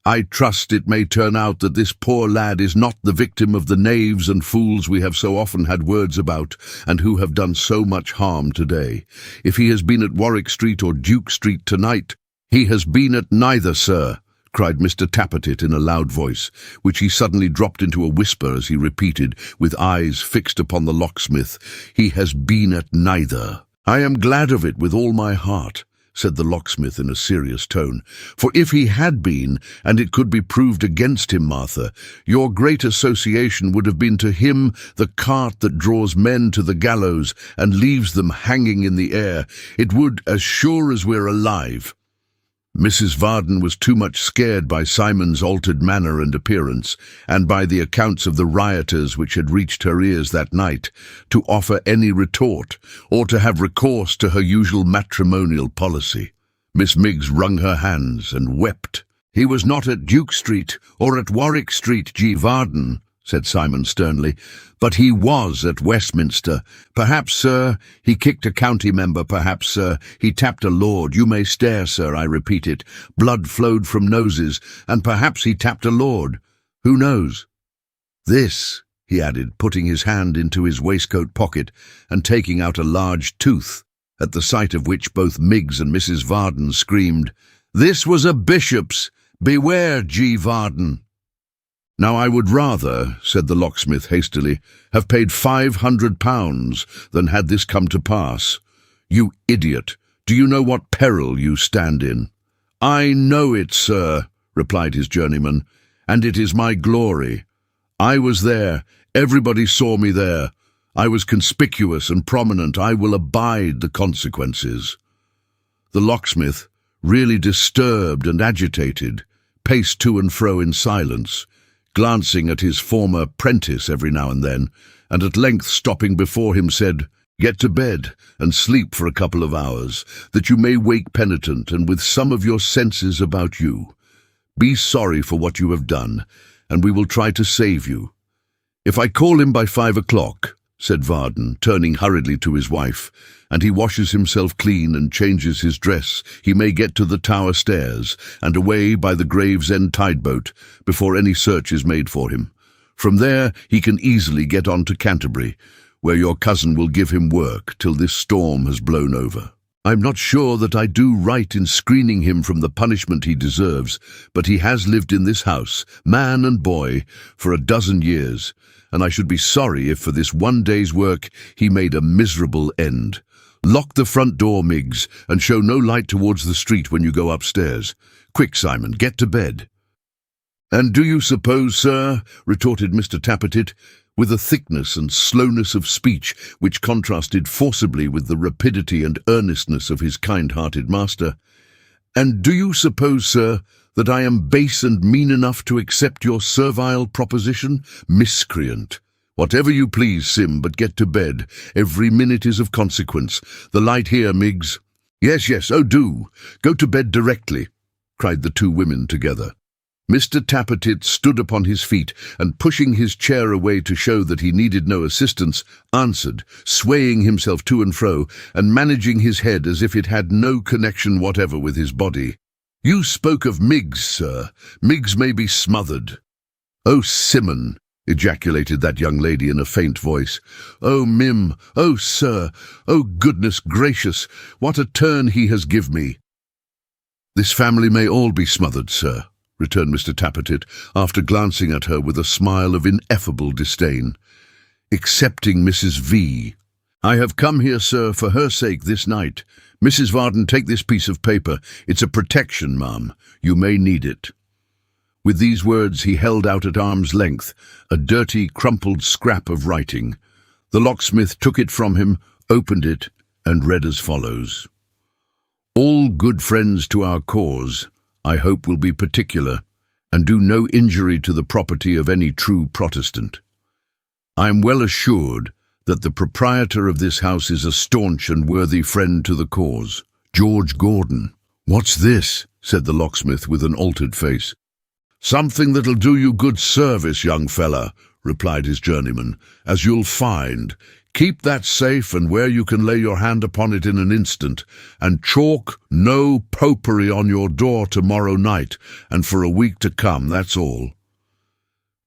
"I trust it may turn out that this poor lad is not the victim of the knaves and fools we have so often had words about, and who have done so much harm today. If he has been at Warwick Street or Duke Street tonight—" "He has been at neither, sir," cried Mr. Tappertit in a loud voice, which he suddenly dropped into a whisper as he repeated, with eyes fixed upon the locksmith, "He has been at neither." "I am glad of it with all my heart," said the locksmith in a serious tone, "for if he had been, and it could be proved against him, Martha, your great association would have been to him the cart that draws men to the gallows and leaves them hanging in the air. It would, as sure as we're alive." Mrs. Varden was too much scared by Simon's altered manner and appearance, and by the accounts of the rioters which had reached her ears that night, to offer any retort, or to have recourse to her usual matrimonial policy. Miss Miggs wrung her hands and wept. "He was not at Duke Street or at Warwick Street, G. Varden," said Simon sternly, "but he was at Westminster. Perhaps, sir, he kicked a county member, perhaps, sir, he tapped a lord. You may stare, sir, I repeat it. Blood flowed from noses, and perhaps he tapped a lord. Who knows? This," he added, putting his hand into his waistcoat pocket and taking out a large tooth, at the sight of which both Miggs and Mrs. Varden screamed, "This was a bishop's! Beware, G. Varden!" "Now I would rather," said the locksmith hastily, "have paid £500 than had this come to pass. You idiot, do you know what peril you stand in?" "I know it, sir," replied his journeyman, "and it is my glory. I was there, everybody saw me there. I was conspicuous and prominent. I will abide the consequences." The locksmith, really disturbed and agitated, paced to and fro in silence, glancing at his former apprentice every now and then, and at length stopping before him said, "Get to bed and sleep for a couple of hours, that you may wake penitent and with some of your senses about you. Be sorry for what you have done, and we will try to save you." "If I call him by 5 o'clock," said Varden, turning hurriedly to his wife, "and he washes himself clean and changes his dress, he may get to the tower stairs and away by the Gravesend tide-boat before any search is made for him. From there he can easily get on to Canterbury, where your cousin will give him work till this storm has blown over. I'm not sure that I do right in screening him from the punishment he deserves, but he has lived in this house, man and boy, for 12 years, and I should be sorry if for this one day's work he made a miserable end. Lock the front door, Miggs, and show no light towards the street when you go upstairs. Quick, Simon, get to bed." "And do you suppose, sir," retorted Mr. Tappertit, with a thickness and slowness of speech which contrasted forcibly with the rapidity and earnestness of his kind-hearted master, "and do you suppose, sir, that I am base and mean enough to accept your servile proposition? Miscreant! Whatever you please, Sim, but get to bed. Every minute is of consequence. The light here, Miggs." "Yes, yes, oh do. Go to bed directly," cried the two women together. Mr. Tappertit stood upon his feet, and pushing his chair away to show that he needed no assistance, answered, swaying himself to and fro, and managing his head as if it had no connection whatever with his body. "You spoke of Miggs, sir. Miggs may be smothered." "Oh, Simon!" ejaculated that young lady in a faint voice. "Oh, Mim! Oh, sir! Oh, goodness gracious! What a turn he has give me!" "This family may all be smothered, sir," returned Mr. Tappertit, after glancing at her with a smile of ineffable disdain, "excepting Mrs. V. I have come here, sir, for her sake this night. Mrs. Varden, take this piece of paper. It's a protection, ma'am. You may need it." With these words he held out at arm's length a dirty, crumpled scrap of writing. The locksmith took it from him, opened it, and read as follows. "All good friends to our cause, I hope, will be particular, and do no injury to the property of any true Protestant. I am well assured that the proprietor of this house is a staunch and worthy friend to the cause, George Gordon." "What's this?" said the locksmith with an altered face. "Something that'll do you good service, young fella," replied his journeyman, "as you'll find. Keep that safe and where you can lay your hand upon it in an instant, and chalk no popery on your door tomorrow night, and for a week to come, that's all."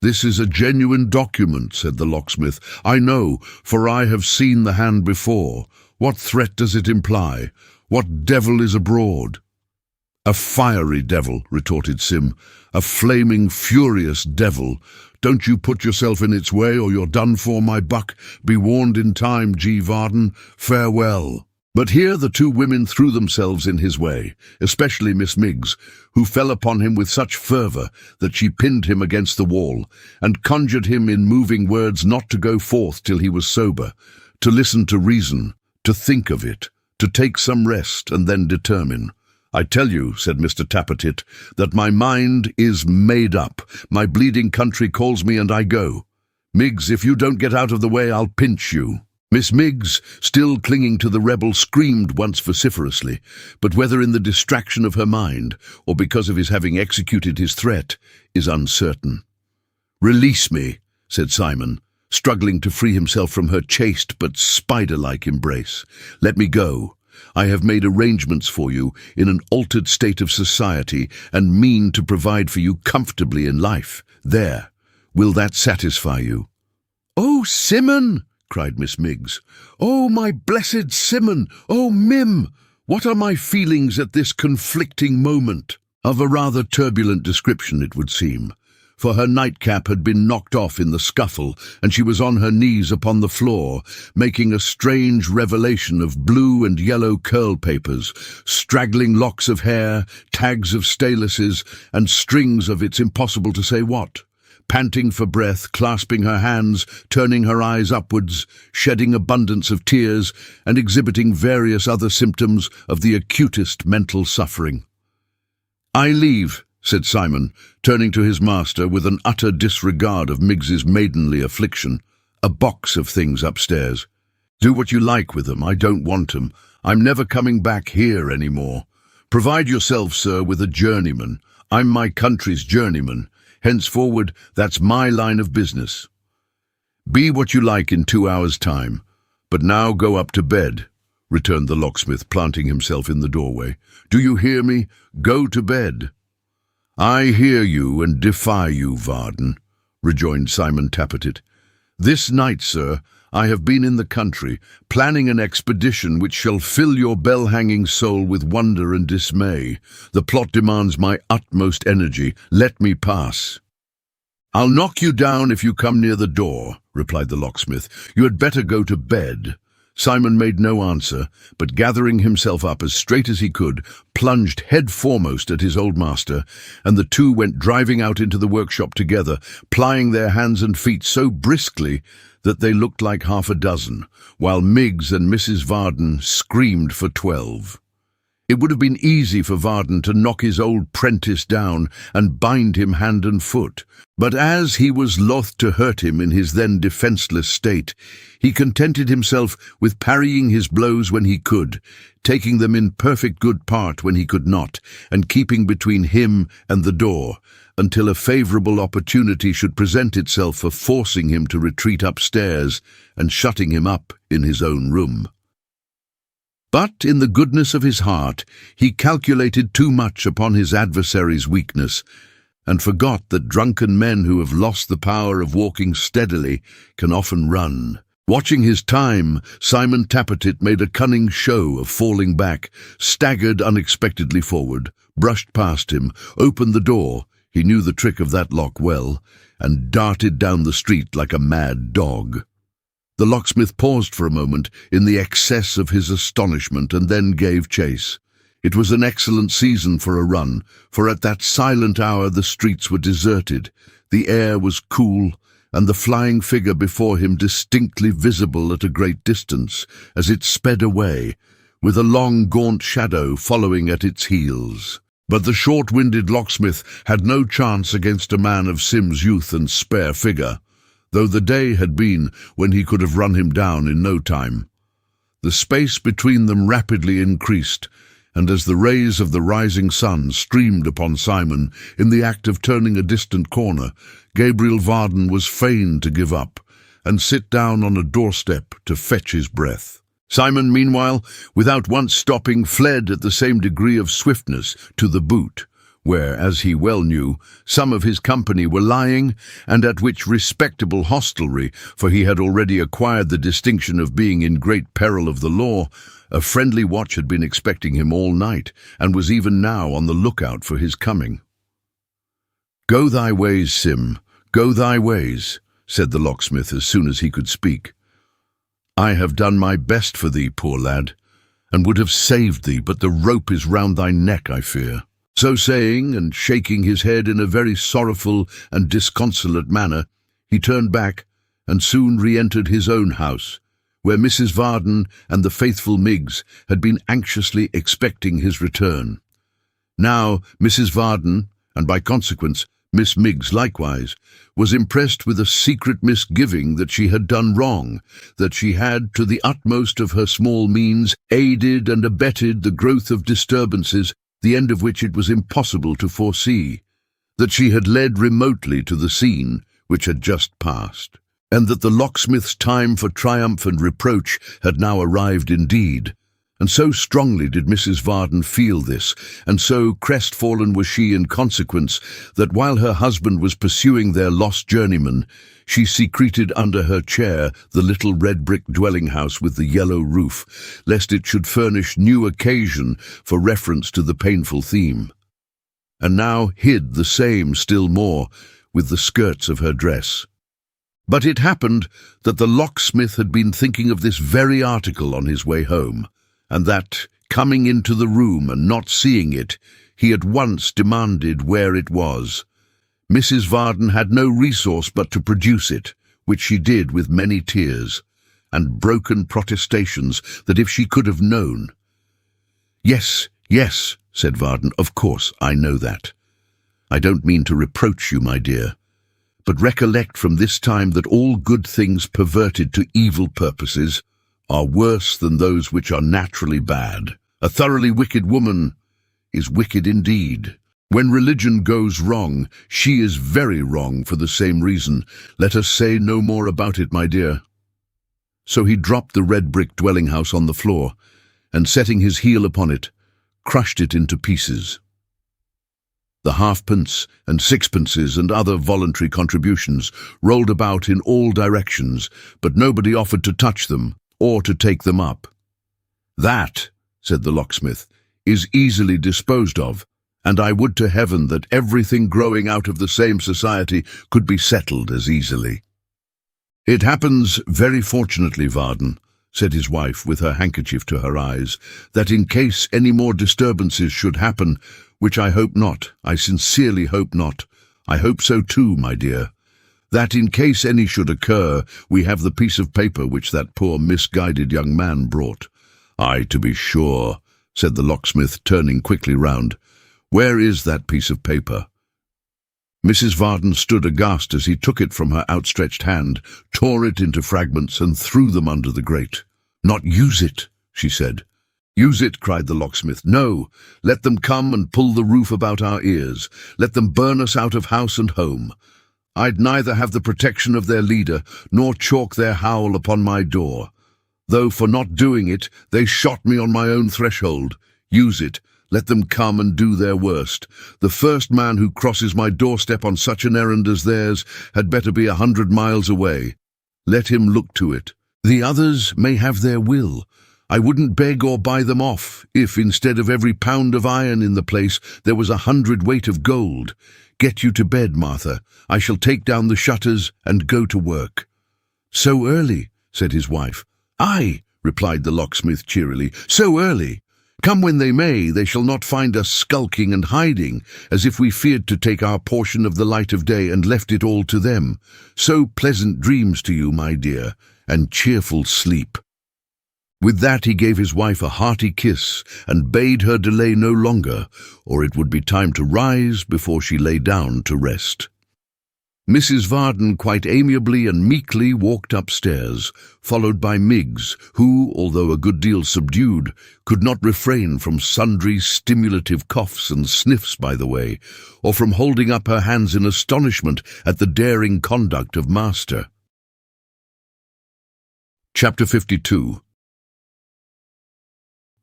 "This is a genuine document," said the locksmith. "I know, for I have seen the hand before. What threat does it imply? What devil is abroad?" "A fiery devil," retorted Sim. "A flaming, furious devil. Don't you put yourself in its way, or you're done for, my buck. Be warned in time, G. Varden. Farewell." But here the two women threw themselves in his way, especially Miss Miggs, who fell upon him with such fervour that she pinned him against the wall, and conjured him in moving words not to go forth till he was sober, to listen to reason, to think of it, to take some rest, and then determine. "I tell you," said Mr. Tappertit, "that my mind is made up. My bleeding country calls me and I go. Miggs, if you don't get out of the way, I'll pinch you." Miss Miggs, still clinging to the rebel, screamed once vociferously, but whether in the distraction of her mind, or because of his having executed his threat, is uncertain. "Release me," said Simon, struggling to free himself from her chaste but spider-like embrace. "Let me go. I have made arrangements for you in an altered state of society, and mean to provide for you comfortably in life. There, will that satisfy you?" "Oh, Simon!" cried Miss Miggs. "Oh, my blessed Simon! Oh, Mim! What are my feelings at this conflicting moment?" Of a rather turbulent description, it would seem, for her nightcap had been knocked off in the scuffle, and she was on her knees upon the floor, making a strange revelation of blue and yellow curl papers, straggling locks of hair, tags of statuses, and strings of it's impossible to say what. Panting for breath, clasping her hands, turning her eyes upwards, shedding abundance of tears, and exhibiting various other symptoms of the acutest mental suffering. "I leave," said Simon, turning to his master with an utter disregard of Miggs's maidenly affliction. "A box of things upstairs. Do what you like with them, I don't want them. I'm never coming back here any more. Provide yourself, sir, with a journeyman. I'm my country's journeyman. Henceforward, that's my line of business. Be what you like in 2 hours' time, but now go up to bed," returned the locksmith, planting himself in the doorway. "Do you hear me? Go to bed." "I hear you and defy you, Varden," rejoined Simon Tappertit. "This night, sir, I have been in the country, planning an expedition which shall fill your bell-hanging soul with wonder and dismay. The plot demands my utmost energy. Let me pass." "I'll knock you down if you come near the door," replied the locksmith. "You had better go to bed." Simon made no answer, but gathering himself up as straight as he could, plunged head foremost at his old master, and the two went driving out into the workshop together, plying their hands and feet so briskly that they looked like half a dozen, while Miggs and Mrs. Varden screamed for 12. It would have been easy for Varden to knock his old prentice down and bind him hand and foot, but as he was loth to hurt him in his then defenceless state, he contented himself with parrying his blows when he could, taking them in perfect good part when he could not, and keeping between him and the door, until a favourable opportunity should present itself for forcing him to retreat upstairs and shutting him up in his own room. But in the goodness of his heart he calculated too much upon his adversary's weakness, and forgot that drunken men who have lost the power of walking steadily can often run. Watching his time, Simon Tappertit made a cunning show of falling back, staggered unexpectedly forward, brushed past him, opened the door — he knew the trick of that lock well — and darted down the street like a mad dog. The locksmith paused for a moment in the excess of his astonishment and then gave chase. It was an excellent season for a run, for at that silent hour the streets were deserted, the air was cool, and the flying figure before him distinctly visible at a great distance as it sped away, with a long gaunt shadow following at its heels. But the short-winded locksmith had no chance against a man of Sim's youth and spare figure, though the day had been when he could have run him down in no time. The space between them rapidly increased, and as the rays of the rising sun streamed upon Simon in the act of turning a distant corner, Gabriel Varden was fain to give up, and sit down on a doorstep to fetch his breath. Simon, meanwhile, without once stopping, fled at the same degree of swiftness to the boot, where, as he well knew, some of his company were lying, and at which respectable hostelry, for he had already acquired the distinction of being in great peril of the law, a friendly watch had been expecting him all night, and was even now on the lookout for his coming. "Go thy ways, Sim, go thy ways," said the locksmith as soon as he could speak. "I have done my best for thee, poor lad, and would have saved thee, but the rope is round thy neck, I fear." So saying, and shaking his head in a very sorrowful and disconsolate manner, he turned back and soon re-entered his own house, where Mrs. Varden and the faithful Miggs had been anxiously expecting his return. Now Mrs. Varden, and by consequence Miss Miggs likewise, was impressed with a secret misgiving that she had done wrong, that she had, to the utmost of her small means, aided and abetted the growth of disturbances, the end of which it was impossible to foresee, that she had led remotely to the scene which had just passed, and that the locksmith's time for triumph and reproach had now arrived indeed. And so strongly did Mrs. Varden feel this, and so crestfallen was she in consequence, that while her husband was pursuing their lost journeyman, she secreted under her chair the little red-brick dwelling-house with the yellow roof, lest it should furnish new occasion for reference to the painful theme, and now hid the same still more, with the skirts of her dress. But it happened that the locksmith had been thinking of this very article on his way home, and that, coming into the room and not seeing it, he at once demanded where it was. Mrs. Varden had no resource but to produce it, which she did with many tears, and broken protestations that if she could have known. "Yes, yes," said Varden, "of course, I know that. I don't mean to reproach you, my dear. But recollect from this time that all good things perverted to evil purposes are worse than those which are naturally bad. A thoroughly wicked woman is wicked indeed. When religion goes wrong, she is very wrong for the same reason. Let us say no more about it, my dear." So he dropped the red-brick dwelling-house on the floor, and setting his heel upon it, crushed it into pieces. The halfpence and sixpences and other voluntary contributions rolled about in all directions, but nobody offered to touch them or to take them up. "That," said the locksmith, "is easily disposed of, and I would to heaven that everything growing out of the same society could be settled as easily." "It happens very fortunately, Varden," said his wife with her handkerchief to her eyes, "that in case any more disturbances should happen, which I hope not, I sincerely hope not, I hope so too, my dear, that in case any should occur, we have the piece of paper which that poor misguided young man brought." "Ay, to be sure," said the locksmith, turning quickly round. "Where is that piece of paper?" Mrs. Varden stood aghast as he took it from her outstretched hand, tore it into fragments, and threw them under the grate. "Not use it," she said. "Use it," cried the locksmith. "No, let them come and pull the roof about our ears. Let them burn us out of house and home. I'd neither have the protection of their leader, nor chalk their howl upon my door. Though for not doing it, they shot me on my own threshold. Use it. Let them come and do their worst. The first man who crosses my doorstep on such an errand as theirs had better be 100 miles away. Let him look to it. The others may have their will. I wouldn't beg or buy them off if, instead of every pound of iron in the place, there was 100 weight of gold. Get you to bed, Martha. I shall take down the shutters and go to work." "So early?" said his wife. "Aye," replied the locksmith cheerily, "so early. Come when they may, they shall not find us skulking and hiding, as if we feared to take our portion of the light of day and left it all to them. So pleasant dreams to you, my dear, and cheerful sleep." With that he gave his wife a hearty kiss and bade her delay no longer, or it would be time to rise before she lay down to rest. Mrs. Varden quite amiably and meekly walked upstairs, followed by Miggs, who, although a good deal subdued, could not refrain from sundry stimulative coughs and sniffs by the way, or from holding up her hands in astonishment at the daring conduct of master. Chapter 52.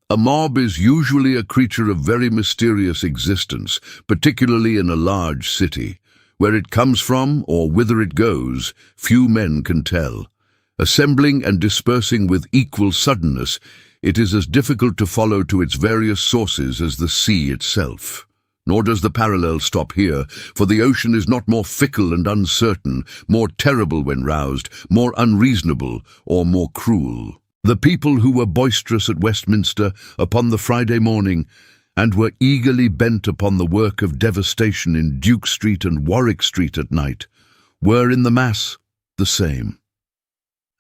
A mob is usually a creature of very mysterious existence, particularly in a large city. Where it comes from, or whither it goes, few men can tell. Assembling and dispersing with equal suddenness, it is as difficult to follow to its various sources as the sea itself. Nor does the parallel stop here, for the ocean is not more fickle and uncertain, more terrible when roused, more unreasonable, or more cruel. The people who were boisterous at Westminster upon the Friday morning, and were eagerly bent upon the work of devastation in Duke Street and Warwick Street at night, were in the mass the same.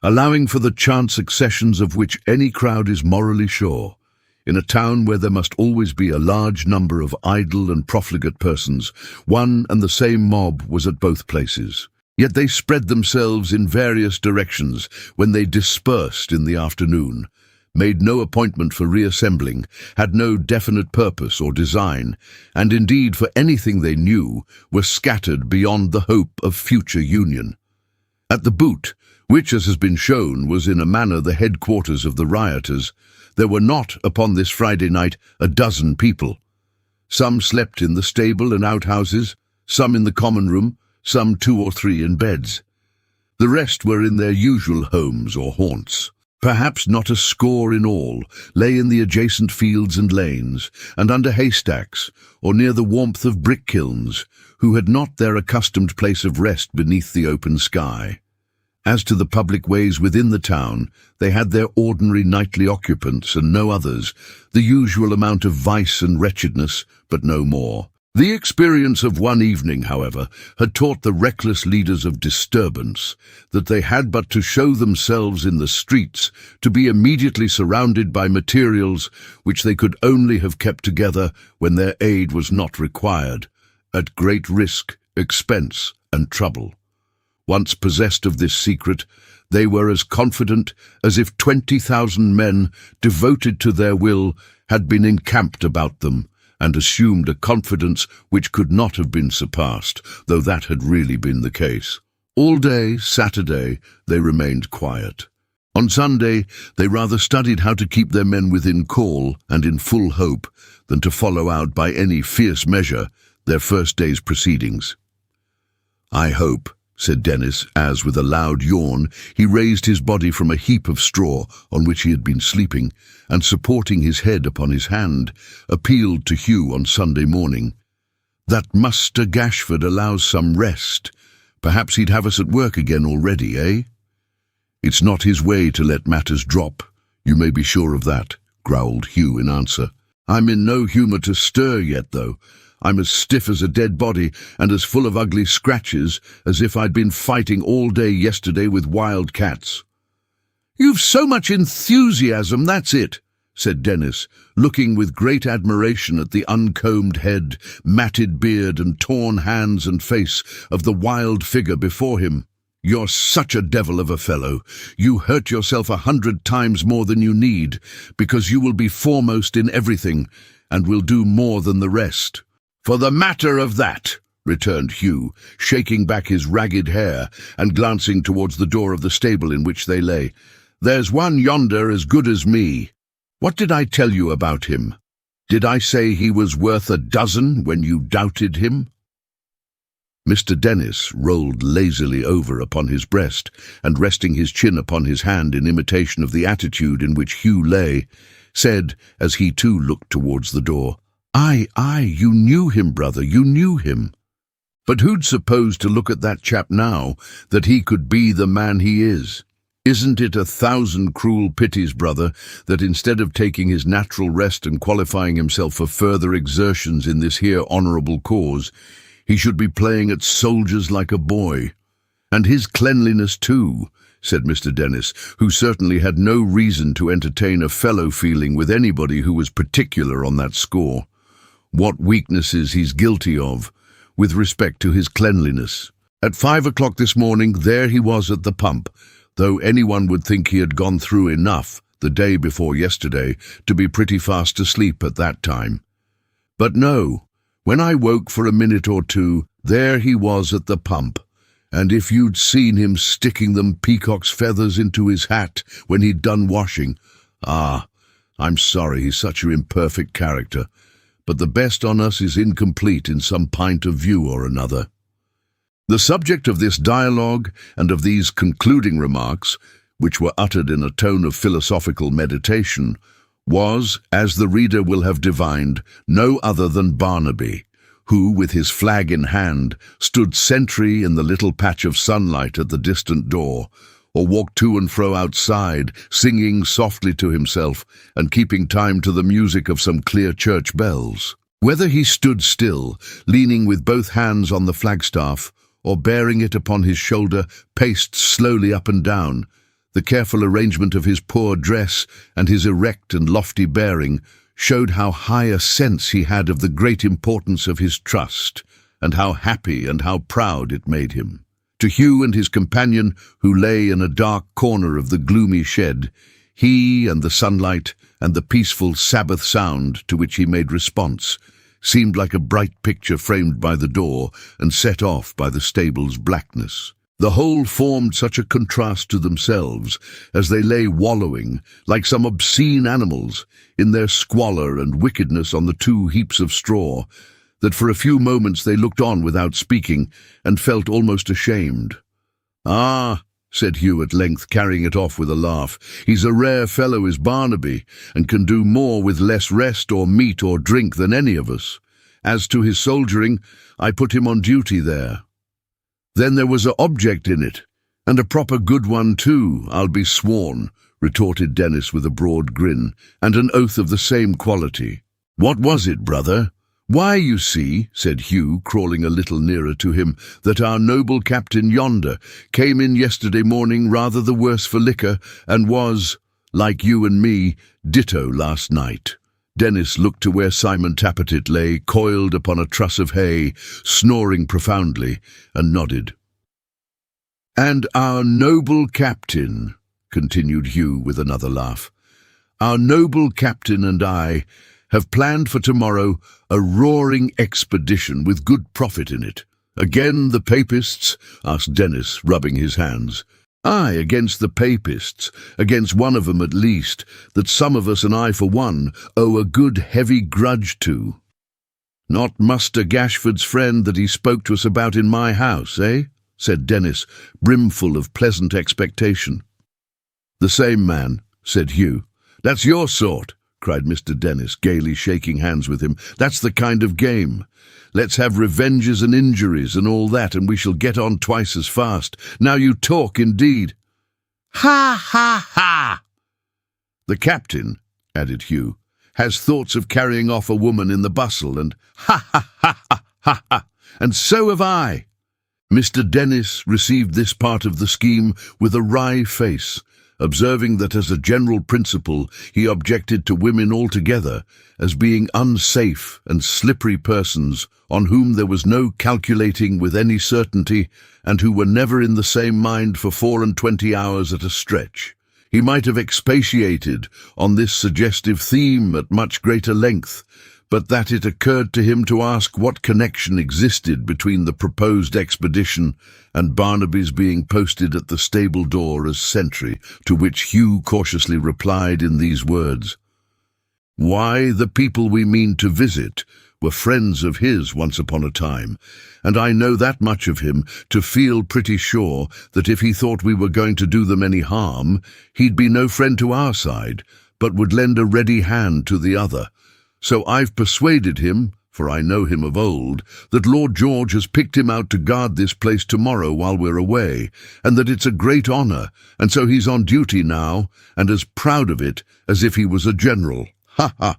Allowing for the chance successions of which any crowd is morally sure, in a town where there must always be a large number of idle and profligate persons, one and the same mob was at both places. Yet they spread themselves in various directions when they dispersed in the afternoon, made no appointment for reassembling, had no definite purpose or design, and indeed for anything they knew, were scattered beyond the hope of future union. At the Boot, which, as has been shown, was in a manner the headquarters of the rioters, there were not, upon this Friday night, a dozen people. Some slept in the stable and outhouses, some in the common room, some 2 or 3 in beds. The rest were in their usual homes or haunts. Perhaps not a score in all lay in the adjacent fields and lanes, and under haystacks, or near the warmth of brick kilns, who had not their accustomed place of rest beneath the open sky. As to the public ways within the town, they had their ordinary nightly occupants and no others, the usual amount of vice and wretchedness, but no more. The experience of one evening, however, had taught the reckless leaders of disturbance that they had but to show themselves in the streets to be immediately surrounded by materials which they could only have kept together when their aid was not required, at great risk, expense, and trouble. Once possessed of this secret, they were as confident as if 20,000 men, devoted to their will, had been encamped about them, and assumed a confidence which could not have been surpassed, though that had really been the case. All day, Saturday, they remained quiet. On Sunday, they rather studied how to keep their men within call and in full hope than to follow out by any fierce measure their first day's proceedings. "I hope," said Dennis, as, with a loud yawn, he raised his body from a heap of straw on which he had been sleeping, and, supporting his head upon his hand, appealed to Hugh on Sunday morning, "that Muster Gashford allows some rest. Perhaps he'd have us at work again already, eh?" "It's not his way to let matters drop, you may be sure of that," growled Hugh in answer. "I'm in no humour to stir yet, though. I'm as stiff as a dead body and as full of ugly scratches as if I'd been fighting all day yesterday with wild cats." "You've so much enthusiasm, that's it," said Dennis, looking with great admiration at the uncombed head, matted beard and torn hands and face of the wild figure before him. "You're such a devil of a fellow. You hurt yourself 100 times more than you need, because you will be foremost in everything, and will do more than the rest." "For the matter of that," returned Hugh, shaking back his ragged hair and glancing towards the door of the stable in which they lay, "there's one yonder as good as me. What did I tell you about him? Did I say he was worth a dozen when you doubted him?" Mr. Dennis rolled lazily over upon his breast, and resting his chin upon his hand in imitation of the attitude in which Hugh lay, said, as he too looked towards the door, Aye, you knew him, brother, you knew him. But who'd suppose to look at that chap now, that he could be the man he is? Isn't it 1,000 cruel pities, brother, that instead of taking his natural rest and qualifying himself for further exertions in this here honourable cause, he should be playing at soldiers like a boy? And his cleanliness too, said Mr. Dennis, who certainly had no reason to entertain a fellow feeling with anybody who was particular on that score. What weaknesses he's guilty of, with respect to his cleanliness. At 5 o'clock this morning, there he was at the pump, though anyone would think he had gone through enough the day before yesterday to be pretty fast asleep at that time. But no, when I woke for a minute or two, there he was at the pump, and if you'd seen him sticking them peacock's feathers into his hat when he'd done washing, I'm sorry he's such an imperfect character, but the best on us is incomplete in some point of view or another. The subject of this dialogue and of these concluding remarks, which were uttered in a tone of philosophical meditation, was, as the reader will have divined, no other than Barnaby, who, with his flag in hand, stood sentry in the little patch of sunlight at the distant door, or walked to and fro outside, singing softly to himself and keeping time to the music of some clear church bells. Whether he stood still, leaning with both hands on the flagstaff, or bearing it upon his shoulder, paced slowly up and down, the careful arrangement of his poor dress and his erect and lofty bearing showed how high a sense he had of the great importance of his trust, and how happy and how proud it made him. To Hugh and his companion, who lay in a dark corner of the gloomy shed, he and the sunlight and the peaceful Sabbath sound to which he made response seemed like a bright picture framed by the door and set off by the stable's blackness. The whole formed such a contrast to themselves as they lay wallowing, like some obscene animals, in their squalor and wickedness on the 2 heaps of straw, that for a few moments they looked on without speaking, and felt almost ashamed. "Ah," said Hugh at length, carrying it off with a laugh, "he's a rare fellow is Barnaby, and can do more with less rest or meat or drink than any of us. As to his soldiering, I put him on duty there. Then there was a object in it, and a proper good one too, I'll be sworn, retorted Dennis with a broad grin, and an oath of the same quality. What was it, brother? Why, you see, said Hugh, crawling a little nearer to him, that our noble captain yonder came in yesterday morning rather the worse for liquor, and was, like you and me, ditto last night. Dennis looked to where Simon Tappertit lay, coiled upon a truss of hay, snoring profoundly, and nodded. And our noble captain, continued Hugh with another laugh, our noble captain and I have planned for tomorrow a roaring expedition with good profit in it. Again the Papists? Asked Dennis, rubbing his hands. Aye, against the Papists, against one of them at least, that some of us, and I for one, owe a good heavy grudge to. Not Muster Gashford's friend that he spoke to us about in my house, eh? Said Dennis, brimful of pleasant expectation. The same man, said Hugh. That's your sort, cried Mr. Dennis, gaily shaking hands with him. That's the kind of game. Let's have revenges and injuries and all that, and we shall get on twice as fast. Now you talk, indeed. Ha, ha, ha! The captain, added Hugh, has thoughts of carrying off a woman in the bustle, and ha, ha, ha, ha, ha, ha, and so have I. Mr. Dennis received this part of the scheme with a wry face, observing that as a general principle he objected to women altogether as being unsafe and slippery persons on whom there was no calculating with any certainty, and who were never in the same mind for 24 hours at a stretch. He might have expatiated on this suggestive theme at much greater length, but that it occurred to him to ask what connection existed between the proposed expedition and Barnaby's being posted at the stable door as sentry, to which Hugh cautiously replied in these words. Why, the people we mean to visit were friends of his once upon a time, and I know that much of him to feel pretty sure that if he thought we were going to do them any harm, he'd be no friend to our side, but would lend a ready hand to the other. So I've persuaded him, for I know him of old, that Lord George has picked him out to guard this place tomorrow while we're away, and that it's a great honour, and so he's on duty now, and as proud of it as if he was a general. Ha ha!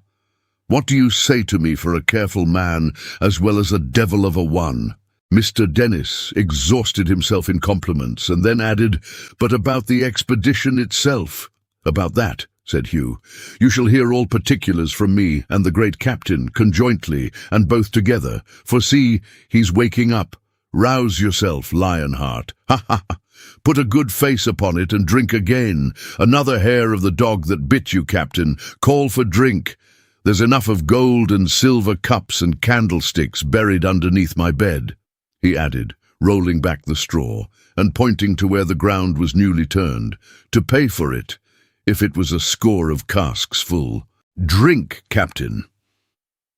What do you say to me for a careful man, as well as a devil of a one? Mr. Dennis exhausted himself in compliments, and then added, but about the expedition itself. About that, said Hugh, you shall hear all particulars from me and the great captain, conjointly, and both together, for see, he's waking up. Rouse yourself, Lionheart. Ha ha ha! Put a good face upon it and drink again. Another hair of the dog that bit you, Captain. Call for drink. There's enough of gold and silver cups and candlesticks buried underneath my bed, he added, rolling back the straw, and pointing to where the ground was newly turned, to pay for it, if it was a score of casks full. Drink, Captain.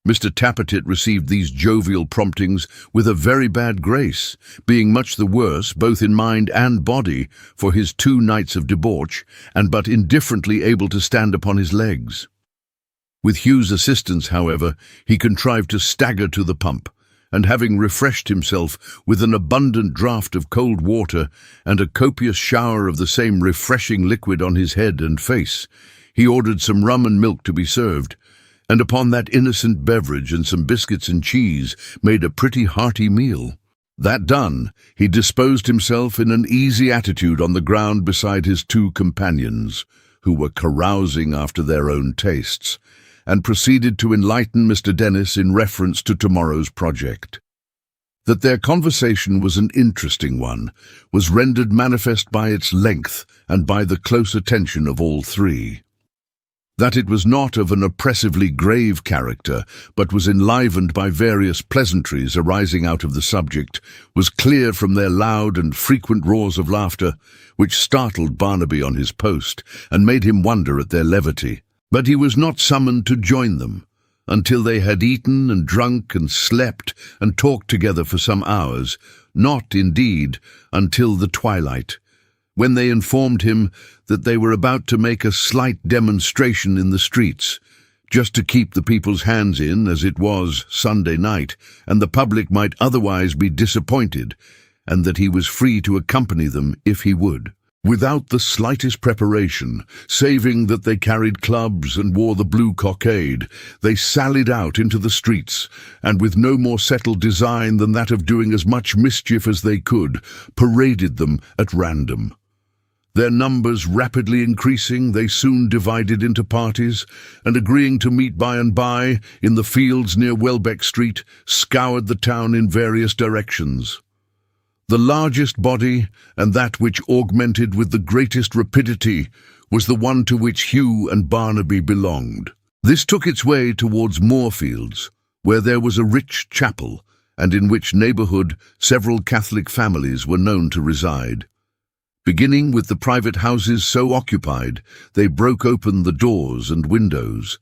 Mr. Tappertit received these jovial promptings with a very bad grace, being much the worse, both in mind and body, for his 2 nights of debauch, and but indifferently able to stand upon his legs. With Hugh's assistance, however, he contrived to stagger to the pump, and having refreshed himself with an abundant draught of cold water and a copious shower of the same refreshing liquid on his head and face, he ordered some rum and milk to be served, and upon that innocent beverage and some biscuits and cheese made a pretty hearty meal. That done, he disposed himself in an easy attitude on the ground beside his 2 companions, who were carousing after their own tastes, and proceeded to enlighten Mr. Dennis in reference to tomorrow's project. That their conversation was an interesting one was rendered manifest by its length and by the close attention of all 3. That it was not of an oppressively grave character, but was enlivened by various pleasantries arising out of the subject, was clear from their loud and frequent roars of laughter, which startled Barnaby on his post, and made him wonder at their levity. But he was not summoned to join them, until they had eaten and drunk and slept and talked together for some hours, not, indeed, until the twilight, when they informed him that they were about to make a slight demonstration in the streets, just to keep the people's hands in, as it was Sunday night, and the public might otherwise be disappointed, and that he was free to accompany them if he would. Without the slightest preparation, saving that they carried clubs and wore the blue cockade, they sallied out into the streets, and with no more settled design than that of doing as much mischief as they could, paraded them at random. Their numbers rapidly increasing, they soon divided into parties, and agreeing to meet by and by in the fields near Welbeck Street, scoured the town in various directions. The largest body, and that which augmented with the greatest rapidity, was the one to which Hugh and Barnaby belonged. This took its way towards Moorfields, where there was a rich chapel, and in which neighbourhood several Catholic families were known to reside. Beginning with the private houses so occupied, they broke open the doors and windows,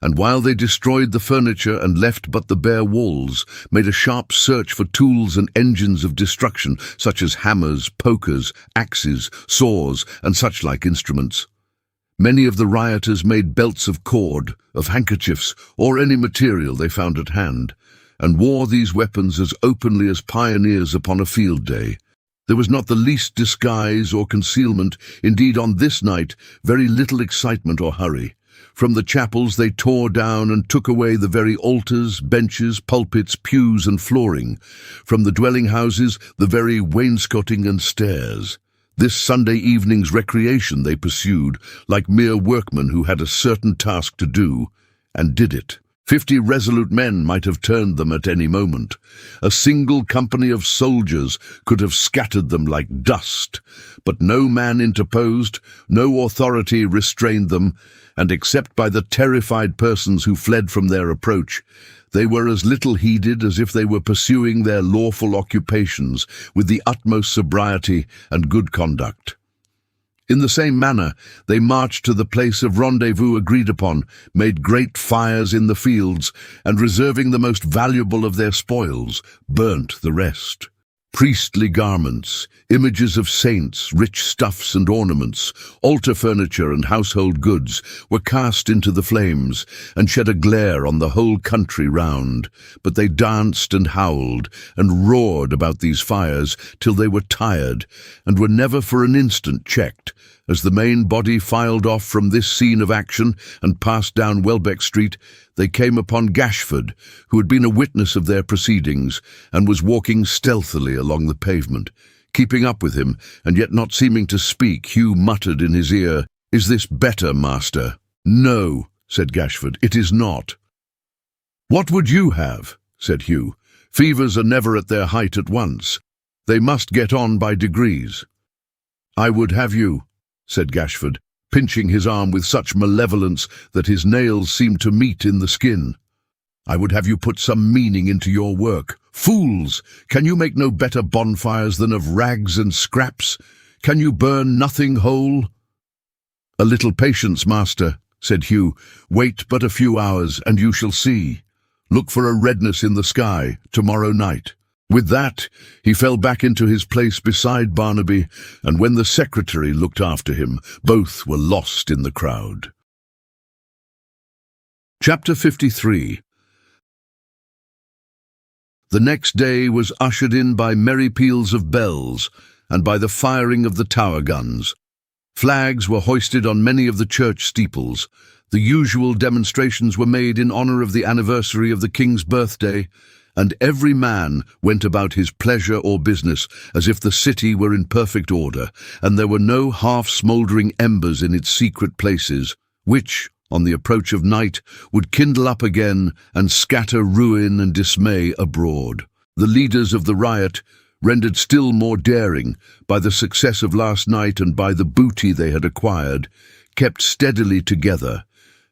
and while they destroyed the furniture and left but the bare walls, made a sharp search for tools and engines of destruction, such as hammers, pokers, axes, saws, and such-like instruments. Many of the rioters made belts of cord, of handkerchiefs, or any material they found at hand, and wore these weapons as openly as pioneers upon a field day. There was not the least disguise or concealment, indeed on this night very little excitement or hurry. From the chapels they tore down and took away the very altars, benches, pulpits, pews and flooring. From the dwelling houses the very wainscoting and stairs. This Sunday evening's recreation they pursued, like mere workmen who had a certain task to do, and did it. 50 resolute men might have turned them at any moment. A single company of soldiers could have scattered them like dust, but no man interposed, no authority restrained them, and except by the terrified persons who fled from their approach, they were as little heeded as if they were pursuing their lawful occupations with the utmost sobriety and good conduct. In the same manner, they marched to the place of rendezvous agreed upon, made great fires in the fields, and reserving the most valuable of their spoils, burnt the rest. Priestly garments, images of saints, rich stuffs and ornaments, altar furniture and household goods were cast into the flames, and shed a glare on the whole country round. But they danced and howled, and roared about these fires till they were tired, and were never for an instant checked. As the main body filed off from this scene of action and passed down Welbeck Street, they came upon Gashford, who had been a witness of their proceedings, and was walking stealthily along the pavement. Keeping up with him, and yet not seeming to speak, Hugh muttered in his ear, "Is this better, master?" "No," said Gashford, "it is not." "What would you have?" said Hugh. "Fevers are never at their height at once. They must get on by degrees." "I would have you," said Gashford, pinching his arm with such malevolence that his nails seemed to meet in the skin. "I would have you put some meaning into your work. Fools! Can you make no better bonfires than of rags and scraps? Can you burn nothing whole?" "A little patience, master," said Hugh. "Wait but a few hours, and you shall see. Look for a redness in the sky tomorrow night." With that, he fell back into his place beside Barnaby, and when the secretary looked after him, both were lost in the crowd. Chapter 53. The next day was ushered in by merry peals of bells, and by the firing of the tower guns. Flags were hoisted on many of the church steeples. The usual demonstrations were made in honour of the anniversary of the King's birthday, and every man went about his pleasure or business as if the city were in perfect order, and there were no half-smouldering embers in its secret places, which, on the approach of night, would kindle up again and scatter ruin and dismay abroad. The leaders of the riot, rendered still more daring by the success of last night and by the booty they had acquired, kept steadily together,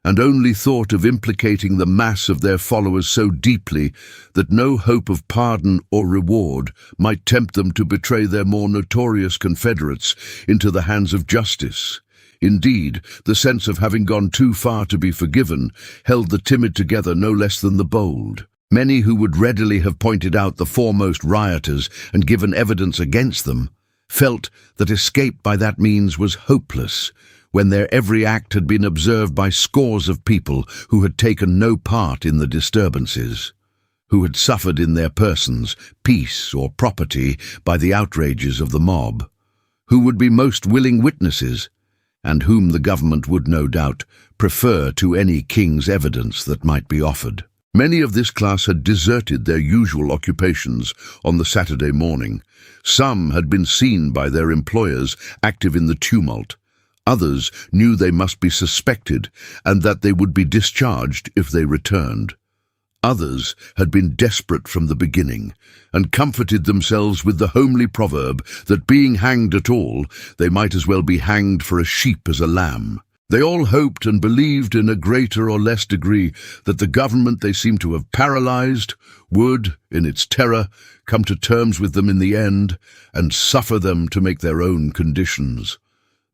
and only thought of implicating the mass of their followers so deeply that no hope of pardon or reward might tempt them to betray their more notorious confederates into the hands of justice. Indeed, the sense of having gone too far to be forgiven held the timid together no less than the bold. Many who would readily have pointed out the foremost rioters and given evidence against them felt that escape by that means was hopeless, when their every act had been observed by scores of people who had taken no part in the disturbances, who had suffered in their persons, peace or property by the outrages of the mob, who would be most willing witnesses, and whom the government would no doubt prefer to any king's evidence that might be offered. Many of this class had deserted their usual occupations on the Saturday morning. Some had been seen by their employers active in the tumult. Others knew they must be suspected and that they would be discharged if they returned. Others had been desperate from the beginning and comforted themselves with the homely proverb that being hanged at all, they might as well be hanged for a sheep as a lamb. They all hoped and believed in a greater or less degree that the government they seemed to have paralyzed would, in its terror, come to terms with them in the end and suffer them to make their own conditions.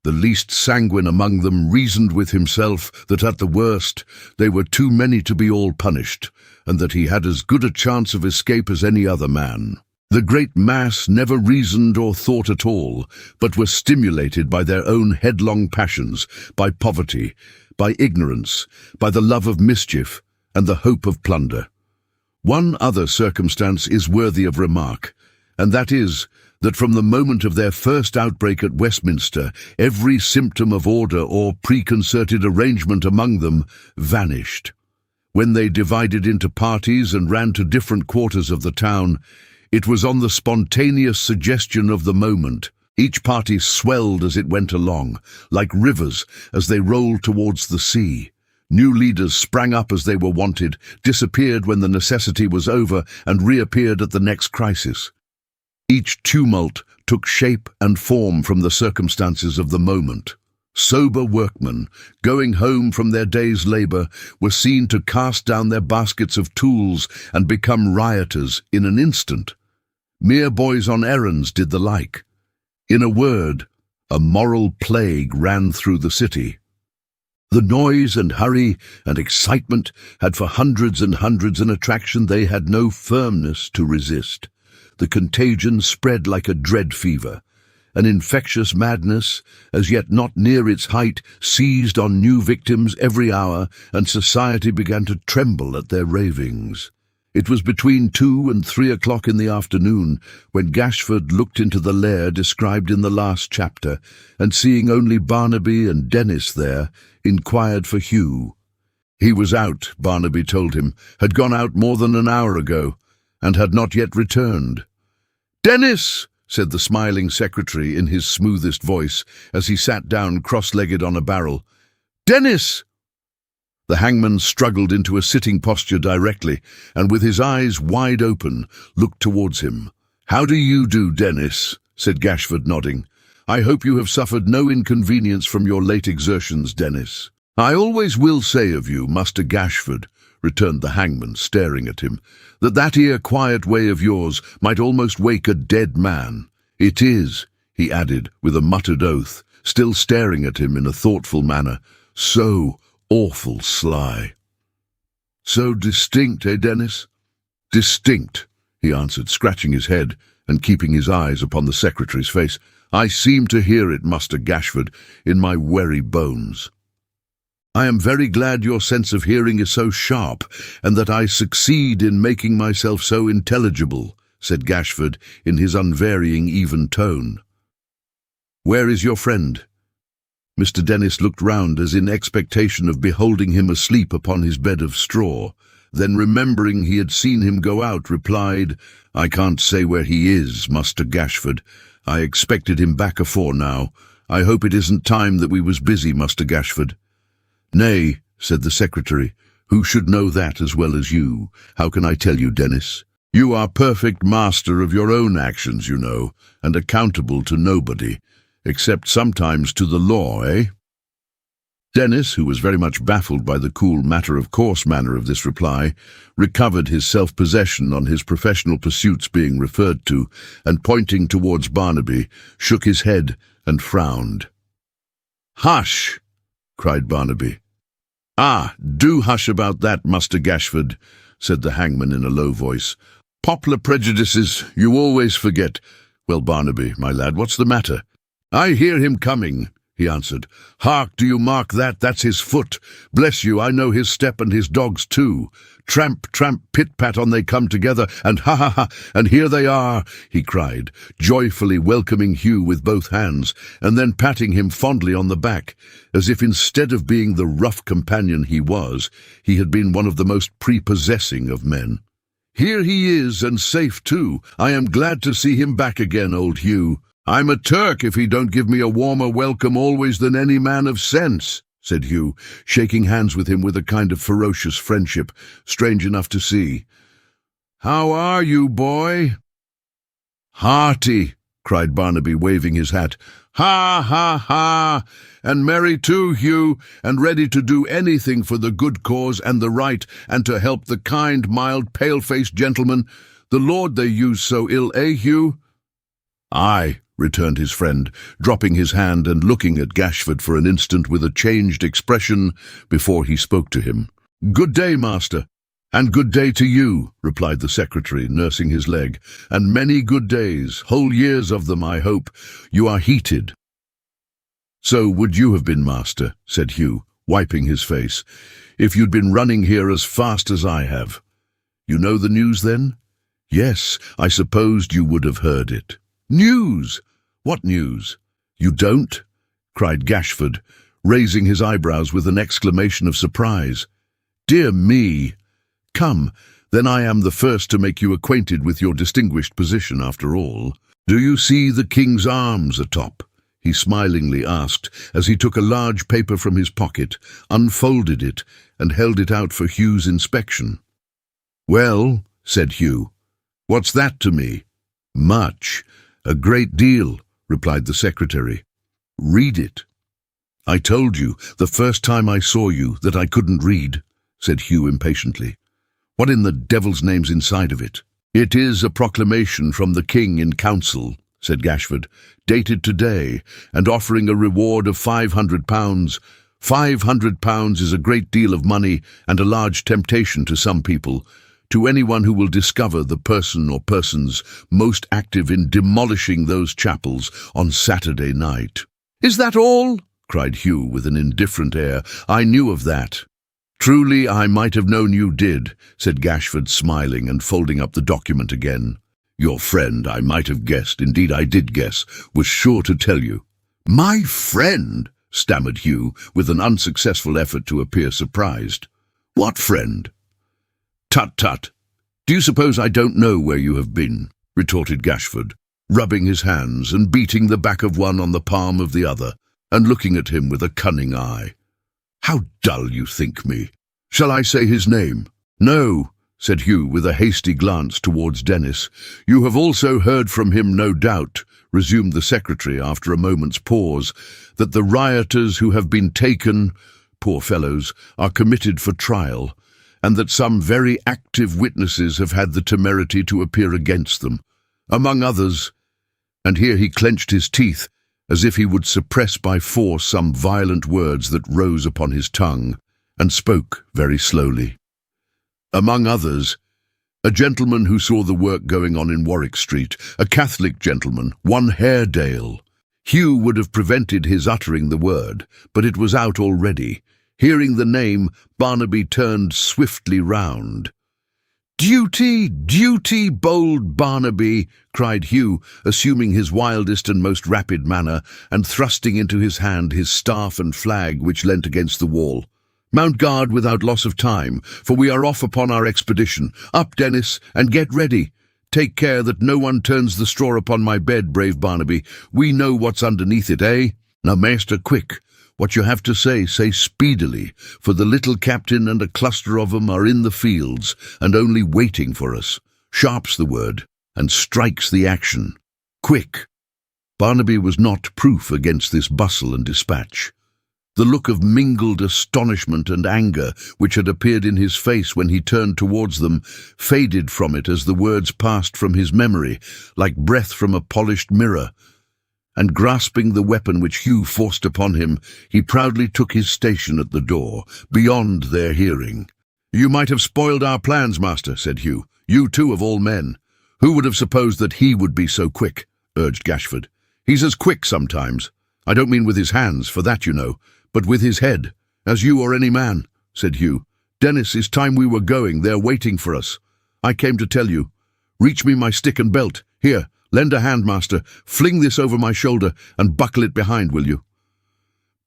The least sanguine among them reasoned with himself that at the worst they were too many to be all punished, and that he had as good a chance of escape as any other man. The great mass never reasoned or thought at all, but were stimulated by their own headlong passions, by poverty, by ignorance, by the love of mischief, and the hope of plunder. One other circumstance is worthy of remark, and that is, that from the moment of their first outbreak at Westminster, every symptom of order or preconcerted arrangement among them vanished. When they divided into parties and ran to different quarters of the town, it was on the spontaneous suggestion of the moment. Each party swelled as it went along, like rivers as they rolled towards the sea. New leaders sprang up as they were wanted, disappeared when the necessity was over, and reappeared at the next crisis. Each tumult took shape and form from the circumstances of the moment. Sober workmen, going home from their day's labor, were seen to cast down their baskets of tools and become rioters in an instant. Mere boys on errands did the like. In a word, a moral plague ran through the city. The noise and hurry and excitement had for hundreds and hundreds an attraction they had no firmness to resist. The contagion spread like a dread fever. An infectious madness, as yet not near its height, seized on new victims every hour, and society began to tremble at their ravings. It was between 2 and 3 o'clock in the afternoon when Gashford looked into the lair described in the last chapter, and seeing only Barnaby and Dennis there, inquired for Hugh. He was out, Barnaby told him, had gone out more than an hour ago, and had not yet returned. "Dennis!" said the smiling secretary in his smoothest voice, as he sat down cross-legged on a barrel. "Dennis!" The hangman struggled into a sitting posture directly, and with his eyes wide open, looked towards him. "How do you do, Dennis?" said Gashford, nodding. "I hope you have suffered no inconvenience from your late exertions, Dennis." "I always will say of you, Master Gashford," returned the hangman, staring at him, that 'ere quiet way of yours might almost wake a dead man. It is," he added, with a muttered oath, still staring at him in a thoughtful manner, "so awful sly." "So distinct, eh, Dennis?" "Distinct," he answered, scratching his head and keeping his eyes upon the secretary's face. "I seem to hear it, Master Gashford, in my very bones." "I am very glad your sense of hearing is so sharp, and that I succeed in making myself so intelligible," said Gashford in his unvarying even tone. "Where is your friend?" Mr. Dennis looked round as in expectation of beholding him asleep upon his bed of straw, then remembering he had seen him go out, replied, "I can't say where he is, Master Gashford. I expected him back afore now. I hope it isn't time that we was busy, Master Gashford." "Nay," said the secretary, "who should know that as well as you? How can I tell you, Dennis? You are perfect master of your own actions, you know, and accountable to nobody, except sometimes to the law, eh?" Dennis, who was very much baffled by the cool matter-of-course manner of this reply, recovered his self-possession on his professional pursuits being referred to, and pointing towards Barnaby, shook his head and frowned. "Hush!" cried Barnaby. "Ah, do hush about that, Master Gashford," said the hangman in a low voice. "Poplar prejudices you always forget. Well, Barnaby, my lad, what's the matter?" "I hear him coming," he answered. "Hark, do you mark that? That's his foot. Bless you, I know his step and his dog's too. Tramp, tramp, pit-pat on they come together, and ha, and here they are," he cried, joyfully welcoming Hugh with both hands, and then patting him fondly on the back, as if instead of being the rough companion he was, he had been one of the most prepossessing of men. "Here he is, and safe too. I am glad to see him back again, old Hugh. I'm a Turk if he don't give me a warmer welcome always than any man of sense," said Hugh, shaking hands with him with a kind of ferocious friendship, strange enough to see. "How are you, boy?" "Hearty," cried Barnaby, waving his hat. "Ha, ha, ha! And merry too, Hugh, and ready to do anything for the good cause and the right, and to help the kind, mild, pale-faced gentleman. The Lord they use so ill, eh, Hugh?" "Aye," returned his friend, dropping his hand and looking at Gashford for an instant with a changed expression before he spoke to him. "Good day, master." "And good day to you," replied the secretary, nursing his leg. "And many good days, whole years of them, I hope. You are heated." "So would you have been, master," said Hugh, wiping his face, "if you'd been running here as fast as I have. You know the news, then?" "Yes, I supposed you would have heard it." "News? What news?" "You don't?" cried Gashford, raising his eyebrows with an exclamation of surprise. "Dear me! Come, then I am the first to make you acquainted with your distinguished position after all. Do you see the King's Arms atop?" he smilingly asked, as he took a large paper from his pocket, unfolded it, and held it out for Hugh's inspection. "Well," said Hugh, "what's that to me?" "Much. A great deal," replied the secretary. "Read it." "I told you, the first time I saw you, that I couldn't read," said Hugh impatiently. "What in the devil's name's inside of it?" "It is a proclamation from the King in Council," said Gashford, "dated today, and offering a reward of £500. £500 is a great deal of money and a large temptation to some people, to anyone who will discover the person or persons most active in demolishing those chapels on Saturday night." "Is that all?" cried Hugh with an indifferent air. "I knew of that." "Truly, I might have known you did," said Gashford, smiling and folding up the document again. "Your friend, I might have guessed, indeed I did guess, was sure to tell you." "My friend?" stammered Hugh, with an unsuccessful effort to appear surprised. "What friend?" "Tut, tut! Do you suppose I don't know where you have been?" retorted Gashford, rubbing his hands and beating the back of one on the palm of the other, and looking at him with a cunning eye. "How dull you think me! Shall I say his name?" "No," said Hugh with a hasty glance towards Dennis. "You have also heard from him, no doubt," resumed the secretary after a moment's pause, "that the rioters who have been taken, poor fellows, are committed for trial, and that some very active witnesses have had the temerity to appear against them. Among others," and here he clenched his teeth, as if he would suppress by force some violent words that rose upon his tongue, and spoke very slowly. "Among others, a gentleman who saw the work going on in Warwick Street, a Catholic gentleman, one Haredale." Hugh would have prevented his uttering the word, but it was out already. Hearing the name, Barnaby turned swiftly round. "Duty, duty, bold Barnaby!" cried Hugh, assuming his wildest and most rapid manner, and thrusting into his hand his staff and flag which leant against the wall. "Mount guard without loss of time, for we are off upon our expedition. Up, Dennis, and get ready. Take care that no one turns the straw upon my bed, brave Barnaby. We know what's underneath it, eh? Now, master, quick! What you have to say speedily, for the little captain and a cluster of 'em are in the fields, and only waiting for us. Sharp's the word, and strike's the action. Quick!" Barnaby was not proof against this bustle and dispatch. The look of mingled astonishment and anger which had appeared in his face when he turned towards them faded from it as the words passed from his memory, like breath from a polished mirror, and grasping the weapon which Hugh forced upon him, he proudly took his station at the door, beyond their hearing. "You might have spoiled our plans, master," said Hugh. "You too, of all men." "Who would have supposed that he would be so quick?" urged Gashford. "He's as quick sometimes. I don't mean with his hands, for that you know, but with his head, as you or any man, said Hugh. Dennis, it's time we were going. They're waiting for us. I came to tell you. Reach me my stick and belt. Here, lend a hand, master. Fling this over my shoulder and buckle it behind, will you?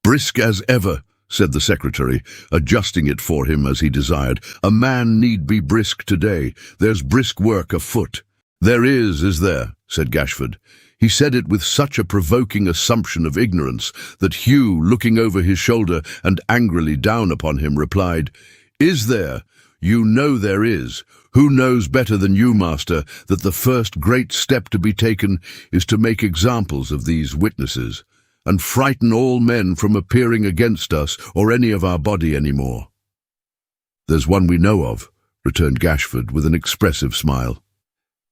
Brisk as ever, said the secretary, adjusting it for him as he desired. A man need be brisk today. There's brisk work afoot. There is there, said Gashford. He said it with such a provoking assumption of ignorance that Hugh, looking over his shoulder and angrily down upon him, replied, Is there? You know there is. Who knows better than you, master, that the first great step to be taken is to make examples of these witnesses, and frighten all men from appearing against us or any of our body any more? There's one we know of, returned Gashford with an expressive smile,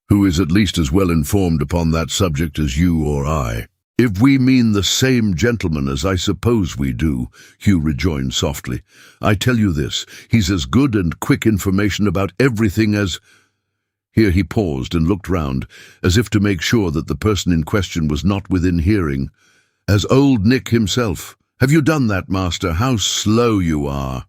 who is at least as well informed upon that subject as you or I. If we mean the same gentleman, as I suppose we do, Hugh rejoined softly, I tell you this, he's as good and quick information about everything as— Here he paused and looked round, as if to make sure that the person in question was not within hearing. As old Nick himself. Have you done that, master? How slow you are.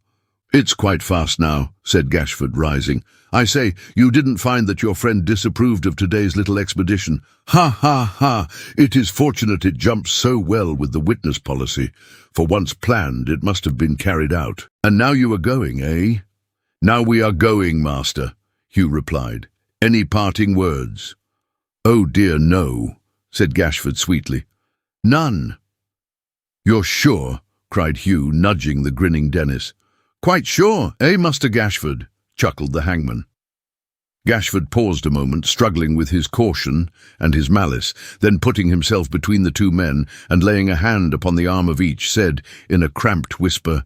It's quite fast now, said Gashford, rising. I say, you didn't find that your friend disapproved of today's little expedition. Ha, ha, ha! It is fortunate it jumps so well with the witness policy. For once planned, it must have been carried out. And now you are going, eh? Now we are going, master, Hugh replied. Any parting words? Oh dear, no, said Gashford sweetly. None. You're sure? Cried Hugh, nudging the grinning Dennis. Quite sure, eh, Master Gashford? Chuckled the hangman. Gashford paused a moment, struggling with his caution and his malice, then putting himself between the two men and laying a hand upon the arm of each, said in a cramped whisper,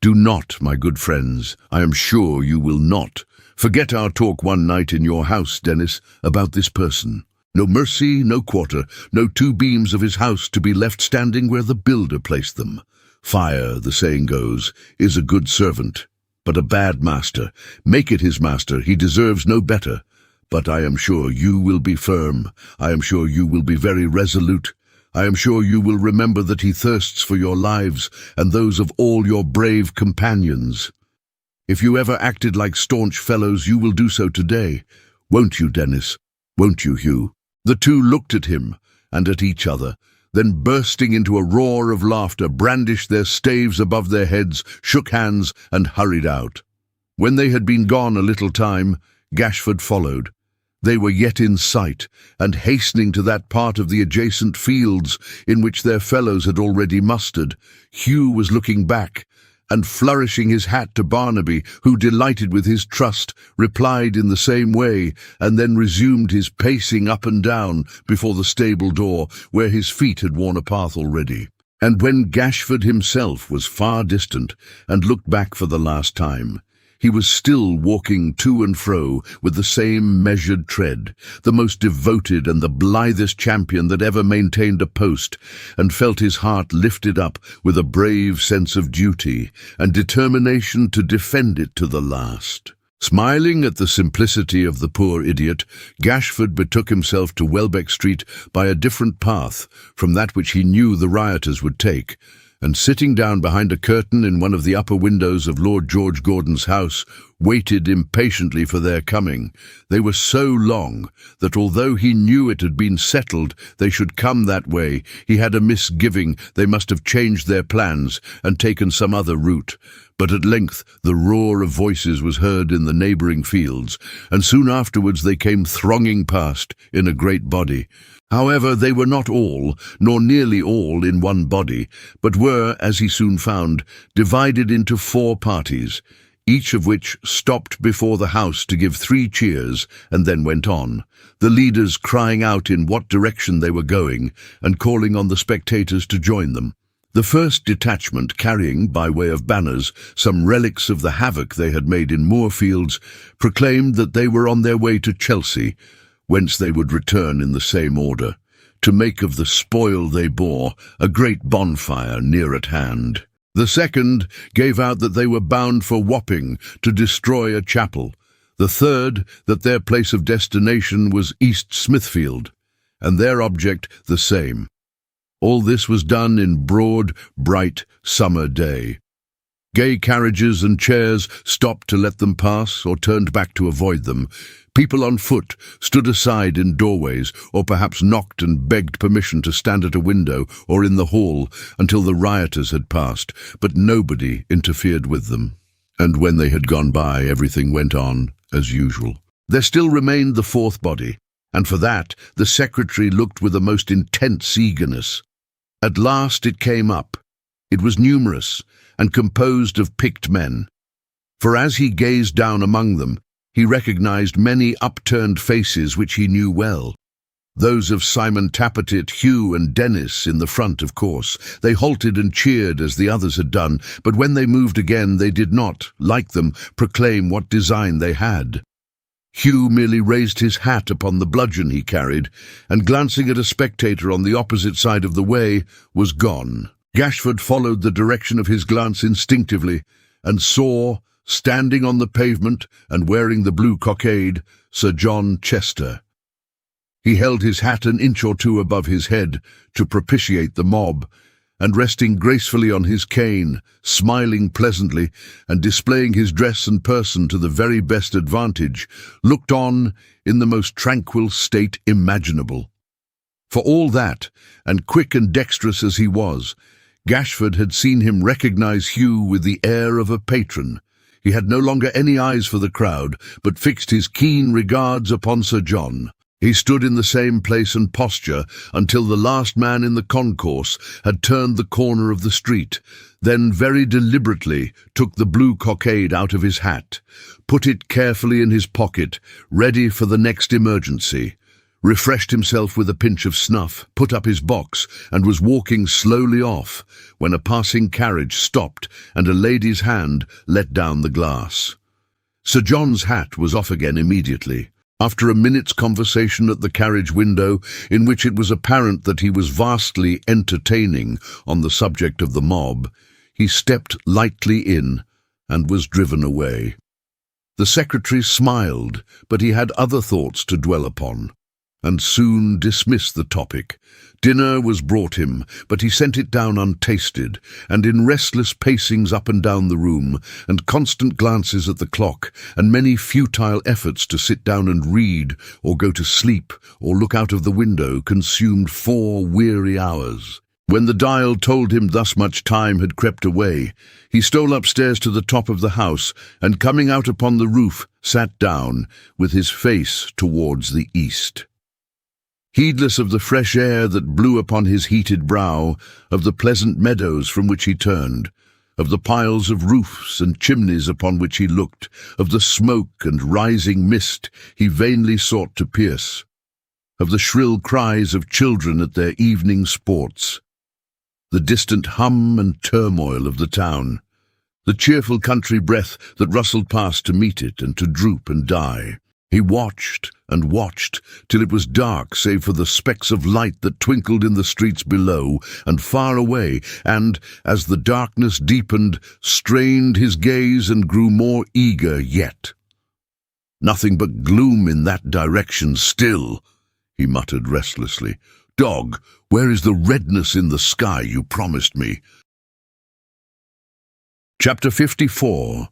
Do not, my good friends, I am sure you will not, forget our talk one night in your house, Dennis, about this person. No mercy, no quarter, no two beams of his house to be left standing where the builder placed them. Fire, the saying goes, is a good servant, but a bad master. Make it his master, he deserves no better. But I am sure you will be firm. I am sure you will be very resolute. I am sure you will remember that he thirsts for your lives and those of all your brave companions. If you ever acted like staunch fellows, you will do so today. Won't you, Dennis? Won't you, Hugh? The two looked at him and at each other, then bursting into a roar of laughter, brandished their staves above their heads, shook hands, and hurried out. When they had been gone a little time, Gashford followed. They were yet in sight, and hastening to that part of the adjacent fields in which their fellows had already mustered. Hugh was looking back, and flourishing his hat to Barnaby, who, delighted with his trust, replied in the same way, and then resumed his pacing up and down before the stable door, where his feet had worn a path already. And when Gashford himself was far distant, and looked back for the last time, he was still walking to and fro with the same measured tread, the most devoted and the blithest champion that ever maintained a post, and felt his heart lifted up with a brave sense of duty and determination to defend it to the last. Smiling at the simplicity of the poor idiot, Gashford betook himself to Welbeck Street by a different path from that which he knew the rioters would take, and sitting down behind a curtain in one of the upper windows of Lord George Gordon's house, waited impatiently for their coming. They were so long that although he knew it had been settled they should come that way, he had a misgiving they must have changed their plans and taken some other route. But at length the roar of voices was heard in the neighbouring fields, and soon afterwards they came thronging past in a great body. However, they were not all, nor nearly all, in one body, but were, as he soon found, divided into 4 parties, each of which stopped before the house to give 3 cheers, and then went on, the leaders crying out in what direction they were going, and calling on the spectators to join them. The first detachment, carrying, by way of banners, some relics of the havoc they had made in Moorfields, proclaimed that they were on their way to Chelsea, whence they would return in the same order, to make of the spoil they bore a great bonfire near at hand. The second gave out that they were bound for Wapping to destroy a chapel. The third, that their place of destination was East Smithfield, and their object the same. All this was done in broad, bright summer day. Gay carriages and chairs stopped to let them pass or turned back to avoid them. People on foot stood aside in doorways or perhaps knocked and begged permission to stand at a window or in the hall until the rioters had passed, but nobody interfered with them. And when they had gone by, everything went on as usual. There still remained the fourth body, and for that the secretary looked with the most intense eagerness. At last it came up. It was numerous and composed of picked men. For as he gazed down among them, he recognized many upturned faces which he knew well. Those of Simon Tappertit, Hugh and Dennis in the front, of course. They halted and cheered as the others had done, but when they moved again they did not, like them, proclaim what design they had. Hugh merely raised his hat upon the bludgeon he carried, and glancing at a spectator on the opposite side of the way, was gone. Gashford followed the direction of his glance instinctively, and saw, standing on the pavement and wearing the blue cockade, Sir John Chester. He held his hat an inch or two above his head to propitiate the mob, and resting gracefully on his cane, smiling pleasantly, and displaying his dress and person to the very best advantage, looked on in the most tranquil state imaginable. For all that, and quick and dexterous as he was, Gashford had seen him recognize Hugh with the air of a patron. He had no longer any eyes for the crowd, but fixed his keen regards upon Sir John. He stood in the same place and posture until the last man in the concourse had turned the corner of the street, then very deliberately took the blue cockade out of his hat, put it carefully in his pocket, ready for the next emergency, refreshed himself with a pinch of snuff, put up his box, and was walking slowly off when a passing carriage stopped and a lady's hand let down the glass. Sir John's hat was off again immediately. After a minute's conversation at the carriage window, in which it was apparent that he was vastly entertaining on the subject of the mob, he stepped lightly in and was driven away. The secretary smiled, but he had other thoughts to dwell upon, and soon dismissed the topic. Dinner was brought him, but he sent it down untasted, and in restless pacings up and down the room, and constant glances at the clock, and many futile efforts to sit down and read, or go to sleep, or look out of the window, consumed 4 weary hours. When the dial told him thus much time had crept away, he stole upstairs to the top of the house, and coming out upon the roof, sat down, with his face towards the east. Heedless of the fresh air that blew upon his heated brow, of the pleasant meadows from which he turned, of the piles of roofs and chimneys upon which he looked, of the smoke and rising mist he vainly sought to pierce, of the shrill cries of children at their evening sports, the distant hum and turmoil of the town, the cheerful country breath that rustled past to meet it and to droop and die. He watched and watched till it was dark save for the specks of light that twinkled in the streets below and far away, and, as the darkness deepened, strained his gaze and grew more eager yet. "Nothing but gloom in that direction still," he muttered restlessly. "Dog, where is the redness in the sky you promised me?" Chapter 54.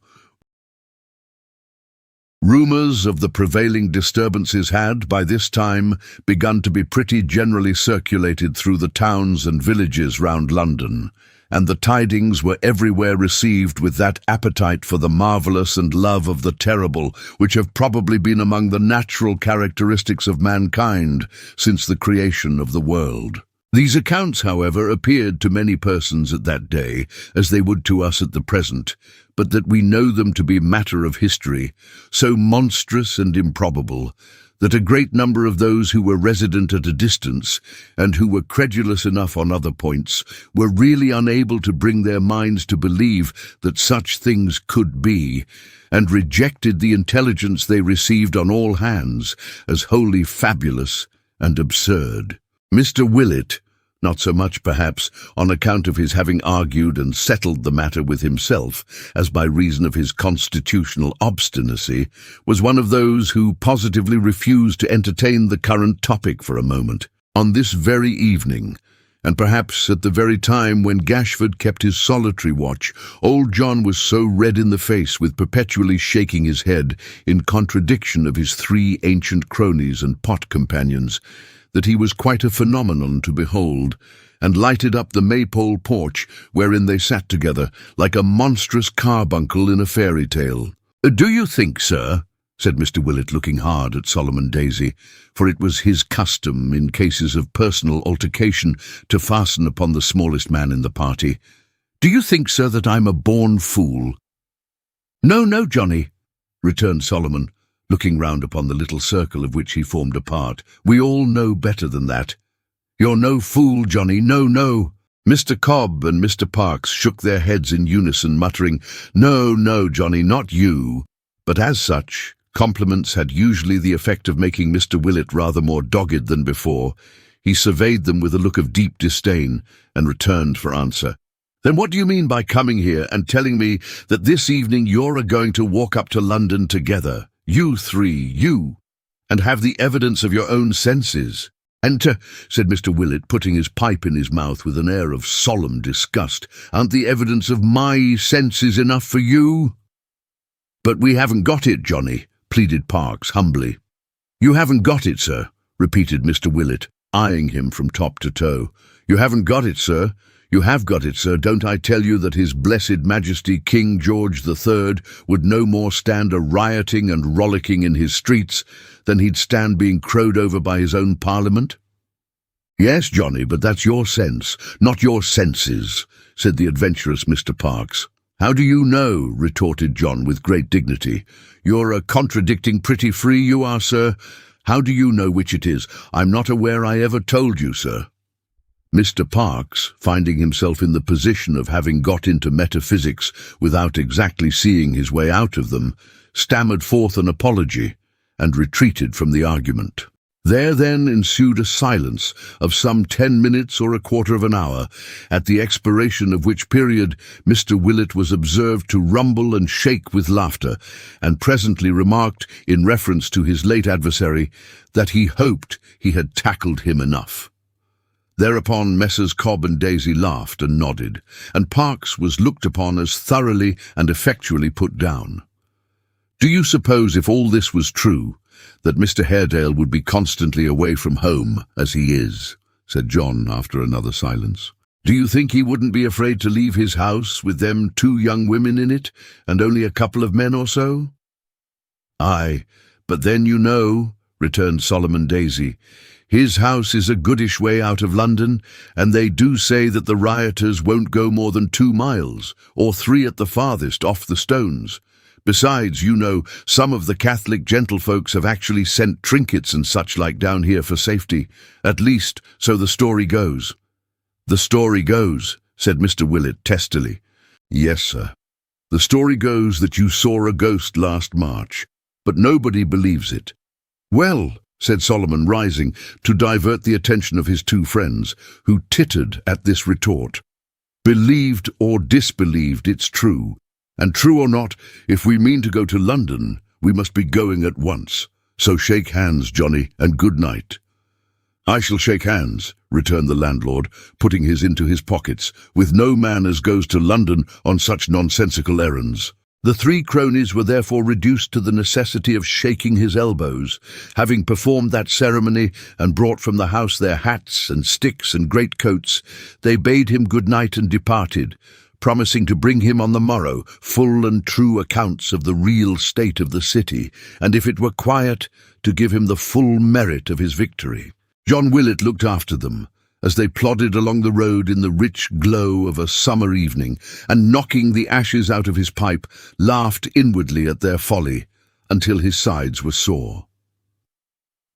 Rumours of the prevailing disturbances had, by this time, begun to be pretty generally circulated through the towns and villages round London, and the tidings were everywhere received with that appetite for the marvellous and love of the terrible which have probably been among the natural characteristics of mankind since the creation of the world. These accounts, however, appeared to many persons at that day, as they would to us at the present, but that we know them to be matter of history, so monstrous and improbable, that a great number of those who were resident at a distance, and who were credulous enough on other points, were really unable to bring their minds to believe that such things could be, and rejected the intelligence they received on all hands as wholly fabulous and absurd. Mr. Willett, not so much perhaps on account of his having argued and settled the matter with himself as by reason of his constitutional obstinacy, was one of those who positively refused to entertain the current topic for a moment. On this very evening, And perhaps at the very time when Gashford kept his solitary watch, old John was so red in the face with perpetually shaking his head in contradiction of his 3 ancient cronies and pot companions, that he was quite a phenomenon to behold, and lighted up the maypole porch wherein they sat together like a monstrous carbuncle in a fairy tale. "Do you think, sir," said Mr. Willett, looking hard at Solomon Daisy, for it was his custom in cases of personal altercation to fasten upon the smallest man in the party, "do you think, sir, that I'm a born fool?" "No, no, Johnny," returned Solomon, looking round upon the little circle of which he formed a part. "We all know better than that. You're no fool, Johnny, no, no." Mr. Cobb and Mr. Parks shook their heads in unison, muttering, "No, no, Johnny, not you." But as such, compliments had usually the effect of making Mr. Willett rather more dogged than before. He surveyed them with a look of deep disdain and returned for answer. "Then what do you mean by coming here and telling me that this evening you're going to walk up to London together, you 3, you, and have the evidence of your own senses? And said Mr. Willett, putting his pipe in his mouth with an air of solemn disgust, aren't the evidence of my senses enough for you?" "But we haven't got it, Johnny," pleaded Parks humbly. "You haven't got it, sir," repeated Mr. Willett, eyeing him from top to toe. "You haven't got it, sir. You have got it, sir. Don't I tell you that His Blessed Majesty King George III would no more stand a rioting and rollicking in his streets than he'd stand being crowed over by his own Parliament?" "Yes, Johnny, but that's your sense, not your senses," said the adventurous Mr. Parks. "How do you know?" retorted John with great dignity. "You're a contradicting pretty free, you are, sir. How do you know which it is? I'm not aware I ever told you, sir." Mr. Parks, finding himself in the position of having got into metaphysics without exactly seeing his way out of them, stammered forth an apology and retreated from the argument. There then ensued a silence of some 10 minutes or a quarter of an hour, at the expiration of which period Mr. Willett was observed to rumble and shake with laughter, and presently remarked, in reference to his late adversary, that he hoped he had tackled him enough. Thereupon Messrs. Cobb and Daisy laughed and nodded, and Parks was looked upon as thoroughly and effectually put down. "Do you suppose, if all this was true, that Mr. Haredale would be constantly away from home, as he is?" said John after another silence. "Do you think he wouldn't be afraid to leave his house with them 2 young women in it, and only a couple of men or so?" "Aye, but then you know," returned Solomon Daisy, "his house is a goodish way out of London, and they do say that the rioters won't go more than 2 miles, or 3 at the farthest, off the stones. Besides, you know, some of the Catholic gentlefolks have actually sent trinkets and such like down here for safety. At least, so the story goes." "The story goes," said Mr. Willett testily. "Yes, sir. The story goes that you saw a ghost last March, but nobody believes it." "Well," said Solomon, rising to divert the attention of his 2 friends, who tittered at this retort, "believed or disbelieved, it's true. And true or not, if we mean to go to London, we must be going at once. So shake hands, Johnny, and good night." "I shall shake hands," returned the landlord, putting his into his pockets, "with no man as goes to London on such nonsensical errands." The 3 cronies were therefore reduced to the necessity of shaking his elbows. Having performed that ceremony and brought from the house their hats and sticks and greatcoats, they bade him good night and departed, promising to bring him on the morrow full and true accounts of the real state of the city, and if it were quiet, to give him the full merit of his victory. John Willett looked after them, as they plodded along the road in the rich glow of a summer evening, and knocking the ashes out of his pipe, laughed inwardly at their folly, until his sides were sore.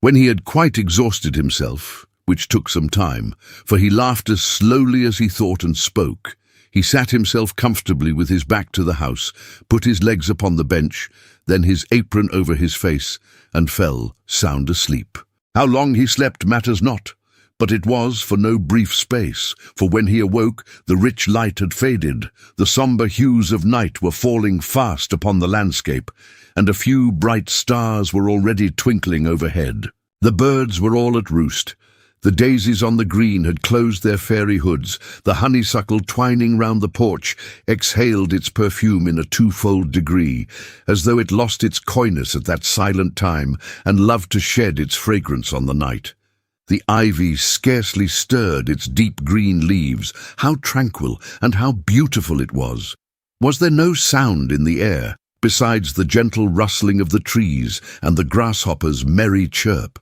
When he had quite exhausted himself, which took some time, for he laughed as slowly as he thought and spoke, he sat himself comfortably with his back to the house, put his legs upon the bench, then his apron over his face, and fell sound asleep. How long he slept matters not, but it was for no brief space, for when he awoke the rich light had faded, the sombre hues of night were falling fast upon the landscape, and a few bright stars were already twinkling overhead. The birds were all at roost. The daisies on the green had closed their fairy hoods. The honeysuckle twining round the porch exhaled its perfume in a twofold degree, as though it lost its coyness at that silent time and loved to shed its fragrance on the night. The ivy scarcely stirred its deep green leaves. How tranquil and how beautiful it was! Was there no sound in the air, besides the gentle rustling of the trees and the grasshopper's merry chirp?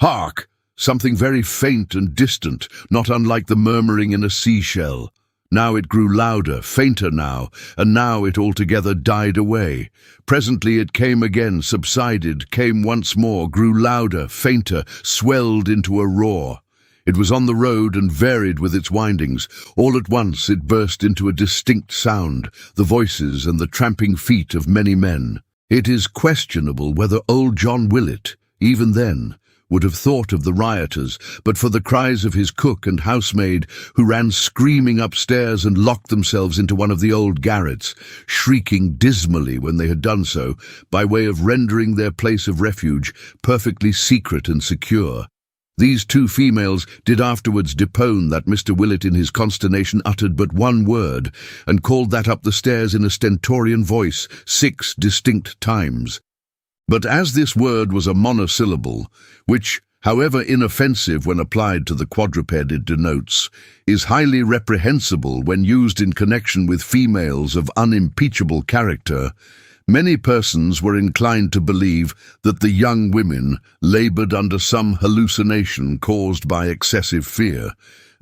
Hark! Something very faint and distant, not unlike the murmuring in a seashell. Now it grew louder, fainter now, and now it altogether died away. Presently it came again, subsided, came once more, grew louder, fainter, swelled into a roar. It was on the road and varied with its windings. All at once it burst into a distinct sound, the voices and the tramping feet of many men. It is questionable whether old John Willett, even then, would have thought of the rioters, but for the cries of his cook and housemaid, who ran screaming upstairs and locked themselves into one of the old garrets, shrieking dismally when they had done so, by way of rendering their place of refuge perfectly secret and secure. These two females did afterwards depone that Mr. Willett in his consternation uttered but one word, and called that up the stairs in a stentorian voice 6 distinct times. But as this word was a monosyllable, which, however inoffensive when applied to the quadruped it denotes, is highly reprehensible when used in connection with females of unimpeachable character, many persons were inclined to believe that the young women laboured under some hallucination caused by excessive fear,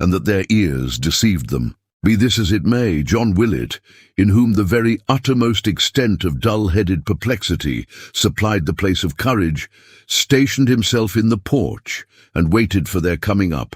and that their ears deceived them. Be this as it may, John Willett, in whom the very uttermost extent of dull-headed perplexity supplied the place of courage, stationed himself in the porch and waited for their coming up.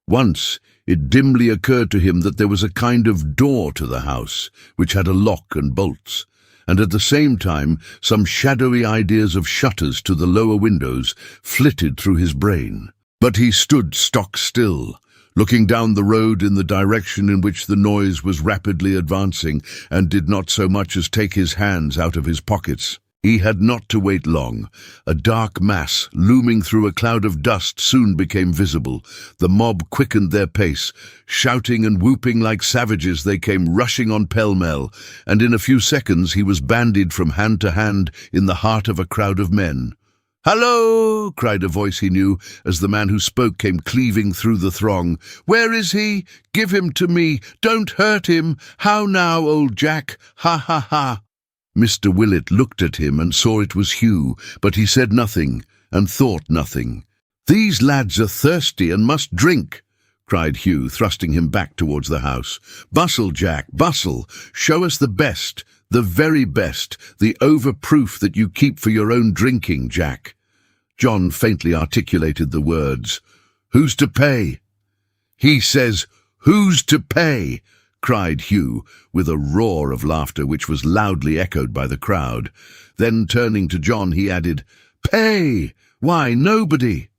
Once it dimly occurred to him that there was a kind of door to the house, which had a lock and bolts, and at the same time some shadowy ideas of shutters to the lower windows flitted through his brain. But he stood stock still, looking down the road in the direction in which the noise was rapidly advancing, and did not so much as take his hands out of his pockets. He had not to wait long. A dark mass, looming through a cloud of dust, soon became visible. The mob quickened their pace. Shouting and whooping like savages, they came rushing on pell-mell, and in a few seconds he was bandied from hand to hand in the heart of a crowd of men. "Hallo!" cried a voice he knew, as the man who spoke came cleaving through the throng. "Where is he? Give him to me! Don't hurt him! How now, old Jack? Ha, ha, ha!" Mr. Willett looked at him and saw it was Hugh, but he said nothing, and thought nothing. "These lads are thirsty and must drink," cried Hugh, thrusting him back towards the house. "Bustle, Jack, bustle! Show us the best, the very best, the overproof that you keep for your own drinking, Jack." John faintly articulated the words, "Who's to pay?" "He says, 'Who's to pay?'" cried Hugh, with a roar of laughter which was loudly echoed by the crowd. Then, turning to John, he added, "Pay? Why, nobody."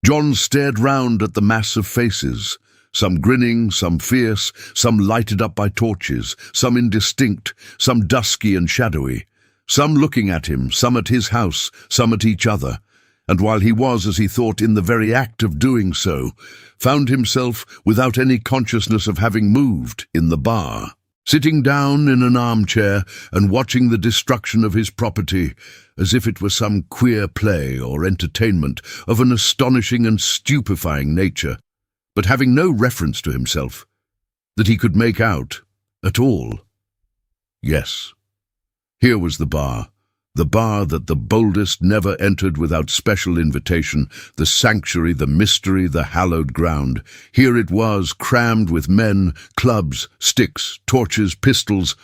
John stared round at the mass of faces, some grinning, some fierce, some lighted up by torches, some indistinct, some dusky and shadowy, some looking at him, some at his house, some at each other, and while he was, as he thought, in the very act of doing so, found himself, without any consciousness of having moved, in the bar, sitting down in an armchair and watching the destruction of his property, as if it were some queer play or entertainment of an astonishing and stupefying nature, but having no reference to himself, that he could make out at all. Yes, here was the bar that the boldest never entered without special invitation, the sanctuary, the mystery, the hallowed ground. Here it was, crammed with men, clubs, sticks, torches, pistols,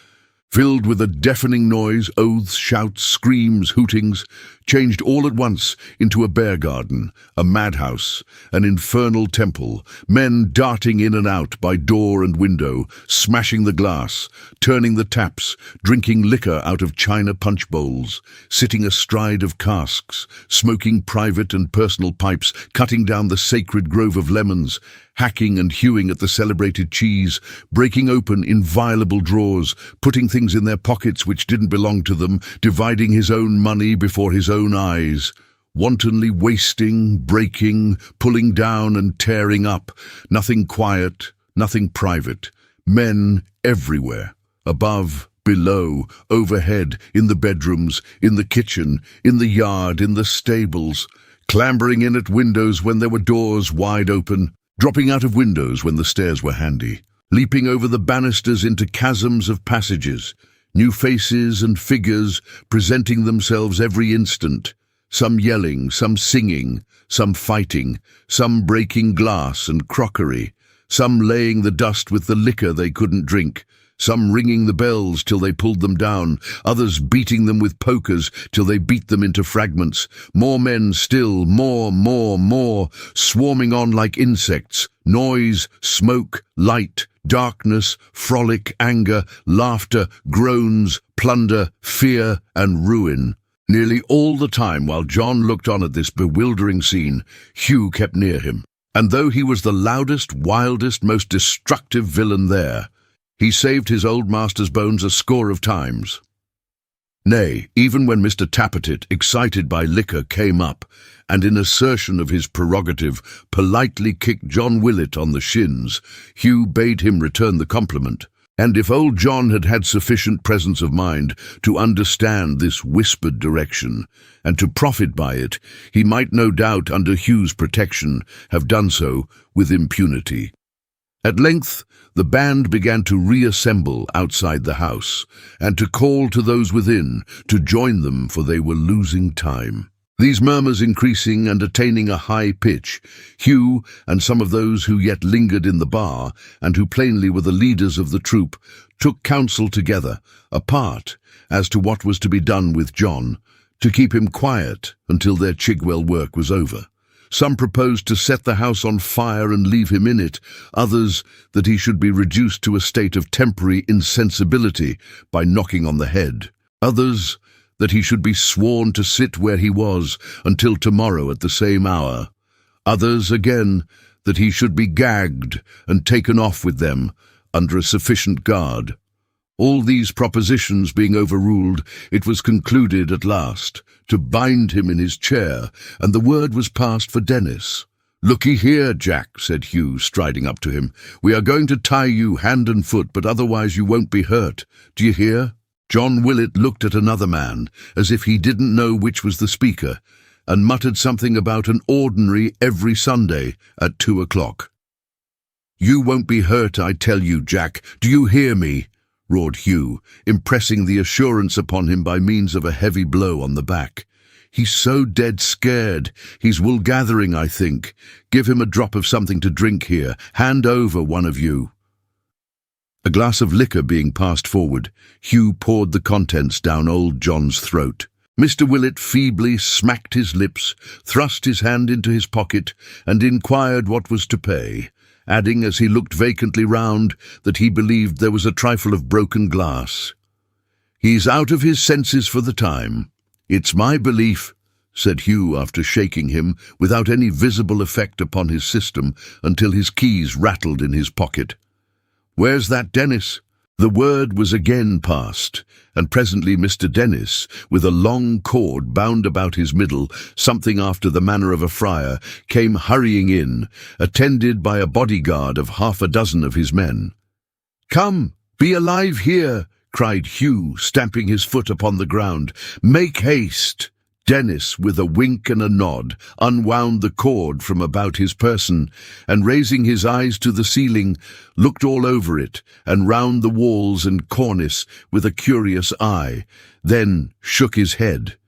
filled with a deafening noise, oaths, shouts, screams, hootings, changed all at once into a bear garden, a madhouse, an infernal temple, men darting in and out by door and window, smashing the glass, turning the taps, drinking liquor out of china punch bowls, sitting astride of casks, smoking private and personal pipes, cutting down the sacred grove of lemons, hacking and hewing at the celebrated cheese, breaking open inviolable drawers, putting things in their pockets which didn't belong to them, dividing his own money before his own eyes. wantonly wasting, breaking, pulling down and tearing up. Nothing quiet, nothing private. Men everywhere, above, below, overhead, in the bedrooms, in the kitchen, in the yard, in the stables, clambering in at windows when there were doors wide open, dropping out of windows when the stairs were handy, leaping over the banisters into chasms of passages, new faces and figures presenting themselves every instant, some yelling, some singing, some fighting, some breaking glass and crockery, some laying the dust with the liquor they couldn't drink, some ringing the bells till they pulled them down, others beating them with pokers till they beat them into fragments, more men still, more, swarming on like insects, noise, smoke, light, darkness, frolic, anger, laughter, groans, plunder, fear, and ruin. Nearly all the time while John looked on at this bewildering scene, Hugh kept near him, and though he was the loudest, wildest, most destructive villain there, he saved his old master's bones a score of times. Nay, even when Mr. Tappertit, excited by liquor, came up, and in assertion of his prerogative, politely kicked John Willett on the shins, Hugh bade him return the compliment. And if old John had had sufficient presence of mind to understand this whispered direction, and to profit by it, he might no doubt, under Hugh's protection, have done so with impunity. At length, the band began to reassemble outside the house, and to call to those within to join them, for they were losing time. These murmurs increasing and attaining a high pitch, Hugh and some of those who yet lingered in the bar, and who plainly were the leaders of the troop, took counsel together, apart, as to what was to be done with John, to keep him quiet until their Chigwell work was over. Some proposed to set the house on fire and leave him in it, others that he should be reduced to a state of temporary insensibility by knocking on the head, others that he should be sworn to sit where he was until tomorrow at the same hour, others, again, that he should be gagged and taken off with them under a sufficient guard. All these propositions being overruled, it was concluded at last to bind him in his chair, and the word was passed for Dennis. "Looky here, Jack," said Hugh, striding up to him. "We are going to tie you hand and foot, but otherwise you won't be hurt. Do you hear?" John Willett looked at another man, as if he didn't know which was the speaker, and muttered something about an ordinary every Sunday at 2 o'clock. "You won't be hurt, I tell you, Jack. Do you hear me?" roared Hugh, impressing the assurance upon him by means of a heavy blow on the back. "He's so dead scared. He's wool-gathering, I think. Give him a drop of something to drink here. Hand over, one of you." A glass of liquor being passed forward, Hugh poured the contents down old John's throat. Mr. Willett feebly smacked his lips, thrust his hand into his pocket, and inquired what was to pay, adding as he looked vacantly round that he believed there was a trifle of broken glass. "He's out of his senses for the time. It's my belief," said Hugh after shaking him, without any visible effect upon his system, until his keys rattled in his pocket. "Where's that Dennis?" The word was again passed, and presently Mr. Dennis, with a long cord bound about his middle, something after the manner of a friar, came hurrying in, attended by a bodyguard of half a dozen of his men. "Come, be alive here!" cried Hugh, stamping his foot upon the ground. "Make haste!" Dennis, with a wink and a nod, unwound the cord from about his person, and raising his eyes to the ceiling, looked all over it, and round the walls and cornice with a curious eye, then shook his head.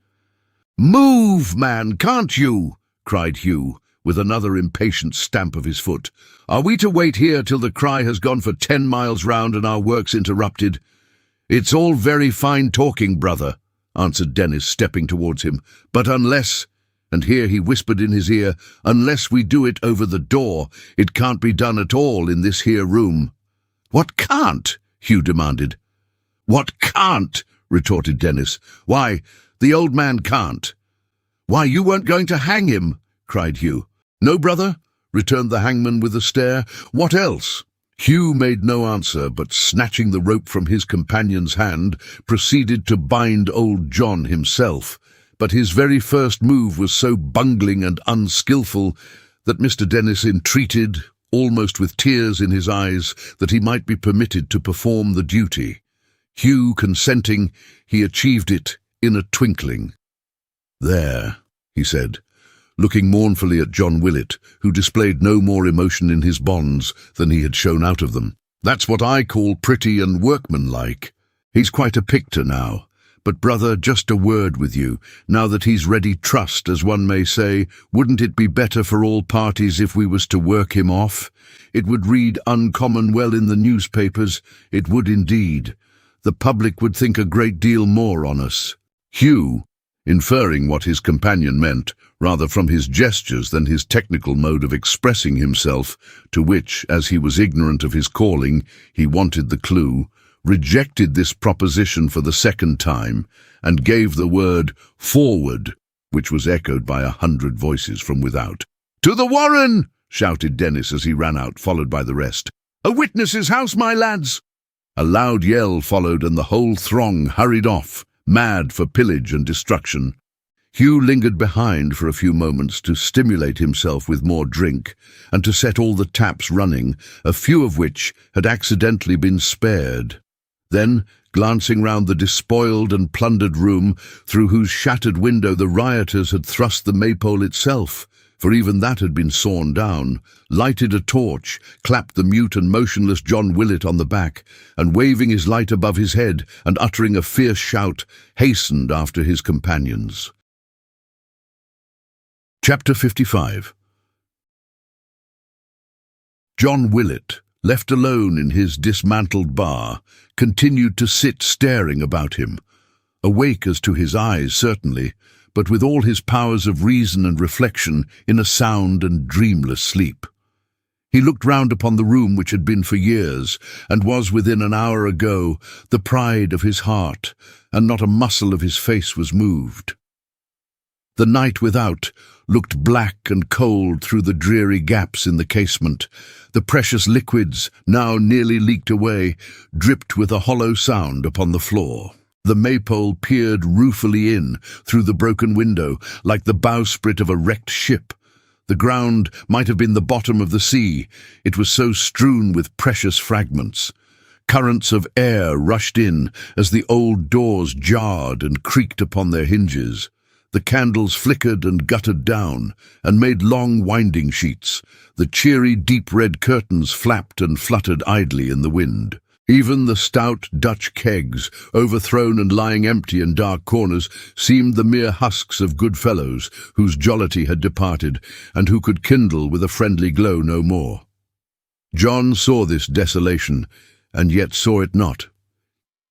"Move, man, can't you?" cried Hugh, with another impatient stamp of his foot. "Are we to wait here till the cry has gone for 10 miles round and our work's interrupted?" "It's all very fine talking, brother," answered Dennis, stepping towards him, "but unless," and here he whispered in his ear, "unless we do it over the door, it can't be done at all in this here room." "What can't?" Hugh demanded. "What can't?" retorted Dennis. "Why, the old man can't." "Why, you weren't going to hang him?" cried Hugh. "No, brother," returned the hangman with a stare. "What else?" Hugh made no answer, but snatching the rope from his companion's hand, proceeded to bind old John himself, but his very first move was so bungling and unskilful that Mr. Dennis entreated, almost with tears in his eyes, that he might be permitted to perform the duty. Hugh consenting, he achieved it in a twinkling. "There," he said, looking mournfully at John Willett, who displayed no more emotion in his bonds than he had shown out of them. "That's what I call pretty and workmanlike. He's quite a pictor now. But, brother, just a word with you. Now that he's ready trussed, as one may say, wouldn't it be better for all parties if we was to work him off? It would read uncommon well in the newspapers, it would indeed. The public would think a great deal more on us." Hugh, inferring what his companion meant, rather from his gestures than his technical mode of expressing himself, to which, as he was ignorant of his calling, he wanted the clue, rejected this proposition for the second time, and gave the word "forward," which was echoed by 100 voices from without. "To the Warren!" shouted Dennis as he ran out, followed by the rest. "A witness's house, my lads!" A loud yell followed, and the whole throng hurried off, mad for pillage and destruction. Hugh lingered behind for a few moments to stimulate himself with more drink, and to set all the taps running, a few of which had accidentally been spared. Then, glancing round the despoiled and plundered room, through whose shattered window the rioters had thrust the maypole itself, for even that had been sawn down, lighted a torch, clapped the mute and motionless John Willett on the back, and waving his light above his head and uttering a fierce shout, hastened after his companions. Chapter 55. John Willett, left alone in his dismantled bar, continued to sit staring about him, awake as to his eyes certainly, but with all his powers of reason and reflection in a sound and dreamless sleep. He looked round upon the room which had been for years, and was within an hour ago, the pride of his heart, and not a muscle of his face was moved. The night without looked black and cold through the dreary gaps in the casement. The precious liquids, now nearly leaked away, dripped with a hollow sound upon the floor. The maypole peered ruefully in through the broken window, like the bowsprit of a wrecked ship. The ground might have been the bottom of the sea, it was so strewn with precious fragments. Currents of air rushed in as the old doors jarred and creaked upon their hinges. The candles flickered and guttered down, and made long winding sheets. The cheery deep red curtains flapped and fluttered idly in the wind. Even the stout Dutch kegs, overthrown and lying empty in dark corners, seemed the mere husks of good fellows whose jollity had departed, and who could kindle with a friendly glow no more. John saw this desolation, and yet saw it not.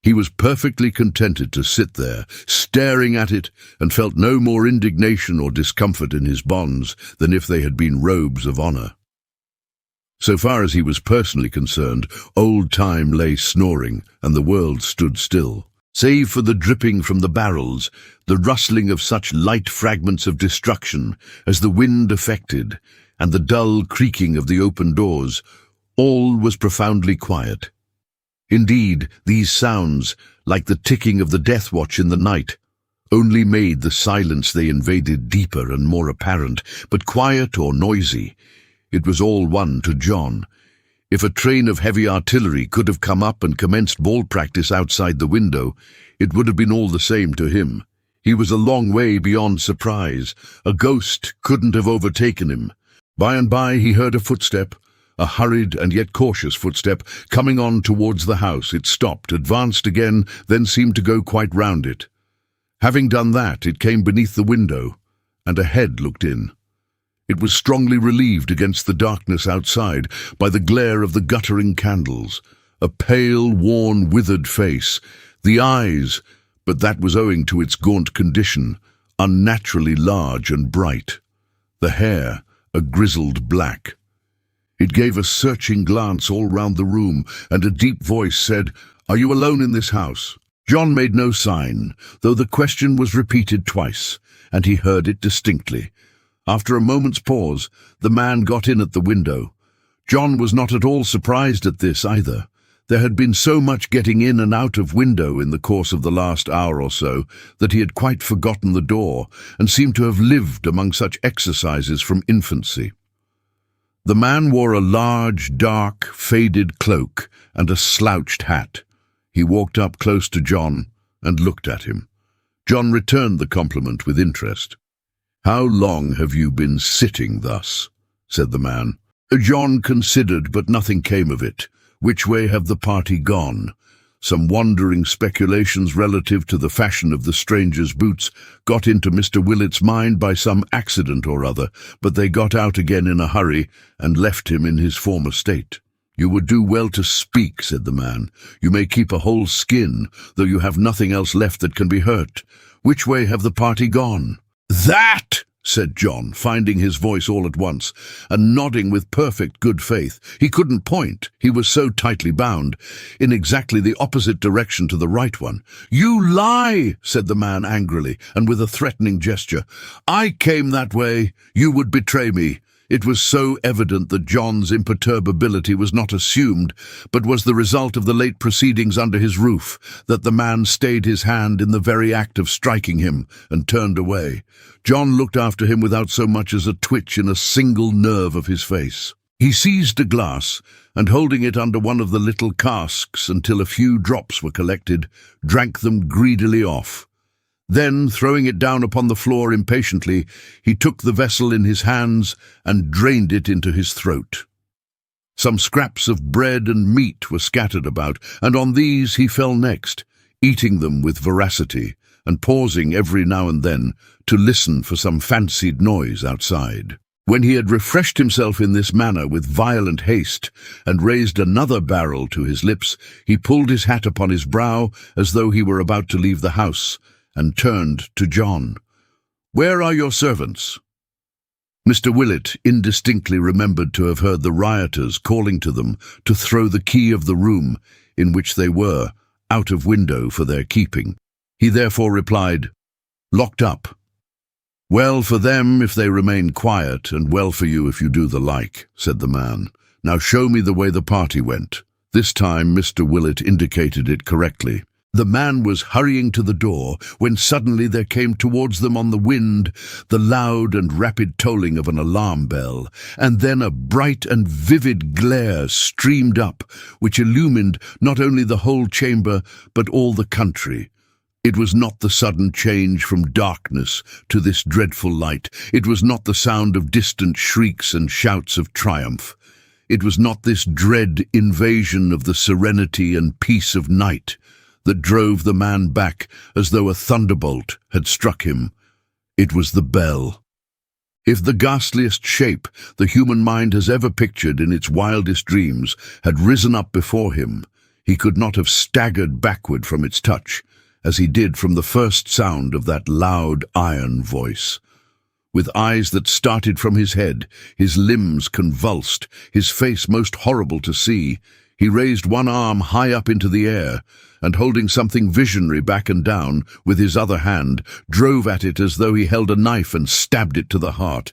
He was perfectly contented to sit there, staring at it, and felt no more indignation or discomfort in his bonds than if they had been robes of honour. So far as he was personally concerned, old time lay snoring, and the world stood still. Save for the dripping from the barrels, the rustling of such light fragments of destruction as the wind affected, and the dull creaking of the open doors, all was profoundly quiet. Indeed, these sounds, like the ticking of the death watch in the night, only made the silence they invaded deeper and more apparent, but quiet or noisy, it was all one to John. If a train of heavy artillery could have come up and commenced ball practice outside the window, it would have been all the same to him. He was a long way beyond surprise. A ghost couldn't have overtaken him. By and by he heard a footstep, a hurried and yet cautious footstep, coming on towards the house. It stopped, advanced again, then seemed to go quite round it. Having done that, it came beneath the window, and a head looked in. It was strongly relieved against the darkness outside by the glare of the guttering candles. A pale, worn, withered face. The eyes, but that was owing to its gaunt condition, unnaturally large and bright. The hair, a grizzled black. It gave a searching glance all round the room, and a deep voice said, "Are you alone in this house?" John made no sign, though the question was repeated twice, and he heard it distinctly. After a moment's pause, the man got in at the window. John was not at all surprised at this either. There had been so much getting in and out of window in the course of the last hour or so that he had quite forgotten the door and seemed to have lived among such exercises from infancy. The man wore a large, dark, faded cloak and a slouched hat. He walked up close to John and looked at him. John returned the compliment with interest. "How long have you been sitting thus?" said the man. John considered, but nothing came of it. Which way have the party gone? Some wandering speculations relative to the fashion of the stranger's boots got into Mr. Willett's mind by some accident or other, but they got out again in a hurry and left him in his former state. "You would do well to speak," said the man. "You may keep a whole skin, though you have nothing else left that can be hurt. Which way have the party gone?" "That!" said John, finding his voice all at once, and nodding with perfect good faith. He couldn't point, he was so tightly bound, in exactly the opposite direction to the right one. "You lie!" said the man angrily, and with a threatening gesture. "I came that way. You would betray me." It was so evident that John's imperturbability was not assumed, but was the result of the late proceedings under his roof, that the man stayed his hand in the very act of striking him, and turned away. John looked after him without so much as a twitch in a single nerve of his face. He seized a glass, and holding it under one of the little casks until a few drops were collected, drank them greedily off. Then, throwing it down upon the floor impatiently, he took the vessel in his hands and drained it into his throat. Some scraps of bread and meat were scattered about, and on these he fell next, eating them with voracity, and pausing every now and then to listen for some fancied noise outside. When he had refreshed himself in this manner with violent haste, and raised another barrel to his lips, he pulled his hat upon his brow as though he were about to leave the house, and turned to John. "Where are your servants?" Mr. Willett indistinctly remembered to have heard the rioters calling to them to throw the key of the room in which they were out of window for their keeping. He therefore replied, "Locked up." "Well for them if they remain quiet, and well for you if you do the like," said the man. "Now show me the way the party went." This time Mr. Willett indicated it correctly. The man was hurrying to the door when suddenly there came towards them on the wind the loud and rapid tolling of an alarm bell, and then a bright and vivid glare streamed up, which illumined not only the whole chamber but all the country. It was not the sudden change from darkness to this dreadful light. It was not the sound of distant shrieks and shouts of triumph. It was not this dread invasion of the serenity and peace of night that drove the man back as though a thunderbolt had struck him. It was the bell. If the ghastliest shape the human mind has ever pictured in its wildest dreams had risen up before him, he could not have staggered backward from its touch, as he did from the first sound of that loud iron voice. With eyes that started from his head, his limbs convulsed, his face most horrible to see, he raised one arm high up into the air, and holding something visionary back and down with his other hand, drove at it as though he held a knife and stabbed it to the heart.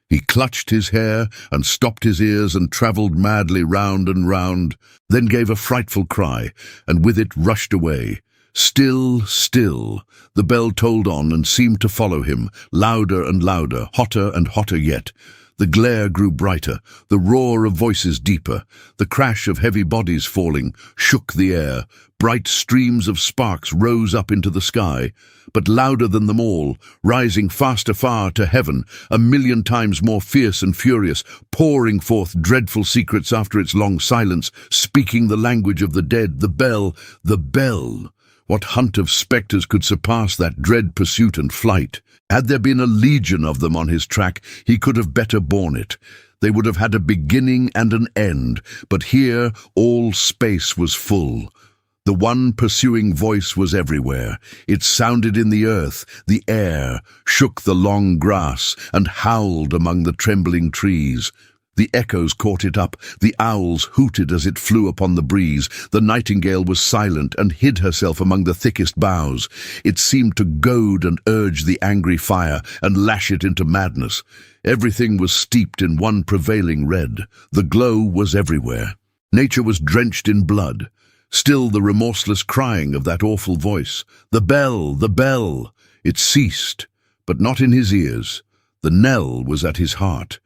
He clutched his hair and stopped his ears and travelled madly round and round, then gave a frightful cry, and with it rushed away. Still, still, the bell tolled on and seemed to follow him, louder and louder, hotter and hotter yet. The glare grew brighter, the roar of voices deeper, the crash of heavy bodies falling shook the air, bright streams of sparks rose up into the sky, but louder than them all, rising faster far to heaven, 1,000,000 times more fierce and furious, pouring forth dreadful secrets after its long silence, speaking the language of the dead, the bell, the bell. What hunt of spectres could surpass that dread pursuit and flight? Had there been a legion of them on his track, he could have better borne it. They would have had a beginning and an end, but here all space was full. The one pursuing voice was everywhere. It sounded in the earth, the air, shook the long grass, and howled among the trembling trees. The echoes caught it up, the owls hooted as it flew upon the breeze, the nightingale was silent and hid herself among the thickest boughs. It seemed to goad and urge the angry fire and lash it into madness. Everything was steeped in one prevailing red. The glow was everywhere. Nature was drenched in blood. Still the remorseless crying of that awful voice. The bell! The bell! It ceased, but not in his ears. The knell was at his heart.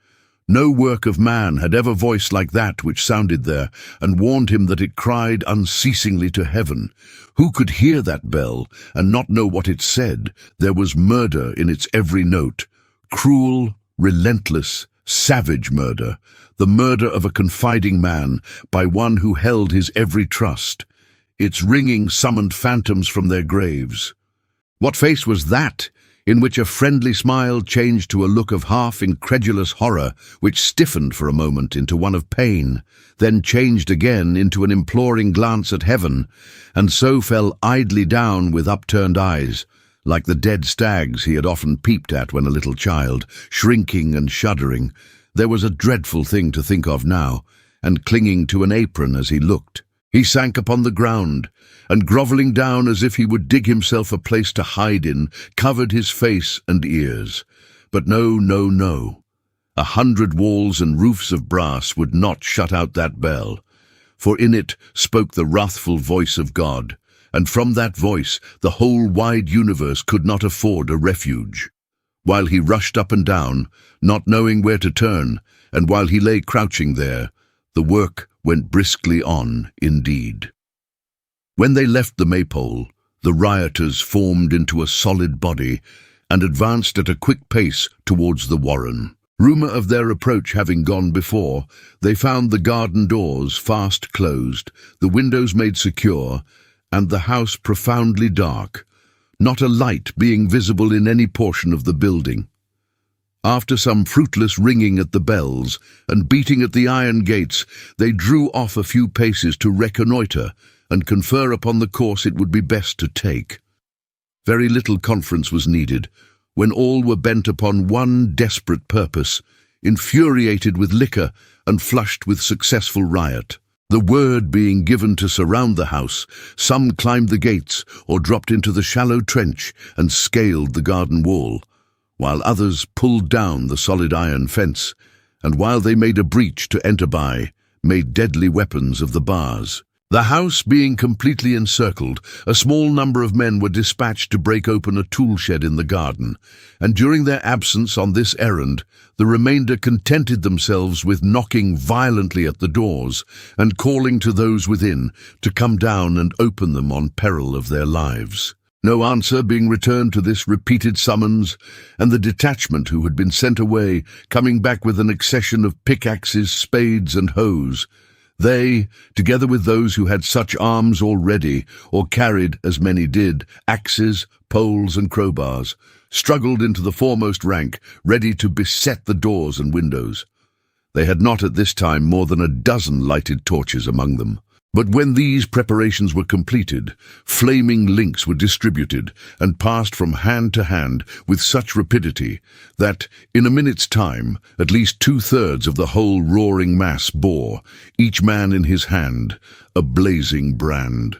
No work of man had ever voiced like that which sounded there, and warned him that it cried unceasingly to heaven. Who could hear that bell, and not know what it said? There was murder in its every note. Cruel, relentless, savage murder. The murder of a confiding man, by one who held his every trust. Its ringing summoned phantoms from their graves. What face was that, in which a friendly smile changed to a look of half-incredulous horror, which stiffened for a moment into one of pain, then changed again into an imploring glance at heaven, and so fell idly down with upturned eyes, like the dead stags he had often peeped at when a little child, shrinking and shuddering? There was a dreadful thing to think of now, and clinging to an apron as he looked. He sank upon the ground, and grovelling down as if he would dig himself a place to hide in, covered his face and ears. But no, no, no. 100 walls and roofs of brass would not shut out that bell, for in it spoke the wrathful voice of God, and from that voice the whole wide universe could not afford a refuge. While he rushed up and down, not knowing where to turn, and while he lay crouching there, the work went briskly on indeed. When they left the maypole, the rioters formed into a solid body and advanced at a quick pace towards the warren. Rumour of their approach having gone before, they found the garden doors fast closed, the windows made secure, and the house profoundly dark, not a light being visible in any portion of the building. After some fruitless ringing at the bells and beating at the iron gates, they drew off a few paces to reconnoitre and confer upon the course it would be best to take. Very little conference was needed, when all were bent upon one desperate purpose, infuriated with liquor and flushed with successful riot. The word being given to surround the house, some climbed the gates or dropped into the shallow trench and scaled the garden wall, while others pulled down the solid iron fence, and while they made a breach to enter by, made deadly weapons of the bars. The house being completely encircled, a small number of men were dispatched to break open a tool shed in the garden, and during their absence on this errand, the remainder contented themselves with knocking violently at the doors and calling to those within to come down and open them on peril of their lives. No answer being returned to this repeated summons, and the detachment who had been sent away coming back with an accession of pickaxes, spades, and hoes, they, together with those who had such arms already, or carried, as many did, axes, poles, and crowbars, struggled into the foremost rank, ready to beset the doors and windows. They had not at this time more than a dozen lighted torches among them. But when these preparations were completed, flaming links were distributed and passed from hand to hand with such rapidity that, in a minute's time, at least 2/3 of the whole roaring mass bore, each man in his hand, a blazing brand.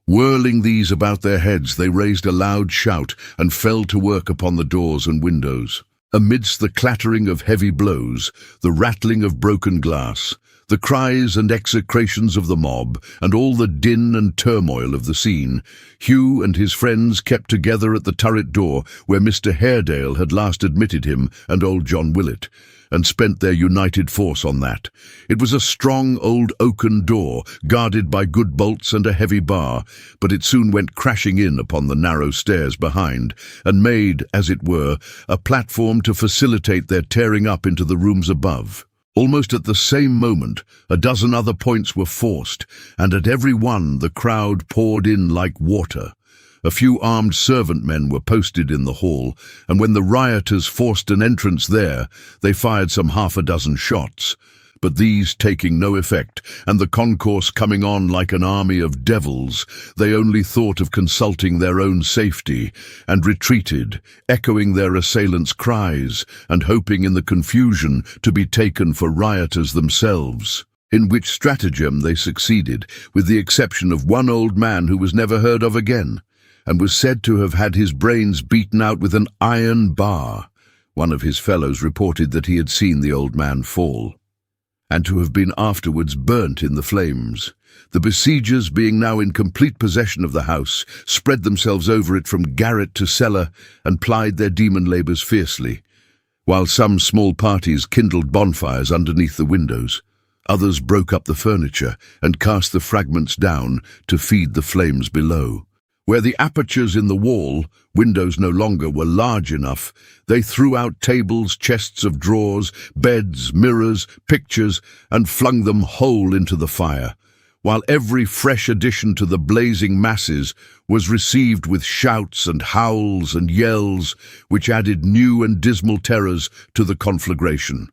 Whirling these about their heads, they raised a loud shout and fell to work upon the doors and windows. Amidst the clattering of heavy blows, the rattling of broken glass, the cries and execrations of the mob, and all the din and turmoil of the scene, Hugh and his friends kept together at the turret door where Mr. Haredale had last admitted him and old John Willett, and spent their united force on that. It was a strong old oaken door, guarded by good bolts and a heavy bar, but it soon went crashing in upon the narrow stairs behind, and made, as it were, a platform to facilitate their tearing up into the rooms above. Almost at the same moment, a dozen other points were forced, and at every one the crowd poured in like water. A few armed servant men were posted in the hall, and when the rioters forced an entrance there, they fired some 6 shots. But these taking no effect, and the concourse coming on like an army of devils, they only thought of consulting their own safety, and retreated, echoing their assailants' cries, and hoping in the confusion to be taken for rioters themselves. In which stratagem they succeeded, with the exception of one old man who was never heard of again, and was said to have had his brains beaten out with an iron bar. One of his fellows reported that he had seen the old man fall, and to have been afterwards burnt in the flames. The besiegers, being now in complete possession of the house, spread themselves over it from garret to cellar and plied their demon labours fiercely, while some small parties kindled bonfires underneath the windows. Others broke up the furniture and cast the fragments down to feed the flames below. Where the apertures in the wall, windows no longer, were large enough, they threw out tables, chests of drawers, beds, mirrors, pictures, and flung them whole into the fire, while every fresh addition to the blazing masses was received with shouts and howls and yells, which added new and dismal terrors to the conflagration.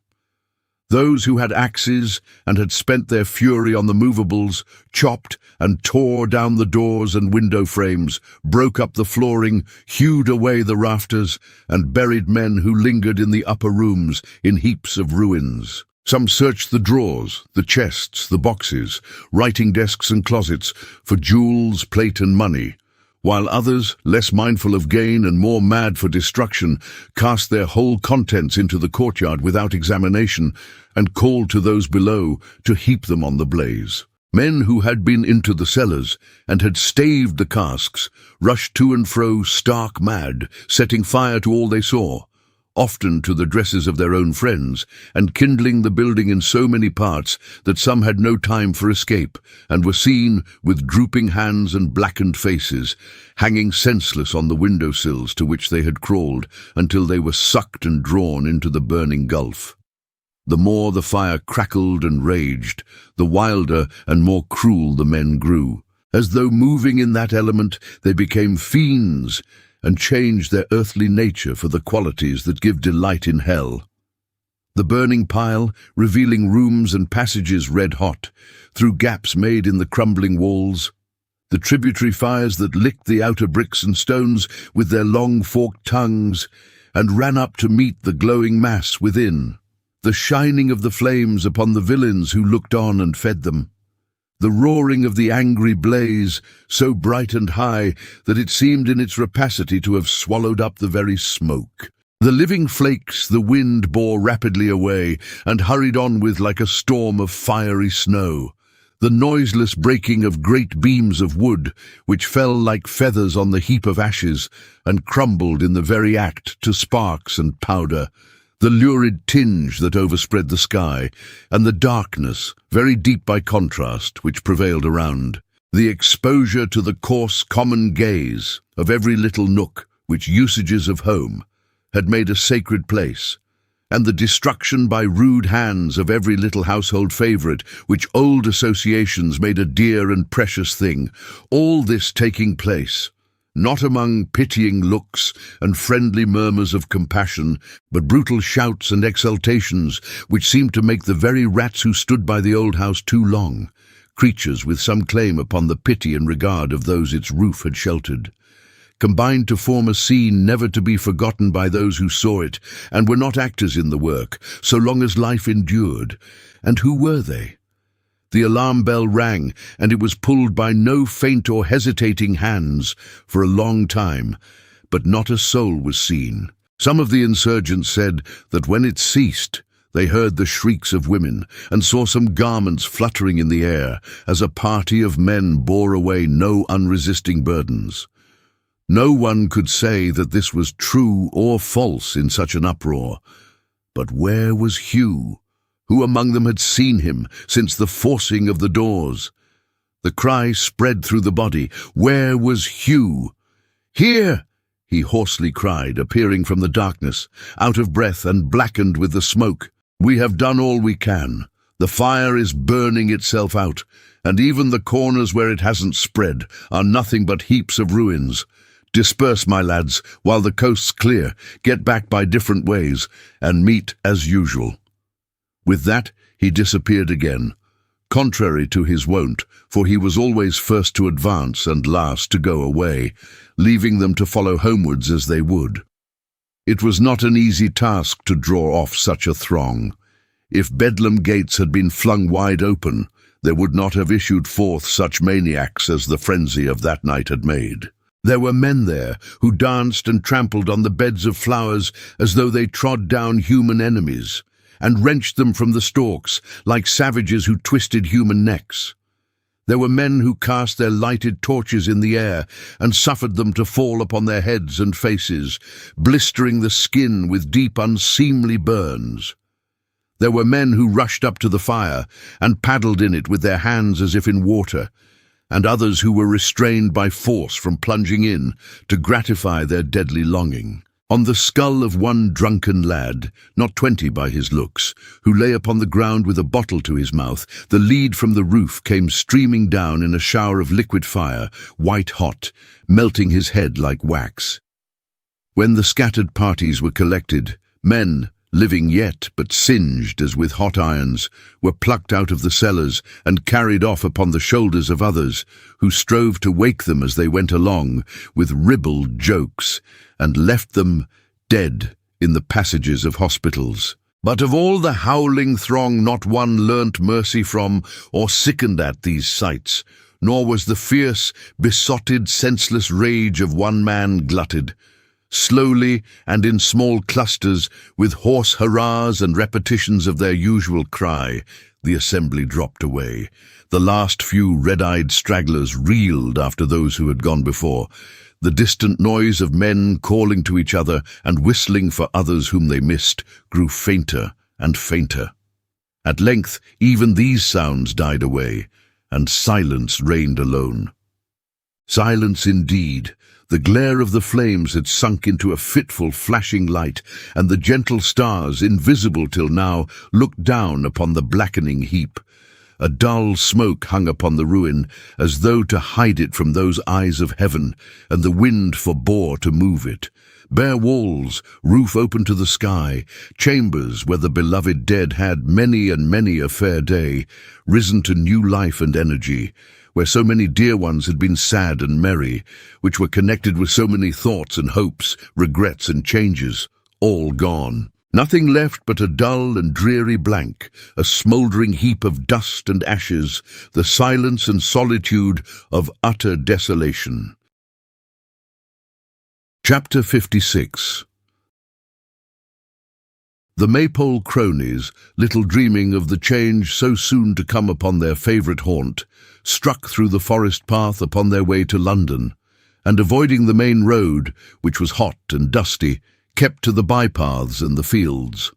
Those who had axes and had spent their fury on the movables chopped and tore down the doors and window frames, broke up the flooring, hewed away the rafters, and buried men who lingered in the upper rooms in heaps of ruins. Some searched the drawers, the chests, the boxes, writing desks and closets for jewels, plate and money, while others, less mindful of gain and more mad for destruction, cast their whole contents into the courtyard without examination and called to those below to heap them on the blaze. Men who had been into the cellars and had staved the casks rushed to and fro stark mad, setting fire to all they saw, often to the dresses of their own friends, and kindling the building in so many parts that some had no time for escape, and were seen, with drooping hands and blackened faces, hanging senseless on the window-sills to which they had crawled, until they were sucked and drawn into the burning gulf. The more the fire crackled and raged, the wilder and more cruel the men grew. As though moving in that element, they became fiends, and changed their earthly nature for the qualities that give delight in hell. The burning pile, revealing rooms and passages red-hot, through gaps made in the crumbling walls, the tributary fires that licked the outer bricks and stones with their long forked tongues, and ran up to meet the glowing mass within, the shining of the flames upon the villains who looked on and fed them, the roaring of the angry blaze, so bright and high that it seemed in its rapacity to have swallowed up the very smoke. The living flakes the wind bore rapidly away, and hurried on with like a storm of fiery snow. The noiseless breaking of great beams of wood, which fell like feathers on the heap of ashes, and crumbled in the very act to sparks and powder. The lurid tinge that overspread the sky, and the darkness, very deep by contrast, which prevailed around. The exposure to the coarse common gaze of every little nook which usages of home had made a sacred place, and the destruction by rude hands of every little household favourite which old associations made a dear and precious thing, all this taking place, not among pitying looks and friendly murmurs of compassion, but brutal shouts and exultations which seemed to make the very rats who stood by the old house too long, creatures with some claim upon the pity and regard of those its roof had sheltered, combined to form a scene never to be forgotten by those who saw it and were not actors in the work, so long as life endured. And who were they? The alarm bell rang, and it was pulled by no faint or hesitating hands for a long time, but not a soul was seen. Some of the insurgents said that when it ceased, they heard the shrieks of women, and saw some garments fluttering in the air, as a party of men bore away no unresisting burdens. No one could say that this was true or false in such an uproar. But where was Hugh? Who among them had seen him since the forcing of the doors? The cry spread through the body. Where was Hugh? "Here!" he hoarsely cried, appearing from the darkness, out of breath and blackened with the smoke. "We have done all we can. The fire is burning itself out, and even the corners where it hasn't spread are nothing but heaps of ruins. Disperse, my lads, while the coast's clear. Get back by different ways, and meet as usual." With that, he disappeared again, contrary to his wont, for he was always first to advance and last to go away, leaving them to follow homewards as they would. It was not an easy task to draw off such a throng. If Bedlam gates had been flung wide open, there would not have issued forth such maniacs as the frenzy of that night had made. There were men there who danced and trampled on the beds of flowers as though they trod down human enemies, and wrenched them from the stalks like savages who twisted human necks. There were men who cast their lighted torches in the air and suffered them to fall upon their heads and faces, blistering the skin with deep, unseemly burns. There were men who rushed up to the fire and paddled in it with their hands as if in water, and others who were restrained by force from plunging in to gratify their deadly longing. On the skull of one drunken lad, not 20 by his looks, who lay upon the ground with a bottle to his mouth, the lead from the roof came streaming down in a shower of liquid fire, white hot, melting his head like wax. When the scattered parties were collected, men, living yet but singed as with hot irons, were plucked out of the cellars and carried off upon the shoulders of others, who strove to wake them as they went along with ribald jokes, and left them dead in the passages of hospitals. But of all the howling throng not one learnt mercy from or sickened at these sights, nor was the fierce, besotted, senseless rage of one man glutted. Slowly and in small clusters, with hoarse hurrahs and repetitions of their usual cry, the assembly dropped away. The last few red-eyed stragglers reeled after those who had gone before. The distant noise of men calling to each other and whistling for others whom they missed grew fainter and fainter. At length even these sounds died away, and silence reigned alone. Silence indeed. The glare of the flames had sunk into a fitful flashing light, and the gentle stars, invisible till now, looked down upon the blackening heap. A dull smoke hung upon the ruin, as though to hide it from those eyes of heaven, and the wind forbore to move it. Bare walls, roof open to the sky, chambers where the beloved dead had many and many a fair day, risen to new life and energy, where so many dear ones had been sad and merry, which were connected with so many thoughts and hopes, regrets and changes, all gone. Nothing left but a dull and dreary blank, a smouldering heap of dust and ashes, the silence and solitude of utter desolation. Chapter 56. The Maypole cronies, little dreaming of the change so soon to come upon their favourite haunt, struck through the forest path upon their way to London, and avoiding the main road, which was hot and dusty, kept to the bypaths and the fields.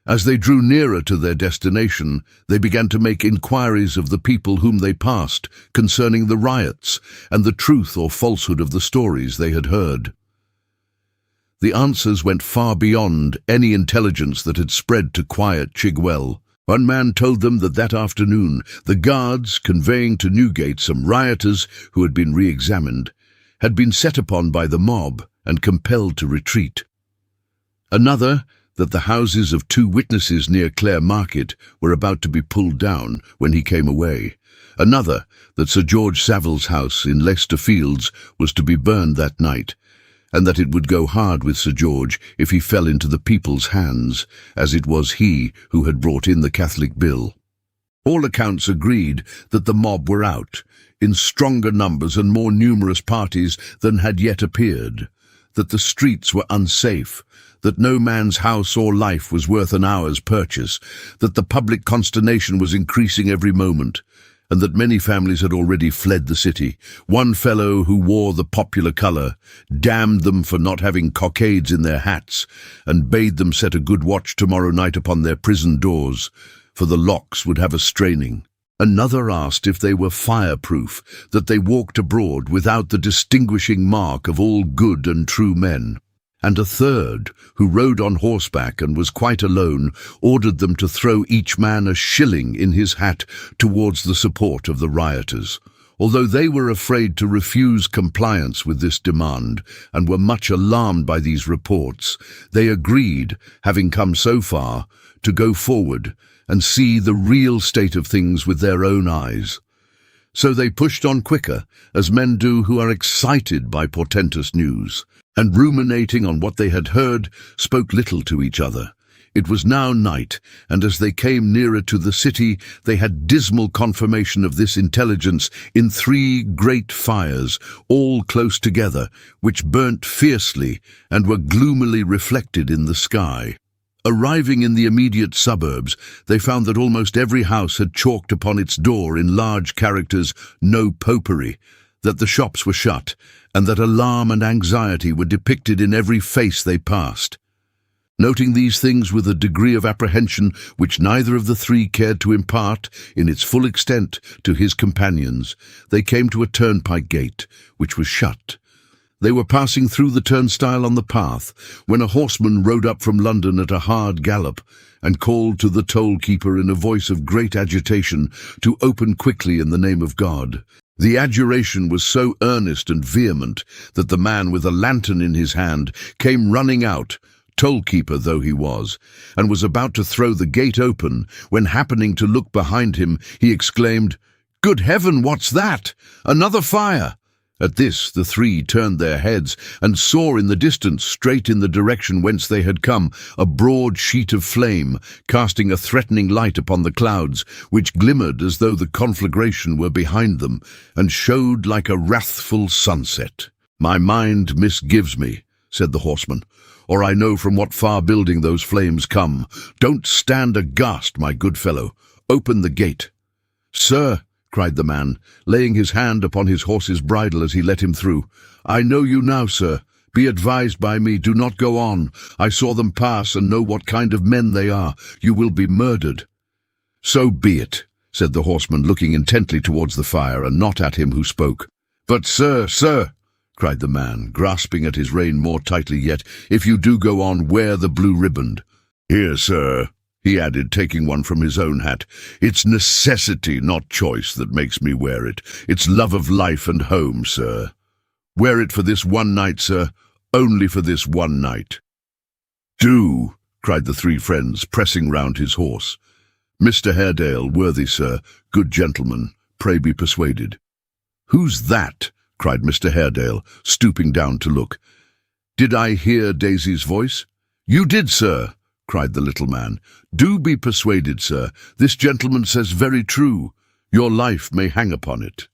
As they drew nearer to their destination, they began to make inquiries of the people whom they passed concerning the riots and the truth or falsehood of the stories they had heard. The answers went far beyond any intelligence that had spread to quiet Chigwell. One man told them that afternoon the guards, conveying to Newgate some rioters who had been re-examined, had been set upon by the mob and compelled to retreat. Another, that the houses of 2 witnesses near Clare Market were about to be pulled down when he came away. Another, that Sir George Savile's house in Leicester Fields was to be burned that night, and that it would go hard with Sir George if he fell into the people's hands, as it was he who had brought in the Catholic Bill. All accounts agreed that the mob were out, in stronger numbers and more numerous parties than had yet appeared, that the streets were unsafe, that no man's house or life was worth an hour's purchase, that the public consternation was increasing every moment, and that many families had already fled the city. One fellow who wore the popular colour damned them for not having cockades in their hats, and bade them set a good watch tomorrow night upon their prison doors, for the locks would have a straining. Another asked if they were fireproof, that they walked abroad without the distinguishing mark of all good and true men. And a third, who rode on horseback and was quite alone, ordered them to throw each man a shilling in his hat towards the support of the rioters. Although they were afraid to refuse compliance with this demand, and were much alarmed by these reports, they agreed, having come so far, to go forward and see the real state of things with their own eyes. So they pushed on quicker, as men do who are excited by portentous news, and ruminating on what they had heard, spoke little to each other. It was now night, and as they came nearer to the city, they had dismal confirmation of this intelligence in 3 great fires, all close together, which burnt fiercely and were gloomily reflected in the sky. Arriving in the immediate suburbs, they found that almost every house had chalked upon its door in large characters, "No Popery," that the shops were shut, and that alarm and anxiety were depicted in every face they passed. Noting these things with a degree of apprehension which neither of the three cared to impart in its full extent to his companions, they came to a turnpike gate, which was shut. They were passing through the turnstile on the path, when a horseman rode up from London at a hard gallop, and called to the toll-keeper in a voice of great agitation to open quickly in the name of God. The adjuration was so earnest and vehement that the man with a lantern in his hand came running out, toll-keeper though he was, and was about to throw the gate open, when happening to look behind him, he exclaimed, "Good heaven, what's that? Another fire!" At this the three turned their heads and saw in the distance, straight in the direction whence they had come, a broad sheet of flame, casting a threatening light upon the clouds, which glimmered as though the conflagration were behind them, and showed like a wrathful sunset. "My mind misgives me," said the horseman, "or I know from what far building those flames come. Don't stand aghast, my good fellow. Open the gate." "Sir," cried the man, laying his hand upon his horse's bridle as he let him through, "I know you now, sir. Be advised by me. Do not go on. I saw them pass and know what kind of men they are. You will be murdered." "So be it," said the horseman, looking intently towards the fire and not at him who spoke. "But sir," cried the man, grasping at his rein more tightly yet, "if you do go on, wear the blue riband. Here, sir," he added, taking one from his own hat, "it's necessity, not choice, that makes me wear it. It's love of life and home, sir. Wear it for this one night, sir, only for this one night." "Do," cried the three friends, pressing round his horse. "Mr. Haredale, worthy sir, good gentleman, pray be persuaded." "Who's that?" cried Mr. Haredale, stooping down to look. "Did I hear Daisy's voice?" "You did, sir," cried the little man. "Do be persuaded, sir. This gentleman says very true. Your life may hang upon it."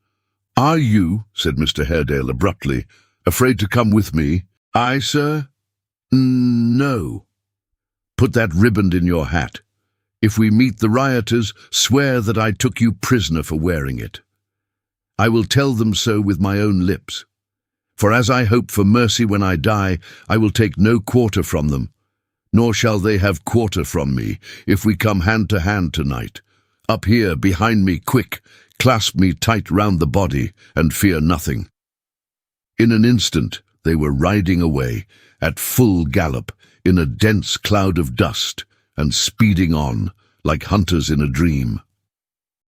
"Are you," said Mr. Haredale abruptly, "afraid to come with me?" "I, sir? No." "Put that riband in your hat. If we meet the rioters, swear that I took you prisoner for wearing it. I will tell them so with my own lips. For as I hope for mercy when I die, I will take no quarter from them, nor shall they have quarter from me, if we come hand to hand tonight. Up here, behind me, quick, clasp me tight round the body, and fear nothing." In an instant they were riding away, at full gallop, in a dense cloud of dust, and speeding on, like hunters in a dream.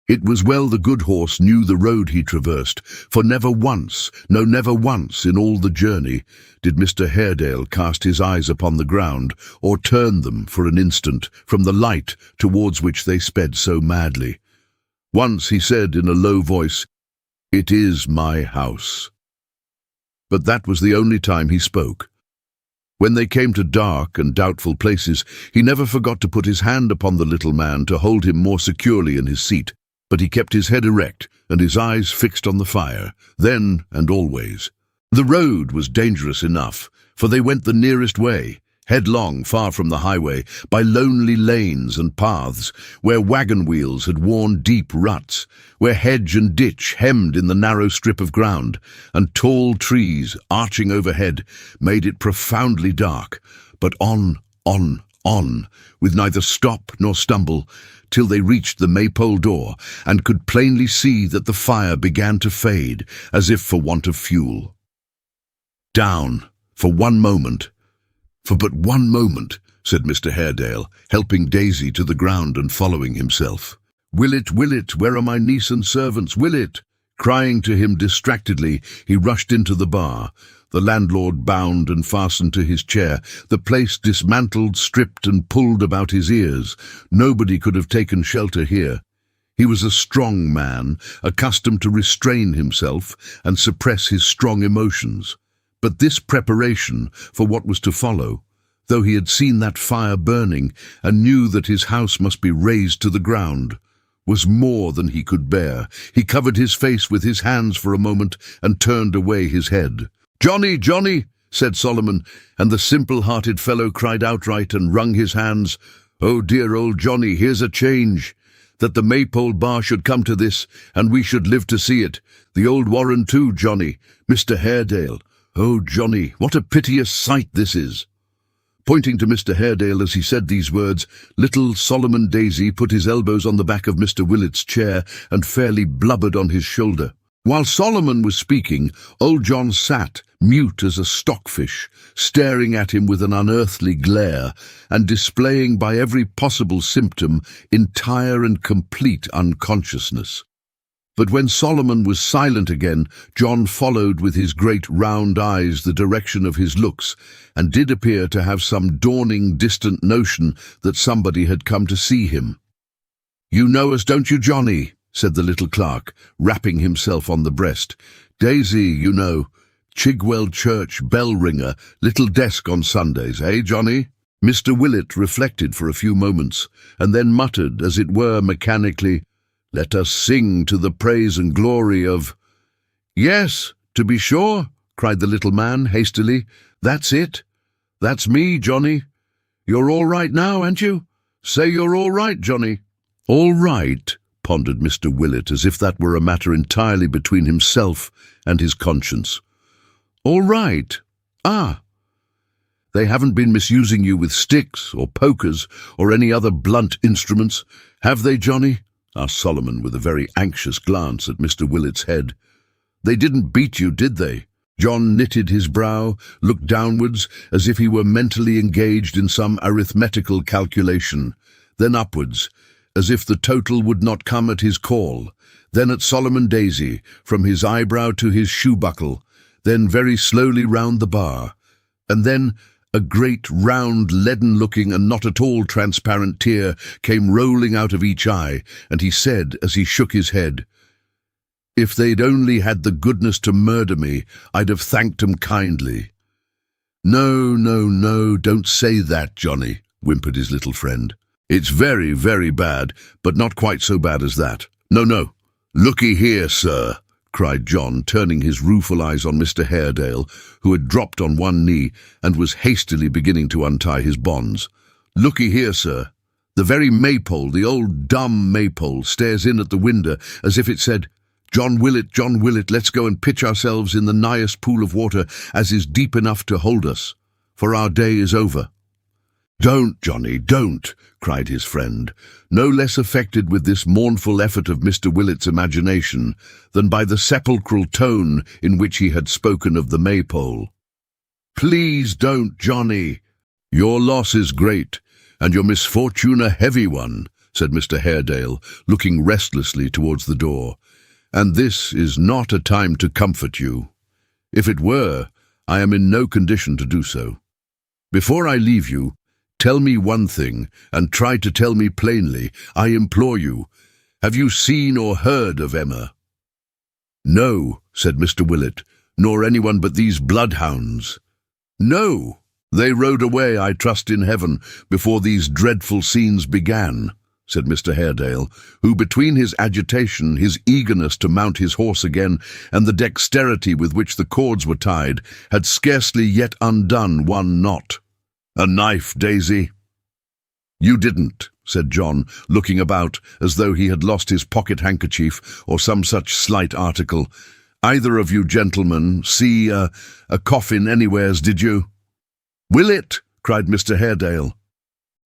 It was well the good horse knew the road he traversed, for never once in all the journey did Mr. Haredale cast his eyes upon the ground, or turn them for an instant from the light towards which they sped so madly. Once he said in a low voice, "It is my house." But that was the only time he spoke. When they came to dark and doubtful places, he never forgot to put his hand upon the little man to hold him more securely in his seat, but he kept his head erect and his eyes fixed on the fire, then and always. The road was dangerous enough, for they went the nearest way, headlong, far from the highway, by lonely lanes and paths, where wagon wheels had worn deep ruts, where hedge and ditch hemmed in the narrow strip of ground, and tall trees, arching overhead, made it profoundly dark, but on, with neither stop nor stumble, till they reached the maypole door, and could plainly see that the fire began to fade, as if for want of fuel. "Down, for one moment, for but one moment," said Mr. Haredale, helping Daisy to the ground and following himself. Willet, where are my niece and servants? Willet!" Crying to him distractedly, he rushed into the bar. The landlord bound and fastened to his chair, the place dismantled, stripped and pulled about his ears. Nobody could have taken shelter here. He was a strong man, accustomed to restrain himself and suppress his strong emotions. But this preparation for what was to follow, though he had seen that fire burning and knew that his house must be razed to the ground, was more than he could bear. He covered his face with his hands for a moment and turned away his head. Johnny!" said Solomon, and the simple-hearted fellow cried outright and wrung his hands. "Oh dear old Johnny, here's a change! That the Maypole Bar should come to this, and we should live to see it. The old Warren too, Johnny. Mr. Haredale. Oh, Johnny, what a piteous sight this is!" Pointing to Mr. Haredale as he said these words, little Solomon Daisy put his elbows on the back of Mr. Willet's chair and fairly blubbered on his shoulder. While Solomon was speaking, old John sat, mute as a stockfish, staring at him with an unearthly glare, and displaying by every possible symptom entire and complete unconsciousness. But when Solomon was silent again, John followed with his great round eyes the direction of his looks, and did appear to have some dawning distant notion that somebody had come to see him. "You know us, don't you, Johnny?" said the little clerk, rapping himself on the breast. "Daisy, you know. Chigwell Church bell-ringer, little desk on Sundays, eh, Johnny?" Mr. Willet reflected for a few moments, and then muttered, as it were mechanically, "Let us sing to the praise and glory of—" "Yes, to be sure," cried the little man hastily. "That's it. That's me, Johnny. You're all right now, aren't you? Say you're all right, Johnny." "All right," pondered Mr. Willet, as if that were a matter entirely between himself and his conscience. "All right. Ah. They haven't been misusing you with sticks or pokers or any other blunt instruments, have they, Johnny?" asked Solomon with a very anxious glance at Mr. Willet's head. "They didn't beat you, did they?" John knitted his brow, looked downwards, as if he were mentally engaged in some arithmetical calculation, then upwards, as if the total would not come at his call, then at Solomon Daisy, from his eyebrow to his shoe-buckle, then very slowly round the bar, and then a great, round, leaden-looking and not at all transparent tear came rolling out of each eye, and he said, as he shook his head, "If they'd only had the goodness to murder me, I'd have thanked 'em kindly." "No, no, no, don't say that, Johnny," whimpered his little friend. "It's very, very bad, but not quite so bad as that. No, no. Looky here, sir," cried John, turning his rueful eyes on Mr. Haredale, who had dropped on one knee and was hastily beginning to untie his bonds. "Looky here, sir. The very Maypole, the old dumb Maypole, stares in at the window as if it said, 'John Willet, let's go and pitch ourselves in the nighest pool of water as is deep enough to hold us, for our day is over.'" "Don't, Johnny, don't," cried his friend, no less affected with this mournful effort of Mr. Willet's imagination than by the sepulchral tone in which he had spoken of the Maypole. "Please don't, Johnny. Your loss is great, and your misfortune a heavy one," said Mr. Haredale, looking restlessly towards the door, "and this is not a time to comfort you. If it were, I am in no condition to do so. Before I leave you, tell me one thing, and try to tell me plainly, I implore you. Have you seen or heard of Emma?" "No," said Mr. Willet, "nor anyone but these bloodhounds." "No. They rode away, I trust in heaven, before these dreadful scenes began," said Mr. Haredale, who, between his agitation, his eagerness to mount his horse again, and the dexterity with which the cords were tied, had scarcely yet undone one knot. "A knife, Daisy?" "You didn't," said John, looking about as though he had lost his pocket-handkerchief or some such slight article. "Either of you gentlemen see a coffin anywheres, did you?" "Willet!" cried Mr. Haredale.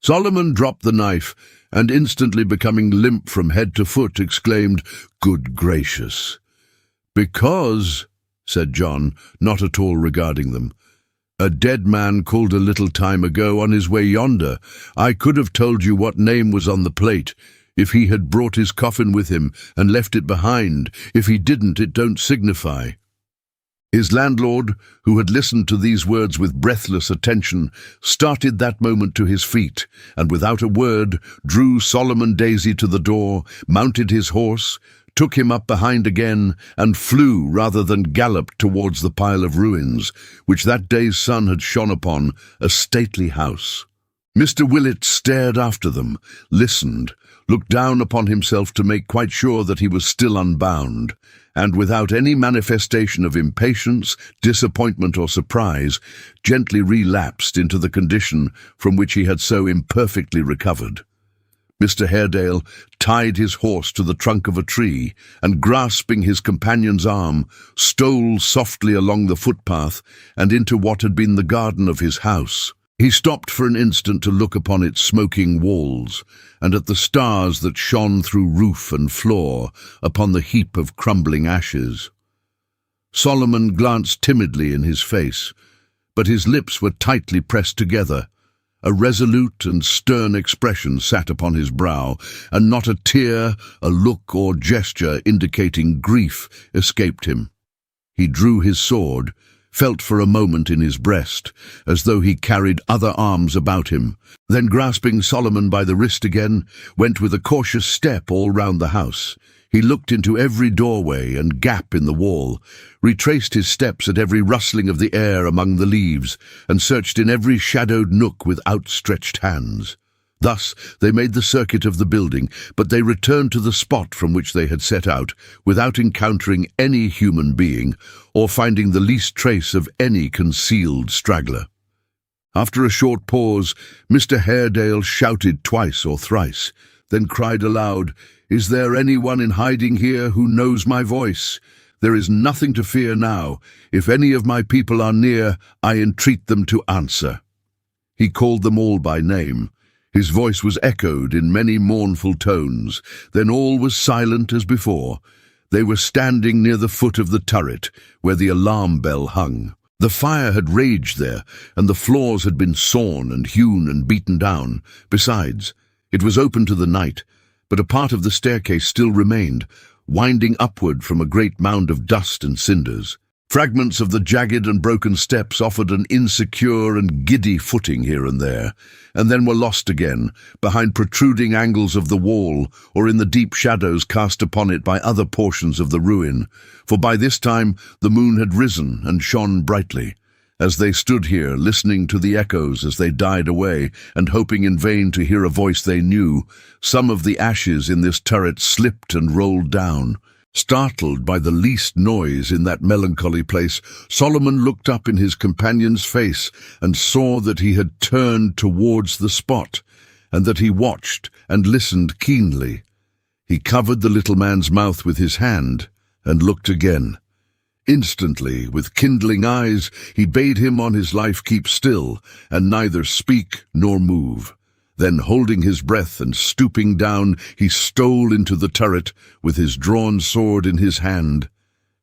Solomon dropped the knife, and instantly becoming limp from head to foot, exclaimed, "Good gracious!" "Because," said John, not at all regarding them, "a dead man called a little time ago on his way yonder. I could have told you what name was on the plate, if he had brought his coffin with him and left it behind. If he didn't, it don't signify." His landlord, who had listened to these words with breathless attention, started that moment to his feet, and without a word drew Solomon Daisy to the door, mounted his horse, took him up behind again, and flew rather than galloped towards the pile of ruins, which that day's sun had shone upon, a stately house. Mr. Willett stared after them, listened, looked down upon himself to make quite sure that he was still unbound, and without any manifestation of impatience, disappointment or surprise, gently relapsed into the condition from which he had so imperfectly recovered. Mr. Haredale tied his horse to the trunk of a tree and, grasping his companion's arm, stole softly along the footpath and into what had been the garden of his house. He stopped for an instant to look upon its smoking walls and at the stars that shone through roof and floor upon the heap of crumbling ashes. Solomon glanced timidly in his face, but his lips were tightly pressed together. A resolute and stern expression sat upon his brow, and not a tear, a look or gesture indicating grief escaped him. He drew his sword, felt for a moment in his breast, as though he carried other arms about him, then grasping Solomon by the wrist again, went with a cautious step all round the house. He looked into every doorway and gap in the wall, retraced his steps at every rustling of the air among the leaves, and searched in every shadowed nook with outstretched hands. Thus they made the circuit of the building, but they returned to the spot from which they had set out, without encountering any human being, or finding the least trace of any concealed straggler. After a short pause, Mr. Haredale shouted twice or thrice, then cried aloud, "Is there anyone in hiding here who knows my voice? There is nothing to fear now. If any of my people are near, I entreat them to answer." He called them all by name. His voice was echoed in many mournful tones. Then all was silent as before. They were standing near the foot of the turret, where the alarm bell hung. The fire had raged there, and the floors had been sawn and hewn and beaten down. Besides, it was open to the night, but a part of the staircase still remained, winding upward from a great mound of dust and cinders. Fragments of the jagged and broken steps offered an insecure and giddy footing here and there, and then were lost again, behind protruding angles of the wall, or in the deep shadows cast upon it by other portions of the ruin, for by this time the moon had risen and shone brightly. As they stood here, listening to the echoes as they died away, and hoping in vain to hear a voice they knew, some of the ashes in this turret slipped and rolled down. Startled by the least noise in that melancholy place, Solomon looked up in his companion's face and saw that he had turned towards the spot, and that he watched and listened keenly. He covered the little man's mouth with his hand and looked again. Instantly, with kindling eyes, he bade him on his life keep still, and neither speak nor move. Then, holding his breath and stooping down, he stole into the turret with his drawn sword in his hand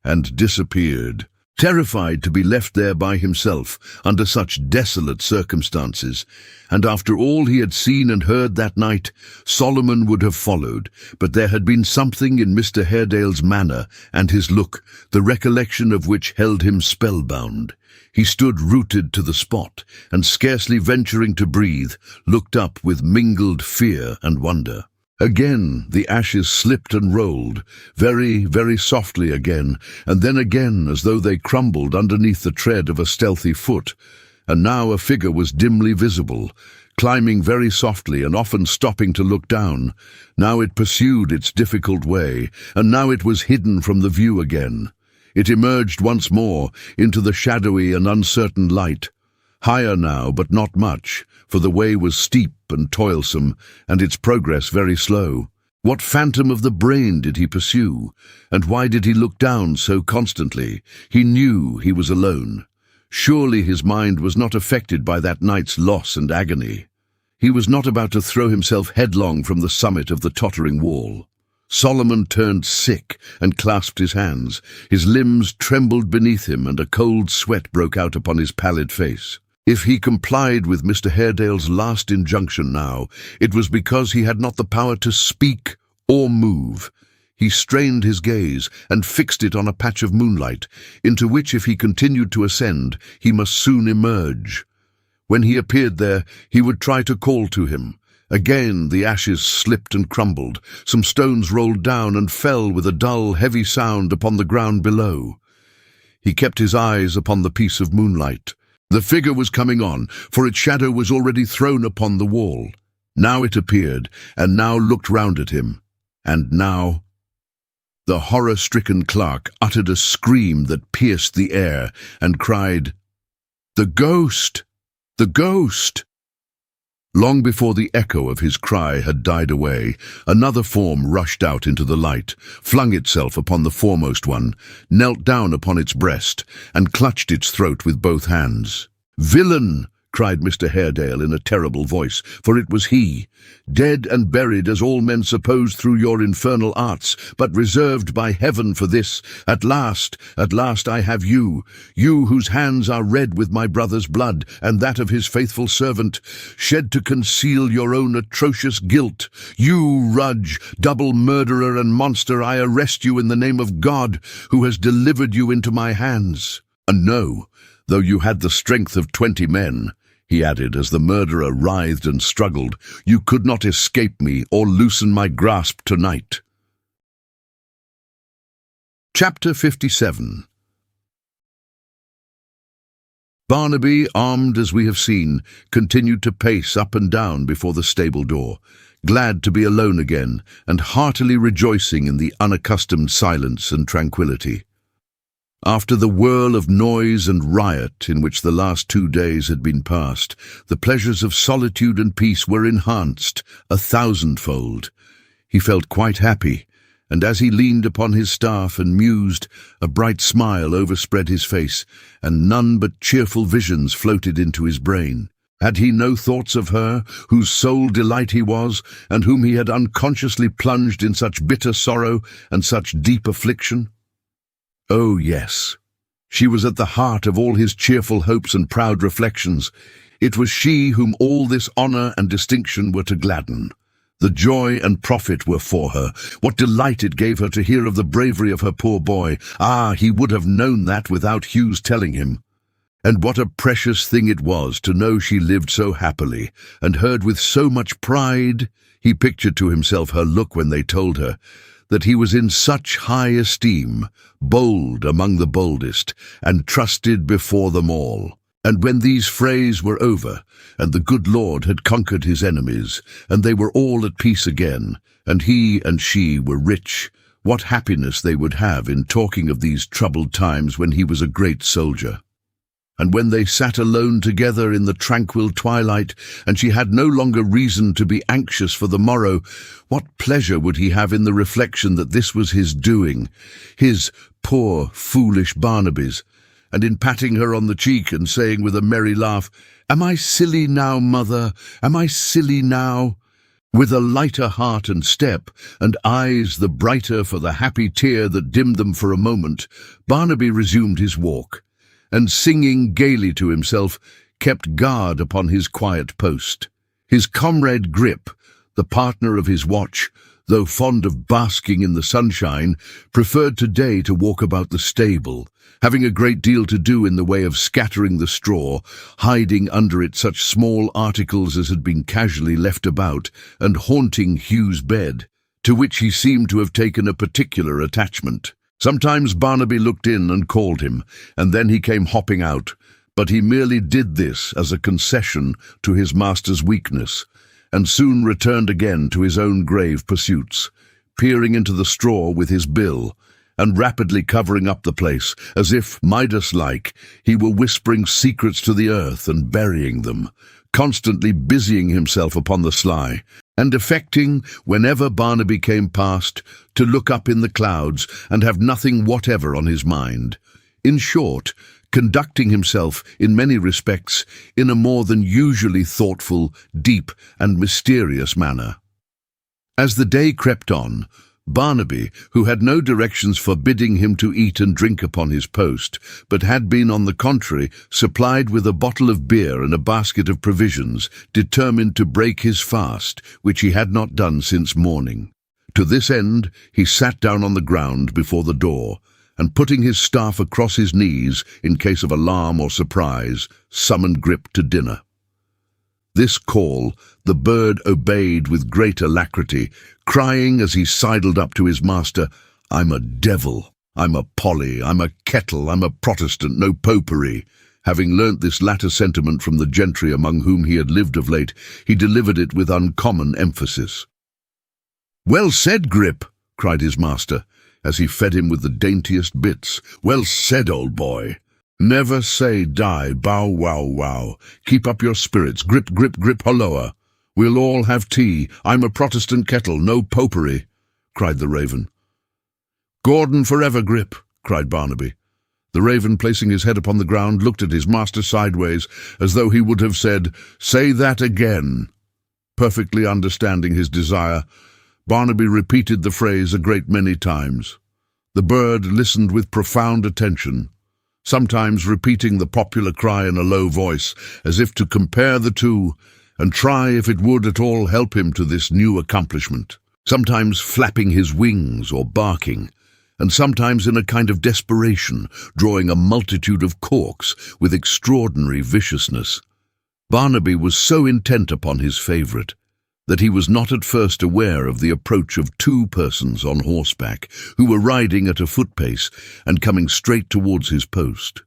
and disappeared. Terrified to be left there by himself under such desolate circumstances, and after all he had seen and heard that night, Solomon would have followed, but there had been something in Mr. Haredale's manner and his look, the recollection of which held him spellbound. He stood rooted to the spot, and scarcely venturing to breathe, looked up with mingled fear and wonder. Again the ashes slipped and rolled, very, very softly again, and then again as though they crumbled underneath the tread of a stealthy foot. And now a figure was dimly visible, climbing very softly and often stopping to look down. Now it pursued its difficult way, and now it was hidden from the view again. It emerged once more into the shadowy and uncertain light. Higher now, but not much, for the way was steep and toilsome, and its progress very slow. What phantom of the brain did he pursue, and why did he look down so constantly? He knew he was alone. Surely his mind was not affected by that night's loss and agony. He was not about to throw himself headlong from the summit of the tottering wall. Solomon turned sick and clasped his hands. His limbs trembled beneath him, and a cold sweat broke out upon his pallid face. If he complied with Mr. Haredale's last injunction now, it was because he had not the power to speak or move. He strained his gaze and fixed it on a patch of moonlight, into which, if he continued to ascend, he must soon emerge. When he appeared there, he would try to call to him. Again the ashes slipped and crumbled. Some stones rolled down and fell with a dull, heavy sound upon the ground below. He kept his eyes upon the piece of moonlight. The figure was coming on, for its shadow was already thrown upon the wall. Now it appeared, and now looked round at him. And now... The horror-stricken clerk uttered a scream that pierced the air, and cried, "The ghost! The ghost!" Long before the echo of his cry had died away, another form rushed out into the light, flung itself upon the foremost one, knelt down upon its breast, and clutched its throat with both hands. "Villain!" cried Mr. Haredale in a terrible voice, for it was he, "dead and buried as all men suppose through your infernal arts, but reserved by heaven for this. At last I have you, you whose hands are red with my brother's blood, and that of his faithful servant, shed to conceal your own atrocious guilt. You, Rudge, double murderer and monster, I arrest you in the name of God, who has delivered you into my hands. And no, though you had the strength of 20 men, he added as the murderer writhed and struggled, you could not escape me or loosen my grasp tonight. Chapter 57. Barnaby, armed as we have seen, continued to pace up and down before the stable door, glad to be alone again and heartily rejoicing in the unaccustomed silence and tranquillity. After the whirl of noise and riot in which the last 2 days had been passed, the pleasures of solitude and peace were enhanced 1,000-fold. He felt quite happy, and as he leaned upon his staff and mused, a bright smile overspread his face, and none but cheerful visions floated into his brain. Had he no thoughts of her, whose sole delight he was, and whom he had unconsciously plunged in such bitter sorrow and such deep affliction? Oh, yes. She was at the heart of all his cheerful hopes and proud reflections. It was she whom all this honour and distinction were to gladden. The joy and profit were for her. What delight it gave her to hear of the bravery of her poor boy. Ah, he would have known that without Hugh's telling him. And what a precious thing it was to know she lived so happily, and heard with so much pride. He pictured to himself her look when they told her that he was in such high esteem, bold among the boldest, and trusted before them all. And when these frays were over, and the good Lord had conquered his enemies, and they were all at peace again, and he and she were rich, what happiness they would have in talking of these troubled times when he was a great soldier. And when they sat alone together in the tranquil twilight, and she had no longer reason to be anxious for the morrow, what pleasure would he have in the reflection that this was his doing, his poor, foolish Barnaby's, and in patting her on the cheek and saying with a merry laugh, "Am I silly now, mother? Am I silly now?" With a lighter heart and step, and eyes the brighter for the happy tear that dimmed them for a moment, Barnaby resumed his walk, and singing gaily to himself, kept guard upon his quiet post. His comrade Grip, the partner of his watch, though fond of basking in the sunshine, preferred today to walk about the stable, having a great deal to do in the way of scattering the straw, hiding under it such small articles as had been casually left about, and haunting Hugh's bed, to which he seemed to have taken a particular attachment. Sometimes Barnaby looked in and called him, and then he came hopping out, but he merely did this as a concession to his master's weakness, and soon returned again to his own grave pursuits, peering into the straw with his bill, and rapidly covering up the place, as if, Midas-like, he were whispering secrets to the earth and burying them, constantly busying himself upon the sly, and affecting, whenever Barnaby came past, to look up in the clouds and have nothing whatever on his mind. In short, conducting himself, in many respects, in a more than usually thoughtful, deep, and mysterious manner. As the day crept on, Barnaby, who had no directions forbidding him to eat and drink upon his post, but had been, on the contrary, supplied with a bottle of beer and a basket of provisions, determined to break his fast, which he had not done since morning. To this end, he sat down on the ground before the door, and putting his staff across his knees, in case of alarm or surprise, summoned Grip to dinner. This call the bird obeyed with great alacrity, crying as he sidled up to his master, "I'm a devil, I'm a Polly, I'm a kettle, I'm a Protestant, no popery," Having learnt this latter sentiment from the gentry among whom he had lived of late, he delivered it with uncommon emphasis. "Well said, Grip," cried his master, as he fed him with the daintiest bits. "Well said, old boy. Never say die, bow wow wow. Keep up your spirits, grip grip grip holloa. We'll all have tea. I'm a Protestant kettle, no popery," cried the Raven. "Gordon forever, Grip," cried Barnaby. The Raven, placing his head upon the ground, looked at his master sideways, as though he would have said, "Say that again." Perfectly understanding his desire, Barnaby repeated the phrase a great many times. The bird listened with profound attention, sometimes repeating the popular cry in a low voice, as if to compare the two and try if it would at all help him to this new accomplishment, sometimes flapping his wings or barking, and sometimes in a kind of desperation, drawing a multitude of corks with extraordinary viciousness. Barnaby was so intent upon his favourite that he was not at first aware of the approach of two persons on horseback, who were riding at a foot-pace and coming straight towards his post.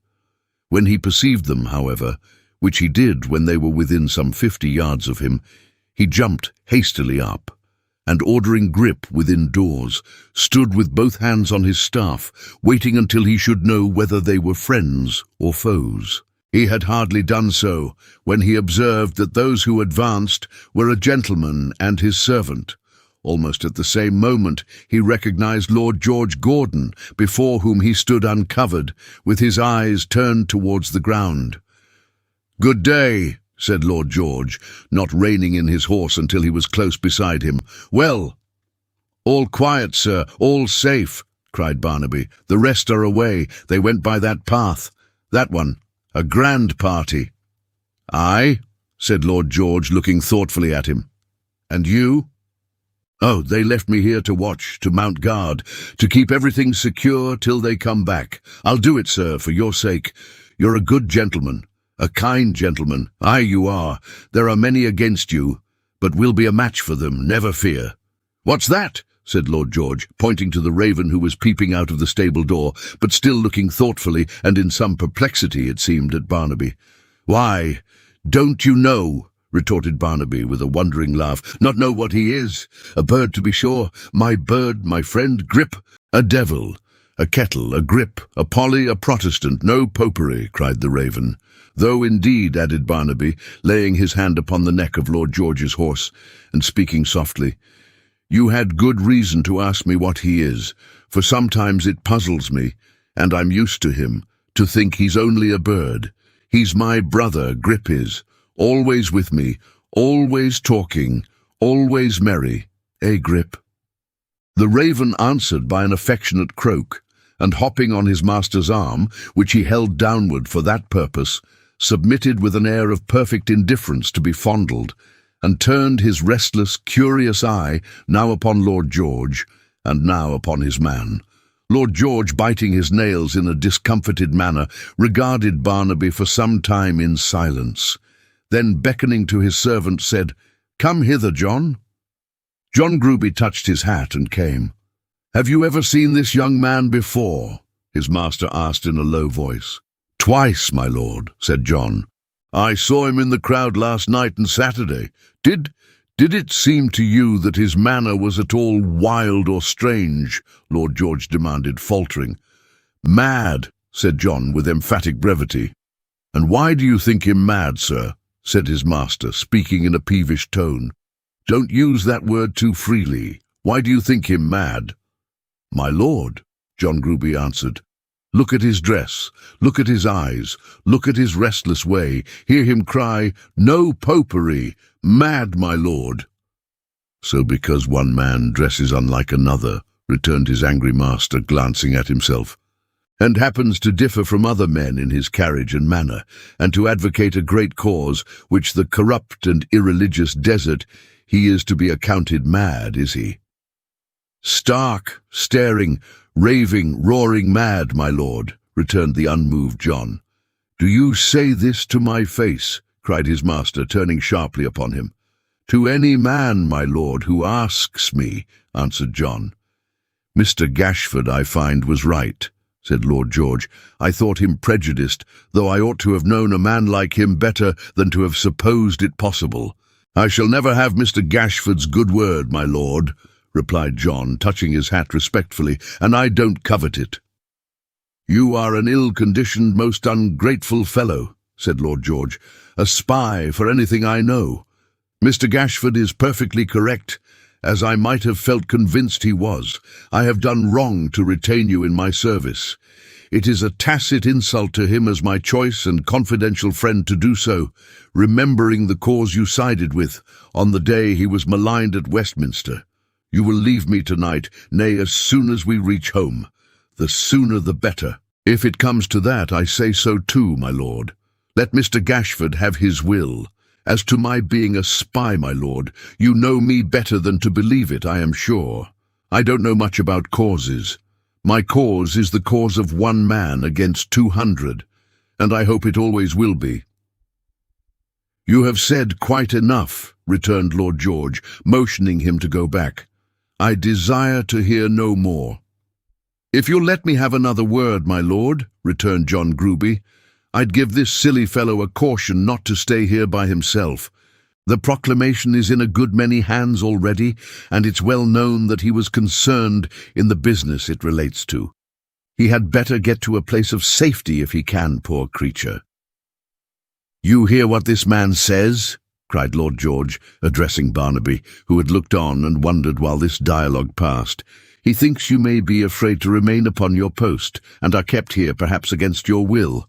When he perceived them, however, which he did when they were within some 50 yards of him, he jumped hastily up, and ordering Grip within doors, stood with both hands on his staff, waiting until he should know whether they were friends or foes. He had hardly done so when he observed that those who advanced were a gentleman and his servant. Almost at the same moment he recognized Lord George Gordon, before whom he stood uncovered, with his eyes turned towards the ground. "Good day," said Lord George, not reining in his horse until he was close beside him. "Well?" "All quiet, sir, all safe," cried Barnaby. "The rest are away. They went by that path. That one. A grand party." "Aye," said Lord George, looking thoughtfully at him. "And you?" "Oh, they left me here to watch, to mount guard, to keep everything secure till they come back. I'll do it, sir, for your sake. You're a good gentleman. A kind gentleman. Aye, you are. There are many against you, but we'll be a match for them, never fear." "What's that?" said Lord George, pointing to the Raven, who was peeping out of the stable door, but still looking thoughtfully and in some perplexity, it seemed, at Barnaby. "Why, don't you know?" retorted Barnaby with a wondering laugh. "Not know what he is? A bird, to be sure. My bird, my friend, Grip. A devil, a kettle, a Grip, a Polly, a Protestant, no popery," cried the Raven. "Though indeed," added Barnaby, laying his hand upon the neck of Lord George's horse, and speaking softly, "you had good reason to ask me what he is, for sometimes it puzzles me, and I'm used to him, to think he's only a bird. He's my brother, Grip is, always with me, always talking, always merry. Eh, Grip?" The Raven answered by an affectionate croak, and hopping on his master's arm, which he held downward for that purpose, submitted with an air of perfect indifference to be fondled, and turned his restless, curious eye now upon Lord George, and now upon his man. Lord George, biting his nails in a discomfited manner, regarded Barnaby for some time in silence. Then, beckoning to his servant, said, "Come hither, John." John Gruby touched his hat and came. "Have you ever seen this young man before?" his master asked in a low voice. "Twice, my lord," said John. "I saw him in the crowd last night and Saturday. Did it seem to you that his manner was at all wild or strange?" Lord George demanded, faltering. "Mad," said John with emphatic brevity. "And why do you think him mad, sir?" said his master, speaking in a peevish tone. "Don't use that word too freely. Why do you think him mad?" "My lord," John Gruby answered, "look at his dress, look at his eyes, look at his restless way, hear him cry, 'No popery! Mad, my lord!'" "So because one man dresses unlike another," returned his angry master, glancing at himself, "and happens to differ from other men in his carriage and manner, and to advocate a great cause, which the corrupt and irreligious desert, he is to be accounted mad, is he?" "Stark, staring, raving, roaring mad, my lord," returned the unmoved John. "Do you say this to my face?" cried his master, turning sharply upon him. "To any man, my lord, who asks me," answered John. "Mr. Gashford, I find, was right," said Lord George. "I thought him prejudiced, though I ought to have known a man like him better than to have supposed it possible." "I shall never have Mr. Gashford's good word, my lord," replied John, touching his hat respectfully, "and I don't covet it." "You are an ill-conditioned, most ungrateful fellow," said Lord George. "A spy, for anything I know. Mr. Gashford is perfectly correct, as I might have felt convinced he was. I have done wrong to retain you in my service. It is a tacit insult to him as my choice and confidential friend to do so, remembering the cause you sided with on the day he was maligned at Westminster. You will leave me tonight, nay, as soon as we reach home. The sooner the better." "If it comes to that, I say so too, my lord. Let Mr. Gashford have his will. As to my being a spy, my lord, you know me better than to believe it, I am sure. I don't know much about causes. My cause is the cause of one man against 200, and I hope it always will be." "You have said quite enough," returned Lord George, motioning him to go back. "I desire to hear no more." "If you'll let me have another word, my lord," returned John Gruby, "I'd give this silly fellow a caution not to stay here by himself. The proclamation is in a good many hands already, and it's well known that he was concerned in the business it relates to. He had better get to a place of safety if he can, poor creature." "You hear what this man says?" cried Lord George, addressing Barnaby, who had looked on and wondered while this dialogue passed. "He thinks you may be afraid to remain upon your post, and are kept here perhaps against your will.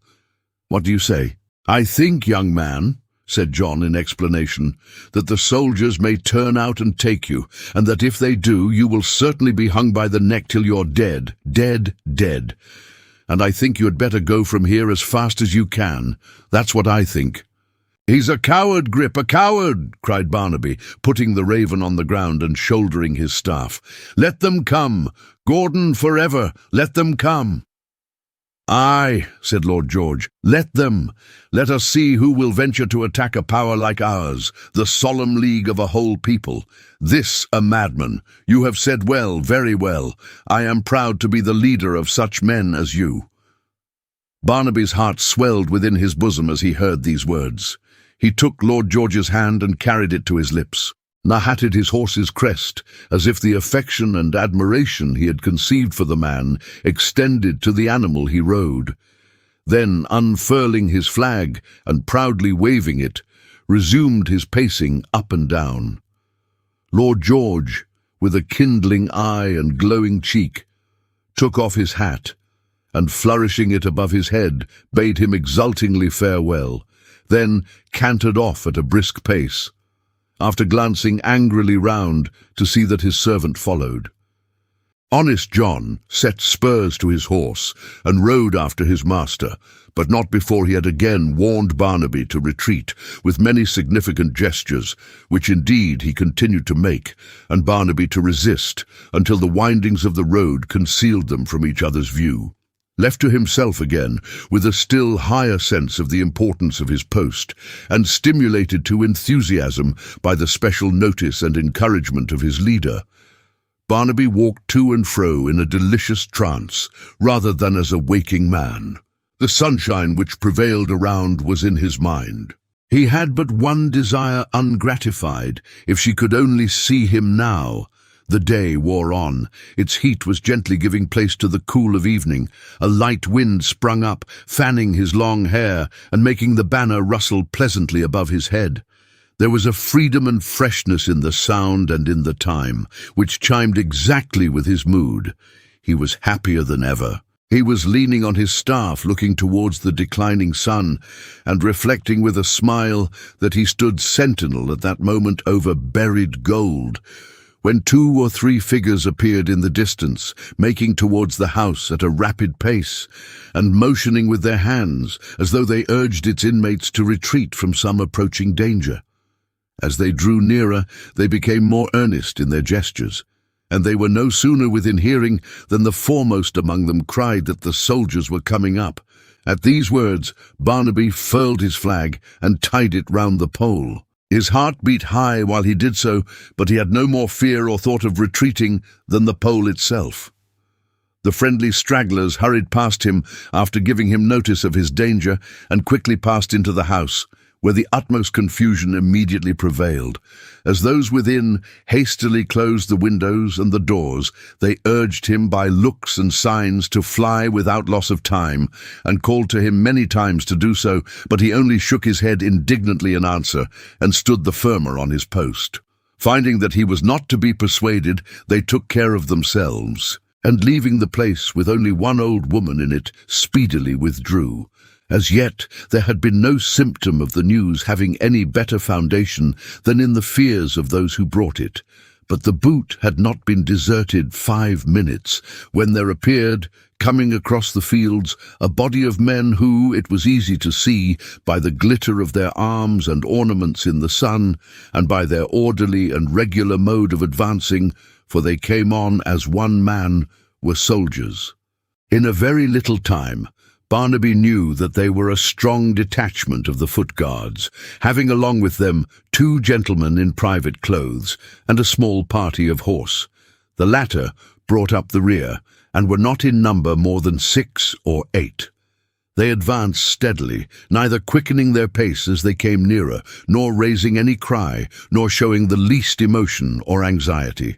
What do you say?" "I think, young man," said John in explanation, "that the soldiers may turn out and take you, and that if they do, you will certainly be hung by the neck till you're dead, dead, dead. And I think you had better go from here as fast as you can. That's what I think." "He's a coward, Grip, a coward!" cried Barnaby, putting the Raven on the ground and shouldering his staff. "Let them come! Gordon forever! Let them come!" "Aye," said Lord George, "let them. Let us see who will venture to attack a power like ours, the solemn league of a whole people. This a madman. You have said well, very well. I am proud to be the leader of such men as you." Barnaby's heart swelled within his bosom as he heard these words. He took Lord George's hand and carried it to his lips, nahatted his horse's crest, as if the affection and admiration he had conceived for the man extended to the animal he rode. Then, unfurling his flag and proudly waving it, resumed his pacing up and down. Lord George, with a kindling eye and glowing cheek, took off his hat, and flourishing it above his head, bade him exultingly farewell, then cantered off at a brisk pace, after glancing angrily round to see that his servant followed. Honest John set spurs to his horse and rode after his master, but not before he had again warned Barnaby to retreat, with many significant gestures, which indeed he continued to make, and Barnaby to resist, until the windings of the road concealed them from each other's view. Left to himself again, with a still higher sense of the importance of his post, and stimulated to enthusiasm by the special notice and encouragement of his leader, Barnaby walked to and fro in a delicious trance, rather than as a waking man. The sunshine which prevailed around was in his mind. He had but one desire ungratified, if she could only see him now. The day wore on. Its heat was gently giving place to the cool of evening. A light wind sprung up, fanning his long hair and making the banner rustle pleasantly above his head. There was a freedom and freshness in the sound and in the time, which chimed exactly with his mood. He was happier than ever. He was leaning on his staff, looking towards the declining sun, and reflecting with a smile that he stood sentinel at that moment over buried gold, when 2 or 3 figures appeared in the distance, making towards the house at a rapid pace, and motioning with their hands, as though they urged its inmates to retreat from some approaching danger. As they drew nearer, they became more earnest in their gestures, and they were no sooner within hearing than the foremost among them cried that the soldiers were coming up. At these words, Barnaby furled his flag and tied it round the pole. His heart beat high while he did so, but he had no more fear or thought of retreating than the pole itself. The friendly stragglers hurried past him after giving him notice of his danger and quickly passed into the house, where the utmost confusion immediately prevailed. As those within hastily closed the windows and the doors, they urged him by looks and signs to fly without loss of time, and called to him many times to do so, but he only shook his head indignantly in answer, and stood the firmer on his post. Finding that he was not to be persuaded, they took care of themselves, and leaving the place with only one old woman in it, speedily withdrew. As yet, there had been no symptom of the news having any better foundation than in the fears of those who brought it. But the boot had not been deserted 5 minutes, when there appeared, coming across the fields, a body of men who, it was easy to see, by the glitter of their arms and ornaments in the sun, and by their orderly and regular mode of advancing, for they came on as one man, were soldiers. In a very little time, Barnaby knew that they were a strong detachment of the foot guards, having along with them 2 gentlemen in private clothes and a small party of horse. The latter brought up the rear, and were not in number more than 6 or 8. They advanced steadily, neither quickening their pace as they came nearer, nor raising any cry, nor showing the least emotion or anxiety.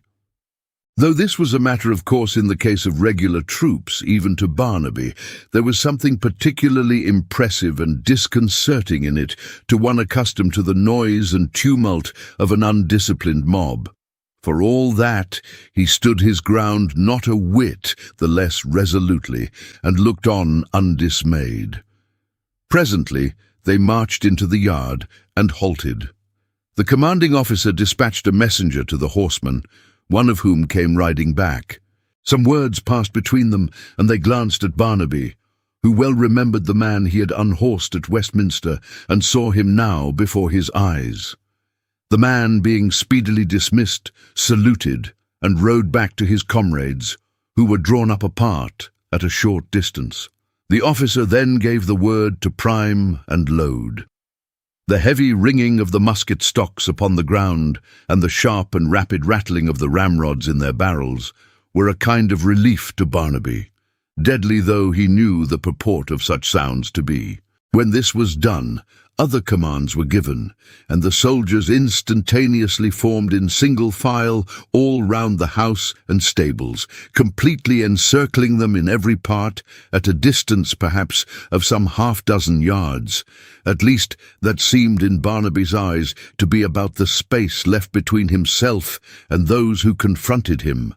Though this was a matter of course in the case of regular troops, even to Barnaby, there was something particularly impressive and disconcerting in it to one accustomed to the noise and tumult of an undisciplined mob. For all that, he stood his ground not a whit the less resolutely, and looked on undismayed. Presently they marched into the yard and halted. The commanding officer dispatched a messenger to the horsemen, one of whom came riding back. Some words passed between them, and they glanced at Barnaby, who well remembered the man he had unhorsed at Westminster, and saw him now before his eyes. The man, being speedily dismissed, saluted, and rode back to his comrades, who were drawn up apart at a short distance. The officer then gave the word to prime and load. The heavy ringing of the musket stocks upon the ground, and the sharp and rapid rattling of the ramrods in their barrels, were a kind of relief to Barnaby, deadly though he knew the purport of such sounds to be. When this was done, other commands were given, and the soldiers instantaneously formed in single file all round the house and stables, completely encircling them in every part, at a distance perhaps of some 6 yards, at least that seemed in Barnaby's eyes to be about the space left between himself and those who confronted him.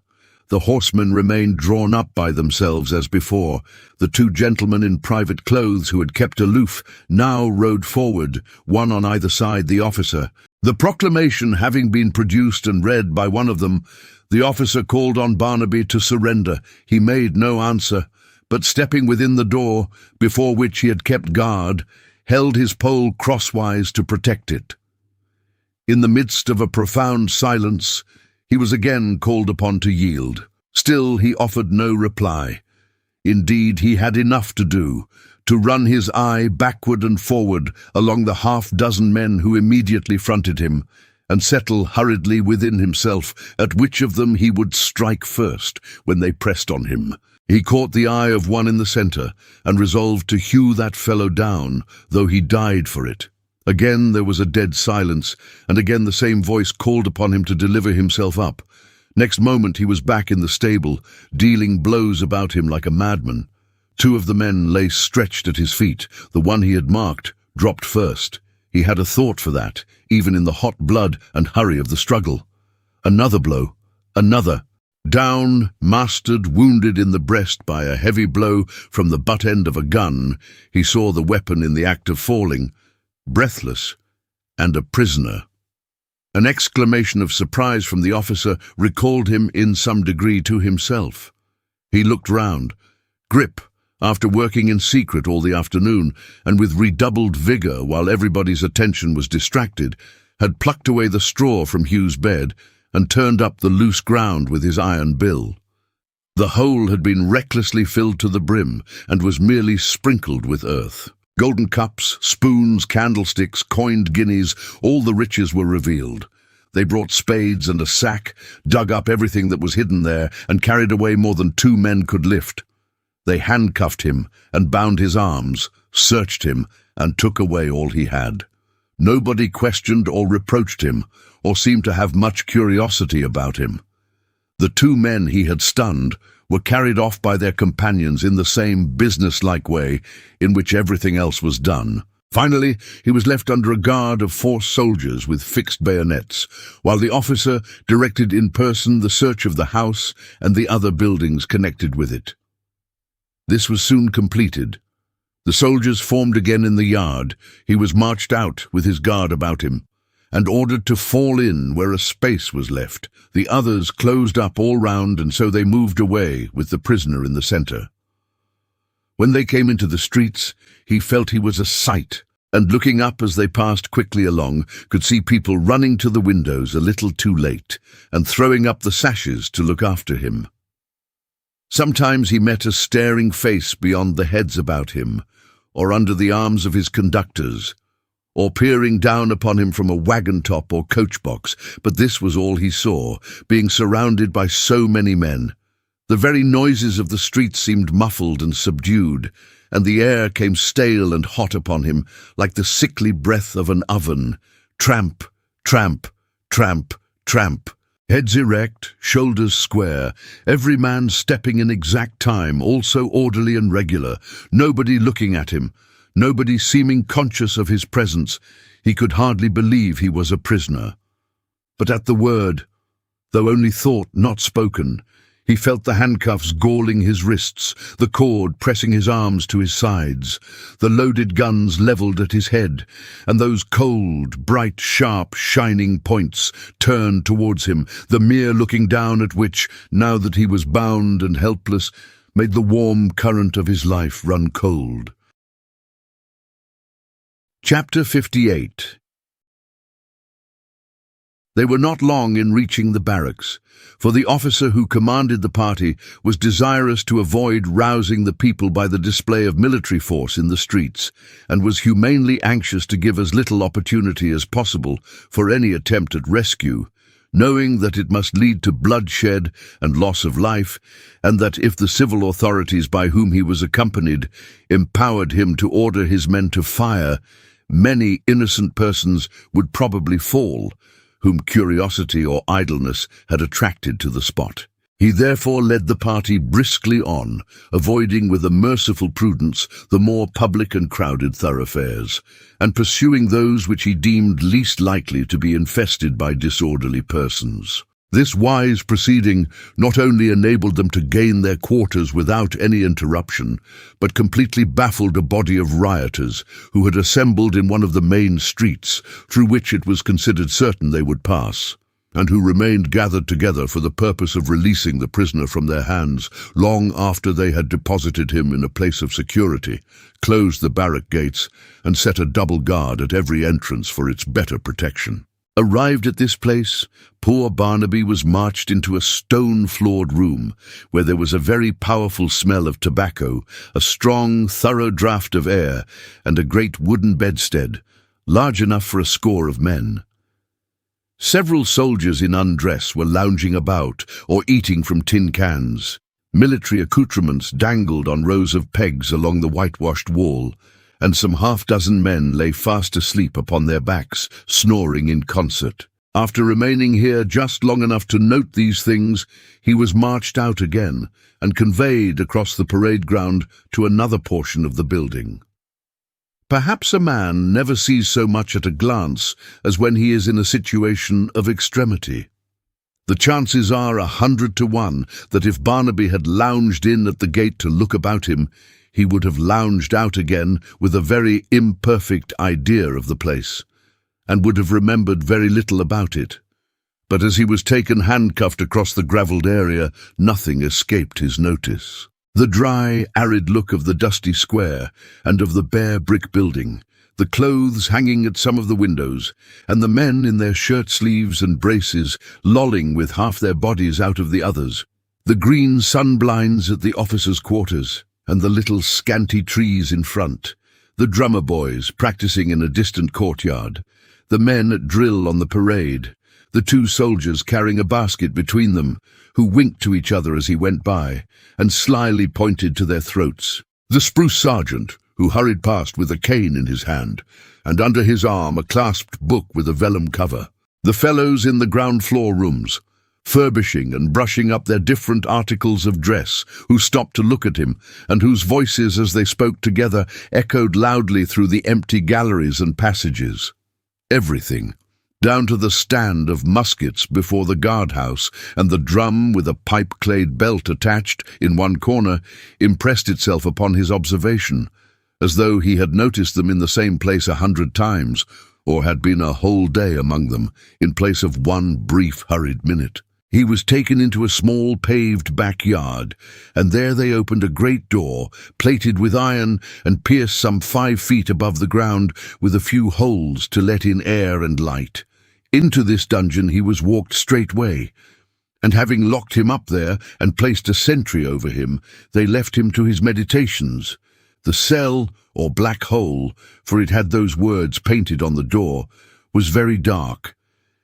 The horsemen remained drawn up by themselves as before. The 2 gentlemen in private clothes who had kept aloof now rode forward, one on either side the officer. The proclamation having been produced and read by one of them, the officer called on Barnaby to surrender. He made no answer, but stepping within the door, before which he had kept guard, held his pole crosswise to protect it. In the midst of a profound silence, he was again called upon to yield. Still he offered no reply. Indeed, he had enough to do, to run his eye backward and forward along the 6 men who immediately fronted him, and settle hurriedly within himself at which of them he would strike first when they pressed on him. He caught the eye of one in the centre, and resolved to hew that fellow down, though he died for it. Again there was a dead silence, and again the same voice called upon him to deliver himself up. Next moment he was back in the stable, dealing blows about him like a madman. 2 of the men lay stretched at his feet. The one he had marked dropped first. He had a thought for that, even in the hot blood and hurry of the struggle. Another blow, another. Down, mastered, wounded in the breast by a heavy blow from the butt end of a gun, he saw the weapon in the act of falling, breathless, and a prisoner. An exclamation of surprise from the officer recalled him in some degree to himself. He looked round. Grip, after working in secret all the afternoon, and with redoubled vigour while everybody's attention was distracted, had plucked away the straw from Hugh's bed and turned up the loose ground with his iron bill. The hole had been recklessly filled to the brim, and was merely sprinkled with earth. Golden cups, spoons, candlesticks, coined guineas, all the riches were revealed. They brought spades and a sack, dug up everything that was hidden there, and carried away more than 2 men could lift. They handcuffed him and bound his arms, searched him, and took away all he had. Nobody questioned or reproached him, or seemed to have much curiosity about him. The 2 men he had stunned were carried off by their companions in the same business-like way in which everything else was done. Finally, he was left under a guard of 4 soldiers with fixed bayonets, while the officer directed in person the search of the house and the other buildings connected with it. This was soon completed. The soldiers formed again in the yard. He was marched out with his guard about him, and ordered to fall in where a space was left. The others closed up all round, and so they moved away with the prisoner in the centre. When they came into the streets, he felt he was a sight, and looking up as they passed quickly along, could see people running to the windows a little too late, and throwing up the sashes to look after him. Sometimes he met a staring face beyond the heads about him, or under the arms of his conductors, or peering down upon him from a wagon top or coach box, but this was all he saw, being surrounded by so many men. The very noises of the street seemed muffled and subdued, and the air came stale and hot upon him, like the sickly breath of an oven. Tramp, tramp, tramp, tramp. Heads erect, shoulders square, every man stepping in exact time, all so orderly and regular, nobody looking at him, nobody seeming conscious of his presence. He could hardly believe he was a prisoner. But at the word, though only thought, not spoken, he felt the handcuffs galling his wrists, the cord pressing his arms to his sides, the loaded guns levelled at his head, and those cold, bright, sharp, shining points turned towards him, the mere looking down at which, now that he was bound and helpless, made the warm current of his life run cold. Chapter 58. They were not long in reaching the barracks, for the officer who commanded the party was desirous to avoid rousing the people by the display of military force in the streets, and was humanely anxious to give as little opportunity as possible for any attempt at rescue, knowing that it must lead to bloodshed and loss of life, and that if the civil authorities by whom he was accompanied empowered him to order his men to fire, many innocent persons would probably fall, whom curiosity or idleness had attracted to the spot. He therefore led the party briskly on, avoiding with a merciful prudence the more public and crowded thoroughfares, and pursuing those which he deemed least likely to be infested by disorderly persons. This wise proceeding not only enabled them to gain their quarters without any interruption, but completely baffled a body of rioters who had assembled in one of the main streets, through which it was considered certain they would pass, and who remained gathered together for the purpose of releasing the prisoner from their hands long after they had deposited him in a place of security, closed the barrack gates, and set a double guard at every entrance for its better protection. Arrived at this place, poor Barnaby was marched into a stone-floored room, where there was a very powerful smell of tobacco, a strong, thorough draught of air, and a great wooden bedstead, large enough for a score of men. Several soldiers in undress were lounging about or eating from tin cans. Military accoutrements dangled on rows of pegs along the whitewashed wall, and some half-dozen men lay fast asleep upon their backs, snoring in concert. After remaining here just long enough to note these things, he was marched out again and conveyed across the parade ground to another portion of the building. Perhaps a man never sees so much at a glance as when he is in a situation of extremity. The chances are 100 to 1 that if Barnaby had lounged in at the gate to look about him, he would have lounged out again with a very imperfect idea of the place, and would have remembered very little about it. But as he was taken handcuffed across the gravelled area, nothing escaped his notice. The dry, arid look of the dusty square and of the bare brick building, the clothes hanging at some of the windows, and the men in their shirt-sleeves and braces lolling with half their bodies out of the others, the green sun-blinds at the officers' quarters, and the little scanty trees in front, the drummer boys practicing in a distant courtyard, the men at drill on the parade, the two soldiers carrying a basket between them, who winked to each other as he went by, and slyly pointed to their throats. The spruce sergeant, who hurried past with a cane in his hand, and under his arm a clasped book with a vellum cover. The fellows in the ground floor rooms, furbishing and brushing up their different articles of dress, who stopped to look at him, and whose voices as they spoke together echoed loudly through the empty galleries and passages. Everything, down to the stand of muskets before the guardhouse and the drum with a pipe-clayed belt attached in one corner, impressed itself upon his observation, as though he had noticed them in the same place 100 times, or had been a whole day among them, in place of one brief, hurried minute. He was taken into a small paved backyard, and there they opened a great door, plated with iron and pierced some 5 feet above the ground, with a few holes to let in air and light. Into this dungeon he was walked straightway, and having locked him up there and placed a sentry over him, they left him to his meditations. The cell, or black hole, for it had those words painted on the door, was very dark,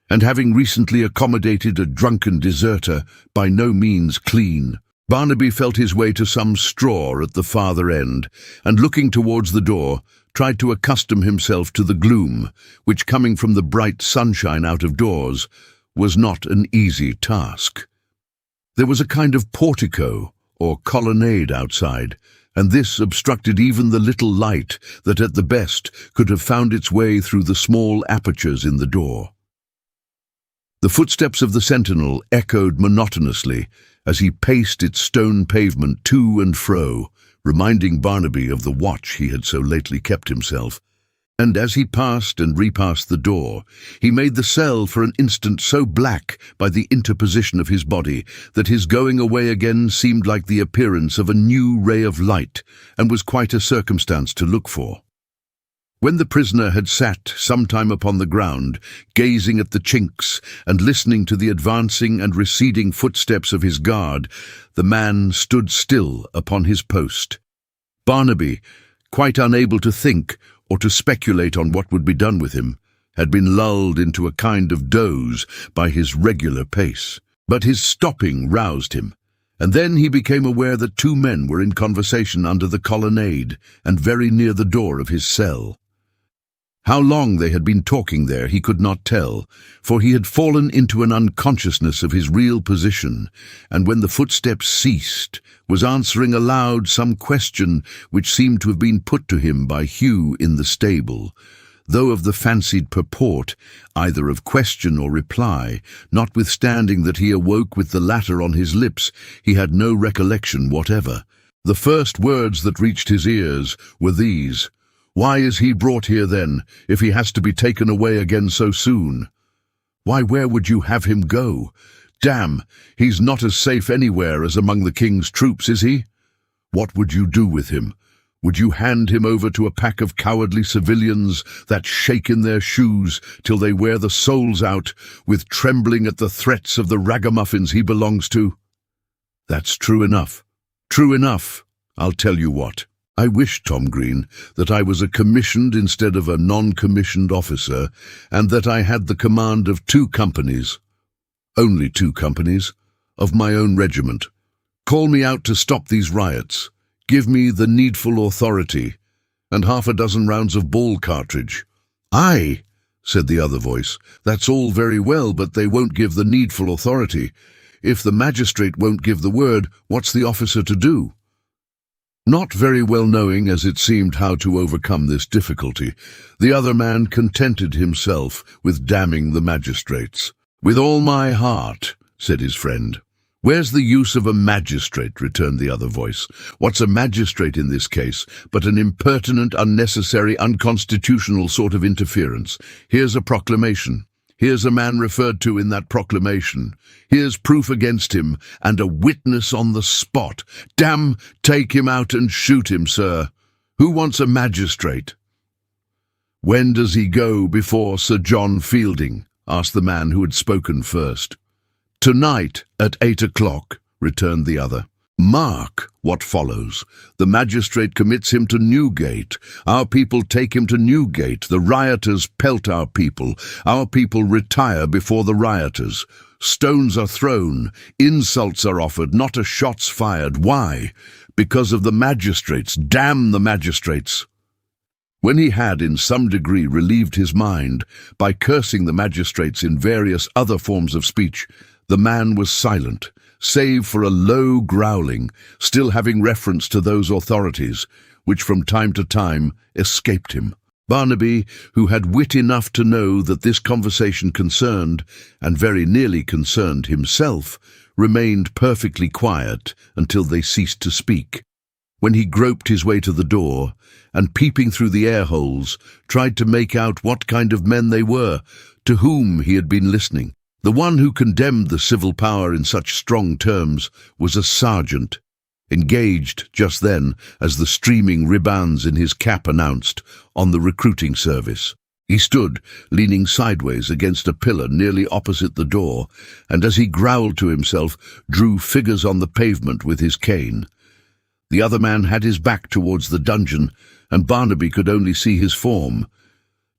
and having recently accommodated a drunken deserter, by no means clean. Barnaby felt his way to some straw at the farther end, and looking towards the door, tried to accustom himself to the gloom, which, coming from the bright sunshine out of doors, was not an easy task. There was a kind of portico, or colonnade outside, and this obstructed even the little light that at the best could have found its way through the small apertures in the door. The footsteps of the sentinel echoed monotonously as he paced its stone pavement to and fro, reminding Barnaby of the watch he had so lately kept himself. And as he passed and repassed the door, he made the cell for an instant so black by the interposition of his body that his going away again seemed like the appearance of a new ray of light, and was quite a circumstance to look for. When the prisoner had sat some time upon the ground, gazing at the chinks and listening to the advancing and receding footsteps of his guard, the man stood still upon his post. Barnaby, quite unable to think or to speculate on what would be done with him, had been lulled into a kind of doze by his regular pace. But his stopping roused him, and then he became aware that 2 men were in conversation under the colonnade and very near the door of his cell. How long they had been talking there he could not tell, for he had fallen into an unconsciousness of his real position, and when the footsteps ceased, was answering aloud some question which seemed to have been put to him by Hugh in the stable, though of the fancied purport, either of question or reply, notwithstanding that he awoke with the latter on his lips, he had no recollection whatever. The first words that reached his ears were these: "Why is he brought here then, if he has to be taken away again so soon? Why, where would you have him go? Damn, he's not as safe anywhere as among the king's troops, is he? What would you do with him? Would you hand him over to a pack of cowardly civilians that shake in their shoes till they wear the soles out, with trembling at the threats of the ragamuffins he belongs to? That's true enough. True enough. I'll tell you what. I wish, Tom Green, that I was a commissioned instead of a non-commissioned officer, and that I had the command of 2 companies, only 2 companies, of my own regiment. Call me out to stop these riots. Give me the needful authority, and 6 rounds of ball cartridge." "Aye," said the other voice, "that's all very well, but they won't give the needful authority. If the magistrate won't give the word, what's the officer to do?" Not very well knowing, as it seemed, how to overcome this difficulty, the other man contented himself with damning the magistrates. "With all my heart," said his friend. "Where's the use of a magistrate?" returned the other voice. "What's a magistrate in this case but an impertinent, unnecessary, unconstitutional sort of interference? Here's a proclamation. Here's a man referred to in that proclamation. Here's proof against him, and a witness on the spot. Damn, take him out and shoot him, sir. Who wants a magistrate?" "When does he go before Sir John Fielding?" asked the man who had spoken first. "Tonight at 8 o'clock, returned the other. Mark what follows. The magistrate commits him to Newgate. Our people take him to Newgate. The rioters pelt our people. Our people retire before the rioters. Stones are thrown. Insults are offered. Not a shot's fired. Why? Because of the magistrates. Damn the magistrates. When he had in some degree relieved his mind by cursing the magistrates in various other forms of speech, the man was silent, save for a low growling, still having reference to those authorities, which from time to time escaped him. Barnaby, who had wit enough to know that this conversation concerned, and very nearly concerned himself, remained perfectly quiet until they ceased to speak, when he groped his way to the door, and peeping through the air-holes, tried to make out what kind of men they were, to whom he had been listening. The one who condemned the civil power in such strong terms was a sergeant, engaged just then, as the streaming ribands in his cap announced, on the recruiting service. He stood, leaning sideways against a pillar nearly opposite the door, and as he growled to himself, drew figures on the pavement with his cane. The other man had his back towards the dungeon, and Barnaby could only see his form.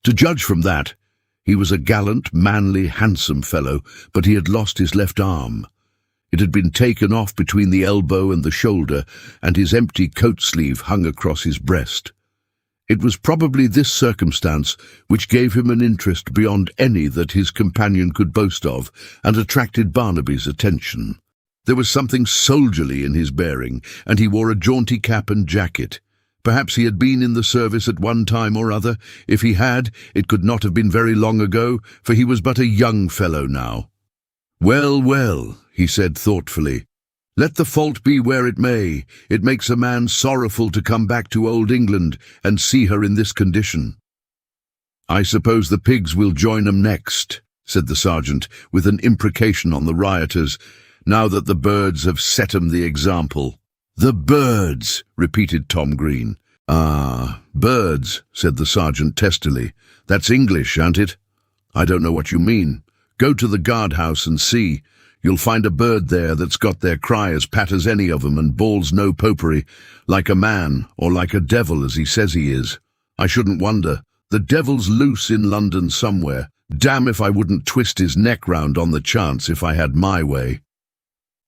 To judge from that, he was a gallant, manly, handsome fellow, but he had lost his left arm. It had been taken off between the elbow and the shoulder, and his empty coat sleeve hung across his breast. It was probably this circumstance which gave him an interest beyond any that his companion could boast of, and attracted Barnaby's attention. There was something soldierly in his bearing, and he wore a jaunty cap and jacket. Perhaps he had been in the service at one time or other. If he had, it could not have been very long ago, for he was but a young fellow now. "Well, well," he said thoughtfully, "let the fault be where it may, it makes a man sorrowful to come back to old England and see her in this condition." "I suppose the pigs will join 'em next," said the sergeant, with an imprecation on the rioters, "now that the birds have set 'em the example." "The birds," repeated Tom Green. "Ah, birds," said the sergeant testily. "That's English, ain't it?" "I don't know what you mean. Go to the guardhouse and see. You'll find a bird there that's got their cry as pat as any of 'em and bawls no popery, like a man or like a devil as he says he is. I shouldn't wonder. The devil's loose in London somewhere. Damn if I wouldn't twist his neck round on the chance if I had my way."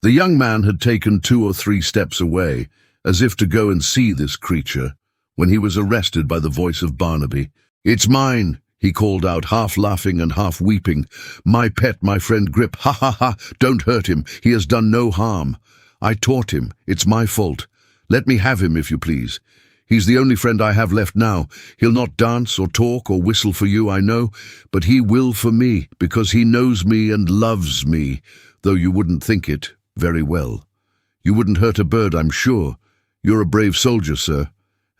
The young man had taken 2 or 3 steps away, as if to go and see this creature, when he was arrested by the voice of Barnaby. "It's mine," he called out, half laughing and half weeping. "My pet, my friend Grip. Ha ha ha! Don't hurt him. He has done no harm. I taught him. It's my fault. Let me have him, if you please. He's the only friend I have left now. He'll not dance or talk or whistle for you, I know, but he will for me, because he knows me and loves me, though you wouldn't think it very well. You wouldn't hurt a bird, I'm sure. You're a brave soldier, sir,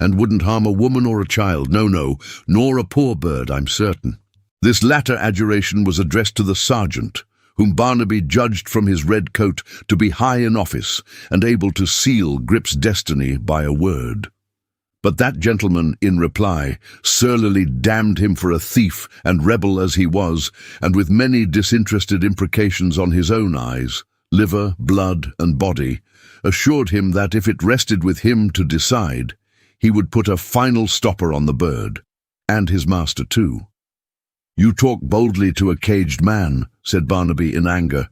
and wouldn't harm a woman or a child, no, nor a poor bird, I'm certain." This latter adjuration was addressed to the sergeant, whom Barnaby judged from his red coat to be high in office and able to seal Grip's destiny by a word. But that gentleman, in reply, surlily damned him for a thief and rebel as he was, and with many disinterested imprecations on his own eyes, liver, blood, and body, assured him that if it rested with him to decide, he would put a final stopper on the bird, and his master too. "You talk boldly to a caged man," said Barnaby in anger.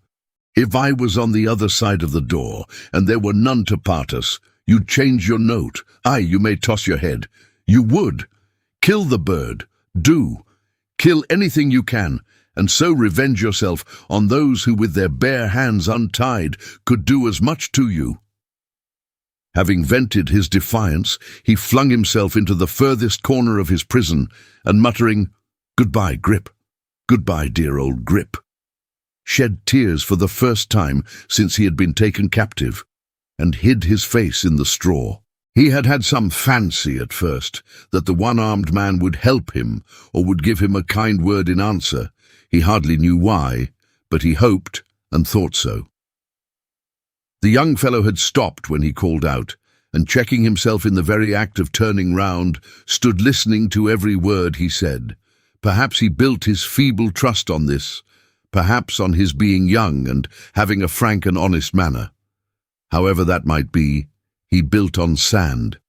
"If I was on the other side of the door, and there were none to part us, you'd change your note. Aye, you may toss your head. You would. Kill the bird. Do. Kill anything you can, and so revenge yourself on those who with their bare hands untied could do as much to you." Having vented his defiance, he flung himself into the furthest corner of his prison, and muttering, "Goodbye, Grip. Goodbye, dear old Grip," shed tears for the first time since he had been taken captive, and hid his face in the straw. He had had some fancy at first that the one-armed man would help him or would give him a kind word in answer. He hardly knew why, but he hoped and thought so. The young fellow had stopped when he called out, and checking himself in the very act of turning round, stood listening to every word he said. Perhaps he built his feeble trust on this, perhaps on his being young and having a frank and honest manner. However that might be, he built on sand.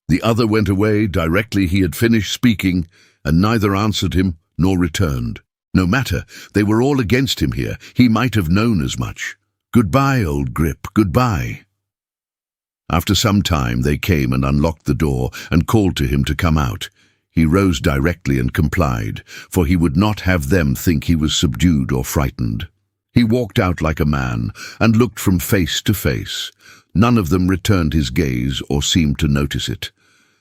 The other went away directly he had finished speaking, and neither answered him nor returned. No matter, they were all against him here. He might have known as much. Goodbye, old Grip, goodbye. After some time they came and unlocked the door and called to him to come out. He rose directly and complied, for he would not have them think he was subdued or frightened. He walked out like a man and looked from face to face. None of them returned his gaze or seemed to notice it.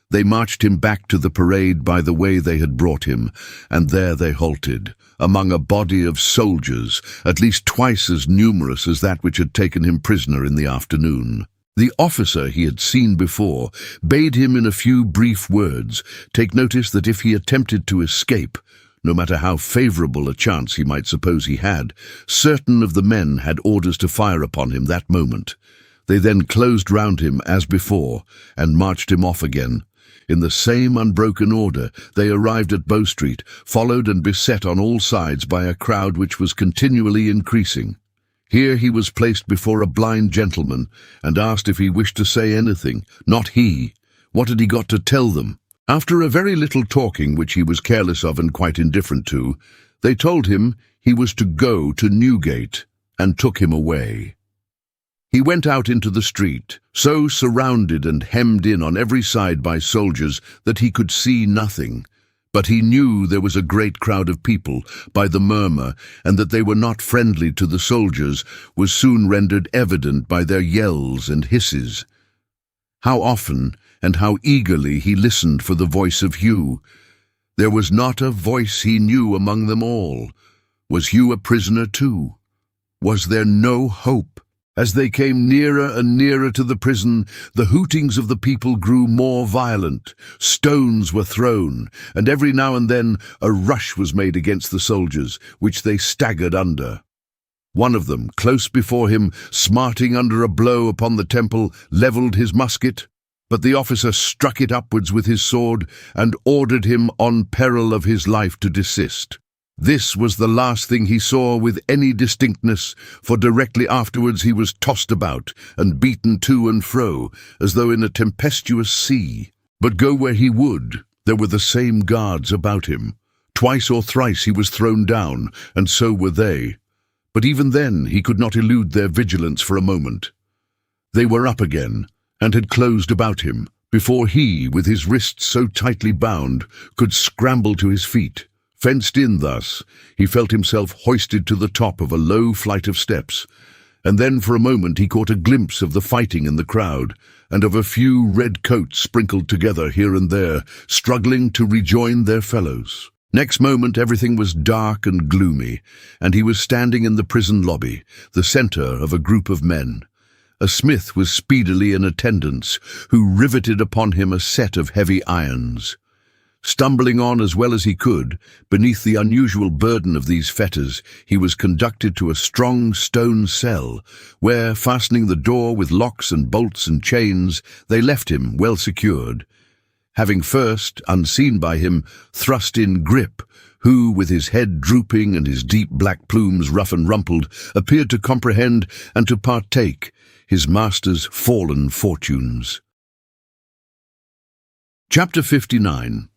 They marched him back to the parade by the way they had brought him, and there they halted, among a body of soldiers, at least twice as numerous as that which had taken him prisoner in the afternoon. The officer he had seen before bade him in a few brief words take notice that if he attempted to escape, no matter how favourable a chance he might suppose he had, certain of the men had orders to fire upon him that moment. They then closed round him as before and marched him off again. In the same unbroken order, they arrived at Bow Street, followed and beset on all sides by a crowd which was continually increasing. Here he was placed before a blind gentleman and asked if he wished to say anything. Not he. What had he got to tell them? After a very little talking, which he was careless of and quite indifferent to, they told him he was to go to Newgate, and took him away. He went out into the street, so surrounded and hemmed in on every side by soldiers that he could see nothing. But he knew there was a great crowd of people by the murmur, and that they were not friendly to the soldiers was soon rendered evident by their yells and hisses. How often and how eagerly he listened for the voice of Hugh. There was not a voice he knew among them all. Was Hugh a prisoner too? Was there no hope? As they came nearer and nearer to the prison, the hootings of the people grew more violent. Stones were thrown, and every now and then a rush was made against the soldiers, which they staggered under. One of them, close before him, smarting under a blow upon the temple, levelled his musket, but the officer struck it upwards with his sword and ordered him on peril of his life to desist. This was the last thing he saw with any distinctness, for directly afterwards he was tossed about and beaten to and fro, as though in a tempestuous sea. But go where he would, there were the same guards about him. Twice or thrice he was thrown down, and so were they. But even then he could not elude their vigilance for a moment. They were up again, and had closed about him, before he, with his wrists so tightly bound, could scramble to his feet. Fenced in thus, he felt himself hoisted to the top of a low flight of steps, and then for a moment he caught a glimpse of the fighting in the crowd, and of a few red coats sprinkled together here and there, struggling to rejoin their fellows. Next moment everything was dark and gloomy, and he was standing in the prison lobby, the centre of a group of men. A smith was speedily in attendance, who riveted upon him a set of heavy irons. Stumbling on as well as he could, beneath the unusual burden of these fetters, he was conducted to a strong stone cell, where, fastening the door with locks and bolts and chains, they left him well secured. Having first, unseen by him, thrust in Grip, who, with his head drooping and his deep black plumes rough and rumpled, appeared to comprehend and to partake his master's fallen fortunes. Chapter 59.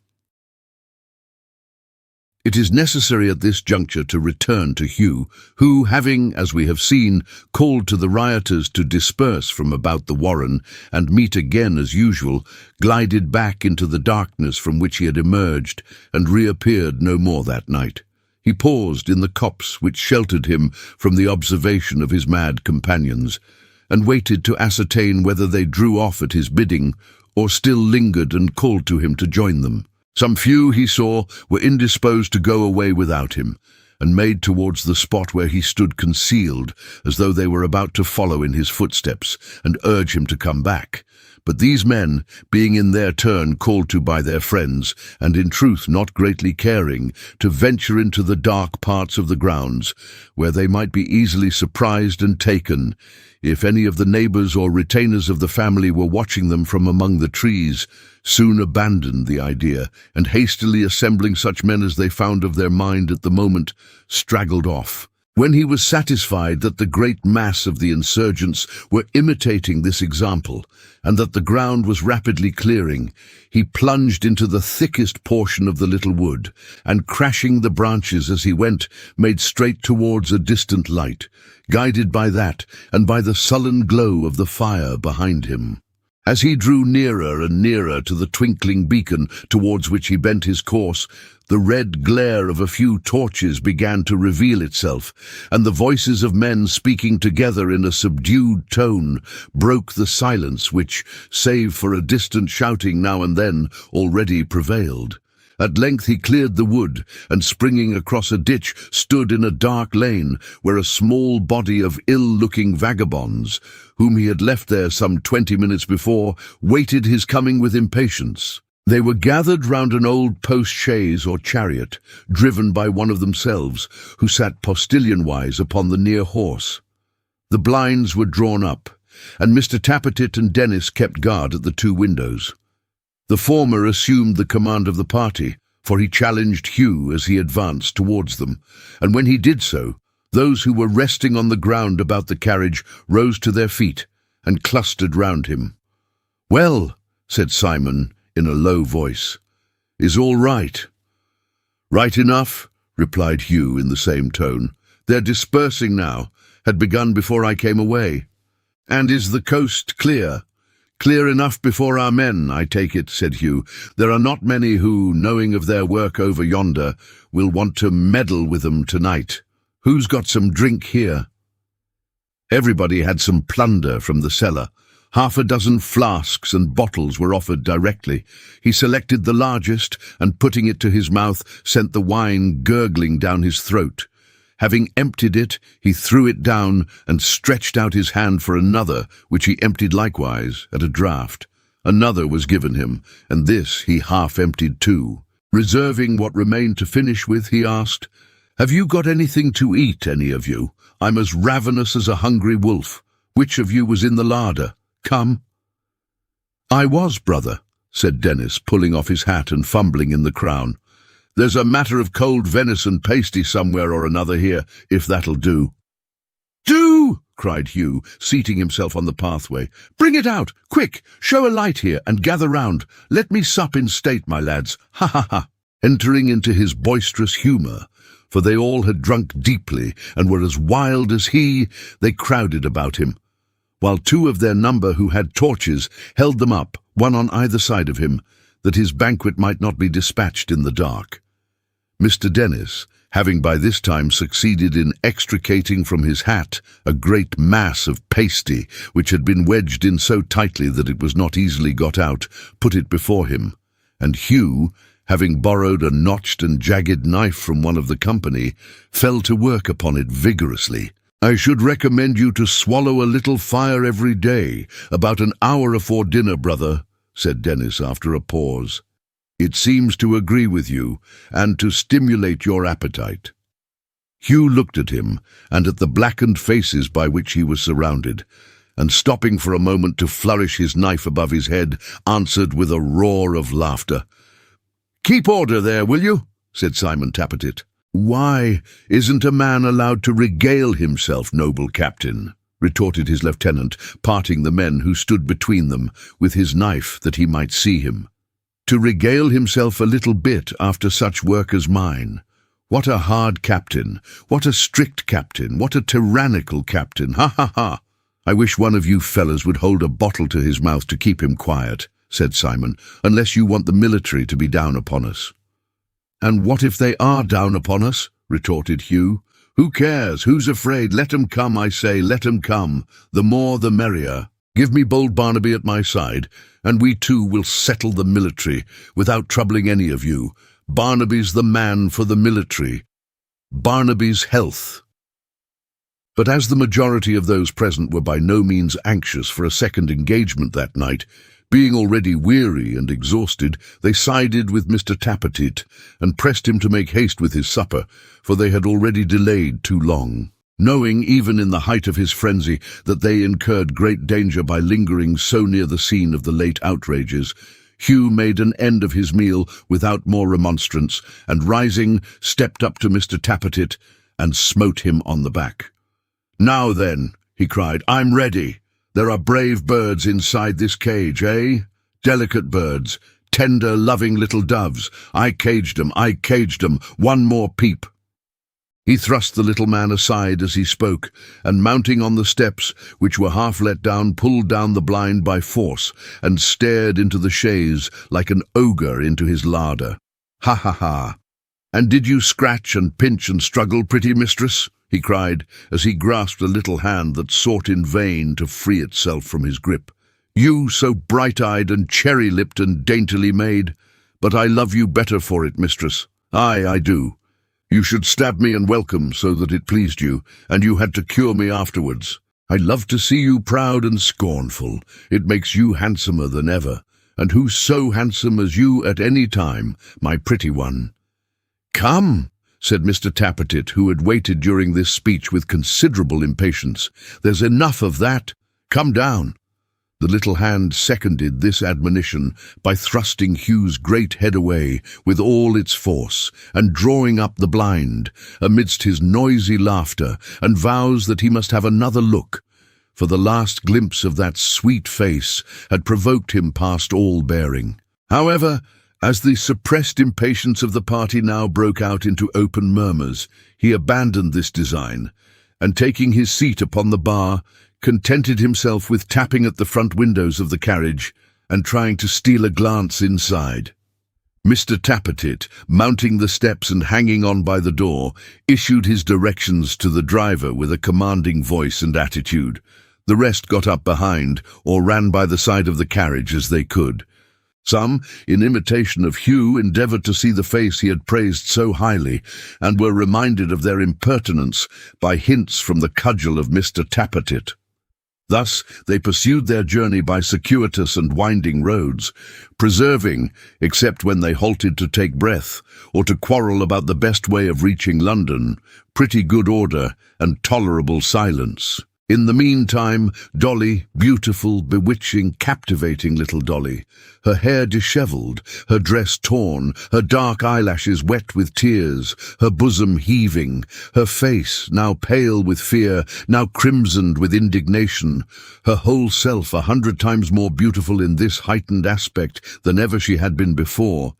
It is necessary at this juncture to return to Hugh, who, having, as we have seen, called to the rioters to disperse from about the warren and meet again as usual, glided back into the darkness from which he had emerged and reappeared no more that night. He paused in the copse which sheltered him from the observation of his mad companions, and waited to ascertain whether they drew off at his bidding or still lingered and called to him to join them. Some few, he saw, were indisposed to go away without him, and made towards the spot where he stood concealed, as though they were about to follow in his footsteps and urge him to come back. But these men, being in their turn called to by their friends, and in truth not greatly caring, to venture into the dark parts of the grounds, where they might be easily surprised and taken, if any of the neighbours or retainers of the family were watching them from among the trees, soon abandoned the idea, and hastily assembling such men as they found of their mind at the moment, straggled off. When he was satisfied that the great mass of the insurgents were imitating this example, and that the ground was rapidly clearing, he plunged into the thickest portion of the little wood, and crashing the branches as he went, made straight towards a distant light, guided by that and by the sullen glow of the fire behind him. As he drew nearer and nearer to the twinkling beacon towards which he bent his course, the red glare of a few torches began to reveal itself, and the voices of men speaking together in a subdued tone broke the silence which, save for a distant shouting now and then, already prevailed. At length he cleared the wood, and springing across a ditch, stood in a dark lane, where a small body of ill-looking vagabonds, whom he had left there some 20 minutes before, waited his coming with impatience. They were gathered round an old post-chaise or chariot, driven by one of themselves, who sat postillion-wise upon the near horse. The blinds were drawn up, and Mr. Tappertit and Dennis kept guard at the two windows. The former assumed the command of the party, for he challenged Hugh as he advanced towards them, and when he did so, those who were resting on the ground about the carriage rose to their feet and clustered round him. "Well," said Simon in a low voice, "is all right?" "Right enough," replied Hugh in the same tone. "They're dispersing now, had begun before I came away." "And is the coast clear?" "Clear enough before our men, I take it," said Hugh. "There are not many who, knowing of their work over yonder, will want to meddle with them tonight. Who's got some drink here?" Everybody had some plunder from the cellar. 6 flasks and bottles were offered directly. He selected the largest, and putting it to his mouth, sent the wine gurgling down his throat. Having emptied it, he threw it down and stretched out his hand for another, which he emptied likewise at a draught. Another was given him, and this he half emptied too. Reserving what remained to finish with, he asked, "Have you got anything to eat, any of you? I'm as ravenous as a hungry wolf. Which of you was in the larder? Come." "I was, brother," said Dennis, pulling off his hat and fumbling in the crown. "There's a matter of cold venison pasty somewhere or another here, if that'll do." "Do!" cried Hugh, seating himself on the pathway. "Bring it out, quick! Show a light here, and gather round. Let me sup in state, my lads. Ha ha ha!" Entering into his boisterous humour, for they all had drunk deeply and were as wild as he, they crowded about him, while 2 of their number who had torches held them up, one on either side of him, that his banquet might not be dispatched in the dark. Mr. Dennis, having by this time succeeded in extricating from his hat a great mass of pasty, which had been wedged in so tightly that it was not easily got out, put it before him, and Hugh, having borrowed a notched and jagged knife from one of the company, fell to work upon it vigorously. "I should recommend you to swallow a little fire every day, about an hour afore dinner, brother," said Dennis after a pause. "It seems to agree with you, and to stimulate your appetite." Hugh looked at him, and at the blackened faces by which he was surrounded, and stopping for a moment to flourish his knife above his head, answered with a roar of laughter. "Keep order there, will you?" said Simon Tappertit. "Why, isn't a man allowed to regale himself, noble captain?" retorted his lieutenant, parting the men who stood between them with his knife that he might see him. "To regale himself a little bit after such work as mine. What a hard captain, what a strict captain, what a tyrannical captain, ha ha ha! I wish one of you fellows would hold a bottle to his mouth to keep him quiet," said Simon, "unless you want the military to be down upon us." "And what if they are down upon us?" retorted Hugh. "Who cares? Who's afraid? Let 'em come, I say, let 'em come. The more the merrier. Give me bold Barnaby at my side, and we two will settle the military, without troubling any of you. Barnaby's the man for the military. Barnaby's health." But as the majority of those present were by no means anxious for a second engagement that night, being already weary and exhausted, they sided with Mr. Tappertit, and pressed him to make haste with his supper, for they had already delayed too long. Knowing, even in the height of his frenzy, that they incurred great danger by lingering so near the scene of the late outrages, Hugh made an end of his meal without more remonstrance, and rising, stepped up to Mr. Tappertit, and smote him on the back. "Now then," he cried, "I'm ready. There are brave birds inside this cage, eh? Delicate birds, tender, loving little doves. I caged 'em, I caged 'em. One more peep." He thrust the little man aside as he spoke, and mounting on the steps, which were half let down, pulled down the blind by force, and stared into the chaise like an ogre into his larder. "Ha, ha, ha! And did you scratch and pinch and struggle, pretty mistress?" he cried, as he grasped a little hand that sought in vain to free itself from his grip. "You, so bright-eyed and cherry-lipped and daintily made. But I love you better for it, mistress. Aye, I do. You should stab me and welcome, so that it pleased you, and you had to cure me afterwards. I love to see you proud and scornful. It makes you handsomer than ever, and who's so handsome as you at any time, my pretty one?" "Come," said Mr. Tappertit, who had waited during this speech with considerable impatience. "There's enough of that. Come down." The little hand seconded this admonition by thrusting Hugh's great head away with all its force, and drawing up the blind, amidst his noisy laughter and vows that he must have another look, for the last glimpse of that sweet face had provoked him past all bearing. However, as the suppressed impatience of the party now broke out into open murmurs, he abandoned this design, and taking his seat upon the bar, contented himself with tapping at the front windows of the carriage and trying to steal a glance inside. Mr. Tappertit, mounting the steps and hanging on by the door, issued his directions to the driver with a commanding voice and attitude. The rest got up behind or ran by the side of the carriage as they could. Some, in imitation of Hugh, endeavoured to see the face he had praised so highly, and were reminded of their impertinence by hints from the cudgel of Mr. Tappertit. Thus they pursued their journey by circuitous and winding roads, preserving, except when they halted to take breath, or to quarrel about the best way of reaching London, pretty good order and tolerable silence. In the meantime, Dolly, beautiful, bewitching, captivating little Dolly, her hair dishevelled, her dress torn, her dark eyelashes wet with tears, her bosom heaving, her face, now pale with fear, now crimsoned with indignation, her whole self 100 times more beautiful in this heightened aspect than ever she had been before,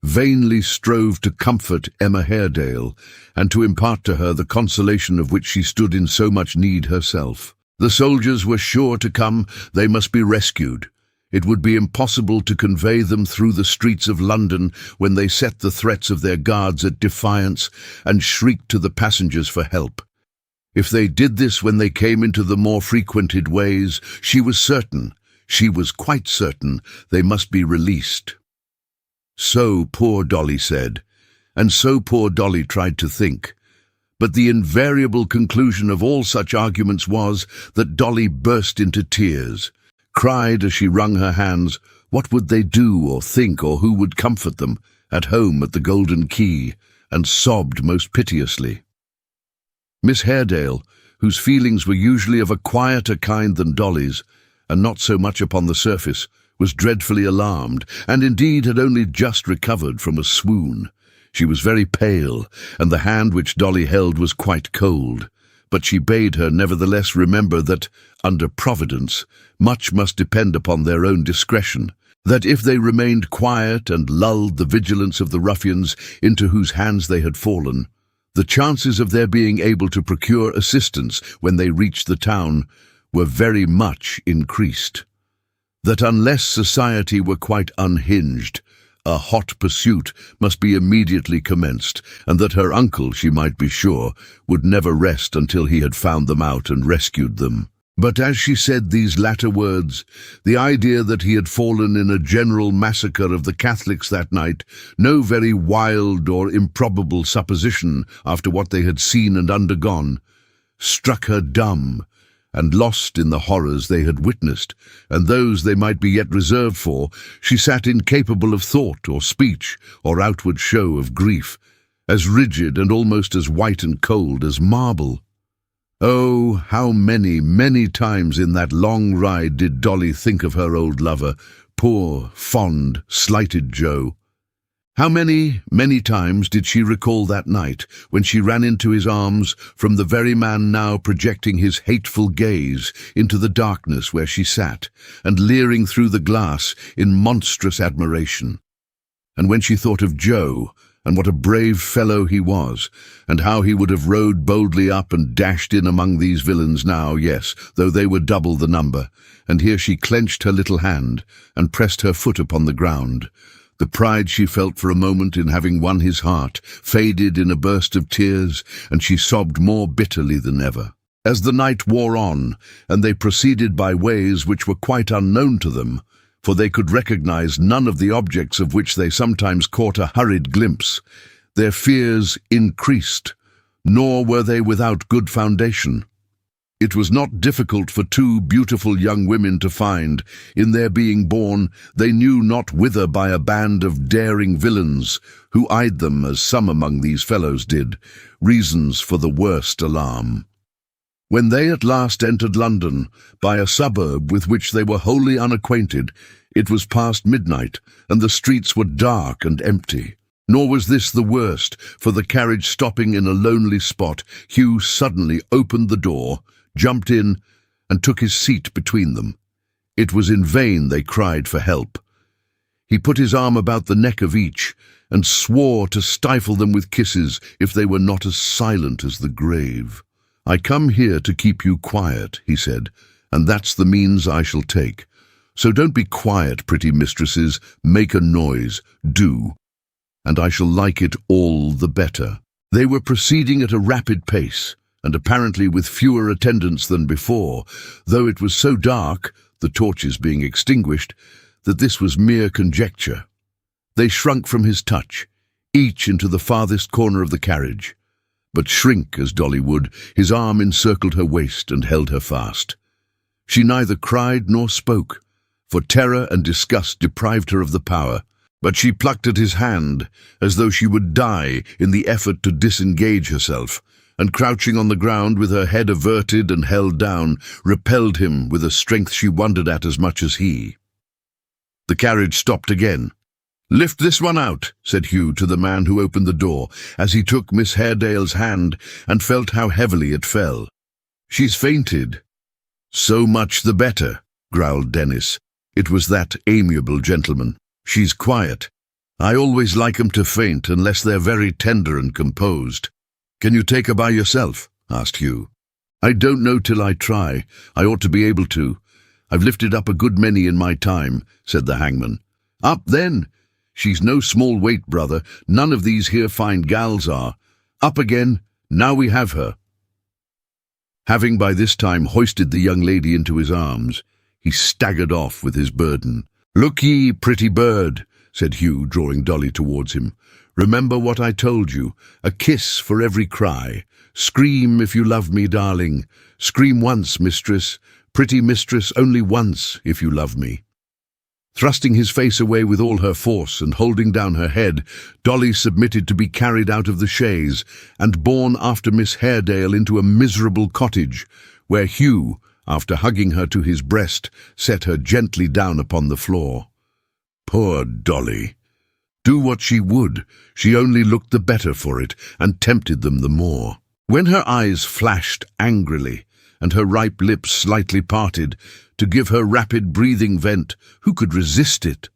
vainly strove to comfort Emma Haredale, and to impart to her the consolation of which she stood in so much need herself. The soldiers were sure to come, they must be rescued. It would be impossible to convey them through the streets of London when they set the threats of their guards at defiance and shrieked to the passengers for help. If they did this when they came into the more frequented ways, she was quite certain, they must be released. So poor Dolly said, and so poor Dolly tried to think. But the invariable conclusion of all such arguments was that Dolly burst into tears, cried as she wrung her hands, what would they do or think, or who would comfort them, at home at the Golden Key, and sobbed most piteously. Miss Haredale, whose feelings were usually of a quieter kind than Dolly's, and not so much upon the surface, was dreadfully alarmed, and indeed had only just recovered from a swoon. She was very pale, and the hand which Dolly held was quite cold, but she bade her nevertheless remember that, under Providence, much must depend upon their own discretion, that if they remained quiet and lulled the vigilance of the ruffians into whose hands they had fallen, the chances of their being able to procure assistance when they reached the town were very much increased. That unless society were quite unhinged, a hot pursuit must be immediately commenced, and that her uncle, she might be sure, would never rest until he had found them out and rescued them. But as she said these latter words, the idea that he had fallen in a general massacre of the Catholics that night, no very wild or improbable supposition after what they had seen and undergone, struck her dumb, and lost in the horrors they had witnessed, and those they might be yet reserved for, she sat incapable of thought or speech or outward show of grief, as rigid and almost as white and cold as marble. Oh, how many, many times in that long ride did Dolly think of her old lover, poor, fond, slighted Joe. How many times did she recall that night when she ran into his arms from the very man now projecting his hateful gaze into the darkness where she sat and leering through the glass in monstrous admiration. And when she thought of Joe, and what a brave fellow he was, and how he would have rode boldly up and dashed in among these villains now, yes, though they were double the number, and here she clenched her little hand and pressed her foot upon the ground. The pride she felt for a moment in having won his heart faded in a burst of tears, and she sobbed more bitterly than ever. As the night wore on, and they proceeded by ways which were quite unknown to them, for they could recognize none of the objects of which they sometimes caught a hurried glimpse, their fears increased, nor were they without good foundation. It was not difficult for two beautiful young women to find, in their being born, they knew not whither by a band of daring villains, who eyed them, as some among these fellows did, reasons for the worst alarm. When they at last entered London, by a suburb with which they were wholly unacquainted, it was past midnight, and the streets were dark and empty. Nor was this the worst, for the carriage stopping in a lonely spot, Hugh suddenly opened the door, jumped in, and took his seat between them. It was in vain they cried for help. He put his arm about the neck of each, and swore to stifle them with kisses if they were not as silent as the grave. "I come here to keep you quiet," he said, "and that's the means I shall take. So don't be quiet, pretty mistresses, make a noise, do, and I shall like it all the better." They were proceeding at a rapid pace, and apparently with fewer attendants than before, though it was so dark, the torches being extinguished, that this was mere conjecture. They shrunk from his touch, each into the farthest corner of the carriage. But shrink as Dolly would, his arm encircled her waist and held her fast. She neither cried nor spoke, for terror and disgust deprived her of the power, but she plucked at his hand as though she would die in the effort to disengage herself, and crouching on the ground with her head averted and held down, repelled him with a strength she wondered at as much as he. The carriage stopped again. "Lift this one out," said Hugh to the man who opened the door, as he took Miss Haredale's hand and felt how heavily it fell. "She's fainted." "So much the better," growled Dennis. It was that amiable gentleman. "She's quiet. I always like 'em to faint unless they're very tender and composed." "Can you take her by yourself?" asked Hugh. "I don't know till I try. I ought to be able to. I've lifted up a good many in my time," said the hangman. "Up then! She's no small weight, brother. None of these here fine gals are. Up again. Now we have her." Having by this time hoisted the young lady into his arms, he staggered off with his burden. "Look ye, pretty bird," said Hugh, drawing Dolly towards him. "Remember what I told you. A kiss for every cry. Scream if you love me, darling. Scream once, mistress. Pretty mistress, only once, if you love me." Thrusting his face away with all her force and holding down her head, Dolly submitted to be carried out of the chaise and borne after Miss Haredale into a miserable cottage, where Hugh, after hugging her to his breast, set her gently down upon the floor. Poor Dolly! Do what she would, she only looked the better for it and tempted them the more. When her eyes flashed angrily, and her ripe lips slightly parted, to give her rapid breathing vent, who could resist it?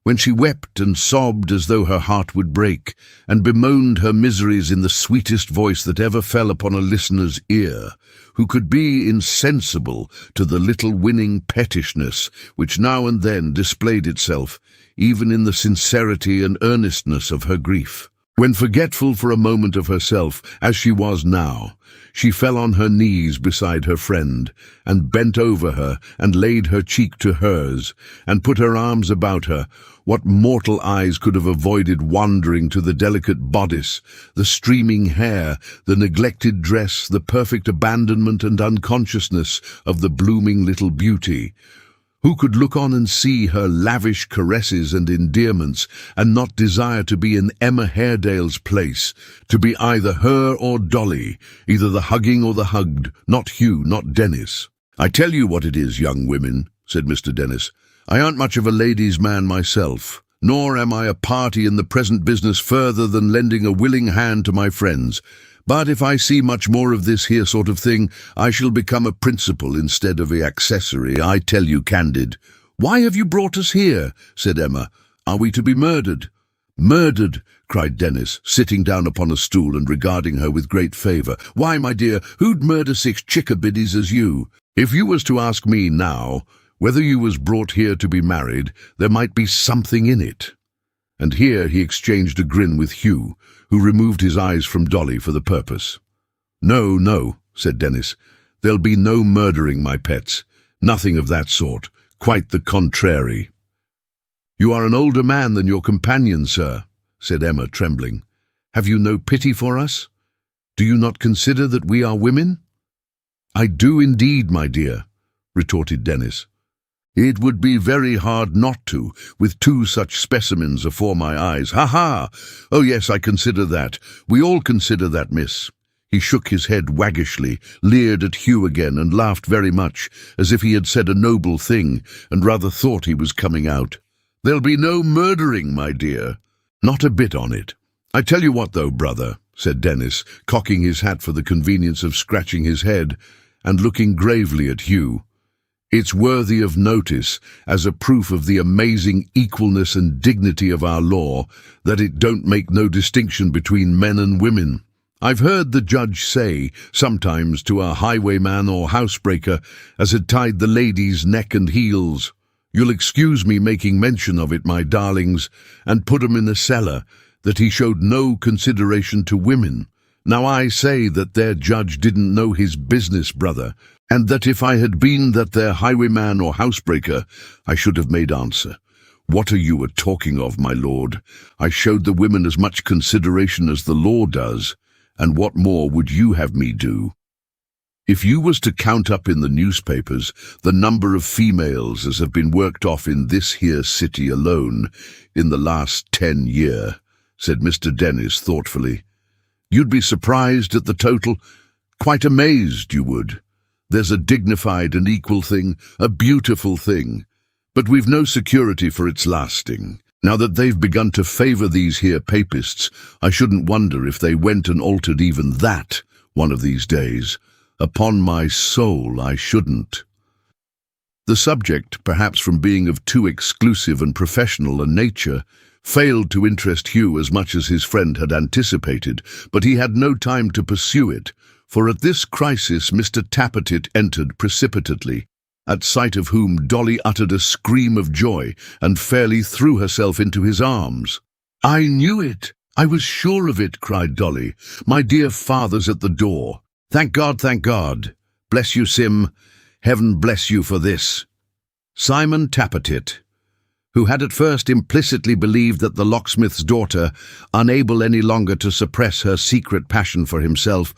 When she wept and sobbed as though her heart would break, and bemoaned her miseries in the sweetest voice that ever fell upon a listener's ear, who could be insensible to the little winning pettishness which now and then displayed itself, even in the sincerity and earnestness of her grief? When forgetful for a moment of herself, as she was now, she fell on her knees beside her friend, and bent over her, and laid her cheek to hers, and put her arms about her, what mortal eyes could have avoided wandering to the delicate bodice, the streaming hair, the neglected dress, the perfect abandonment and unconsciousness of the blooming little beauty? Who could look on and see her lavish caresses and endearments, and not desire to be in Emma Haredale's place, to be either her or Dolly, either the hugging or the hugged, not Hugh, not Dennis? "I tell you what it is, young women," said Mr. Dennis, "I aren't much of a ladies' man myself, nor am I a party in the present business further than lending a willing hand to my friends. But if I see much more of this here sort of thing, I shall become a principal instead of a accessory, I tell you candid." "Why have you brought us here?" said Emma. "Are we to be murdered?" "Murdered!" cried Dennis, sitting down upon a stool and regarding her with great favour. "Why, my dear, who'd murder six chickabiddies as you? If you was to ask me now whether you was brought here to be married, there might be something in it." And here he exchanged a grin with Hugh, who removed his eyes from Dolly for the purpose. "No, no," said Dennis. "There'll be no murdering, my pets. Nothing of that sort. Quite the contrary." "You are an older man than your companion, sir," said Emma, trembling. "Have you no pity for us? Do you not consider that we are women?" "I do indeed, my dear," retorted Dennis. "It would be very hard not to, with two such specimens afore my eyes. Ha ha! Oh yes, I consider that. We all consider that, miss." He shook his head waggishly, leered at Hugh again, and laughed very much, as if he had said a noble thing, and rather thought he was coming out. "There'll be no murdering, my dear. Not a bit on it. I tell you what, though, brother," said Dennis, cocking his hat for the convenience of scratching his head, and looking gravely at Hugh. "It's worthy of notice, as a proof of the amazing equalness and dignity of our law, that it don't make no distinction between men and women. I've heard the judge say, sometimes to a highwayman or housebreaker, as had tied the lady's neck and heels, 'You'll excuse me making mention of it, my darlings,' and put 'em in the cellar, that he showed no consideration to women. Now I say that their judge didn't know his business, brother, and that if I had been that their highwayman or housebreaker, I should have made answer. 'What are you a-talking of, my lord? I showed the women as much consideration as the law does, and what more would you have me do?' If you was to count up in the newspapers the number of females as have been worked off in this here city alone in the last 10 year," said Mr. Dennis thoughtfully, "you'd be surprised at the total, quite amazed you would. There's a dignified and equal thing, a beautiful thing, but we've no security for its lasting. Now that they've begun to favour these here papists, I shouldn't wonder if they went and altered even that one of these days. Upon my soul, I shouldn't." The subject, perhaps from being of too exclusive and professional a nature, failed to interest Hugh as much as his friend had anticipated, but he had no time to pursue it, for at this crisis Mr. Tappertit entered precipitately, at sight of whom Dolly uttered a scream of joy and fairly threw herself into his arms. "I knew it! I was sure of it!" cried Dolly. "My dear father's at the door. Thank God, thank God. Bless you, Sim. Heaven bless you for this." Simon Tappertit, who had at first implicitly believed that the locksmith's daughter, unable any longer to suppress her secret passion for himself,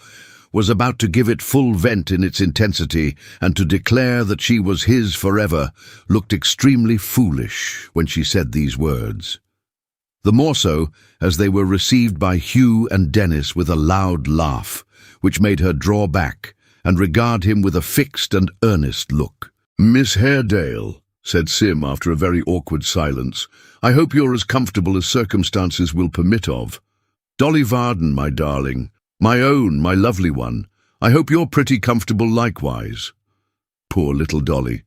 was about to give it full vent in its intensity and to declare that she was his forever, looked extremely foolish when she said these words. The more so as they were received by Hugh and Dennis with a loud laugh, which made her draw back and regard him with a fixed and earnest look. "Miss Haredale," said Sim after a very awkward silence, "I hope you're as comfortable as circumstances will permit of. Dolly Varden, my darling, my own, my lovely one, I hope you're pretty comfortable likewise." Poor little Dolly.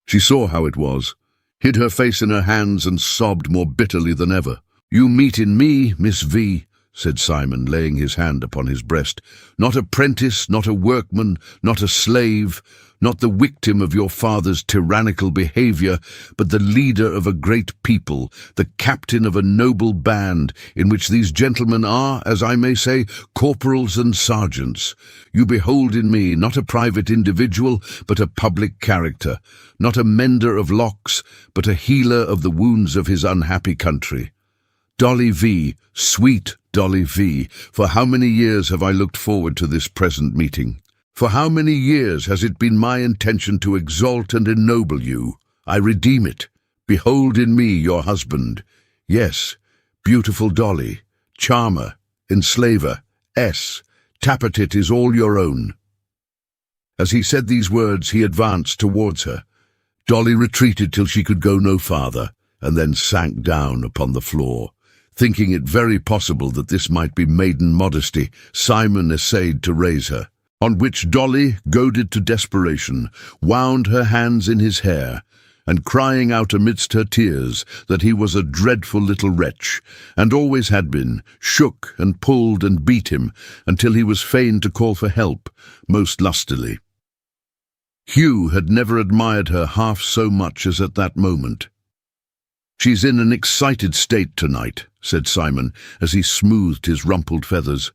She saw how it was, hid her face in her hands and sobbed more bitterly than ever. "You meet in me, Miss V," said Simon, laying his hand upon his breast, "not apprentice, not a workman, not a slave, not the victim of your father's tyrannical behaviour, but the leader of a great people, the captain of a noble band, in which these gentlemen are, as I may say, corporals and sergeants. You behold in me not a private individual, but a public character, not a mender of locks, but a healer of the wounds of his unhappy country. Dolly V, sweet Dolly V, for how many years have I looked forward to this present meeting? For how many years has it been my intention to exalt and ennoble you? I redeem it. Behold in me your husband. Yes, beautiful Dolly, charmer, enslaver, Tappertit is all your own." As he said these words, he advanced towards her. Dolly retreated till she could go no farther. and then sank down upon the floor. Thinking it very possible that this might be maiden modesty, Simon essayed to raise her, on which Dolly, goaded to desperation, wound her hands in his hair, and crying out amidst her tears that he was a dreadful little wretch, and always had been, shook and pulled and beat him until he was fain to call for help, most lustily. Hugh had never admired her half so much as at that moment. "She's in an excited state tonight," said Simon, as he smoothed his rumpled feathers,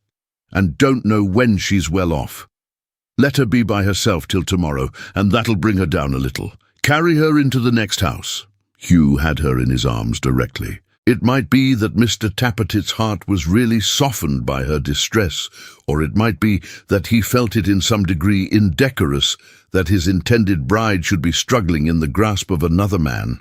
"and don't know when she's well off. Let her be by herself till tomorrow, and that'll bring her down a little. Carry her into the next house." Hugh had her in his arms directly. It might be that Mr. Tappertit's heart was really softened by her distress, or it might be that he felt it in some degree indecorous that his intended bride should be struggling in the grasp of another man.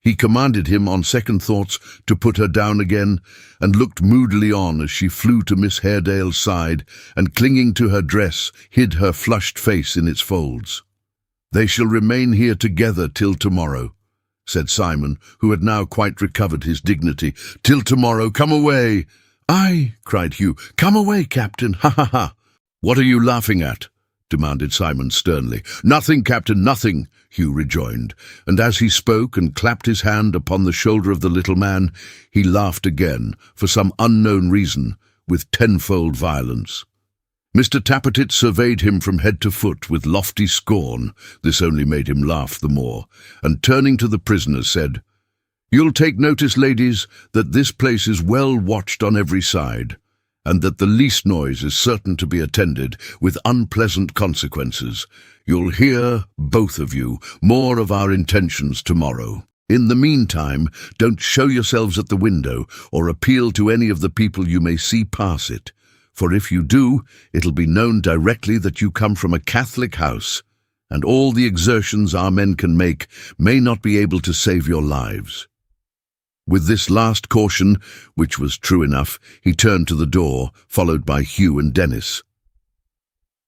He commanded him, on second thoughts, to put her down again, and looked moodily on as she flew to Miss Haredale's side, and clinging to her dress, hid her flushed face in its folds. "They shall remain here together till tomorrow," said Simon, who had now quite recovered his dignity. "Till tomorrow, come away." "Aye," cried Hugh, "come away, Captain, ha ha ha." "What are you laughing at?" demanded Simon sternly. "Nothing, Captain, nothing," Hugh rejoined, and as he spoke and clapped his hand upon the shoulder of the little man, he laughed again, for some unknown reason, with tenfold violence. Mr. Tappertit surveyed him from head to foot with lofty scorn. This only made him laugh the more, and turning to the prisoners said, "You'll take notice, ladies, that this place is well watched on every side, and that the least noise is certain to be attended with unpleasant consequences. You'll hear, both of you, more of our intentions tomorrow. In the meantime, don't show yourselves at the window or appeal to any of the people you may see pass it, for if you do, it'll be known directly that you come from a Catholic house, and all the exertions our men can make may not be able to save your lives." With this last caution, which was true enough, he turned to the door, followed by Hugh and Dennis.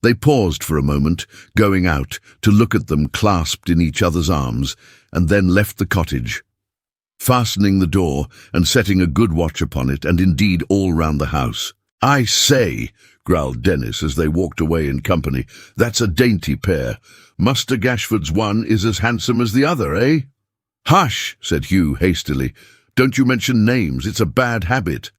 They paused for a moment, going out, to look at them clasped in each other's arms, and then left the cottage, fastening the door and setting a good watch upon it, and indeed all round the house. "I say," growled Dennis as they walked away in company, "that's a dainty pair. Muster Gashford's one is as handsome as the other, eh?" "Hush," said Hugh hastily. "Don't you mention names, it's a bad habit."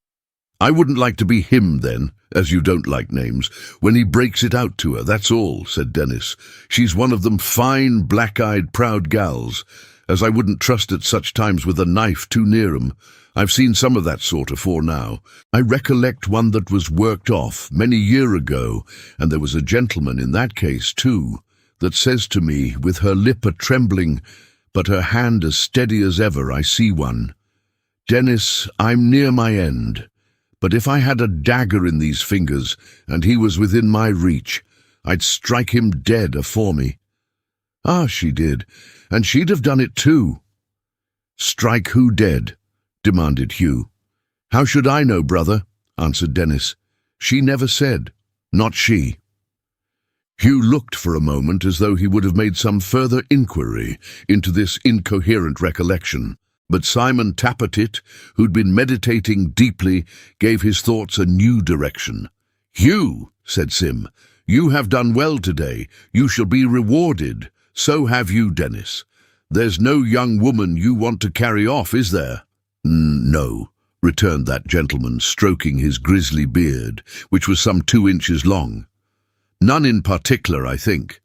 "I wouldn't like to be him then, as you don't like names, when he breaks it out to her, that's all," said Dennis. "She's one of them fine, black-eyed, proud gals, as I wouldn't trust at such times with a knife too near 'em. I've seen some of that sort afore now. I recollect one that was worked off many year ago, and there was a gentleman in that case too, that says to me, with her lip a-trembling, but her hand as steady as ever, I see one. Dennis, I'm near my end, but if I had a dagger in these fingers, and he was within my reach, I'd strike him dead afore me." "Ah, she did, and she'd have done it too." "Strike who dead?" demanded Hugh. "How should I know, brother?" answered Dennis. "She never said. Not she." Hugh looked for a moment as though he would have made some further inquiry into this incoherent recollection, but Simon Tappertit, who'd been meditating deeply, gave his thoughts a new direction. "Hugh," said Sim, "you have done well today. You shall be rewarded. So have you, Dennis. There's no young woman you want to carry off, is there?" "No," returned that gentleman, stroking his grisly beard, which was some 2 inches long. "None in particular, I think."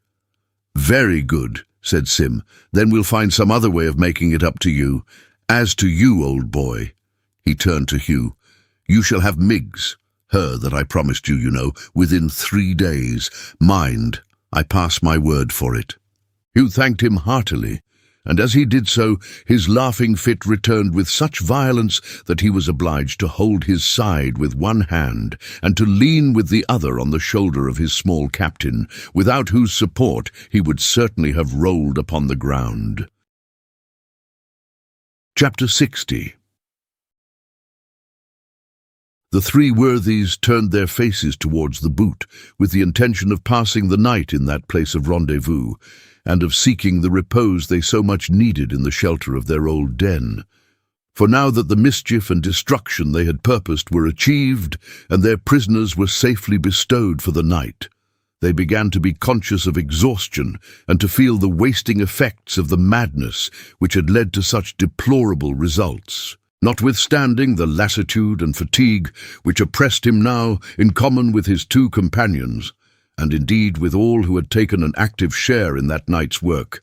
"Very good," said Sim. "Then we'll find some other way of making it up to you. As to you, old boy," he turned to Hugh, "you shall have Miggs, her that I promised you, you know, within 3 days. Mind, I pass my word for it." Hugh thanked him heartily, and as he did so, his laughing fit returned with such violence that he was obliged to hold his side with one hand and to lean with the other on the shoulder of his small captain, without whose support he would certainly have rolled upon the ground. Chapter 60. The three worthies turned their faces towards the Boot, with the intention of passing the night in that place of rendezvous, and of seeking the repose they so much needed in the shelter of their old den. For now that the mischief and destruction they had purposed were achieved, and their prisoners were safely bestowed for the night, they began to be conscious of exhaustion and to feel the wasting effects of the madness which had led to such deplorable results. Notwithstanding the lassitude and fatigue which oppressed him now in common with his two companions, and indeed with all who had taken an active share in that night's work,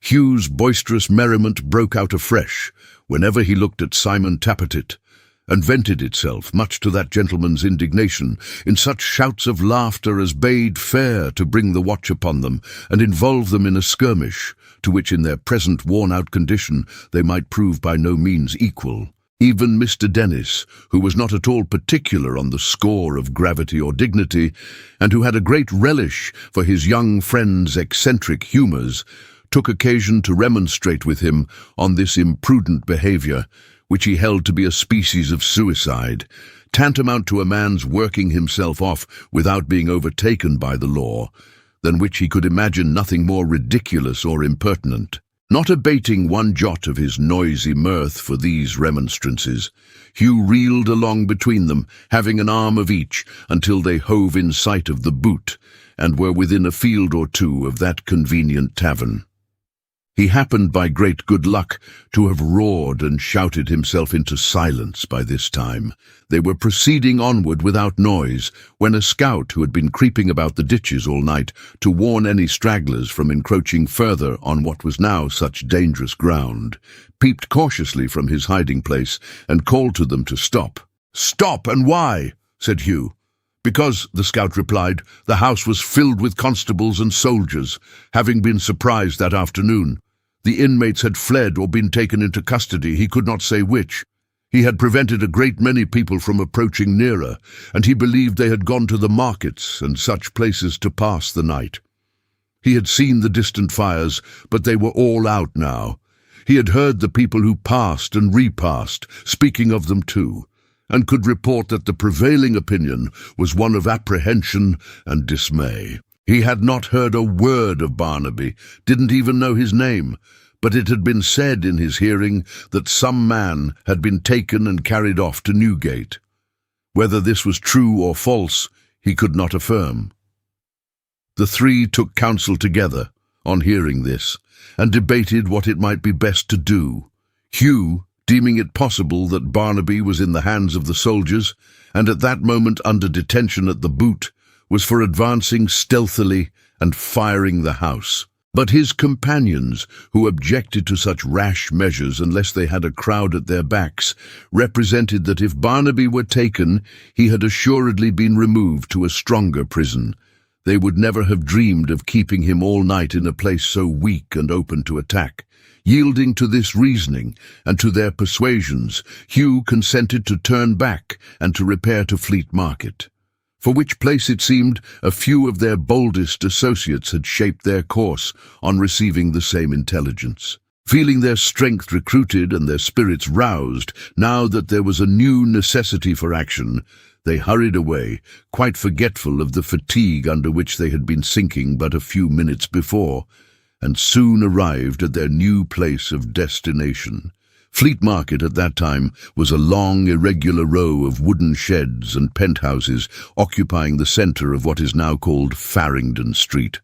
Hugh's boisterous merriment broke out afresh whenever he looked at Simon Tappertit, and vented itself, much to that gentleman's indignation, in such shouts of laughter as bade fair to bring the watch upon them and involve them in a skirmish, to which in their present worn-out condition they might prove by no means equal. Even Mr. Dennis, who was not at all particular on the score of gravity or dignity, and who had a great relish for his young friend's eccentric humours, took occasion to remonstrate with him on this imprudent behaviour, which he held to be a species of suicide, tantamount to a man's working himself off without being overtaken by the law, than which he could imagine nothing more ridiculous or impertinent. Not abating one jot of his noisy mirth for these remonstrances, Hugh reeled along between them, having an arm of each, until they hove in sight of the Boot, and were within a field or two of that convenient tavern. He happened by great good luck to have roared and shouted himself into silence by this time. They were proceeding onward without noise, when a scout who had been creeping about the ditches all night to warn any stragglers from encroaching further on what was now such dangerous ground, peeped cautiously from his hiding-place and called to them to stop. "Stop, and why?" said Hugh. "Because," the scout replied, "the house was filled with constables and soldiers, having been surprised that afternoon. The inmates had fled or been taken into custody, he could not say which. He had prevented a great many people from approaching nearer, and he believed they had gone to the markets and such places to pass the night. He had seen the distant fires, but they were all out now. He had heard the people who passed and repassed, speaking of them too, and could report that the prevailing opinion was one of apprehension and dismay. He had not heard a word of Barnaby, didn't even know his name, but it had been said in his hearing that some man had been taken and carried off to Newgate. Whether this was true or false, he could not affirm. The three took counsel together on hearing this, and debated what it might be best to do. Hugh, deeming it possible that Barnaby was in the hands of the soldiers, and at that moment under detention at the Boot, was for advancing stealthily and firing the house. But his companions, who objected to such rash measures unless they had a crowd at their backs, represented that if Barnaby were taken, he had assuredly been removed to a stronger prison. They would never have dreamed of keeping him all night in a place so weak and open to attack. Yielding to this reasoning and to their persuasions, Hugh consented to turn back and to repair to Fleet Market, for which place it seemed a few of their boldest associates had shaped their course on receiving the same intelligence. Feeling their strength recruited and their spirits roused, now that there was a new necessity for action, they hurried away, quite forgetful of the fatigue under which they had been sinking but a few minutes before, and soon arrived at their new place of destination. Fleet Market at that time was a long, irregular row of wooden sheds and penthouses occupying the centre of what is now called Farringdon Street.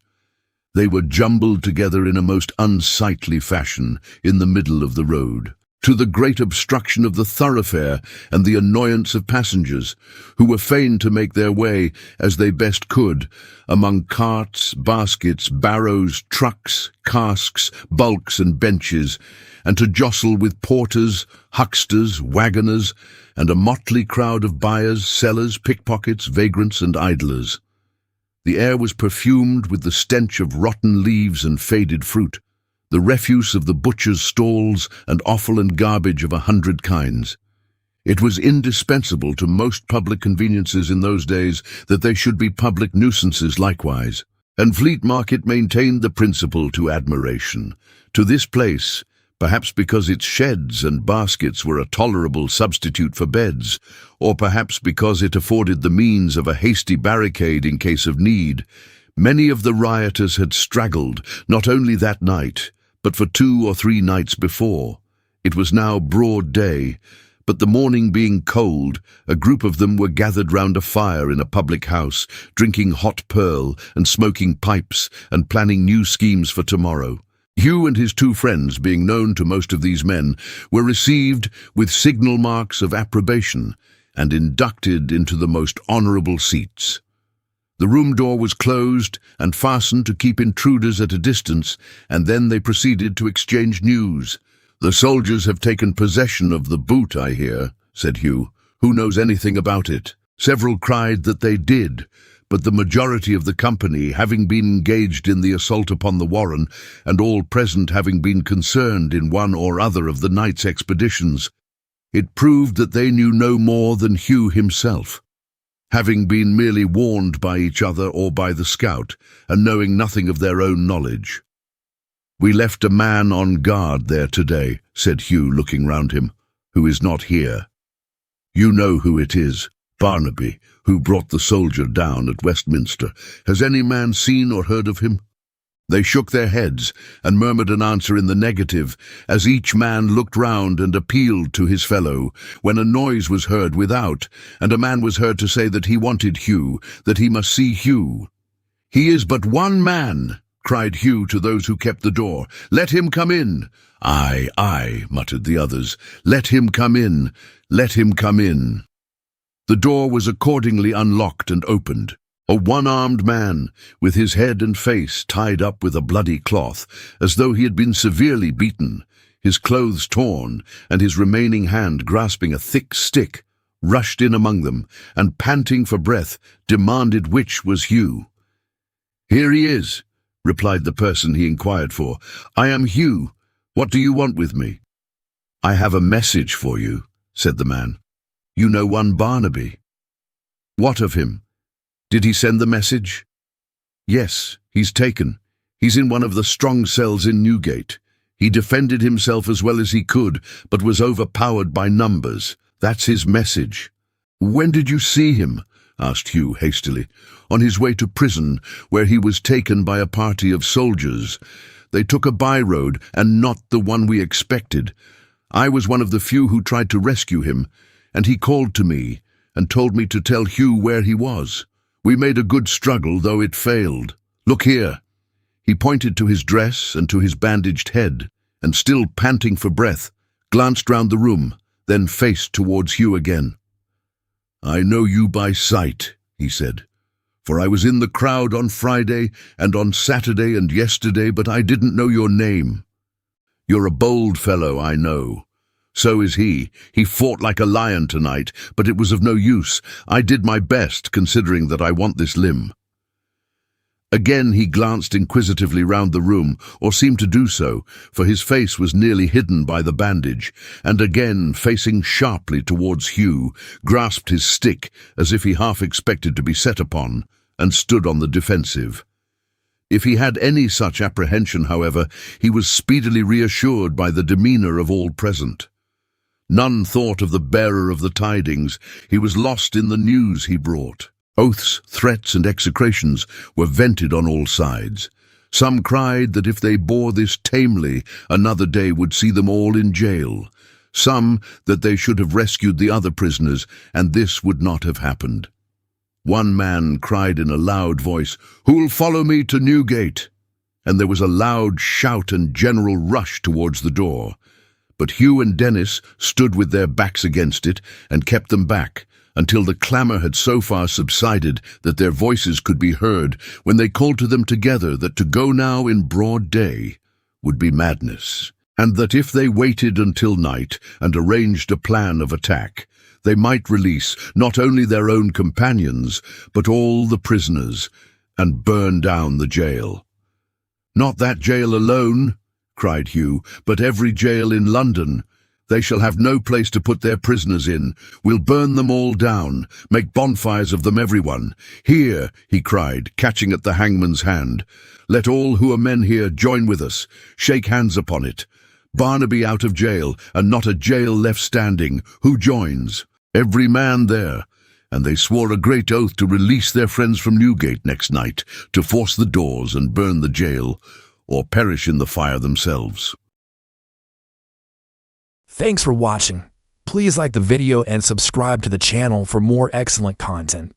They were jumbled together in a most unsightly fashion in the middle of the road, to the great obstruction of the thoroughfare and the annoyance of passengers, who were fain to make their way, as they best could, among carts, baskets, barrows, trucks, casks, bulks and benches, and to jostle with porters, hucksters, waggoners, and a motley crowd of buyers, sellers, pickpockets, vagrants, and idlers. The air was perfumed with the stench of rotten leaves and faded fruit, the refuse of the butcher's stalls, and offal and garbage of 100 kinds. It was indispensable to most public conveniences in those days that they should be public nuisances likewise, and Fleet Market maintained the principle to admiration. To this place, Perhaps because its sheds and baskets were a tolerable substitute for beds, or perhaps because it afforded the means of a hasty barricade in case of need. Many of the rioters had straggled, not only that night, but for 2 or 3 nights before. It was now broad day, but the morning being cold, a group of them were gathered round a fire in a public house, drinking hot pearl and smoking pipes and planning new schemes for tomorrow. Hugh and his 2 friends, being known to most of these men, were received with signal marks of approbation and inducted into the most honourable seats. The room door was closed and fastened to keep intruders at a distance, and then they proceeded to exchange news. "The soldiers have taken possession of the boot, I hear," said Hugh. "Who knows anything about it?" Several cried that they did, but the majority of the company, having been engaged in the assault upon the warren, and all present having been concerned in one or other of the night's expeditions, it proved that they knew no more than Hugh himself, having been merely warned by each other or by the scout, and knowing nothing of their own knowledge. "We left a man on guard there today," said Hugh, looking round him, "who is not here. You know who it is, Barnaby, who brought the soldier down at Westminster. Has any man seen or heard of him?" They shook their heads and murmured an answer in the negative, as each man looked round and appealed to his fellow, when a noise was heard without, and a man was heard to say that he wanted Hugh, that he must see Hugh. "He is but one man," cried Hugh to those who kept the door. "Let him come in." "Aye, aye," muttered the others. "Let him come in. Let him come in." The door was accordingly unlocked and opened. A one-armed man, with his head and face tied up with a bloody cloth, as though he had been severely beaten, his clothes torn, and his remaining hand grasping a thick stick, rushed in among them, and panting for breath, demanded which was Hugh. "Here he is," replied the person he inquired for. "I am Hugh. What do you want with me?" "I have a message for you," said the man. "You know one Barnaby." "What of him? Did he send the message?" "Yes, he's taken. He's in one of the strong cells in Newgate. He defended himself as well as he could, but was overpowered by numbers. That's his message." "When did you see him?" asked Hugh hastily. "On his way to prison, where he was taken by a party of soldiers. They took a by-road, and not the one we expected. I was one of the few who tried to rescue him, and he called to me and told me to tell Hugh where he was. We made a good struggle, though it failed. Look here." He pointed to his dress and to his bandaged head, and still panting for breath, glanced round the room, then faced towards Hugh again. "I know you by sight," he said, "for I was in the crowd on Friday and on Saturday and yesterday, but I didn't know your name. You're a bold fellow, I know. So is he. He fought like a lion tonight, but it was of no use. I did my best, considering that I want this limb." Again he glanced inquisitively round the room, or seemed to do so, for his face was nearly hidden by the bandage, and again, facing sharply towards Hugh, grasped his stick as if he half expected to be set upon, and stood on the defensive. If he had any such apprehension, however, he was speedily reassured by the demeanour of all present. None thought of the bearer of the tidings. He was lost in the news he brought. Oaths, threats, and execrations were vented on all sides. Some cried that if they bore this tamely, another day would see them all in jail. Some that they should have rescued the other prisoners, and this would not have happened. One man cried in a loud voice, "Who'll follow me to Newgate?" And there was a loud shout and general rush towards the door. But Hugh and Dennis stood with their backs against it and kept them back, until the clamour had so far subsided that their voices could be heard, when they called to them together that to go now in broad day would be madness, and that if they waited until night and arranged a plan of attack, they might release not only their own companions, but all the prisoners, and burn down the jail. "Not that jail alone," cried Hugh, "but every jail in London. They shall have no place to put their prisoners in. We'll burn them all down, make bonfires of them, everyone. Here," he cried, catching at the hangman's hand, "let all who are men here join with us. Shake hands upon it. Barnaby out of jail, and not a jail left standing. Who joins? Every man there. And they swore a great oath to release their friends from Newgate next night, to force the doors and burn the jail, or perish in the fire themselves. Thanks for watching. Please like the video and subscribe to the channel for more excellent content.